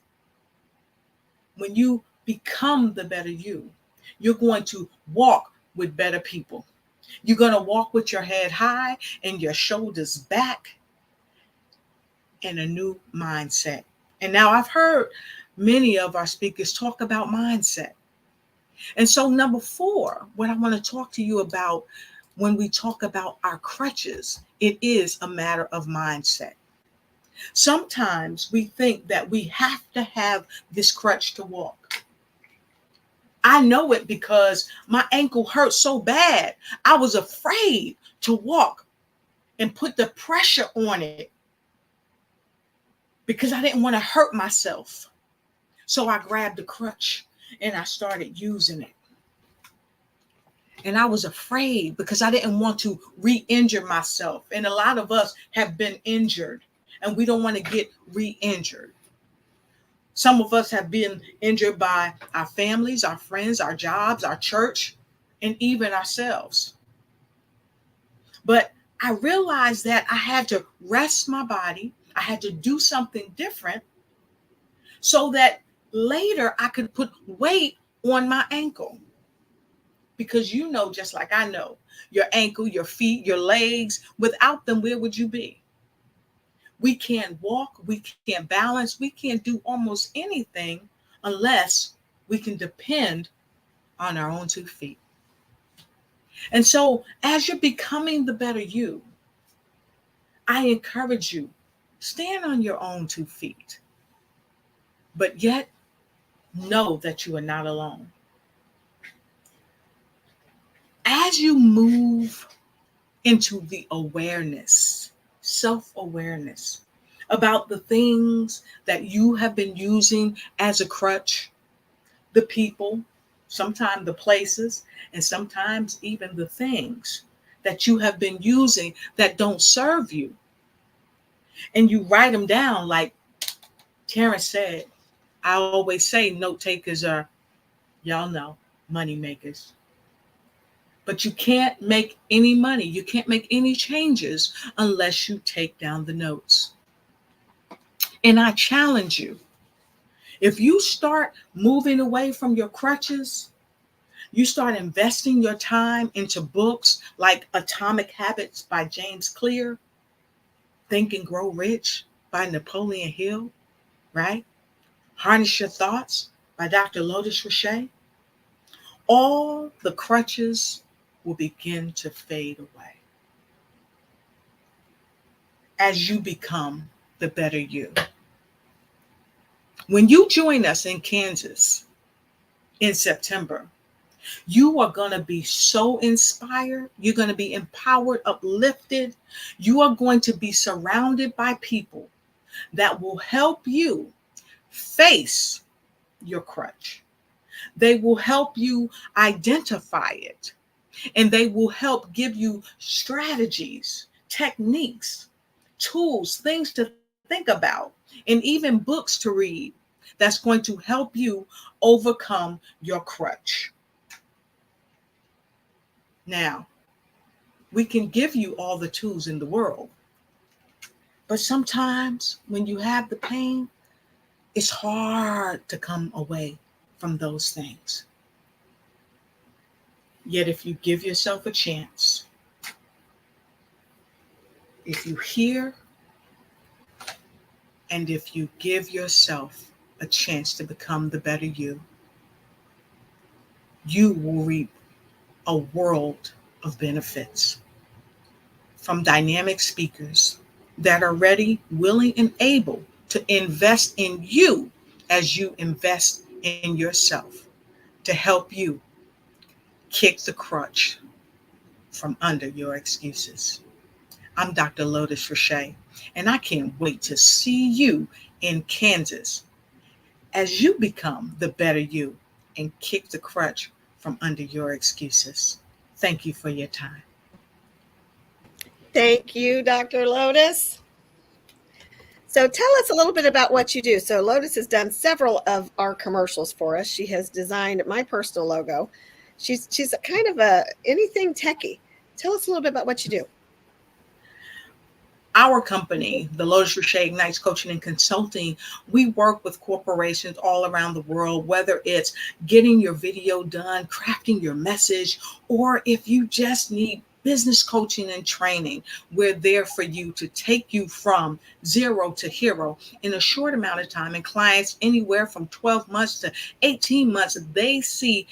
when you become the better you, you're going to walk with better people. You're going to walk with your head high and your shoulders back in a new mindset. And now I've heard many of our speakers talk about mindset. And so number 4, what I want to talk to you about when we talk about our crutches, it is a matter of mindset. Sometimes we think that we have to have this crutch to walk. I know it because my ankle hurt so bad. I was afraid to walk and put the pressure on it because I didn't want to hurt myself. So I grabbed the crutch and I started using it. And I was afraid because I didn't want to re-injure myself. And a lot of us have been injured and we don't want to get re-injured. Some of us have been injured by our families, our friends, our jobs, our church, and even ourselves. But I realized that I had to rest my body. I had to do something different so that later I could put weight on my ankle. Because you know, just like I know, your ankle, your feet, your legs, without them, where would you be? We can't walk, we can't balance, we can't do almost anything unless we can depend on our own 2 feet. And so as you're becoming the better you, I encourage you, stand on your own 2 feet, but yet know that you are not alone. As you move into the awareness, self-awareness about the things that you have been using as a crutch, the people, sometimes the places, and sometimes even the things that you have been using that don't serve you. And you write them down like Terrence said. I always say note takers are, y'all know, money makers. But you can't make any money. You can't make any changes unless you take down the notes. And I challenge you, if you start moving away from your crutches, you start investing your time into books like Atomic Habits by James Clear, Think and Grow Rich by Napoleon Hill, right? Harness Your Thoughts by Dr. Lotus Richey. All the crutches will begin to fade away as you become the better you. When you join us in Kansas in September, you are going to be so inspired. You're going to be empowered, uplifted. You are going to be surrounded by people that will help you face your crutch. They will help you identify it, and they will help give you strategies, techniques, tools, things to think about, and even books to read that's going to help you overcome your crutch. Now, we can give you all the tools in the world, but sometimes when you have the pain, it's hard to come away from those things. Yet if you give yourself a chance, if you hear, and if you give yourself a chance to become the better you, you will reap a world of benefits from dynamic speakers that are ready, willing, and able to invest in you as you invest in yourself to help you kick the crutch from under your excuses. I'm Dr. Lotus Richey, and I can't wait to see you in Kansas as you become the better you and kick the crutch from under your excuses. Thank you for your time. Thank you, Dr. Lotus. So tell us a little bit about what you do. So Lotus has done several of our commercials for us. She has designed my personal logo. She's a kind of a anything techie. Tell us a little bit about what you do. Our company, the Lotus Richey Ignites Coaching and Consulting, we work with corporations all around the world, whether it's getting your video done, crafting your message, or if you just need business coaching and training, we're there for you to take you from zero to hero in a short amount of time. And clients anywhere from 12 months to 18 months, they see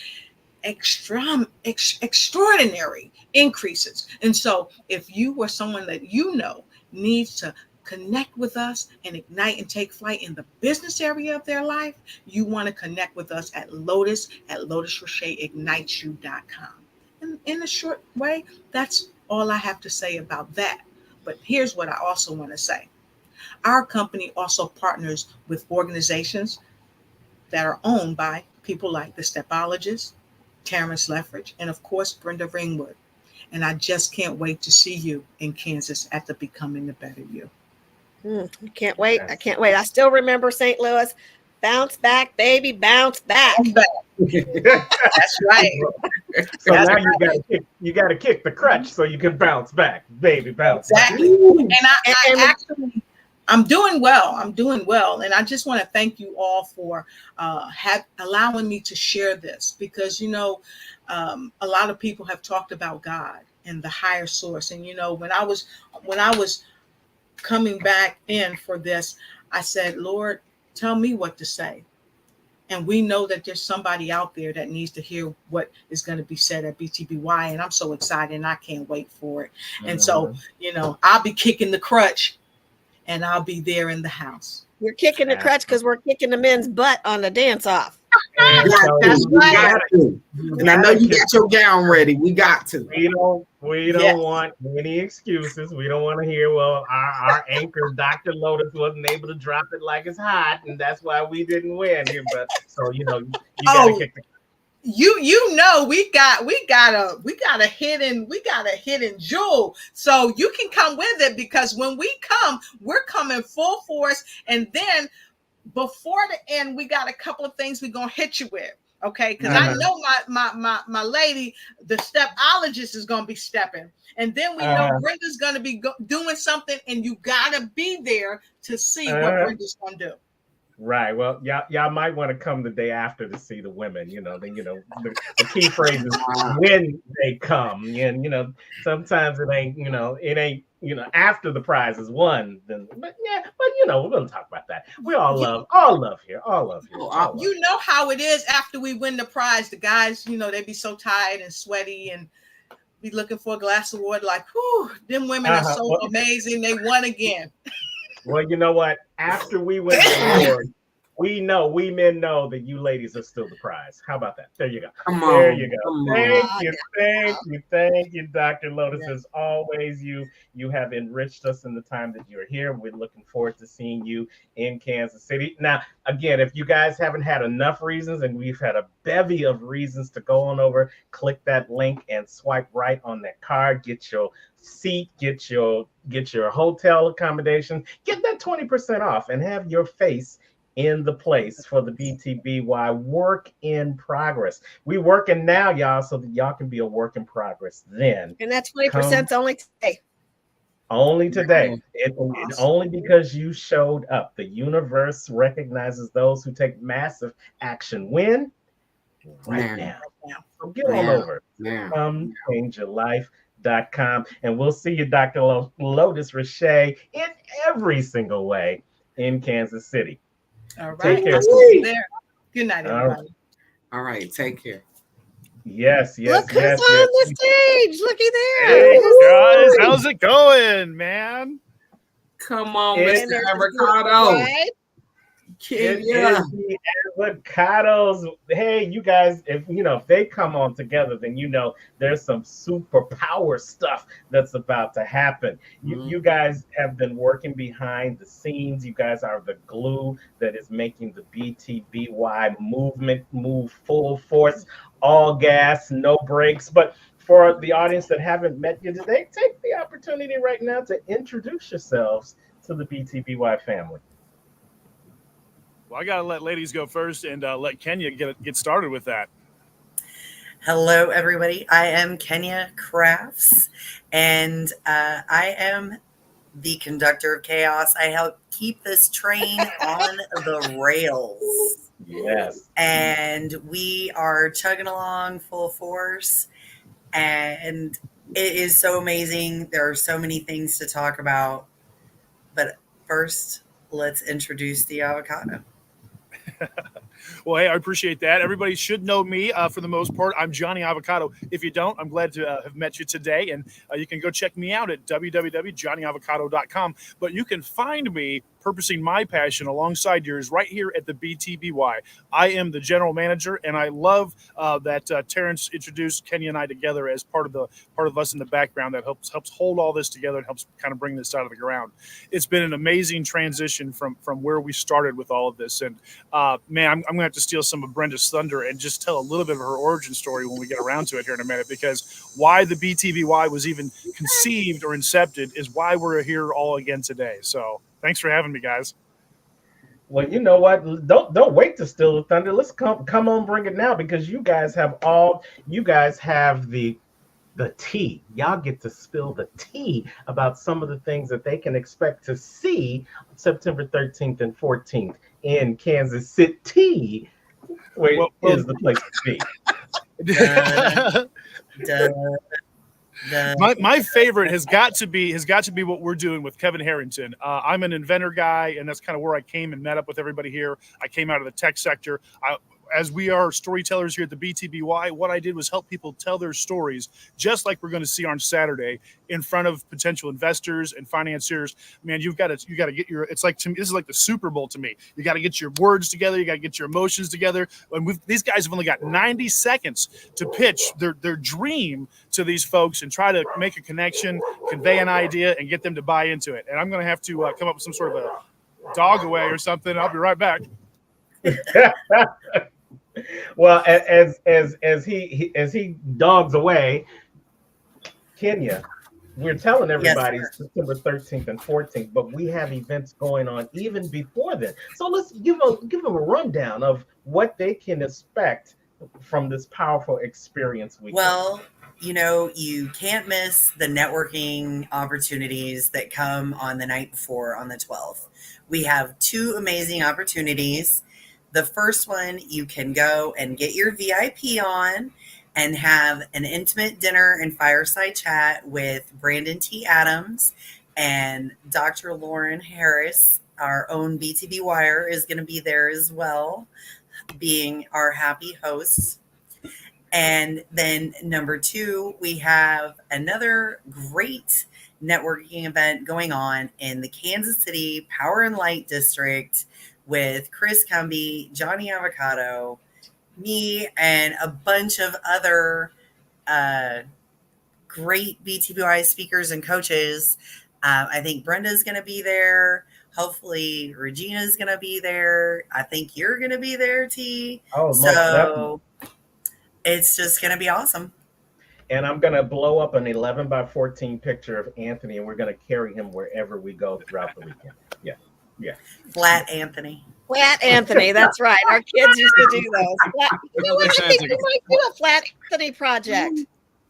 extraordinary increases. And so if you are someone that you know needs to connect with us and ignite and take flight in the business area of their life, you want to connect with us at lotus@lotusricheyignitesyou.com. In a short way, that's all I have to say about that. But here's what I also want to say. Our company also partners with organizations that are owned by people like the Stepologists, Terrence Leffridge, and of course, Brenda Ringwood. And I just can't wait to see you in Kansas at the Becoming the Better You. I can't wait. I can't wait. I still remember St. Louis. Bounce back, baby, bounce back. That's right. So now you got to kick the crutch so you can bounce back, baby, bounce Exactly. back. And I'm doing well. I'm doing well. And I just want to thank you all for allowing me to share this, because, you know, a lot of people have talked about God and the higher source. And, you know, when I was coming back in for this, I said, Lord, tell me what to say. And we know that there's somebody out there that needs to hear what is going to be said at BTBY. And I'm so excited and I can't wait for it. And so, you know, I'll be kicking the crutch and I'll be there in the house. You're kicking the crutch because we're kicking the men's butt on the dance off. That's right. And I know you got your gown ready. We got to. We don't want any excuses. We don't want to hear, well, our anchor, Dr. Lotus, wasn't able to drop it like it's hot, and that's why we didn't win here. But so you gotta kick the we got a hidden jewel. So you can come with it, because when we come, we're coming full force. And then before the end, we got a couple of things we're gonna hit you with. Okay, because I know my lady, the stepologist, is gonna be stepping, and then we know Brenda's gonna be doing something, and you gotta be there to see what Brenda's gonna do. Right. Well, y'all might want to come the day after to see the women. The key phrase is when they come, and sometimes it ain't after the prize is won. Then, but we're gonna talk about that. We all love here. You know how it is after we win the prize. The guys, they be so tired and sweaty and be looking for a glass of water. Like, whew, them women are so amazing. They won again. Well, you know what? After we win the award, we men know that you ladies are still the prize. How about that? There you go. There you go. Thank you, Dr. Lotus. As always, you have enriched us in the time that you're here. We're looking forward to seeing you in Kansas City. Now, again, if you guys haven't had enough reasons, and we've had a bevy of reasons to go on over, click that link and swipe right on that card. Get your seat, get your hotel accommodation, get that 20% off, and have your face in the place for the BTBY work in progress. We working now, y'all, so that y'all can be a work in progress then. And that 20% only today. Only today. Only because you showed up. The universe recognizes those who take massive action. When? Right now. So get all over. Come change your life.com, and we'll see you, Dr. Lotus Richer, in every single way in Kansas City. All right. Take care. Good night, everybody. All right. Take care. Yes. Look who's on the stage. Looky there. Hey, guys, how's it going, man? Come on, Mr. Avocado. Right? It is the avocados. Hey, you guys, if they come on together, then there's some superpower stuff that's about to happen. You guys have been working behind the scenes. You guys are the glue that is making the BTBY movement move full force, all gas, no brakes. But for the audience that haven't met you today, take the opportunity right now to introduce yourselves to the BTBY family. Well, I got to let ladies go first and let Kenya get started with that. Hello, everybody. I am Kenya Crafts, and I am the conductor of chaos. I help keep this train on the rails. Yes. And we are chugging along full force, and it is so amazing. There are so many things to talk about, but first, let's introduce the avocado. Well, hey, I appreciate that. Everybody should know me for the most part. I'm Johnny Avocado. If you don't, I'm glad to have met you today. And you can go check me out at www.johnnyavocado.com. But you can find me purposing my passion alongside yours right here at the BTBY. I am the general manager, and I love that Terrence introduced Kenya and I together as part of us in the background that helps hold all this together and helps kind of bring this out of the ground. It's been an amazing transition from where we started with all of this. And man, I'm going to have to steal some of Brenda's thunder and just tell a little bit of her origin story when we get around to it here in a minute, because why the BTBY was even conceived or incepted is why we're here all again today. So thanks for having me, guys. Well, you know what? Don't wait to steal the thunder. Let's come on, bring it now, because you guys have the tea. Y'all get to spill the tea about some of the things that they can expect to see September 13th and 14th in Kansas City, where is the place to be. My favorite has got to be what we're doing with Kevin Harrington. I'm an inventor guy, and that's kind of where I came and met up with everybody here. I came out of the tech sector. as we are storytellers here at the BTBY, what I did was help people tell their stories, just like we're going to see on Saturday, in front of potential investors and financiers. Man, you got to get your. It's like, to me, this is like the Super Bowl to me. You got to get your words together. You got to get your emotions together. And these guys have only got 90 seconds to pitch their dream to these folks and try to make a connection, convey an idea, and get them to buy into it. And I'm going to have to come up with some sort of a dog away or something. I'll be right back. Well, as he dogs away, Kenya, we're telling everybody September 13th and 14th, but we have events going on even before then. So let's give them a rundown of what they can expect from this powerful experience weekend. Well, you can't miss the networking opportunities that come on the night before, on the 12th. We have 2 amazing opportunities. The first one, you can go and get your VIP on and have an intimate dinner and fireside chat with Brandon T. Adams, and Dr. Lauren Harris, our own BTB Wire, is going to be there as well, being our happy host. And then number 2, we have another great networking event going on in the Kansas City Power and Light District with Chris Cumby, Johnny Avocado, me, and a bunch of other great BTBI speakers and coaches. I think Brenda's going to be there. Hopefully Regina's going to be there. I think you're going to be there, T. Oh, so it's just going to be awesome. And I'm going to blow up an 11x14 picture of Anthony, and we're going to carry him wherever we go throughout the weekend. Yeah. Flat Anthony. Flat Anthony, that's right. Our kids used to do those. I think we might do a Flat Anthony project.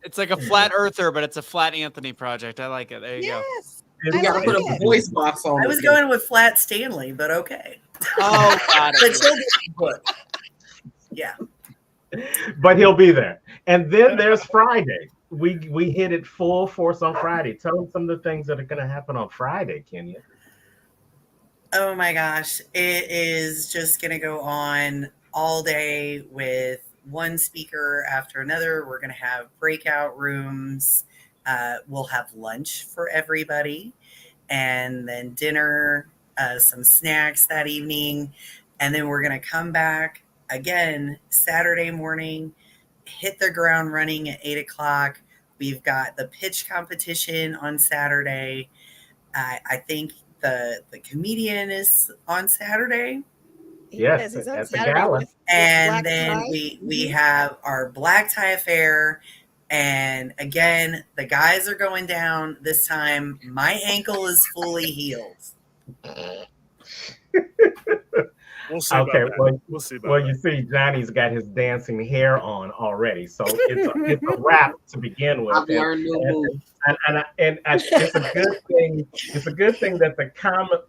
It's like a flat earther, but it's a Flat Anthony project. I like it. There you go. You got to put a voice box on. I was going with Flat Stanley, but okay. Oh, got it. But she'll get put. Yeah. But he'll be there. And then there's Friday. We hit it full force on Friday. Tell them some of the things that are going to happen on Friday, Kenya. Oh my gosh. It is just going to go on all day with one speaker after another. We're going to have breakout rooms. We'll have lunch for everybody, and then dinner, some snacks that evening. And then we're going to come back again Saturday morning, hit the ground running at 8:00. We've got the pitch competition on Saturday. I think the comedian is on Saturday. Yes, at the gala. And then we have our black tie affair. And again, the guys are going down this time. My ankle is fully healed. We'll see. Okay, We'll see about well, that. you see, Johnny's got his dancing hair on already, so it's a wrap to begin with. I've learned new moves. And it's a good thing. It's a good thing that the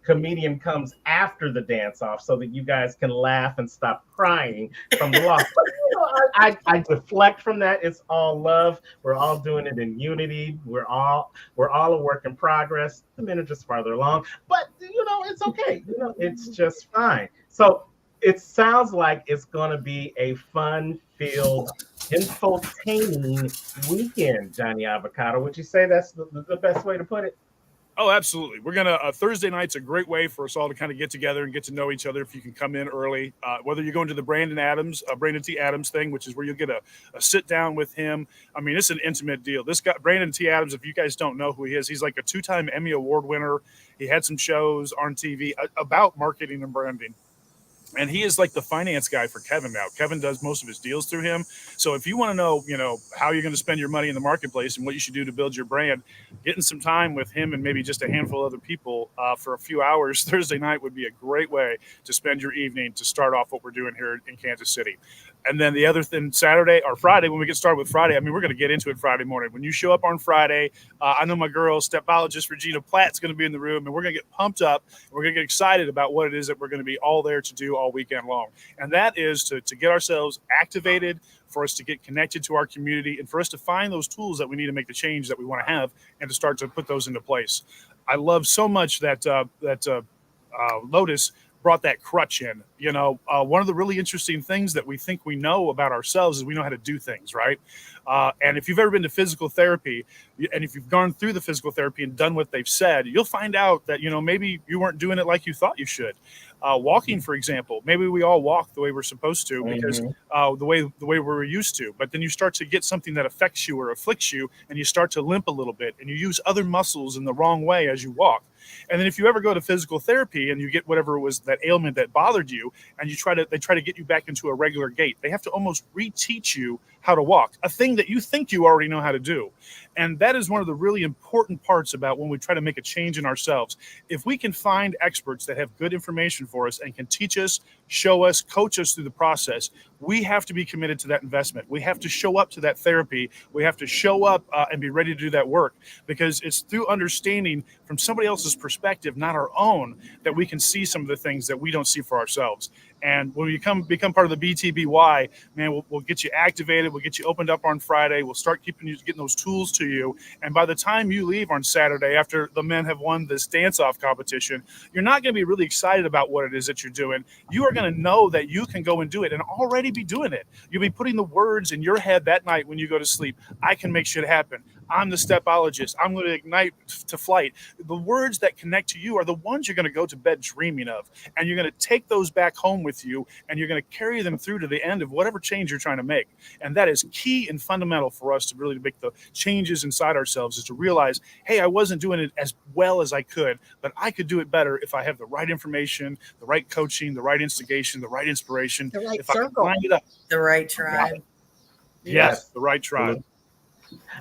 comedian comes after the dance off, so that you guys can laugh and stop crying from the loss. But I deflect from that. It's all love. We're all doing it in unity. We're all a work in progress. The men are just farther along, but it's okay. It's just fine. So it sounds like it's going to be a fun-filled, infotaining weekend, Johnny Avocado. Would you say that's the best way to put it? Oh, absolutely. We're going to, Thursday night's a great way for us all to kind of get together and get to know each other. If you can come in early, whether you're going to the Brandon T. Adams thing, which is where you'll get a sit down with him. I mean, it's an intimate deal. This guy, Brandon T. Adams, if you guys don't know who he is, he's like a 2-time Emmy Award winner. He had some shows on TV about marketing and branding. And he is like the finance guy for Kevin now. Kevin does most of his deals through him. So if you want to know, how you're going to spend your money in the marketplace and what you should do to build your brand, getting some time with him and maybe just a handful of other people for a few hours Thursday night would be a great way to spend your evening to start off what we're doing here in Kansas City. And then the other thing, Saturday or Friday, when we get started with Friday, I mean, we're going to get into it Friday morning. When you show up on Friday, I know my girl, stepologist Regina Platt's going to be in the room, and we're going to get pumped up. And we're going to get excited about what it is that we're going to be all there to do all weekend long. And that is to get ourselves activated, for us to get connected to our community, and for us to find those tools that we need to make the change that we want to have and to start to put those into place. I love so much that Lotus brought that crutch in. One of the really interesting things that we think we know about ourselves is we know how to do things, right? And if you've ever been to physical therapy, and if you've gone through the physical therapy and done what they've said, you'll find out that, maybe you weren't doing it like you thought you should. Walking, for example, maybe we all walk the way we're supposed to because the way we're used to. But then you start to get something that affects you or afflicts you, and you start to limp a little bit, and you use other muscles in the wrong way as you walk. And then if you ever go to physical therapy and you get whatever it was, that ailment that bothered you, and they try to get you back into a regular gait, they have to almost reteach you how to walk, a thing that you think you already know how to do. And that is one of the really important parts about when we try to make a change in ourselves. If we can find experts that have good information for us and can teach us, show us, coach us through the process, we have to be committed to that investment. We have to show up to that therapy. We have to show up and be ready to do that work, because it's through understanding from somebody else's perspective, not our own, that we can see some of the things that we don't see for ourselves. And when you become part of the BTBY, man, we'll get you activated. We'll get you opened up on Friday. We'll start getting those tools to you. And by the time you leave on Saturday, after the men have won this dance-off competition, you're not going to be really excited about what it is that you're doing. You are going to know that you can go and do it and already be doing it. You'll be putting the words in your head that night when you go to sleep. I can make shit happen. I'm the stepologist. I'm going to ignite to flight. The words that connect to you are the ones you're going to go to bed dreaming of. And you're going to take those back home with you, and you're going to carry them through to the end of whatever change you're trying to make. And that is key and fundamental for us to really make the changes inside ourselves, is to realize, hey, I wasn't doing it as well as I could, but I could do it better if I have the right information, the right coaching, the right instigation, the right inspiration. The right if circle. I can line it up. The right tribe. Yes, the right tribe.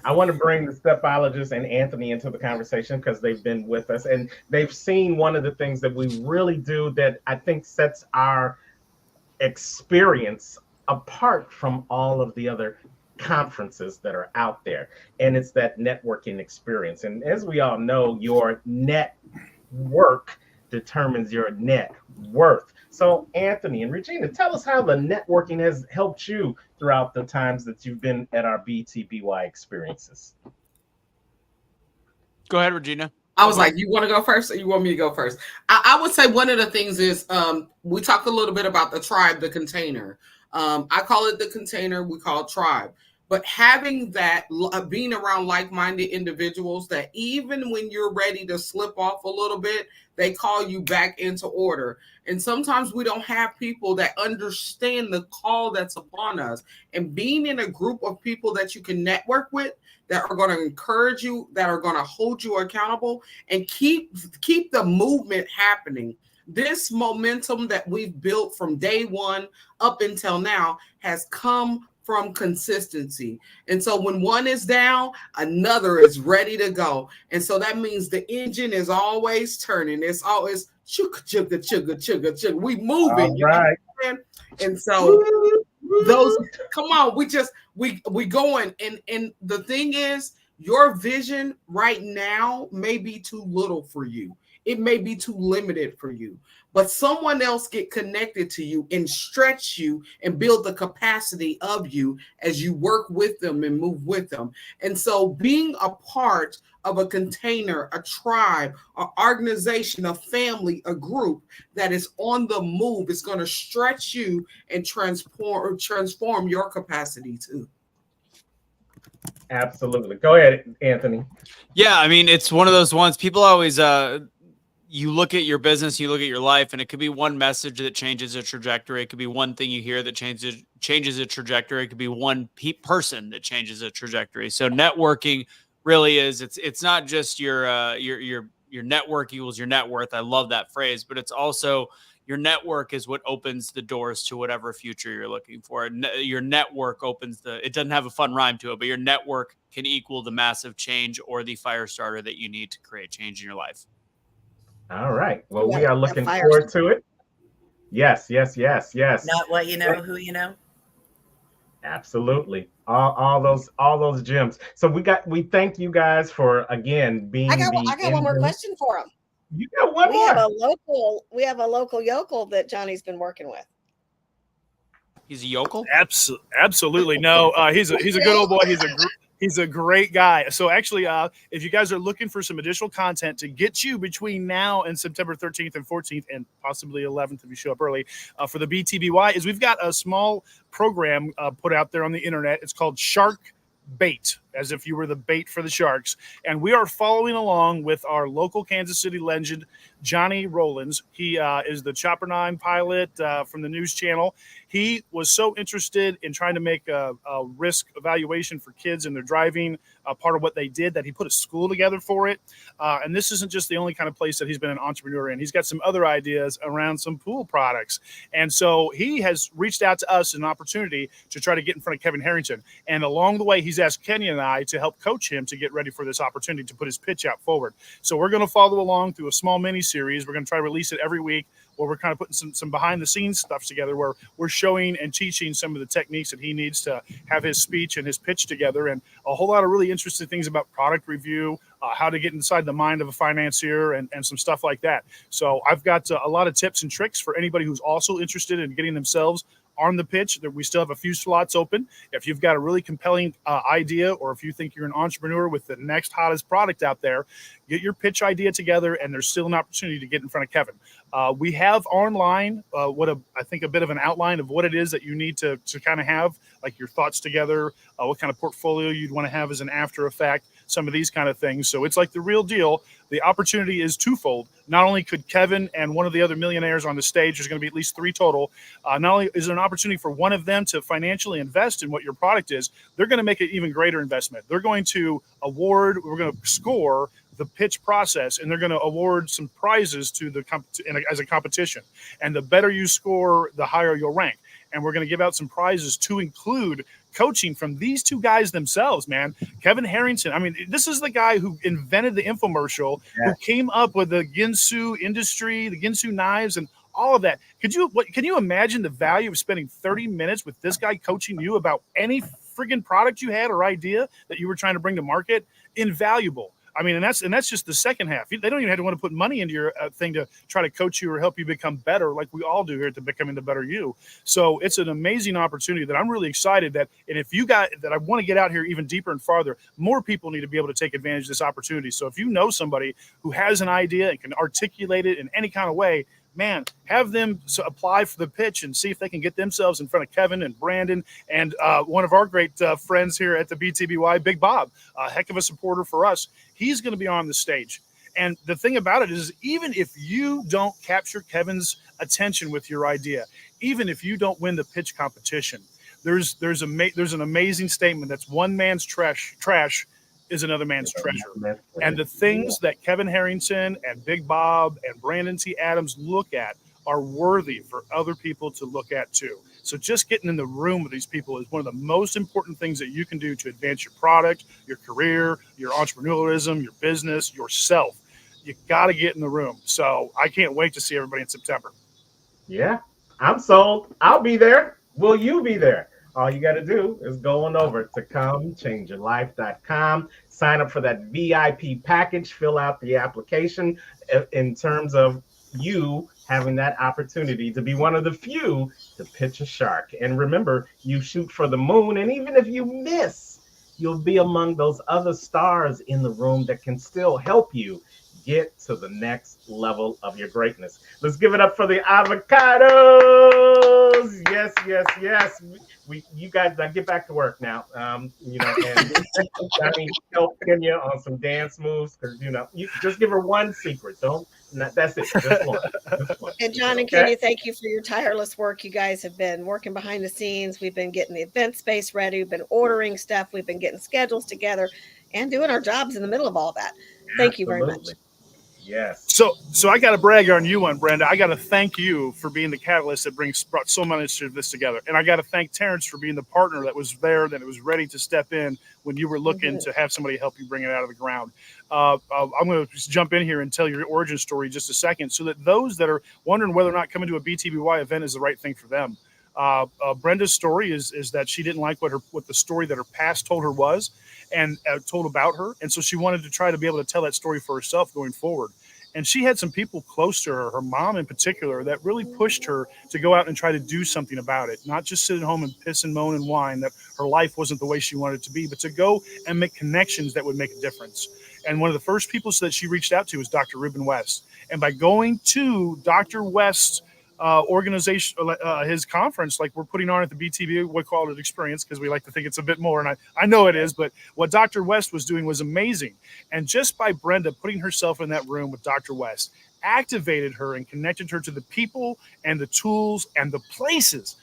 I want to bring the stepologist and Anthony into the conversation because they've been with us and they've seen one of the things that we really do that I think sets our experience apart from all of the other conferences that are out there. And it's that networking experience. And as we all know, your network determines your net worth. So Anthony and Regina, tell us how the networking has helped you throughout the times that you've been at our BTBY experiences. Go ahead, Regina. I was like, you want to go first or you want me to go first? I would say one of the things is we talked a little bit about the tribe, the container. I call it the container. We call it tribe. But having that, being around like-minded individuals that even when you're ready to slip off a little bit, they call you back into order. And sometimes we don't have people that understand the call that's upon us. And being in a group of people that you can network with, that are going to encourage you, that are going to hold you accountable, and keep the movement happening. This momentum that we've built from day one up until now has come from consistency. And so when one is down, another is ready to go. And so that means the engine is always turning. It's always chugga, chugga, chugga, chugga, chugga. We moving. All right. You know what I'm saying? And so those, come on, we going. And the thing is, your vision right now may be too little for you. It may be too limited for you, but someone else get connected to you and stretch you and build the capacity of you as you work with them and move with them. And so being a part of a container, a tribe, an organization, a family, a group that is on the move is going to stretch you and transform your capacity too. Absolutely. Go ahead, Anthony. Yeah, I mean, it's one of those ones people always you look at your business, you look at your life, and it could be one message that changes a trajectory. It could be one thing you hear that changes a trajectory. It could be one person that changes a trajectory. So networking really is, it's not just your network equals your net worth. I love that phrase, but it's also your network is what opens the doors to whatever future you're looking for. Your network opens it doesn't have a fun rhyme to it, but your network can equal the massive change or the fire starter that you need to create change in your life. All right. Well, we are looking forward to it. Yes. Not what you know, who you know. Absolutely. All those gems. So we thank you guys for again being. I got one more question for him. You got one more. We have a local yokel that Johnny's been working with. He's a yokel? Absolutely no. He's a good old boy. He's a great guy. So actually, if you guys are looking for some additional content to get you between now and September 13th and 14th, and possibly 11th if you show up early, for the BTBY, is we've got a small program put out there on the internet. It's called Shark Bait, as if you were the bait for the sharks. And we are following along with our local Kansas City legend, Johnny Rollins. He is the Chopper 9 pilot from the news channel. He was so interested in trying to make a risk evaluation for kids in their driving part of what they did, that he put a school together for it. And this isn't just the only kind of place that he's been an entrepreneur in. He's got some other ideas around some pool products. And so he has reached out to us an opportunity to try to get in front of Kevin Harrington. And along the way, he's asked Kenya and I to help coach him to get ready for this opportunity to put his pitch out forward. So we're going to follow along through a small mini series. We're going to try to release it every week, where we're kind of putting some behind the scenes stuff together, where we're showing and teaching some of the techniques that he needs to have his speech and his pitch together, and a whole lot of really interesting things about product review, how to get inside the mind of a financier, and some stuff like that. So I've got a lot of tips and tricks for anybody who's also interested in getting themselves on the pitch. That we still have a few slots open. If you've got a really compelling idea, or if you think you're an entrepreneur with the next hottest product out there, get your pitch idea together, and there's still an opportunity to get in front of Kevin. We have online I think a bit of an outline of what it is that you need to kind of have, like your thoughts together, what kind of portfolio you'd want to have as an after effect, some of these kind of things. So it's like the real deal. The opportunity is twofold. Not only could Kevin and one of the other millionaires on the stage, there's going to be at least 3 total, not only is there an opportunity for one of them to financially invest in what your product is, they're going to make an even greater investment. They're going to we're going to score the pitch process, and they're going to award some prizes to as a competition. And the better you score, the higher you'll rank. And we're going to give out some prizes to include coaching from these two guys themselves, man. Kevin Harrington, I mean, this is the guy who invented the infomercial, who came up with the Ginsu industry, the Ginsu knives, and all of that. Can you imagine the value of spending 30 minutes with this guy coaching you about any friggin' product you had or idea that you were trying to bring to market? Invaluable. I mean, and that's just the second half. They don't even have to want to put money into your thing to try to coach you or help you become better, like we all do here at the Becoming the Better You. So it's an amazing opportunity that I'm really excited that, and if you got that, I want to get out here even deeper and farther. More people need to be able to take advantage of this opportunity. So if you know somebody who has an idea and can articulate it in any kind of way, man, have them apply for the pitch and see if they can get themselves in front of Kevin and Brandon and one of our great friends here at the BTBY, Big Bob, a heck of a supporter for us. He's going to be on the stage. And the thing about it is, even if you don't capture Kevin's attention with your idea, even if you don't win the pitch competition, there's an amazing statement that's one man's trash is another man's treasure. And the things that Kevin Harrington and Big Bob and Brandon T. Adams look at are worthy for other people to look at too. So just getting in the room with these people is one of the most important things that you can do to advance your product, your career, your entrepreneurialism, your business, yourself. You got to get in the room. So I can't wait to see everybody in September. Yeah, I'm sold. I'll be there. Will you be there? All you got to do is go on over to comechangeyourlife.com, sign up for that VIP package, fill out the application in terms of you having that opportunity to be one of the few to pitch a shark. And remember, you shoot for the moon, and even if you miss, you'll be among those other stars in the room that can still help you get to the next level of your greatness. Let's give it up for the avocados. Yes, yes, yes. You guys get back to work now. And Johnny help Kenya on some dance moves, because you just give her one secret. That's it. Just one. And John and Kenya, thank you for your tireless work. You guys have been working behind the scenes. We've been getting the event space ready. We've been ordering stuff. We've been getting schedules together and doing our jobs in the middle of all that. Thank you very much. Yes. So I got to brag on you one, Brenda. I got to thank you for being the catalyst that brought so much of this together. And I got to thank Terrence for being the partner that was there, that was ready to step in when you were looking to have somebody help you bring it out of the ground. I'm going to just jump in here and tell your origin story just a second, so that those that are wondering whether or not coming to a BTBY event is the right thing for them. Brenda's story is that she didn't like what the story that her past told her was, and told about her. And so she wanted to try to be able to tell that story for herself going forward. And she had some people close to her mom in particular, that really pushed her to go out and try to do something about it. Not just sit at home and piss and moan and whine that her life wasn't the way she wanted it to be, but to go and make connections that would make a difference. And one of the first people that she reached out to was Dr. Ruben West. And by going to Dr. West's organization, his conference, like we're putting on at the BTB, we call it experience because we like to think it's a bit more, and I know it is, but what Dr. West was doing was amazing. And just by Brenda putting herself in that room with Dr. West, activated her and connected her to the people and the tools and the places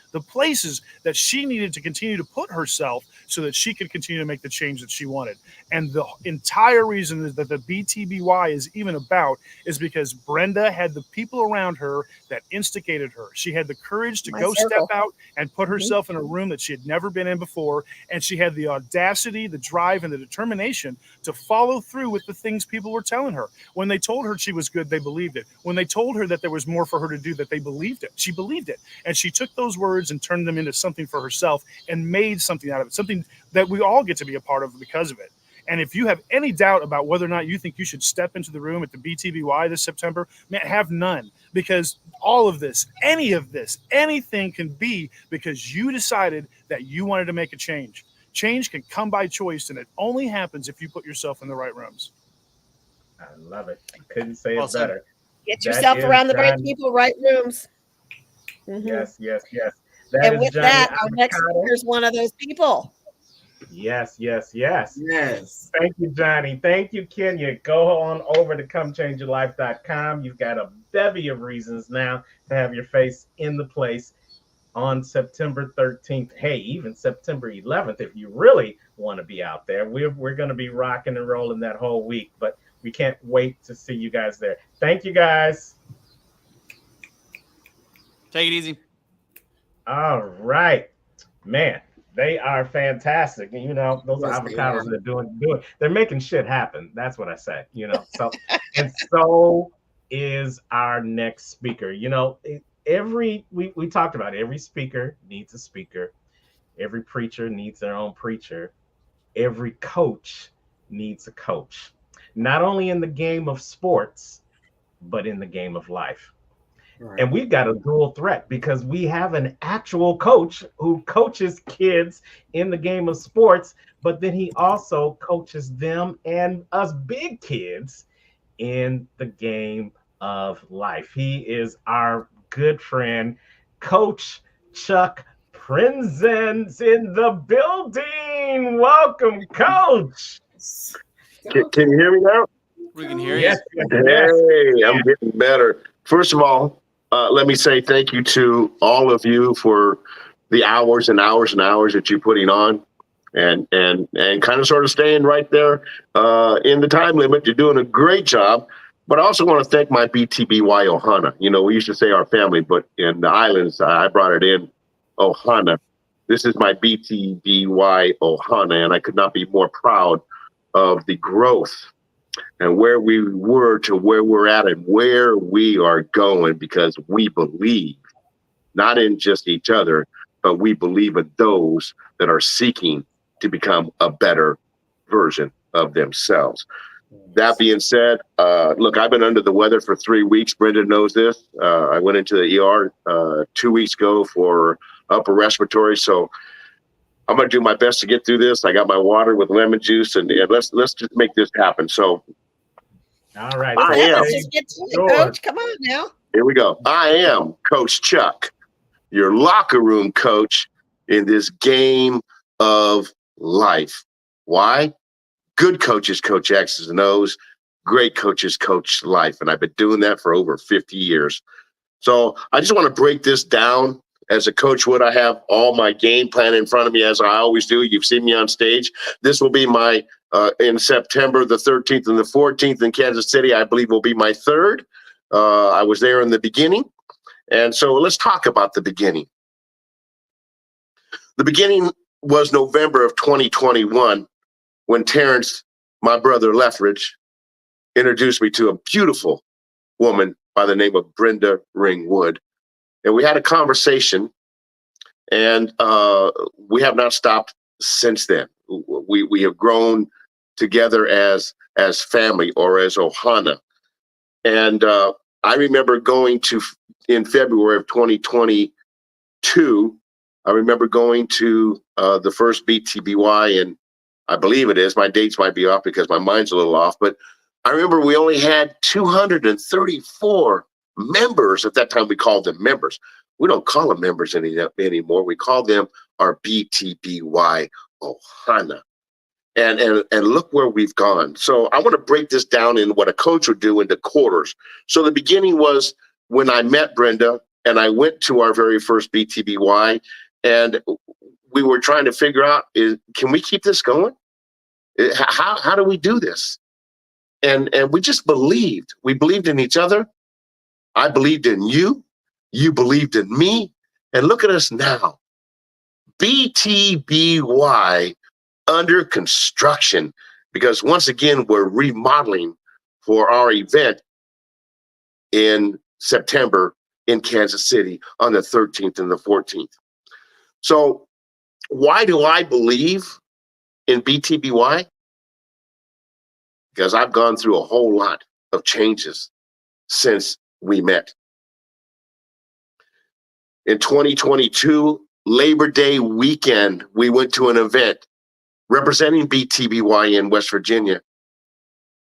that she needed to continue to put herself so that she could continue to make the change that she wanted. And the entire reason is that the BTBY is even about is because Brenda had the people around her that instigated her. She had the courage to go step out and put herself in a room that she had never been in before. And she had the audacity, the drive, and the determination to follow through with the things people were telling her. When they told her she was good, they believed it. When they told her that there was more for her to do, that they believed it. She believed it. And she took those words and turned them into something for herself and made something out of it, something that we all get to be a part of because of it. And if you have any doubt about whether or not you think you should step into the room at the BTBY this September, man, have none, because all of this, any of this, anything can be because you decided that you wanted to make a change. Change can come by choice, and it only happens if you put yourself in the right rooms. I love it. I couldn't say it better. Get yourself around the right people, right rooms. Yes. And with that, our next speaker is one of those people. Yes. Thank you, Johnny. Thank you, Kenya. Go on over to comechangeyourlife.com. You've got a bevy of reasons now to have your face in the place on September 13th. Hey, even September 11th, if you really want to be out there. We're going to be rocking and rolling that whole week, but we can't wait to see you guys there. Thank you, guys. Take it easy. All right, man. They are fantastic. You know, those Yes, avocados are doing, they're making shit happen. That's what I say, you know. So, and so is our next speaker. You know, we talked about it. Every speaker needs a speaker. Every preacher needs their own preacher. Every coach needs a coach. Not only in the game of sports, but in the game of life. Right. And we've got a dual threat because we have an actual coach who coaches kids in the game of sports, but then he also coaches them and us big kids in the game of life. He is our good friend, Coach Chuck Prinzen's in the building. Welcome, Coach. Can you hear me now? We can hear you. Yes. Hey, I'm getting better. First of all, let me say thank you to all of you for the hours and hours and hours that you're putting on and kind of sort of staying right there in the time limit. You're doing a great job. But I also want to thank my BTBY Ohana. You know, we used to say our family, but in the islands, I brought it in Ohana. This is my BTBY Ohana, and I could not be more proud of the growth and where we were to where we're at and where we are going, because we believe not in just each other, but we believe in those that are seeking to become a better version of themselves. That being said, look, I've been under the weather for 3 weeks. Brenda knows this. I went into the ER 2 weeks ago for upper respiratory. So I'm going to do my best to get through this. I got my water with lemon juice, and let's just make this happen. So, all right. Let's just get to it, Coach. Come on now. Here we go. I am Coach Chuck, your locker room coach in this game of life. Why? Good coaches coach X's and O's. Great coaches coach life. And I've been doing that for over 50 years. So I just want to break this down. As a coach would, I have all my game plan in front of me, as I always do. You've seen me on stage. This will be my, in September, the 13th and the 14th in Kansas City, I believe will be my third. I was there in the beginning. And so let's talk about the beginning. The beginning was November of 2021 when Terrence, my brother Lethridge, introduced me to a beautiful woman by the name of Brenda Ringwood. And we had a conversation, and we have not stopped since then. We have grown together as family, or as Ohana. And I remember going to, in February of 2022, I remember going to the first BTBY, and I believe it is, my dates might be off because my mind's a little off, but I remember we only had 234 members. At that time, we called them members. We don't call them members anymore. We call them our BTBY Ohana. And look where we've gone. So I want to break this down in what a coach would do into quarters. So the beginning was when I met Brenda and I went to our very first BTBY, and we were trying to figure out, can we keep this going? How do we do this? And we just believed. We believed in each other. I believed in you. You believed in me. And look at us now. BTBY under construction, because once again, we're remodeling for our event in September in Kansas City on the 13th and the 14th. So why do I believe in BTBY? Because I've gone through a whole lot of changes since we met. In 2022, Labor Day weekend, we went to an event representing BTBY in West Virginia,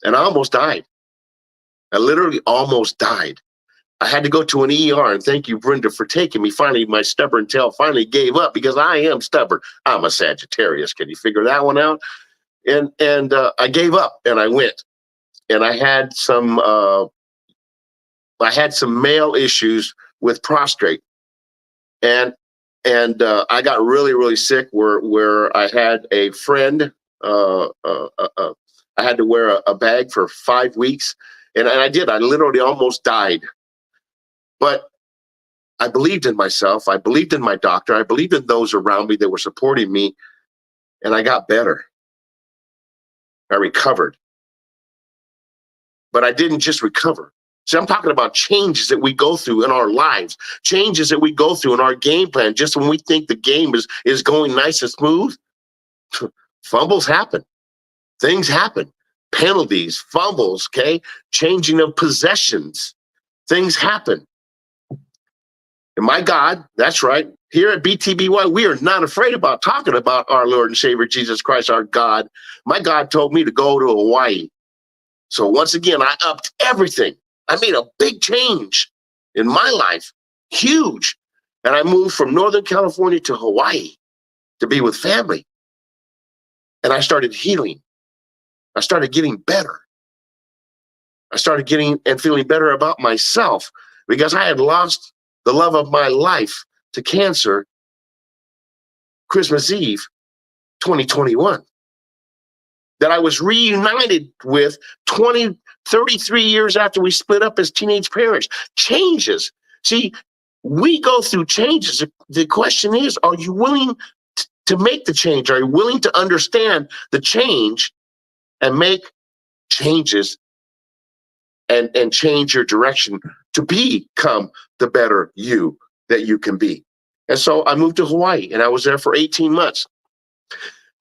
and I almost died. I literally almost died. I had to go to an ER, and thank you, Brenda, for taking me. Finally, my stubborn tail finally gave up, because I am stubborn. I'm a Sagittarius. Can you figure that one out? And I gave up, and I went, and I had some male issues with prostrate, and I got really, really sick where I had a friend. I had to wear a bag for 5 weeks, and I did. I literally almost died. But I believed in myself. I believed in my doctor. I believed in those around me that were supporting me, and I got better. I recovered. But I didn't just recover. See, I'm talking about changes that we go through in our lives, changes that we go through in our game plan. Just when we think the game is going nice and smooth, fumbles happen. Things happen. Penalties, fumbles, okay? Changing of possessions. Things happen. And my God, that's right. Here at BTBY, we are not afraid about talking about our Lord and Savior, Jesus Christ, our God. My God told me to go to Hawaii. So once again, I upped everything. I made a big change in my life, huge. And I moved from Northern California to Hawaii to be with family. And I started healing. I started getting better. I started getting and feeling better about myself, because I had lost the love of my life to cancer Christmas Eve 2021. That I was reunited with 33 years after we split up as teenage parents. Changes. See, we go through changes. The question is, are you willing to make the change? Are you willing to understand the change and make changes and change your direction to become the better you that you can be? And so I moved to Hawaii, and I was there for 18 months.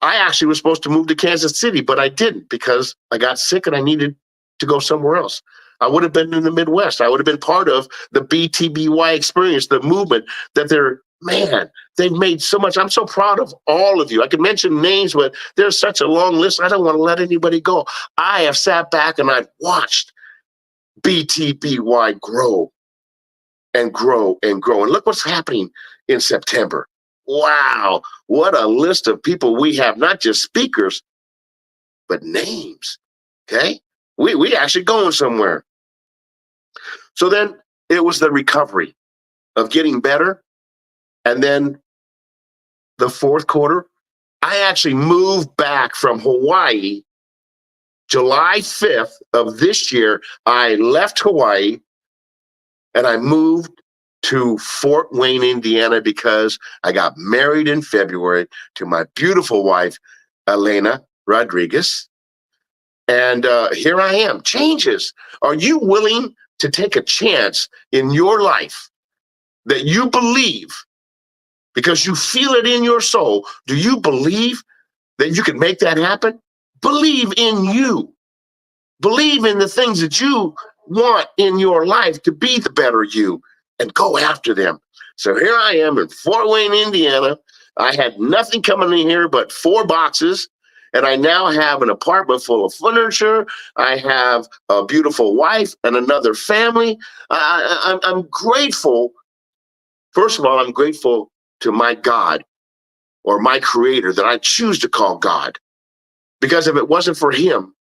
I actually was supposed to move to Kansas City, but I didn't, because I got sick and I needed to go somewhere else. I would have been in the Midwest. I would have been part of the BTBY experience, the movement that they've made so much. I'm so proud of all of you. I could mention names, but there's such a long list. I don't want to let anybody go. I have sat back and I've watched BTBY grow and grow and grow. And look what's happening in September. Wow, what a list of people we have, not just speakers, but names, okay? We actually going somewhere. So then it was the recovery of getting better. And then the fourth quarter, I actually moved back from Hawaii July 5th of this year. I left Hawaii and I moved to Fort Wayne, Indiana, because I got married in February to my beautiful wife, Elena Rodriguez. And here I am. Changes. Are you willing to take a chance in your life that you believe, because you feel it in your soul? Do you believe that you can make that happen? Believe in you. Believe in the things that you want in your life to be the better you, and go after them. So here I am in Fort Wayne, Indiana. I had nothing coming in here but 4 boxes. And I now have an apartment full of furniture. I have a beautiful wife and another family. I'm grateful. First of all, I'm grateful to my God, or my creator, that I choose to call God. Because if it wasn't for him,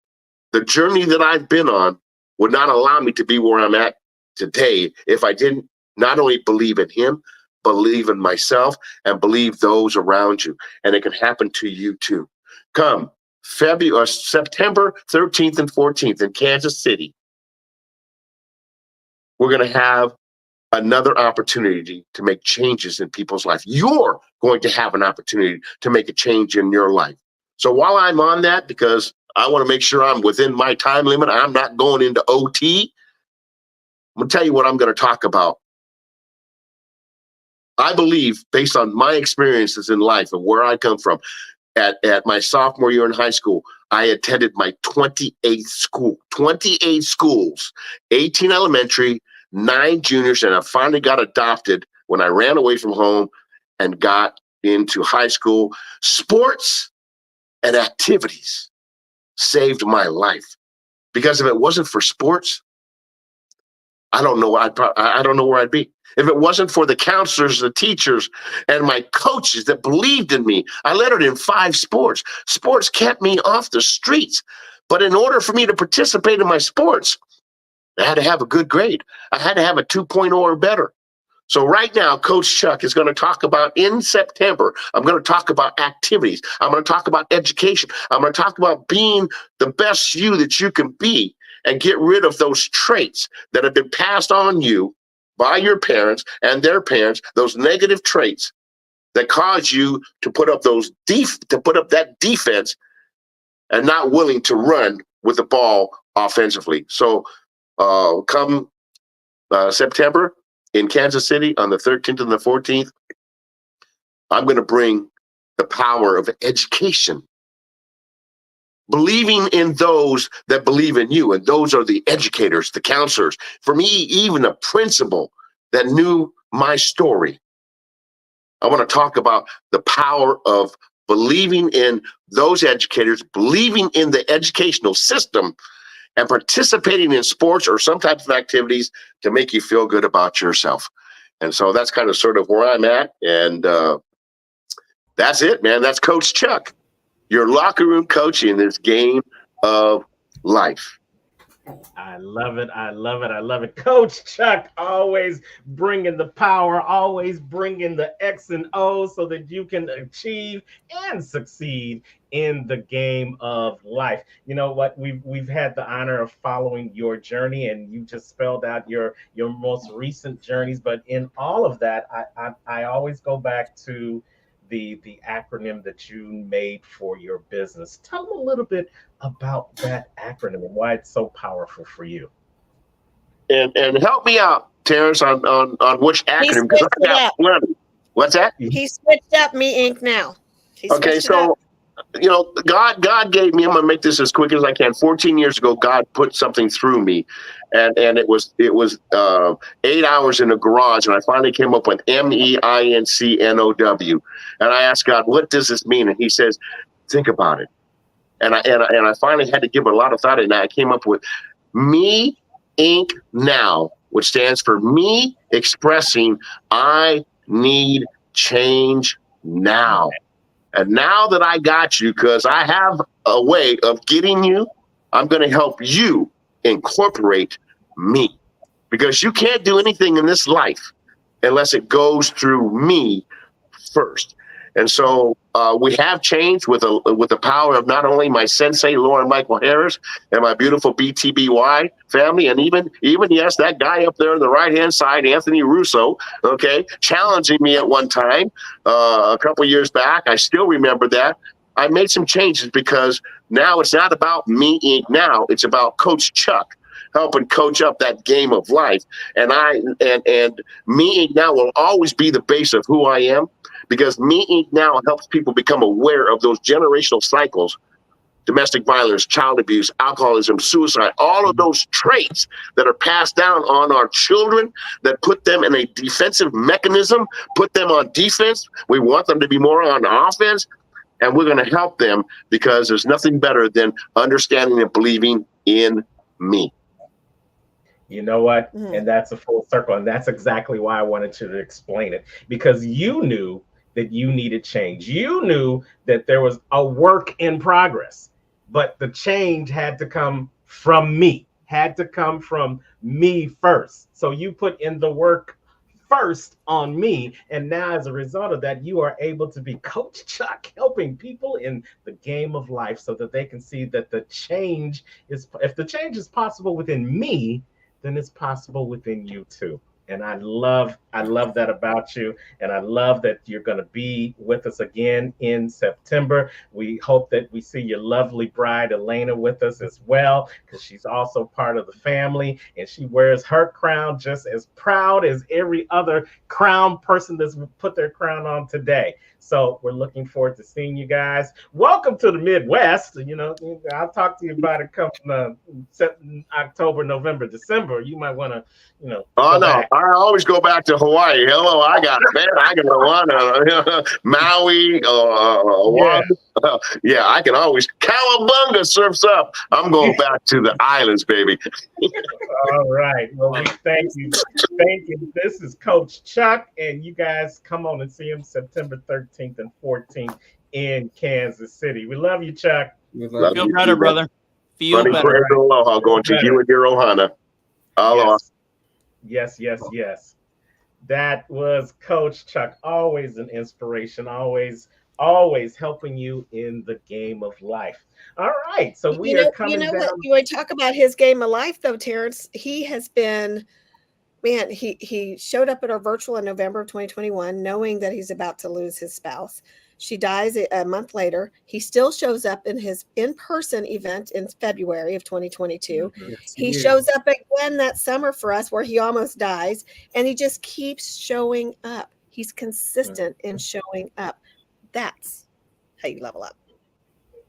the journey that I've been on would not allow me to be where I'm at today if I didn't not only believe in him, believe in myself, and believe those around you. And it can happen to you too. Come September 13th and 14th in Kansas City, we're going to have another opportunity to make changes in people's life. You're going to have an opportunity to make a change in your life. So while I'm on that, because I want to make sure I'm within my time limit, I'm not going into OT, I'm going to tell you what I'm going to talk about. I believe, based on my experiences in life and where I come from, at my sophomore year in high school, I attended my 28th school, 28 schools, 18 elementary, 9 juniors, and I finally got adopted when I ran away from home and got into high school. Sports and activities saved my life, because if it wasn't for sports, I don't know where I'd be. If it wasn't for the counselors, the teachers, and my coaches that believed in me, I lettered in 5 sports. Sports kept me off the streets. But in order for me to participate in my sports, I had to have a good grade. I had to have a 2.0 or better. So right now, Coach Chuck is going to talk about, in September, I'm going to talk about activities. I'm going to talk about education. I'm going to talk about being the best you that you can be, and get rid of those traits that have been passed on you by your parents and their parents, those negative traits that cause you to put up that defense and not willing to run with the ball offensively. So come September in Kansas City on the 13th and the 14th, I'm going to bring the power of education. Believing in those that believe in you, and those are the educators, the counselors. For me, even a principal that knew my story. I want to talk about the power of believing in those educators, believing in the educational system, and participating in sports or some types of activities to make you feel good about yourself. And so that's kind of sort of where I'm at. And that's it, man. That's Coach Chuck, your locker room coach in this game of life. I love it. I love it. I love it. Coach Chuck, always bringing the power, always bringing the X and O so that you can achieve and succeed in the game of life. You know what? We've had the honor of following your journey, and you just spelled out your most recent journeys. But in all of that, I always go back to the acronym that you made for your business. Tell them a little bit about that acronym and why it's so powerful for you. And help me out, Terrence, on which acronym. What's that? He switched up Me Inc. now. Okay, so God gave me, I'm gonna make this as quick as I can. 14 years ago, God put something through me, and it was 8 hours in a garage, and I finally came up with MEINCNOW, and I asked God, what does this mean? And He says, think about it. And I finally had to give it a lot of thought, and I came up with Me Inc. Now, which stands for me expressing I need change now. And now that I got you, because I have a way of getting you, I'm going to help you incorporate me. Because you can't do anything in this life unless it goes through me first. And so we have changed with the power of not only my sensei, Lauren Michael Harris, and my beautiful BTBY family, and even yes, that guy up there on the right-hand side, Anthony Russo, okay, challenging me at one time a couple years back. I still remember that. I made some changes because now it's not about Me Inc. Now, it's about Coach Chuck helping coach up that game of life. And Me Inc. Now will always be the base of who I am, because Me Inc. Now helps people become aware of those generational cycles domestic violence, child abuse, alcoholism, suicide, all of those traits that are passed down on our children that put them in a defensive mechanism, put them on defense. We want them to be more on offense, and we're going to help them because there's nothing better than understanding and believing in me. You know what? And that's a full circle. And that's exactly why I wanted to explain it, because you knew that you needed change. You knew that there was a work in progress, but the change had to come from me, first. So you put in the work first on me. And now as a result of that, you are able to be Coach Chuck, helping people in the game of life so that they can see that the change is, if the change is possible within me, then it's possible within you too. And I love that about you. And I love that you're going to be with us again in September. We hope that we see your lovely bride, Elena, with us as well, because she's also part of the family. And she wears her crown just as proud as every other crown person that's put their crown on today. So we're looking forward to seeing you guys. Welcome to the Midwest. You know, I'll talk to you about it come October, November, December. You might want to, you know. Oh, no. Back. I always go back to Hawaii. Hello, I got it, man. I got Oahu, Maui. Yeah, I can always. Cowabunga surfs up. I'm going back to the islands, baby. All right. Well, we thank you. Thank you. This is Coach Chuck, and you guys come on and see him September 13th and 14th in Kansas City. We love you, Chuck. Feel better, brother. Feel better. Aloha, going to you and your Ohana. Aloha. Yes. That was Coach Chuck. Always an inspiration. Always helping you in the game of life. All right. So we are coming down. What, you want to talk about his game of life, though, Terrence? He has been, man, he showed up at our virtual in November of 2021, knowing that he's about to lose his spouse. She dies a month later. He still shows up in his in-person event in February of 2022. Yes, he shows up again that summer for us where he almost dies, and he just keeps showing up. He's consistent in showing up. That's how you level up.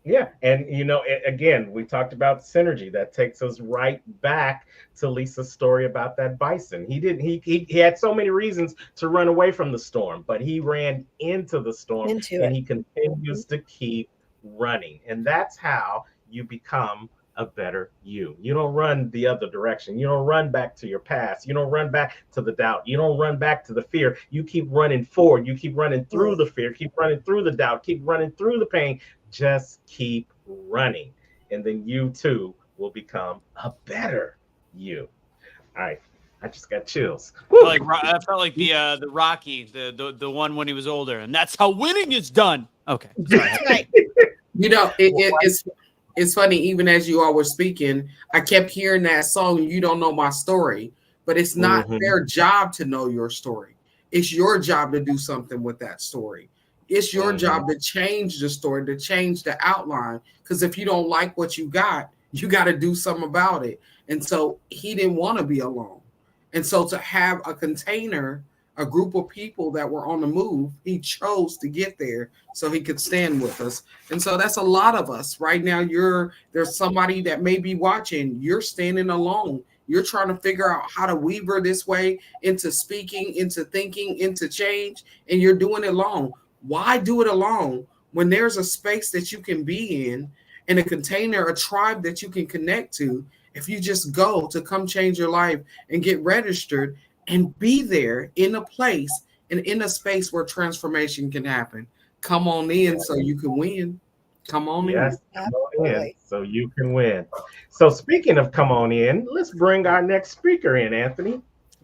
Yeah. And, you know, again, we talked about synergy. That takes us right back to Lisa's story about that bison. He had so many reasons to run away from the storm, but he ran into the storm and he continues to keep running. And that's how you become a better you. You don't run the other direction. You don't run back to your past. You don't run back to the doubt. You don't run back to the fear. You keep running forward. You keep running through the fear, keep running through the doubt, keep running through the pain. Just keep running, and then you too will become a better you. All right, I just got chills. I felt like the Rocky, the one when he was older, and that's how winning is done. Okay, sorry. You know, it's funny. Even as you all were speaking, I kept hearing that song. You don't know my story, but it's not their job to know your story. It's your job to do something with that story. It's your job to change the story, to change the outline. Because if you don't like what you got to do something about it. And so he didn't want to be alone. And so to have a container, a group of people that were on the move, he chose to get there so he could stand with us. And so that's a lot of us right now. There's somebody that may be watching. You're standing alone. You're trying to figure out how to weaver this way into speaking, into thinking, into change, and you're doing it alone. Why do it alone when there's a space that you can be in a container, a tribe that you can connect to? If you just go to come change your life and get registered and be there in a place and in a space where transformation can happen. Come on in so you can win. Come on in. Come on in so you can win. So speaking of come on in, let's bring our next speaker in, Anthony.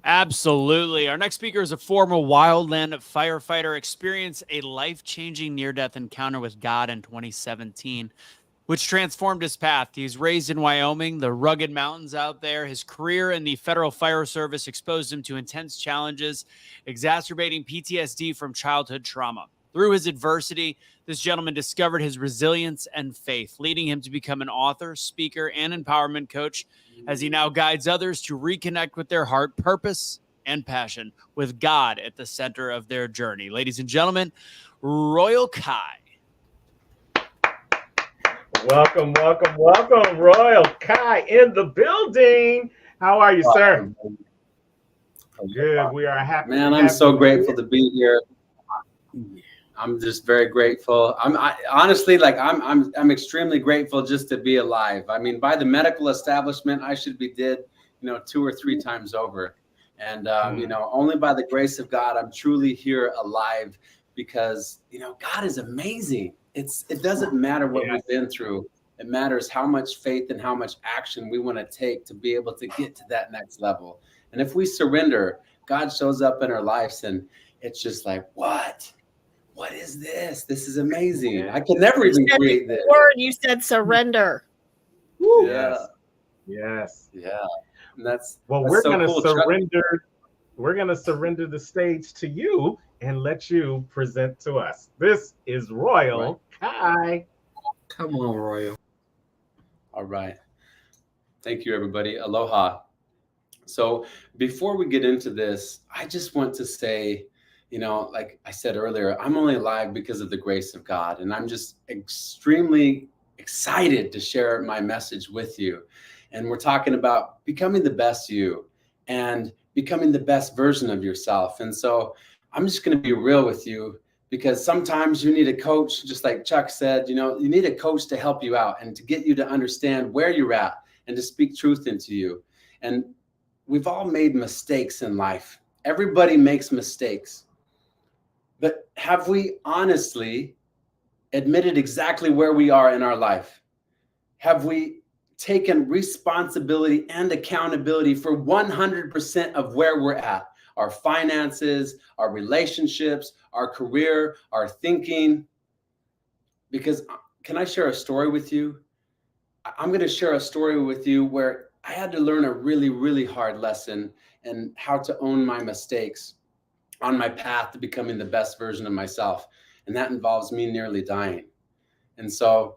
Absolutely. Our next speaker is a former wildland firefighter, experienced a life-changing near-death encounter with God in 2017, which transformed his path. He's raised in Wyoming, the rugged mountains out there. His career in the Federal Fire Service exposed him to intense challenges, exacerbating PTSD from childhood trauma. Through his adversity, this gentleman discovered his resilience and faith, leading him to become an author, speaker, and empowerment coach as he now guides others to reconnect with their heart, purpose, and passion with God at the center of their journey. Ladies and gentlemen, Royal Kai. Welcome, welcome, welcome, Royal Kai in the building. How are you, sir? Good. We are happy. Man, to I'm have so you grateful to be here. I'm just very grateful. Honestly, like I'm extremely grateful just to be alive. I mean, by the medical establishment, I should be dead, 2 or 3 times over. And only by the grace of God, I'm truly here alive because God is amazing. It doesn't matter what we've been through. It matters how much faith and how much action we want to take to be able to get to that next level. And if we surrender, God shows up in our lives, and it's just like, what? What is this? This is amazing. I can never even create this. Word, you said surrender. Woo. Yes. Yes. Yeah. And that's we're so gonna cool. surrender. We're gonna surrender the stage to you and let you present to us. This is Royal Kai. Come on, Royal. All right. Thank you, everybody. Aloha. So before we get into this, I just want to say, like I said earlier, I'm only alive because of the grace of God. And I'm just extremely excited to share my message with you. And we're talking about becoming the best you and becoming the best version of yourself. And so I'm just going to be real with you, because sometimes you need a coach, just like Chuck said, you need a coach to help you out and to get you to understand where you're at and to speak truth into you. And we've all made mistakes in life. Everybody makes mistakes. But have we honestly admitted exactly where we are in our life? Have we taken responsibility and accountability for 100% of where we're at? Our finances, our relationships, our career, our thinking. Because can I share a story with you? I'm going to share a story with you where I had to learn a really, really hard lesson in how to own my mistakes on my path to becoming the best version of myself. And that involves me nearly dying. And so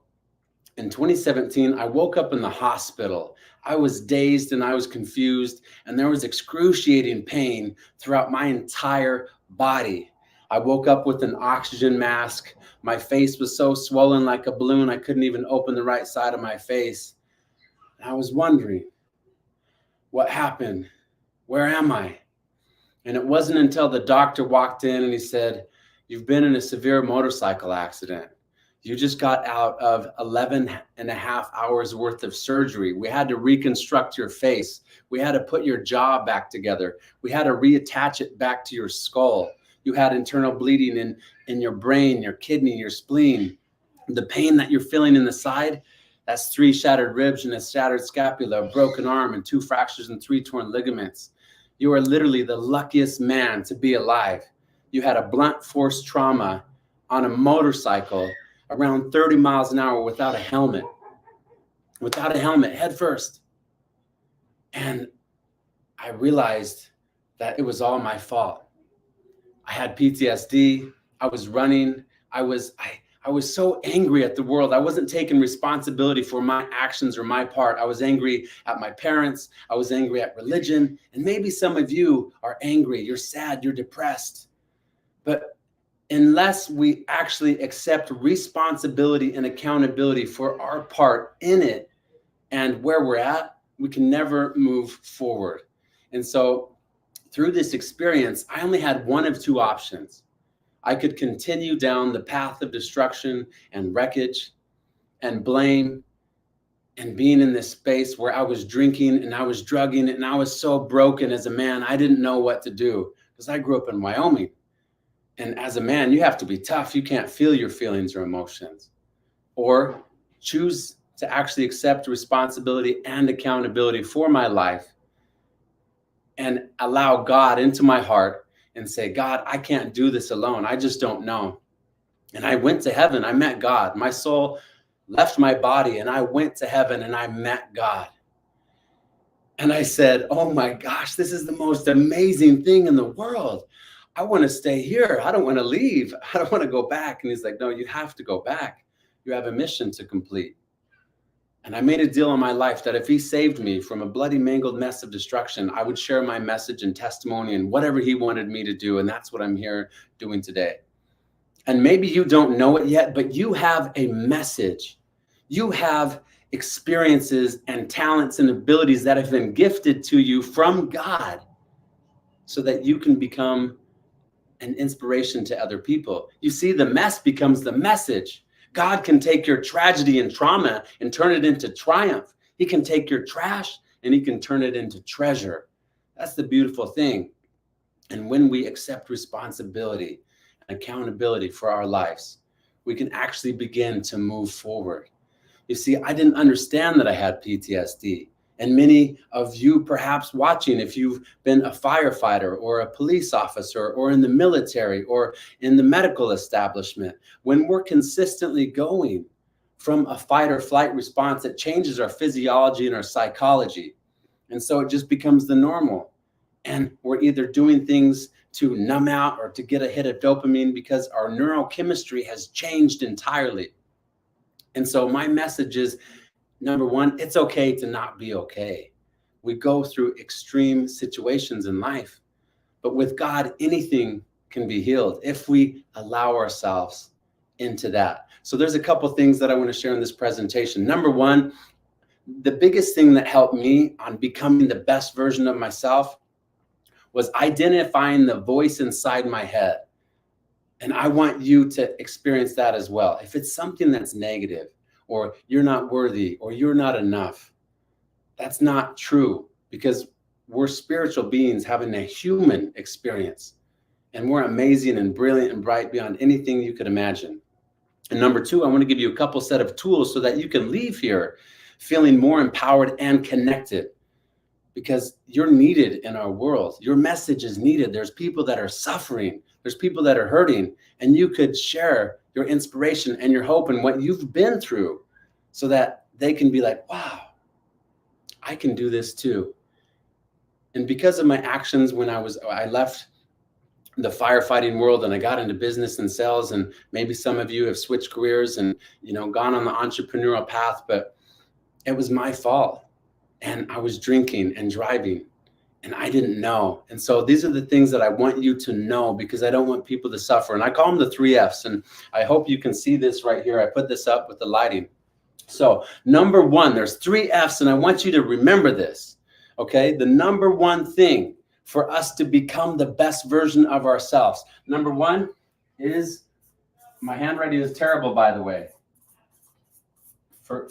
in 2017, I woke up in the hospital. I was dazed and I was confused, and there was excruciating pain throughout my entire body. I woke up with an oxygen mask. My face was so swollen like a balloon, I couldn't even open the right side of my face. And I was wondering, what happened? Where am I? And it wasn't until the doctor walked in and he said, "You've been in a severe motorcycle accident. You just got out of 11 and a half hours worth of surgery. We had to reconstruct your face. We had to put your jaw back together. We had to reattach it back to your skull. You had internal bleeding in your brain, your kidney, your spleen. The pain that you're feeling in the side, that's 3 shattered ribs and a shattered scapula, a broken arm and 2 fractures and 3 torn ligaments. You are literally the luckiest man to be alive. You had a blunt force trauma on a motorcycle around 30 miles an hour without a helmet, head first. And I realized that it was all my fault. I had PTSD. I was running. I was so angry at the world. I wasn't taking responsibility for my actions or my part. I was angry at my parents. I was angry at religion. And maybe some of you are angry. You're sad. You're depressed. But unless we actually accept responsibility and accountability for our part in it and where we're at, we can never move forward. And so through this experience, I only had one of 2 options. I could continue down the path of destruction and wreckage and blame and being in this space where I was drinking and I was drugging and I was so broken as a man, I didn't know what to do because I grew up in Wyoming. And as a man, you have to be tough. You can't feel your feelings or emotions. Or choose to actually accept responsibility and accountability for my life and allow God into my heart and say, "God, I can't do this alone. I just don't know." And I went to heaven. I met God. My soul left my body and I went to heaven and I met God. And I said, "Oh my gosh, this is the most amazing thing in the world. I want to stay here. I don't want to leave. I don't want to go back." And he's like, "No, you have to go back. You have a mission to complete." And I made a deal in my life that if he saved me from a bloody, mangled mess of destruction, I would share my message and testimony and whatever he wanted me to do. And that's what I'm here doing today. And maybe you don't know it yet, but you have a message. You have experiences and talents and abilities that have been gifted to you from God so that you can become an inspiration to other people. You see, the mess becomes the message. God can take your tragedy and trauma and turn it into triumph. He can take your trash and he can turn it into treasure. That's the beautiful thing. And when we accept responsibility and accountability for our lives, we can actually begin to move forward. You see, I didn't understand that I had PTSD. And many of you perhaps watching, if you've been a firefighter or a police officer or in the military or in the medical establishment, when we're consistently going from a fight or flight response, it changes our physiology and our psychology. And so it just becomes the normal. And we're either doing things to numb out or to get a hit of dopamine because our neurochemistry has changed entirely. And so my message is, number one, it's okay to not be okay. We go through extreme situations in life, but with God, anything can be healed if we allow ourselves into that. So there's a couple things that I want to share in this presentation. Number one, the biggest thing that helped me on becoming the best version of myself was identifying the voice inside my head. And I want you to experience that as well. If it's something that's negative, or you're not worthy, or you're not enough, that's not true, because we're spiritual beings having a human experience. And we're amazing and brilliant and bright beyond anything you could imagine. And number two, I want to give you a couple set of tools so that you can leave here feeling more empowered and connected, because you're needed in our world. Your message is needed. There's people that are suffering. There's people that are hurting, and you could share your inspiration and your hope and what you've been through so that they can be like, wow, I can do this too. And because of my actions when I left the firefighting world and I got into business and sales, and maybe some of you have switched careers and, gone on the entrepreneurial path, but it was my fault. And I was drinking and driving, and I didn't know. And so these are the things that I want you to know, because I don't want people to suffer. And I call them the 3 F's. And I hope you can see this right here. I put this up with the lighting. So number one, there's 3 F's, and I want you to remember this. Okay. The number one thing for us to become the best version of ourselves. Number one is, my handwriting is terrible, by the way.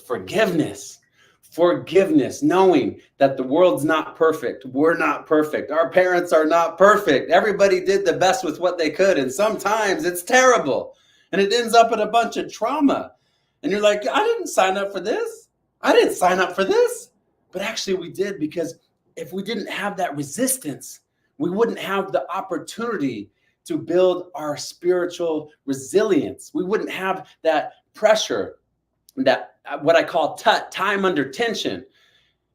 Forgiveness. Forgiveness, knowing that the world's not perfect. We're not perfect. Our parents are not perfect. Everybody did the best with what they could. And sometimes it's terrible. And it ends up in a bunch of trauma. And you're like, I didn't sign up for this. I didn't sign up for this. But actually we did, because if we didn't have that resistance, we wouldn't have the opportunity to build our spiritual resilience. We wouldn't have that pressure, that what I call time under tension.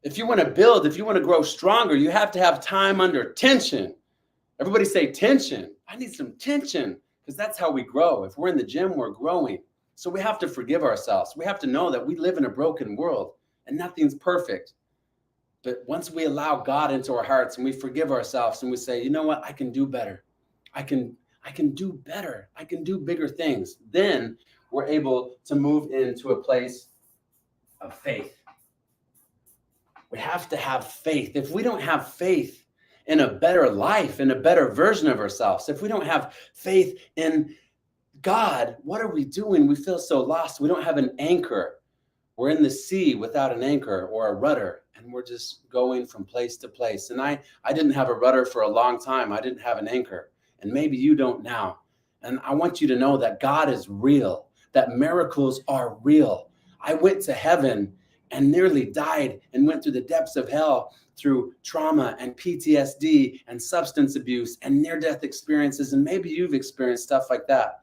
If you want to build, if you want to grow stronger, you have to have time under tension. Everybody say tension. I need some tension, because that's how we grow. If we're in the gym, we're growing. So we have to forgive ourselves. We have to know that we live in a broken world and nothing's perfect. But once we allow God into our hearts and we forgive ourselves and we say, you know what, I can do better. I can do better. I can do bigger things. Then we're able to move into a place of faith. We have to have faith. If we don't have faith in a better life, in a better version of ourselves, if we don't have faith in God, what are we doing? We feel so lost. We don't have an anchor. We're in the sea without an anchor or a rudder, and we're just going from place to place. And I didn't have a rudder for a long time. I didn't have an anchor, and maybe you don't now. And I want you to know that God is real, that miracles are real. I went to heaven and nearly died and went through the depths of hell through trauma and PTSD and substance abuse and near-death experiences. And maybe you've experienced stuff like that.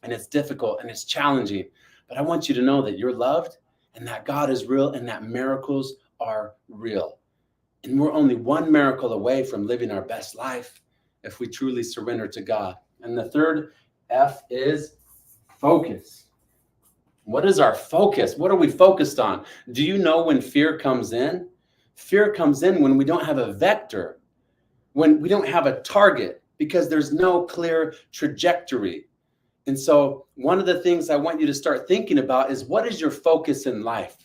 And it's difficult and it's challenging. But I want you to know that you're loved and that God is real and that miracles are real. And we're only one miracle away from living our best life if we truly surrender to God. And the third F is focus. What is our focus? What are we focused on? Do you know when fear comes in? Fear comes in when we don't have a vector, when we don't have a target, because there's no clear trajectory. And so one of the things I want you to start thinking about is, what is your focus in life?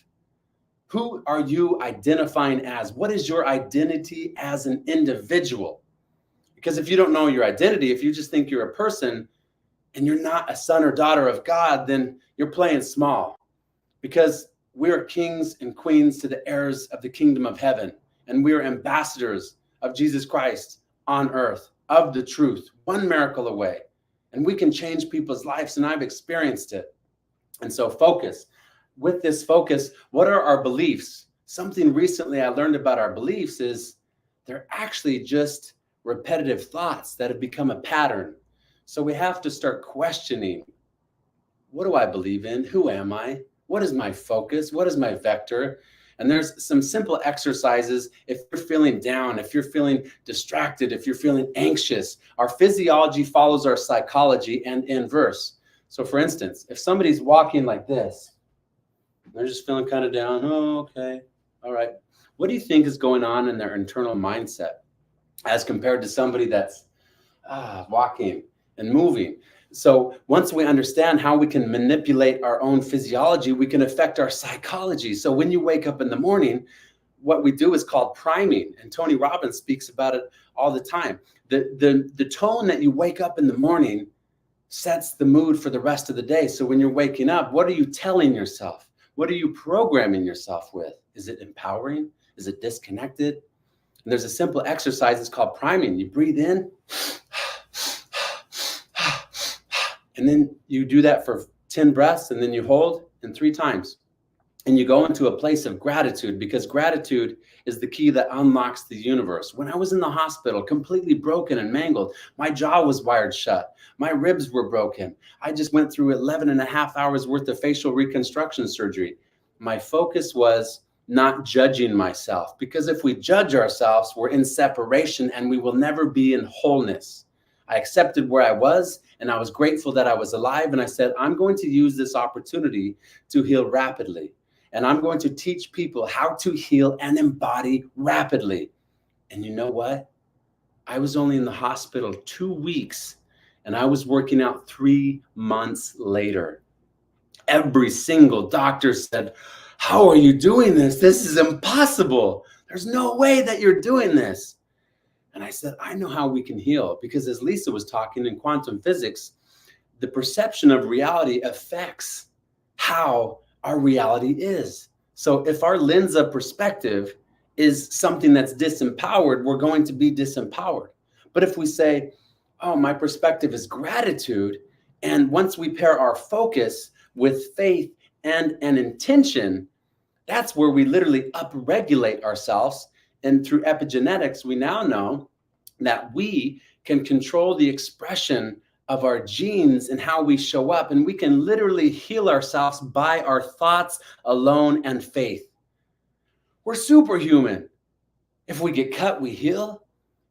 Who are you identifying as? What is your identity as an individual? Because if you don't know your identity, if you just think you're a person and you're not a son or daughter of God, then you're playing small. Because we are kings and queens to the heirs of the kingdom of heaven. And we are ambassadors of Jesus Christ on earth, of the truth, one miracle away. And we can change people's lives, and I've experienced it. And so focus. With this focus, what are our beliefs? Something recently I learned about our beliefs is they're actually just repetitive thoughts that have become a pattern. So we have to start questioning, what do I believe in? Who am I? What is my focus? What is my vector? And there's some simple exercises. If you're feeling down, if you're feeling distracted, if you're feeling anxious, our physiology follows our psychology and inverse. So for instance, if somebody's walking like this, they're just feeling kind of down. Oh, okay. All right. What do you think is going on in their internal mindset as compared to somebody that's walking and moving? So once we understand how we can manipulate our own physiology, we can affect our psychology. So when you wake up in the morning, what we do is called priming. And Tony Robbins speaks about it all the time. The tone that you wake up in the morning sets the mood for the rest of the day. So when you're waking up, what are you telling yourself? What are you programming yourself with? Is it empowering? Is it disconnected? And there's a simple exercise. It's called priming. You breathe in. And then you do that for 10 breaths, and then you hold and 3 times. And you go into a place of gratitude, because gratitude is the key that unlocks the universe. When I was in the hospital, completely broken and mangled, my jaw was wired shut. My ribs were broken. I just went through 11 and a half hours worth of facial reconstruction surgery. My focus was not judging myself, because if we judge ourselves, we're in separation and we will never be in wholeness. I accepted where I was, and I was grateful that I was alive. And I said, I'm going to use this opportunity to heal rapidly. And I'm going to teach people how to heal and embody rapidly. And you know what? I was only in the hospital 2 weeks, and I was working out 3 months later. Every single doctor said, how are you doing this? This is impossible. There's no way that you're doing this. And I said, I know how we can heal, because as Lisa was talking in quantum physics, the perception of reality affects how our reality is. So if our lens of perspective is something that's disempowered, we're going to be disempowered. But if we say, oh, my perspective is gratitude, and once we pair our focus with faith and an intention, that's where we literally upregulate ourselves. And through epigenetics, we now know that we can control the expression of our genes and how we show up. And we can literally heal ourselves by our thoughts alone and faith. We're superhuman. If we get cut, we heal.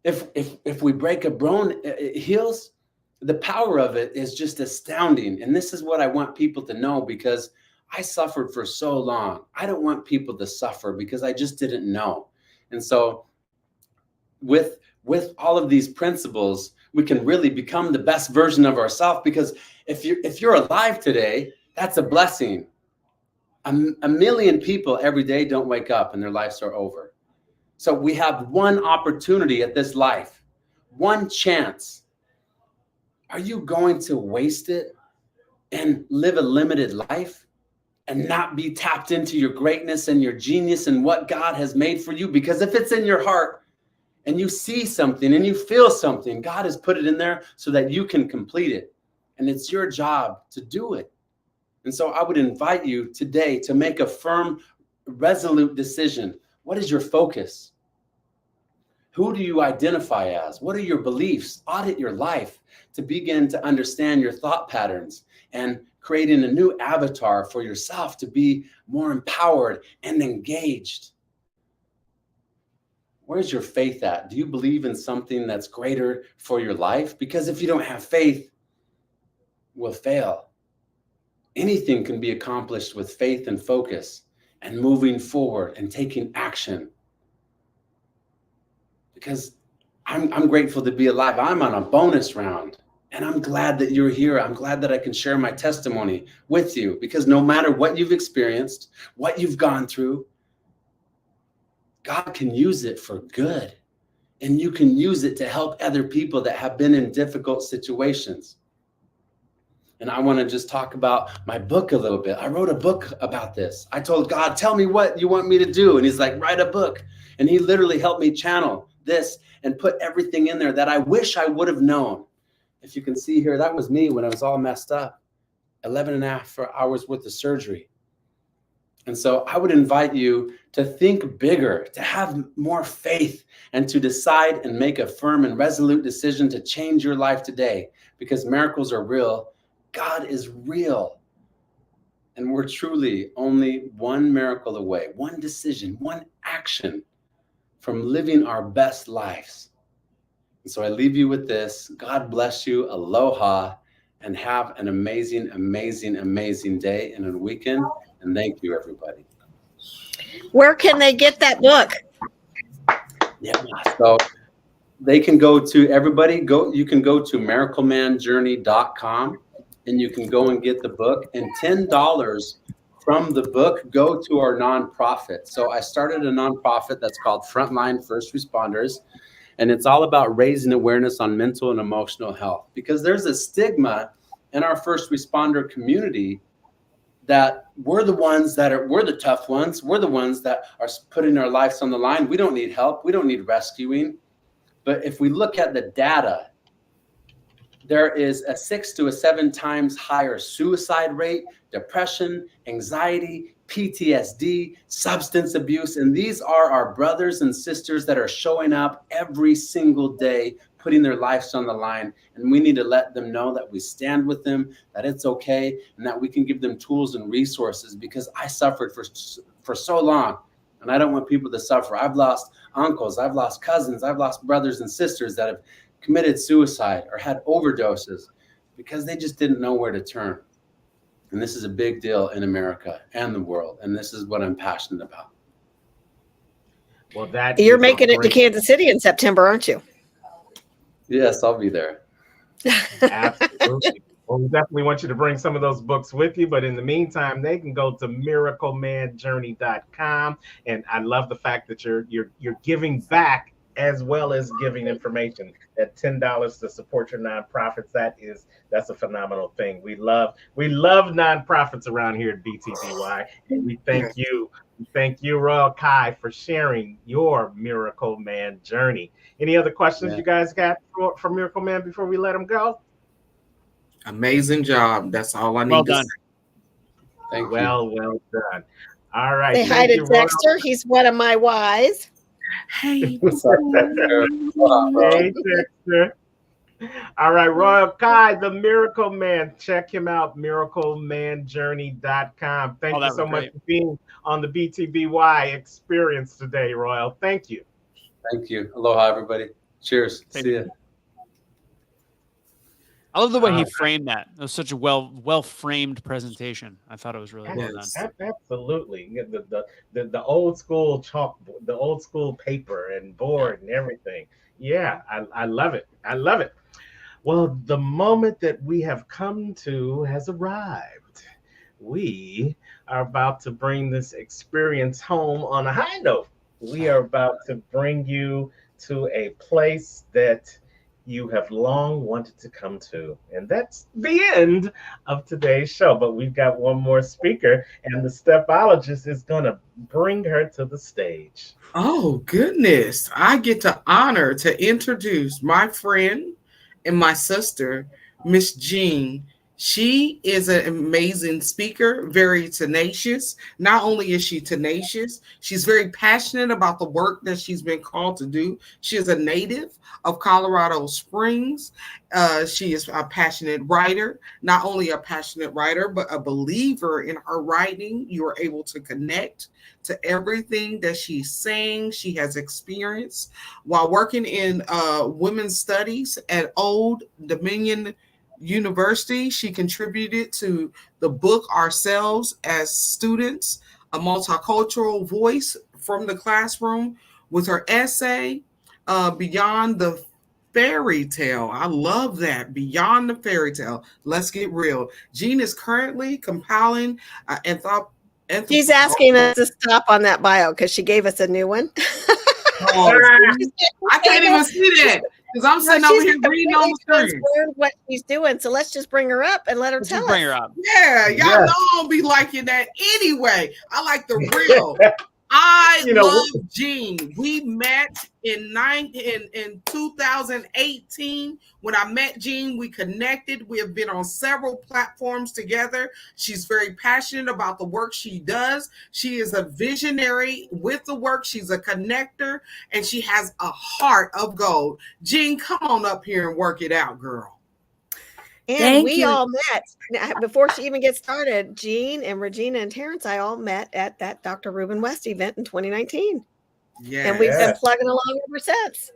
If we break a bone, it heals. The power of it is just astounding. And this is what I want people to know, because I suffered for so long. I don't want people to suffer because I just didn't know. And so with all of these principles, we can really become the best version of ourselves, because if you're alive today, that's a blessing. A million people every day don't wake up and their lives are over. So we have one opportunity at this life, one chance. Are you going to waste it and live a limited life and not be tapped into your greatness and your genius and what God has made for you? Because if it's in your heart and you see something and you feel something, God has put it in there so that you can complete it. And it's your job to do it. And so I would invite you today to make a firm, resolute decision. What is your focus? Who do you identify as? What are your beliefs? Audit your life to begin to understand your thought patterns and creating a new avatar for yourself to be more empowered and engaged. Where's your faith at? Do you believe in something that's greater for your life? Because if you don't have faith, we'll fail. Anything can be accomplished with faith and focus and moving forward and taking action. Because I'm grateful to be alive. I'm on a bonus round. And I'm glad that you're here. I'm glad that I can share my testimony with you, because no matter what you've experienced, what you've gone through, God can use it for good. And you can use it to help other people that have been in difficult situations. And I want to just talk about my book a little bit. I wrote a book about this. I told God, tell me what you want me to do. And he's like, write a book. And he literally helped me channel this and put everything in there that I wish I would have known. If you can see here, that was me when I was all messed up. 11 and a half hours worth of surgery. And so I would invite you to think bigger, to have more faith, and to decide and make a firm and resolute decision to change your life today, because miracles are real. God is real. And we're truly only one miracle away, one decision, one action from living our best lives. And so I leave you with this. God bless you. Aloha, and have an amazing, amazing, amazing day and a weekend. And thank you, everybody. Where can they get that book? Yeah. So they can go to you can go to miraclemanjourney.com and you can go and get the book, and $10 from the book go to our nonprofit. So I started a nonprofit that's called Frontline First Responders, and it's all about raising awareness on mental and emotional health, because there's a stigma in our first responder community that we're the tough ones. We're the ones that are putting our lives on the line. We don't need help. We don't need rescuing. But if we look at the data, there is a 6 to 7 times higher suicide rate, depression, anxiety, PTSD, substance abuse. And these are our brothers and sisters that are showing up every single day, putting their lives on the line. And we need to let them know that we stand with them, that it's okay, and that we can give them tools and resources, because I suffered for so long, and I don't want people to suffer. I've lost uncles, I've lost cousins, I've lost brothers and sisters that have committed suicide or had overdoses because they just didn't know where to turn. And this is a big deal in America and the world. And this is what I'm passionate about. Well, you're making it to Kansas City in September, aren't you? Yes, I'll be there. Absolutely. Well, we definitely want you to bring some of those books with you. But in the meantime, they can go to miraclemanjourney.com. And I love the fact that you're giving back as well as giving information. At $10 to support your nonprofits, that's a phenomenal thing. We love nonprofits around here at BTBY, and we thank you. We thank you, Royal Kai, for sharing your Miracle Man journey. Any other questions you guys got for Miracle Man before we let him go? Amazing job. That's all I need to say. Thank you. Well done. All right. Say hi to Dexter. He's one of my Ys. Hey. Hey, Dexter. All right, Royal Kai, the Miracle Man. Check him out, miraclemanjourney.com. Thank you so much for being on the BTBY experience today, Royal. Thank you. Thank you. Aloha, everybody. Cheers. See you. I love the way he framed that. It was such a well framed presentation. I thought it was really well done. Absolutely. The old school chalkboard, the old school paper and board and everything. Yeah, I love it. I love it. Well, the moment that we have come to has arrived. We are about to bring this experience home on a high note. We are about to bring you to a place that you have long wanted to come to. And that's the end of today's show. But we've got one more speaker, and the stepologist is going to bring her to the stage. Oh, goodness. I get the honor to introduce my friend and my sister, Miss Jean. She is an amazing speaker, very tenacious. Not only is she tenacious, she's very passionate about the work that she's been called to do. She is a native of Colorado Springs. She is a passionate writer, not only a passionate writer, but a believer in her writing. You are able to connect to everything that she's saying. She has experience while working in women's studies at Old Dominion University. She contributed to the book Ourselves as Students, a multicultural voice from the classroom, with her essay, Beyond the fairy tale. I love that. Beyond the fairy tale. Let's get real. Jean is currently compiling She's asking us to stop on that bio because she gave us a new one. Oh, I can't even see that because I'm sitting over here reading on the screen. What she's doing, so let's just bring her up and let her tell us. Bring her up. Yeah, y'all know I don't be liking that anyway. I like the real. I love Jean. We met in 2018. When I met Jean, we connected. We have been on several platforms together. She's very passionate about the work she does. She is a visionary with the work. She's a connector, and she has a heart of gold. Jean, come on up here and work it out, girl. And we all met before she even gets started. Jean and Regina and Terrence, I all met at that Dr. Ruben West event in 2019. Yeah, and we've been plugging along ever since.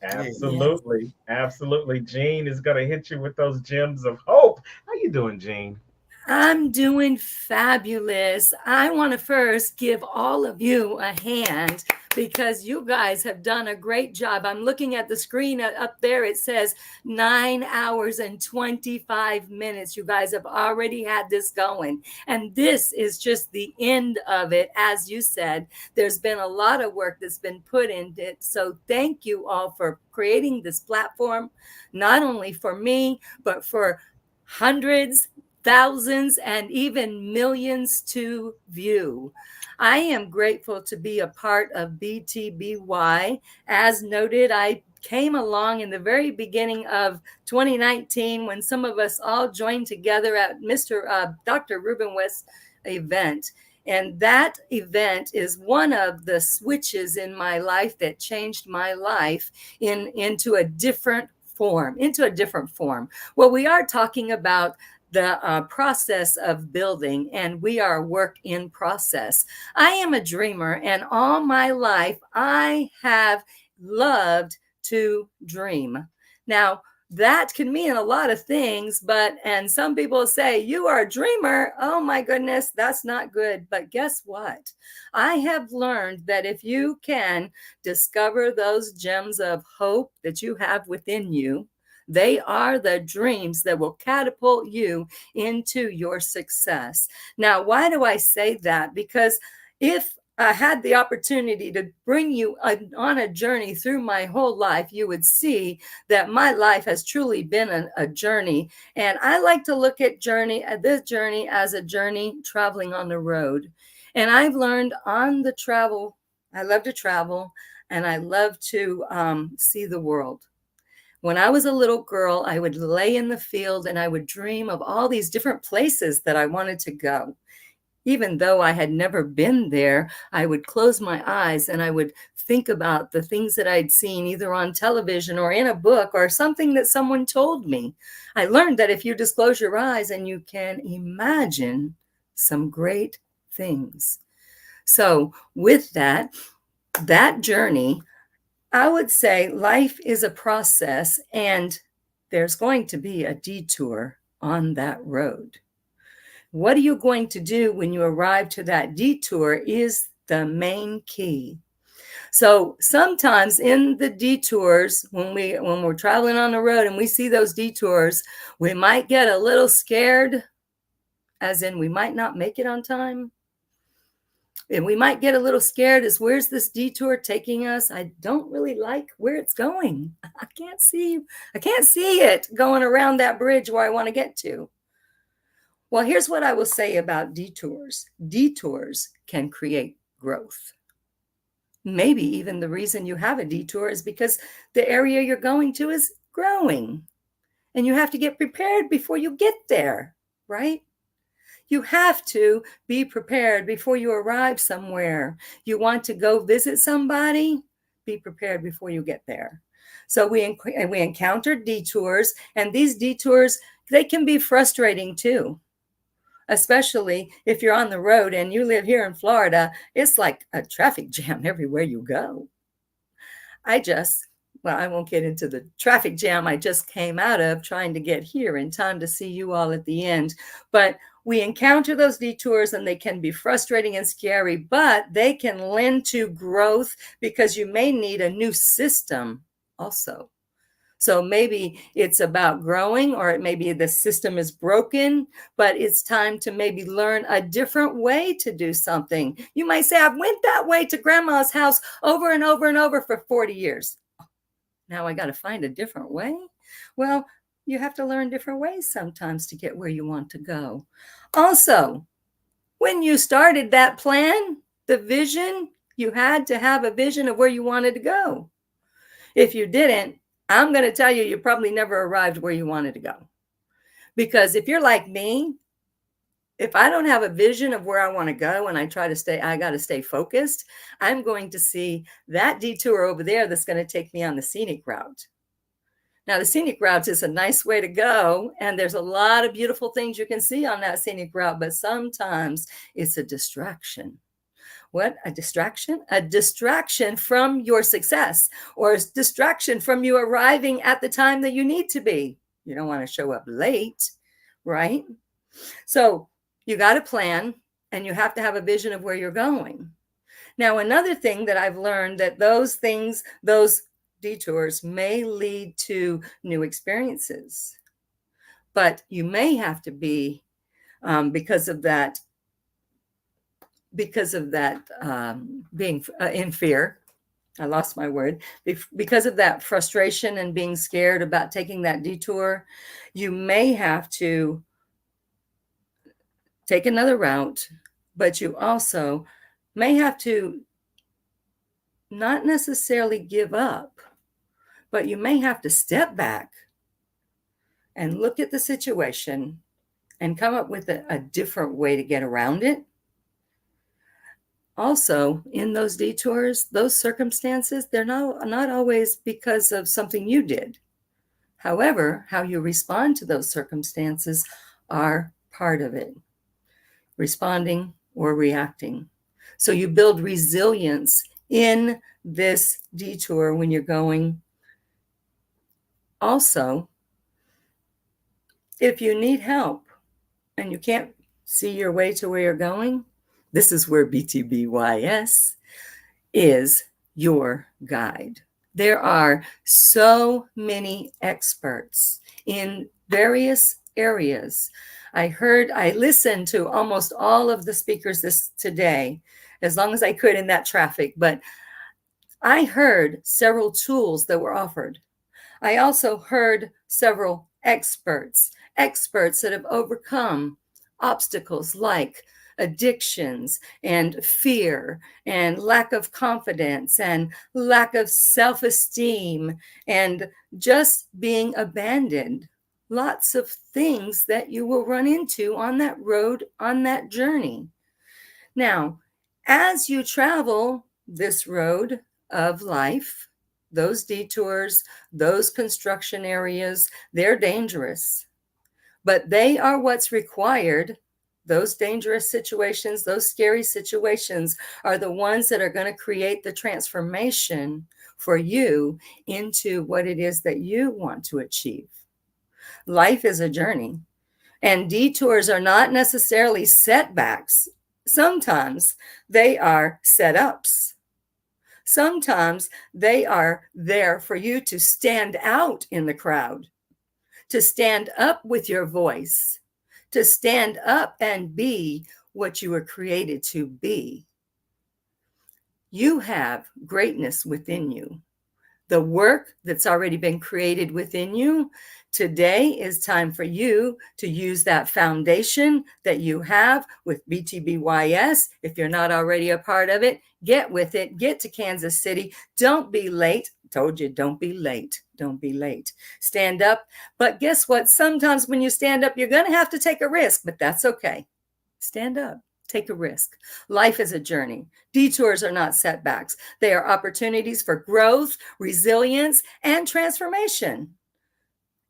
Absolutely, absolutely. Jean is going to hit you with those gems of hope. How you doing, Jean? I'm doing fabulous. I want to first give all of you a hand because you guys have done a great job. I'm looking at the screen up there. It says 9 hours and 25 minutes. You guys have already had this going. And this is just the end of it. As you said, there's been a lot of work that's been put into it. So thank you all for creating this platform, not only for me, but for hundreds, thousands, and even millions to view. I am grateful to be a part of BTBY. As noted, I came along in the very beginning of 2019 when some of us all joined together at Dr. Ruben West event. And that event is one of the switches in my life that changed my life into a different form. Well, we are talking about the process of building, and we are a work in process. I am a dreamer, and all my life I have loved to dream. Now, that can mean a lot of things, and some people say, you are a dreamer. Oh my goodness, that's not good. But guess what? I have learned that if you can discover those gems of hope that you have within you, they are the dreams that will catapult you into your success. Now, why do I say that? Because if I had the opportunity to bring you on a journey through my whole life, you would see that my life has truly been a journey. And I like to look at this journey as a journey traveling on the road. And I've learned on the travel, I love to travel, and I love to see the world. When I was a little girl, I would lay in the field and I would dream of all these different places that I wanted to go. Even though I had never been there, I would close my eyes and I would think about the things that I'd seen either on television or in a book or something that someone told me. I learned that if you just close your eyes and you can imagine some great things. So with that journey, I would say life is a process and there's going to be a detour on that road. What are you going to do when you arrive to that detour is the main key. So sometimes in the detours, when we're traveling on the road and we see those detours, we might get a little scared, as in we might not make it on time. And we might get a little scared as where's this detour taking us? I don't really like where it's going. I can't see it going around that bridge where I want to get to. Well, here's what I will say about detours. Detours can create growth. Maybe even the reason you have a detour is because the area you're going to is growing. And you have to get prepared before you get there, right? You have to be prepared before you arrive somewhere. You want to go visit somebody? Be prepared before you get there. So we encountered detours, and these detours, they can be frustrating too, especially if you're on the road and you live here in Florida. It's like a traffic jam everywhere you go. I won't get into the traffic jam I just came out of trying to get here in time to see you all at the end. But we encounter those detours and they can be frustrating and scary, but they can lend to growth because you may need a new system also. So maybe it's about growing, or it may be the system is broken, but it's time to maybe learn a different way to do something. You might say, I've went that way to grandma's house over and over and over for 40 years. Now I got to find a different way. Well, you have to learn different ways sometimes to get where you want to go. Also, when you started that plan, the vision, you had to have a vision of where you wanted to go. If you didn't, I'm going to tell you, you probably never arrived where you wanted to go. Because if you're like me, if I don't have a vision of where I want to go and I got to stay focused, I'm going to see that detour over there that's going to take me on the scenic route. Now, the scenic route is a nice way to go, and there's a lot of beautiful things you can see on that scenic route, but sometimes it's a distraction. What? A distraction? A distraction from your success, or a distraction from you arriving at the time that you need to be. You don't want to show up late, right? So you got a plan, and you have to have a vision of where you're going. Now, another thing that I've learned, that those detours may lead to new experiences, but you may have to be, because of that being in fear. I lost my word. Because of that frustration and being scared about taking that detour, you may have to take another route, but you also may have to not necessarily give up, but you may have to step back and look at the situation and come up with a different way to get around it. Also, in those detours, those circumstances, they're not always because of something you did. However, how you respond to those circumstances are part of it, responding or reacting. So you build resilience in this detour when you're going. Also, if you need help and you can't see your way to where you're going, this is where BTBYS is your guide. There are so many experts in various areas. I listened to almost all of the speakers today, as long as I could in that traffic, but I heard several tools that were offered. I also heard several experts that have overcome obstacles like addictions and fear and lack of confidence and lack of self-esteem and just being abandoned. Lots of things that you will run into on that road, on that journey. Now, as you travel this road of life, those detours, those construction areas, they're dangerous, but they are what's required. Those dangerous situations, those scary situations are the ones that are going to create the transformation for you into what it is that you want to achieve. Life is a journey, and detours are not necessarily setbacks. Sometimes they are setups. Sometimes they are there for you to stand out in the crowd, to stand up with your voice, to stand up and be what you were created to be. You have greatness within you. The work that's already been created within you, today is time for you to use that foundation that you have with BTBYS. If you're not already a part of it, get with it. Get to Kansas City. Don't be late. Told you, don't be late. Don't be late. Stand up. But guess what? Sometimes when you stand up, you're going to have to take a risk, but that's okay. Stand up. Take a risk. Life is a journey. Detours are not setbacks. They are opportunities for growth, resilience, and transformation.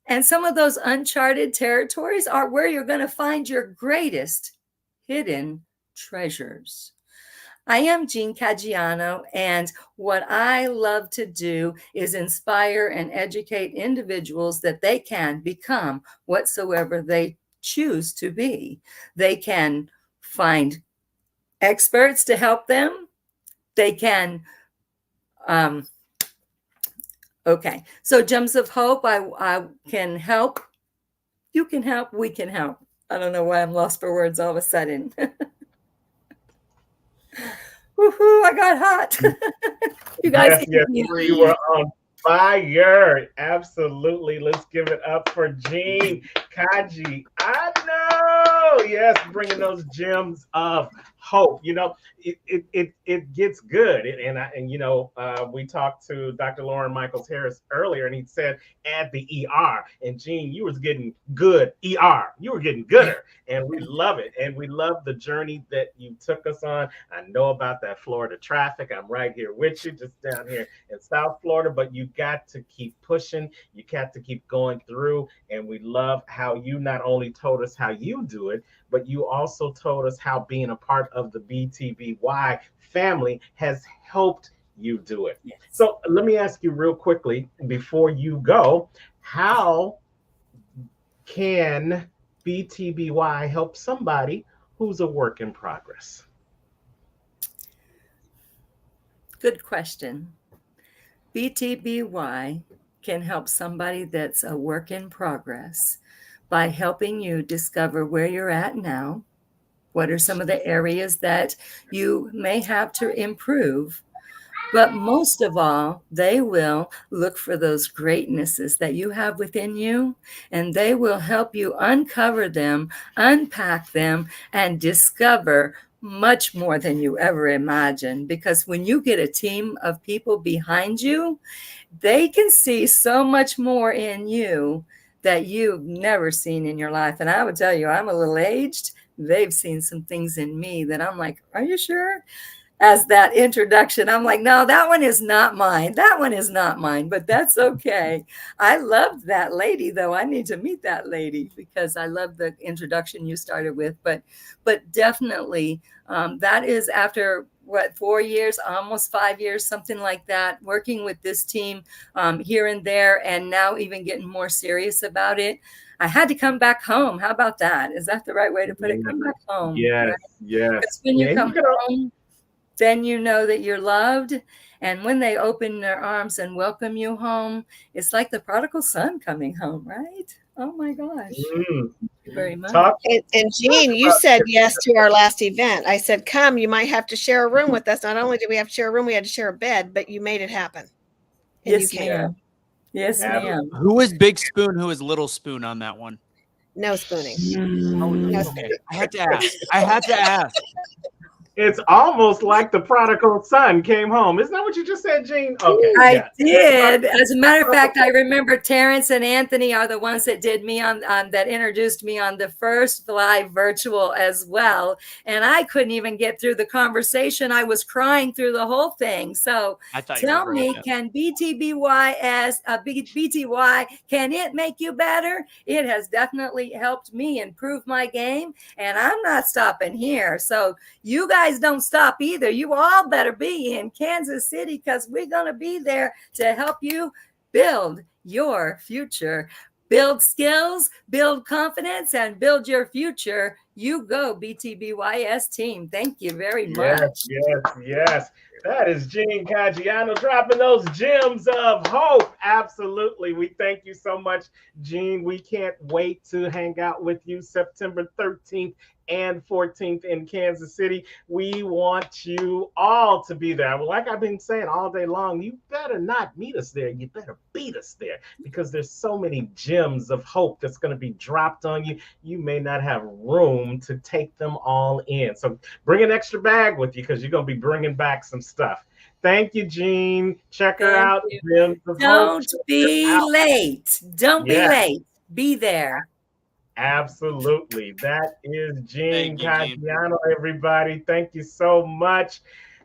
And some of those uncharted territories are where you're going to find your greatest hidden treasures. I am Jean Caggiano, and what I love to do is inspire and educate individuals that they can become whatsoever they choose to be. They can find experts to help them. They can Okay. So Gems of Hope, I can help. You can help. We can help. I don't know why I'm lost for words all of a sudden. Woohoo, I got hot. You guys Yes, can yes, you were on fire. Absolutely. Let's give it up for Jean Kaji. I know. Yes, bringing those gems of hope. You know, it gets good. We talked to Dr. Lauren Michaels Harris earlier, and he said add the ER. And Jean, you was getting good ER. You were getting gooder, and we love it. And we love the journey that you took us on. I know about that Florida traffic. I'm right here with you, just down here in South Florida. But you got to keep pushing. You got to keep going through. And we love how you not only told us how you do it, but you also told us how being a part of the BTBY family has helped you do it. Yes. So let me ask you real quickly before you go, how can BTBY help somebody who's a work in progress? Good question. BTBY can help somebody that's a work in progress by helping you discover where you're at now. What are some of the areas that you may have to improve? But most of all, they will look for those greatnesses that you have within you, and they will help you uncover them, unpack them, and discover much more than you ever imagined. Because when you get a team of people behind you, they can see so much more in you that you've never seen in your life. And I would tell you, I'm a little aged. They've seen some things in me that I'm like, are you sure? As that introduction, I'm like, no, that one is not mine. That one is not mine, but that's okay. I loved that lady, though. I need to meet that lady because I love the introduction you started with. But definitely, that is after 4 years, almost 5 years, something like that, working with this team here and there, and now even getting more serious about it. I had to come back home. How about that? Is that the right way to put it? Come back home. Yes, right? yes. Because when you come home, then you know that you're loved. And when they open their arms and welcome you home, it's like the prodigal son coming home, right? Oh my gosh. Thank you very much. And Jean, you said yes to our last event. I said, come, you might have to share a room with us. Not only did we have to share a room, we had to share a bed, but you made it happen. And yes, ma'am. Yes, ma'am. Who was Big Spoon? Who was Little Spoon on that one? No spooning. No spooning. I had to ask. It's almost like the prodigal son came home. Isn't that what you just said, Jean? Okay. I did. As a matter of fact, I remember Terrence and Anthony are the ones that did me on that introduced me on the first live virtual as well. And I couldn't even get through the conversation. I was crying through the whole thing. So tell me, can BTBY BTY, can it make you better? It has definitely helped me improve my game. And I'm not stopping here. So you guys don't stop either. You all better be in Kansas City because we're going to be there to help you build your future, build skills, build confidence, and build your future. You go, BTBYS team. Thank you very much. Yes. That is Jean Caggiano dropping those gems of hope. Absolutely. We thank you so much, Jean. We can't wait to hang out with you September 13th and 14th in Kansas City. We want you all to be there. Well, like I've been saying all day long, you better not meet us there. You better beat us there because there's so many gems of hope that's going to be dropped on you. You may not have room to take them all in. So bring an extra bag with you because you're going to be bringing back some stuff. Thank you, Jean. Check her out. Don't be late. Don't be late. Be there. Absolutely. That is Jean Caggiano, everybody. Thank you so much.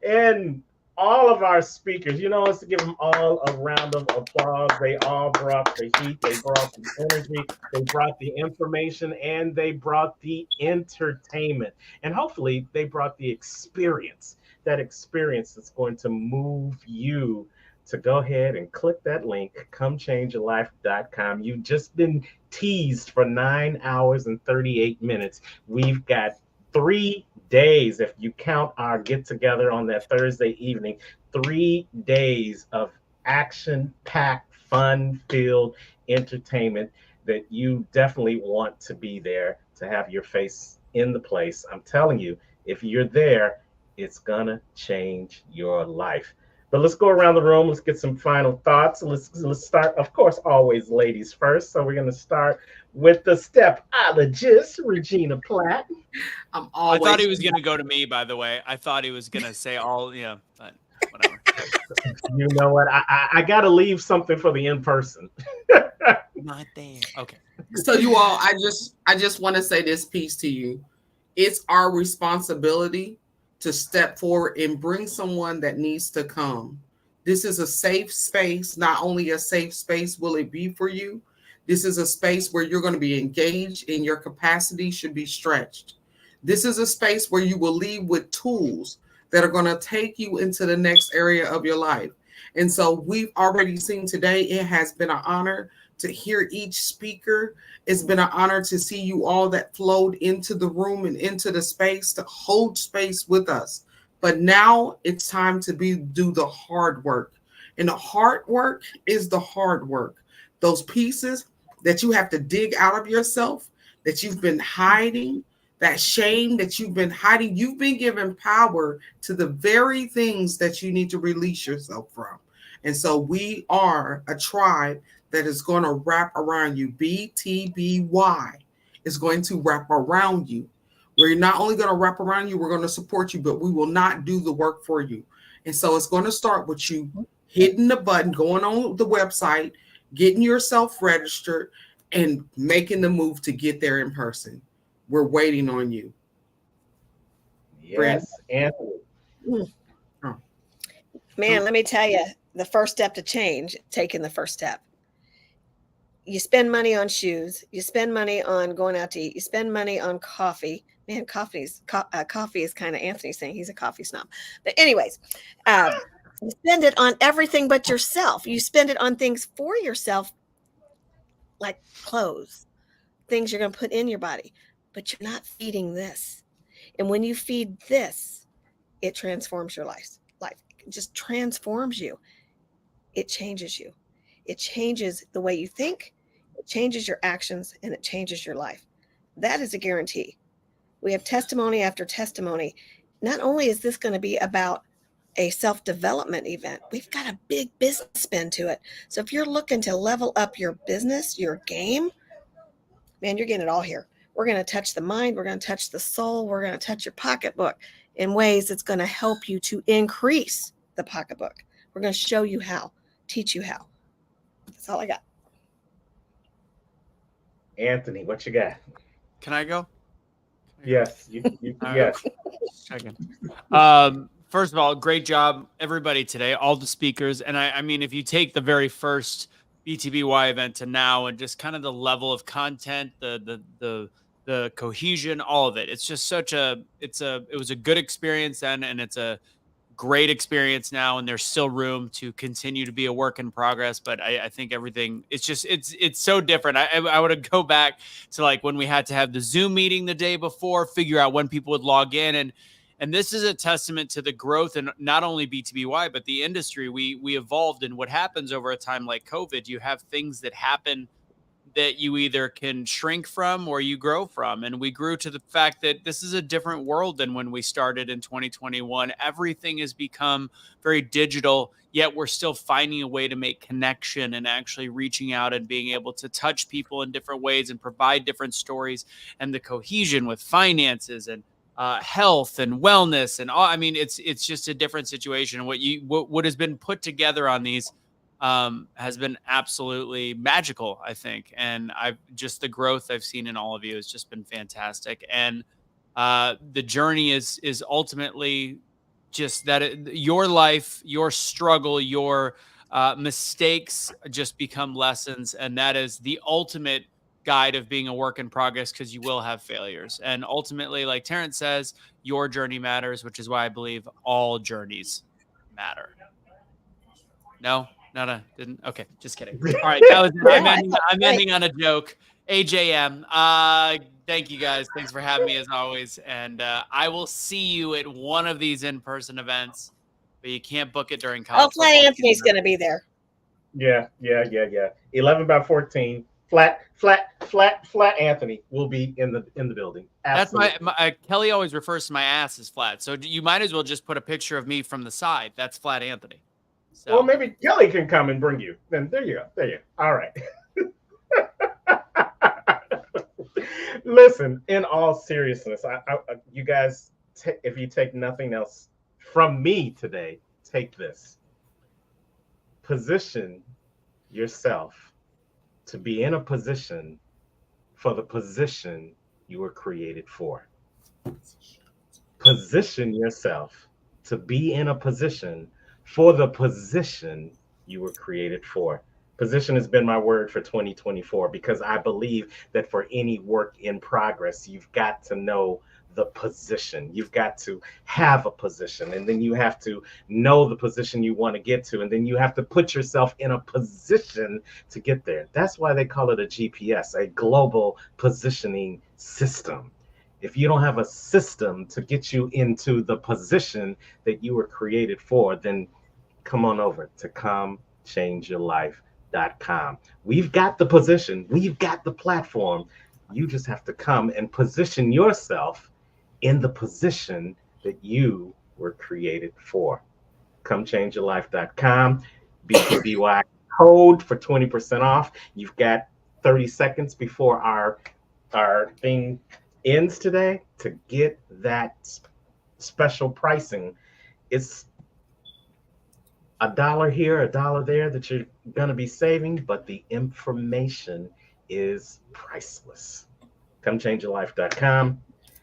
And all of our speakers, let's give them all a round of applause. They all brought the heat, they brought the energy, they brought the information, and they brought the entertainment. And hopefully they brought the experience, that experience that's going to move you to go ahead and click that link, comechangeyourlife.com. You've just been teased for 9 hours and 38 minutes. We've got 3 days, if you count our get together on that Thursday evening, 3 days of action-packed fun-filled entertainment that you definitely want to be there to have your face in the place. I'm telling you, if you're there, it's gonna change your life. But let's go around the room. Let's get some final thoughts. Let's start, of course, always ladies first. So we're gonna start with the stepologist, Regina Platt. I thought he was going to go to me, by the way. I thought he was going to say all, but whatever. You know what? I got to leave something for the in-person. Not there. Okay. So you all, I just want to say this piece to you. It's our responsibility to step forward and bring someone that needs to come. This is a safe space. Not only a safe space will it be for you, this is a space where you're going to be engaged and your capacity should be stretched. This is a space where you will leave with tools that are going to take you into the next area of your life. And so we've already seen today, it has been an honor to hear each speaker. It's been an honor to see you all that flowed into the room and into the space to hold space with us. But now it's time to do the hard work. And the hard work is the hard work. Those pieces that you have to dig out of yourself, that you've been hiding, that shame that you've been hiding, you've been given power to the very things that you need to release yourself from. And so we are a tribe that is going to wrap around you. BTBY is going to wrap around you. We're not only going to wrap around you, we're going to support you, but we will not do the work for you. And so it's going to start with you hitting the button, going on the website, getting yourself registered, and making the move to get there in person. We're waiting on you. Yes, Anthony. Man, let me tell you, the first step to change, taking the first step. You spend money on shoes. You spend money on going out to eat. You spend money on coffee. Man, coffee is kind of Anthony's thing. He's a coffee snob. But anyways, you spend it on everything but yourself. You spend it on things for yourself, like clothes, things you're going to put in your body. But you're not feeding this. And when you feed this, it transforms your life. It just transforms you. It changes you. It changes the way you think. It changes your actions, and it changes your life. That is a guarantee. We have testimony after testimony. Not only is this going to be about a self-development event, we've got a big business spin to it. So if you're looking to level up your business, your game, man, you're getting it all here. We're going to touch the mind. We're going to touch the soul. We're going to touch your pocketbook in ways that's going to help you to increase the pocketbook. We're going to show you how, teach you how. That's all I got. Anthony, what you got? Can I go? Yes. Yes. Checking. First of all, great job, everybody today, all the speakers. And I mean, if you take the very first BTBY event to now and just kind of the level of content, the cohesion, all of it, it's just it was a good experience then, and it's a great experience now, and there's still room to continue to be a work in progress. But I think everything, it's so different. I would go back to like when we had to have the Zoom meeting the day before, figure out when people would log in. And this is a testament to the growth and not only BTBY, but the industry. We evolved, and what happens over a time like COVID, you have things that happen that you either can shrink from or you grow from. And we grew to the fact that this is a different world than when we started in 2021. Everything has become very digital, yet we're still finding a way to make connection and actually reaching out and being able to touch people in different ways and provide different stories, and the cohesion with finances and health and wellness and all. I mean, it's just a different situation. What has been put together on these has been absolutely magical, I think. And the growth I've seen in all of you has just been fantastic. And the journey is ultimately just that your life, your struggle, your mistakes just become lessons. And that is the ultimate guide of being a work in progress, because you will have failures. And ultimately, like Terrence says, your journey matters, which is why I believe all journeys matter. No? Didn't. Okay, just kidding. All right, that was it. I'm ending on a joke. AJM. Thank you guys. Thanks for having me as always. And I will see you at one of these in-person events, but you can't book it during college. Hopefully Anthony's going to be there. Yeah. 11 by 14. Flat Anthony will be in the building. Absolutely. That's my Kelly always refers to my ass as flat. So you might as well just put a picture of me from the side. That's Flat Anthony. So. Well, maybe Kelly can come and bring you. Then there you go. All right. Listen, in all seriousness, you guys, if you take nothing else from me today, take this. Position yourself to be in a position for the position you were created for. Position yourself to be in a position for the position you were created for. Position has been my word for 2024 because I believe that for any work in progress, you've got to know the position. You've got to have a position, and then you have to know the position you want to get to, and then you have to put yourself in a position to get there. That's why they call it a GPS, a global positioning system. If you don't have a system to get you into the position that you were created for, then come on over to ComeChangeYourLife.com. We've got the position, we've got the platform. You just have to come and position yourself in the position that you were created for. ComeChangeYourLife.com. BTBY code for 20% off. You've got 30 seconds before our thing ends today to get that special pricing. It's $1 here, $1 there that you're going to be saving, but the information is priceless. ComeChangeYourLife.com.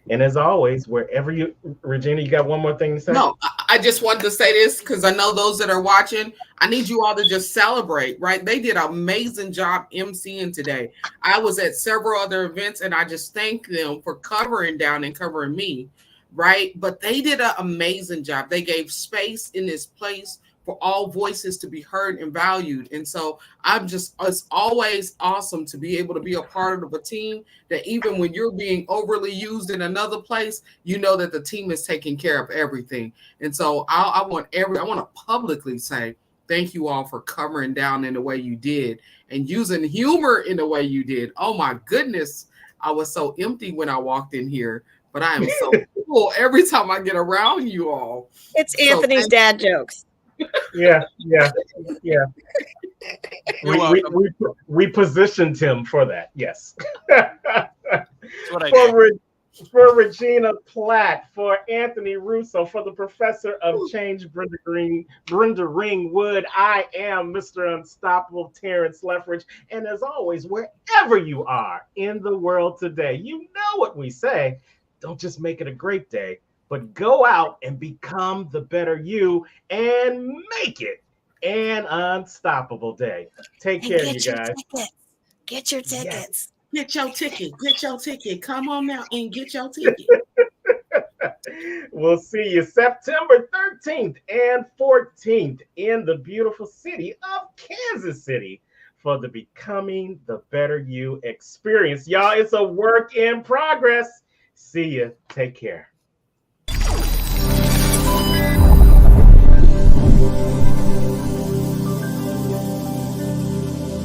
And as always, wherever you, Regina, you got one more thing to say? No, I just wanted to say this because I know those that are watching, I need you all to just celebrate, right? They did an amazing job emceeing today. I was at several other events and I just thank them for covering down and covering me, right? But they did an amazing job. They gave space in this place for all voices to be heard and valued. And so it's always awesome to be able to be a part of a team that even when you're being overly used in another place, you know that the team is taking care of everything. And so I want to publicly say, thank you all for covering down in the way you did and using humor in the way you did. Oh my goodness. I was so empty when I walked in here, but I am so cool every time I get around you all. It's Anthony's dad jokes. Yeah. We positioned him for that. Yes. For Regina Platt, for Anthony Russo, for the Professor of Change, Brenda Ringwood, I am Mr. Unstoppable, Terrence Leffridge. And as always, wherever you are in the world today, you know what we say. Don't just make it a great day, but go out and become the better you and make it an unstoppable day. Take care, you guys. Get your tickets. Get your ticket. Get your ticket. Come on now and get your ticket. We'll see you September 13th and 14th in the beautiful city of Kansas City for the Becoming the Better You experience. Y'all, it's a work in progress. See you. Take care.